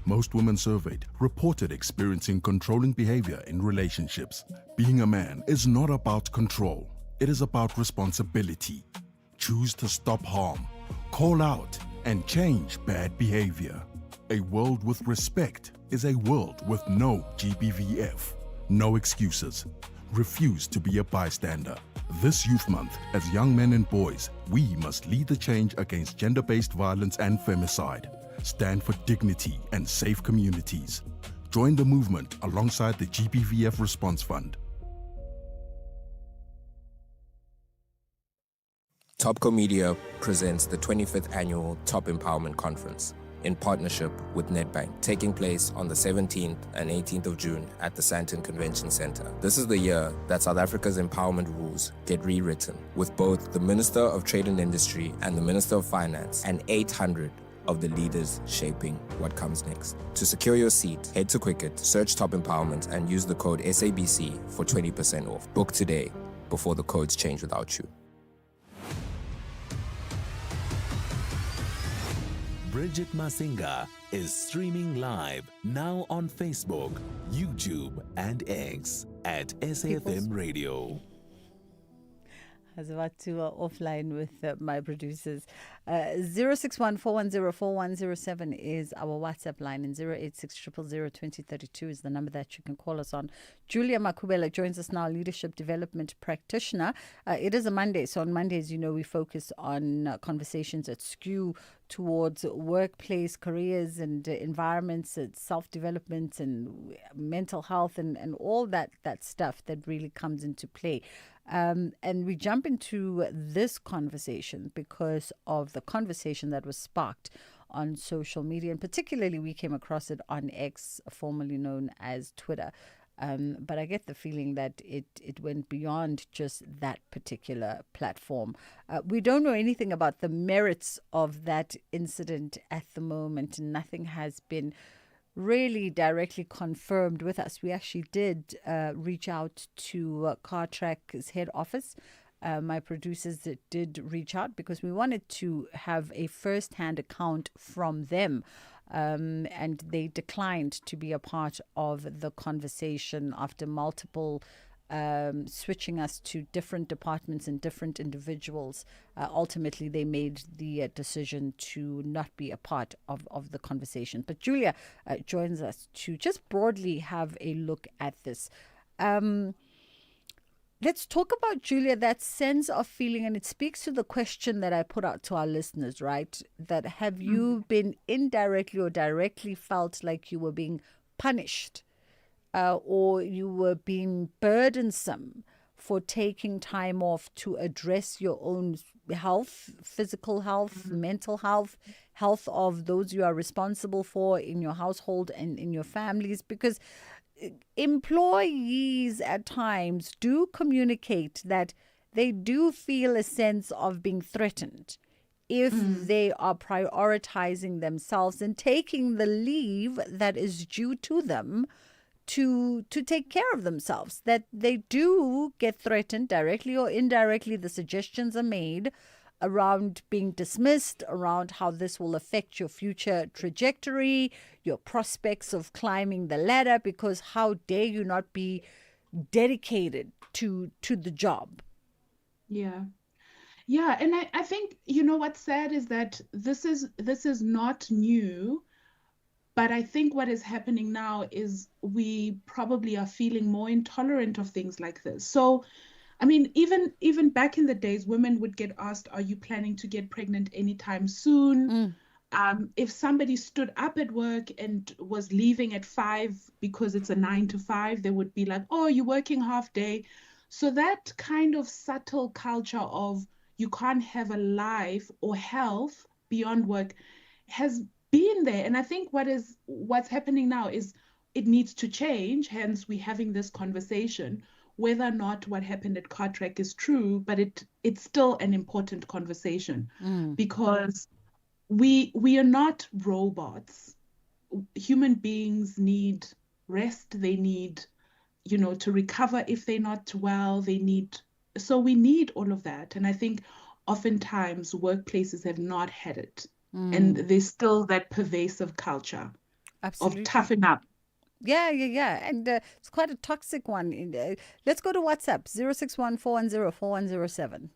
Most women surveyed reported experiencing controlling behavior in relationships. Being a man is not about control. It is about responsibility. Choose to stop harm, call out, and change bad behavior. A world with respect is a world with no GBVF. No excuses. Refuse to be a bystander. This Youth Month, as young men and boys, we must lead the change against gender-based violence and femicide. Stand for dignity and safe communities. Join the movement alongside the GBVF Response Fund. Topco Media presents the 25th Annual Top Empowerment Conference in partnership with Nedbank, taking place on the 17th and 18th of June at the Sandton Convention Center. This is the year that South Africa's empowerment rules get rewritten, with both the Minister of Trade and Industry and the Minister of Finance and 800 of the leaders shaping what comes next. To secure your seat, head to Quicket, search Top Empowerment and use the code SABC for 20% off. Book today before the codes change without you. Bridget Masinga is streaming live now on Facebook, YouTube, and X at SAFM Radio. I was about to offline with my producers. 061-410-4107 is our WhatsApp line, and 086-000-2032 is the number that you can call us on. Julia Makubela joins us now, leadership development practitioner. It is a Monday, so on Mondays, we focus on conversations that skew towards workplace, careers, and environments, and self-development, and mental health, and all that stuff that really comes into play. And we jump into this conversation because of the conversation that was sparked on social media, and particularly we came across it on X, formerly known as Twitter. But I get the feeling that it went beyond just that particular platform. We don't know anything about the merits of that incident at the moment, and nothing has been really directly confirmed with us. We actually did reach out to CarTrack's head office. My producers did reach out because we wanted to have a first-hand account from them. And they declined to be a part of the conversation after multiple switching us to different departments and different individuals. Ultimately, they made the decision to not be a part of the conversation. But Julia joins us to just broadly have a look at this. Let's talk about, Julia, that sense of feeling, and it speaks to the question that I put out to our listeners, right? That have you been indirectly or directly felt like you were being punished or you were being burdensome for taking time off to address your own health, physical health, mental health, health of those you are responsible for in your household and in your families? Because employees at times do communicate that they do feel a sense of being threatened if they are prioritizing themselves and taking the leave that is due to them to take care of themselves, that they do get threatened directly or indirectly. The suggestions are made around being dismissed, around how this will affect your future trajectory, your prospects of climbing the ladder, because how dare you not be dedicated to the job? Yeah. And I think, what's sad is that this is not new, but I think what is happening now is we probably are feeling more intolerant of things like this. So I mean, even back in the days, women would get asked, are you planning to get pregnant anytime soon? If somebody stood up at work and was leaving at 5 because it's a 9 to 5, they would be like, oh, you're working half day. So that kind of subtle culture of you can't have a life or health beyond work has been there. And I think what's happening now is it needs to change. Hence, we're having this conversation. Whether or not what happened at CarTrack is true, but it's still an important conversation because we are not robots. Human beings need rest. They need, to recover if they're not well. So we need all of that. And I think oftentimes workplaces have not had it. And there's still that pervasive culture of toughen up. Yeah. And it's quite a toxic one. Let's go to WhatsApp, 061-410-4107.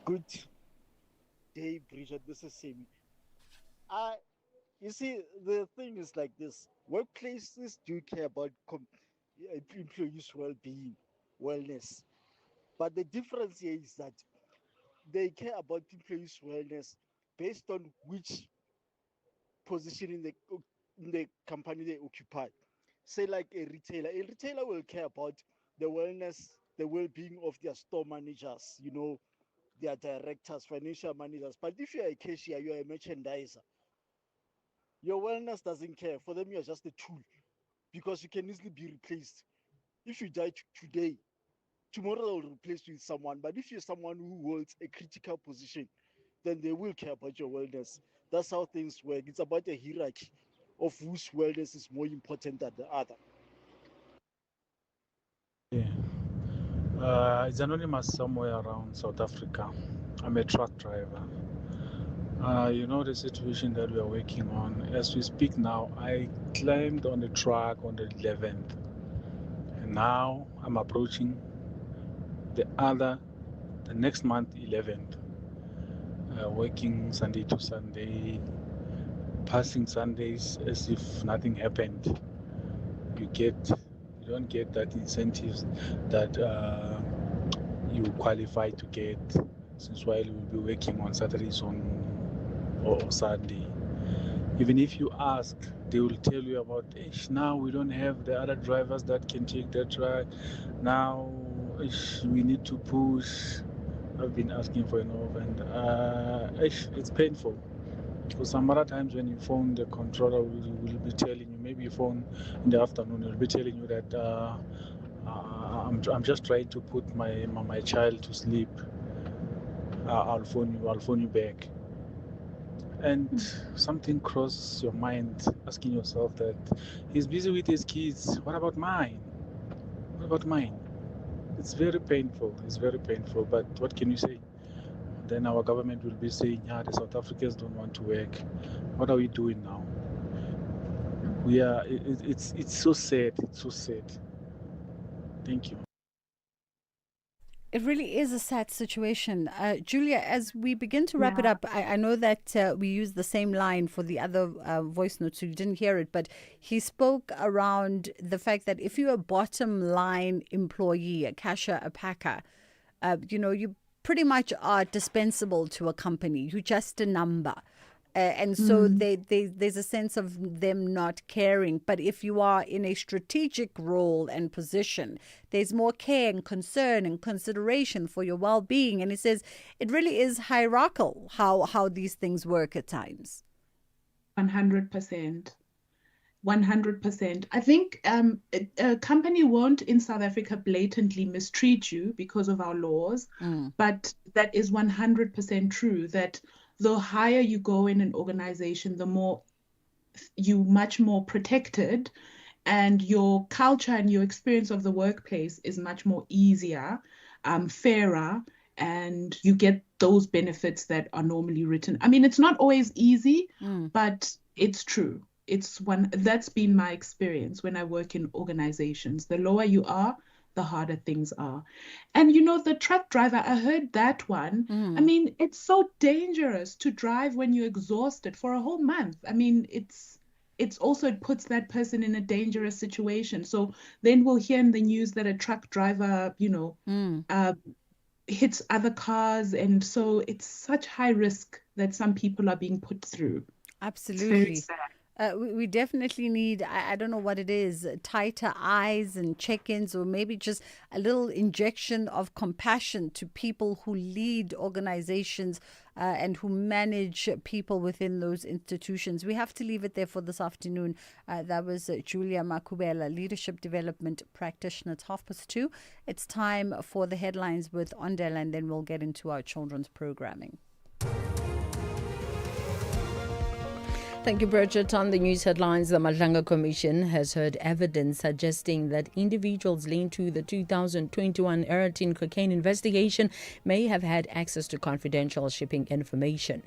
Good day, Bridget. This is Simi. You see, the thing is like this. Workplaces do care about employees' well-being, wellness. But the difference here is that they care about employees' wellness based on which position in the company they occupy. Say like a retailer will care about the wellness, the well-being of their store managers, their directors, financial managers. But if you're a cashier, you're a merchandiser, your wellness doesn't care. For them, you're just a tool because you can easily be replaced. If you die today, tomorrow they'll replace you with someone. But if you're someone who holds a critical position, then they will care about your wellness. That's how things work. It's about a hierarchy of whose wellness is more important than the other. It's anonymous somewhere around South Africa. I'm a truck driver. You know the situation that we are working on. As we speak now, I climbed on the truck on the 11th. And now I'm approaching the next month, 11th. Working Sunday to Sunday, passing Sundays as if nothing happened. You don't get that incentives that you qualify to get, since while you will be working on Saturdays or Sunday. Even if you ask, they will tell you about, now we don't have the other drivers that can take that truck. Now we need to push. I've been asking for enough, and it's painful. Because some other times when you phone, the controller will be telling you, maybe you phone in the afternoon, he'll be telling you that I'm just trying to put my child to sleep. I'll phone you back. And something crosses your mind, asking yourself that he's busy with his kids. What about mine? It's very painful. But what can you say? Then our government will be saying, the South Africans don't want to work. What are we doing now? It's so sad. Thank you. It really is a sad situation. Julia, as we begin to wrap it up, I know that we used the same line for the other voice note, so you didn't hear it, but he spoke around the fact that if you're a bottom line employee, a cashier, a packer, you pretty much are dispensable to a company. You're just a number. And so there's a sense of them not caring. But if you are in a strategic role and position, there's more care and concern and consideration for your well-being. And he says it really is hierarchical how these things work at times. 100%. 100%. I think a company won't in South Africa blatantly mistreat you because of our laws, but that is 100% true, that the higher you go in an organization, the more you much more protected, and your culture and your experience of the workplace is much more easier, fairer, and you get those benefits that are normally written. I mean, it's not always easy, but it's true. That's been my experience when I work in organizations. The lower you are, the harder things are. And the truck driver, I heard that one. I mean, it's so dangerous to drive when you're exhausted for a whole month. I mean, it puts that person in a dangerous situation. So then we'll hear in the news that a truck driver, hits other cars. And so it's such high risk that some people are being put through. Absolutely. It's very sad. We definitely need, I don't know what it is, tighter eyes and check-ins, or maybe just a little injection of compassion to people who lead organizations and who manage people within those institutions. We have to leave it there for this afternoon. That was Julia Makubela, Leadership Development Practitioner. It's 2:30. It's time for the headlines with Ondel, and then we'll get into our children's programming. Thank you, Bridget. On the news headlines, the Madlanga Commission has heard evidence suggesting that individuals linked to the 2021 Eratin cocaine investigation may have had access to confidential shipping information.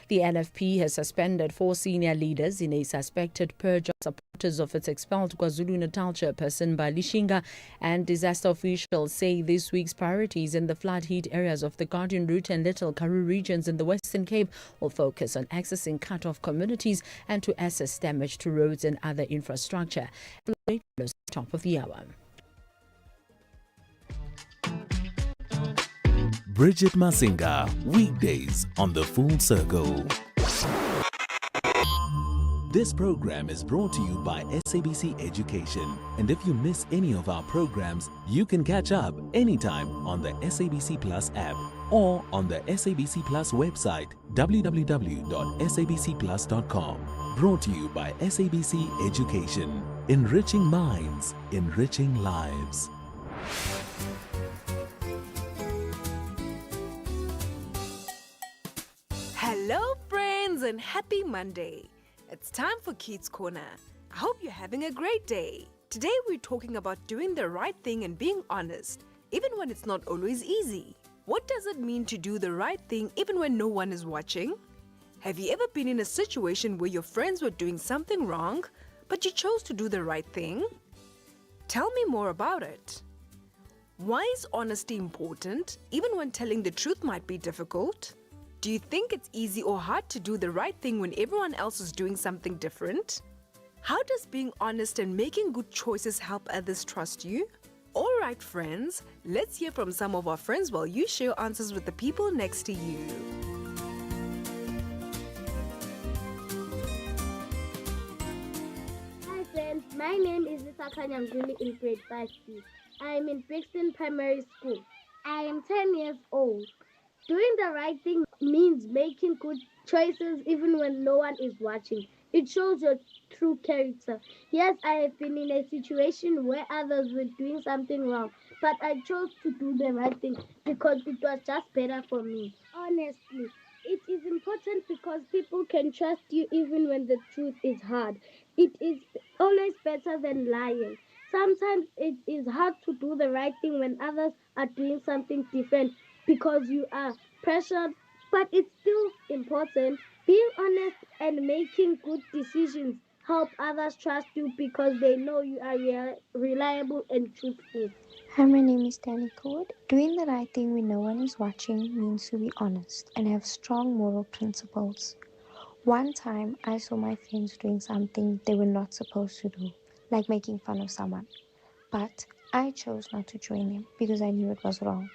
The LFP has suspended 4 senior leaders in a suspected purge of supporters of its expelled KwaZulu-Natal chairperson Balishinga, and disaster officials say this week's priorities in the flood-hit areas of the Guardian Route and Little Karoo regions in the Western Cape will focus on accessing cut-off communities and to assess damage to roads and other infrastructure. Top of the hour. Bridget Masinga, weekdays on The Full Circle. This program is brought to you by SABC Education. And if you miss any of our programs, you can catch up anytime on the SABC Plus app or on the SABC Plus website, www.sabcplus.com. Brought to you by SABC Education. Enriching minds, enriching lives. Hello, friends, and happy Monday. It's time for Kids Corner. I hope you're having a great day. Today, we're talking about doing the right thing and being honest, even when it's not always easy. What does it mean to do the right thing even when no one is watching? Have you ever been in a situation where your friends were doing something wrong, but you chose to do the right thing? Tell me more about it. Why is honesty important, even when telling the truth might be difficult? Do you think it's easy or hard to do the right thing when everyone else is doing something different? How does being honest and making good choices help others trust you? All right, friends, let's hear from some of our friends while you share answers with the people next to you. Hi friends, my name is Isakanya Nguli in grade 5C. I am in Brixton Primary School. I am 10 years old. Doing the right thing means making good choices even when no one is watching. It shows your true character. Yes, I have been in a situation where others were doing something wrong, but I chose to do the right thing because it was just better for me. Honestly, it is important because people can trust you even when the truth is hard. It is always better than lying. Sometimes it is hard to do the right thing when others are doing something different because you are pressured, but it's still important. Being honest and making good decisions help others trust you because they know you are reliable and truthful. Hi, my name is Danny Code. Doing the right thing when no one is watching means to be honest and have strong moral principles. One time, I saw my friends doing something they were not supposed to do, like making fun of someone. But I chose not to join them because I knew it was wrong.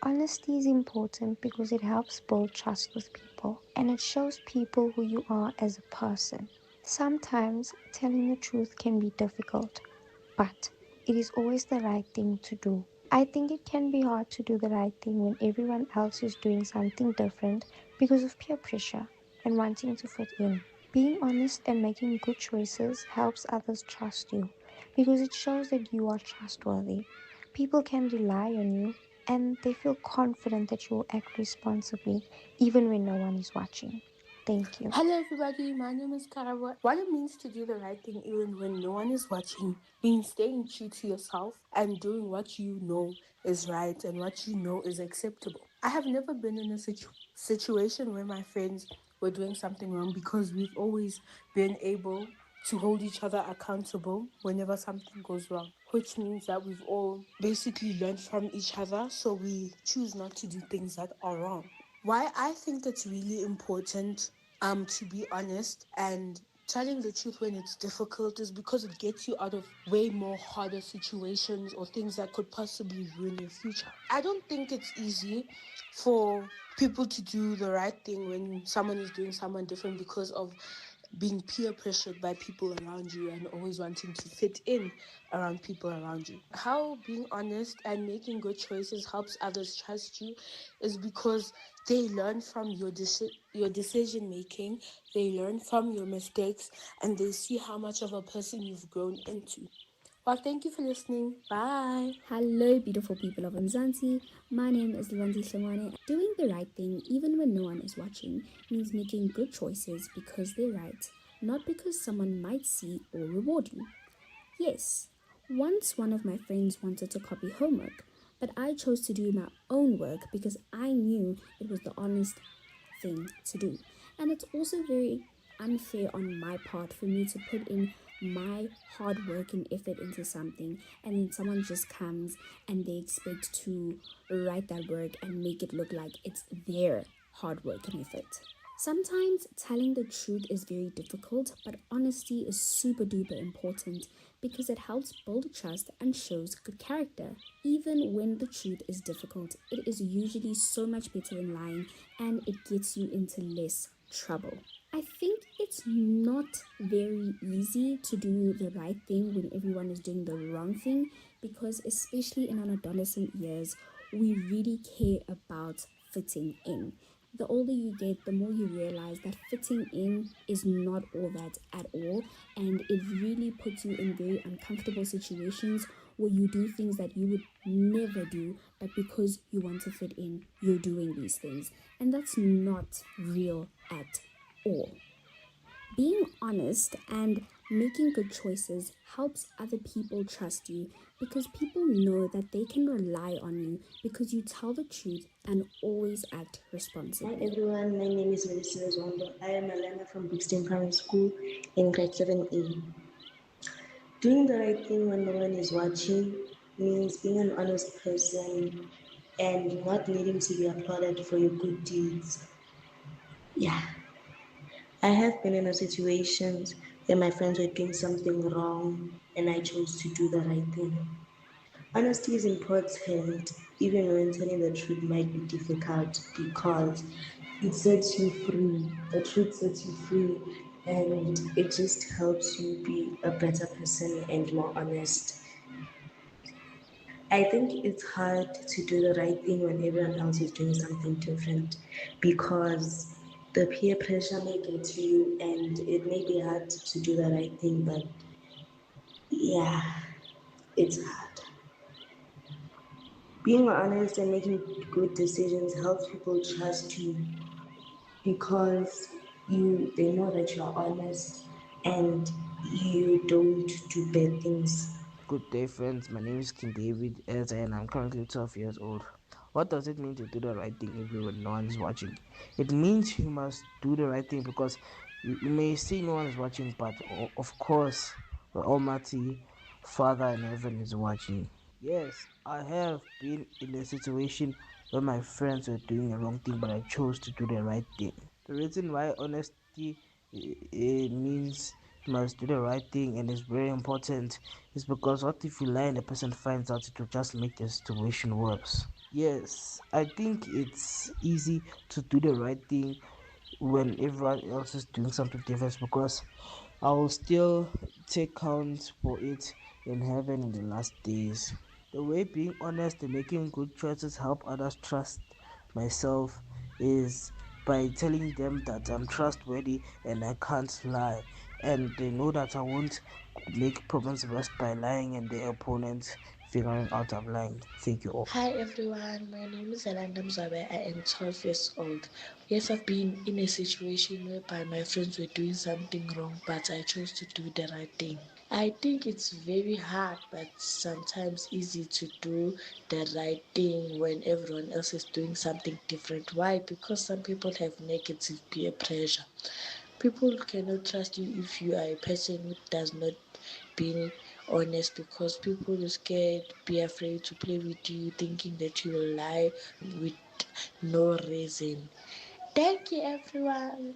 Honesty is important because it helps build trust with people and it shows people who you are as a person. Sometimes telling the truth can be difficult, but it is always the right thing to do. I think it can be hard to do the right thing when everyone else is doing something different because of peer pressure and wanting to fit in. Being honest and making good choices helps others trust you because it shows that you are trustworthy. People can rely on you and they feel confident that you will act responsibly even when no one is watching. Thank you. Hello everybody, my name is Karawa. What it means to do the right thing even when no one is watching means staying true to yourself and doing what you know is right and what you know is acceptable. I have never been in a situation where my friends were doing something wrong because we've always been able to hold each other accountable whenever something goes wrong, which means that we've all basically learned from each other, so we choose not to do things that are wrong. Why I think it's really important to be honest and telling the truth when it's difficult is because it gets you out of way more harder situations or things that could possibly ruin your future. I don't think it's easy for people to do the right thing when someone is doing someone different because of being peer pressured by people around you and always wanting to fit in around people around you. How being honest and making good choices helps others trust you is because they learn from your decision making, they learn from your mistakes, and they see how much of a person you've grown into. Well, thank you for listening. Bye. Hello, beautiful people of Mzansi. My name is Lwanzi Shlongwane. Doing the right thing, even when no one is watching, means making good choices because they're right, not because someone might see or reward you. Yes, once one of my friends wanted to copy homework, but I chose to do my own work because I knew it was the honest thing to do. And it's also very unfair on my part for me to put in my hard work and effort into something, and then someone just comes and they expect to write that work and make it look like it's their hard work and effort. Sometimes telling the truth is very difficult, but honesty is super duper important because it helps build trust and shows good character. Even when the truth is difficult, it is usually so much better than lying, and it gets you into less trouble. I think it's not very easy to do the right thing when everyone is doing the wrong thing, because especially in our adolescent years, we really care about fitting in. The older you get, the more you realize that fitting in is not all that at all, and it really puts you in very uncomfortable situations where you do things that you would never do, but because you want to fit in, you're doing these things, and that's not real at all. Being honest and making good choices helps other people trust you, because people know that they can rely on you because you tell the truth and always act responsibly. Hi everyone, my name is Melissa Zondo. I am a learner from Brixton Primary School in grade 7A. Doing the right thing when no one is watching means being an honest person and not needing to be applauded for your good deeds. Yeah. I have been in a situations where my friends were doing something wrong and I chose to do the right thing. Honesty is important even when telling the truth might be difficult, because it sets you free. The truth sets you free, and it just helps you be a better person and more honest. I think it's hard to do the right thing when everyone else is doing something different, because the peer pressure may get to you and it may be hard to do the right thing, but yeah, it's hard. Being honest and making good decisions helps people trust you, because they know that you are honest and you don't do bad things. Good day, friends. My name is King David Eze, and I'm currently 12 years old. What does it mean to do the right thing even when no one is watching? It means you must do the right thing because you may see no one is watching, but of course, the Almighty Father in heaven is watching. Yes, I have been in a situation where my friends were doing a wrong thing, but I chose to do the right thing. The reason why honesty means you must do the right thing and is very important is because what if you lie and the person finds out, it will just make the situation worse. Yes, I think it's easy to do the right thing when everyone else is doing something different, because I will still take count for it in heaven in the last days. The way being honest and making good choices help others trust myself is by telling them that I'm trustworthy and I can't lie, and they know that I won't make problems worse by lying and the opponent figuring out I'm lying. Thank you all. Hi everyone, my name is Alanda Mzabe. I am 12 years old. Yes, I've been in a situation whereby my friends were doing something wrong, but I chose to do the right thing. I think it's very hard, but sometimes easy to do the right thing when everyone else is doing something different. Why? Because some people have negative peer pressure. People cannot trust you if you are a person who does not be honest, because people are scared, be afraid to play with you, thinking that you will lie with no reason. Thank you, everyone.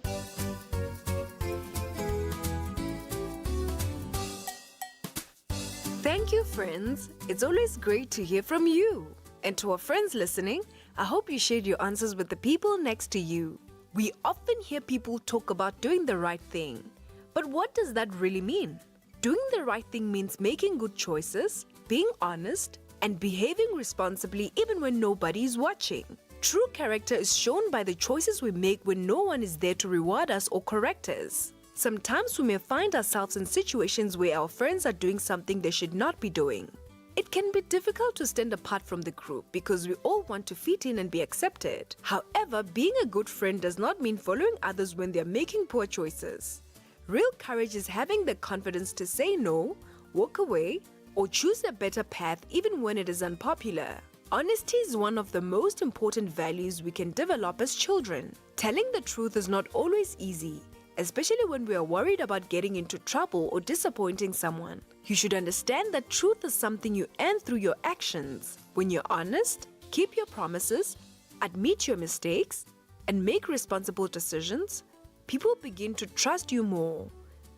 Thank you, friends. It's always great to hear from you. And to our friends listening, I hope you shared your answers with the people next to you. We often hear people talk about doing the right thing. But what does that really mean? Doing the right thing means making good choices, being honest, and behaving responsibly even when nobody is watching. True character is shown by the choices we make when no one is there to reward us or correct us. Sometimes we may find ourselves in situations where our friends are doing something they should not be doing. It can be difficult to stand apart from the group because we all want to fit in and be accepted. However, being a good friend does not mean following others when they are making poor choices. Real courage is having the confidence to say no, walk away, or choose a better path even when it is unpopular. Honesty is one of the most important values we can develop as children. Telling the truth is not always easy, especially when we are worried about getting into trouble or disappointing someone. You should understand that truth is something you earn through your actions. When you're honest, keep your promises, admit your mistakes, and make responsible decisions, people begin to trust you more.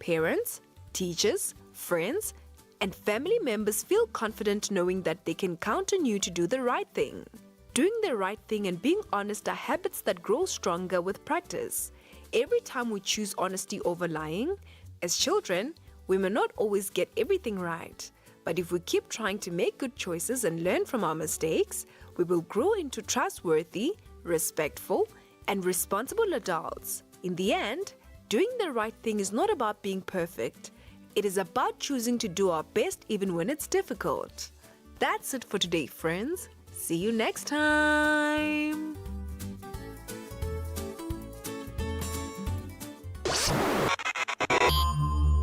Parents, teachers, friends, and family members feel confident knowing that they can count on you to do the right thing. Doing the right thing and being honest are habits that grow stronger with practice. Every time we choose honesty over lying, as children, we may not always get everything right. But if we keep trying to make good choices and learn from our mistakes, we will grow into trustworthy, respectful, and responsible adults. In the end, doing the right thing is not about being perfect. It is about choosing to do our best even when it's difficult. That's it for today, friends. See you next time.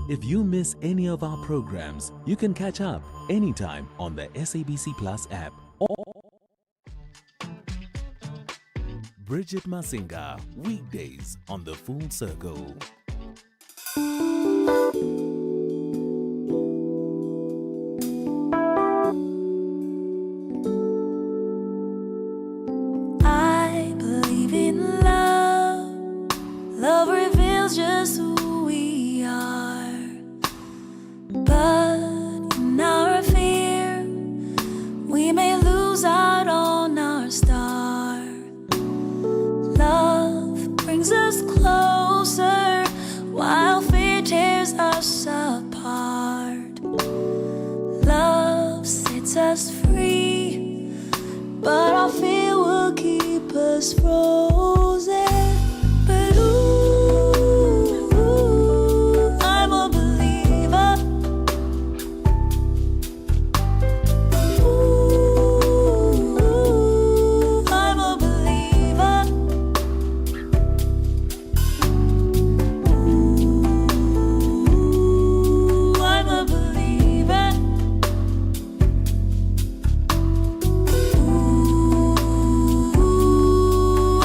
If you miss any of our programs, you can catch up anytime on the SABC Plus app. Bridget Masinga, weekdays on The Full Circle. I believe in love. Love reveals just who we are. But in our fear, we may lose out on our star. Love brings us closer while fear tears us apart. Love sets us free, but our fear will keep us frozen. But ooh, I'm a believer. Ooh, I'm a believer. Ooh, I'm a believer. Ooh,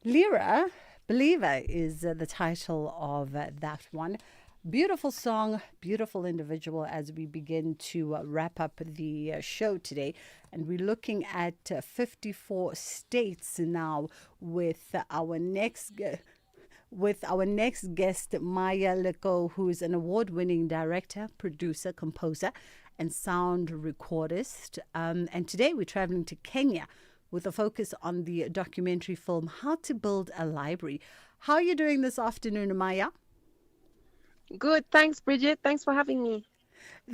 Lyra, Believer is the title of that one. Beautiful song, beautiful individual as we begin to wrap up the show today. And we're looking at 54 states now with our next guest, Maya Leko, who's an award-winning director, producer, composer, and sound recordist. And today we're traveling to Kenya with a focus on the documentary film How to Build a Library. How are you doing this afternoon, Maya? Good. Thanks, Bridget. Thanks for having me.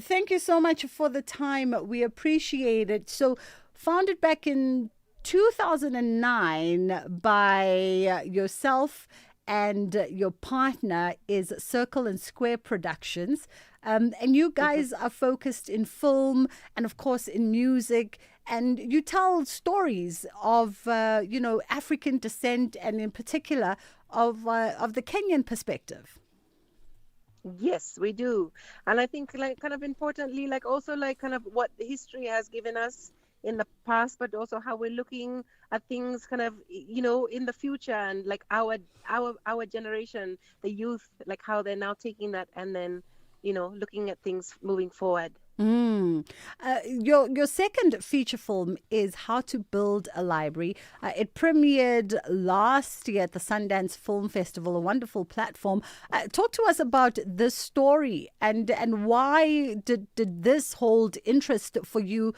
Thank you so much for the time. We appreciate it. So, founded back in 2009 by yourself and your partner is Circle and Square Productions. And you guys are focused in film and, of course, in music. And you tell stories of, African descent and in particular of the Kenyan perspective. Yes, we do. And I think kind of importantly, also kind of what the history has given us in the past, but also how we're looking at things kind of, in the future and our generation, the youth, how they're now taking that and then, looking at things moving forward. Your second feature film is How to Build a Library. It premiered last year at the Sundance Film Festival, a wonderful platform. Talk to us about this story and why did this hold interest for you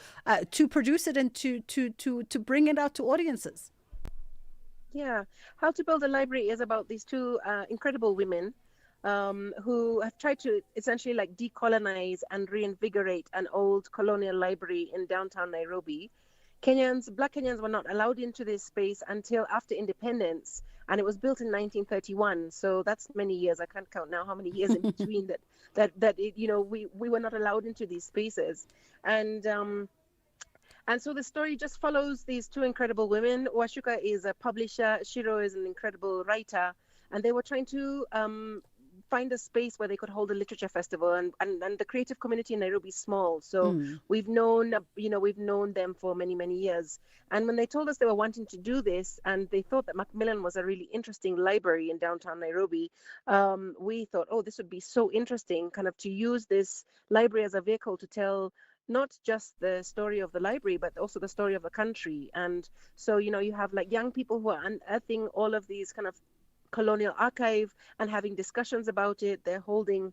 to produce it and to bring it out to audiences? Yeah, How to Build a Library is about these two incredible women who have tried to essentially decolonize and reinvigorate an old colonial library in downtown Nairobi. Black Kenyans were not allowed into this space until after independence, and it was built in 1931. So that's many years. I can't count now how many years in between we were not allowed into these spaces. And so the story just follows these two incredible women. Washuka is a publisher, Shiro is an incredible writer, and they were trying to find a space where they could hold a literature festival, and the creative community in Nairobi is small, so we've known them for many years. And when they told us they were wanting to do this and they thought that Macmillan was a really interesting library in downtown Nairobi, we thought, oh, this would be so interesting, kind of to use this library as a vehicle to tell not just the story of the library, but also the story of the country. And so, you have young people who are unearthing all of these kind of colonial archive and having discussions about it. They're holding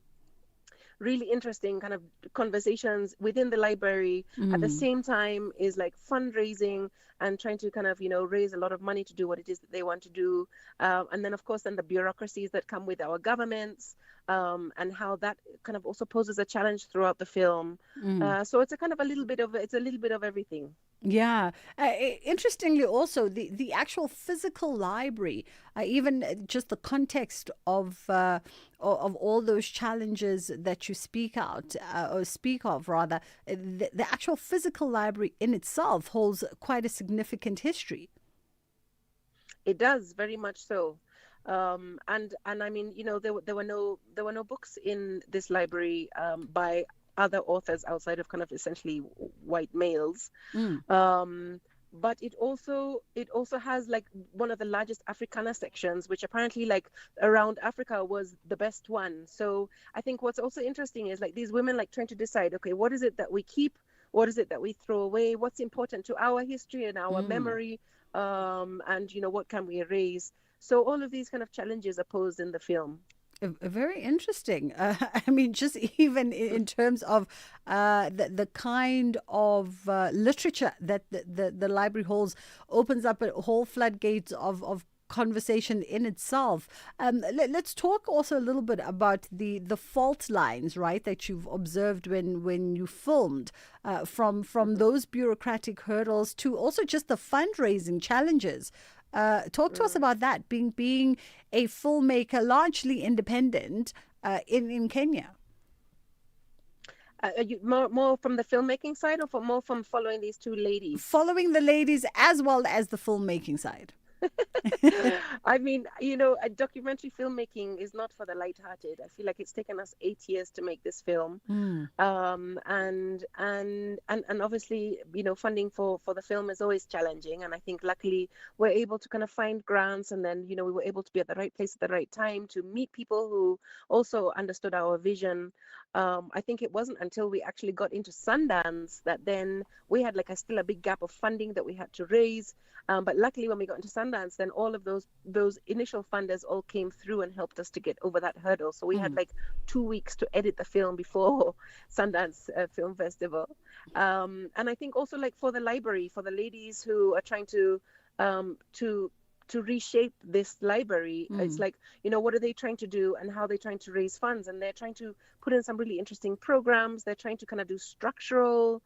really interesting kind of conversations within the library. At the same time is fundraising and trying to kind of raise a lot of money to do what it is that they want to do, and then of course the bureaucracies that come with our governments, and how that kind of also poses a challenge throughout the film. So it's a little bit of everything. Yeah. Interestingly, also the actual physical library, even just the context of all those challenges that you speak of, rather, the actual physical library in itself holds quite a significant history. It does, very much so. And I mean, there were no books in this library by other authors outside of kind of essentially white males. But it also has one of the largest Africana sections, which apparently around Africa was the best one. So I think what's also interesting is these women trying to decide, okay, what is it that we keep? What is it that we throw away? What's important to our history and our memory? And what can we erase? So all of these kind of challenges are posed in the film. Very interesting. I mean, just even in terms of the kind of literature that the library holds opens up a whole floodgates of conversation in itself. Let's talk also a little bit about the fault lines, right, that you've observed when you filmed, from those bureaucratic hurdles to also just the fundraising challenges. Talk to us about that, being a filmmaker largely independent in Kenya. You more from the filmmaking side, or more from following these two ladies? Following the ladies as well as the filmmaking side. I mean, a documentary filmmaking is not for the lighthearted. I feel like it's taken us 8 years to make this film. Mm. And obviously, funding for the film is always challenging. And I think luckily we're able to kind of find grants, and then, we were able to be at the right place at the right time to meet people who also understood our vision. I think it wasn't until we actually got into Sundance that then we had still a big gap of funding that we had to raise. But luckily, when we got into Sundance, then all of those initial funders all came through and helped us to get over that hurdle. So we had 2 weeks to edit the film before Sundance Film Festival. And I think also for the library, for the ladies who are trying to reshape this library, it's what are they trying to do and how are they trying to raise funds? And they're trying to put in some really interesting programs. They're trying to kind of do structural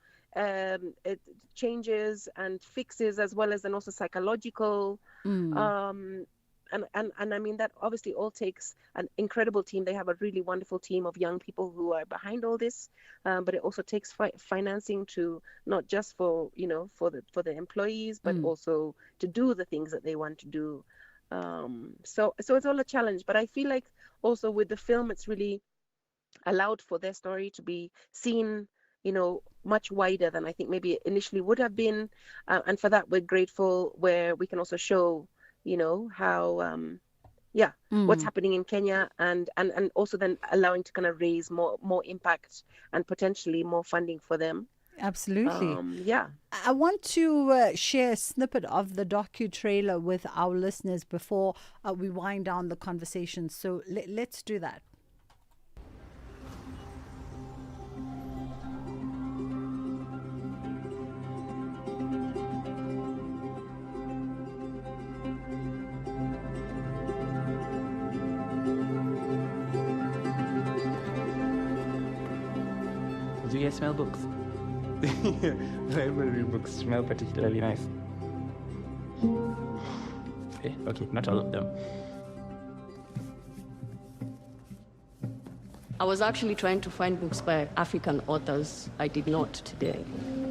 changes and fixes, as well as then also psychological. And I mean, that obviously all takes an incredible team. They have a really wonderful team of young people who are behind all this, but it also takes financing to not just for the employees, but also to do the things that they want to do. So it's all a challenge, but I feel like also with the film, it's really allowed for their story to be seen much wider than I think maybe it initially would have been, and for that we're grateful, where we can also show how what's happening in Kenya, and also then allowing to kind of raise more impact and potentially more funding for them. Absolutely. Yeah. I want to share a snippet of the docu-trailer with our listeners before we wind down the conversation. So let's do that. Do you guys smell books? Library books smell particularly nice. Okay, not all of them. I was actually trying to find books by African authors. I did not today.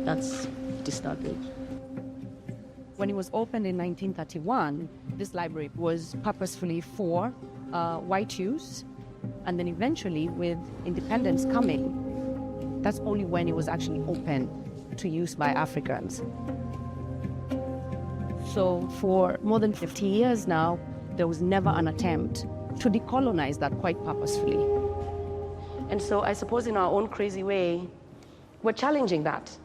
That's disturbing. When it was opened in 1931, this library was purposefully for white use, and then eventually, with independence coming, that's only when it was actually open to use by Africans. So for more than 50 years now, there was never an attempt to decolonize that quite purposefully. And so I suppose in our own crazy way, we're challenging that.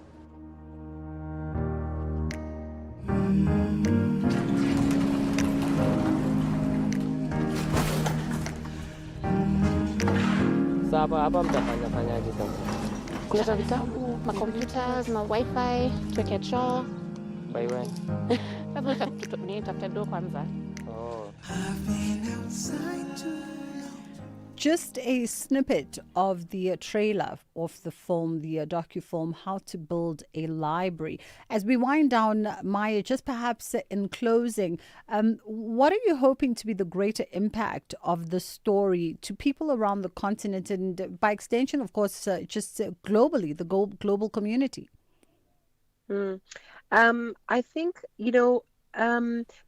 Hapa mtafanyaje sasa? Kuleta vitabu, makompyuta, ma wifi, tuweke choo. By when? Tafuta do kwanza. Just a snippet of the trailer of the film, the docu-film, How to Build a Library. As we wind down, Maya, just perhaps in closing, what are you hoping to be the greater impact of the story to people around the continent and by extension, of course, just globally, the global community? I think,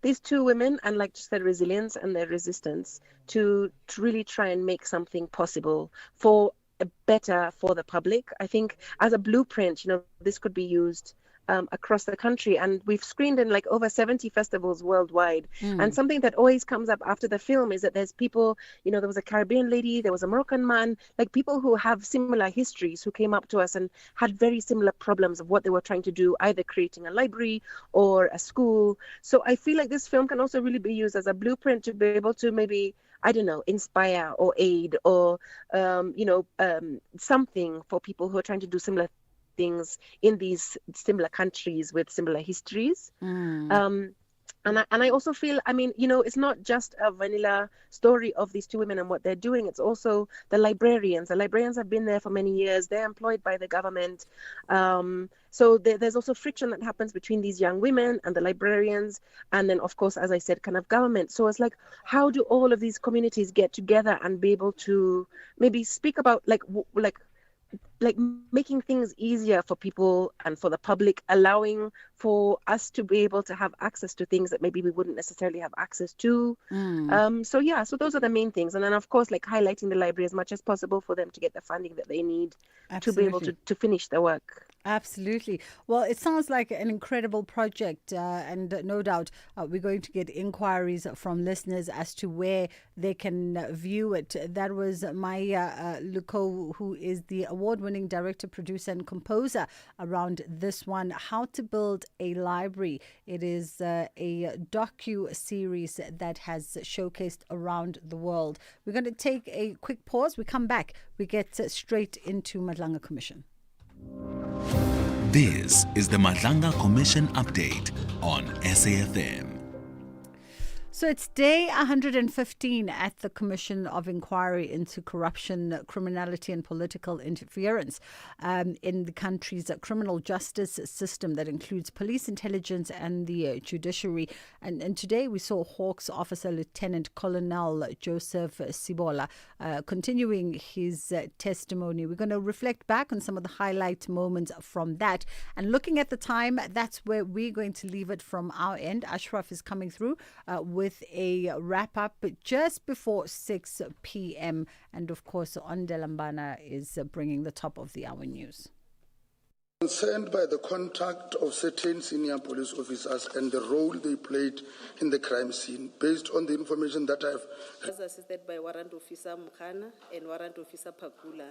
these two women, and like just their resilience and their resistance to really try and make something possible for better for the public. I think as a blueprint, this could be used across the country, and we've screened in over 70 festivals worldwide. And something that always comes up after the film is that there's people, there was a Caribbean lady, there was a Moroccan man, people who have similar histories who came up to us and had very similar problems of what they were trying to do, either creating a library or a school. So I feel like this film can also really be used as a blueprint to be able to maybe, I don't know, inspire or aid or something for people who are trying to do similar things in these similar countries with similar histories. And I also feel, it's not just a vanilla story of these two women and what they're doing. It's also the librarians. The librarians have been there for many years. They're employed by the government. So there's also friction that happens between these young women and the librarians. And then, of course, as I said, kind of government. So it's how do all of these communities get together and be able to maybe speak about like making things easier for people and for the public, allowing for us to be able to have access to things that maybe we wouldn't necessarily have access to. So those are the main things. And then of course, like highlighting the library as much as possible for them to get the funding that they need to be able to finish the work. Absolutely. Well, it sounds like an incredible project, and no doubt we're going to get inquiries from listeners as to where they can view it. That was Maya Luko, who is the award-winning director, producer, and composer around this one, How to Build a Library. It is a docu-series that has showcased around the world. We're going to take a quick pause. We come back. We get straight into Madlanga Commission. This is the Madlanga Commission update on SAfm. So it's day 115 at the Commission of Inquiry into Corruption, Criminality and Political Interference in the country's criminal justice system that includes police, intelligence and the judiciary. And today we saw Hawks Officer Lieutenant Colonel Joseph Sibola continuing his testimony. We're going to reflect back on some of the highlight moments from that. And looking at the time, that's where we're going to leave it from our end. Ashraf is coming through with a wrap up just before 6 p.m. And of course, Ondelambana is bringing the top of the hour news. Concerned by the contact of certain senior police officers and the role they played in the crime scene, based on the information that I've... Was assisted by Warrant Officer Mkhana and Warrant Officer Pakula.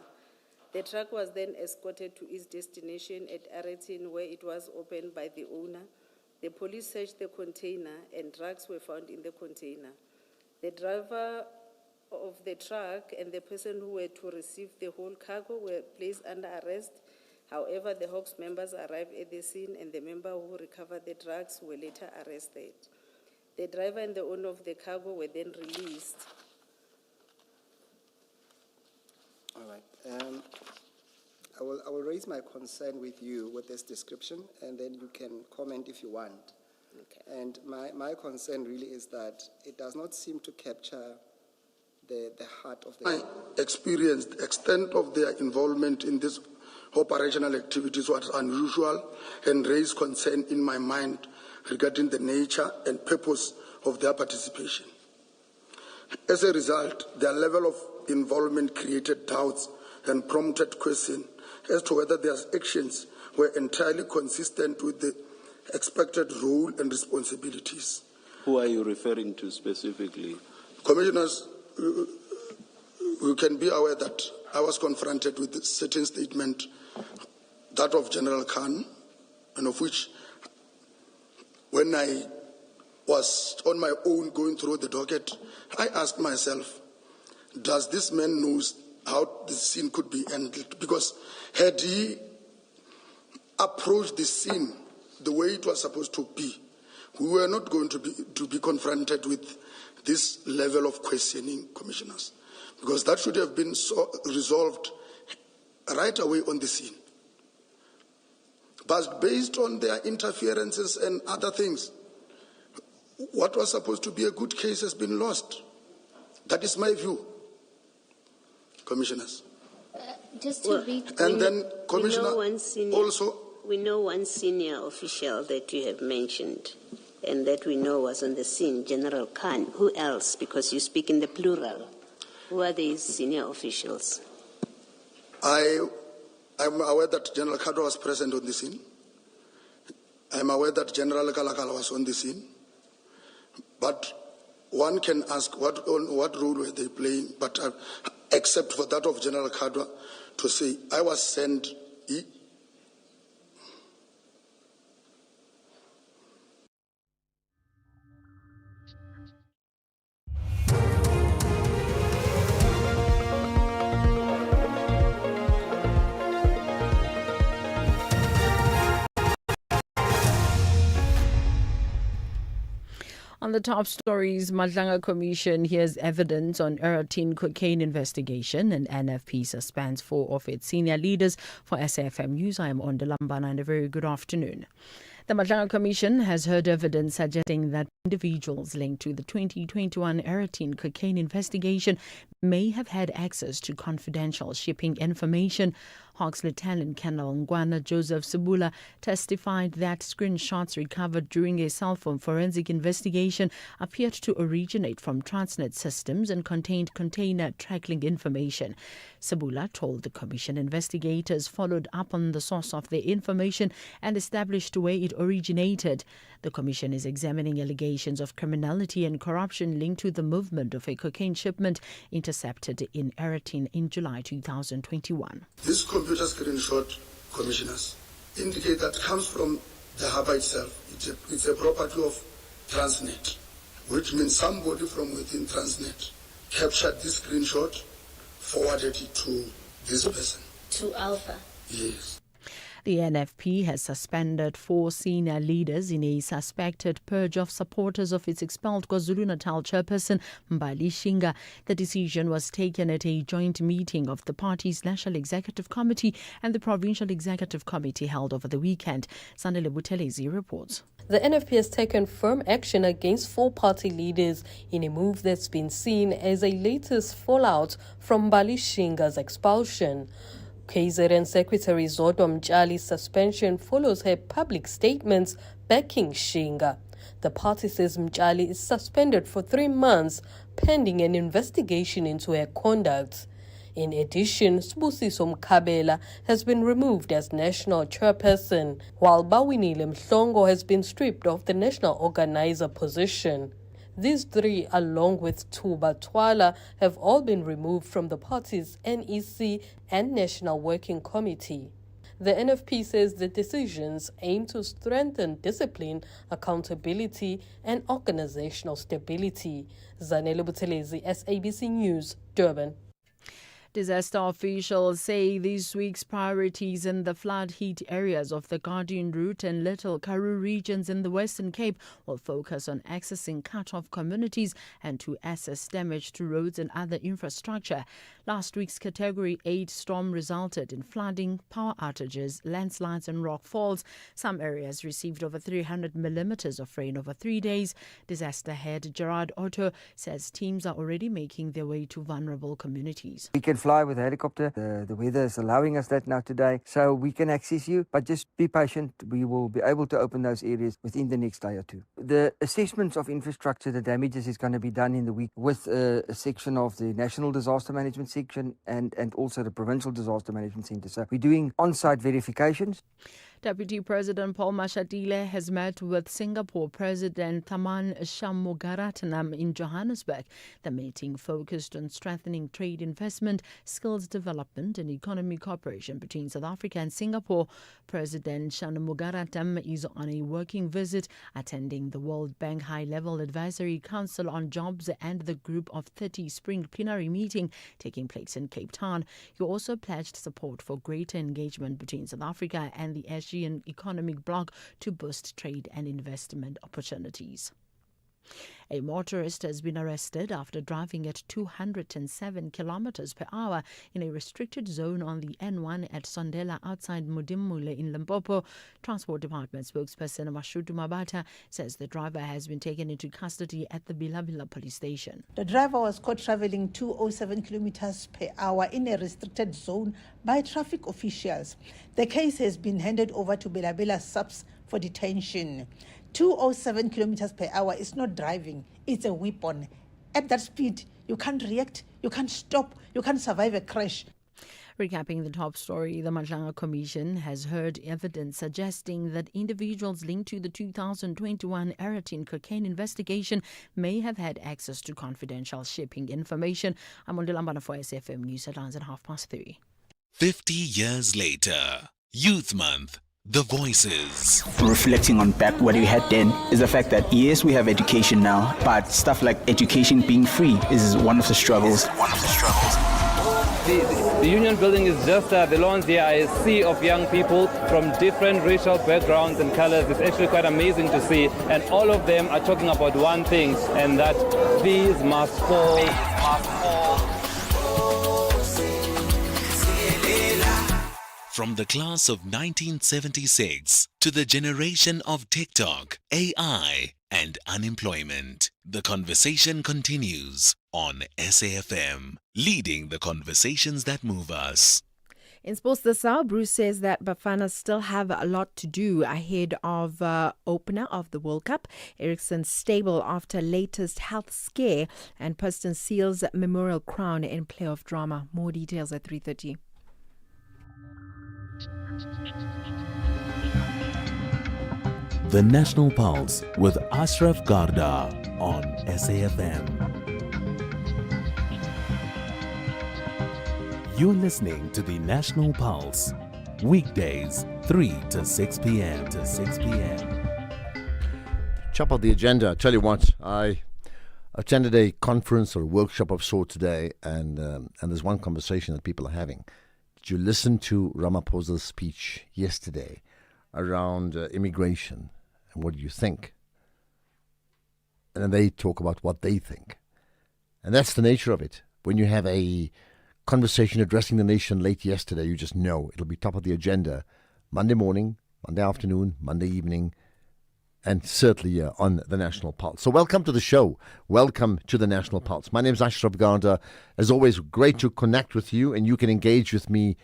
The truck was then escorted to its destination at Aretin, where it was opened by the owner. The police searched the container and drugs were found in the container. The driver of the truck and the person who were to receive the whole cargo were placed under arrest. However, the Hawks members arrived at the scene and the member who recovered the drugs were later arrested. The driver and the owner of the cargo were then released. All right. I will raise my concern with you with this description, and then you can comment if you want. Okay. And my concern really is that it does not seem to capture the heart of the... My experience, the extent of their involvement in this operational activities was unusual and raised concern in my mind regarding the nature and purpose of their participation. As a result, their level of involvement created doubts and prompted questions as to whether their actions were entirely consistent with the expected role and responsibilities. Who are you referring to specifically? Commissioners, you can be aware that I was confronted with a certain statement, that of General Khan, and of which, when I was on my own going through the docket, I asked myself, does this man know how the scene could be handled? Because had he approached the scene the way it was supposed to be, we were not going to be confronted with this level of questioning, commissioners, because that should have been resolved right away on the scene. But based on their interferences and other things, what was supposed to be a good case has been lost. That is my view, commissioners. Just to read, and then, Commissioner, we know one senior official that you have mentioned and that we know was on the scene, General Khan. Who else? Because you speak in the plural. Who are these senior officials? I'm aware that General Kadwa was present on the scene. I'm aware that General Kalakala was on the scene. But one can ask what role were they playing, but except for that of General Kadwa to say, I was sent... On the top stories, Madlanga Commission hears evidence on Eratin cocaine investigation, and NFP suspends 4 of its senior leaders. For SAfm News, I am Ondelambana, and a very good afternoon. The Madlanga Commission has heard evidence suggesting that individuals linked to the 2021 Eritrean cocaine investigation may have had access to confidential shipping information. Hawks Lieutenant Colonel Ngwana Joseph Sabula testified that screenshots recovered during a cell phone forensic investigation appeared to originate from Transnet systems and contained container tracking information. Sabula told the Commission investigators followed up on the source of the information and established where it originated. The Commission is examining allegations of criminality and corruption linked to the movement of a cocaine shipment intercepted in Eritrea in July 2021. This computer screenshot, commissioners, indicate that comes from the harbour itself. It's a property of Transnet, which means somebody from within Transnet captured this screenshot, forwarded it to this person. To Alpha? Yes. The NFP has suspended 4 senior leaders in a suspected purge of supporters of its expelled KwaZulu-Natal chairperson Mbali Shinga. The decision was taken at a joint meeting of the party's National Executive Committee and the Provincial Executive Committee held over the weekend. Sandile Buthelezi reports. The NFP has taken firm action against 4 party leaders in a move that's been seen as a latest fallout from Mbali Shinga's expulsion. KZN Secretary Zodwa Mtshali's suspension follows her public statements backing Shinga. The party says Mtshali is suspended for 3 months pending an investigation into her conduct. In addition, Sibusiso Mkhabela has been removed as national chairperson, while Bawinile Mhlongo has been stripped of the national organizer position. These 3, along with Tuba Twala, have all been removed from the party's NEC and National Working Committee. The NFP says the decisions aim to strengthen discipline, accountability, and organizational stability. Zanele Buthelezi, SABC News, Durban. Disaster officials say this week's priorities in the flood-hit areas of the Guardian Route and Little Karoo regions in the Western Cape will focus on accessing cut-off communities and to assess damage to roads and other infrastructure. Last week's Category 8 storm resulted in flooding, power outages, landslides and rock falls. Some areas received over 300 millimeters of rain over 3 days. Disaster head Gerard Otto says teams are already making their way to vulnerable communities. We can fly with a helicopter. The weather is allowing us that now today, so we can access you, but just be patient. We will be able to open those areas within the next day or 2. The assessments of infrastructure, the damages, is going to be done in the week with a section of the National Disaster Management section and also the Provincial Disaster Management Centre. So we're doing on-site verifications. Deputy President Paul Mashatile has met with Singapore President Tharman Shanmugaratnam in Johannesburg. The meeting focused on strengthening trade investment, skills development and economic cooperation between South Africa and Singapore. President Shanmugaratnam is on a working visit attending the World Bank High-Level Advisory Council on Jobs and the Group of 30 Spring Plenary meeting taking place in Cape Town. He also pledged support for greater engagement between South Africa and the Asian economic bloc to boost trade and investment opportunities. A motorist has been arrested after driving at 207 kilometers per hour in a restricted zone on the N1 at Sondela outside Mudimule in Limpopo. Transport Department spokesperson Mashudu Mabata says the driver has been taken into custody at the Bilabila police station. The driver was caught traveling 207 kilometers per hour in a restricted zone by traffic officials. The case has been handed over to Bilabila SAPS for detention. 207 kilometers per hour is not driving, it's a weapon. At that speed, you can't react, you can't stop, you can't survive a crash. Recapping the top story, the Madlanga Commission has heard evidence suggesting that individuals linked to the 2021 Eritrean cocaine investigation may have had access to confidential shipping information. I'm Ondilambana for SAFM News Headlines at 3:30. 50 years later, Youth Month. The Voices. Reflecting on back what we had then is the fact that yes, we have education now, but stuff like education being free is one of the struggles. The union building is just the lawns here are a sea of young people from different racial backgrounds and colors. It's actually quite amazing to see, and all of them are talking about one thing, and that these must fall. From the class of 1976 to the generation of TikTok, AI, and unemployment, the conversation continues on SAfm, leading the conversations that move us. In sports this hour, Bruce says that Bafana still have a lot to do ahead of opener of the World Cup. Eriksson stable after latest health scare, and Preston seals memorial crown in playoff drama. More details at 3:30. The National Pulse with Ashraf Garda on SAfm. You're listening to the National Pulse, weekdays 3 to 6 p.m. Chop out the agenda. I tell you what, I attended a conference or a workshop of sort today, and there's one conversation that people are having. Did you listen to Ramaphosa's speech yesterday around immigration, and what do you think? And then they talk about what they think. And that's the nature of it. When you have a conversation addressing the nation late yesterday, you just know it'll be top of the agenda Monday morning, Monday afternoon, Monday evening, and certainly on the National Pulse. So welcome to the show. Welcome to the National Pulse. My name is Ashraf Garda. As always, great to connect with you, and you can engage with me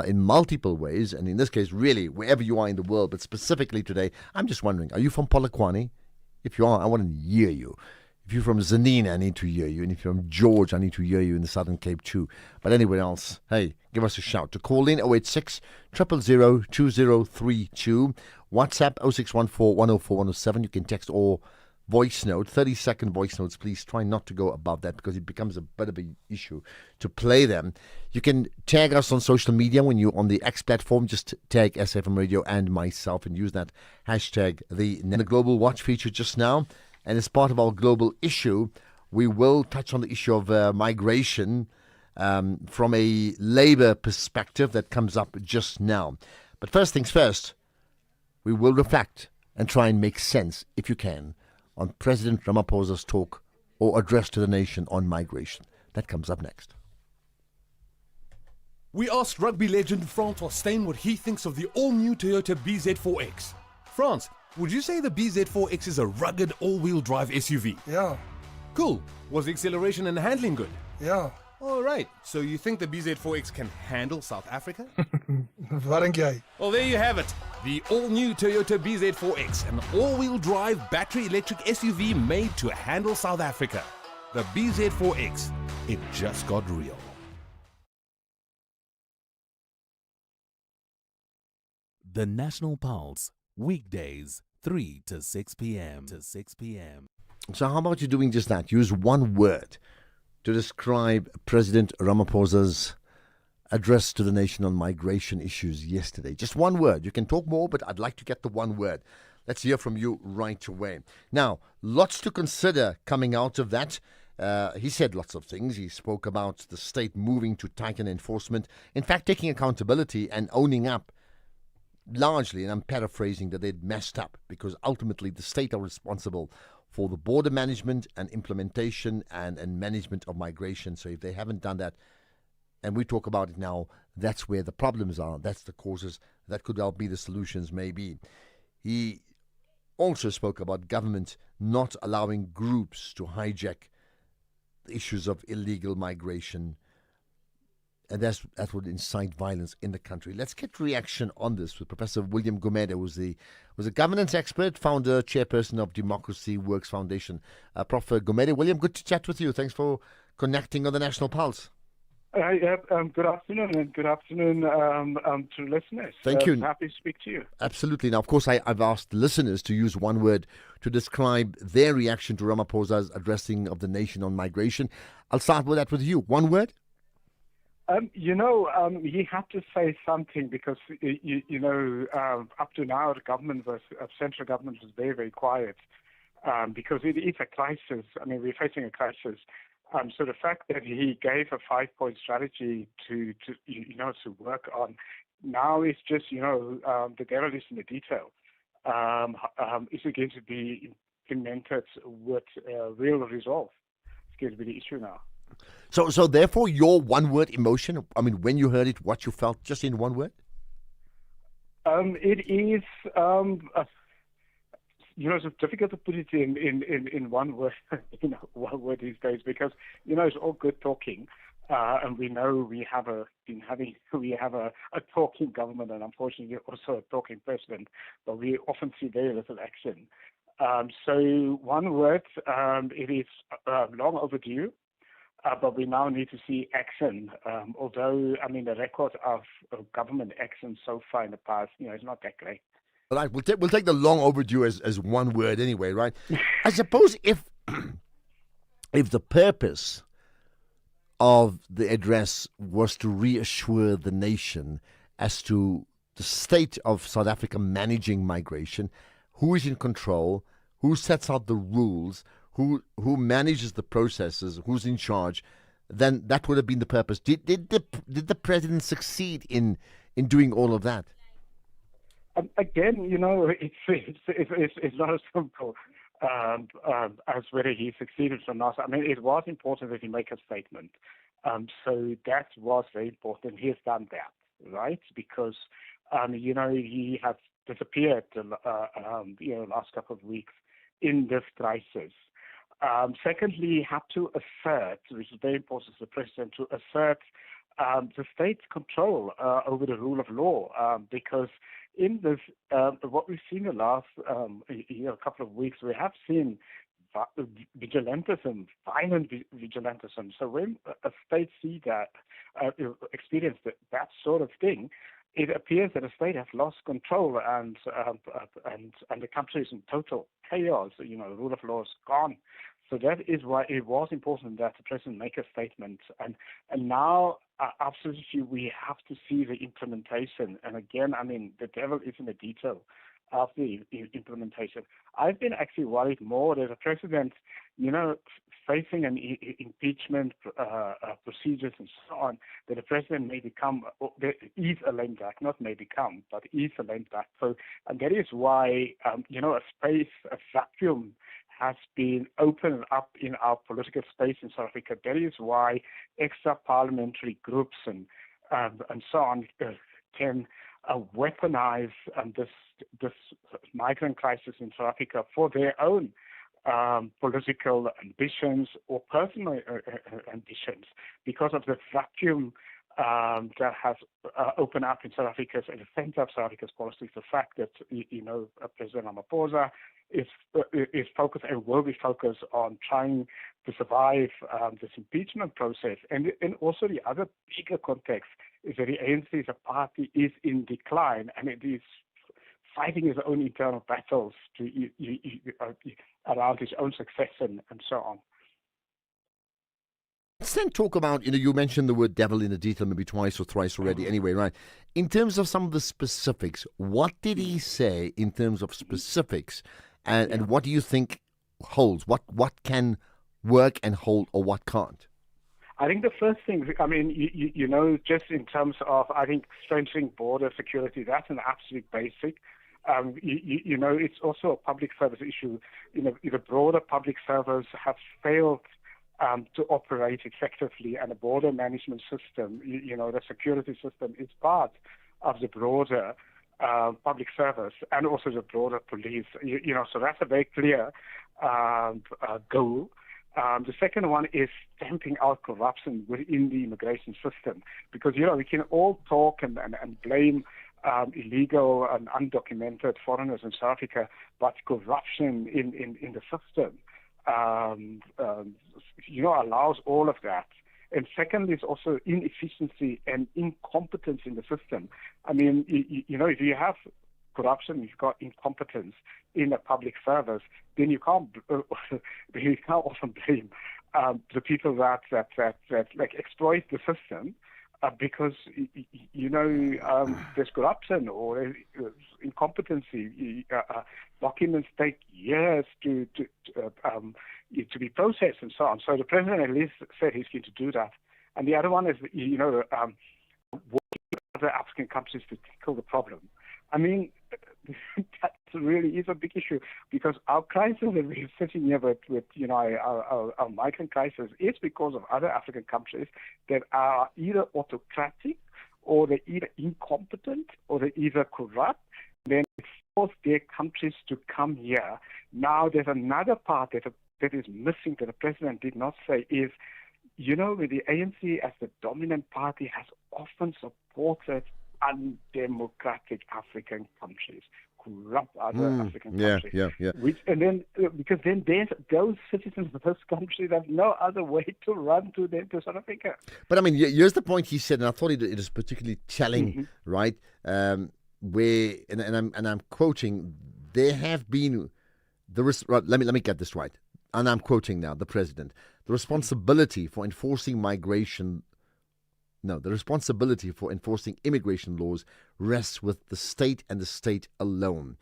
in multiple ways, and in this case, really, wherever you are in the world, but specifically today, I'm just wondering, are you from Polokwane? If you are, I want to hear you. If you're from Zanine, I need to hear you. And if you're from George, I need to hear you in the Southern Cape too. But anywhere else, hey, give us a shout. To call in 086 000 2032. WhatsApp 0614 104 107. You can text or voice note, 30-second voice notes. Please try not to go above that because it becomes a bit of an issue to play them. You can tag us on social media when you're on the X platform. Just tag SAfmRadio and myself and use that hashtag, the Global Watch feature just now. And as part of our global issue, we will touch on the issue of migration from a labor perspective that comes up just now. But first things first, we will reflect and try and make sense, if you can, on President Ramaphosa's talk or address to the nation on migration. That comes up next. We asked rugby legend Francois Steyn what he thinks of the all-new Toyota BZ4X. France, would you say the BZ4X is a rugged all-wheel drive SUV? Yeah. Cool. Was the acceleration and handling good? Yeah. All right. So you think the BZ4X can handle South Africa? Wat dink jy? Well, there you have it. The all-new Toyota BZ4X, an all-wheel drive battery electric SUV made to handle South Africa. The BZ4X. It just got real. The National Pulse, weekdays 3 to 6 p.m. So how about you doing just that? Use one word to describe President Ramaphosa's address to the nation on migration issues yesterday. Just one word. You can talk more, but I'd like to get the one word. Let's hear from you right away. Now, lots to consider coming out of that. He said lots of things. He spoke about the state moving to tighten enforcement. In fact, taking accountability and owning up largely, and I'm paraphrasing, that they'd messed up because ultimately the state are responsible for the border management and implementation and management of migration. So if they haven't done that, and we talk about it now, that's where the problems are. That's the causes. That could well be the solutions, maybe. He also spoke about government not allowing groups to hijack the issues of illegal migration, and that would incite violence in the country. Let's get reaction on this with Professor William Gumede, who was a governance expert, founder, chairperson of Democracy Works Foundation. Prof. Gumede, William, good to chat with you. Thanks for connecting on the National Pulse. Good afternoon, and good afternoon to listeners. Thank you. Happy to speak to you. Absolutely. Now, of course, I've asked listeners to use one word to describe their reaction to Ramaphosa's addressing of the nation on migration. I'll start with that with you. One word? He had to say something because, up to now, the central government was very, very quiet because it is a crisis. I mean, we're facing a crisis. So the fact that he gave a 5-point strategy to work on now is just, the devil is in the detail. Is it going to be implemented with real resolve? It's going to be the issue now. So therefore, your one-word emotion, I mean, when you heard it, what you felt, just in one word? It is, it's difficult to put it in one word, one word these days because, it's all good talking. And we know we have a talking government and unfortunately also a talking president, but we often see very little action. So one word, it is long overdue. But we now need to see action. Although, the record of government action so far in the past, is not that great. All right, we'll take the long overdue as one word anyway, right? I suppose if the purpose of the address was to reassure the nation as to the state of South Africa managing migration, who is in control, who sets out the rules, who manages the processes, who's in charge, then that would have been the purpose. Did the president succeed in doing all of that? Again, it's not as simple as whether he succeeded or not. It was important that he make a statement. So that was very important. He has done that, right? Because he has disappeared last couple of weeks in this crisis. Secondly, he had to assert, which is very important to the president, to assert the state's control over the rule of law, because in this, what we've seen the last couple of weeks, we have seen vigilantism, violent vigilantism. So when a state sees that, experience that sort of thing, it appears that the state has lost control and the country is in total chaos. The rule of law is gone. So that is why it was important that the president make a statement. And now, absolutely, we have to see the implementation. And again, the devil is in the detail of the implementation. I've been actually worried more that the president, facing an impeachment procedures and so on, that the president may become, is a lame duck, not may become, but is a lame duck. So, and that is why, a vacuum has been opened up in our political space in South Africa. That is why extra parliamentary groups and so on can weaponize this migrant crisis in South Africa for their own political ambitions or personal ambitions, because of the vacuum that has opened up in South Africa at the center of South Africa's politics. The fact that President Ramaphosa is focused and will be focused on trying to survive this impeachment process, and also the other bigger context is that the ANC as a party is in decline, and it is fighting its own internal battles around its own succession and so on. Let's then talk about, you mentioned the word devil in the detail maybe twice or thrice already anyway, right? In terms of some of the specifics, what did he say in terms of specifics, and what do you think holds? What can work and hold or what can't? I think the first thing, just in terms of, strengthening border security, that's an absolute basic. It's also a public service issue. The broader public service have failed to operate effectively, and the border management system, the security system is part of the broader public service and also the broader police. So that's a very clear goal. The second one is stamping out corruption within the immigration system, because we can all talk and blame illegal and undocumented foreigners in South Africa, but corruption in the system allows all of that. And secondly, is also inefficiency and incompetence in the system. If you have corruption, you've got incompetence in the public service, then you can't often blame the people that exploit the system, because there's corruption or incompetency. Documents take years to be processed and so on. So the president at least said he's going to do that. And the other one is, working with other African countries to tackle the problem. That really is a big issue, because our crisis that we're sitting here with our migrant crisis is because of other African countries that are either autocratic or they're either incompetent or they're either corrupt. Then it forces their countries to come here. Now there's another part that is missing that the president did not say is, with the ANC as the dominant party has often supported undemocratic African countries, corrupt other African countries. Yeah. Because then there's those citizens of those countries have no other way to run to South Africa. But I mean, here's the point he said, and I thought it is particularly telling, right? Where and I'm quoting, there have been let me get this right, and I'm quoting now the president: the responsibility for enforcing immigration laws rests with the state and the state alone.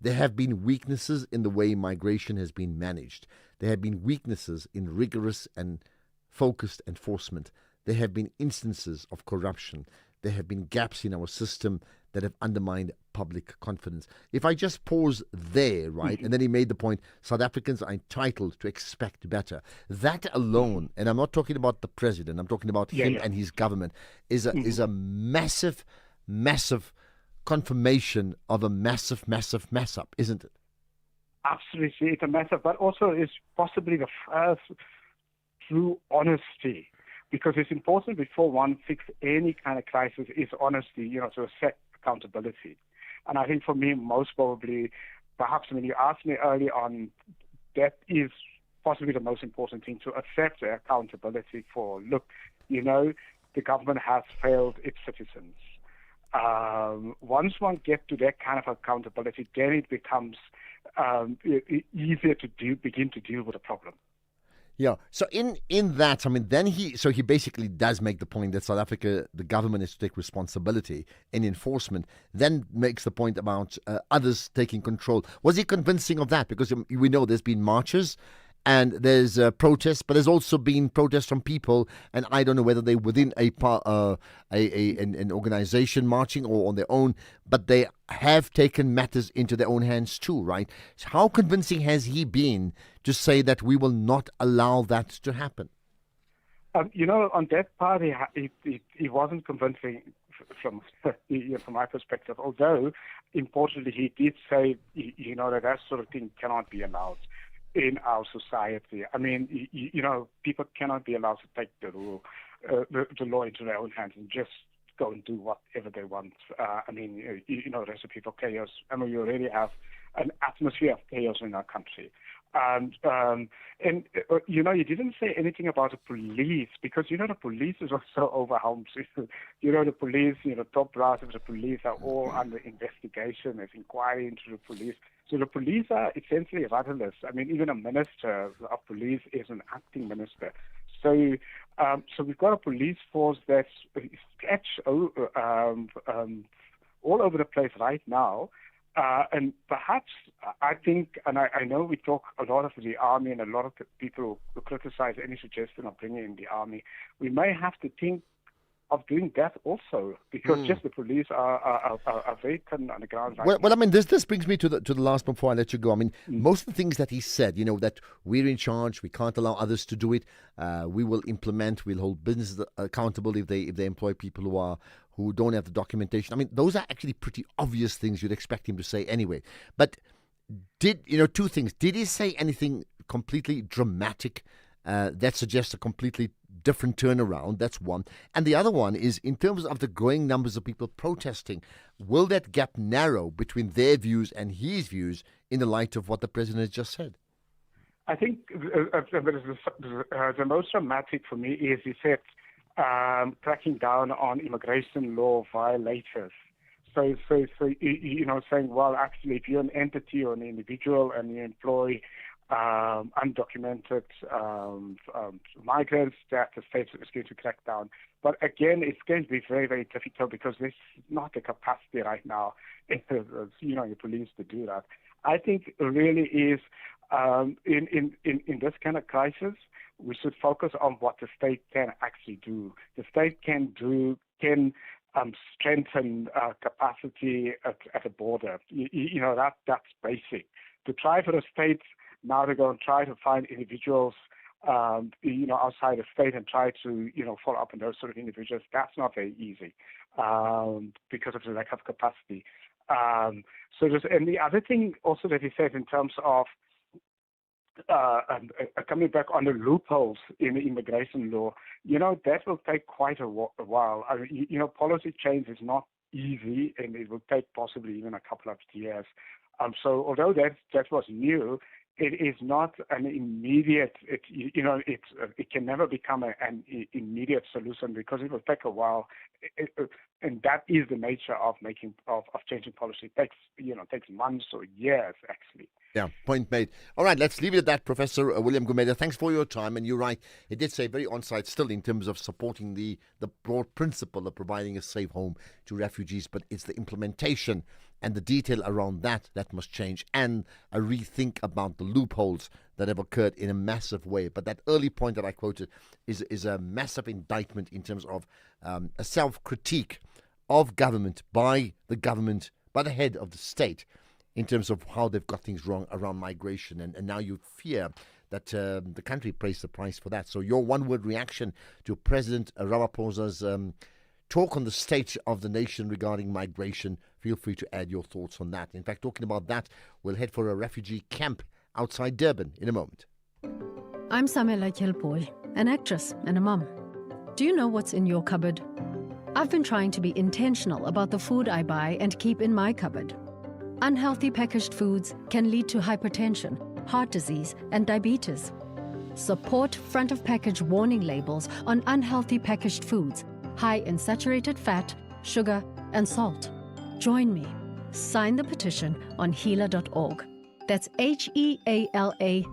There have been weaknesses in the way migration has been managed. There have been weaknesses in rigorous and focused enforcement. There have been instances of corruption. There have been gaps in our system that have undermined public confidence. If I just pause there, right, and then he made the point, South Africans are entitled to expect better. That alone, and I'm not talking about the president, I'm talking about him and his government, is a massive, massive confirmation of a massive, massive mess up, isn't it? Absolutely, it's a mess up, but also it's possibly the first true honesty. Because it's important before one fixes any kind of crisis is honesty, to accept accountability. And I think for me, most probably, perhaps when you asked me early on, that is possibly the most important thing, to accept the accountability for, look, the government has failed its citizens. Once one gets to that kind of accountability, then it becomes easier to begin to deal with the problem. Yeah. So in that, I mean, then he basically does make the point that South Africa, the government is to take responsibility in enforcement, then makes the point about others taking control. Was he convincing of that? Because we know there's been marches and there's protests, but there's also been protests from people, and I don't know whether they're within an organization marching or on their own, but they have taken matters into their own hands too, right? So how convincing has he been to say that we will not allow that to happen? On that part, he wasn't convincing from my perspective, although, importantly, he did say, that sort of thing cannot be allowed in our society. I mean, people cannot be allowed to take the law into their own hands and just go and do whatever they want. There's a people chaos. I mean, we already have an atmosphere of chaos in our country. You didn't say anything about the police, because, the police is also overwhelmed. The police, top brass of the police are all under investigation. There's inquiry into the police. So the police are essentially rudderless. I mean, even a minister of police is an acting minister. So we've got a police force that's stretched all over the place right now. And perhaps I think, and I know we talk a lot of the army, and a lot of the people who criticize any suggestion of bringing in the army, we may have to think of doing that also, because just the police are very thin on the ground. Well, I mean, this brings me to the last point before I let you go. I mean, most of the things that he said, that we're in charge, we can't allow others to do it. We will implement, we'll hold businesses accountable if they employ people who don't have the documentation. I mean, those are actually pretty obvious things you'd expect him to say anyway. But two things. Did he say anything completely dramatic that suggests a completely different turnaround? That's one. And the other one is, in terms of the growing numbers of people protesting, will that gap narrow between their views and his views in the light of what the president has just said? I think the most dramatic for me is he said cracking down on immigration law violators. So saying, well, actually, if you're an entity or an individual and you employ undocumented migrants, that the state is going to crack down. But again, it's going to be very, very difficult, because there's not the capacity right now in the police to do that. I think it really is in this kind of crisis, we should focus on what the state can actually do. The state can strengthen capacity at the border. That's basic. To try for the states now to go and try to find individuals outside the state and try to, follow up on those sort of individuals. That's not very easy because of the lack of capacity. And the other thing also that he said in terms of coming back on the loopholes in the immigration law, that will take quite a while. Policy change is not easy, and it will take possibly even a couple of years. So although that was new, it is not an immediate. It can never become an immediate solution because it will take a while, and that is the nature of changing policy. It takes months or years actually. Yeah, point made. All right, let's leave it at that, Professor William Gumede. Thanks for your time. And you're right, it did say very on-site still in terms of supporting the broad principle of providing a safe home to refugees, but it's the implementation and the detail around that must change, and a rethink about the loopholes that have occurred in a massive way. But that early point that I quoted is a massive indictment in terms of a self-critique of government, by the head of the state, in terms of how they've got things wrong around migration. And now you fear that the country pays the price for that. So your one-word reaction to President Ramaphosa's talk on the state of the nation regarding migration, feel free to add your thoughts on that. In fact, talking about that, we'll head for a refugee camp outside Durban in a moment. I'm Samela Kilpoy, an actress and a mum. Do you know what's in your cupboard? I've been trying to be intentional about the food I buy and keep in my cupboard. Unhealthy packaged foods can lead to hypertension, heart disease, and diabetes. Support front-of-package warning labels on unhealthy packaged foods, high in saturated fat, sugar, and salt. Join me. Sign the petition on healer.org. That's HEALA.org.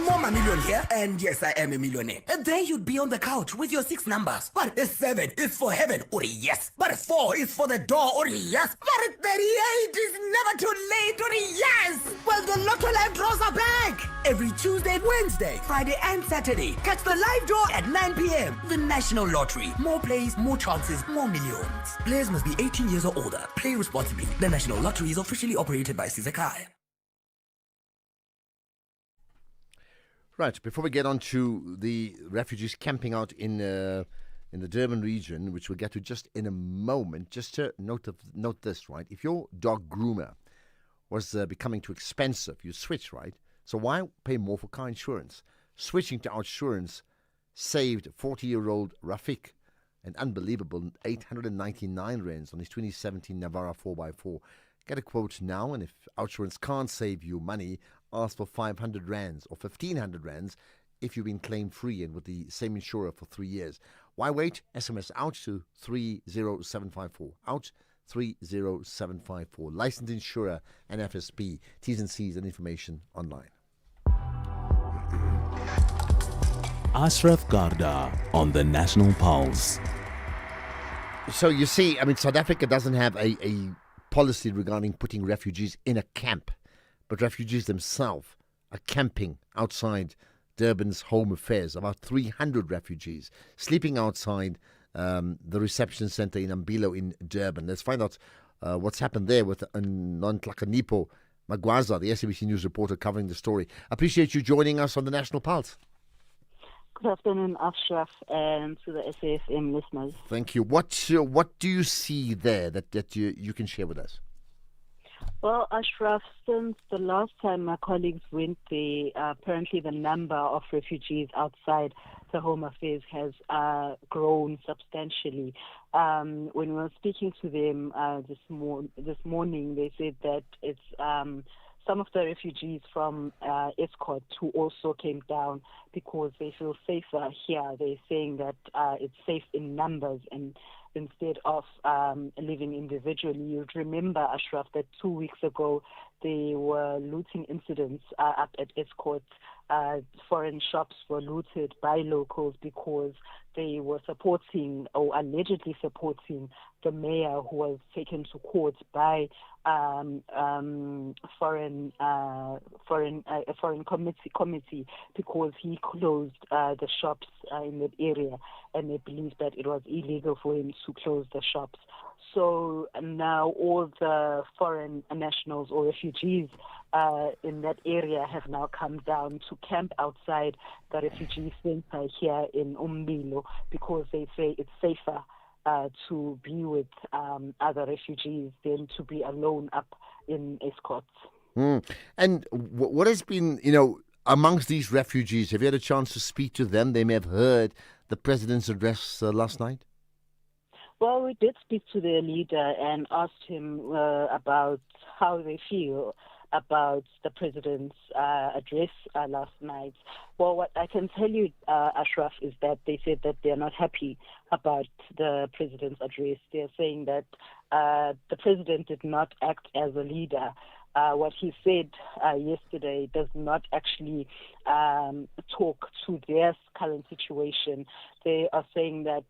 Mama Million here, and yes, I am a millionaire. And there you'd be on the couch with your 6 numbers. But a 7 is for heaven, or yes. But a 4 is for the door, or yes. But a 38 is never too late, or yes. Well, the Lotto Live draws are back. Every Tuesday, Wednesday, Friday, and Saturday. Catch the live draw at 9 p.m. The National Lottery. More plays, more chances, more millions. Players must be 18 years or older. Play responsibly. The National Lottery is officially operated by Sizakai. Right, before we get on to the refugees camping out in the Durban region, which we'll get to just in a moment, just to note this, right? If your dog groomer was becoming too expensive, you switch, right? So why pay more for car insurance? Switching to Outsurance saved 40-year-old Rafik an unbelievable 899 rands on his 2017 Navara 4x4. Get a quote now, and if Outsurance can't save you money, ask for 500 rands or 1,500 rands if you've been claim free and with the same insurer for 3 years. Why wait? SMS out to 30754. Out 30754. Licensed insurer and FSP. T's and C's and information online. Ashraf Garda on the National Pulse. So you see, South Africa doesn't have a policy regarding putting refugees in a camp, but refugees themselves are camping outside Durban's Home Affairs. About 300 refugees sleeping outside the reception centre in Ambilo in Durban. Let's find out what's happened there with Nonhlakanipho Magwaza, the SABC News reporter covering the story. Appreciate you joining us on the National Pulse. Good afternoon, Ashraf, and to the SAFM listeners. Thank you. What do you see there that you can share with us? Well, Ashraf, since the last time my colleagues went there, apparently the number of refugees outside the Home Affairs has grown substantially. When we were speaking to them this morning, they said that it's some of the refugees from Escort who also came down because they feel safer here. They're saying that it's safe in numbers and instead of living individually. You'd remember, Ashraf, that 2 weeks ago there were looting incidents up at Escort. Foreign shops were looted by locals because they were supporting or allegedly supporting the mayor who was taken to court by foreign committee because he closed the shops in that area, and they believed that it was illegal for him to close the shops. So now all the foreign nationals or refugees in that area have now come down to camp outside the refugee center here in Umbilo because they say it's safer to be with other refugees than to be alone up in escorts. And what has been, amongst these refugees, have you had a chance to speak to them? They may have heard the president's address last night. Well, we did speak to their leader and asked him about how they feel about the president's address last night. Well, what I can tell you, Ashraf, is that they said that they're not happy about the president's address. They're saying that the president did not act as a leader. What he said yesterday does not actually talk to their current situation. They are saying that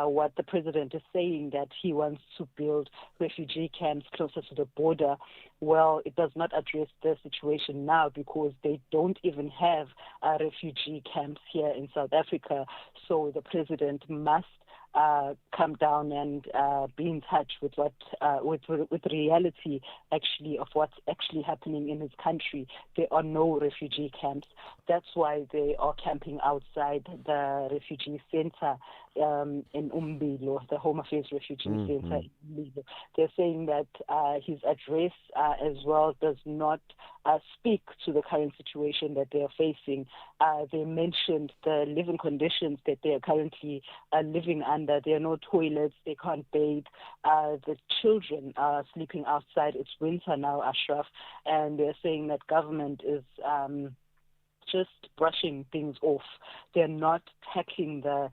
what the president is saying, that he wants to build refugee camps closer to the border, well, it does not address the situation now because they don't even have refugee camps here in South Africa. So the president must come down and be in touch with what with reality actually of what's actually happening in his country. There are no refugee camps. That's why they are camping outside the refugee center in Umbilo, the Home Affairs Refugee Center in Umbilo. They're saying that his address as well does not speak to the current situation that they are facing. They mentioned the living conditions that they are currently living under. There are no toilets, they can't bathe. The children are sleeping outside. It's winter now, Ashraf, and they're saying that government is just brushing things off. They're not tackling the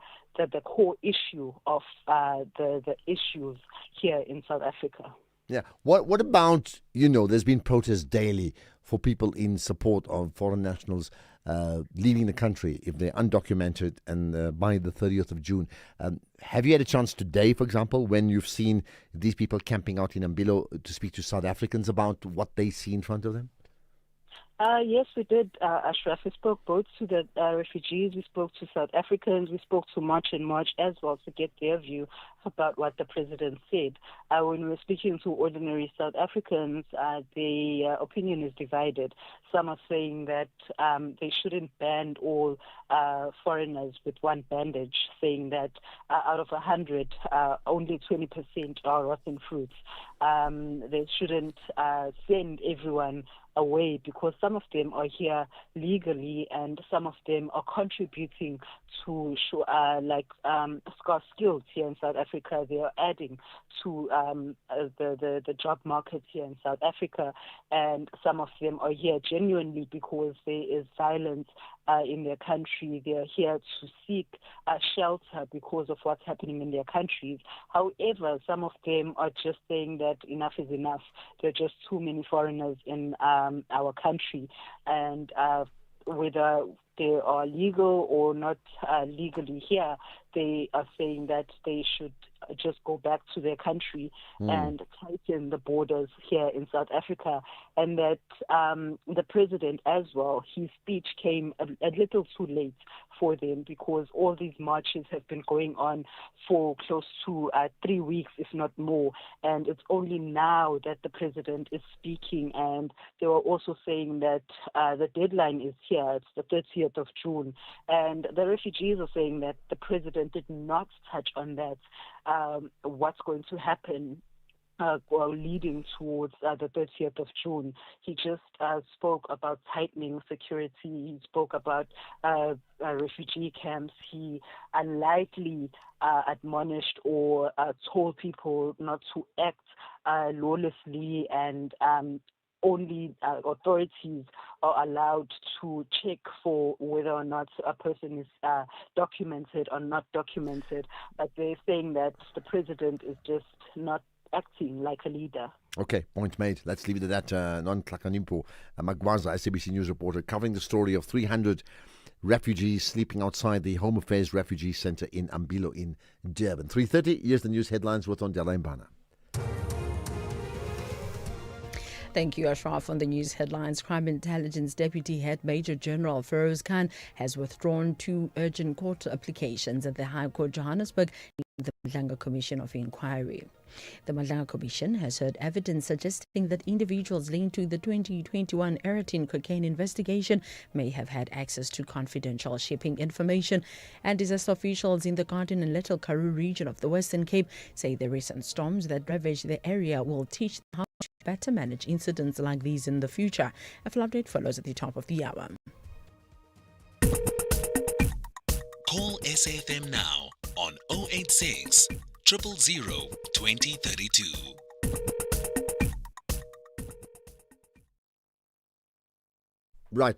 core issue of the issues here in South Africa. Yeah. What about, there's been protests daily for people in support of foreign nationals leaving the country if they're undocumented and by the 30th of June. Have you had a chance today, for example, when you've seen these people camping out in Umbilo to speak to South Africans about what they see in front of them? Yes, we did, Ashraf. We spoke both to the refugees, we spoke to South Africans, we spoke to March and March as well to get their view about what the president said. When we were speaking to ordinary South Africans, the opinion is divided. Some are saying that they shouldn't ban all foreigners with one bandage, saying that out of 100, only 20% are rotten fruits. They shouldn't send everyone away because some of them are here legally and some of them are contributing to scarce skills here in South Africa. They are adding to the job market here in South Africa, and some of them are here genuinely because there is violence in their country. They are here to seek shelter because of what's happening in their countries. However, some of them are just saying that enough is enough. There are just too many foreigners in our country, and whether they are legal or not legally here, they are saying that they should just go back to their country and tighten the borders here in South Africa. And that the president as well, his speech came a little too late for them because all these marches have been going on for close to 3 weeks, if not more. And it's only now that the president is speaking. And they were also saying that the deadline is here. It's the 30th of June. And the refugees are saying that the president did not touch on that. What's going to happen leading towards the 30th of June. He just spoke about tightening security. He spoke about refugee camps. He unlikely admonished or told people not to act lawlessly, and only authorities are allowed to check for whether or not a person is documented or not documented. But they're saying that the president is just not acting like a leader. Okay, point made. Let's leave it at that. Non Tlakanimpo Magwaza, SABC News reporter, covering the story of 300 refugees sleeping outside the Home Affairs Refugee Center in Umbilo in Durban. 3:30, here's the news headlines with Ondela Mbana. Thank you, Ashraf. On the news headlines, Crime Intelligence Deputy Head Major General Feroz Khan has withdrawn 2 urgent court applications at the High Court Johannesburg. the Madlanga Commission of Inquiry. The Madlanga Commission has heard evidence suggesting that individuals linked to the 2021 Eratin cocaine investigation may have had access to confidential shipping information, and disaster officials in the Garden and Little Karoo region of the Western Cape say the recent storms that ravaged the area will teach them how to better manage incidents like these in the future. A full update follows at the top of the hour. Call SAFM now on 086 000 2032. Right,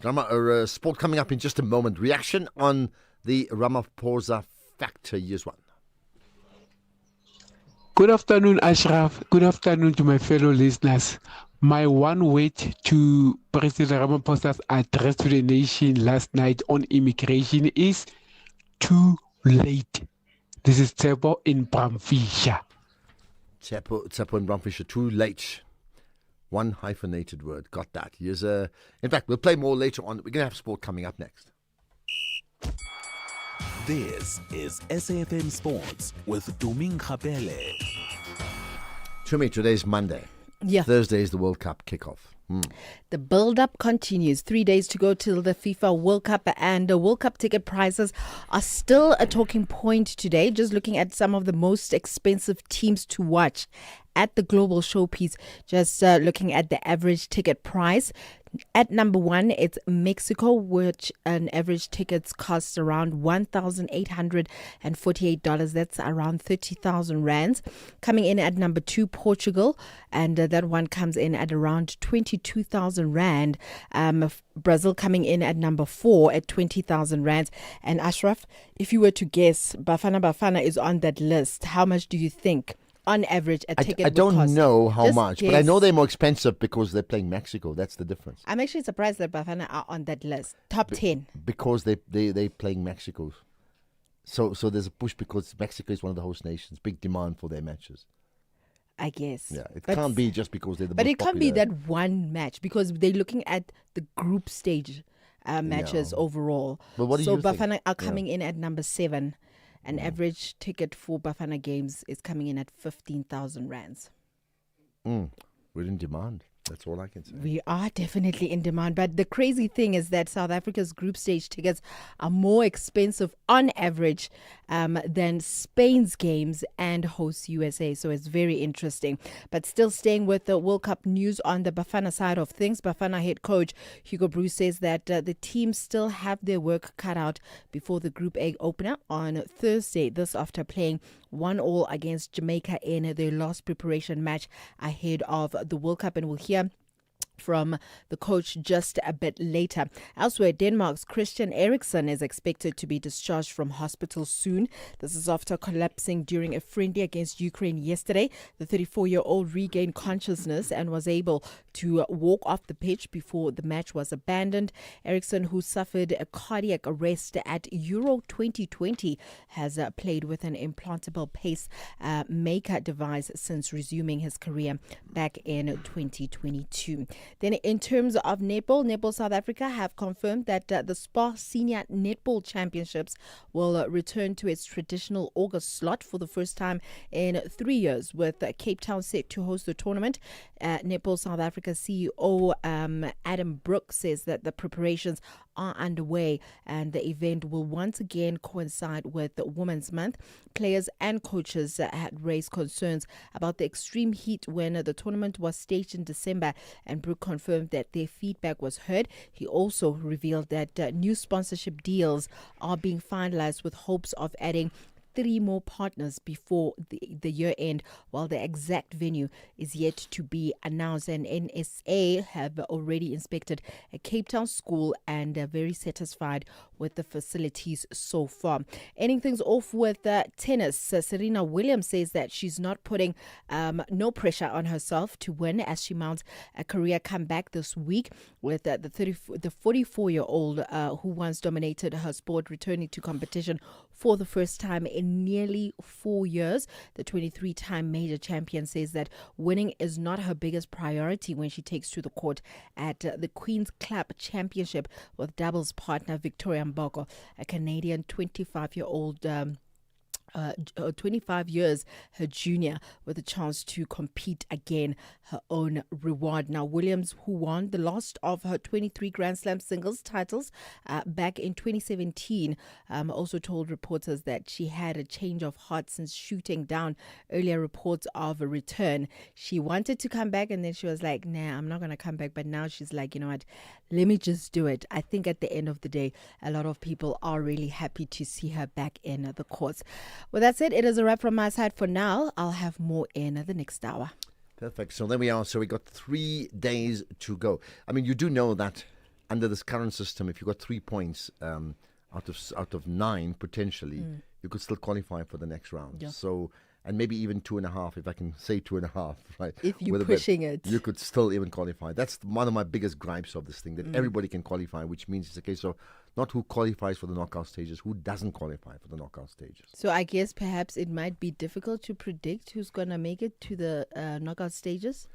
sport coming up in just a moment. Reaction on the Ramaphosa factor. Here's one. Good afternoon, Ashraf. Good afternoon to my fellow listeners. My one word to President Ramaphosa's address to the nation last night on immigration is too late. This is Tsepo in Bramfisher. Tsepo in Bramfisher, too late. One hyphenated word. Got that. Here's in fact, we'll play more later on. We're going to have sport coming up next. This is SAFM Sports with Tuming Khapele. Tumi, today's Monday. Yeah. Thursday is the World Cup kickoff. The build-up continues. 3 days to go till the FIFA World Cup, and the World Cup ticket prices are still a talking point today. Just looking at some of the most expensive teams to watch at the global showpiece, just looking at the average ticket price. At number one, it's Mexico, which an average tickets costs around $1,848. That's around 30,000 rands. Coming in at number two, Portugal, and that one comes in at around 22,000 rand. Brazil coming in at number four at 20,000 rands. And Ashraf, if you were to guess, Bafana is on that list. How much do you think? On average, a ticket I don't would cost? know how Just much, guess. but I know they're more expensive because they're playing Mexico. That's the difference. I'm actually surprised that Bafana are on that list. Top 10. Because they're playing Mexico. So there's a push because Mexico is one of the host nations. Big demand for their matches. I guess. Yeah, it can't be just because they're the But most it can't be popular. that one match because they're looking at the group stage matches overall. But what do so you think? Bafana are Yeah. coming in at number 7. An average ticket for Bafana games is coming in at 15,000 rands. We're in demand. That's all I can say. We are definitely in demand. But the crazy thing is that South Africa's group stage tickets are more expensive on average than Spain's games and host USA. So it's very interesting. But still staying with the World Cup news on the Bafana side of things, Bafana head coach Hugo Bruce says that the team still have their work cut out before the Group A opener on Thursday. This after playing 1-1 against Jamaica in their last preparation match ahead of the World Cup. And we'll hear from the coach just a bit later. Elsewhere, Denmark's Christian Eriksen is expected to be discharged from hospital soon. This is after collapsing during a friendly against Ukraine yesterday. The 34-year-old regained consciousness and was able to walk off the pitch before the match was abandoned. Eriksen, who suffered a cardiac arrest at Euro 2020, has played with an implantable pacemaker device since resuming his career back in 2022. Then in terms of netball South Africa have confirmed that the SPAR Senior Netball Championships will return to its traditional August slot for the first time in 3 years, with Cape Town set to host the tournament. Netball South Africa CEO Adam Brooks says that the preparations are underway and the event will once again coincide with Women's Month. Players and coaches had raised concerns about the extreme heat when the tournament was staged in December, and Brooks confirmed that their feedback was heard. He also revealed that new sponsorship deals are being finalized with hopes of adding 3 more partners before the year end, while the exact venue is yet to be announced. And NSA have already inspected a Cape Town school and are very satisfied with the facilities so far. Ending things off with tennis, Serena Williams says that she's not putting no pressure on herself to win as she mounts a career comeback this week, with the 44-year-old who once dominated her sport returning to competition for the first time in nearly 4 years. The 23-time major champion says that winning is not her biggest priority when she takes to the court at the Queen's Club Championship with doubles partner Victoria Mboko, a Canadian 25-year-old 25 years her junior, with a chance to compete again her own reward. Now, Williams, who won the last of her 23 Grand Slam singles titles back in 2017, also told reporters that she had a change of heart since shooting down earlier reports of a return. She wanted to come back, and then she was like, nah, I'm not going to come back. But now she's like, you know what, let me just do it. I think at the end of the day, a lot of people are really happy to see her back in the courts. With that said, it is a wrap from my side for now. I'll have more in the next hour. Perfect. So there we are. So we got 3 days to go. I mean, you do know that under this current system, if you got 3 points out of 9 potentially, you could still qualify for the next round. Yeah. So, and maybe even 2.5, if I can say 2.5, right? If you're pushing it, you could still even qualify. That's one of my biggest gripes of this thing, that everybody can qualify, which means it's a case of not who qualifies for the knockout stages, who doesn't qualify for the knockout stages. So I guess perhaps it might be difficult to predict who's going to make it to the knockout stages.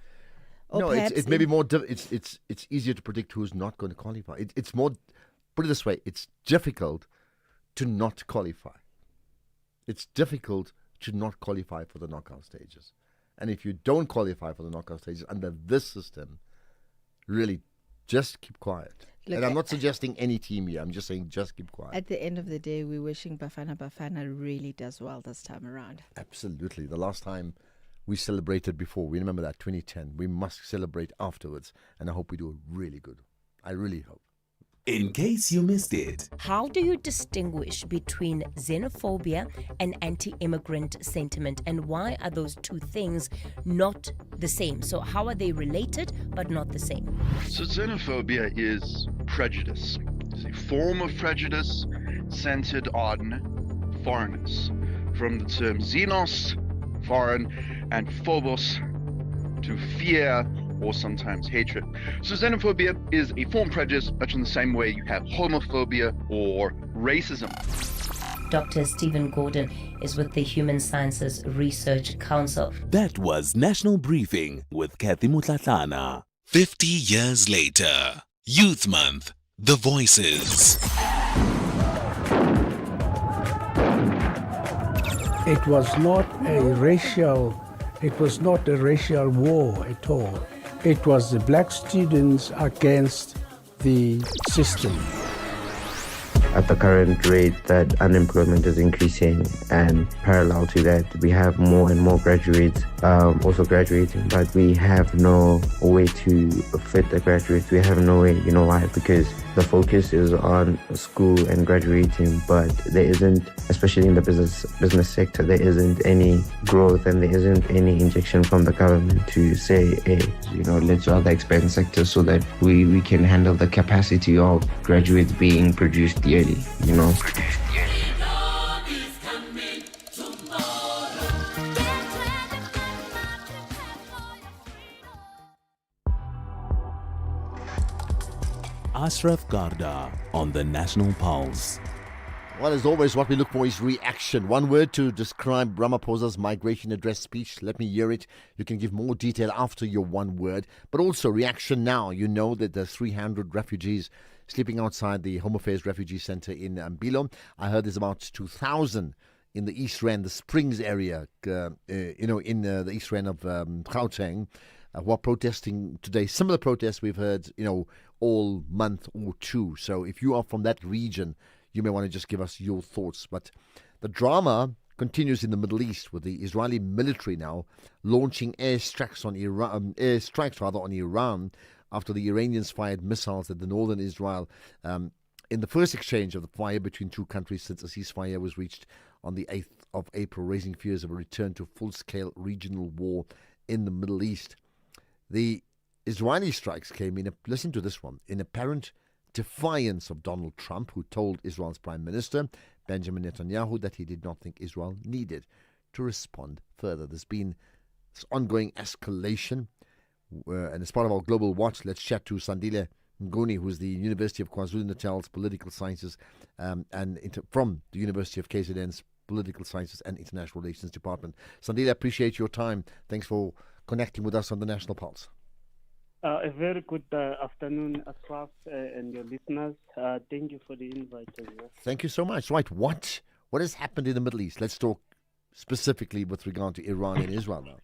Or no, it's maybe more. It's easier to predict who's not going to qualify. It's more. Put it this way: it's difficult to not qualify. It's difficult to not qualify for the knockout stages, and if you don't qualify for the knockout stages under this system, really, just keep quiet. Look, and I'm not suggesting any team here. I'm just saying just keep quiet. At the end of the day, we're wishing Bafana really does well this time around. Absolutely. The last time we celebrated before, we remember that, 2010. We must celebrate afterwards, and I hope we do really good. I really hope. In case you missed it. How do you distinguish between xenophobia and anti-immigrant sentiment, and why are those two things not the same? So how are they related but not the same? So xenophobia is prejudice. It's a form of prejudice centered on foreigners. From the term xenos, foreign, and phobos, to fear or sometimes hatred. So xenophobia is a form of prejudice, much in the same way you have homophobia or racism. Dr. Stephen Gordon is with the Human Sciences Research Council. That was National Briefing with Kathy Mutlatlana. 50 years later, Youth Month, The Voices. It was not a racial war at all. It was the black students against the system. At the current rate that unemployment is increasing, and parallel to that, we have more and more graduates also graduating, but we have no way to fit the graduates. We have no way, you know why? Because the focus is on school and graduating, but there isn't, especially in the business sector, there isn't any growth and there isn't any injection from the government to say, hey, you know, let's rather expand sectors so that we can handle the capacity of graduates being produced yearly, you know. Ashraf Garda on the National Pulse. Well, as always, what we look for is reaction. One word to describe Ramaphosa's migration address speech. Let me hear it. You can give more detail after your one word. But also reaction now. You know that there's 300 refugees sleeping outside the Home Affairs Refugee Center in Mbilo. I heard there's about 2,000 in the East Rand, the Springs area, in the East Rand of Gauteng, who are protesting today. Similar protests we've heard, all month or two. So if you are from that region, you may want to just give us your thoughts. But the drama continues in the Middle East, with the Israeli military now launching airstrikes on Iran after the Iranians fired missiles at the northern Israel in the first exchange of the fire between two countries since a ceasefire was reached on the 8th of April, raising fears of a return to full-scale regional war in the Middle East. The Israeli strikes came in, listen to this one, in apparent defiance of Donald Trump, who told Israel's Prime Minister, Benjamin Netanyahu, that he did not think Israel needed to respond further. There's been this ongoing escalation, and as part of our Global Watch, let's chat to Sandile Nguni, who's the University of KwaZulu-Natal's Political Sciences, from the University of KZN's Political Sciences and International Relations Department. Sandile, appreciate your time. Thanks for connecting with us on the National Pulse. A very good afternoon, Ashraf, and your listeners. Thank you for the invite as well. Thank you so much. Right, what has happened in the Middle East? Let's talk specifically with regard to Iran and Israel now?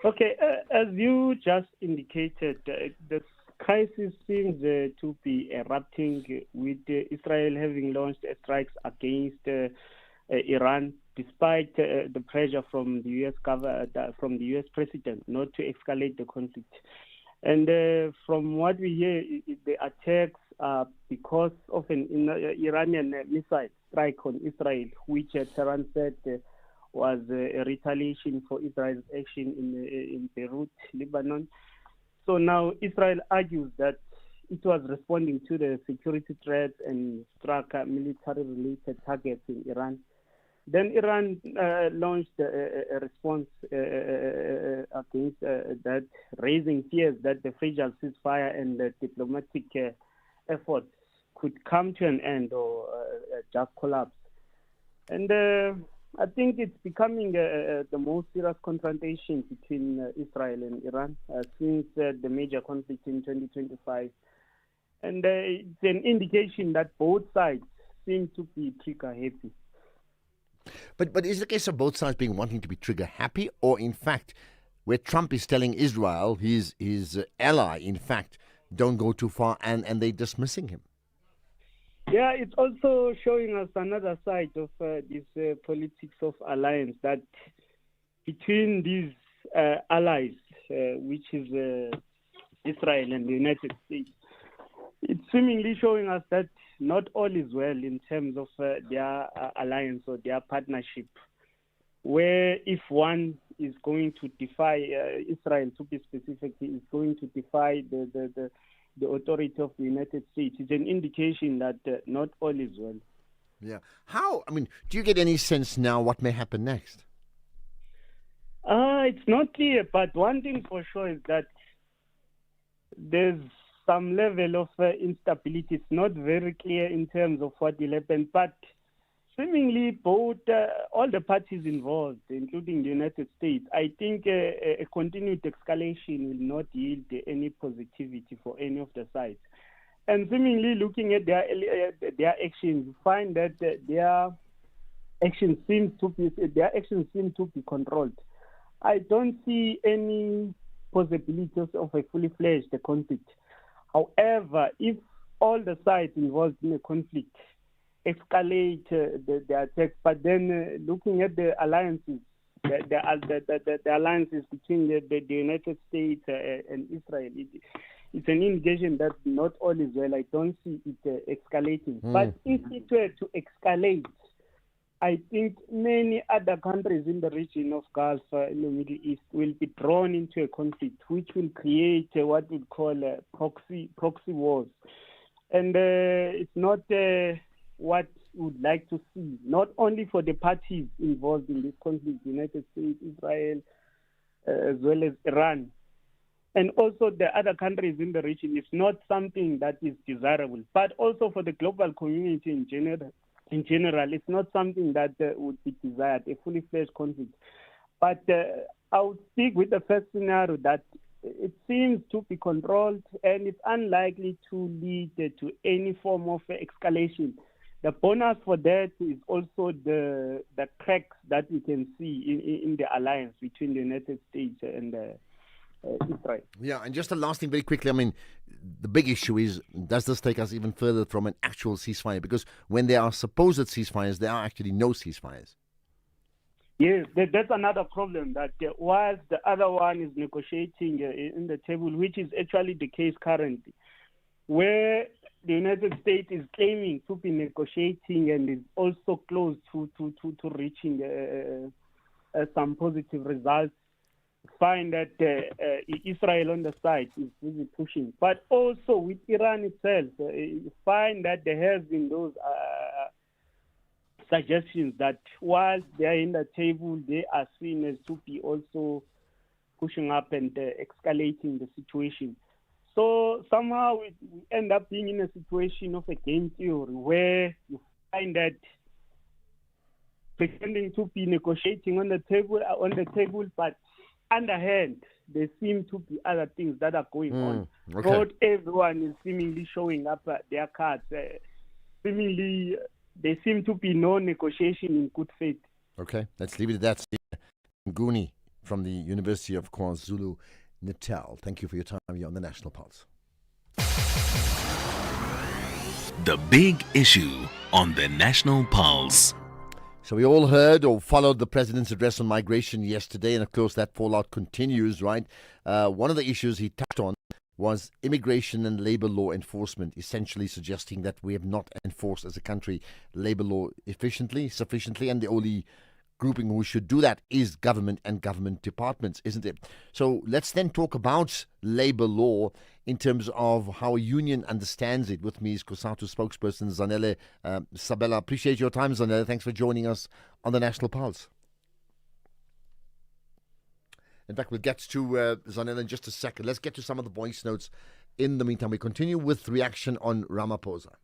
Okay, as you just indicated, the crisis seems to be erupting with Israel having launched strikes against Iran, despite the pressure from the from the U.S. president not to escalate the conflict. And from what we hear, the attacks are because of an Iranian missile strike on Israel, which Tehran said was a retaliation for Israel's action in Beirut, Lebanon. So now Israel argues that it was responding to the security threats and struck military-related targets in Iran. Then Iran launched a response against that, raising fears that the fragile ceasefire and the diplomatic efforts could come to an end or just collapse. And I think it's becoming the most serious confrontation between Israel and Iran since the major conflict in 2025. And it's an indication that both sides seem to be trigger happy. But is it a case of both sides wanting to be trigger happy, or in fact, where Trump is telling Israel, his ally, in fact, don't go too far, and they're dismissing him? Yeah, it's also showing us another side of this politics of alliance, that between these allies, which is Israel and the United States, it's seemingly showing us that not all is well in terms of their alliance or their partnership, where if one is going to defy Israel, to be specific, is going to defy the authority of the United States, it's an indication that not all is well. Yeah. Do you get any sense now what may happen next? It's not clear, but one thing for sure is that there's some level of instability. It's not very clear in terms of what will happen, but seemingly both, all the parties involved, including the United States, I think a continued escalation will not yield any positivity for any of the sides. And seemingly looking at their actions, you find that their actions seem to be controlled. I don't see any possibilities of a fully fledged conflict. However, if all the sides involved in a conflict escalate the attacks, but then looking at the alliances, the alliances between the United States and Israel, it's an indication that not all is well. I don't see it escalating. But if it were to escalate, I think many other countries in the region of Gulf, in the Middle East, will be drawn into a conflict, which will create what we call proxy wars. And it's not what we would like to see, not only for the parties involved in this conflict, the United States, Israel, as well as Iran, and also the other countries in the region. It's not something that is desirable, but also for the global community in general. It's not something that would be desired, a fully fledged conflict. But I would speak with the first scenario, that it seems to be controlled and it's unlikely to lead to any form of escalation. The bonus for that is also the cracks that we can see in the alliance between the United States and Israel. Yeah, and just the last thing very quickly, the big issue is, does this take us even further from an actual ceasefire? Because when there are supposed ceasefires, there are actually no ceasefires. Yes, that's another problem, that whilst the other one is negotiating in the table, which is actually the case currently, where the United States is claiming to be negotiating and is also close to reaching some positive results, find that Israel on the side is really pushing. But also with Iran itself, you find that there has been those suggestions that whilst they are in the table, they are seen as to be also pushing up and escalating the situation. So somehow we end up being in a situation of a game theory, where you find that pretending to be negotiating on the table, but underhand, there seem to be other things that are going on. Okay. Not everyone is seemingly showing up their cards. Seemingly, there seem to be no negotiation in good faith. Okay, let's leave it at that. Nguni from the University of KwaZulu-Natal. Thank you for your time here on the National Pulse. The big issue on the National Pulse. So we all heard or followed the President's address on migration yesterday, and of course that fallout continues, right? One of the issues he touched on was immigration and labor law enforcement, essentially suggesting that we have not enforced as a country labor law sufficiently, and the only grouping who should do that is government and government departments, isn't it? So let's then talk about labor law in terms of how a union understands it. With me is COSATU spokesperson Zanele Sabela. Appreciate your time, Zanele. Thanks for joining us on the National Pulse. In fact, we'll get to Zanele in just a second. Let's get to some of the voice notes. In the meantime, we continue with reaction on Ramaphosa.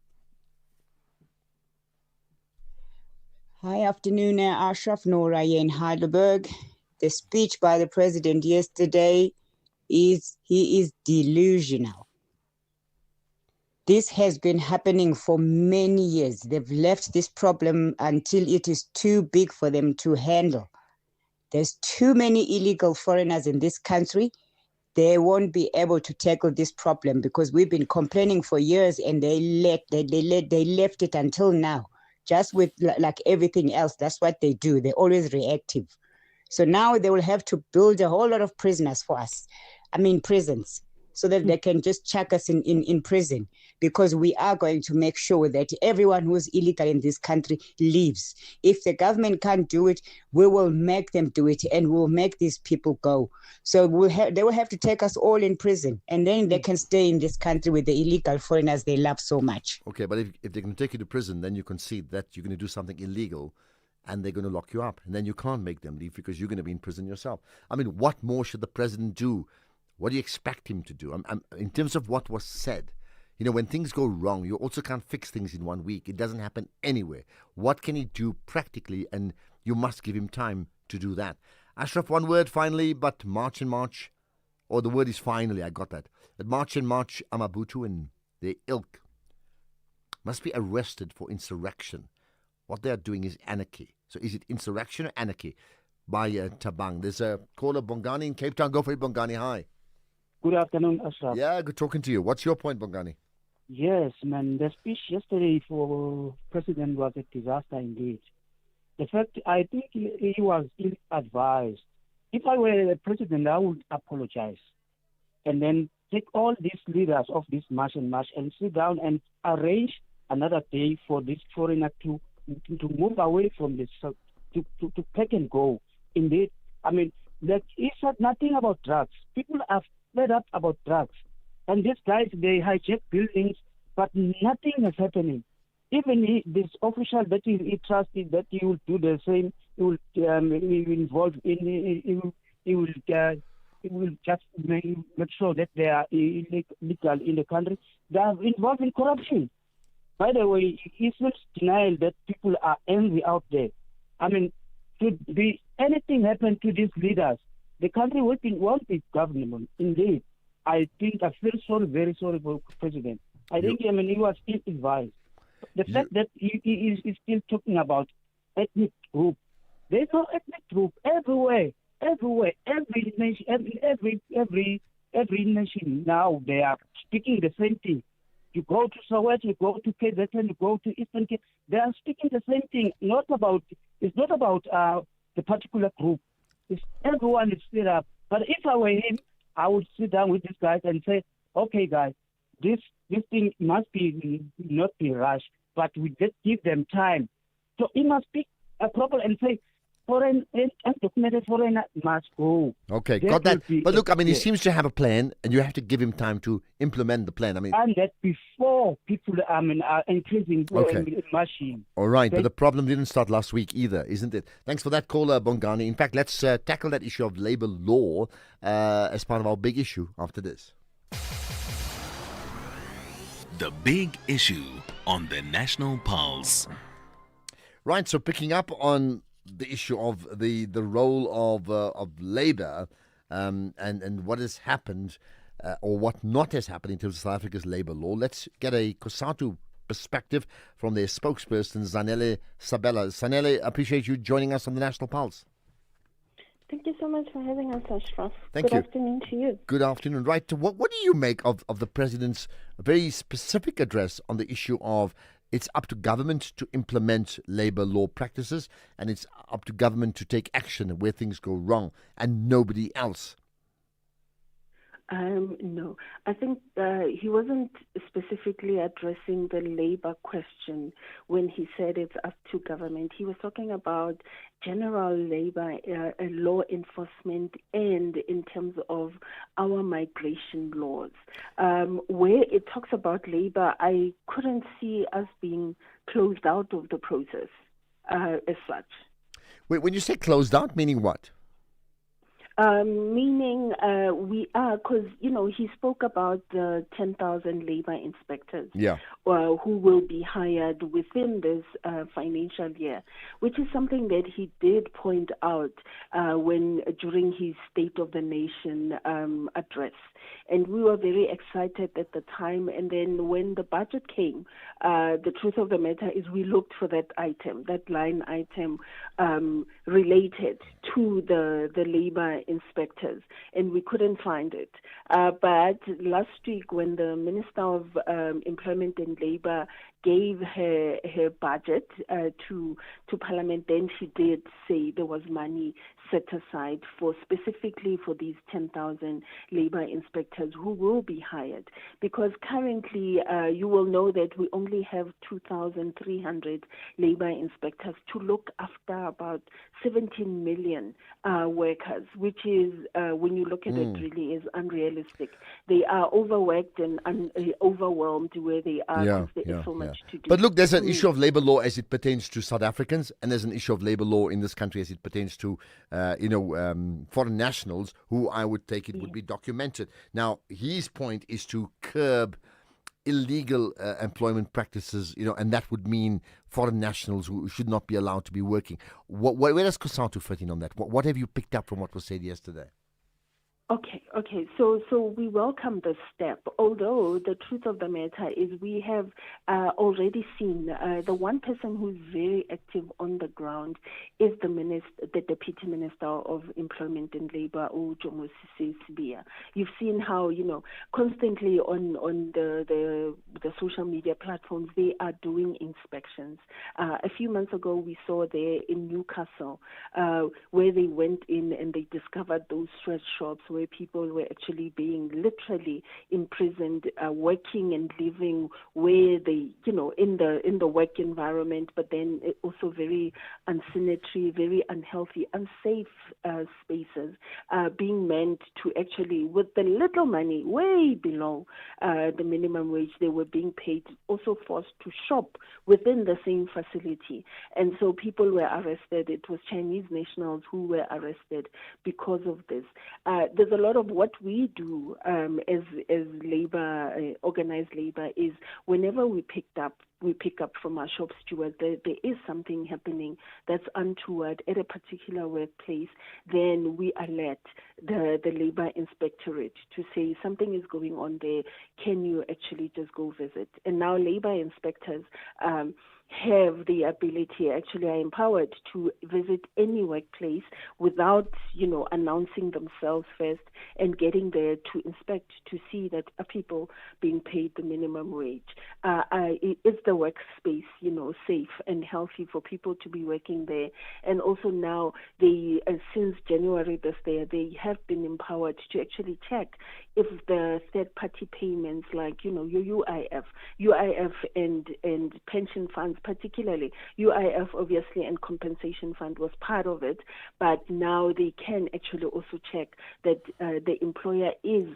Hi, afternoon, Ashraf Nora here in Heidelberg. The speech by the president yesterday he is delusional. This has been happening for many years. They've left this problem until it is too big for them to handle. There's too many illegal foreigners in this country. They won't be able to tackle this problem because we've been complaining for years, and they left it until now. Just with like everything else, that's what they do. They're always reactive. So now they will have to build a whole lot of prisons, so that they can just chuck us in prison, because we are going to make sure that everyone who is illegal in this country leaves. If the government can't do it, we will make them do it, and we'll make these people go. So they will have to take us all in prison, and then they can stay in this country with the illegal foreigners they love so much. Okay, but if they're going to take you to prison, then you concede that you're going to do something illegal, and they're going to lock you up, and then you can't make them leave because you're going to be in prison yourself. I mean, what more should the president do? What do you expect him to do? In terms of what was said, when things go wrong, you also can't fix things in 1 week. It doesn't happen anywhere. What can he do practically? And you must give him time to do that. Ashraf, one word finally, but March and March, or the word is finally, I got that. But March and March, Amabutu and their ilk must be arrested for insurrection. What they are doing is anarchy. So is it insurrection or anarchy? By Tabang. There's a caller, Bongani in Cape Town. Go for it, Bongani. Hi. Good afternoon, Ashraf. Yeah, good talking to you. What's your point, Bongani? Yes, man. The speech yesterday for President was a disaster indeed. The fact, I think he was ill-advised. If I were the president, I would apologize and then take all these leaders of this march and sit down and arrange another day for this foreigner to move away from this, to pack and go. Indeed, he said nothing about drugs. People are fed up about drugs. And these guys, they hijack buildings, but nothing is happening. Even this official that he trusted that he will do the same, he will involve in, he will just make sure that they are illegal in the country. They are involved in corruption. By the way, he feels denial that people are angry out there. Should be anything happen to these leaders, the country won't be governable. Indeed, I think I feel sorry, very sorry for the president. I think he was ill-advised. The fact that he is still talking about ethnic group. There's no ethnic group everywhere. Every nation, every nation now, they are speaking the same thing. You go to Soweto, you go to KZN, you go to Eastern Cape, they are speaking the same thing. It's not about the particular group. Everyone is still up. But if I were him, I would sit down with these guys and say, okay, guys, this thing must not be rushed, but we just give them time. So he must speak properly and say, undocumented foreigner must go. Okay, got that. But look, he seems to have a plan, and you have to give him time to implement the plan. And that before people are increasing machine. All right, but the problem didn't start last week either, isn't it? Thanks for that caller, Bongani. In fact, let's tackle that issue of labor law as part of our big issue after this. The big issue on the National Pulse. Right, so picking up on the issue of the role of labour and what has happened or what not has happened in terms of South Africa's labour law. Let's get a COSATU perspective from their spokesperson, Zanele Sabela. Zanele, appreciate you joining us on the National Pulse. Thank you so much for having us, Ashraf. Thank Good you. afternoon to you. Good afternoon. Right, what do you make of the President's very specific address on the issue of it's up to government to implement labour law practices and it's up to government to take action where things go wrong and nobody else? No, I think he wasn't specifically addressing the labor question when he said it's up to government. He was talking about general labor law enforcement and in terms of our migration laws. Where it talks about labor, I couldn't see us being closed out of the process as such. Wait, when you say closed out, meaning what? Meaning we are, because, he spoke about the 10,000 labor inspectors who will be hired within this financial year, which is something that he did point out during his State of the Nation address. And we were very excited at the time. And then when the budget came, the truth of the matter is we looked for that item, that line item related to the labor inspectors, and we couldn't find it. But last week, when the Minister of Employment and Labour gave her budget to Parliament, then she did say there was money set aside specifically for these 10,000 labor inspectors who will be hired. Because currently, you will know that we only have 2,300 labor inspectors to look after about 17 million workers, which is, when you look at it, really is unrealistic. They are overworked and overwhelmed where they are because there is so much to do. But look, there's an issue of labor law as it pertains to South Africans, and there's an issue of labor law in this country as it pertains to, foreign nationals who I would take it would be documented. Now, his point is to curb illegal employment practices, and that would mean foreign nationals who should not be allowed to be working. Where does COSATU fit in on that? What have you picked up from what was said yesterday? Okay. So we welcome this step, although the truth of the matter is we have already seen the one person who's very active on the ground is the Deputy Minister of Employment and Labour, Jomo Sibia. You've seen how, constantly on the social media platforms, they are doing inspections. A few months ago, we saw there in Newcastle where they went in and they discovered those sweatshops where people were actually being literally imprisoned, working and living where they, in the work environment, but then also very unsanitary, very unhealthy, unsafe spaces, being meant to actually, with the little money, way below the minimum wage, they were being paid, also forced to shop within the same facility. And so people were arrested. It was Chinese nationals who were arrested because of this. There's a lot of what we do as labor, organized labor, is whenever we pick up from our shop stewards, there is something happening that's untoward at a particular workplace, then we alert the labor inspectorate to say something is going on there. Can you actually just go visit? And now labor inspectors have the ability, actually are empowered to visit any workplace without, announcing themselves first and getting there to inspect to see that are people being paid the minimum wage. Is the workspace, safe and healthy for people to be working there? And also now, they since January this year, they have been empowered to actually check if the third-party payments like, your UIF and pension funds, particularly UIF obviously and compensation fund was part of it, but now they can actually also check that the employer is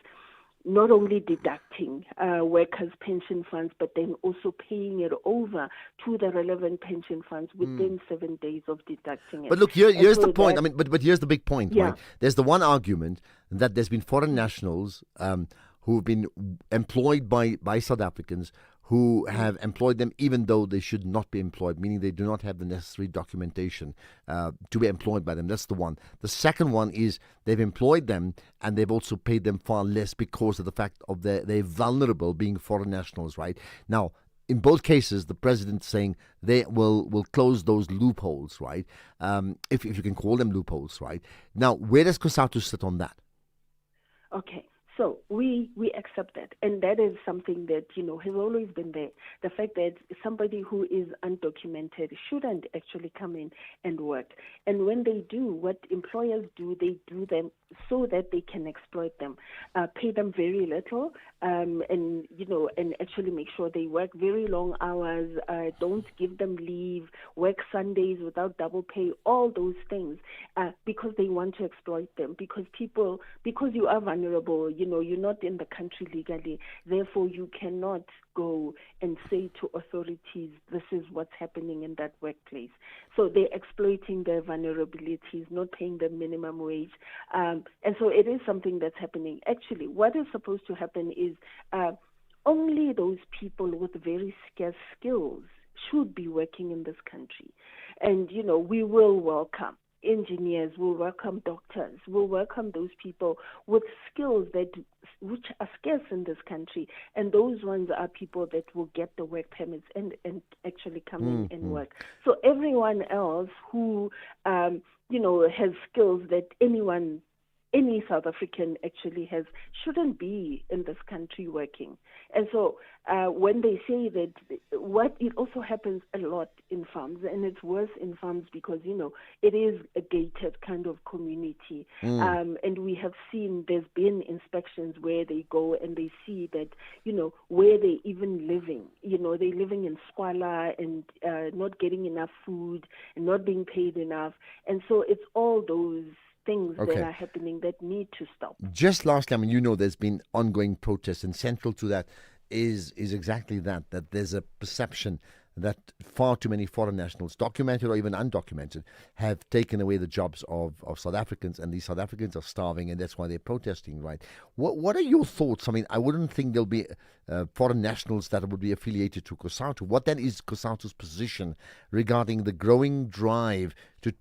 not only deducting workers' pension funds, but then also paying it over to the relevant pension funds within 7 days of deducting it. But look, here's the point. But here's the big point, right? There's the one argument that there's been foreign nationals who've been employed by South Africans who have employed them even though they should not be employed, meaning they do not have the necessary documentation to be employed by them. That's the one. The second one is they've employed them and they've also paid them far less because of the fact of they're vulnerable being foreign nationals, right? Now, in both cases, the president saying they will close those loopholes, right? If you can call them loopholes, right? Now, where does COSATU sit on that? Okay. So we accept that, and that is something that has always been there. The fact that somebody who is undocumented shouldn't actually come in and work, and when they do, what employers do, they do them so that they can exploit them, pay them very little, and actually make sure they work very long hours, don't give them leave, work Sundays without double pay, all those things, because they want to exploit them. Because you are vulnerable. You're not in the country legally, therefore you cannot go and say to authorities, this is what's happening in that workplace. So they're exploiting their vulnerabilities, not paying them minimum wage. And so it is something that's happening. Actually, what is supposed to happen is only those people with very scarce skills should be working in this country. And, we will welcome engineers, will welcome doctors, will welcome those people with skills which are scarce in this country, and those ones are people that will get the work permits and actually come in and work. So everyone else who has skills that any South African actually has shouldn't be in this country working. And so when they say that, it also happens a lot in farms, and it's worse in farms because, it is a gated kind of community. And we have seen there's been inspections where they go and they see that, where they're even living, they're living in squalor and not getting enough food and not being paid enough. And so it's all those things that are happening that need to stop. Just lastly, there's been ongoing protests, and central to that is exactly that there's a perception that far too many foreign nationals, documented or even undocumented, have taken away the jobs of South Africans, and these South Africans are starving, and that's why they're protesting, right? What are your thoughts? I wouldn't think there'll be foreign nationals that would be affiliated to COSATU. What then is COSATU's position regarding the growing drive to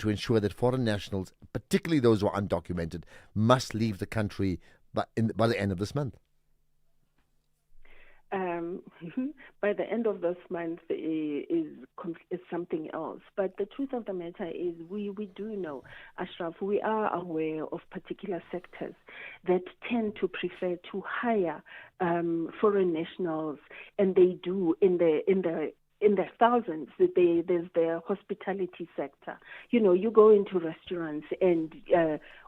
ensure that foreign nationals, particularly those who are undocumented, must leave the country by the end of this month? By the end of this month is something else. But the truth of the matter is we do know, Ashraf, we are aware of particular sectors that tend to prefer to hire foreign nationals, and they do in the thousands. There's the hospitality sector. You go into restaurants and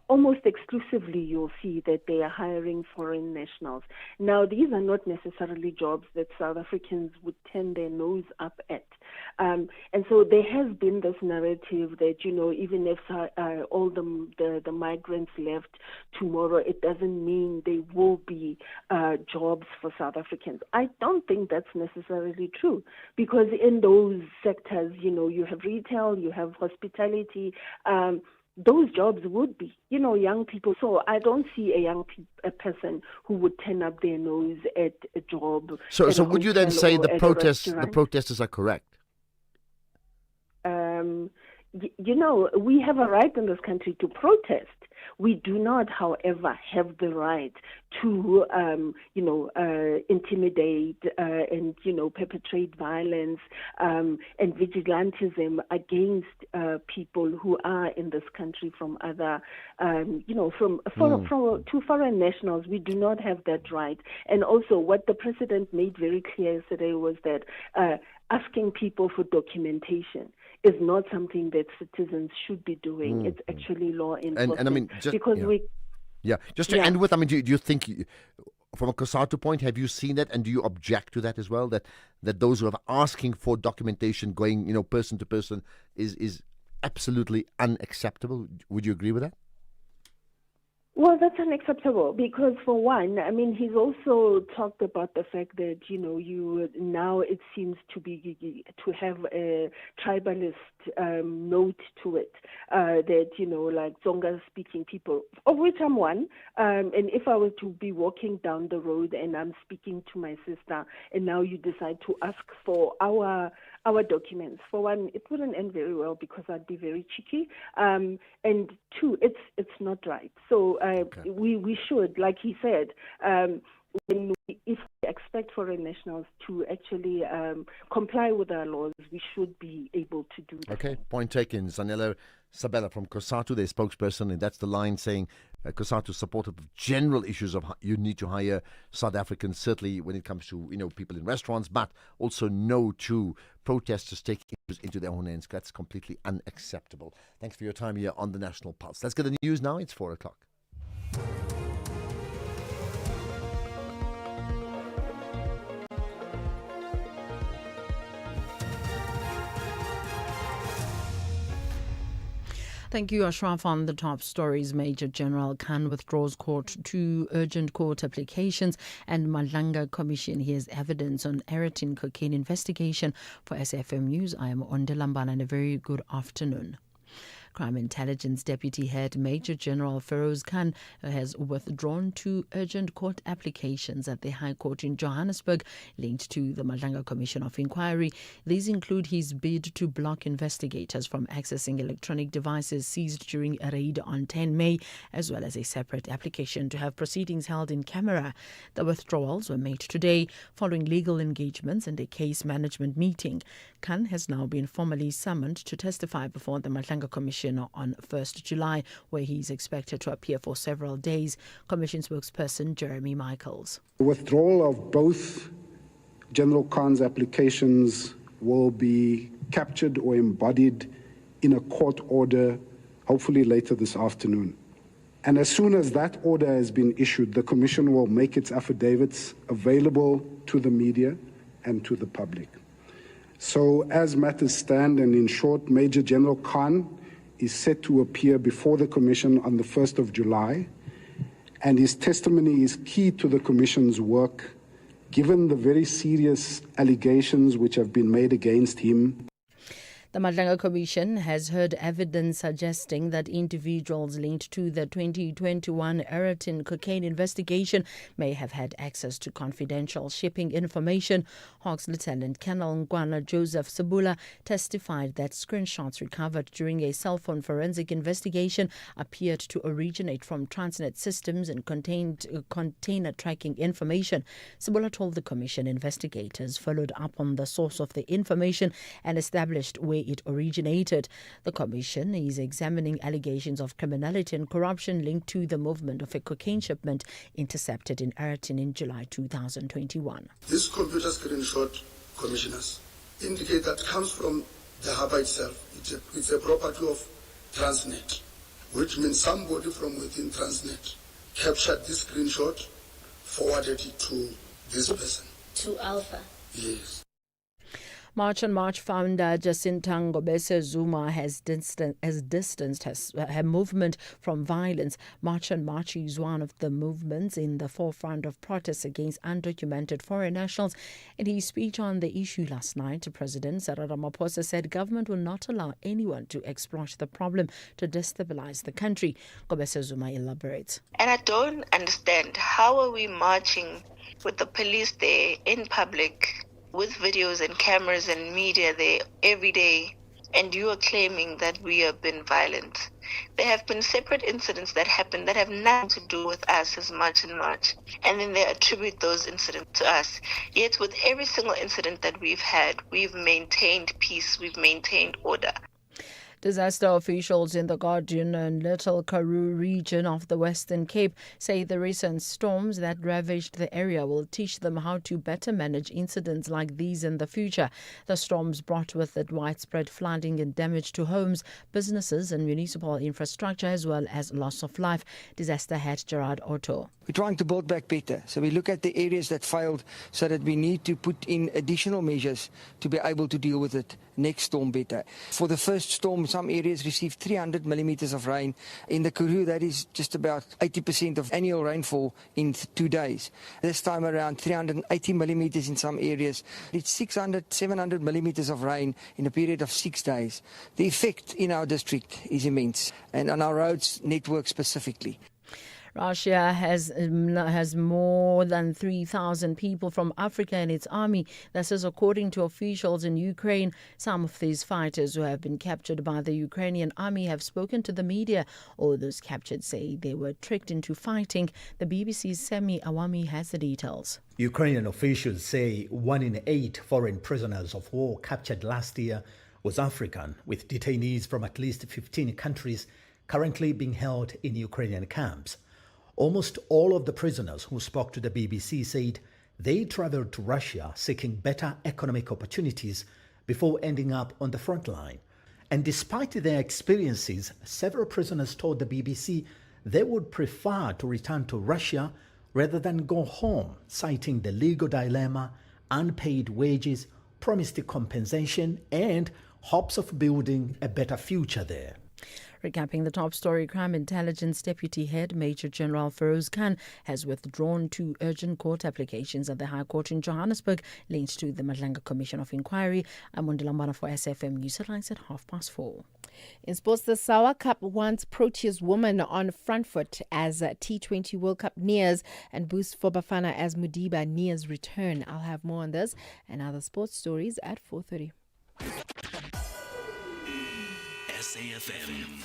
almost exclusively you'll see that they are hiring foreign nationals. Now, these are not necessarily jobs that South Africans would turn their nose up at. And so there has been this narrative that, even if all the migrants left tomorrow, it doesn't mean there will be jobs for South Africans. I don't think that's necessarily true, because in those sectors, you have retail, you have hospitality, those jobs would be, young people. So I don't see a person who would turn up their nose at a job. So would you then say the protesters are correct? We have a right in this country to protest. We do not, however, have the right to, intimidate and, perpetrate violence and vigilantism against people who are in this country from other, to foreign nationals. We do not have that right. And also what the president made very clear yesterday was that asking people for documentation is not something that citizens should be doing. It's actually law enforcement. Just to end with, do you think, from a COSATU point, have you seen that, and do you object to that as well? That those who are asking for documentation, going person to person, is absolutely unacceptable? Would you agree with that? Well, that's unacceptable because, for one, he's also talked about the fact that, you now it seems to have a tribalist note to it, that, like Tsonga-speaking people, of which I'm one, and if I were to be walking down the road and I'm speaking to my sister, and now you decide to ask for our documents, for one, it wouldn't end very well because I'd be very cheeky, and two, it's not right. So we should, like he said, if we expect foreign nationals to actually comply with our laws, we should be able to do that. Okay, point taken. Zanele Sabella from COSATU, their spokesperson, and that's the line saying COSATU is supportive of general issues of you need to hire South Africans, certainly when it comes to people in restaurants, but also no to protesters taking issues into their own hands. That's completely unacceptable. Thanks for your time here on the National Pulse. Let's get the news now. It's 4 o'clock. Thank you, Ashraf. On the top stories, Major General Khan withdraws court 2 urgent court applications, and Malanga Commission hears evidence on Eritrean cocaine investigation. For SAfm News, I am Onde Lambana, and a very good afternoon. Crime Intelligence Deputy Head Major General Feroz Khan has withdrawn 2 urgent court applications at the High Court in Johannesburg linked to the Malanga Commission of Inquiry. These include his bid to block investigators from accessing electronic devices seized during a raid on 10 May, as well as a separate application to have proceedings held in camera. The withdrawals were made today following legal engagements and a case management meeting. Khan has now been formally summoned to testify before the Malanga Commission on 1st July, where he is expected to appear for several days. Commission spokesperson Jeremy Michaels. The withdrawal of both General Khan's applications will be captured or embodied in a court order, hopefully later this afternoon. And as soon as that order has been issued, the Commission will make its affidavits available to the media and to the public. So as matters stand, and in short, Major General Khan is set to appear before the Commission on the 1st of July, and his testimony is key to the Commission's work, given the very serious allegations which have been made against him. The Malanga Commission has heard evidence suggesting that individuals linked to the 2021 Eritrean cocaine investigation may have had access to confidential shipping information. Hawks Lieutenant Colonel Ngwana Joseph Sabula testified that screenshots recovered during a cell phone forensic investigation appeared to originate from Transnet systems and contained container tracking information. Sabula told the Commission investigators followed up on the source of the information and established where it originated. The Commission is examining allegations of criminality and corruption linked to the movement of a cocaine shipment intercepted in Eritrea in July 2021. This computer screenshot, Commissioners, indicate that comes from the harbour itself. It's a property of Transnet, which means somebody from within Transnet captured this screenshot, forwarded it to this person. To Alpha? Yes. March on March founder Jacinta Ngobese Zuma has distanced her movement from violence. March on March is one of the movements in the forefront of protests against undocumented foreign nationals. In his speech on the issue last night, President Cyril Ramaphosa said government will not allow anyone to exploit the problem to destabilize the country. Ngobese Zuma elaborates. And I don't understand, how are we marching with the police there in public, with videos and cameras and media there every day, and you are claiming that we have been violent? There have been separate incidents that happened that have nothing to do with us as much and much, and then they attribute those incidents to us. Yet with every single incident that we've had, we've maintained peace, we've maintained order. Disaster officials in the Guardian and Little Karoo region of the Western Cape say the recent storms that ravaged the area will teach them how to better manage incidents like these in the future. The storms brought with it widespread flooding and damage to homes, businesses and municipal infrastructure, as well as loss of life. Disaster head Gerard Otto. We're trying to build back better. So we look at the areas that failed so that we need to put in additional measures to be able to deal with it next storm better. For the first storm, some areas received 300 millimeters of rain. In the Karoo, that is just about 80% of annual rainfall in 2 days. This time around, 380 millimeters in some areas. It's 600, 700 millimeters of rain in a period of 6 days. The effect in our district is immense, and on our roads network specifically. Russia has more than 3,000 people from Africa in its army. This is according to officials in Ukraine. Some of these fighters who have been captured by the Ukrainian army have spoken to the media. All those captured say they were tricked into fighting. The BBC's Semi Awami has the details. Ukrainian officials say 1 in 8 foreign prisoners of war captured last year was African, with detainees from at least 15 countries currently being held in Ukrainian camps. Almost all of the prisoners who spoke to the BBC said they traveled to Russia seeking better economic opportunities before ending up on the front line. And despite their experiences, several prisoners told the BBC they would prefer to return to Russia rather than go home, citing the legal dilemma, unpaid wages, promised compensation, and hopes of building a better future there. Recapping the top story, Crime Intelligence Deputy Head Major General Feroz Khan has withdrawn 2 urgent court applications at the High Court in Johannesburg linked to the Madlanga Commission of Inquiry. I'm Wandilambana for SAFM News Headlines at 4:30. In sports, the Sawa Cup wants Proteas women on front foot as T20 World Cup nears and boosts for Bafana as Mudiba nears return. I'll have more on this and other sports stories at 4:30. SAFM,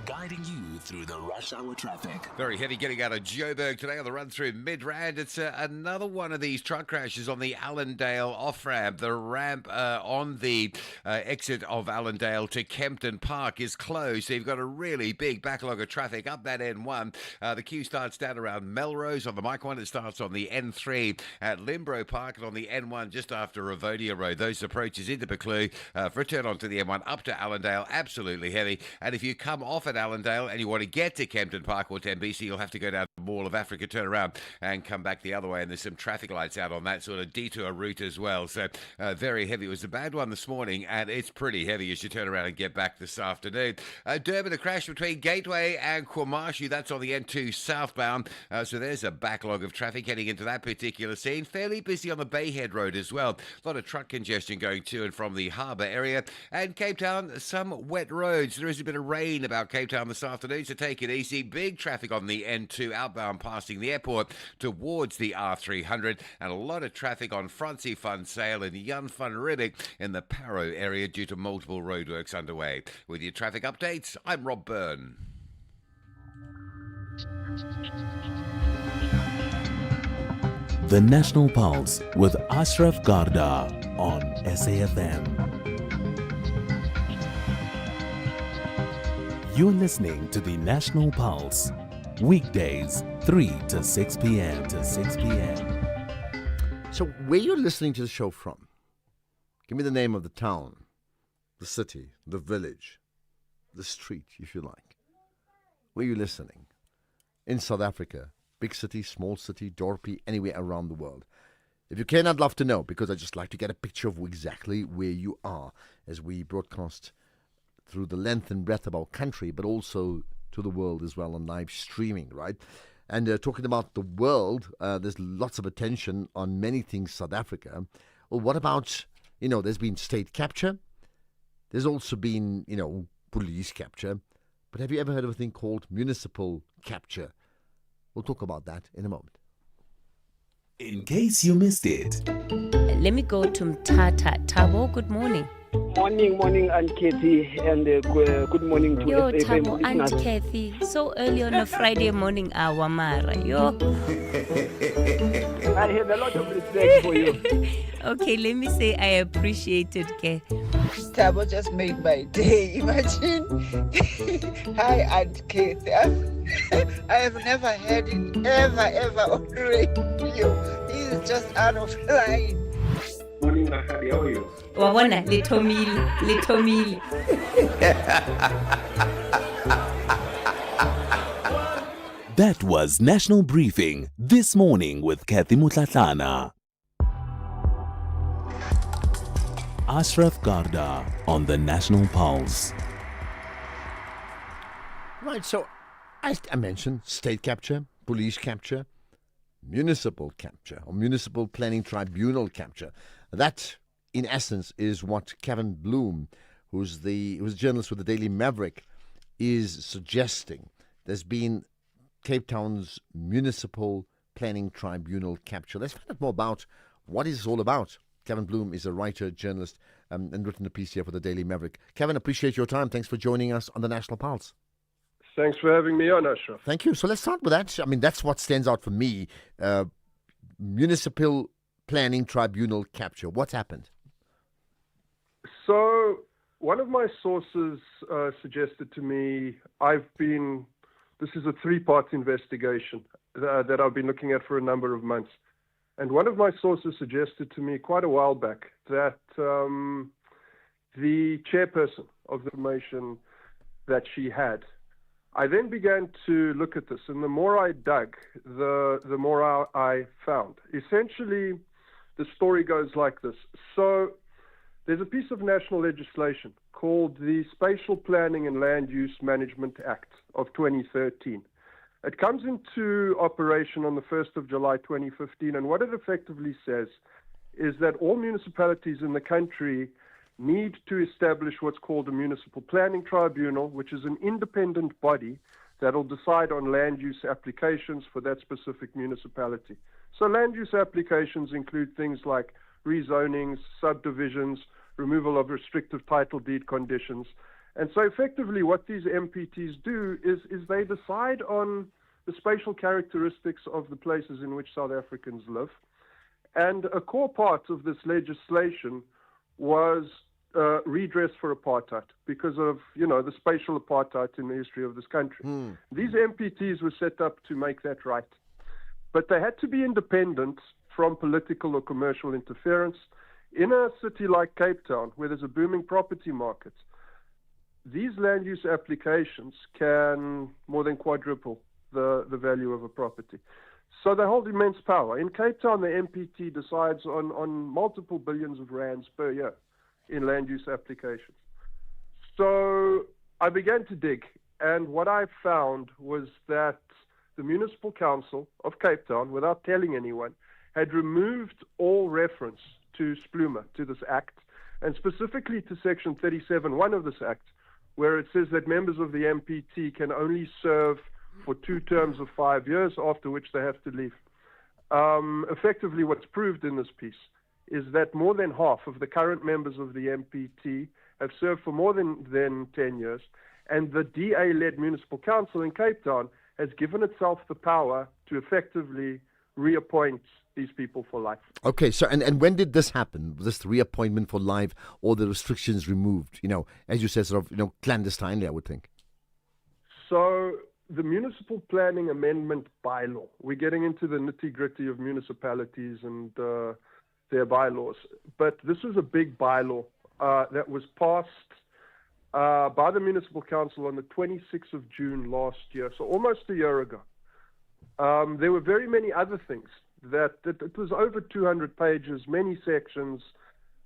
guiding you through the rush hour traffic. Very heavy getting out of Joburg today on the run through Midrand. It's another one of these truck crashes on the Allendale off-ramp. The ramp on the exit of Allendale to Kempton Park is closed, so you've got a really big backlog of traffic up that N1. The queue starts down around Melrose. On the Mike 1, it starts on the N3 at Limbro Park, and on the N1 just after Ravodia Road. Those approaches into Buccleuch for a turn onto the N1 up to Allendale, absolutely heavy. And if you come off at Allendale and you want to get to Kempton Park or Tembisi, you'll have to go down to Mall of Africa, turn around and come back the other way. And there's some traffic lights out on that sort of detour route as well. So very heavy. It was a bad one this morning, and it's pretty heavy as you turn around and get back this afternoon. Durban, a crash between Gateway and Kwamashu. That's on the N2 southbound. So there's a backlog of traffic heading into that particular scene. Fairly busy on the Bayhead Road as well. A lot of truck congestion going to and from the harbour area. And Cape Town, some wet roads. There is a bit of rain about Cape Town this afternoon, so take it easy. Big traffic on the N2 outbound passing the airport towards the R300, and a lot of traffic on Francie Fun Sale and Jan van Riebeek in the Parow area due to multiple roadworks underway. With your traffic updates, I'm Rob Byrne. The National Pulse with Ashraf Garda on SAFM. You're listening to the National Pulse, weekdays 3 to 6 p.m. So where you're listening to the show from, give me the name of the town, the city, the village, the street, if you like. Where you listening? In South Africa, big city, small city, Dorpy, anywhere around the world. If you can, I'd love to know, because I'd just like to get a picture of exactly where you are as we broadcast through the length and breadth of our country, but also to the world as well on live streaming, right? And talking about the world, there's lots of attention on many things South Africa. Well, what about, there's been state capture. There's also been, police capture. But have you ever heard of a thing called municipal capture? We'll talk about that in a moment. In case you missed it. Let me go to Mtata. Tabo, good morning. Morning, Aunt Kathy, and good morning to Yo, SAFM Tabo, listeners. Aunt Kathy, so early on a Friday morning hour, Mara. Yo. I have a lot of respect for you. Okay, let me say I appreciate it, Ke. Tabo just made my day. Imagine. Hi, Aunt Kathy. I have never heard it ever on radio. He is just out of line. Morning, Nakadi, how are you? Wawona, little meal. That was National Briefing this morning with Kathy Mutlatlana. Ashraf Garda on the National Pulse. Right, so I mentioned state capture, police capture, municipal capture, or municipal planning tribunal capture. That, in essence, is what Kevin Bloom, who's a journalist with the Daily Maverick, is suggesting. There's been Cape Town's Municipal Planning Tribunal capture. Let's find out more about what is all about. Kevin Bloom is a writer, journalist, and written a piece here for the Daily Maverick. Kevin, appreciate your time. Thanks for joining us on the National Pulse. Thanks for having me on, Ashraf. Thank you. So let's start with that. I mean, that's what stands out for me. Municipal Planning Tribunal capture. What's happened? So one of my sources suggested to me, this is a three-part investigation that I've been looking at for a number of months. And one of my sources suggested to me quite a while back that the chairperson of the information that she had, I then began to look at this, and the more I dug, the more I found. Essentially, the story goes like this. So there's a piece of national legislation called the Spatial Planning and Land Use Management Act of 2013. It comes into operation on the 1st of July 2015, and what it effectively says is that all municipalities in the country need to establish what's called a municipal planning tribunal, which is an independent body that will decide on land use applications for that specific municipality. So land use applications include things like rezonings, subdivisions, removal of restrictive title deed conditions. And so effectively what these MPTs do is they decide on the spatial characteristics of the places in which South Africans live. And a core part of this legislation was redress for apartheid because of, the spatial apartheid in the history of this country. These MPTs were set up to make that right. But they had to be independent from political or commercial interference. In a city like Cape Town, where there's a booming property market, these land use applications can more than quadruple the value of a property. So they hold immense power. In Cape Town, the MPT decides on multiple billions of rands per year in land use applications. So I began to dig, and what I found was that the Municipal Council of Cape Town, without telling anyone, had removed all reference to SPLUMA, to this act, and specifically to Section 37.1 of this act, where it says that members of the MPT can only serve for 2 terms of 5 years, after which they have to leave. Effectively, what's proved in this piece is that more than half of the current members of the MPT have served for more than 10 years, and the DA-led Municipal Council in Cape Town has given itself the power to effectively reappoint these people for life. Okay, so and when did this happen? This reappointment for life, or the restrictions removed? As you said, sort of, clandestinely, I would think. So the Municipal Planning Amendment Bylaw, we're getting into the nitty-gritty of municipalities and their bylaws, but this is a big bylaw that was passed by the Municipal Council on the 26th of June last year, so almost a year ago. There were very many other things that it was over 200 pages, many sections,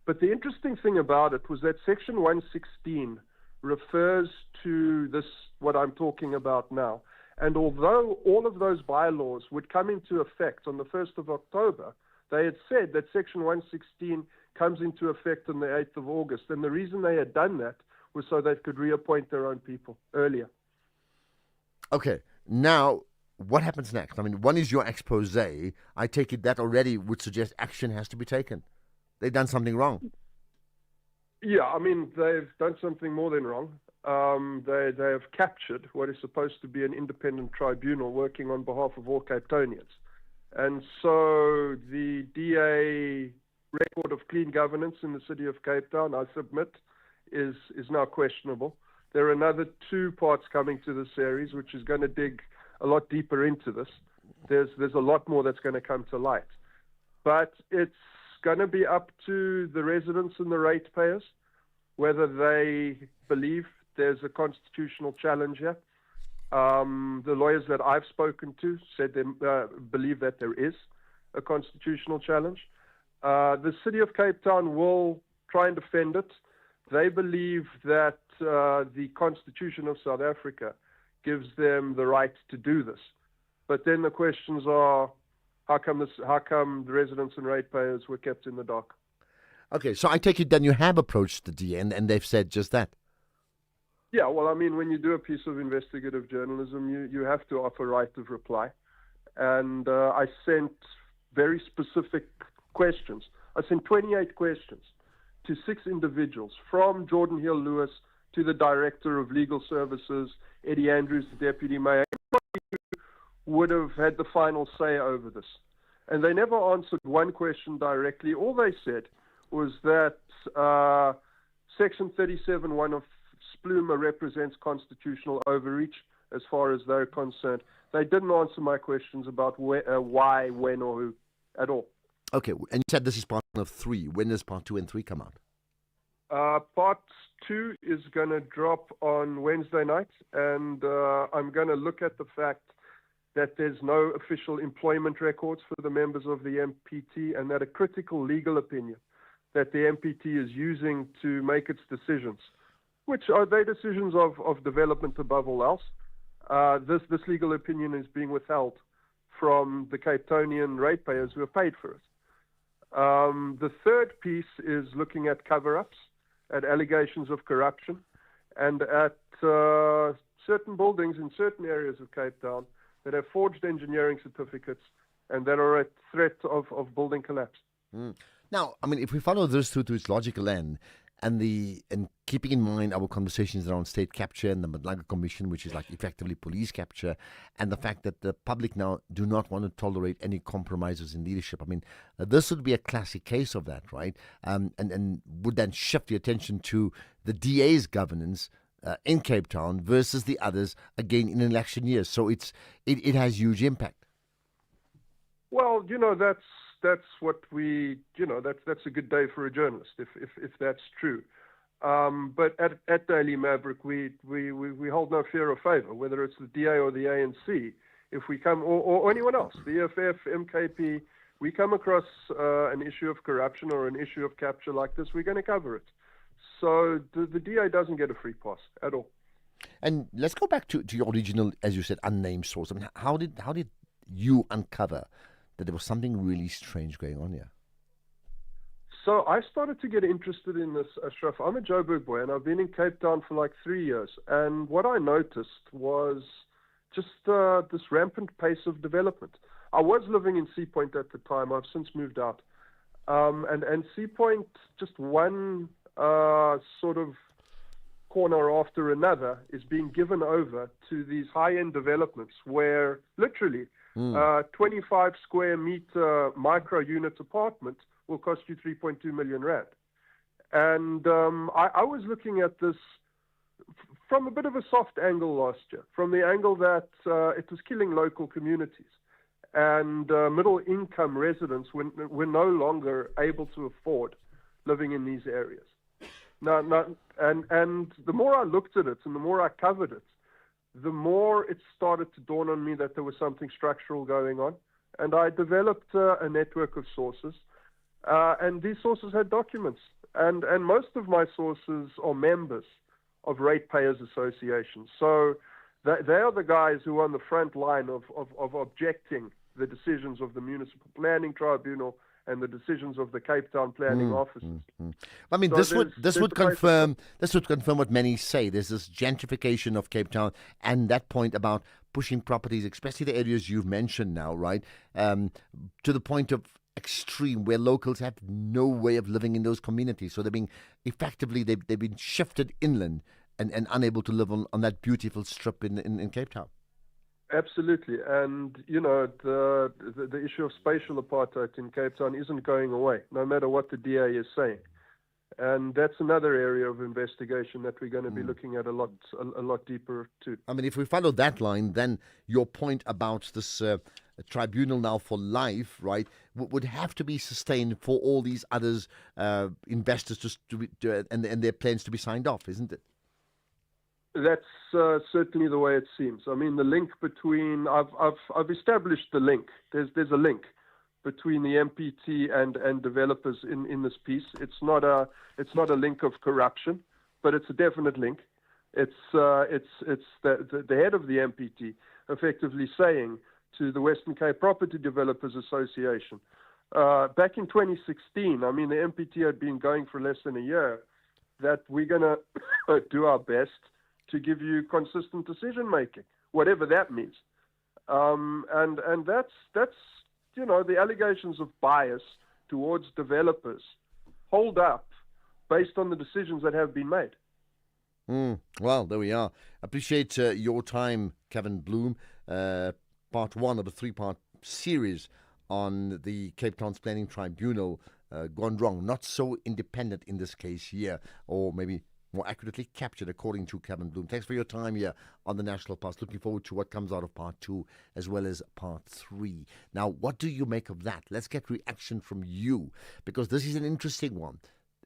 but the interesting thing about it was that Section 116 refers to this, what I'm talking about now. And although all of those bylaws would come into effect on the 1st of October, they had said that Section 116 comes into effect on the 8th of August. And the reason they had done that was so they could reappoint their own people earlier. Okay, now what happens next? I mean, one is your expose. I take it that already would suggest action has to be taken. They've done something wrong. Yeah, I mean, they've done something more than wrong. They have captured what is supposed to be an independent tribunal working on behalf of all Cape Townians. And so the DA record of clean governance in the city of Cape Town, I submit, is now questionable. There are another 2 parts coming to the series, which is going to dig a lot deeper into this. There's a lot more that's going to come to light. But it's going to be up to the residents and the ratepayers whether they believe there's a constitutional challenge here. The lawyers that I've spoken to said they believe that there is a constitutional challenge. The city of Cape Town will try and defend it. They believe that the Constitution of South Africa gives them the right to do this. But then the questions are, how come the residents and ratepayers were kept in the dark? Okay, so I take it then you have approached the DA and they've said just that. Yeah, well, I mean, when you do a piece of investigative journalism, you have to offer right of reply. And I sent very specific questions. I sent 28 questions to 6 individuals, from Jordan Hill-Lewis to the Director of Legal Services, Eddie Andrews, the Deputy Mayor. Everybody would have had the final say over this. And they never answered one question directly. All they said was that Section 37(1) of SPLUMA represents constitutional overreach as far as they're concerned. They didn't answer my questions about why, when, or who at all. Okay, and you said this is part 1 of 3. When does part 2 and 3 come out? Part 2 is going to drop on Wednesday night, and I'm going to look at the fact that there's no official employment records for the members of the MPT, and that a critical legal opinion that the MPT is using to make its decisions, which are they decisions of development above all else. This legal opinion is being withheld from the Cape Townian ratepayers who have paid for it. The third piece is looking at cover-ups, at allegations of corruption, and at certain buildings in certain areas of Cape Town that have forged engineering certificates and that are at threat of building collapse. Now, I mean, if we follow this through to its logical end, and keeping in mind our conversations around state capture and the Madlaga Commission, which is like effectively police capture, and the fact that the public now do not want to tolerate any compromises in leadership. I mean, this would be a classic case of that, right? And would then shift the attention to the DA's governance in Cape Town versus the others, again, in election years. So it has huge impact. Well, that's what we, that's a good day for a journalist, if that's true. But at Daily Maverick, we hold no fear or favor, whether it's the DA or the ANC. If we come, or anyone else, the EFF, MKP, we come across an issue of corruption or an issue of capture like this, we're going to cover it. So the DA doesn't get a free pass at all. And let's go back to your original, as you said, unnamed source. I mean, how did you uncover that there was something really strange going on here? So I started to get interested in this, Ashraf. I'm a Joburg boy, and I've been in Cape Town for like 3 years. And what I noticed was just this rampant pace of development. I was living in Sea Point at the time. I've since moved out. And Sea Point, just one sort of corner after another, is being given over to these high-end developments where literally 25 square meter micro unit apartment will cost you 3.2 million rand. And I was looking at this from a bit of a soft angle last year, from the angle that it was killing local communities. And middle income residents were no longer able to afford living in these areas. And the more I looked at it and the more I covered it, the more it started to dawn on me that there was something structural going on. And I developed a network of sources, and these sources had documents. And most of my sources are members of ratepayers associations. So they are the guys who are on the front line of objecting the decisions of the Municipal Planning Tribunal and the decisions of the Cape Town planning offices. I mean, So this would confirm what many say. There's this gentrification of Cape Town, and that point about pushing properties, especially the areas you've mentioned now, right, to the point of extreme, where locals have no way of living in those communities. So they've been shifted inland and unable to live on that beautiful strip in Cape Town. Absolutely, and the issue of spatial apartheid in Cape Town isn't going away, no matter what the DA is saying, and that's another area of investigation that we're going to be looking at a lot deeper too. I mean, if we follow that line, then your point about this tribunal now for life, right, would have to be sustained for all these others investors and their plans to be signed off, isn't it? That's certainly the way it seems. I mean, the link between I've established the link. There's a link between the MPT and developers in this piece. It's not a link of corruption, but it's a definite link. It's the head of the MPT effectively saying to the Western Cape Property Developers Association back in 2016. I mean, the MPT had been going for less than a year. That we're going to do our best to give you consistent decision making, whatever that means. And that's the allegations of bias towards developers hold up based on the decisions that have been made. Well, there we are. Appreciate your time, Kevin Bloom. Part one of a three-part series on the Cape Town's Planning Tribunal gone wrong. Not so independent in this case here, or maybe more accurately captured, according to Kevin Bloom. Thanks for your time here on the National Pulse. Looking forward to what comes out of part two as well as part three. Now, what do you make of that? Let's get reaction from you, because this is an interesting one.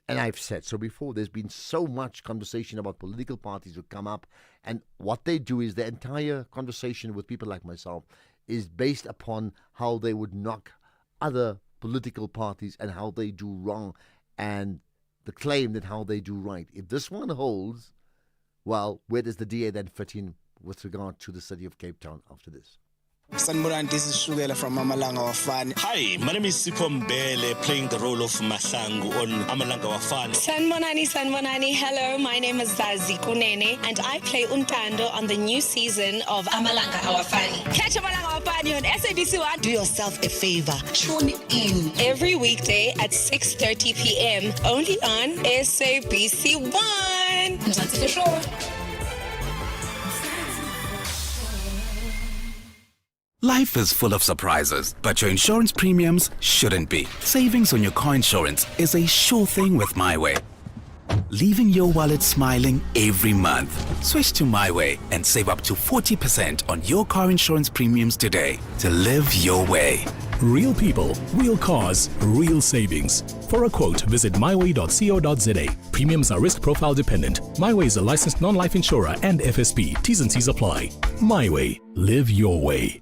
And I've said so before, there's been so much conversation about political parties who come up, and what they do is the entire conversation with people like myself is based upon how they would knock other political parties and how they do wrong, and the claim that how they do right. If this one holds, well, where does the DA then fit in with regard to the city of Cape Town after this? Sanibonani, this is Shugela from Amalanga Wafani. Hi, my name is Sipho Mbele, playing the role of Masangu on Amalanga Wafani. Sanibonani. Hello, my name is Zazi Kunene, and I play Untando on the new season of Amalanga Wafani. Catch Amalanga Wafani on SABC 1. Do yourself a favor, tune in every weekday at 6:30 p.m. only on SABC 1. That's the show. Life is full of surprises, but your insurance premiums shouldn't be. Savings on your car insurance is a sure thing with MyWay. Leaving your wallet smiling every month. Switch to MyWay and save up to 40% on your car insurance premiums today to live your way. Real people, real cars, real savings. For a quote, visit myway.co.za. Premiums are risk profile dependent. MyWay is a licensed non-life insurer and FSP. T's and C's apply. MyWay. Live your way.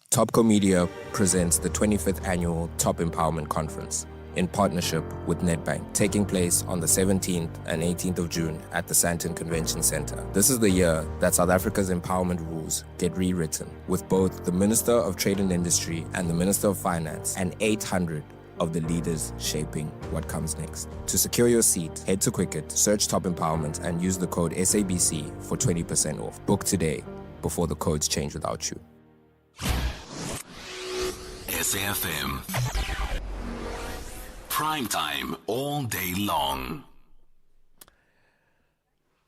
Topco Media presents the 25th Annual Top Empowerment Conference in partnership with Nedbank, taking place on the 17th and 18th of June at the Sandton Convention Center. This is the year that South Africa's empowerment rules get rewritten, with both the Minister of Trade and Industry and the Minister of Finance and 800 of the leaders shaping what comes next. To secure your seat, head to Quicket, search Top Empowerment and use the code SABC for 20% off. Book today before the codes change without you. SAFM. Prime time all day long.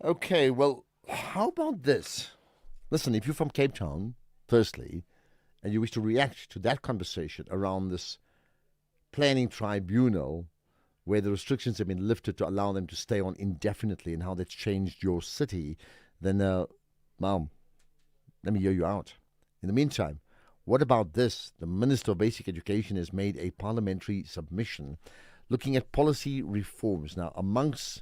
Okay, well, how about this? Listen, if you're from Cape Town, firstly, and you wish to react to that conversation around this planning tribunal where the restrictions have been lifted to allow them to stay on indefinitely and how that's changed your city, then, well, let me hear you out. In the meantime, what about this? The Minister of Basic Education has made a parliamentary submission looking at policy reforms. Now, amongst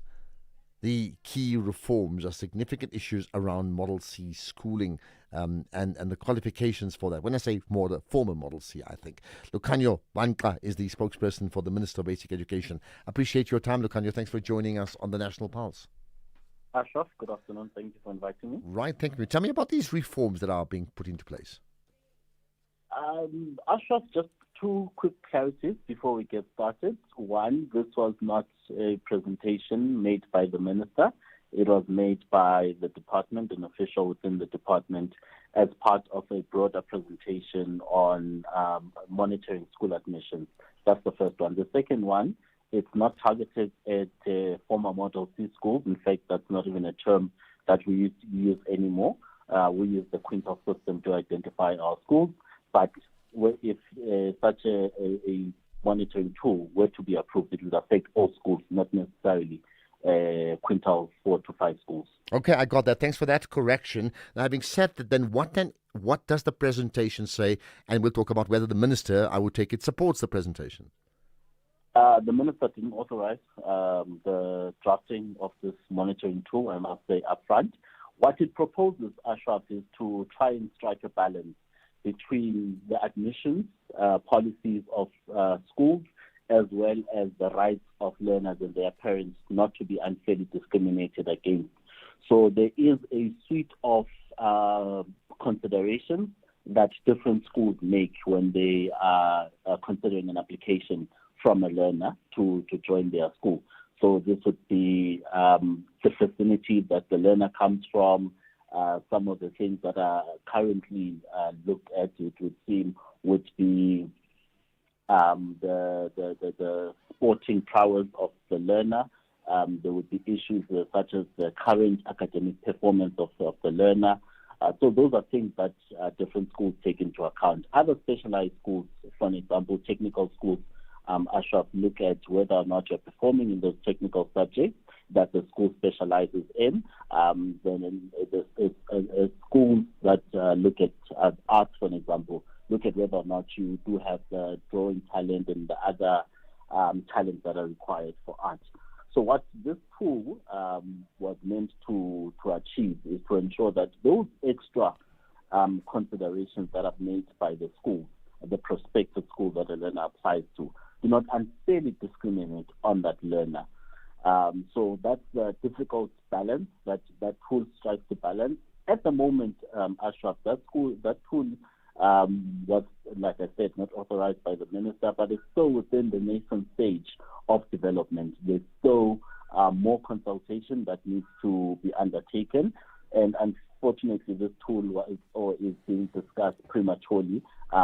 the key reforms are significant issues around Model C schooling and the qualifications for that. When I say more, the former Model C, I think. Lukhanyo Banka is the spokesperson for the Minister of Basic Education. Appreciate your time, Lukhanyo. Thanks for joining us on the National Pulse. Ashraf, good afternoon. Thank you for inviting me. Right, thank you. Tell me about these reforms that are being put into place. Ashraf, just two quick clarities before we get started. One, this was not a presentation made by the minister. It was made by the department, an official within the department, as part of a broader presentation on monitoring school admissions. That's the first one. The second one, it's not targeted at former Model C schools. In fact, that's not even a term that we use anymore. We use the quintile system to identify our schools. But if such a monitoring tool were to be approved, it would affect all schools, not necessarily quintile 4 to 5 schools. Okay, I got that. Thanks for that correction. Now, having said that, then what does the presentation say? And we'll talk about whether the minister, I would take it, supports the presentation. The minister didn't authorize the drafting of this monitoring tool, I must say upfront. What it proposes, Ashraf, is to try and strike a balance between the admissions policies of schools as well as the rights of learners and their parents not to be unfairly discriminated against. So there is a suite of considerations that different schools make when they are considering an application from a learner to join their school. So this would be the vicinity that the learner comes from. Some of the things that are currently looked at, it would seem, would be the sporting prowess of the learner. There would be issues such as the current academic performance of the learner. So those are things that different schools take into account. Other specialized schools, for example, technical schools, Ashraf, look at whether or not you're performing in those technical subjects that the school specializes in. Then there's schools that look at arts, for example, look at whether or not you do have the drawing talent and the other talents that are required for art. So what this tool was meant to achieve is to ensure that those extra considerations that are made by the school, the prospective school that a learner applies to, do not unfairly discriminate on that learner. So that's the difficult balance that tool strikes to balance. At the moment, Ashraf, that tool was, like I said, not authorized by the minister, but it's still within the nascent stage of development. There's still more consultation that needs to be undertaken, and unfortunately, this tool is being discussed prematurely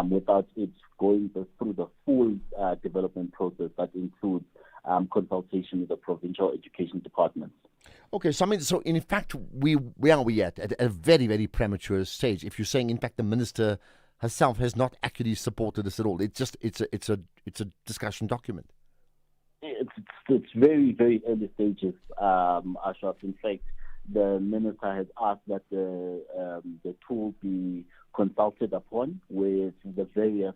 without it going through the full development process that includes consultation with the provincial education departments. Okay, so in fact, where are we at a very, very premature stage? If you're saying, in fact, the minister herself has not actually supported this at all, it's a discussion document. It's very, very early stages, Ashraf. In fact, the minister has asked that the tool be consulted upon with the various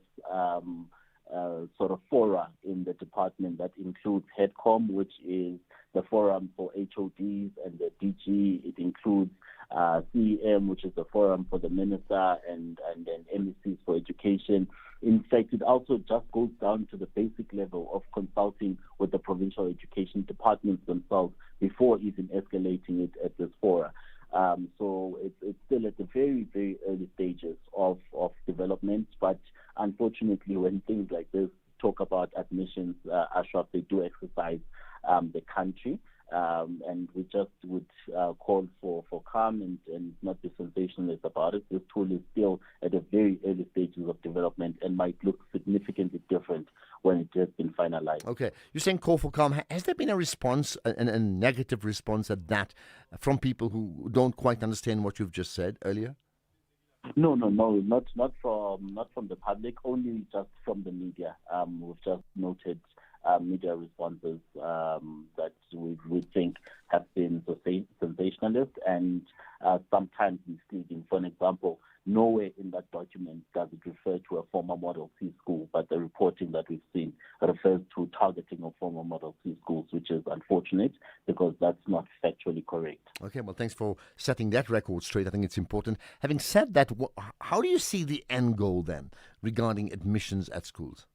sort of fora in the department that includes HEDCOM, which is the forum for HODs, and the DG. It includes CEM, which is the forum for the minister, and then MECs for education. In fact, it also just goes down to the basic level of consulting with the provincial education departments themselves before even escalating it at this fora. So it's still at the very, very early stages of development. But unfortunately, when things like this talk about admissions, Ashraf, they do exercise the country. And we just would call for calm and not be sensationalist about it. This tool is still at the very early stages of development and might look significantly different when it has been finalized. Okay. You're saying call for calm. Has there been a response, a negative response at that, from people who don't quite understand what you've just said earlier? No, not from the public, only just from the media. We've just noted media responses that we think have been sensationalist and sometimes misleading. For example, nowhere in that document does it refer to a former Model C school, but the reporting that we've seen refers to targeting of former Model C schools, which is unfortunate because that's not factually correct. Okay, well, thanks for setting that record straight. I think it's important. Having said that, how do you see the end goal then regarding admissions at schools?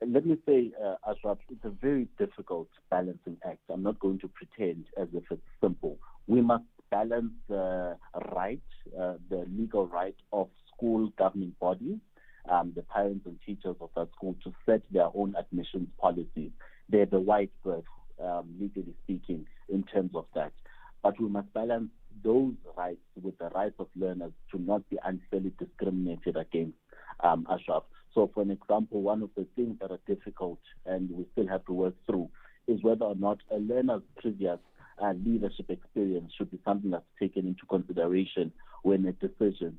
Let me say, Ashraf, it's a very difficult balancing act. I'm not going to pretend as if it's simple. We must balance the legal right of school governing bodies, the parents and teachers of that school, to set their own admissions policies. They're the white bird, legally speaking, in terms of that. But we must balance those rights with the rights of learners to not be unfairly discriminated against, Ashraf. So, for an example, one of the things that are difficult and we still have to work through is whether or not a learner's previous leadership experience should be something that's taken into consideration when a decision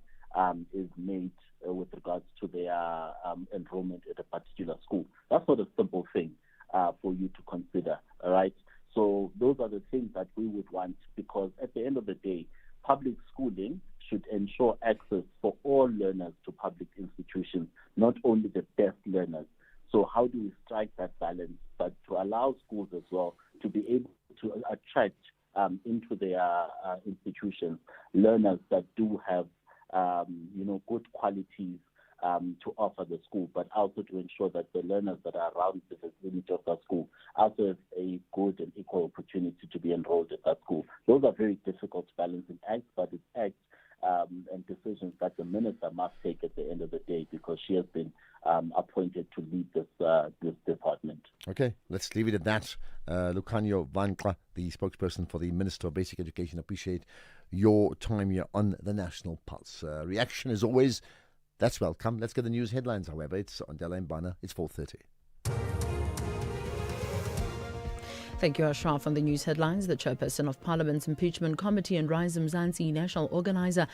is made with regards to their enrollment at a particular school. That's not a simple thing for you to consider, all right? So those are the things that we would want, because at the end of the day, public schooling should ensure access for all learners to public institutions, not only the best learners. So how do we strike that balance, but to allow schools as well to be able to attract into their institutions learners that do have good qualities to offer the school, but also to ensure that the learners that are around the vicinity of that school also have a good and equal opportunity to be enrolled at that school. Those are very difficult balancing acts, but it's acts and decisions that the minister must take at the end of the day, because she has been appointed to lead this department. Okay, let's leave it at that. Lucanio Vankla, the spokesperson for the Minister of Basic Education, appreciate your time here on the National Pulse. Reaction, as always, that's welcome. Let's get the news headlines, however. It's on Della Mbana. It's 4:30. Thank you, Ashraf. On the news headlines, the chairperson of Parliament's Impeachment Committee and Rise Mzansi National Organizer,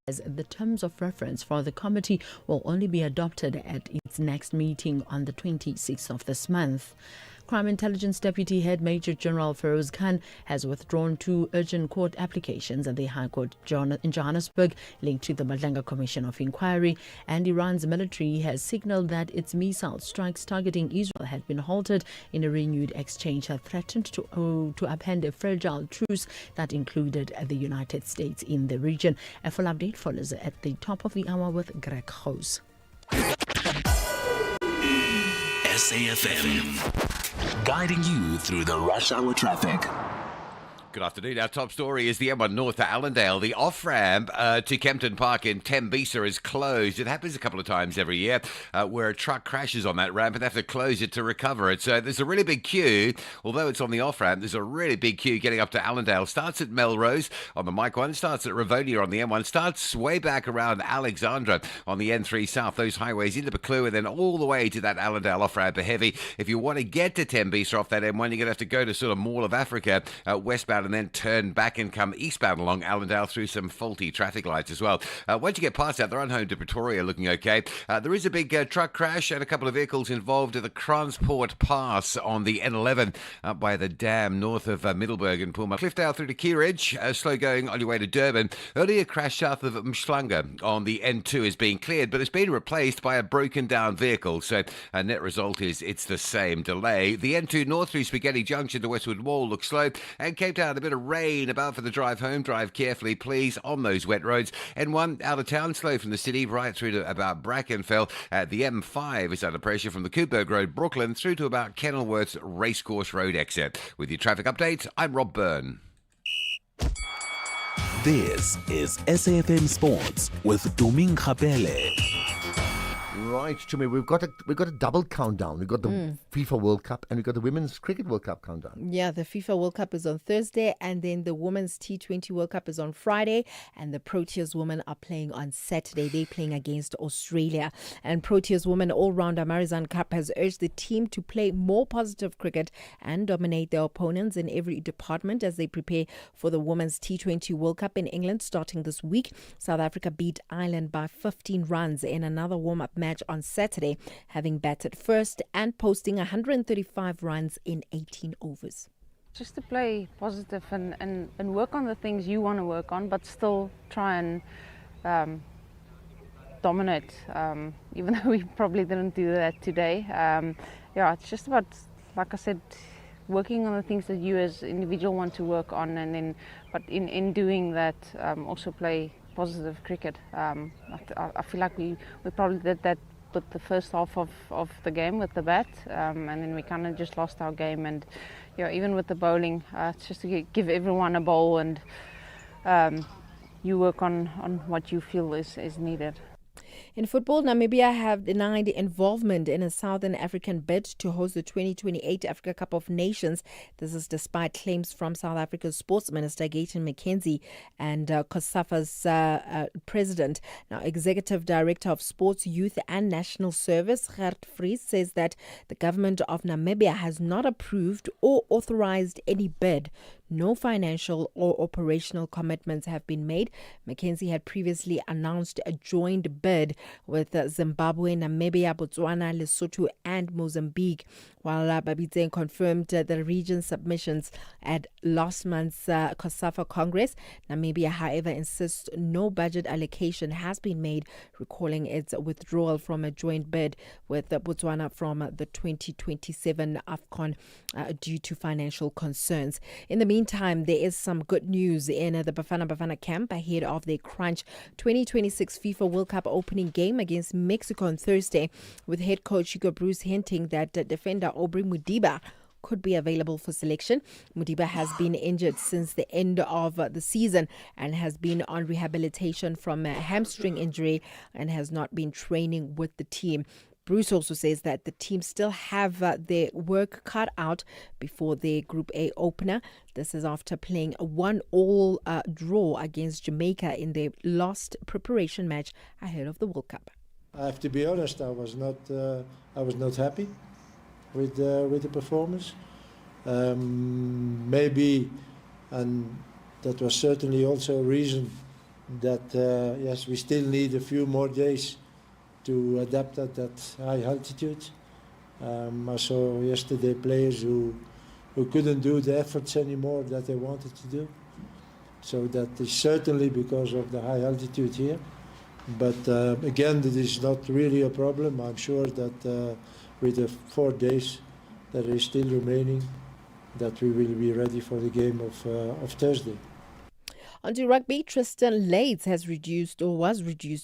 says the terms of reference for the committee will only be adopted at its next meeting on the 26th of this month. Crime Intelligence Deputy Head Major General Feroz Khan has withdrawn 2 urgent court applications at the High Court in Johannesburg linked to the Madlanga Commission of Inquiry, and Iran's military has signaled that its missile strikes targeting Israel had been halted in a renewed exchange that threatened to upend a fragile truce that included the United States in the region. A full update follows at the top of the hour with Greg House. SAfm, guiding you through the rush hour traffic. Good afternoon. Our top story is the M1 North to Allendale. The off-ramp to Kempton Park in Tembisa is closed. It happens a couple of times every year where a truck crashes on that ramp and they have to close it to recover it. So there's a really big queue. Although it's on the off-ramp, there's a really big queue getting up to Allendale. Starts at Melrose on the Mike 1, starts at Ravonia on the M1, starts way back around Alexandra on the N3 South. Those highways into Buccleuch and then all the way to that Allendale off-ramp are heavy. If you want to get to Tembisa off that M1, you're going to have to go to sort of Mall of Africa westbound and then turn back and come eastbound along Allendale through some faulty traffic lights as well. Once you get past that, the run home to Pretoria looking okay. There is a big truck crash and a couple of vehicles involved at the Transport Pass on the N11 up by the dam north of Middelburg and Puma. Cliffdale through to Keyridge, slow going on your way to Durban. Earlier crash south of Mshlanga on the N2 is being cleared, but it's been replaced by a broken down vehicle. So net result is it's the same delay. The N2 north through Spaghetti Junction to Westwood Wall looks slow, and Cape Town a bit of rain about for the drive home. Drive carefully, please, on those wet roads. N1 out of town, slow from the city right through to about Brackenfell. The M5 is under pressure from the Koopberg Road, Brooklyn, through to about Kenilworth's Racecourse Road exit. With your traffic update, I'm Rob Byrne. This is SAfm Sports with Doming Khapele. Right, Chumi, we've got a double countdown. We've got the FIFA World Cup and we've got the Women's Cricket World Cup countdown. Yeah, the FIFA World Cup is on Thursday, and then the Women's T20 World Cup is on Friday, and the Proteas women are playing on Saturday. They're playing against Australia. And Proteas women all-rounder Marizanne Kapp has urged the team to play more positive cricket and dominate their opponents in every department as they prepare for the Women's T20 World Cup in England starting this week. South Africa beat Ireland by 15 runs in another warm-up match on Saturday, having batted first and posting 135 runs in 18 overs. Just to play positive and work on the things you want to work on, but still try and dominate, even though we probably didn't do that today. Yeah, it's just about, like I said, working on the things that you as an individual want to work on, and then, but in doing that, also play positive cricket. I feel like we probably did that with the first half of the game with the bat, and then we kind of just lost our game. And yeah, even with the bowling, it's just to give everyone a bowl, and you work on what you feel is needed. In football, Namibia have denied involvement in a Southern African bid to host the 2028 Africa Cup of Nations. This is despite claims from South Africa's Sports Minister Gayton McKenzie and COSAFA's president. Now, Executive Director of Sports, Youth and National Service, Gert Vries, says that the government of Namibia has not approved or authorized any bid. No financial or operational commitments have been made. McKenzie had previously announced a joint bid with Zimbabwe, Namibia, Botswana, Lesotho and Mozambique, while Babitse confirmed the region's submissions at last month's COSAFA Congress. Namibia, however, insists no budget allocation has been made, recalling its withdrawal from a joint bid with Botswana from the 2027 AFCON due to financial concerns. In the meantime, there is some good news in the Bafana camp ahead of their Crunch 2026 FIFA World Cup opening game against Mexico on Thursday, with head coach Hugo Bruce hinting that defender Aubrey Mudiba could be available for selection. Mudiba has been injured since the end of the season and has been on rehabilitation from a hamstring injury and has not been training with the team. Bruce also says that the team still have their work cut out before their Group A opener. This is after playing a 1-1 draw against Jamaica in their last preparation match ahead of the World Cup. I have to be honest, I was not happy with the performance. Maybe, and that was certainly also a reason that yes, we still need a few more days to adapt at that high altitude. I saw yesterday players who couldn't do the efforts anymore that they wanted to do. So that is certainly because of the high altitude here. But again, this is not really a problem. I'm sure that with the 4 days that is still remaining, that we will be ready for the game of Thursday. On to rugby, Tristan Lades was reduced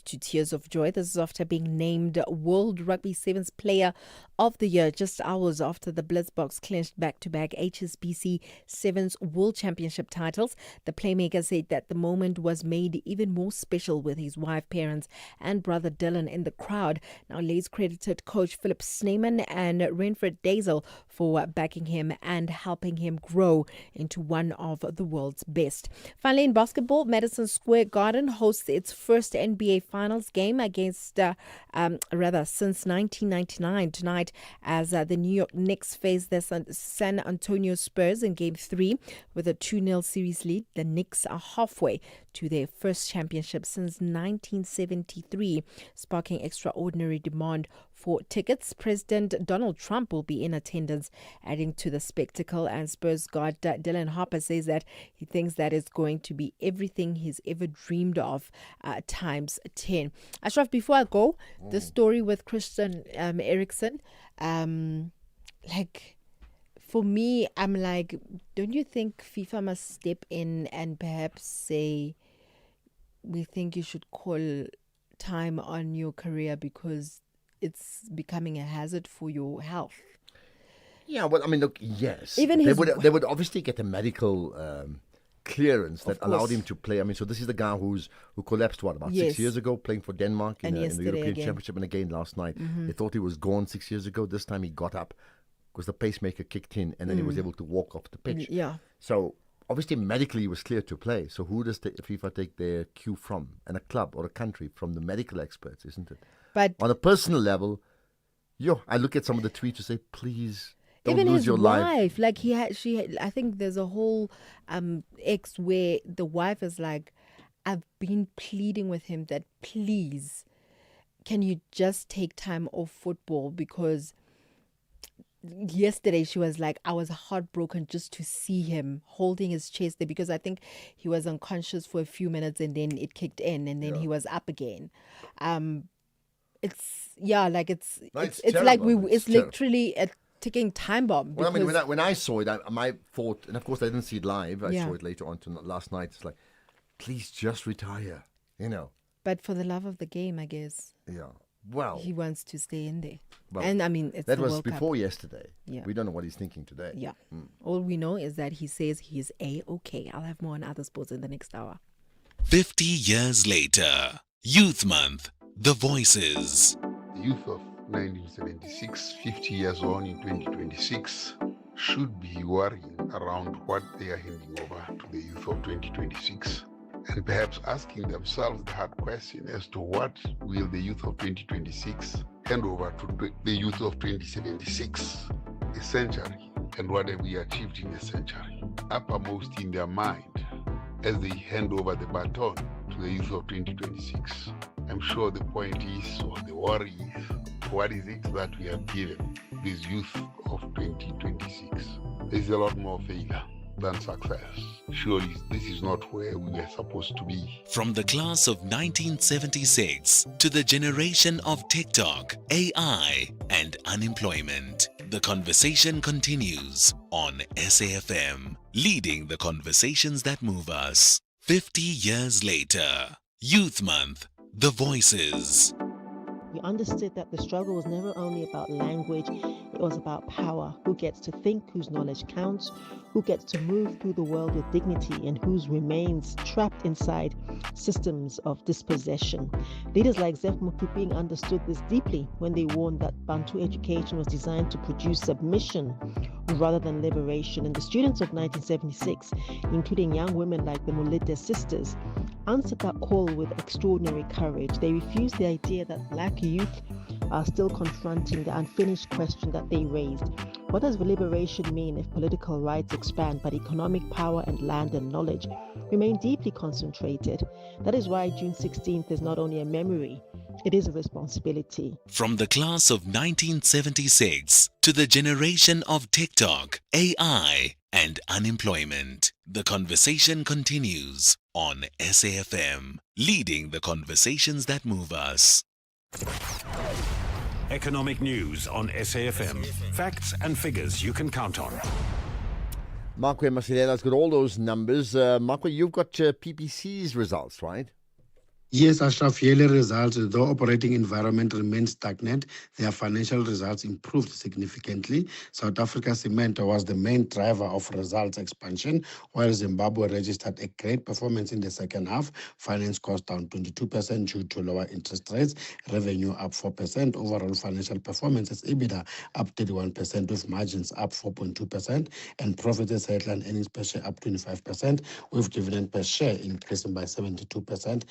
to tears of joy. This is after being named World Rugby Sevens Player of the Year just hours after the Blitzboks clinched back-to-back HSBC Sevens World Championship titles. The playmaker said that the moment was made even more special with his wife, parents and brother Dylan in the crowd. Now, Lades credited coach Philip Snyman and Renfred Dazel for backing him and helping him grow into one of the world's best. Finally, in basketball, Madison Square Garden hosts its first NBA Finals game against, since 1999 tonight as the New York Knicks face the San Antonio Spurs in Game 3 with a 2-0 series lead. The Knicks are halfway to their first championship since 1973, sparking extraordinary demand for tickets. President Donald Trump will be in attendance, adding to the spectacle. And Spurs guard Dylan Harper says that he thinks that it's going to be everything he's ever dreamed of times 10. Ashraf, before I go, the story with Christian Eriksen, for me, I'm like, don't you think FIFA must step in and perhaps say, we think you should call time on your career because it's becoming a hazard for your health? Yeah, well, I mean, look, yes. Even they would obviously get a medical clearance that allowed him to play. I mean, so this is the guy who collapsed, about 6 years ago, playing for Denmark in the European Championship, and again last night. They thought he was gone 6 years ago. This time he got up because the pacemaker kicked in, and then he was able to walk off the pitch. Yeah. So obviously medically he was cleared to play. So who does FIFA take their cue from? And a club or a country from the medical experts, isn't it? But on a personal level, I look at some of the tweets to say, please don't even lose his your wife, life. I think there's a whole ex where the wife is like, I've been pleading with him that please, can you just take time off football? Because yesterday she was like, I was heartbroken just to see him holding his chest there, because I think he was unconscious for a few minutes and then it kicked in and then he was up again. It's literally a ticking time bomb. Well, I mean, when I saw it, my thought, and of course I didn't see it live. I saw it later on last night. It's like, please just retire, But for the love of the game, I guess. Yeah. Well, he wants to stay in there. Well, and I mean, it's that the was World before Cup. yesterday. Yeah. We don't know what he's thinking today. Yeah. All we know is that he says he's A-okay. I'll have more on other sports in the next hour. 50 years later, Youth Month, The Voices. The youth of 1976, 50 years on in 2026, should be worrying around what they are handing over to the youth of 2026, and perhaps asking themselves the hard question as to what will the youth of 2026 hand over to the youth of 2076, a century, and what have we achieved in a century, uppermost in their mind as they hand over the baton to the youth of 2026. I'm sure the point is, or the worry is, what is it that we have given this youth of 2026? There's a lot more failure than success. Surely this is not where we were supposed to be. From the class of 1976 to the generation of TikTok, AI, and unemployment, the conversation continues on SAfm, leading the conversations that move us. 50 years later, Youth Month, The Voices. We understood that the struggle was never only about language, it was about power. Who gets to think, whose knowledge counts, who gets to move through the world with dignity, and whose remains trapped inside systems of dispossession. Leaders like Zef Mupiping understood this deeply when they warned that Bantu education was designed to produce submission rather than liberation. And the students of 1976, including young women like the Mulite sisters, answered that call with extraordinary courage. They refused the idea that black youth are still confronting the unfinished question that they raised. What does liberation mean if political rights expand, but economic power and land and knowledge remain deeply concentrated? That is why June 16th is not only a memory, it is a responsibility. From the class of 1976 to the generation of TikTok, AI, and unemployment, the conversation continues on SAfm, leading the conversations that move us. Economic news on SAfm. Facts and figures you can count on. Markwe Masilela's got all those numbers. Markwe, you've got PPC's results, right? Yes, Ashraf, yearly results, though operating environment remains stagnant, their financial results improved significantly. South Africa Cement was the main driver of results expansion, while Zimbabwe registered a great performance in the second half. Finance cost down 22% due to lower interest rates, revenue up 4%, overall financial performance is EBITDA up 31%, with margins up 4.2%, and profit as headline earnings per share up 25%, with dividend per share increasing by 72%.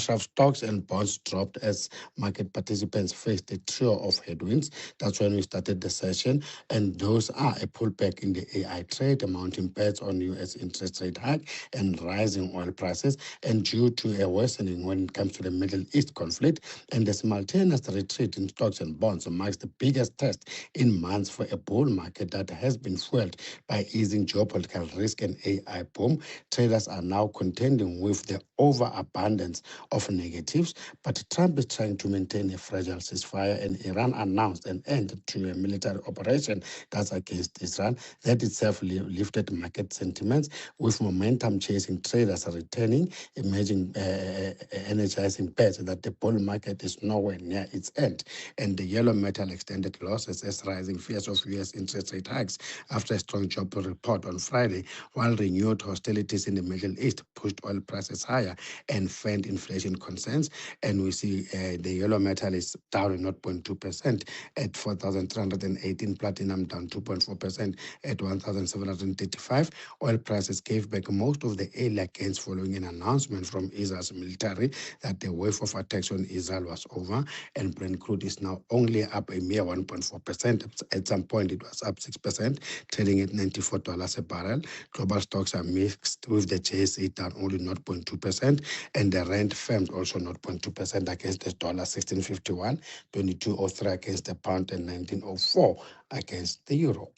Stocks and bonds dropped as market participants faced a trio of headwinds. That's when we started the session, and those are a pullback in the AI trade, mounting bets on US interest rate hike and rising oil prices, and due to a worsening when it comes to the Middle East conflict, and the simultaneous retreat in stocks and bonds marks the biggest test in months for a bull market that has been fueled by easing geopolitical risk and AI boom. Traders are now contending with the overabundance of negatives, but Trump is trying to maintain a fragile ceasefire, and Iran announced an end to a military operation that's against Israel. That itself lifted market sentiments, with momentum chasing traders returning, emerging energizing bets that the bull market is nowhere near its end. And the yellow metal extended losses as rising fears of U.S. interest rate hikes after a strong job report on Friday, while renewed hostilities in the Middle East pushed oil prices higher and fanned inflation concerns. And we see the yellow metal is down 0.2% at 4,318, platinum down 2.4% at 1,735. Oil prices gave back most of the earlier gains following an announcement from Israel's military that the wave of attacks on Israel was over, and Brent crude is now only up a mere 1.4%. At some point it was up 6%, trading at $94 a barrel. Global stocks are mixed, with the JSE down only 0.2%, and the rand firmed also 0.2% against the dollar, 16.51, 22.03 against the pound, and 19.04 against the euro.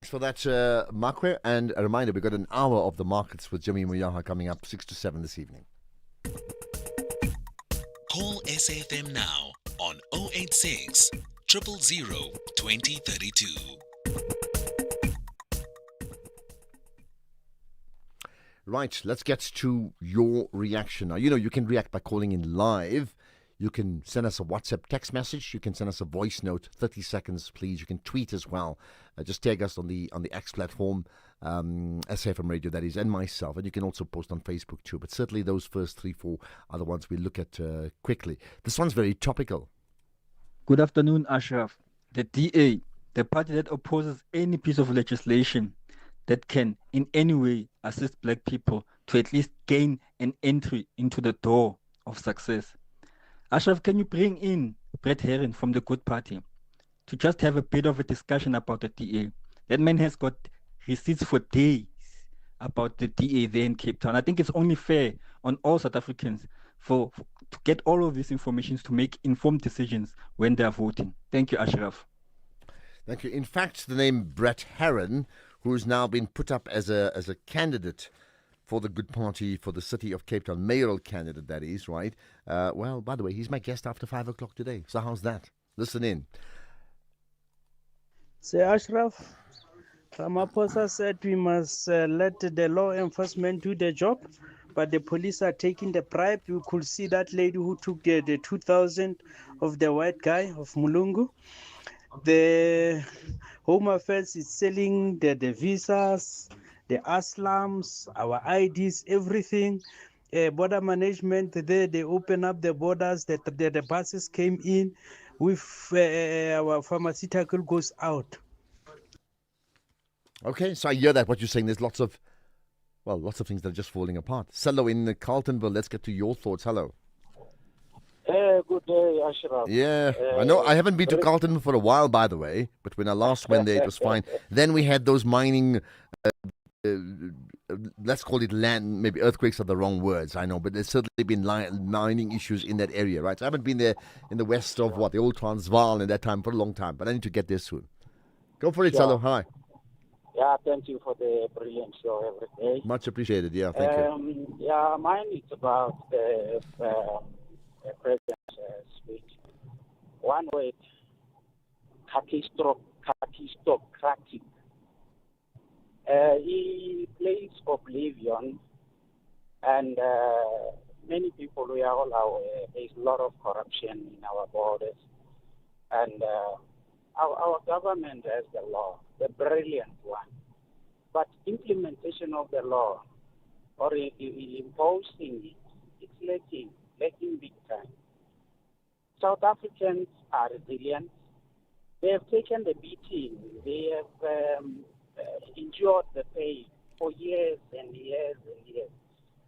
Thanks for that, Makwe. And a reminder, we've got an hour of the markets with Jimmy Muyaha coming up 6 to 7 this evening. Call SAfm now on 086 000 2032. Right, let's get to your reaction. Now, you can react by calling in live. You can send us a WhatsApp text message. You can send us a voice note, 30 seconds, please. You can tweet as well. Just tag us on the X platform, SAfmRadio, that is, and myself. And you can also post on Facebook too. But certainly those first 3-4 are the ones we look at quickly. This one's very topical. Good afternoon, Ashraf. The DA, the party that opposes any piece of legislation that can in any way assist black people to at least gain an entry into the door of success. Ashraf, can you bring in Brett Herring from the Good Party to just have a bit of a discussion about the DA? That man has got receipts for days about the DA there in Cape Town. I think it's only fair on all South Africans to get all of these information to make informed decisions when they are voting. Thank you, Ashraf. Thank you. In fact, the name Brett Herring, who's now been put up as a candidate for the Good Party for the city of Cape Town, mayoral candidate, that is, right? Well, by the way, he's my guest after 5 o'clock today. So how's that? Listen in. Say, Ashraf, Ramaphosa said we must let the law enforcement do the job, but the police are taking the bribe. You could see that lady who took the 2,000 of the white guy of Mulungu. The Home Affairs is selling the visas, the aslams, our IDs, everything. Border management, there they open up the borders, the buses came in, with our pharmaceutical goes out. Okay, so I hear that, what you're saying. There's lots of things that are just falling apart. Sello in Carltonville, let's get to your thoughts. Hello. Good day, Ashraf. Yeah, I know. I haven't been to Carlton for a while, by the way, but when I last went there, it was fine. Then we had those mining, let's call it land, maybe earthquakes are the wrong words, I know, but there's certainly been mining issues in that area, right? So I haven't been there in the west of the old Transvaal in that time for a long time, but I need to get there soon. Go for it, Sure. Salo. Hi. Yeah, thank you for the brilliant show every day. Much appreciated. Yeah, thank you. Yeah, mine is about the president's speech. One word, catastrophic. He plays oblivion, and many people, we are all aware, there's a lot of corruption in our borders, and our government has the law, the brilliant one, but implementation of the law or imposing it, it's lacking big time. South Africans are resilient. They have taken the beating. They have endured the pain for years and years and years.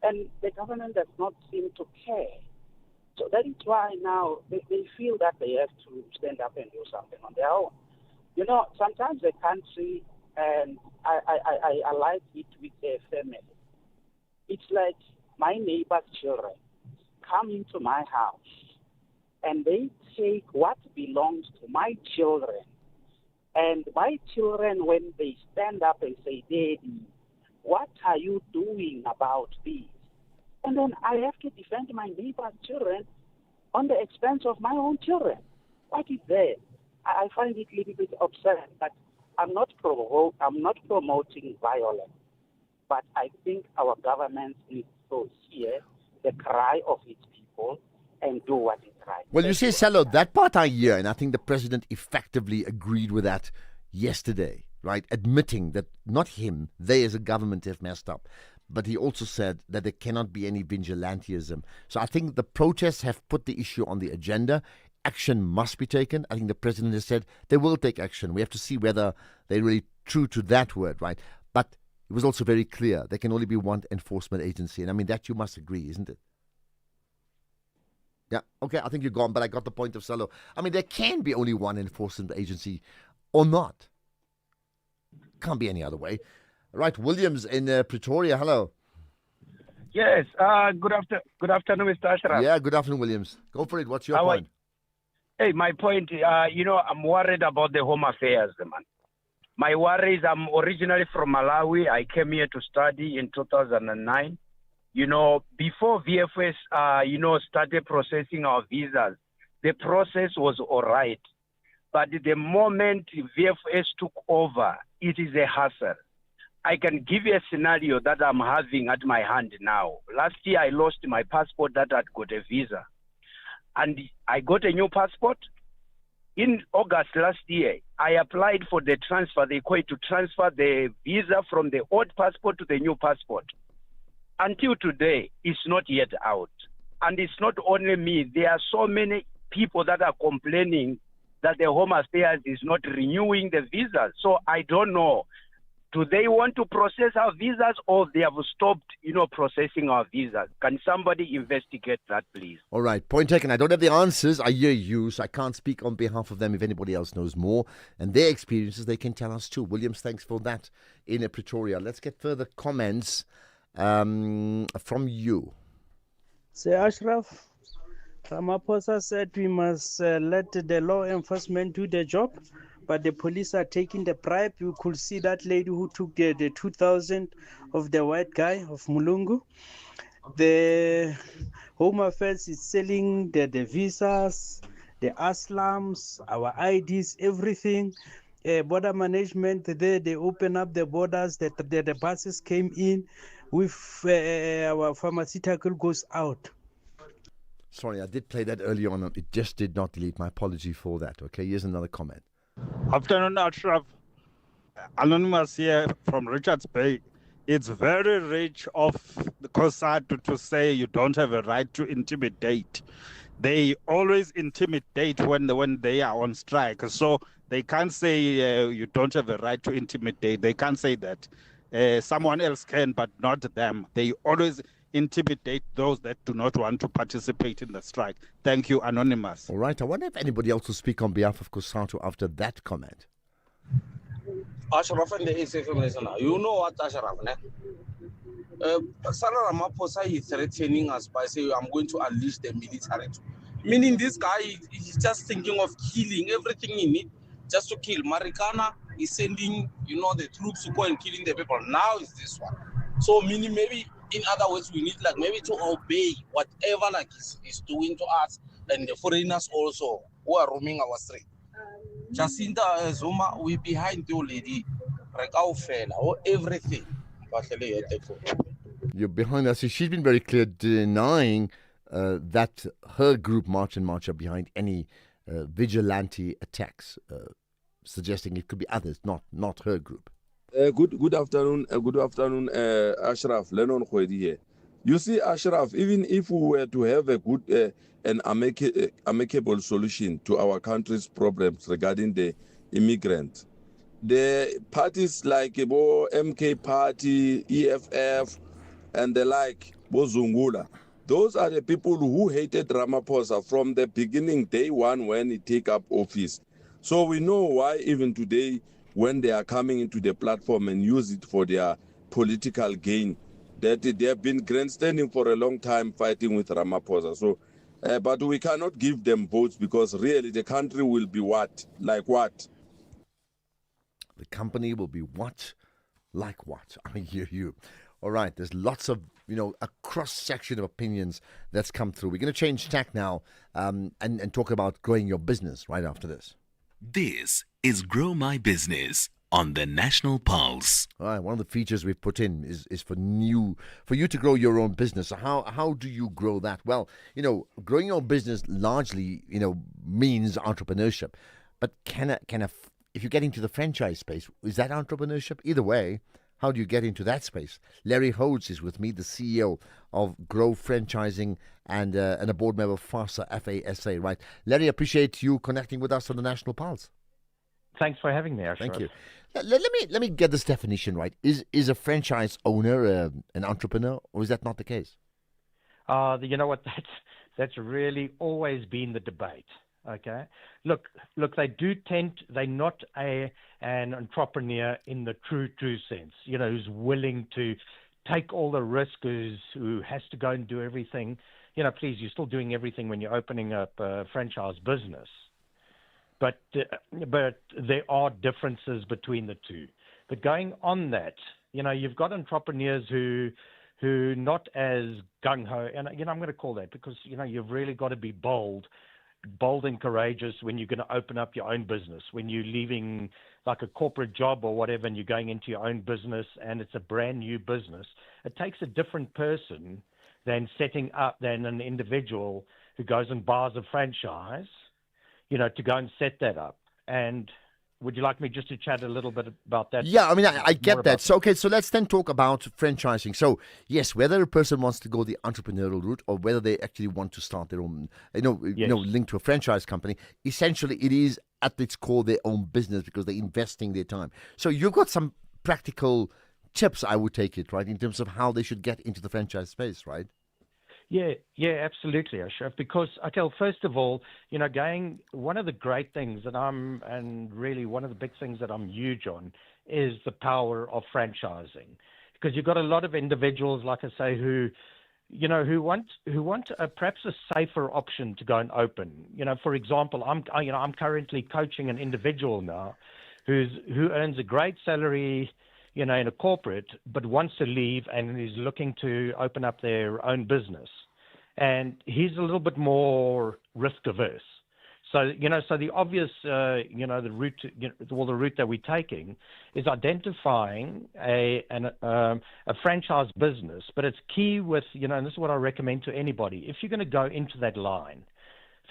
And the government does not seem to care. So that is why now they feel that they have to stand up and do something on their own. You know, sometimes a country, and I like it with a family. It's like my neighbor's children come into my house and they take what belongs to my children. And my children, when they stand up and say, Daddy, what are you doing about this? And then I have to defend my neighbor's children on the expense of my own children. What is there? I find it a little bit absurd, but I'm not promoting violence. But I think our government needs to hear the cry of its people and do what is right. Well, you say, Salo, that part I hear, and I think the president effectively agreed with that yesterday, right? Admitting that not him, they as a government have messed up. But he also said that there cannot be any vigilantism. So I think the protests have put the issue on the agenda. Action must be taken. I think the president has said they will take action. We have to see whether they're really true to that word, right? But it was also very clear there can only be one enforcement agency. And I mean, that you must agree, isn't it? Yeah, okay, I think you're gone, but I got the point of Salo. I mean, there can be only one enforcement agency or not. Can't be any other way. Right, Williams in Pretoria, hello. Yes, good afternoon, Mr. Ashraf. Yeah, good afternoon, Williams. Go for it. What's your point? Hey, my point, I'm worried about the Home Affairs, man. My worry is I'm originally from Malawi. I came here to study in 2009. Before VFS, started processing our visas, the process was all right. But the moment VFS took over, it is a hassle. I can give you a scenario that I'm having at my hand now. Last year, I lost my passport that had got a visa. And I got a new passport. In August last year, I applied for the transfer. They call it to transfer the visa from the old passport to the new passport. Until today, it's not yet out. And it's not only me. There are so many people that are complaining that the Home Affairs is not renewing the visas. So I don't know. Do they want to process our visas or they have stopped, processing our visas? Can somebody investigate that, please? All right, point taken. I don't have the answers. I hear you, so I can't speak on behalf of them. If anybody else knows more and their experiences, they can tell us too. Williams, thanks for that in Pretoria. Let's get further comments from you. Say, Ashraf, Ramaphosa said we must let the law enforcement do the job. But the police are taking the bribe. You could see that lady who took the 2,000 of the white guy of Mulungu. The Home Affairs is selling the visas, the aslams, our IDs, everything. Border management, there they open up the borders, the buses came in with our pharmaceutical goes out. Sorry, I did play that early on. It just did not delete. My apology for that. Okay, here's another comment. Afternoon, Ashraf. Anonymous here from Richards Bay. It's very rich of the COSATU to say you don't have a right to intimidate. They always intimidate when they are on strike. So they can't say you don't have a right to intimidate. They can't say that. Someone else can, but not them. They always intimidate those that do not want to participate in the strike. Thank you, Anonymous. All right. I wonder if anybody else will speak on behalf of COSATU after that comment. Ashraf and the SAfm listener, you know what, Ashraf? Sarah Ramaphosa is threatening us by saying, I'm going to unleash the military. Meaning this guy is just thinking of killing everything he needs just to kill. Marikana is sending, the troops to go and killing the people. Now is this one. So meaning maybe, in other words, we need maybe to obey whatever is doing to us and the foreigners also who are roaming our street. Jacinta Zuma, we behind the lady, or everything. You're behind us. She's been very clear, denying that her group, March and March, are behind any vigilante attacks, suggesting it could be others, not her group. Good afternoon, Ashraf. Lennon Khwedi here. You see, Ashraf, even if we were to have a good and amicable solution to our country's problems regarding the immigrants, the parties like MK Party, EFF, and the like, Bozungula, those are the people who hated Ramaphosa from the beginning, day one, when he take up office. So we know why even today, when they are coming into the platform and use it for their political gain, that they have been grandstanding for a long time fighting with Ramaphosa. So, but we cannot give them votes because really the country will be what? Like what? The company will be what? Like what? I hear you. All right, there's lots of, a cross-section of opinions that's come through. We're going to change tack now and talk about growing your business right after this. This is Grow My Business on the National Pulse. All right, one of the features we've put in is for you to grow your own business. So how do you grow that? Well, growing your business largely, means entrepreneurship. But if you get into the franchise space, is that entrepreneurship? Either way, how do you get into that space? Larry Hodes is with me, the CEO of Grow Franchising and a board member of FASA, right? Larry, appreciate you connecting with us on the National Pulse. Thanks for having me, Ashraf. Thank you. Let me get this definition right. Is a franchise owner an entrepreneur, or is that not the case? You know what? That's really always been the debate. Okay. Look. They're not an entrepreneur in the true sense. Who's willing to take all the risk, who has to go and do everything. Please, you're still doing everything when you're opening up a franchise business. But there are differences between the two. But going on that, you've got entrepreneurs who not as gung-ho, and I'm going to call that because you've really got to be bold and courageous when you're going to open up your own business, when you're leaving like a corporate job or whatever and you're going into your own business and it's a brand new business. It takes a different person than an individual who goes and buys a franchise, to go and set that up. And would you like me just to chat a little bit about that? Yeah, I mean, I get that. So let's then talk about franchising. So, yes, whether a person wants to go the entrepreneurial route or whether they actually want to start their own, linked to a franchise company, essentially it is at its core their own business because they're investing their time. So you've got some practical tips, I would take it, right, in terms of how they should get into the franchise space, right? Yeah, absolutely, Ashraf. Because, first of all, one of the great things and really one of the big things that I'm huge on is the power of franchising. Because you've got a lot of individuals, like I say, who want perhaps a safer option to go and open. For example, I'm currently coaching an individual now who earns a great salary, in a corporate, but wants to leave and is looking to open up their own business. And he's a little bit more risk averse. So, so the obvious, the route that we're taking is identifying a franchise business. But it's key with, and this is what I recommend to anybody. If you're going to go into that line,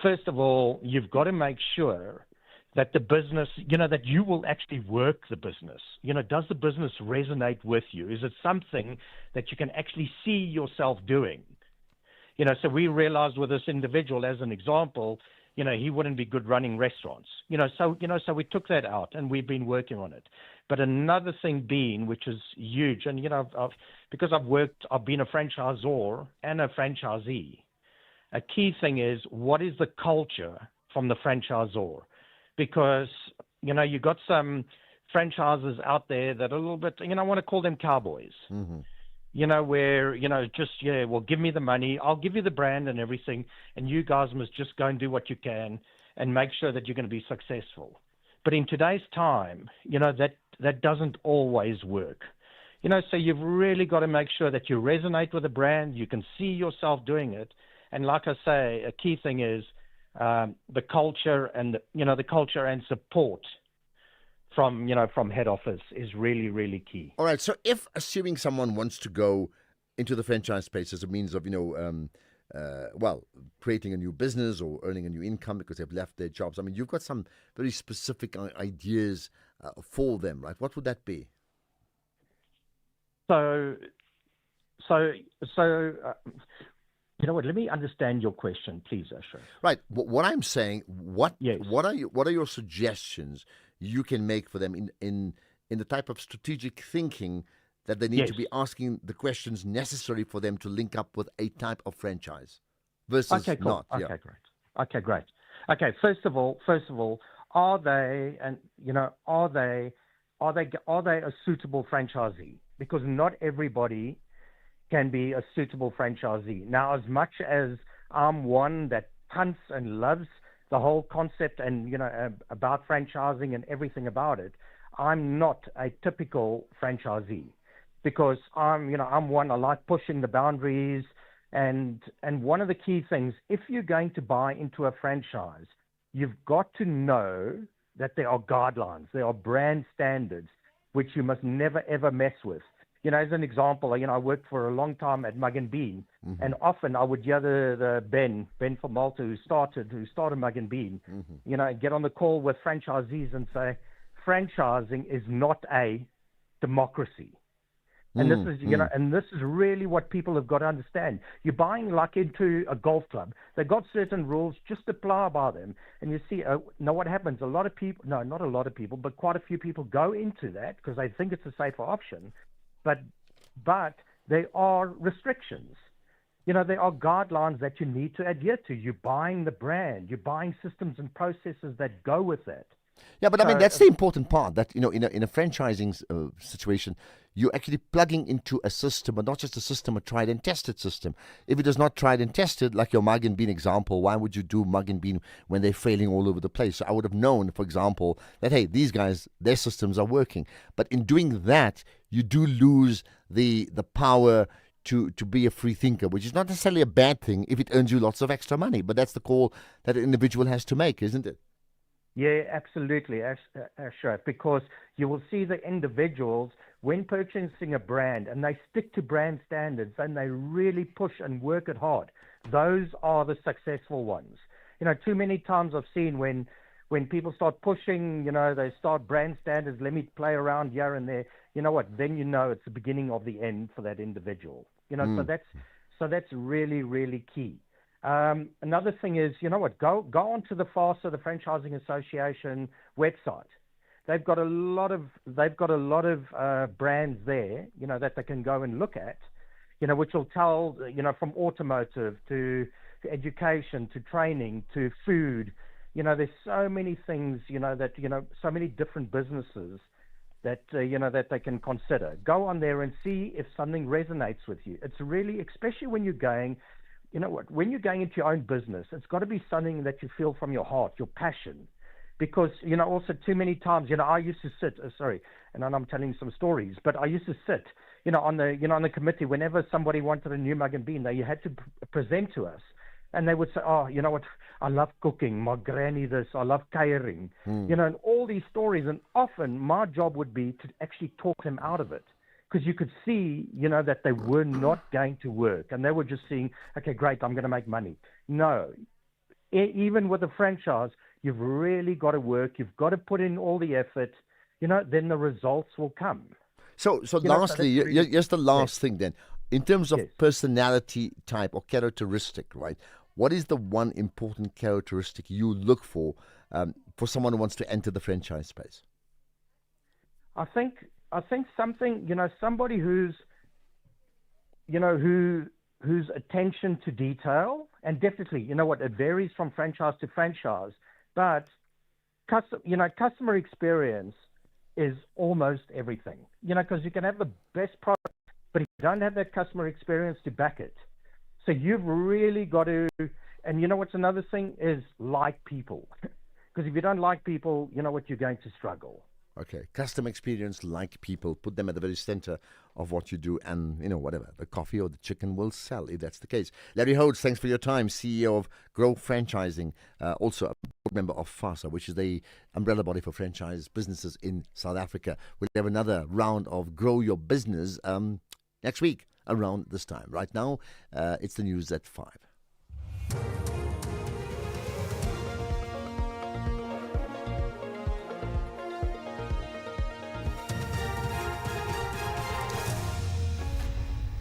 first of all, you've got to make sure that the business, that you will actually work the business. Does the business resonate with you? Is it something that you can actually see yourself doing? So we realized with this individual, as an example, he wouldn't be good running restaurants. So we took that out, and we've been working on it. But another thing being, which is huge, and because I've been a franchisor and a franchisee. A key thing is, what is the culture from the franchisor? Because you got some franchises out there that are a little bit, I want to call them cowboys. Mm-hmm. Where, well, give me the money, I'll give you the brand and everything, and you guys must just go and do what you can and make sure that you're going to be successful. But in today's time, that doesn't always work. So you've really got to make sure that you resonate with the brand, you can see yourself doing it. And like I say, a key thing is the culture and, the culture and support from head office is really, really key. All right. So if, assuming someone wants to go into the franchise space as a means of, creating a new business or earning a new income because they've left their jobs, I mean, you've got some very specific ideas for them, right? What would that be? So, let me understand your question, please, Ashraf. Right. What I'm saying, what are your suggestions you can make for them in the type of strategic thinking that they need to be asking the questions necessary for them to link up with a type of franchise versus okay, cool. not? Okay, great. Okay, great. Okay, first of all, are they a suitable franchisee? Because not everybody can be a suitable franchisee. Now, as much as I'm one that hunts and loves the whole concept and, about franchising and everything about it, I'm not a typical franchisee because I'm one, I like pushing the boundaries. And one of the key things, if you're going to buy into a franchise, you've got to know that there are guidelines, there are brand standards, which you must never, ever mess with. As an example, I worked for a long time at Mug and Bean, Mm-hmm. and often I would hear the Ben from Malta, who started Mug and Bean, Mm-hmm. Get on the call with franchisees and say, franchising is not a democracy. And this is, and this is really what people have got to understand. You're buying like into a golf club. They've got certain rules, just apply by them. And you see, now what happens? A lot of people, no, not a lot of people, but quite a few people go into that because they think it's a safer option. But there are restrictions. There are guidelines that you need to adhere to. You're buying the brand. You're buying systems and processes that go with that. Yeah, but I mean, that's the important part, that, in a franchising situation, you're actually plugging into a system, but not just a system, a tried and tested system. If it is not tried and tested, like your Mug and Bean example, why would you do Mug and Bean when they're failing all over the place? So I would have known, for example, that, hey, these guys, their systems are working. But in doing that, you do lose the power to be a free thinker, which is not necessarily a bad thing if it earns you lots of extra money. But that's the call that an individual has to make, isn't it? Yeah, absolutely, Ashraf, because you will see the individuals when purchasing a brand and they stick to brand standards and they really push and work it hard. Those are the successful ones. Too many times I've seen when people start pushing, they start brand standards, let me play around here and there. You know what? Then it's the beginning of the end for that individual. So that's really, really key. Another thing is, go onto the FASA, the Franchising Association website. They've got a lot of brands there, that they can go and look at, which will tell, from automotive to education to training to food. There's so many things, so many different businesses that that they can consider. Go on there and see if something resonates with you. It's really, especially when you're going. When you're going into your own business, it's got to be something that you feel from your heart, your passion. Because, also too many times, I used to sit, and I'm telling some stories, but I used to sit, on the committee whenever somebody wanted a new Mug and Bean, they had to present to us. And they would say, oh, you know what, I love cooking, my granny this, I love catering, and all these stories. And often my job would be to actually talk them out of it. Because you could see, that they were not going to work. And they were just seeing, okay, great, I'm going to make money. No. Even with a franchise, You've really got to work. You've got to put in all the effort. Then the results will come. So lastly, just the last thing then. In terms of personality type or characteristic, right? What is the one important characteristic you look for someone who wants to enter the franchise space? I think something, somebody who's attention to detail, and definitely, it varies from franchise to franchise, but customer experience is almost everything, because you can have the best product, but if you don't have that customer experience to back it, so you've really got to, and what's another thing is like people, because if you don't like people, you're going to struggle. Okay, customer experience, like people, put them at the very center of what you do, and whatever, the coffee or the chicken will sell if that's the case. Larry Hodes, thanks for your time, CEO of Grow Franchising, also a board member of FASA, which is the umbrella body for franchise businesses in South Africa. We'll have another round of Grow Your Business next week around this time. Right now, it's the news at 5.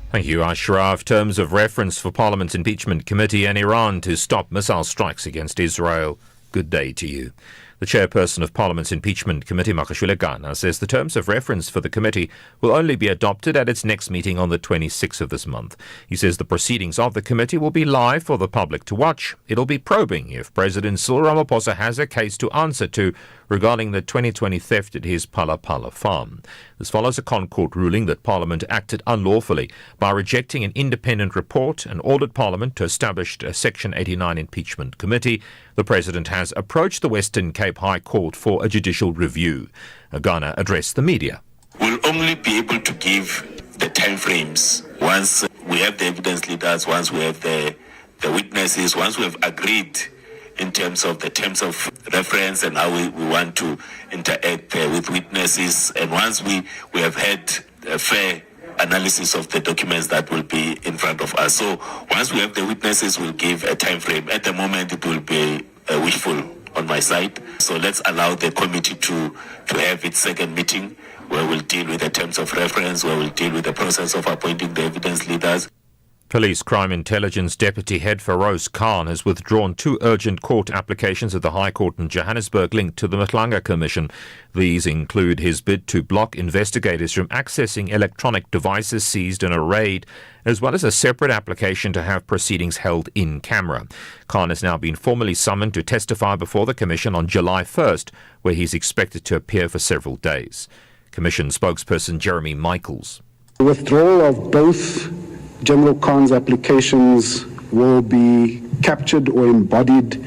Thank you, Ashraf. Terms of reference for Parliament's impeachment committee and Iran to stop missile strikes against Israel. Good day to you. The chairperson of Parliament's impeachment committee, Makashule Gana, says the terms of reference for the committee will only be adopted at its next meeting on the 26th of this month. He says the proceedings of the committee will be live for the public to watch. It'll be probing if President Cyril Ramaphosa has a case to answer to regarding the 2020 theft at his Phala Phala farm. This follows a Concord ruling that Parliament acted unlawfully by rejecting an independent report and ordered Parliament to establish a Section 89 impeachment committee. The President has approached the Western Cape High Court for a judicial review. Ghana addressed the media. We'll only be able to give the timeframes once we have the evidence leaders, once we have the witnesses, once we have agreed in terms of the terms of reference and how we want to interact with witnesses, and once we have had a fair analysis of the documents that will be in front of us. So once we have the witnesses, we'll give a time frame. At the moment, it will be wishful on my side. So let's allow the committee to have its second meeting, where we'll deal with the terms of reference, where we'll deal with the process of appointing the evidence leaders. Police Crime Intelligence Deputy Head Feroz Khan has withdrawn 2 urgent court applications at the High Court in Johannesburg linked to the Mhlanga Commission. These include his bid to block investigators from accessing electronic devices seized in a raid, as well as a separate application to have proceedings held in camera. Khan has now been formally summoned to testify before the Commission on July 1st, where he's expected to appear for several days. Commission spokesperson Jeremy Michaels. The withdrawal of both General Khan's applications will be captured or embodied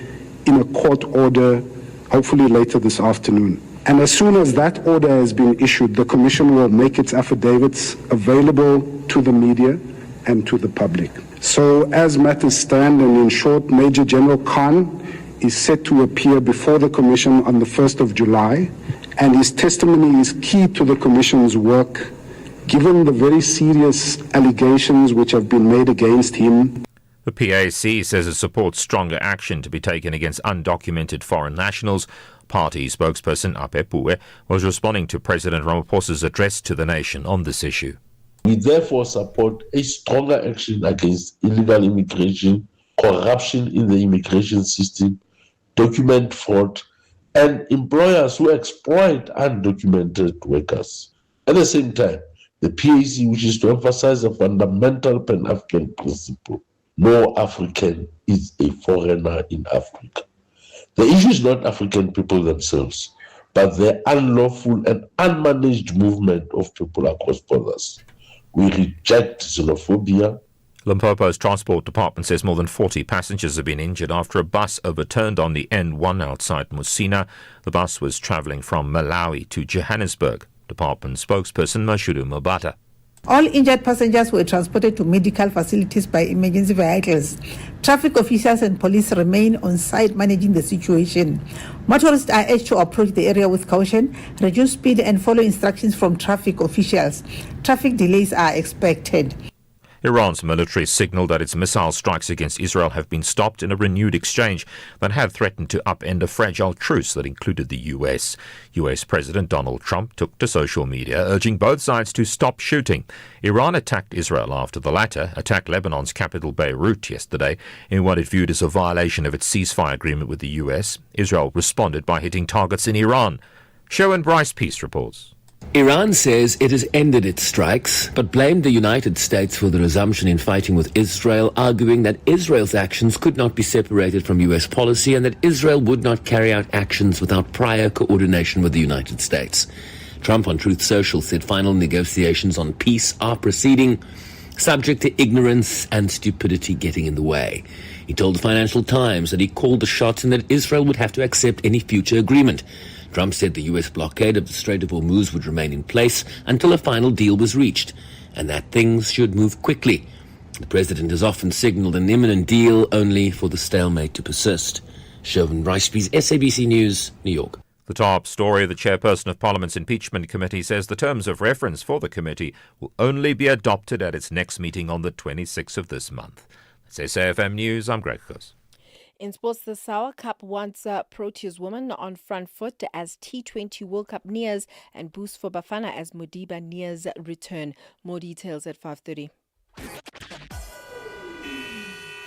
in a court order, hopefully later this afternoon. And as soon as that order has been issued, the Commission will make its affidavits available to the media and to the public. So as matters stand, and in short, Major General Khan is set to appear before the Commission on the 1st of July, and his testimony is key to the Commission's work, given the very serious allegations which have been made against him. The PAC says it supports stronger action to be taken against undocumented foreign nationals. Party spokesperson Ape Puwe was responding to President Ramaphosa's address to the nation on this issue. We therefore support a stronger action against illegal immigration, corruption in the immigration system, document fraud, and employers who exploit undocumented workers. At the same time, the PAC wishes to emphasize a fundamental Pan-African principle. No African is a foreigner in Africa. The issue is not African people themselves, but the unlawful and unmanaged movement of people across borders. We reject xenophobia. Limpopo's Transport Department says more than 40 passengers have been injured after a bus overturned on the N1 outside Musina. The bus was travelling from Malawi to Johannesburg. Department spokesperson Mashudu Mabata. All injured passengers were transported to medical facilities by emergency vehicles. Traffic officials and police remain on site managing the situation. Motorists are urged to approach the area with caution, reduce speed and follow instructions from traffic officials. Traffic delays are expected. Iran's military signaled that its missile strikes against Israel have been stopped in a renewed exchange that had threatened to upend a fragile truce that included the U.S. U.S. President Donald Trump took to social media, urging both sides to stop shooting. Iran attacked Israel after the latter attacked Lebanon's capital Beirut yesterday in what it viewed as a violation of its ceasefire agreement with the U.S. Israel responded by hitting targets in Iran. Sherwin Bryce Peace reports. Iran says it has ended its strikes, but blamed the United States for the resumption in fighting with Israel, arguing that Israel's actions could not be separated from U.S. policy and that Israel would not carry out actions without prior coordination with the United States. Trump on Truth Social said final negotiations on peace are proceeding, subject to ignorance and stupidity getting in the way. He told the Financial Times that he called the shots and that Israel would have to accept any future agreement. Trump said the U.S. blockade of the Strait of Hormuz would remain in place until a final deal was reached, and that things should move quickly. The president has often signaled an imminent deal, only for the stalemate to persist. Sherwin Ricebees, SABC News, New York. The top story, the chairperson of Parliament's impeachment committee says the terms of reference for the committee will only be adopted at its next meeting on the 26th of this month. That's SAFM News, I'm Greg Coos. In sports, the Sour Cup wants Proteas women on front foot as T20 World Cup nears and boost for Bafana as Modiba nears return. More details at 5:30.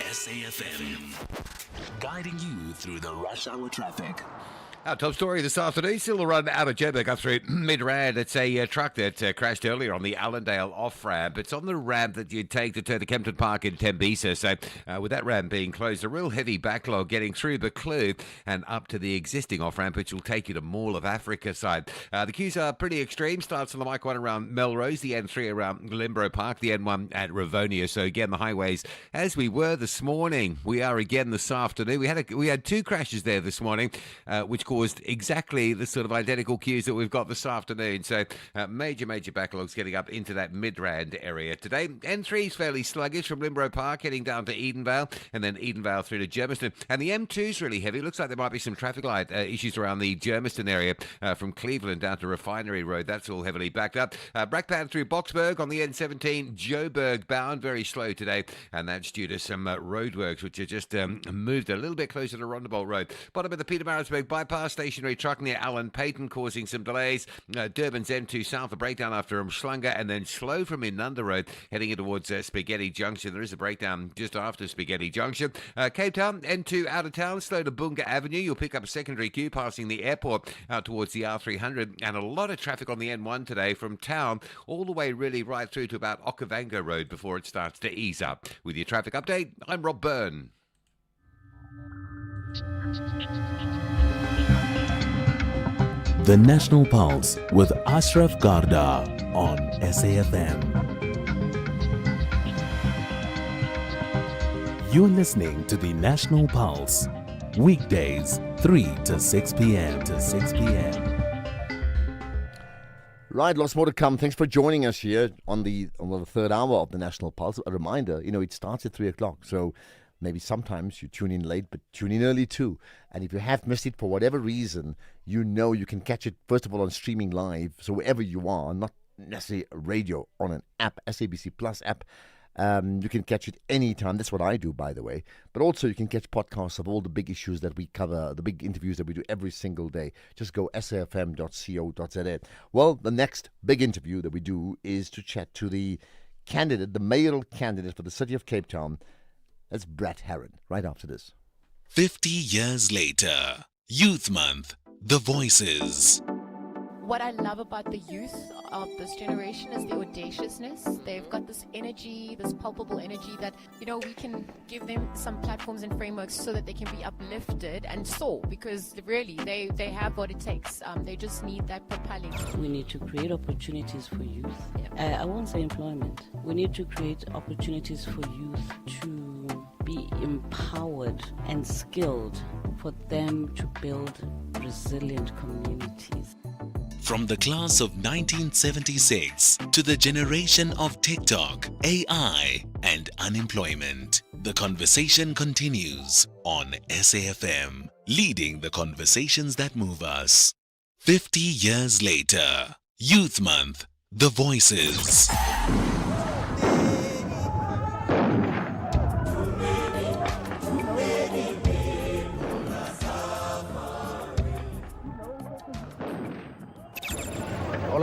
SAFM, guiding you through the rush hour traffic. Our top story this afternoon, still a run out of Joburg up through Midrand. It's a truck that crashed earlier on the Allendale off-ramp. It's on the ramp that you'd take to turn to Kempton Park in Tembisa. So with that ramp being closed, a real heavy backlog getting through the Kloof and up to the existing off-ramp, which will take you to Mall of Africa side. The queues are pretty extreme. Starts on the Mike 1 around Melrose, the N3 around Limborough Park, the N1 at Rivonia. So again, the highways, as we were this morning, we are again this afternoon. We had two crashes there this morning, which caused exactly the sort of identical queues that we've got this afternoon. So major backlogs getting up into that Midrand area today. N3 is fairly sluggish from Limborough Park heading down to Edenvale and then Edenvale through to Germiston. And the M2 is really heavy. Looks like there might be some traffic light issues around the Germiston area from Cleveland down to Refinery Road. That's all heavily backed up. Brackpan through Boxburg on the N17, Joburg bound, very slow today. And that's due to some roadworks which are just moved a little bit closer to Rondebolt Road. Bottom of the Pietermaritzburg bypass, stationary truck near Allen Payton causing some delays. Durban's M2 south, a breakdown after Umhlanga, and then slow from Inanda Road heading in towards Spaghetti Junction. There is a breakdown just after Spaghetti Junction. Cape Town, N2 out of town, slow to Bunga Avenue. You'll pick up a secondary queue passing the airport out towards the R300, and a lot of traffic on the N1 today from town all the way really right through to about Okavango Road before it starts to ease up. With your traffic update, I'm Rob Byrne. The National Pulse with Ashraf Garda on SAFM. You're listening to the National Pulse, weekdays 3 to 6 p.m. Right, lots more to come. Thanks for joining us here on the third hour of the National Pulse. A reminder, it starts at 3 o'clock, so maybe sometimes you tune in late, but tune in early too. And if you have missed it for whatever reason, you can catch it, first of all, on streaming live. So wherever you are, not necessarily radio, on an app, SABC Plus app. You can catch it anytime. That's what I do, by the way. But also you can catch podcasts of all the big issues that we cover, the big interviews that we do every single day. Just go safm.co.za. Well, the next big interview that we do is to chat to the mayoral candidate for the city of Cape Town. That's Brett Herron, right after this. 50 years later, Youth Month, The Voices. What I love about the youth of this generation is the audaciousness. They've got this energy, this palpable energy that, we can give them some platforms and frameworks so that they can be uplifted and soar, because really they have what it takes. They just need that propelling. We need to create opportunities for youth. Yeah. I won't say employment. We need to create opportunities for youth to be empowered and skilled for them to build resilient communities. From the class of 1976 to the generation of TikTok, AI, and unemployment, the conversation continues on SAFM, leading the conversations that move us. 50 years later, Youth Month, The Voices.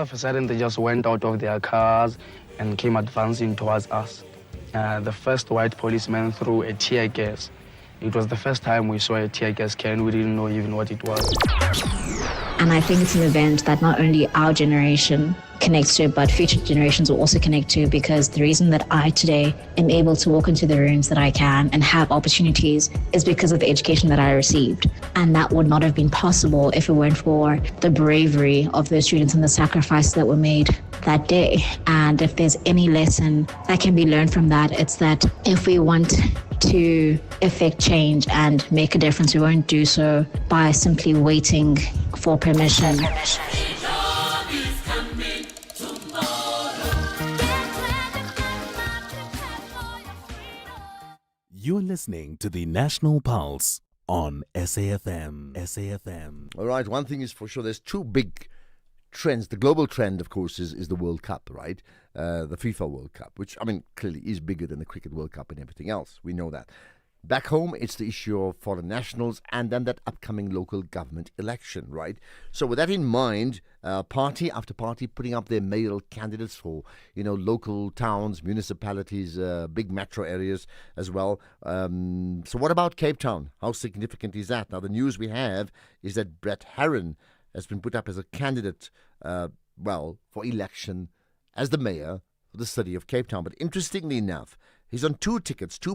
of a sudden, they just went out of their cars and came advancing towards us. The first white policeman threw a tear gas. It was the first time we saw a tear gas can. We didn't know even what it was. And I think it's an event that not only our generation connects to, but future generations will also connect to, because the reason that I today am able to walk into the rooms that I can and have opportunities is because of the education that I received. And that would not have been possible if it weren't for the bravery of those students and the sacrifices that were made that day. And if there's any lesson that can be learned from that, it's that if we want to effect change and make a difference, we won't do so by simply waiting for permission. You're listening to the National Pulse on SAFM. SAFM. All right, one thing is for sure, there's two big trends. The global trend, of course, is the World Cup, right? The FIFA World Cup, which, I mean, clearly is bigger than the Cricket World Cup and everything else. We know that. Back home, it's the issue of foreign nationals and then that upcoming local government election, right? So with that in mind, party after party putting up their mayoral candidates for, local towns, municipalities, big metro areas as well. So what about Cape Town? How significant is that? Now, the news we have is that Brett Herron has been put up as a candidate, for election as the mayor for the city of Cape Town. But interestingly enough, he's on two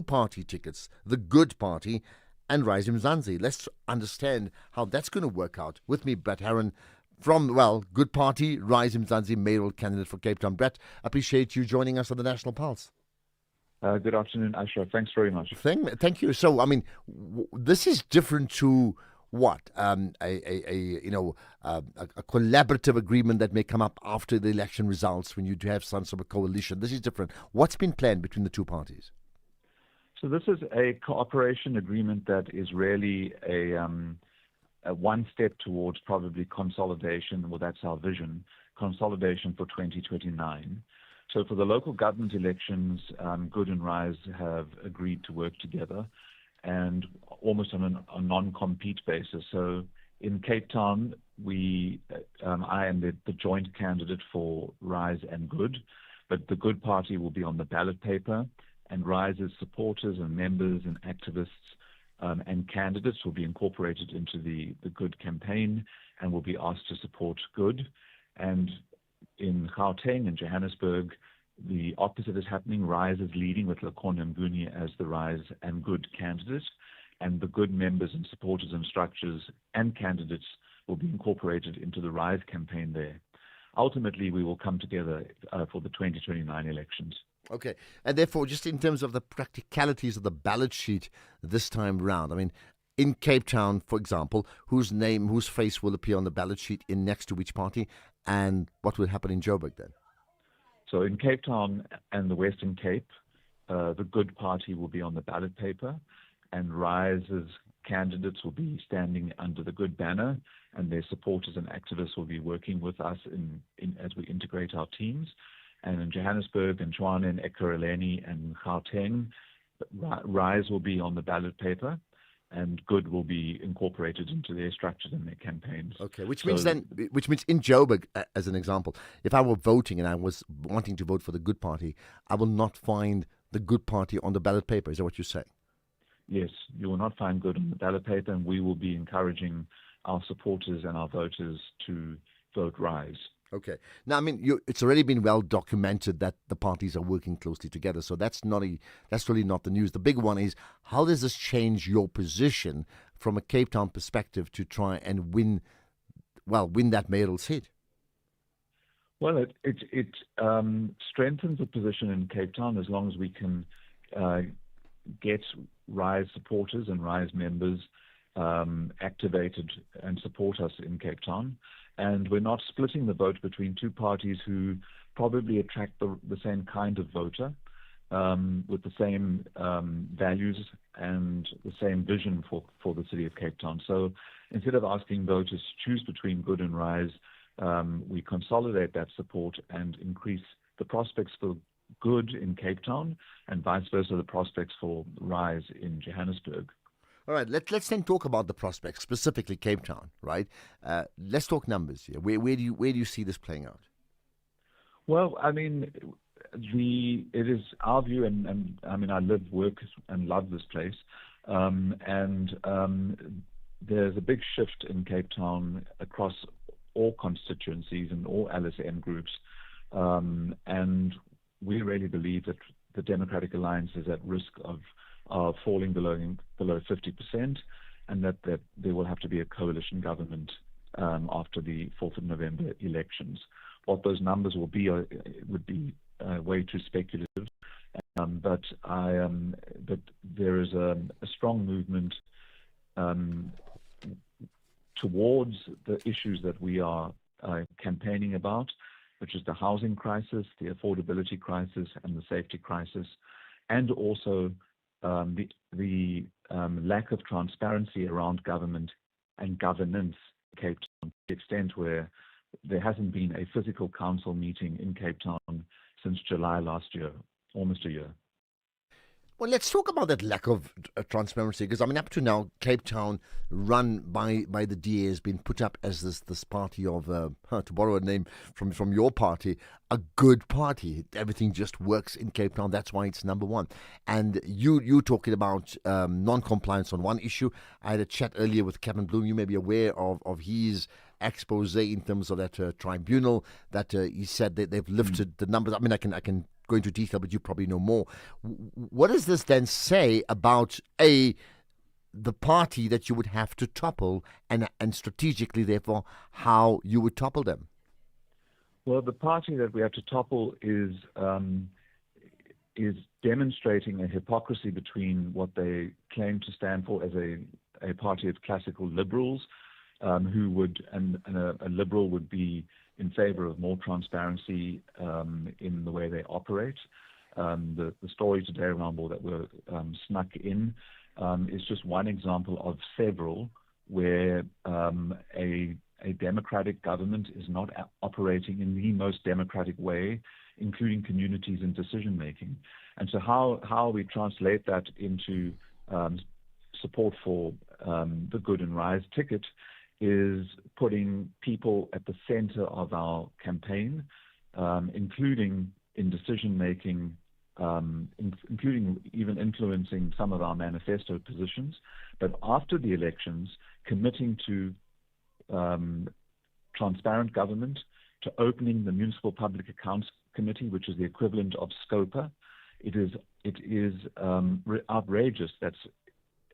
party tickets, the Good Party and Rise Mzansi. Let's understand how that's going to work out. With me, Brett Herron from, Good Party, Rise Mzansi, mayoral candidate for Cape Town. Brett, appreciate you joining us on the National Pulse. Good afternoon, Ashraf. Thanks very much. Thank you. So, I mean, this is different to what? A collaborative agreement that may come up after the election results when you do have some sort of coalition. This is different. What's been planned between the two parties? So this is a cooperation agreement that is really a one step towards probably consolidation. Well, that's our vision, consolidation for 2029. So for the local government elections, Good and Rise have agreed to work together, and almost on a non-compete basis. So in Cape Town, I am the joint candidate for Rise and Good, but the Good Party will be on the ballot paper, and Rise's supporters and members and activists and candidates will be incorporated into the Good campaign and will be asked to support Good. And in Gauteng and Johannesburg, the opposite is happening. Rise is leading with Lakonya Mnguni as the Rise and Good candidate, and the Good members and supporters and structures and candidates will be incorporated into the Rise campaign there. Ultimately, we will come together for the 2029 elections. Okay, and therefore, just in terms of the practicalities of the ballot sheet this time round, I mean, in Cape Town, for example, whose face will appear on the ballot sheet in next to which party, and what will happen in Joburg then? So in Cape Town and the Western Cape, the Good Party will be on the ballot paper, and Rise's candidates will be standing under the Good banner, and their supporters and activists will be working with us as we integrate our teams. And in Johannesburg and Tshwane and Ekurhuleni and Gauteng, Rise will be on the ballot paper, and Good will be incorporated into their structures and their campaigns. Okay, which means in Joburg, as an example, if I were voting and I was wanting to vote for the Good Party, I will not find the Good Party on the ballot paper. Is that what you're saying? Yes, you will not find Good on the ballot paper, and we will be encouraging our supporters and our voters to vote Rise. Okay. Now, I mean, it's already been well documented that the parties are working closely together, so that's really not the news. The big one is, how does this change your position from a Cape Town perspective to try and win that mayoral seat? Well, it strengthens the position in Cape Town as long as we can get Rise supporters and Rise members activated and support us in Cape Town. And we're not splitting the vote between two parties who probably attract the same kind of voter with the same values and the same vision for the city of Cape Town. So instead of asking voters to choose between Good and Rise, we consolidate that support and increase the prospects for Good in Cape Town and vice versa, the prospects for Rise in Johannesburg. All right, let's then talk about the prospects, specifically Cape Town, right? Let's talk numbers here. Where do you see this playing out? Well, I mean, it is our view, and I mean, I live, work, and love this place, there's a big shift in Cape Town across all constituencies and all LSM groups, and we really believe that the Democratic Alliance is at risk of falling below 50%, and that there will have to be a coalition government after the 4th of November elections. What those numbers will be would be way too speculative, but there is a strong movement towards the issues that we are campaigning about, which is the housing crisis, the affordability crisis, and the safety crisis, and also the lack of transparency around government and governance in Cape Town, to the extent where there hasn't been a physical council meeting in Cape Town since July last year, almost a year. Well, let's talk about that lack of transparency, because I mean, up to now, Cape Town, run by the DA, has been put up as this party of, to borrow a name from your party, a good party. Everything just works in Cape Town. That's why it's number one. And you talking about non-compliance on one issue. I had a chat earlier with Captain Bloom. You may be aware of his expose in terms of that tribunal that he said that they've lifted the numbers. I mean, I can go into detail, but you probably know more. What does this then say about the party that you would have to topple, and strategically, therefore, how you would topple them? Well, the party that we have to topple is demonstrating a hypocrisy between what they claim to stand for as a party of classical liberals, who would, and a liberal would be in favor of more transparency in the way they operate. The story today around all that were snuck in is just one example of several where a democratic government is not operating in the most democratic way, including communities and decision making. And so how we translate that into support for the Good and Rise ticket is putting people at the center of our campaign, including in decision-making, including even influencing some of our manifesto positions. But after the elections, committing to transparent government, to opening the Municipal Public Accounts Committee, which is the equivalent of SCOPA. It is outrageous that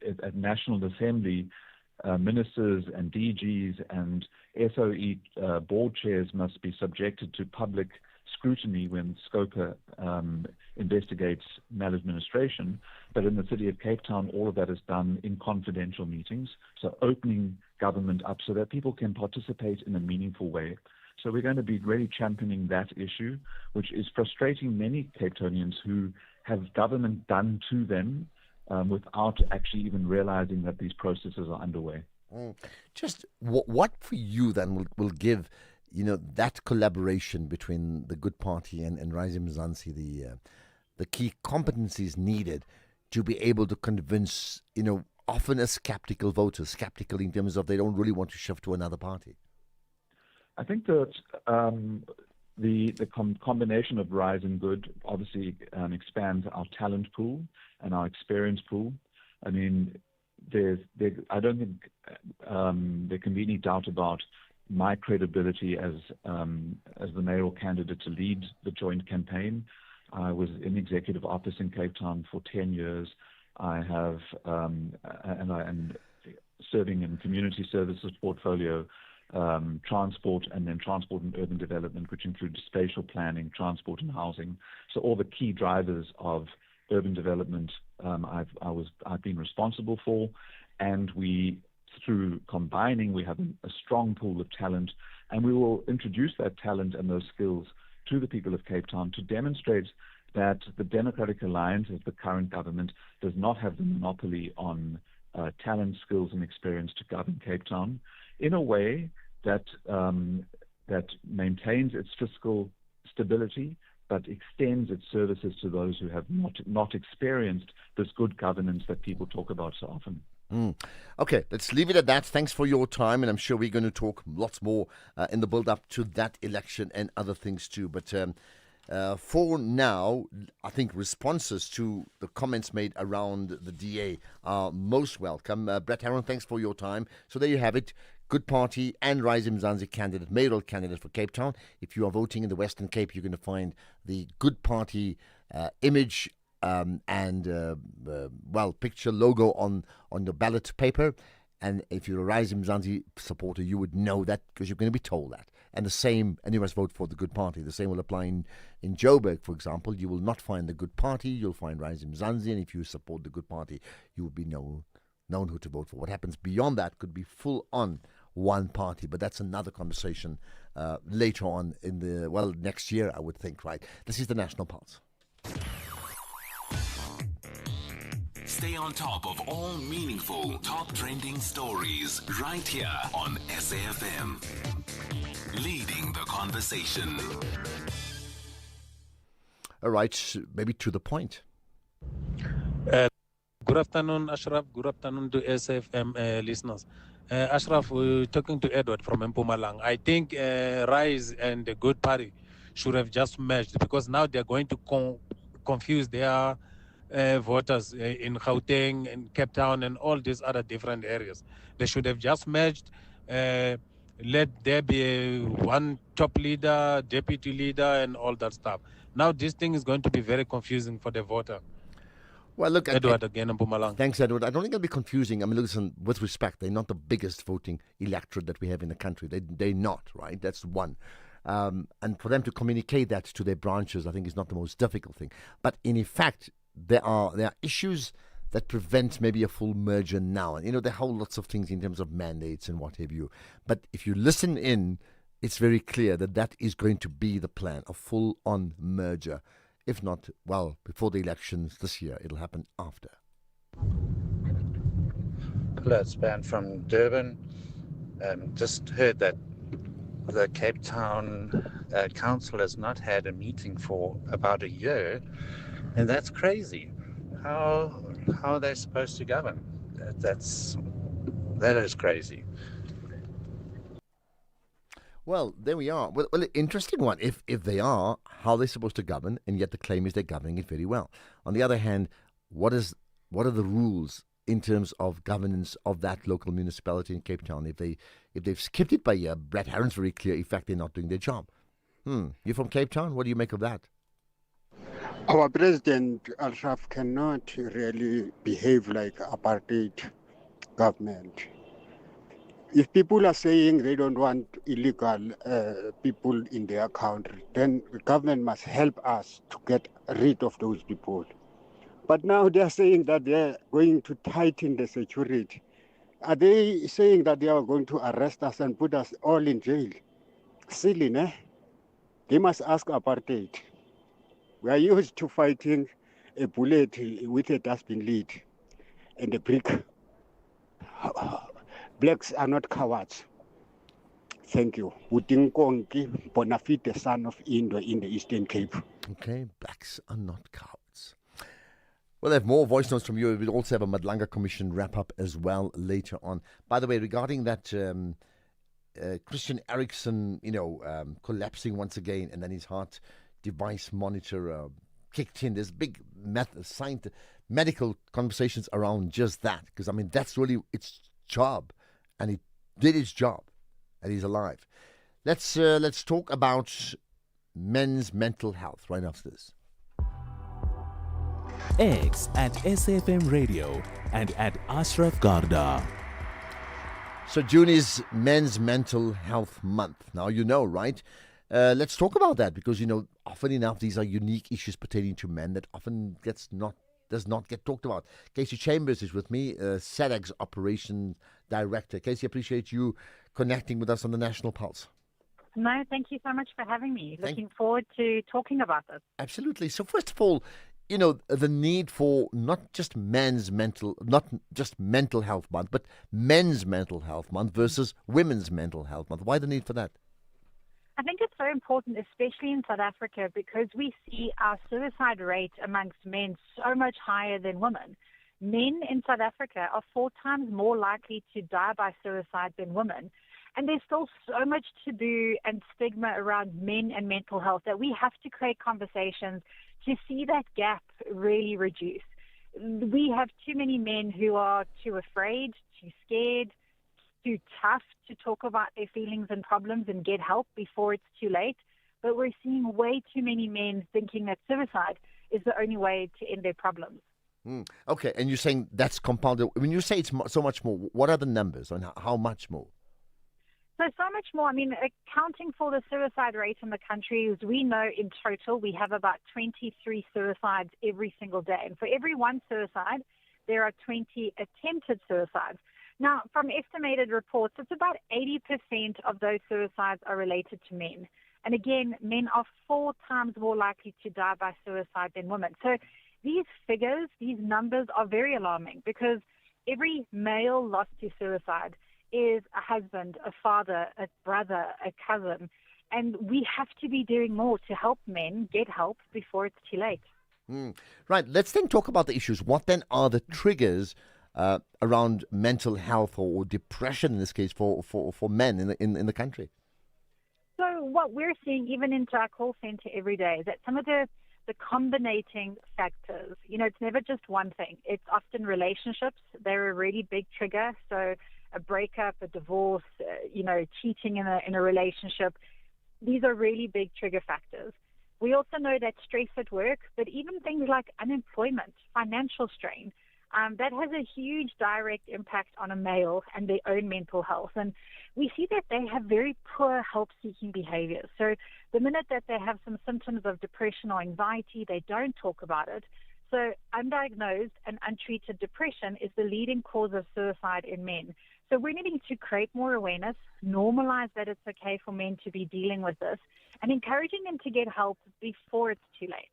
at National Assembly, ministers and DGs and SOE board chairs must be subjected to public scrutiny when SCOPA investigates maladministration. But in the city of Cape Town, all of that is done in confidential meetings, so opening government up so that people can participate in a meaningful way. So we're going to be really championing that issue, which is frustrating many Cape Townians who have government done to them without actually even realizing that these processes are underway. Just what for you then will give, that collaboration between the Good Party and Rising Mzansi, the key competencies needed to be able to convince, often a skeptical voters, skeptical in terms of they don't really want to shift to another party? I think that the combination of Rise and Good obviously expands our talent pool and our experience pool. I mean, I don't think there can be any doubt about my credibility as the mayoral candidate to lead the joint campaign. I was in executive office in Cape Town for 10 years. I have, and I am serving in community services portfolio, transport, and then transport and urban development, which includes spatial planning, transport and housing. So all the key drivers of urban development I've been responsible for, and through combining, we have a strong pool of talent, and we will introduce that talent and those skills to the people of Cape Town to demonstrate that the Democratic Alliance, as the current government, does not have the monopoly on talent, skills, and experience to govern Cape Town in a way that maintains its fiscal stability, but extends its services to those who have not experienced this good governance that people talk about so often. Okay, let's leave it at that. Thanks for your time, and I'm sure we're going to talk lots more in the build-up to that election and other things too. But for now, I think responses to the comments made around the DA are most welcome. Brett Harron, thanks for your time. So there you have it. Good Party and Rise Mzansi candidate, mayoral candidate for Cape Town. If you are voting in the Western Cape, you're going to find the Good Party image picture logo on the ballot paper. And if you're a Rise Mzansi supporter, you would know that because you're going to be told that. And the same, and you must vote for the Good Party. The same will apply in Joburg, for example. You will not find the Good Party, you'll find Rise Mzansi, and if you support the Good Party, you will be known who to vote for. What happens beyond that could be full on one party, but that's another conversation later on in next year, I would think, right? This is the National Pulse. Stay on top of all meaningful, top trending stories right here on SAFM. Leading the conversation. All right, maybe to the point. Good afternoon, Ashraf. Good afternoon to SAFM listeners. Ashraf, we're talking to Edward from Mpumalanga. I think Rise and the Good Party should have just merged because now they're going to confuse their voters in Gauteng and Cape Town and all these other different areas. They should have just merged. Let there be one top leader, deputy leader, and all that stuff. Now this thing is going to be very confusing for the voter. Well, look, Edward again in Mpumalanga. Thanks, Edward. I don't think it'll be confusing. I mean, listen, with respect, they're not the biggest voting electorate that we have in the country. They're not, right? That's one. And for them to communicate that to their branches, I think is not the most difficult thing. But in effect, there are issues that prevent maybe a full merger now. And, there are whole lots of things in terms of mandates and what have you. But if you listen in, it's very clear that is going to be the plan, a full-on merger. If not, before the elections this year, it'll happen after. Hello, it's Ben from Durban. Just heard that the Cape Town Council has not had a meeting for about a year, and that's crazy. How are they supposed to govern? That is crazy. Well, there we are. Well, interesting one. If they are, how are they supposed to govern? And yet the claim is they're governing it very well. On the other hand, what are the rules in terms of governance of that local municipality in Cape Town? If they've skipped it by a year, Brett Harron's very clear. In fact, they're not doing their job. You're from Cape Town. What do you make of that? Our president, Ashraf, cannot really behave like apartheid government. If people are saying they don't want illegal people in their country, then the government must help us to get rid of those people. But now they are saying that they are going to tighten the security. Are they saying that they are going to arrest us and put us all in jail? Silly, ne? They must ask apartheid. We are used to fighting a bullet with a dustbin lid and a brick. Blacks are not cowards. Thank you. Udinkonki Bonafide, son of Indo in the Eastern Cape. Okay, blacks are not cowards. We'll have more voice notes from you. We'll also have a Madlanga Commission wrap-up as well later on. By the way, regarding that Christian Eriksen, collapsing once again, and then his heart device monitor kicked in. There's big medical conversations around just that, because, that's really its job. And he did his job, and he's alive. Let's talk about men's mental health right after this. X at SAFM Radio and at Ashraf Garda. So June is Men's Mental Health Month. Now right? Let's talk about that because often enough these are unique issues pertaining to men that often does not get talked about. Casey Chambers is with me, SADAG's Operations Director. Casey, appreciate you connecting with us on the National Pulse. No, thank you so much for having me. Looking forward to talking about this. Absolutely. So first of all, the need for not just mental health month, but men's mental health month versus women's mental health month. Why the need for that? I think it's so important, especially in South Africa, because we see our suicide rate amongst men so much higher than women. men in South Africa are 4 times more likely to die by suicide than women. And there's still so much taboo and stigma around men and mental health that we have to create conversations to see that gap really reduce. We have too many men who are too afraid, too scared, too tough to talk about their feelings and problems and get help before it's too late. But we're seeing way too many men thinking that suicide is the only way to end their problems. Okay, and you're saying that's compounded. When you say it's so much more, what are the numbers and how much more? So much more. I mean, accounting for the suicide rate in the country, is we know in total we have about 23 suicides every single day. And for every 1 suicide, there are 20 attempted suicides. Now, from estimated reports, it's about 80% of those suicides are related to men. And again, men are 4 times more likely to die by suicide than women. So these figures, these numbers are very alarming because every male lost to suicide is a husband, a father, a brother, a cousin. And we have to be doing more to help men get help before it's too late. Right. Let's then talk about the issues. What then are the triggers around mental health or depression in this case for men in the country? So what we're seeing even into our call center every day is that some of the combinating factors, it's never just one thing. It's often relationships. They're a really big trigger. So a breakup, a divorce, cheating in a relationship. These are really big trigger factors. We also know that stress at work, but even things like unemployment, financial strain, that has a huge direct impact on a male and their own mental health. And we see that they have very poor help-seeking behaviors. So the minute that they have some symptoms of depression or anxiety, they don't talk about it. So undiagnosed and untreated depression is the leading cause of suicide in men. So we're needing to create more awareness, normalize that it's okay for men to be dealing with this, and encouraging them to get help before it's too late.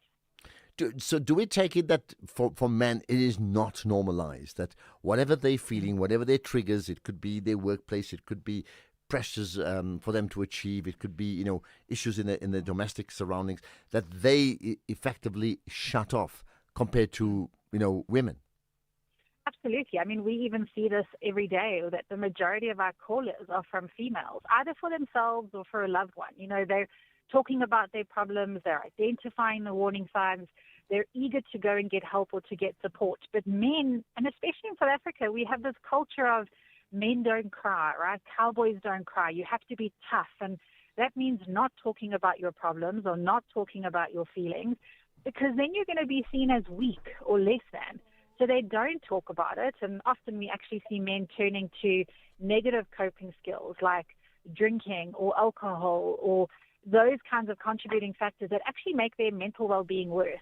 So do we take it that for men it is not normalized, that whatever they're feeling, whatever their triggers, it could be their workplace, it could be pressures for them to achieve, it could be issues in the domestic surroundings, that they effectively shut off compared to women? Absolutely. I mean, we even see this every day, that the majority of our callers are from females, either for themselves or for a loved one. They're talking about their problems, they're identifying the warning signs, they're eager to go and get help or to get support. But men, and especially in South Africa, we have this culture of men don't cry, right? Cowboys don't cry. You have to be tough. And that means not talking about your problems or not talking about your feelings, because then you're going to be seen as weak or less than. So they don't talk about it, and often we actually see men turning to negative coping skills like drinking or alcohol or those kinds of contributing factors that actually make their mental well-being worse.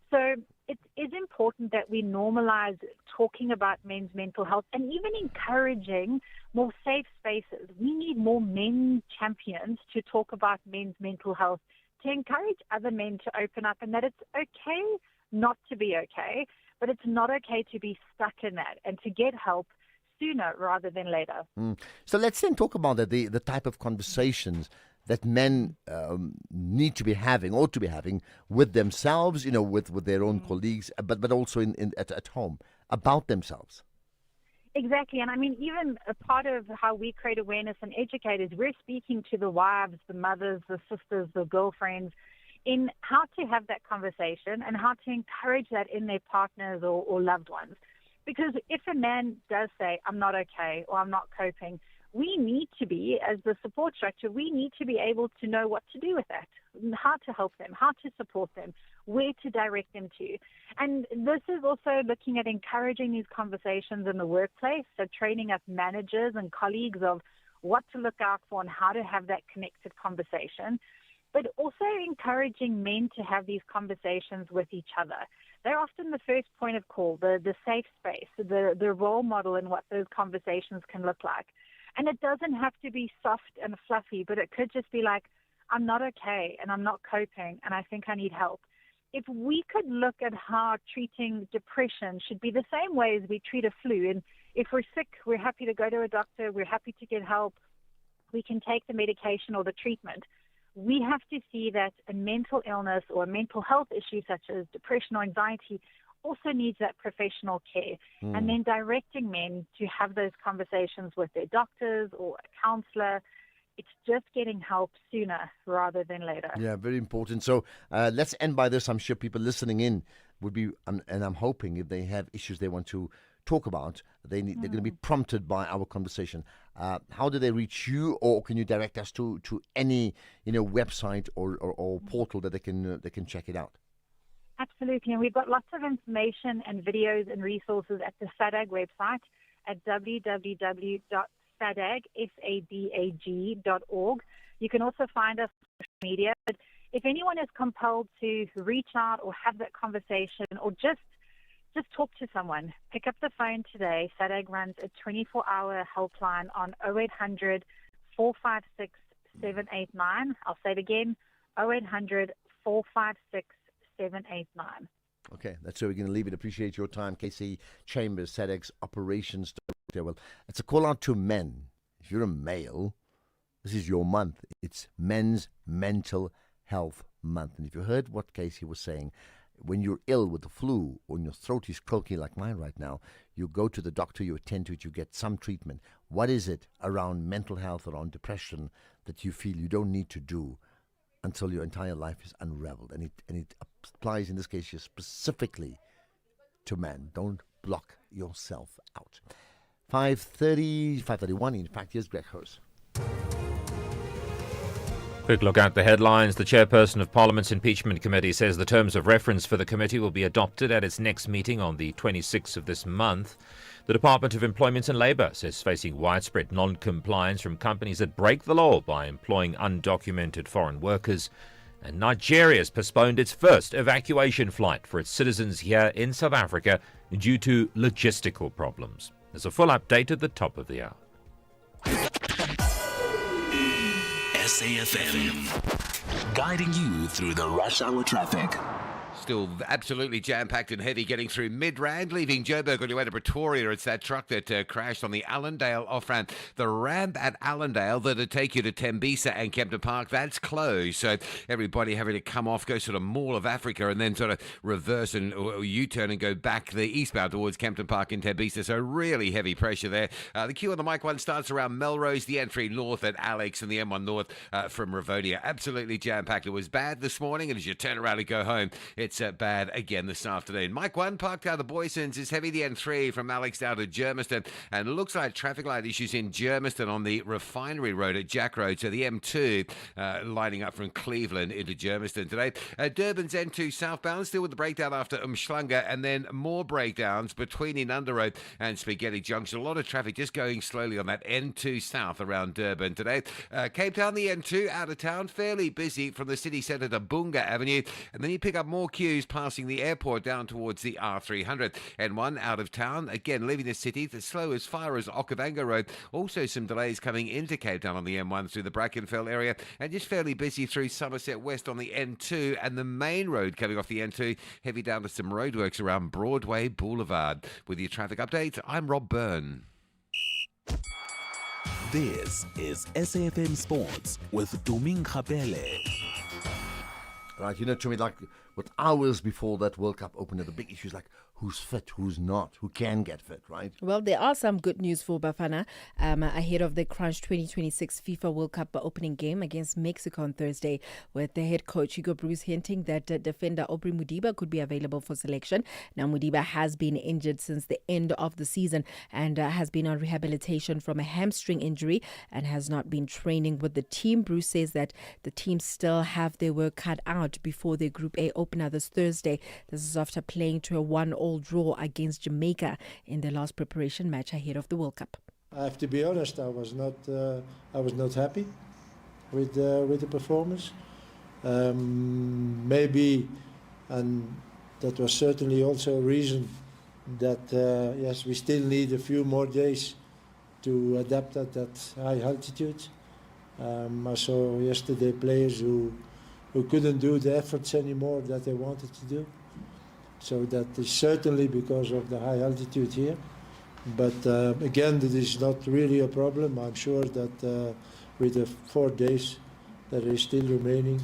So it is important that we normalize talking about men's mental health and even encouraging more safe spaces. We need more men champions to talk about men's mental health, to encourage other men to open up, and that it's okay not to be okay, but it's not okay to be stuck in that and to get help sooner rather than later. So let's then talk about the type of conversations that men need to be having, ought to be having with themselves, with their own colleagues, but also at home about themselves. Exactly. And I mean, even a part of how we create awareness and educate is we're speaking to the wives, the mothers, the sisters, the girlfriends, in how to have that conversation and how to encourage that in their partners or loved ones. Because if a man does say, I'm not okay or I'm not coping, we need to be, as the support structure, we need to be able to know what to do with that, how to help them, how to support them, where to direct them to. And this is also looking at encouraging these conversations in the workplace, so training up managers and colleagues of what to look out for and how to have that connected conversation, but also encouraging men to have these conversations with each other. They're often the first point of call, the safe space, the role model in what those conversations can look like. And it doesn't have to be soft and fluffy, but it could just be like, I'm not okay and I'm not coping and I think I need help. If we could look at how treating depression should be the same way as we treat a flu, and if we're sick, we're happy to go to a doctor, we're happy to get help, we can take the medication or the treatment. We have to see that a mental illness or a mental health issue such as depression or anxiety also needs that professional care. And then directing men to have those conversations with their doctors or a counselor. It's just getting help sooner rather than later. Yeah, very important. So let's end by this. I'm sure people listening in would be, and I'm hoping if they have issues they want to talk about, they're going to be prompted by our conversation. How do they reach you, or can you direct us to any website or portal that they can check it out? Absolutely, and we've got lots of information and videos and resources at the SADAG website at www.sadag.org. You can also find us on social media. But if anyone is compelled to reach out or have that conversation or just talk to someone, pick up the phone today. SADAG runs a 24-hour helpline on 0800 456 789. I'll say it again, 0800 456 789. Okay, that's where we're going to leave it. Appreciate your time. Casey Chambers, SADAG's Operations Director. Well, it's a call out to men. If you're a male, this is your month. It's Men's Mental Health Month. And if you heard what Casey was saying, when you're ill with the flu or when your throat is croaky like mine right now, you go to the doctor, you attend to it, you get some treatment. What is it around mental health, around depression that you feel you don't need to do until your entire life is unraveled? And it applies in this case here specifically to men. Don't block yourself out. 5:31. In fact, here's Greg Hurst. Quick look at the headlines. The chairperson of Parliament's Impeachment Committee says the terms of reference for the committee will be adopted at its next meeting on the 26th of this month. The Department of Employment and Labour says facing widespread non-compliance from companies that break the law by employing undocumented foreign workers. And Nigeria has postponed its first evacuation flight for its citizens here in South Africa due to logistical problems. There's a full update at the top of the hour. SAfm, guiding you through the rush hour traffic. Still absolutely jam-packed and heavy getting through Midrand, leaving Joburg on your way to Pretoria. It's that truck that crashed on the Allendale off-ramp. The ramp at Allendale that'll take you to Tembisa and Kempton Park, that's closed. So everybody having to come off, go sort of Mall of Africa and then sort of reverse and U-turn and go back the eastbound towards Kempton Park in Tembisa. So really heavy pressure there. The queue on the mic one starts around Melrose, the N3 North at Alex and the M1 North from Ravonia. Absolutely jam-packed. It was bad this morning, and as you turn around and go home, it's bad again this afternoon. Mike 1 parked out of the Boysons is heavy. The N3 from Alex down to Germiston, and it looks like traffic light issues in Germiston on the Refinery Road at Jack Road. So the M2 lining up from Cleveland into Germiston today. Durban's N2 southbound still with the breakdown after Umhlanga, and then more breakdowns between Inanda Road and Spaghetti Junction. A lot of traffic just going slowly on that N2 south around Durban today. Cape Town, the N2 out of town, fairly busy from the city centre to Bunga Avenue, and then you pick up more queues passing the airport down towards the R300. N1 out of town, again leaving the city, the slow as far as Okavango Road. Also some delays coming into Cape Town on the M1 through the Brackenfell area, and just fairly busy through Somerset West on the N2 and the main road coming off the N2, heavy down to some roadworks around Broadway Boulevard. With your traffic update, I'm Rob Byrne. This is SAfm Sports with Tuming Khapele. Right, to me, like with hours before that World Cup opened, the big issues like who's fit, who's not, who can get fit, right? Well, there are some good news for Bafana ahead of the Crunch 2026 FIFA World Cup opening game against Mexico on Thursday, with the head coach Hugo Bruce hinting that defender Aubrey Mudiba could be available for selection. Now, Mudiba has been injured since the end of the season and has been on rehabilitation from a hamstring injury and has not been training with the team. Bruce says that the team still have their work cut out before their Group A opener this Thursday. This is after playing to a 1-1 draw against Jamaica in their last preparation match ahead of the World Cup. I have to be honest, I was not happy with the performance. Maybe, and that was certainly also a reason that yes, we still need a few more days to adapt at that high altitude. I saw yesterday players who couldn't do the efforts anymore that they wanted to do. So that is certainly because of the high altitude here. But again, this is not really a problem. I'm sure that with the 4 days that is still remaining,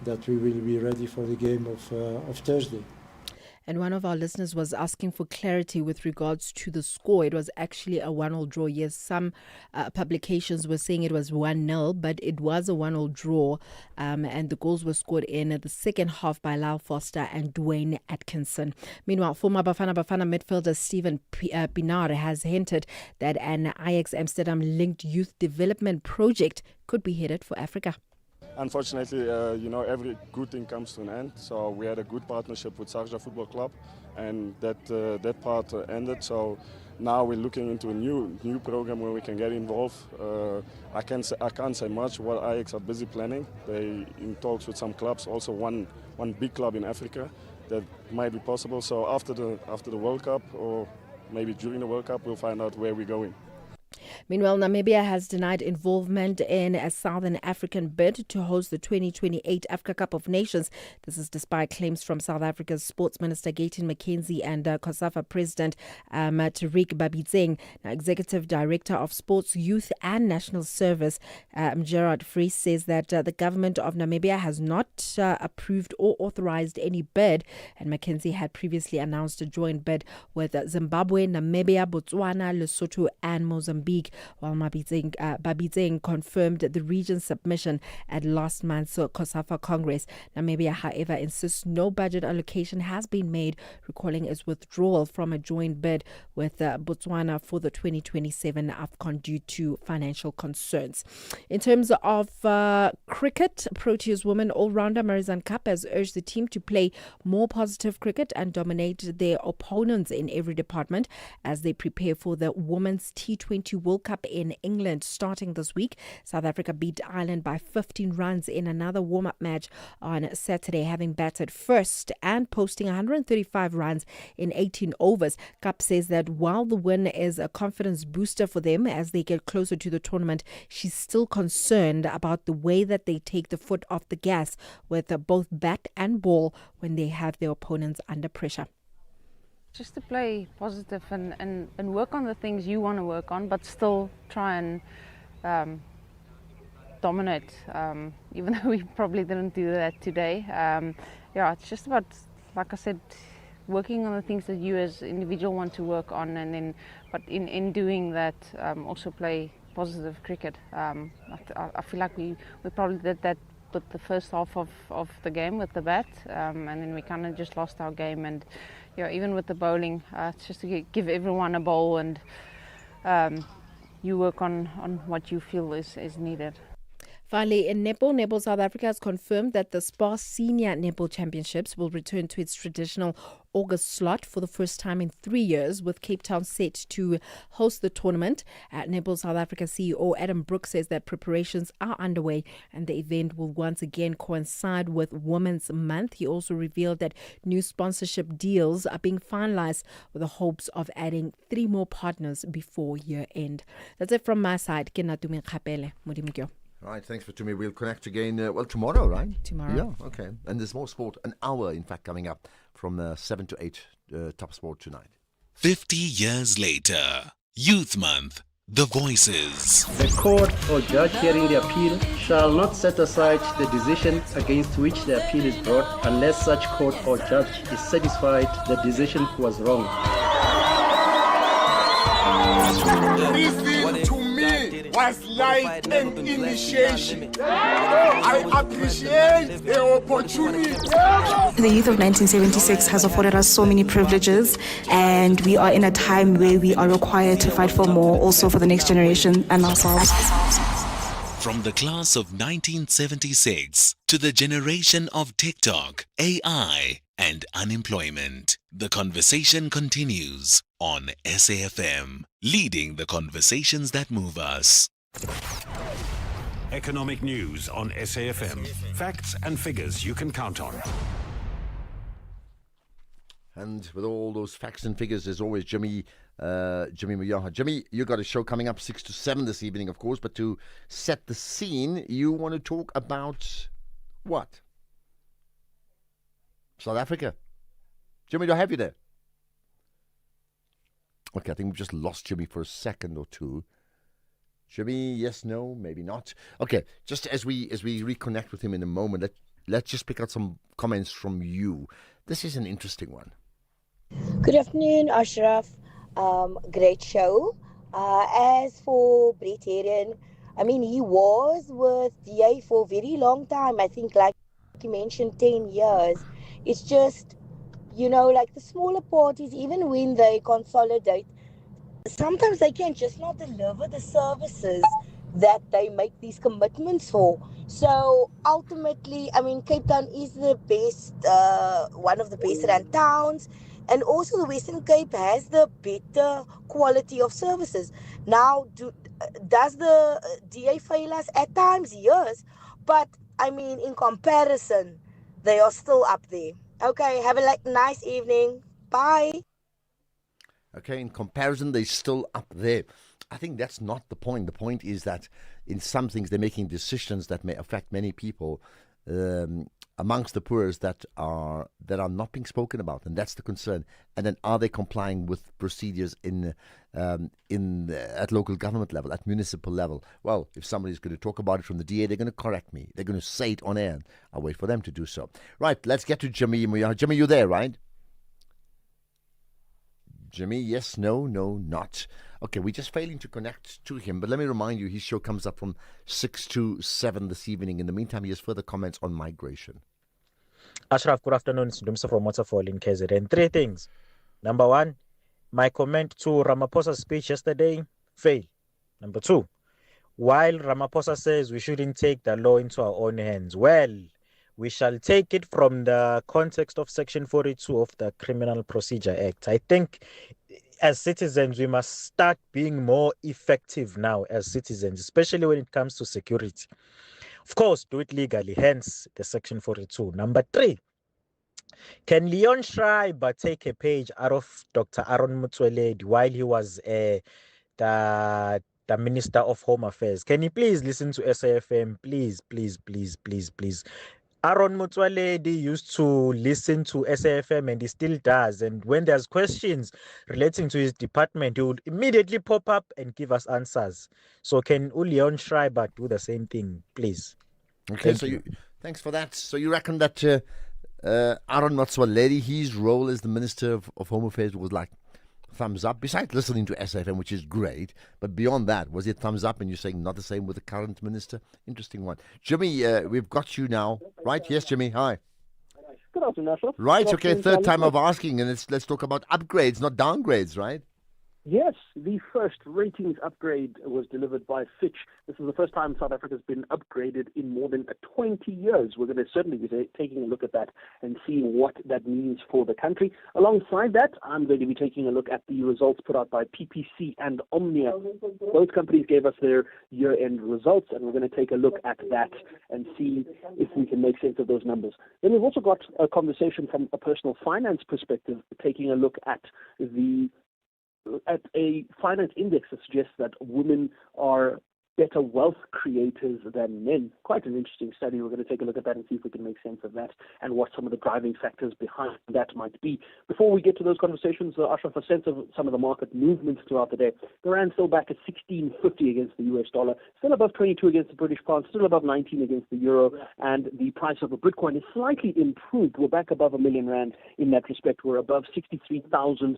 that we will be ready for the game of Thursday. And one of our listeners was asking for clarity with regards to the score. It was actually a 1-1 draw. Yes, some publications were saying it was 1-0, but it was a 1-1 draw. And the goals were scored in the second half by Lyle Foster and Dwayne Atkinson. Meanwhile, former Bafana midfielder Steven Pienaar has hinted that an Ajax Amsterdam-linked youth development project could be headed for Africa. Unfortunately, every good thing comes to an end. So we had a good partnership with Sarja Football Club, and that part ended. So now we're looking into a new program where we can get involved. I can't say much. What Ajax are busy planning. They in talks with some clubs. Also one big club in Africa that might be possible. So after the World Cup, or maybe during the World Cup, we'll find out where we're going. Meanwhile, Namibia has denied involvement in a Southern African bid to host the 2028 Africa Cup of Nations. This is despite claims from South Africa's Sports Minister Gayton McKenzie and COSAFA President Tariq Babitseng. Now, Executive Director of Sports, Youth and National Service, Gerard Fries, says that the government of Namibia has not approved or authorized any bid. And McKenzie had previously announced a joint bid with Zimbabwe, Namibia, Botswana, Lesotho and Mozambique, while Babitseng confirmed the region's submission at last month's COSAFA Congress. Namibia, however, insists no budget allocation has been made, recalling its withdrawal from a joint bid with Botswana for the 2027 AFCON due to financial concerns. In terms of cricket, Proteas women all-rounder Marizanne Kapp has urged the team to play more positive cricket and dominate their opponents in every department as they prepare for the Women's T20 World Cup in England starting this week. South Africa beat Ireland by 15 runs in another warm-up match on Saturday, having batted first and posting 135 runs in 18 overs. Kapp says that while the win is a confidence booster for them as they get closer to the tournament, she's still concerned about the way that they take the foot off the gas with both bat and ball when they have their opponents under pressure. Just to play positive and work on the things you want to work on, but still try and dominate, even though we probably didn't do that today. It's just about, like I said, working on the things that you as individual want to work on, and then, but in doing that, also play positive cricket. I feel like we probably did that with the first half of the game with the bat, and then we kind of just lost our game. And even with the bowling, it's just to give everyone a bowl, and you work on what you feel is needed. Finally, in netball, South Africa has confirmed that the SPAR Senior Netball Championships will return to its traditional August slot for the first time in 3 years, with Cape Town set to host the tournament. Netball South Africa CEO Adam Brooks says that preparations are underway and the event will once again coincide with Women's Month. He also revealed that new sponsorship deals are being finalized with the hopes of adding 3 more partners before year end. That's it from my side. Ke Natumi Kgapele, Modimo. Right, thanks for Tumi. We'll connect again, tomorrow, right? Tomorrow. Yeah, okay. And there's more sport, an hour, in fact, coming up from 7 to 8, Top Sport tonight. 50 years later, Youth Month, The Voices. The court or judge hearing the appeal shall not set aside the decision against which the appeal is brought unless such court or judge is satisfied the decision was wrong. Listening to me was like an initiation. I appreciate the opportunity. The youth of 1976 has afforded us so many privileges, and we are in a time where we are required to fight for more, also for the next generation and ourselves. From the class of 1976 to the generation of TikTok, AI, and unemployment, the conversation continues on SAFM, leading the conversations that move us. Economic news on SAFM. Facts and figures you can count on. And with all those facts and figures, there's always Jimmy Muyaha. Jimmy, you got a show coming up 6 to 7 this evening, of course, but to set the scene, you want to talk about what? South Africa. Jimmy, do I have you there? Okay, I think we've just lost Jimmy for a second or two. Jimmy, yes, no, maybe not. Okay, just as we reconnect with him in a moment, let's just pick out some comments from you. This is an interesting one. Good afternoon, Ashraf. Great show. As for Brett Herron, I mean, he was with DA for a very long time. I think, like you mentioned, 10 years. It's just, like the smaller parties, even when they consolidate, sometimes they can just not deliver the services that they make these commitments for. So ultimately, I mean, Cape Town is the best, one of the best run towns, and also the Western Cape has the better quality of services. Now, does the DA fail us at times? Yes, but I mean, in comparison, they are still up there. Okay, have a nice evening. Bye. Okay, in comparison, they're still up there. I think that's not the point. The point is that in some things they're making decisions that may affect many people amongst the poorest that are not being spoken about, and that's the concern. And then, are they complying with procedures at local government level, at municipal level? Well, if somebody's going to talk about it from the DA, they're going to correct me. They're going to say it on air. I'll wait for them to do so. Right, let's get to Jimmy. Jimmy, you there, right? Jimmy, yes, no, not. Okay, we're just failing to connect to him, but let me remind you, his show comes up from 6 to 7 this evening. In the meantime, he has further comments on migration. Ashraf, good afternoon. It's Dumsa from Waterfall in KZN. 3 things. Number 1, my comment to Ramaphosa's speech yesterday, fail. Number 2, while Ramaphosa says we shouldn't take the law into our own hands, well, we shall take it from the context of Section 42 of the Criminal Procedure Act. I think as citizens, we must start being more effective now as citizens, especially when it comes to security. Of course, do it legally, hence the Section 42. Number 3, can Leon Schreiber take a page out of Dr. Aaron Motsoaledi while he was the Minister of Home Affairs? Can you please listen to SAFM? Please, please, please, please, please. Aaron Motsoaledi used to listen to SAFM and he still does. And when there's questions relating to his department, he would immediately pop up and give us answers. So can Leon Schreiber do the same thing, please? Okay, thanks for that. So you reckon that Aaron Motsoaledi, his role as the Minister of Home Affairs was like thumbs up, besides listening to SAFM, which is great, but beyond that, was it thumbs up? And you're saying not the same with the current minister? Interesting one. Jimmy, we've got you now, right? Yes, Jimmy, hi. Good afternoon, Ashraf. Right, okay, third time of asking, and let's talk about upgrades, not downgrades, right? Yes, the first ratings upgrade was delivered by Fitch. This is the first time South Africa has been upgraded in more than 20 years. We're going to certainly be taking a look at that and seeing what that means for the country. Alongside that, I'm going to be taking a look at the results put out by PPC and Omnia. Both companies gave us their year-end results, and we're going to take a look at that and see if we can make sense of those numbers. Then we've also got a conversation from a personal finance perspective, taking a look at a finance index that suggests that women are better wealth creators than men. Quite an interesting study. We're going to take a look at that and see if we can make sense of that and what some of the driving factors behind that might be. Before we get to those conversations, Ashraf, a sense of some of the market movements throughout the day. The rand still back at 16.50 against the US dollar, still above 22 against the British pound, still above 19 against the euro, and the price of a Bitcoin is slightly improved. We're back above R1 million in that respect. We're above $63,000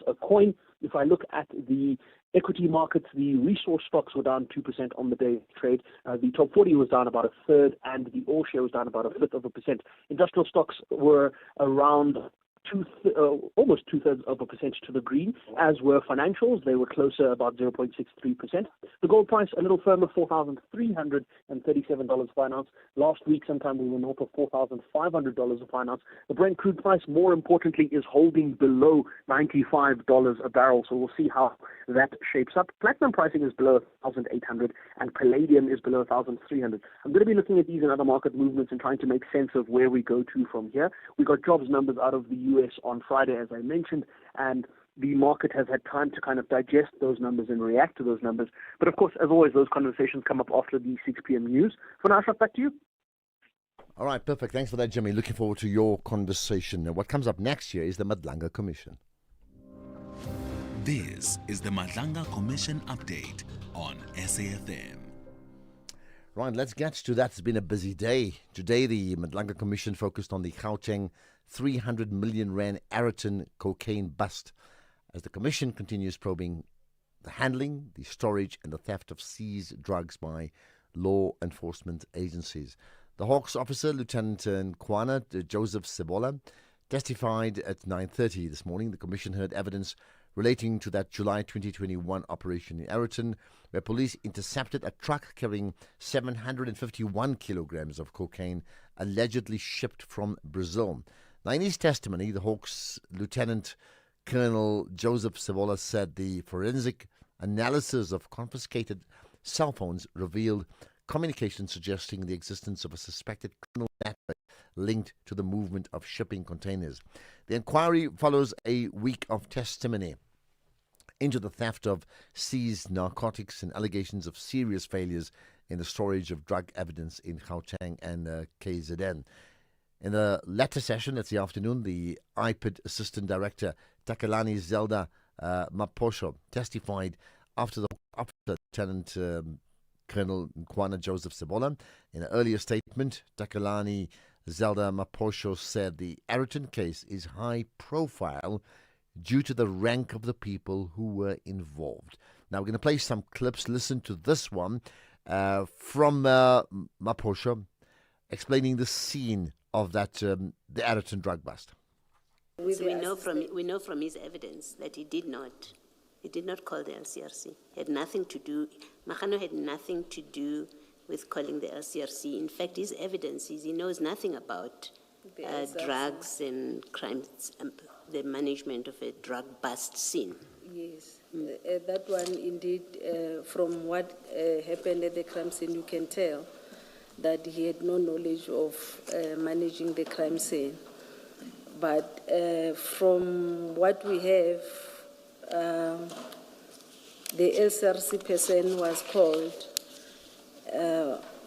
a coin. If I look at the equity markets, the resource stocks were down 2% on the day trade. The top 40 was down about a third, and the all share was down about 0.5%. Industrial stocks were around almost 2/3% to the green, as were financials. They were closer, about 0.63%. The gold price a little firmer, $4,337 per ounce. Last week, sometime we were north of $4,500 a ounce. The Brent crude price, more importantly, is holding below $95 a barrel. So we'll see how that shapes up. Platinum pricing is below 1,800, and palladium is below 1,300. I'm going to be looking at these and other market movements and trying to make sense of where we go to from here. We got jobs numbers out of the US on Friday, as I mentioned, and the market has had time to kind of digest those numbers and react to those numbers. But of course, as always, those conversations come up after the 6 p.m. news. For now, back to you. All right, perfect. Thanks for that, Jimmy. Looking forward to your conversation. Now, what comes up next year is the Madlanga Commission. This is the Madlanga Commission update on SAFM. Right, let's get to that. It's been a busy day. Today, the Madlanga Commission focused on the Gauteng 300 million rand Araton cocaine bust as the Commission continues probing the handling, the storage and the theft of seized drugs by law enforcement agencies. The Hawks officer, Lieutenant Nkwana Joseph Sebola, testified at 9:30 this morning. The Commission heard evidence relating to that July 2021 operation in Araton, where police intercepted a truck carrying 751 kilograms of cocaine allegedly shipped from Brazil. Now, in his testimony, the Hawks Lieutenant Colonel Joseph Sebola said the forensic analysis of confiscated cell phones revealed communication suggesting the existence of a suspected criminal network linked to the movement of shipping containers. The inquiry follows a week of testimony into the theft of seized narcotics and allegations of serious failures in the storage of drug evidence in Gauteng and KZN. In the latter session, that's the afternoon, the IPID Assistant Director Takalani Zelda Maposho testified after the Lieutenant Colonel Nkwana Joseph Sebola. In an earlier statement, Takalani Zelda Maposho said the Araton case is high profile due to the rank of the people who were involved. Now we're going to play some clips. Listen to this one from Maposho explaining the scene of that the Araton drug bust. So we know from his evidence that he did not call the LCRC. Had nothing to do. Mahano had nothing to do with calling the LCRC. In fact, his evidence is he knows nothing about drugs and crimes, the management of a drug bust scene. Yes, that one indeed, from what happened at the crime scene, you can tell that he had no knowledge of managing the crime scene. But from what we have, the LCRC person was called.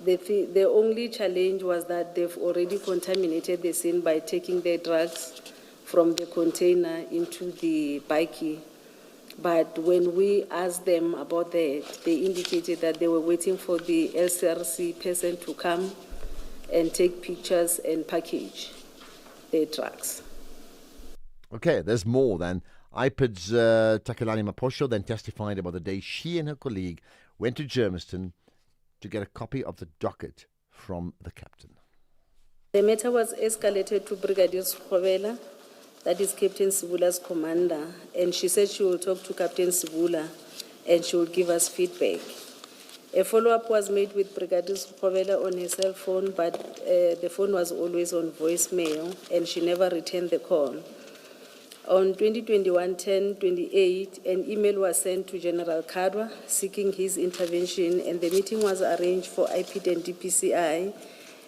The only challenge was that they've already contaminated the scene by taking the drugs from the container into the bikey. But when we asked them about that, they indicated that they were waiting for the LCRC person to come and take pictures and package the drugs. Okay, there's more then. IPID's Takalani Maposho then testified about the day she and her colleague went to Germiston to get a copy of the docket from the captain. The matter was escalated to Brigadier Skhobela, that is Captain Sibula's commander, and she said she will talk to Captain Sibula and she will give us feedback. A follow-up was made with Brigadier Skhobela on her cell phone, but the phone was always on voicemail and she never returned the call. On 2021-10-28, an email was sent to General Kadwa seeking his intervention, and the meeting was arranged for IPID and DPCI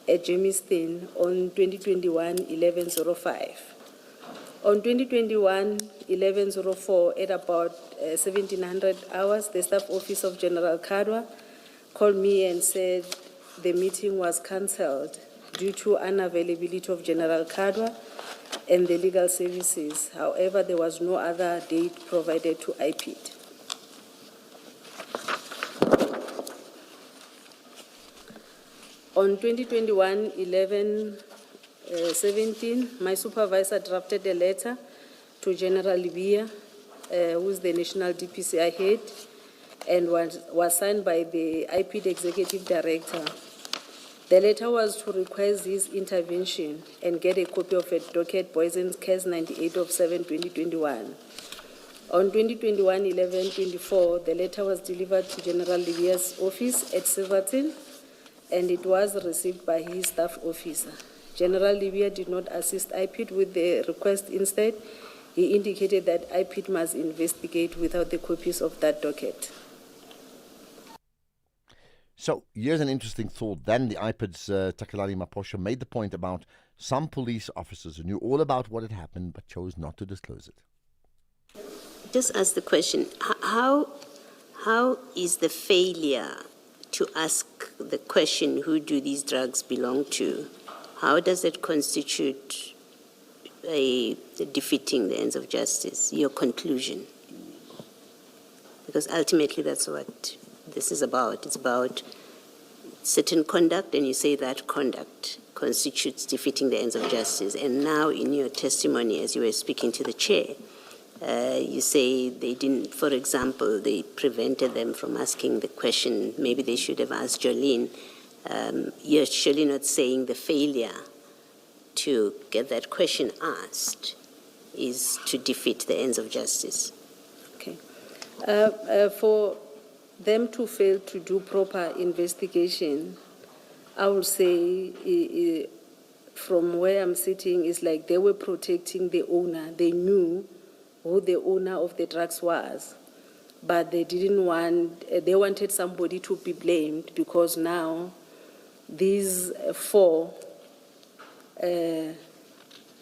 at Germiston on 2021-11-05. On 2021-11-04, at about 1700 hours, the staff office of General Kadwa called me and said the meeting was cancelled due to unavailability of General Kadwa and the legal services. However, there was no other date provided to IPID. On 2021-11-17, my supervisor drafted a letter to General Libya, who is the National DPCI head, and was signed by the IPID Executive Director. The letter was to request his intervention and get a copy of a docket Poisons Case 98 of 7/2021. On 2021-11-24, the letter was delivered to General Libya's office at Silverton, and it was received by his staff officer. General Libya did not assist IPID with the request. Instead, he indicated that IPID must investigate without the copies of that docket. So here's an interesting thought. Then the IPID's Takalani Maposho made the point about some police officers who knew all about what had happened but chose not to disclose it. Just ask the question, how is the failure to ask the question, who do these drugs belong to, how does it constitute defeating the ends of justice, your conclusion? Because ultimately that's what this is about. It's certain conduct, and you say that conduct constitutes defeating the ends of justice. And now in your testimony, as you were speaking to the chair, you say they didn't, for example, they prevented them from asking the question, maybe they should have asked Jolene. You're surely not saying the failure to get that question asked is to defeat the ends of justice. Okay. For them to fail to do proper investigation, I would say from where I'm sitting is like they were protecting the owner. They knew who the owner of the drugs was, but they didn't want, they wanted somebody to be blamed because now these four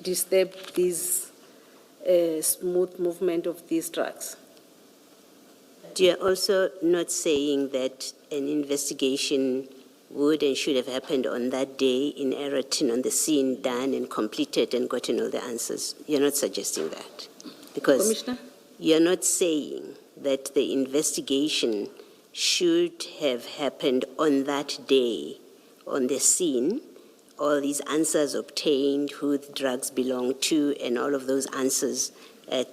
disturbed this smooth movement of these drugs. You're also not saying that an investigation would and should have happened on that day in Eraton, on the scene, done and completed and gotten all the answers. You're not suggesting that. Because Commissioner? You're not saying that the investigation should have happened on that day, on the scene, all these answers obtained, who the drugs belong to, and all of those answers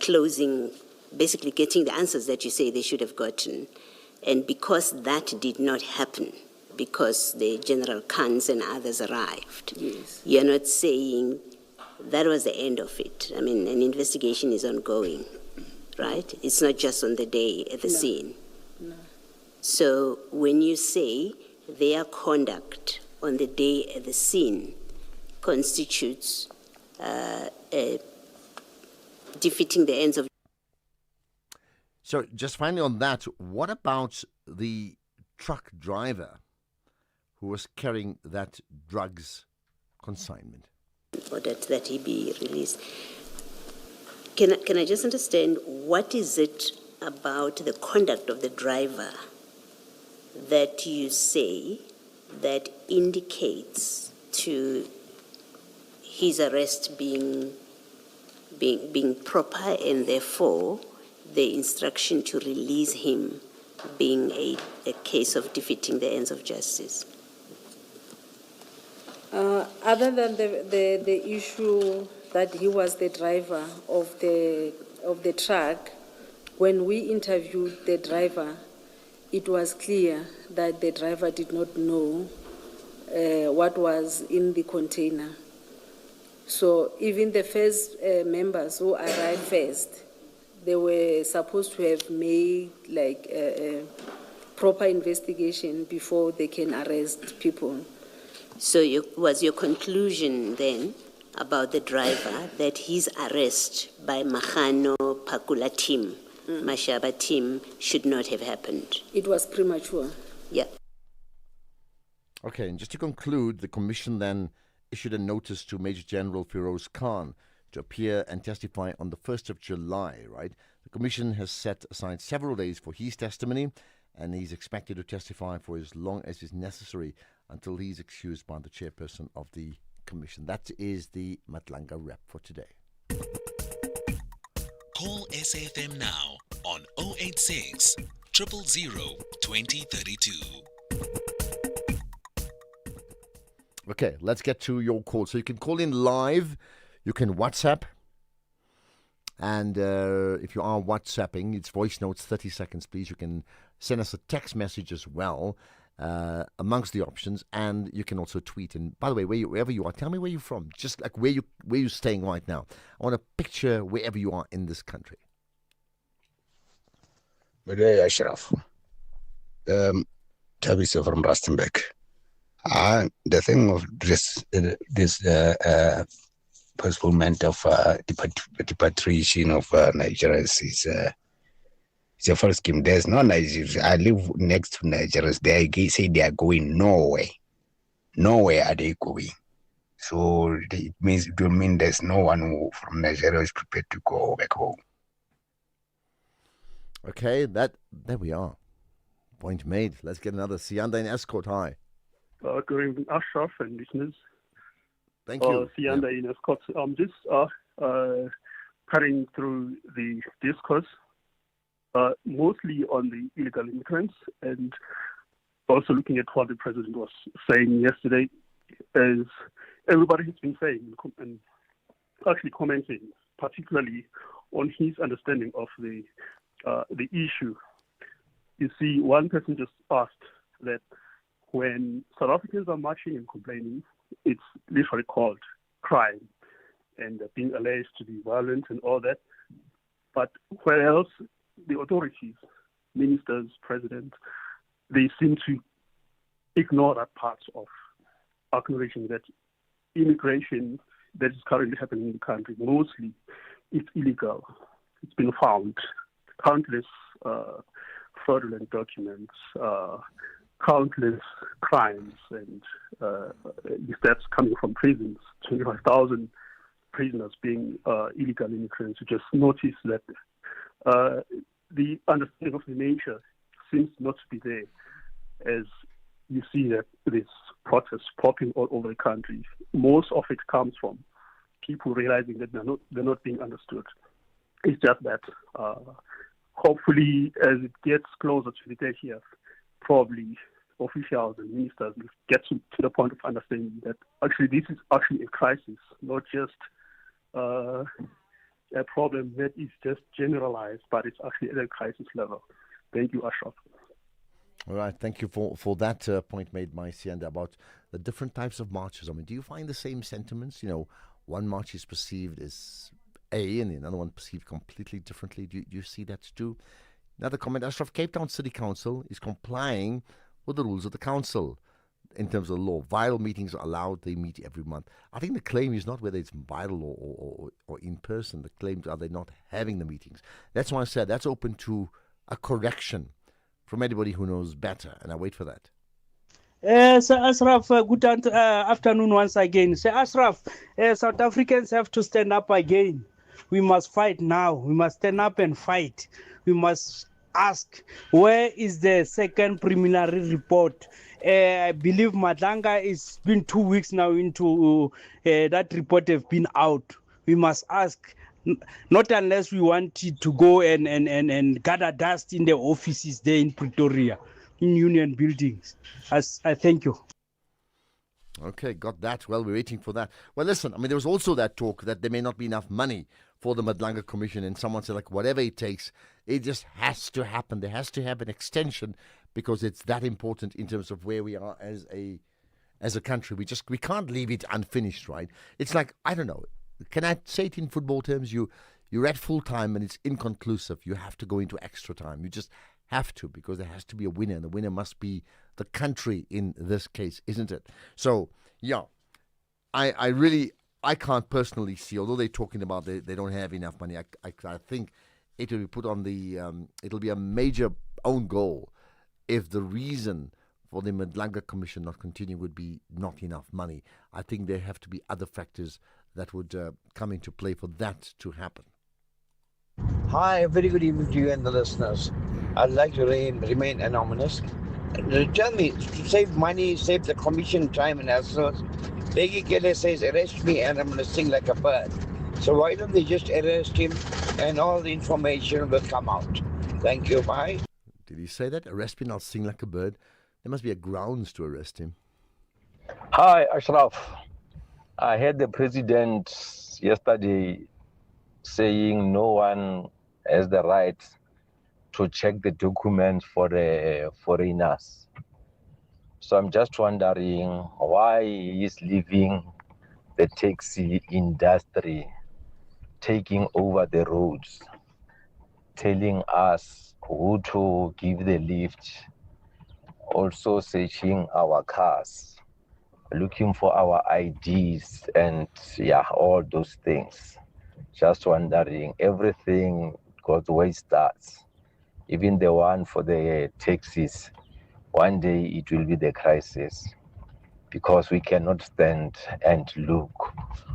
closing, basically getting the answers that you say they should have gotten. And because that did not happen, because the General Khans and others arrived, yes, you're not saying that was the end of it. I mean, an investigation is ongoing, right? It's not just on the day at the scene. No. So when you say their conduct on the day at the scene constitutes defeating the ends of... So just finally on that, what about the truck driver who was carrying that drugs consignment? Or that he be released. Can I just understand, what is it about the conduct of the driver that you say that indicates to his arrest being proper, and therefore the instruction to release him being a case of defeating the ends of justice? Other than the issue that he was the driver of the truck, when we interviewed the driver, it was clear that the driver did not know what was in the container. So even the first members who arrived first, they were supposed to have made like a proper investigation before they can arrest people. So was your conclusion then about the driver that his arrest by Mahano, Pakula team, Mashaba team should not have happened? It was premature. Yeah. Okay, and just to conclude, the Commission then issued a notice to Major General Firoz Khan to appear and testify on the 1st of July, right? The Commission has set aside several days for his testimony, and he's expected to testify for as long as is necessary until he's excused by the chairperson of the Commission. That is the Matlanga Rep for today. Call SAFM now on 086 000 2032. Okay, let's get to your call. So you can call in live, you can WhatsApp, and if you are WhatsApping, it's voice notes, 30 seconds, please. You can send us a text message as well, amongst the options, and you can also tweet. And by the way, wherever you are, tell me where you're from, just like where you're staying right now. I want a picture wherever you are in this country. Good Ashraf. Tabisa from Rustenburg. The thing of this postponement of repatriation of Nigerians is it's a false scheme. There's no Nigerians. I live next to Nigerians. They say they are going nowhere. Nowhere are they going. So it will mean there's no one who from Nigeria is prepared to go back home. Okay, there we are. Point made. Let's get another. Sianda in Escort. Hi. Good evening, Ashraf and listeners. Thank you. Sianda in Escort. I'm just cutting through the discourse, mostly on the illegal immigrants, and also looking at what the president was saying yesterday, is everybody has been saying and actually commenting, particularly on his understanding of the issue. You see, one person just asked that when South Africans are marching and complaining, it's literally called crime and being alleged to be violent and all that. But where else the authorities, ministers, president, they seem to ignore that part of acknowledging that immigration that is currently happening in the country, mostly it's illegal. It's been found. Countless fraudulent documents, countless crimes, and deaths coming from prisons, 25,000 prisoners being illegal immigrants. You just notice that the understanding of the nature seems not to be there, as you see that this protests popping all over the country. Most of it comes from people realizing that they're not being understood. It's just that hopefully, as it gets closer to the 30th, probably officials and ministers will get to the point of understanding that actually this is actually a crisis, not just a problem that is just generalized, but it's actually at a crisis level. Thank you, Ashraf. All right, thank you for that point made, Maisianda, about the different types of marches. I mean, do you find the same sentiments? You know, one march is perceived as A and another one perceived completely differently. Do you see that too? Another comment, Ashraf, Cape Town City Council is complying with the rules of the council in terms of the law. Viral meetings are allowed. They meet every month. I think the claim is not whether it's viral or in person. The claims are they're not having the meetings. That's why I said that's open to a correction from anybody who knows better, and I wait for that. Sir Ashraf, good afternoon once again. Sir Ashraf, South Africans have to stand up again. We must fight now. We must stand up and fight. We must ask, where is the second preliminary report? I believe Madlanga, it's been 2 weeks now into that report have been out. We must ask, not unless we want it to go and gather dust in the offices there in Pretoria, in union buildings. I thank you. Okay, got that. Well, we're waiting for that. Well, listen, I mean, there was also that talk that there may not be enough money for the Madlanga Commission, and someone said, like, whatever it takes, it just has to happen. There has to have an extension because it's that important in terms of where we are as a country. We can't leave it unfinished, right? It's like, I don't know, can I say it in football terms? You're at full time and it's inconclusive. You have to go into extra time. You just have to, because there has to be a winner, and the winner must be the country in this case, isn't it? So, yeah, I can't personally see, although they're talking about they don't have enough money, I think it will be put on it'll be a major own goal if the reason for the Madlanga Commission not continuing would be not enough money. I think there have to be other factors that would come into play for that to happen. Hi, very good evening to you and the listeners. I'd like to remain anonymous. Tell me, to save money, save the commission time and hassle, Leggy Kele says, arrest me and I'm going to sing like a bird. So why don't they just arrest him and all the information will come out? Thank you, bye. Did he say that? Arrest me and I'll sing like a bird? There must be a grounds to arrest him. Hi, Ashraf. I heard the president yesterday saying no one has the right to check the documents for the foreigners. So I'm just wondering why he's leaving the taxi industry, taking over the roads, telling us who to give the lift, also searching our cars, looking for our IDs and all those things. Just wondering, everything goes the way it starts. Even the one for the taxis, one day it will be the crisis, because we cannot stand and look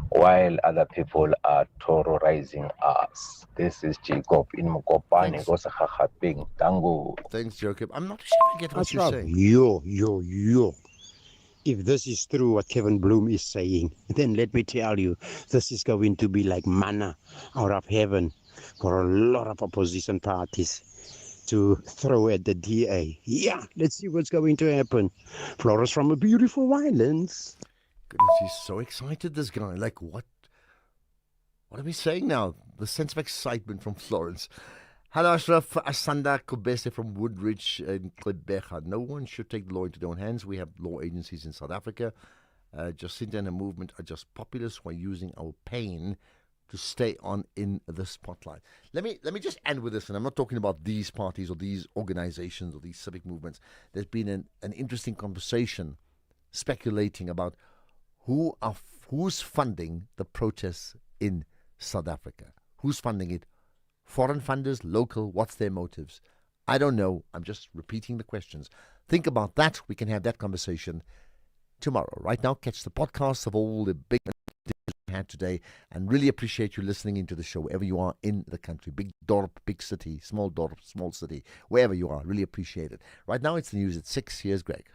while other people are terrorizing us. This is Jacob in Mokopane. Thanks, Jacob. I'm not sure I get what you're saying. Yo. If this is true what Kevin Bloom is saying, then let me tell you, this is going to be like manna out of heaven for a lot of opposition parties. to throw at the DA. Yeah, let's see what's going to happen. Flores from a beautiful islands. Goodness, he's so excited, this guy. Like, what are we saying now? The sense of excitement from Florence. Hello, Ashraf. Asanda Kobese from Woodridge in Klebecha. No one should take the law into their own hands. We have law agencies in South Africa. Jacinta and the movement are just populists who are using our pain to stay on in the spotlight. Let me just end with this, and I'm not talking about these parties or these organizations or these civic movements. There's been an interesting conversation speculating about who's funding the protests in South Africa. Who's funding it? Foreign funders, local, what's their motives? I don't know. I'm just repeating the questions. Think about that. We can have that conversation tomorrow. Right now, catch the podcasts of all the big we had today, and really appreciate you listening into the show wherever you are in the country. Big dorp, big city, small dorp, small city, wherever you are. Really appreciate it. Right now, it's the news at 6. Here's Greg.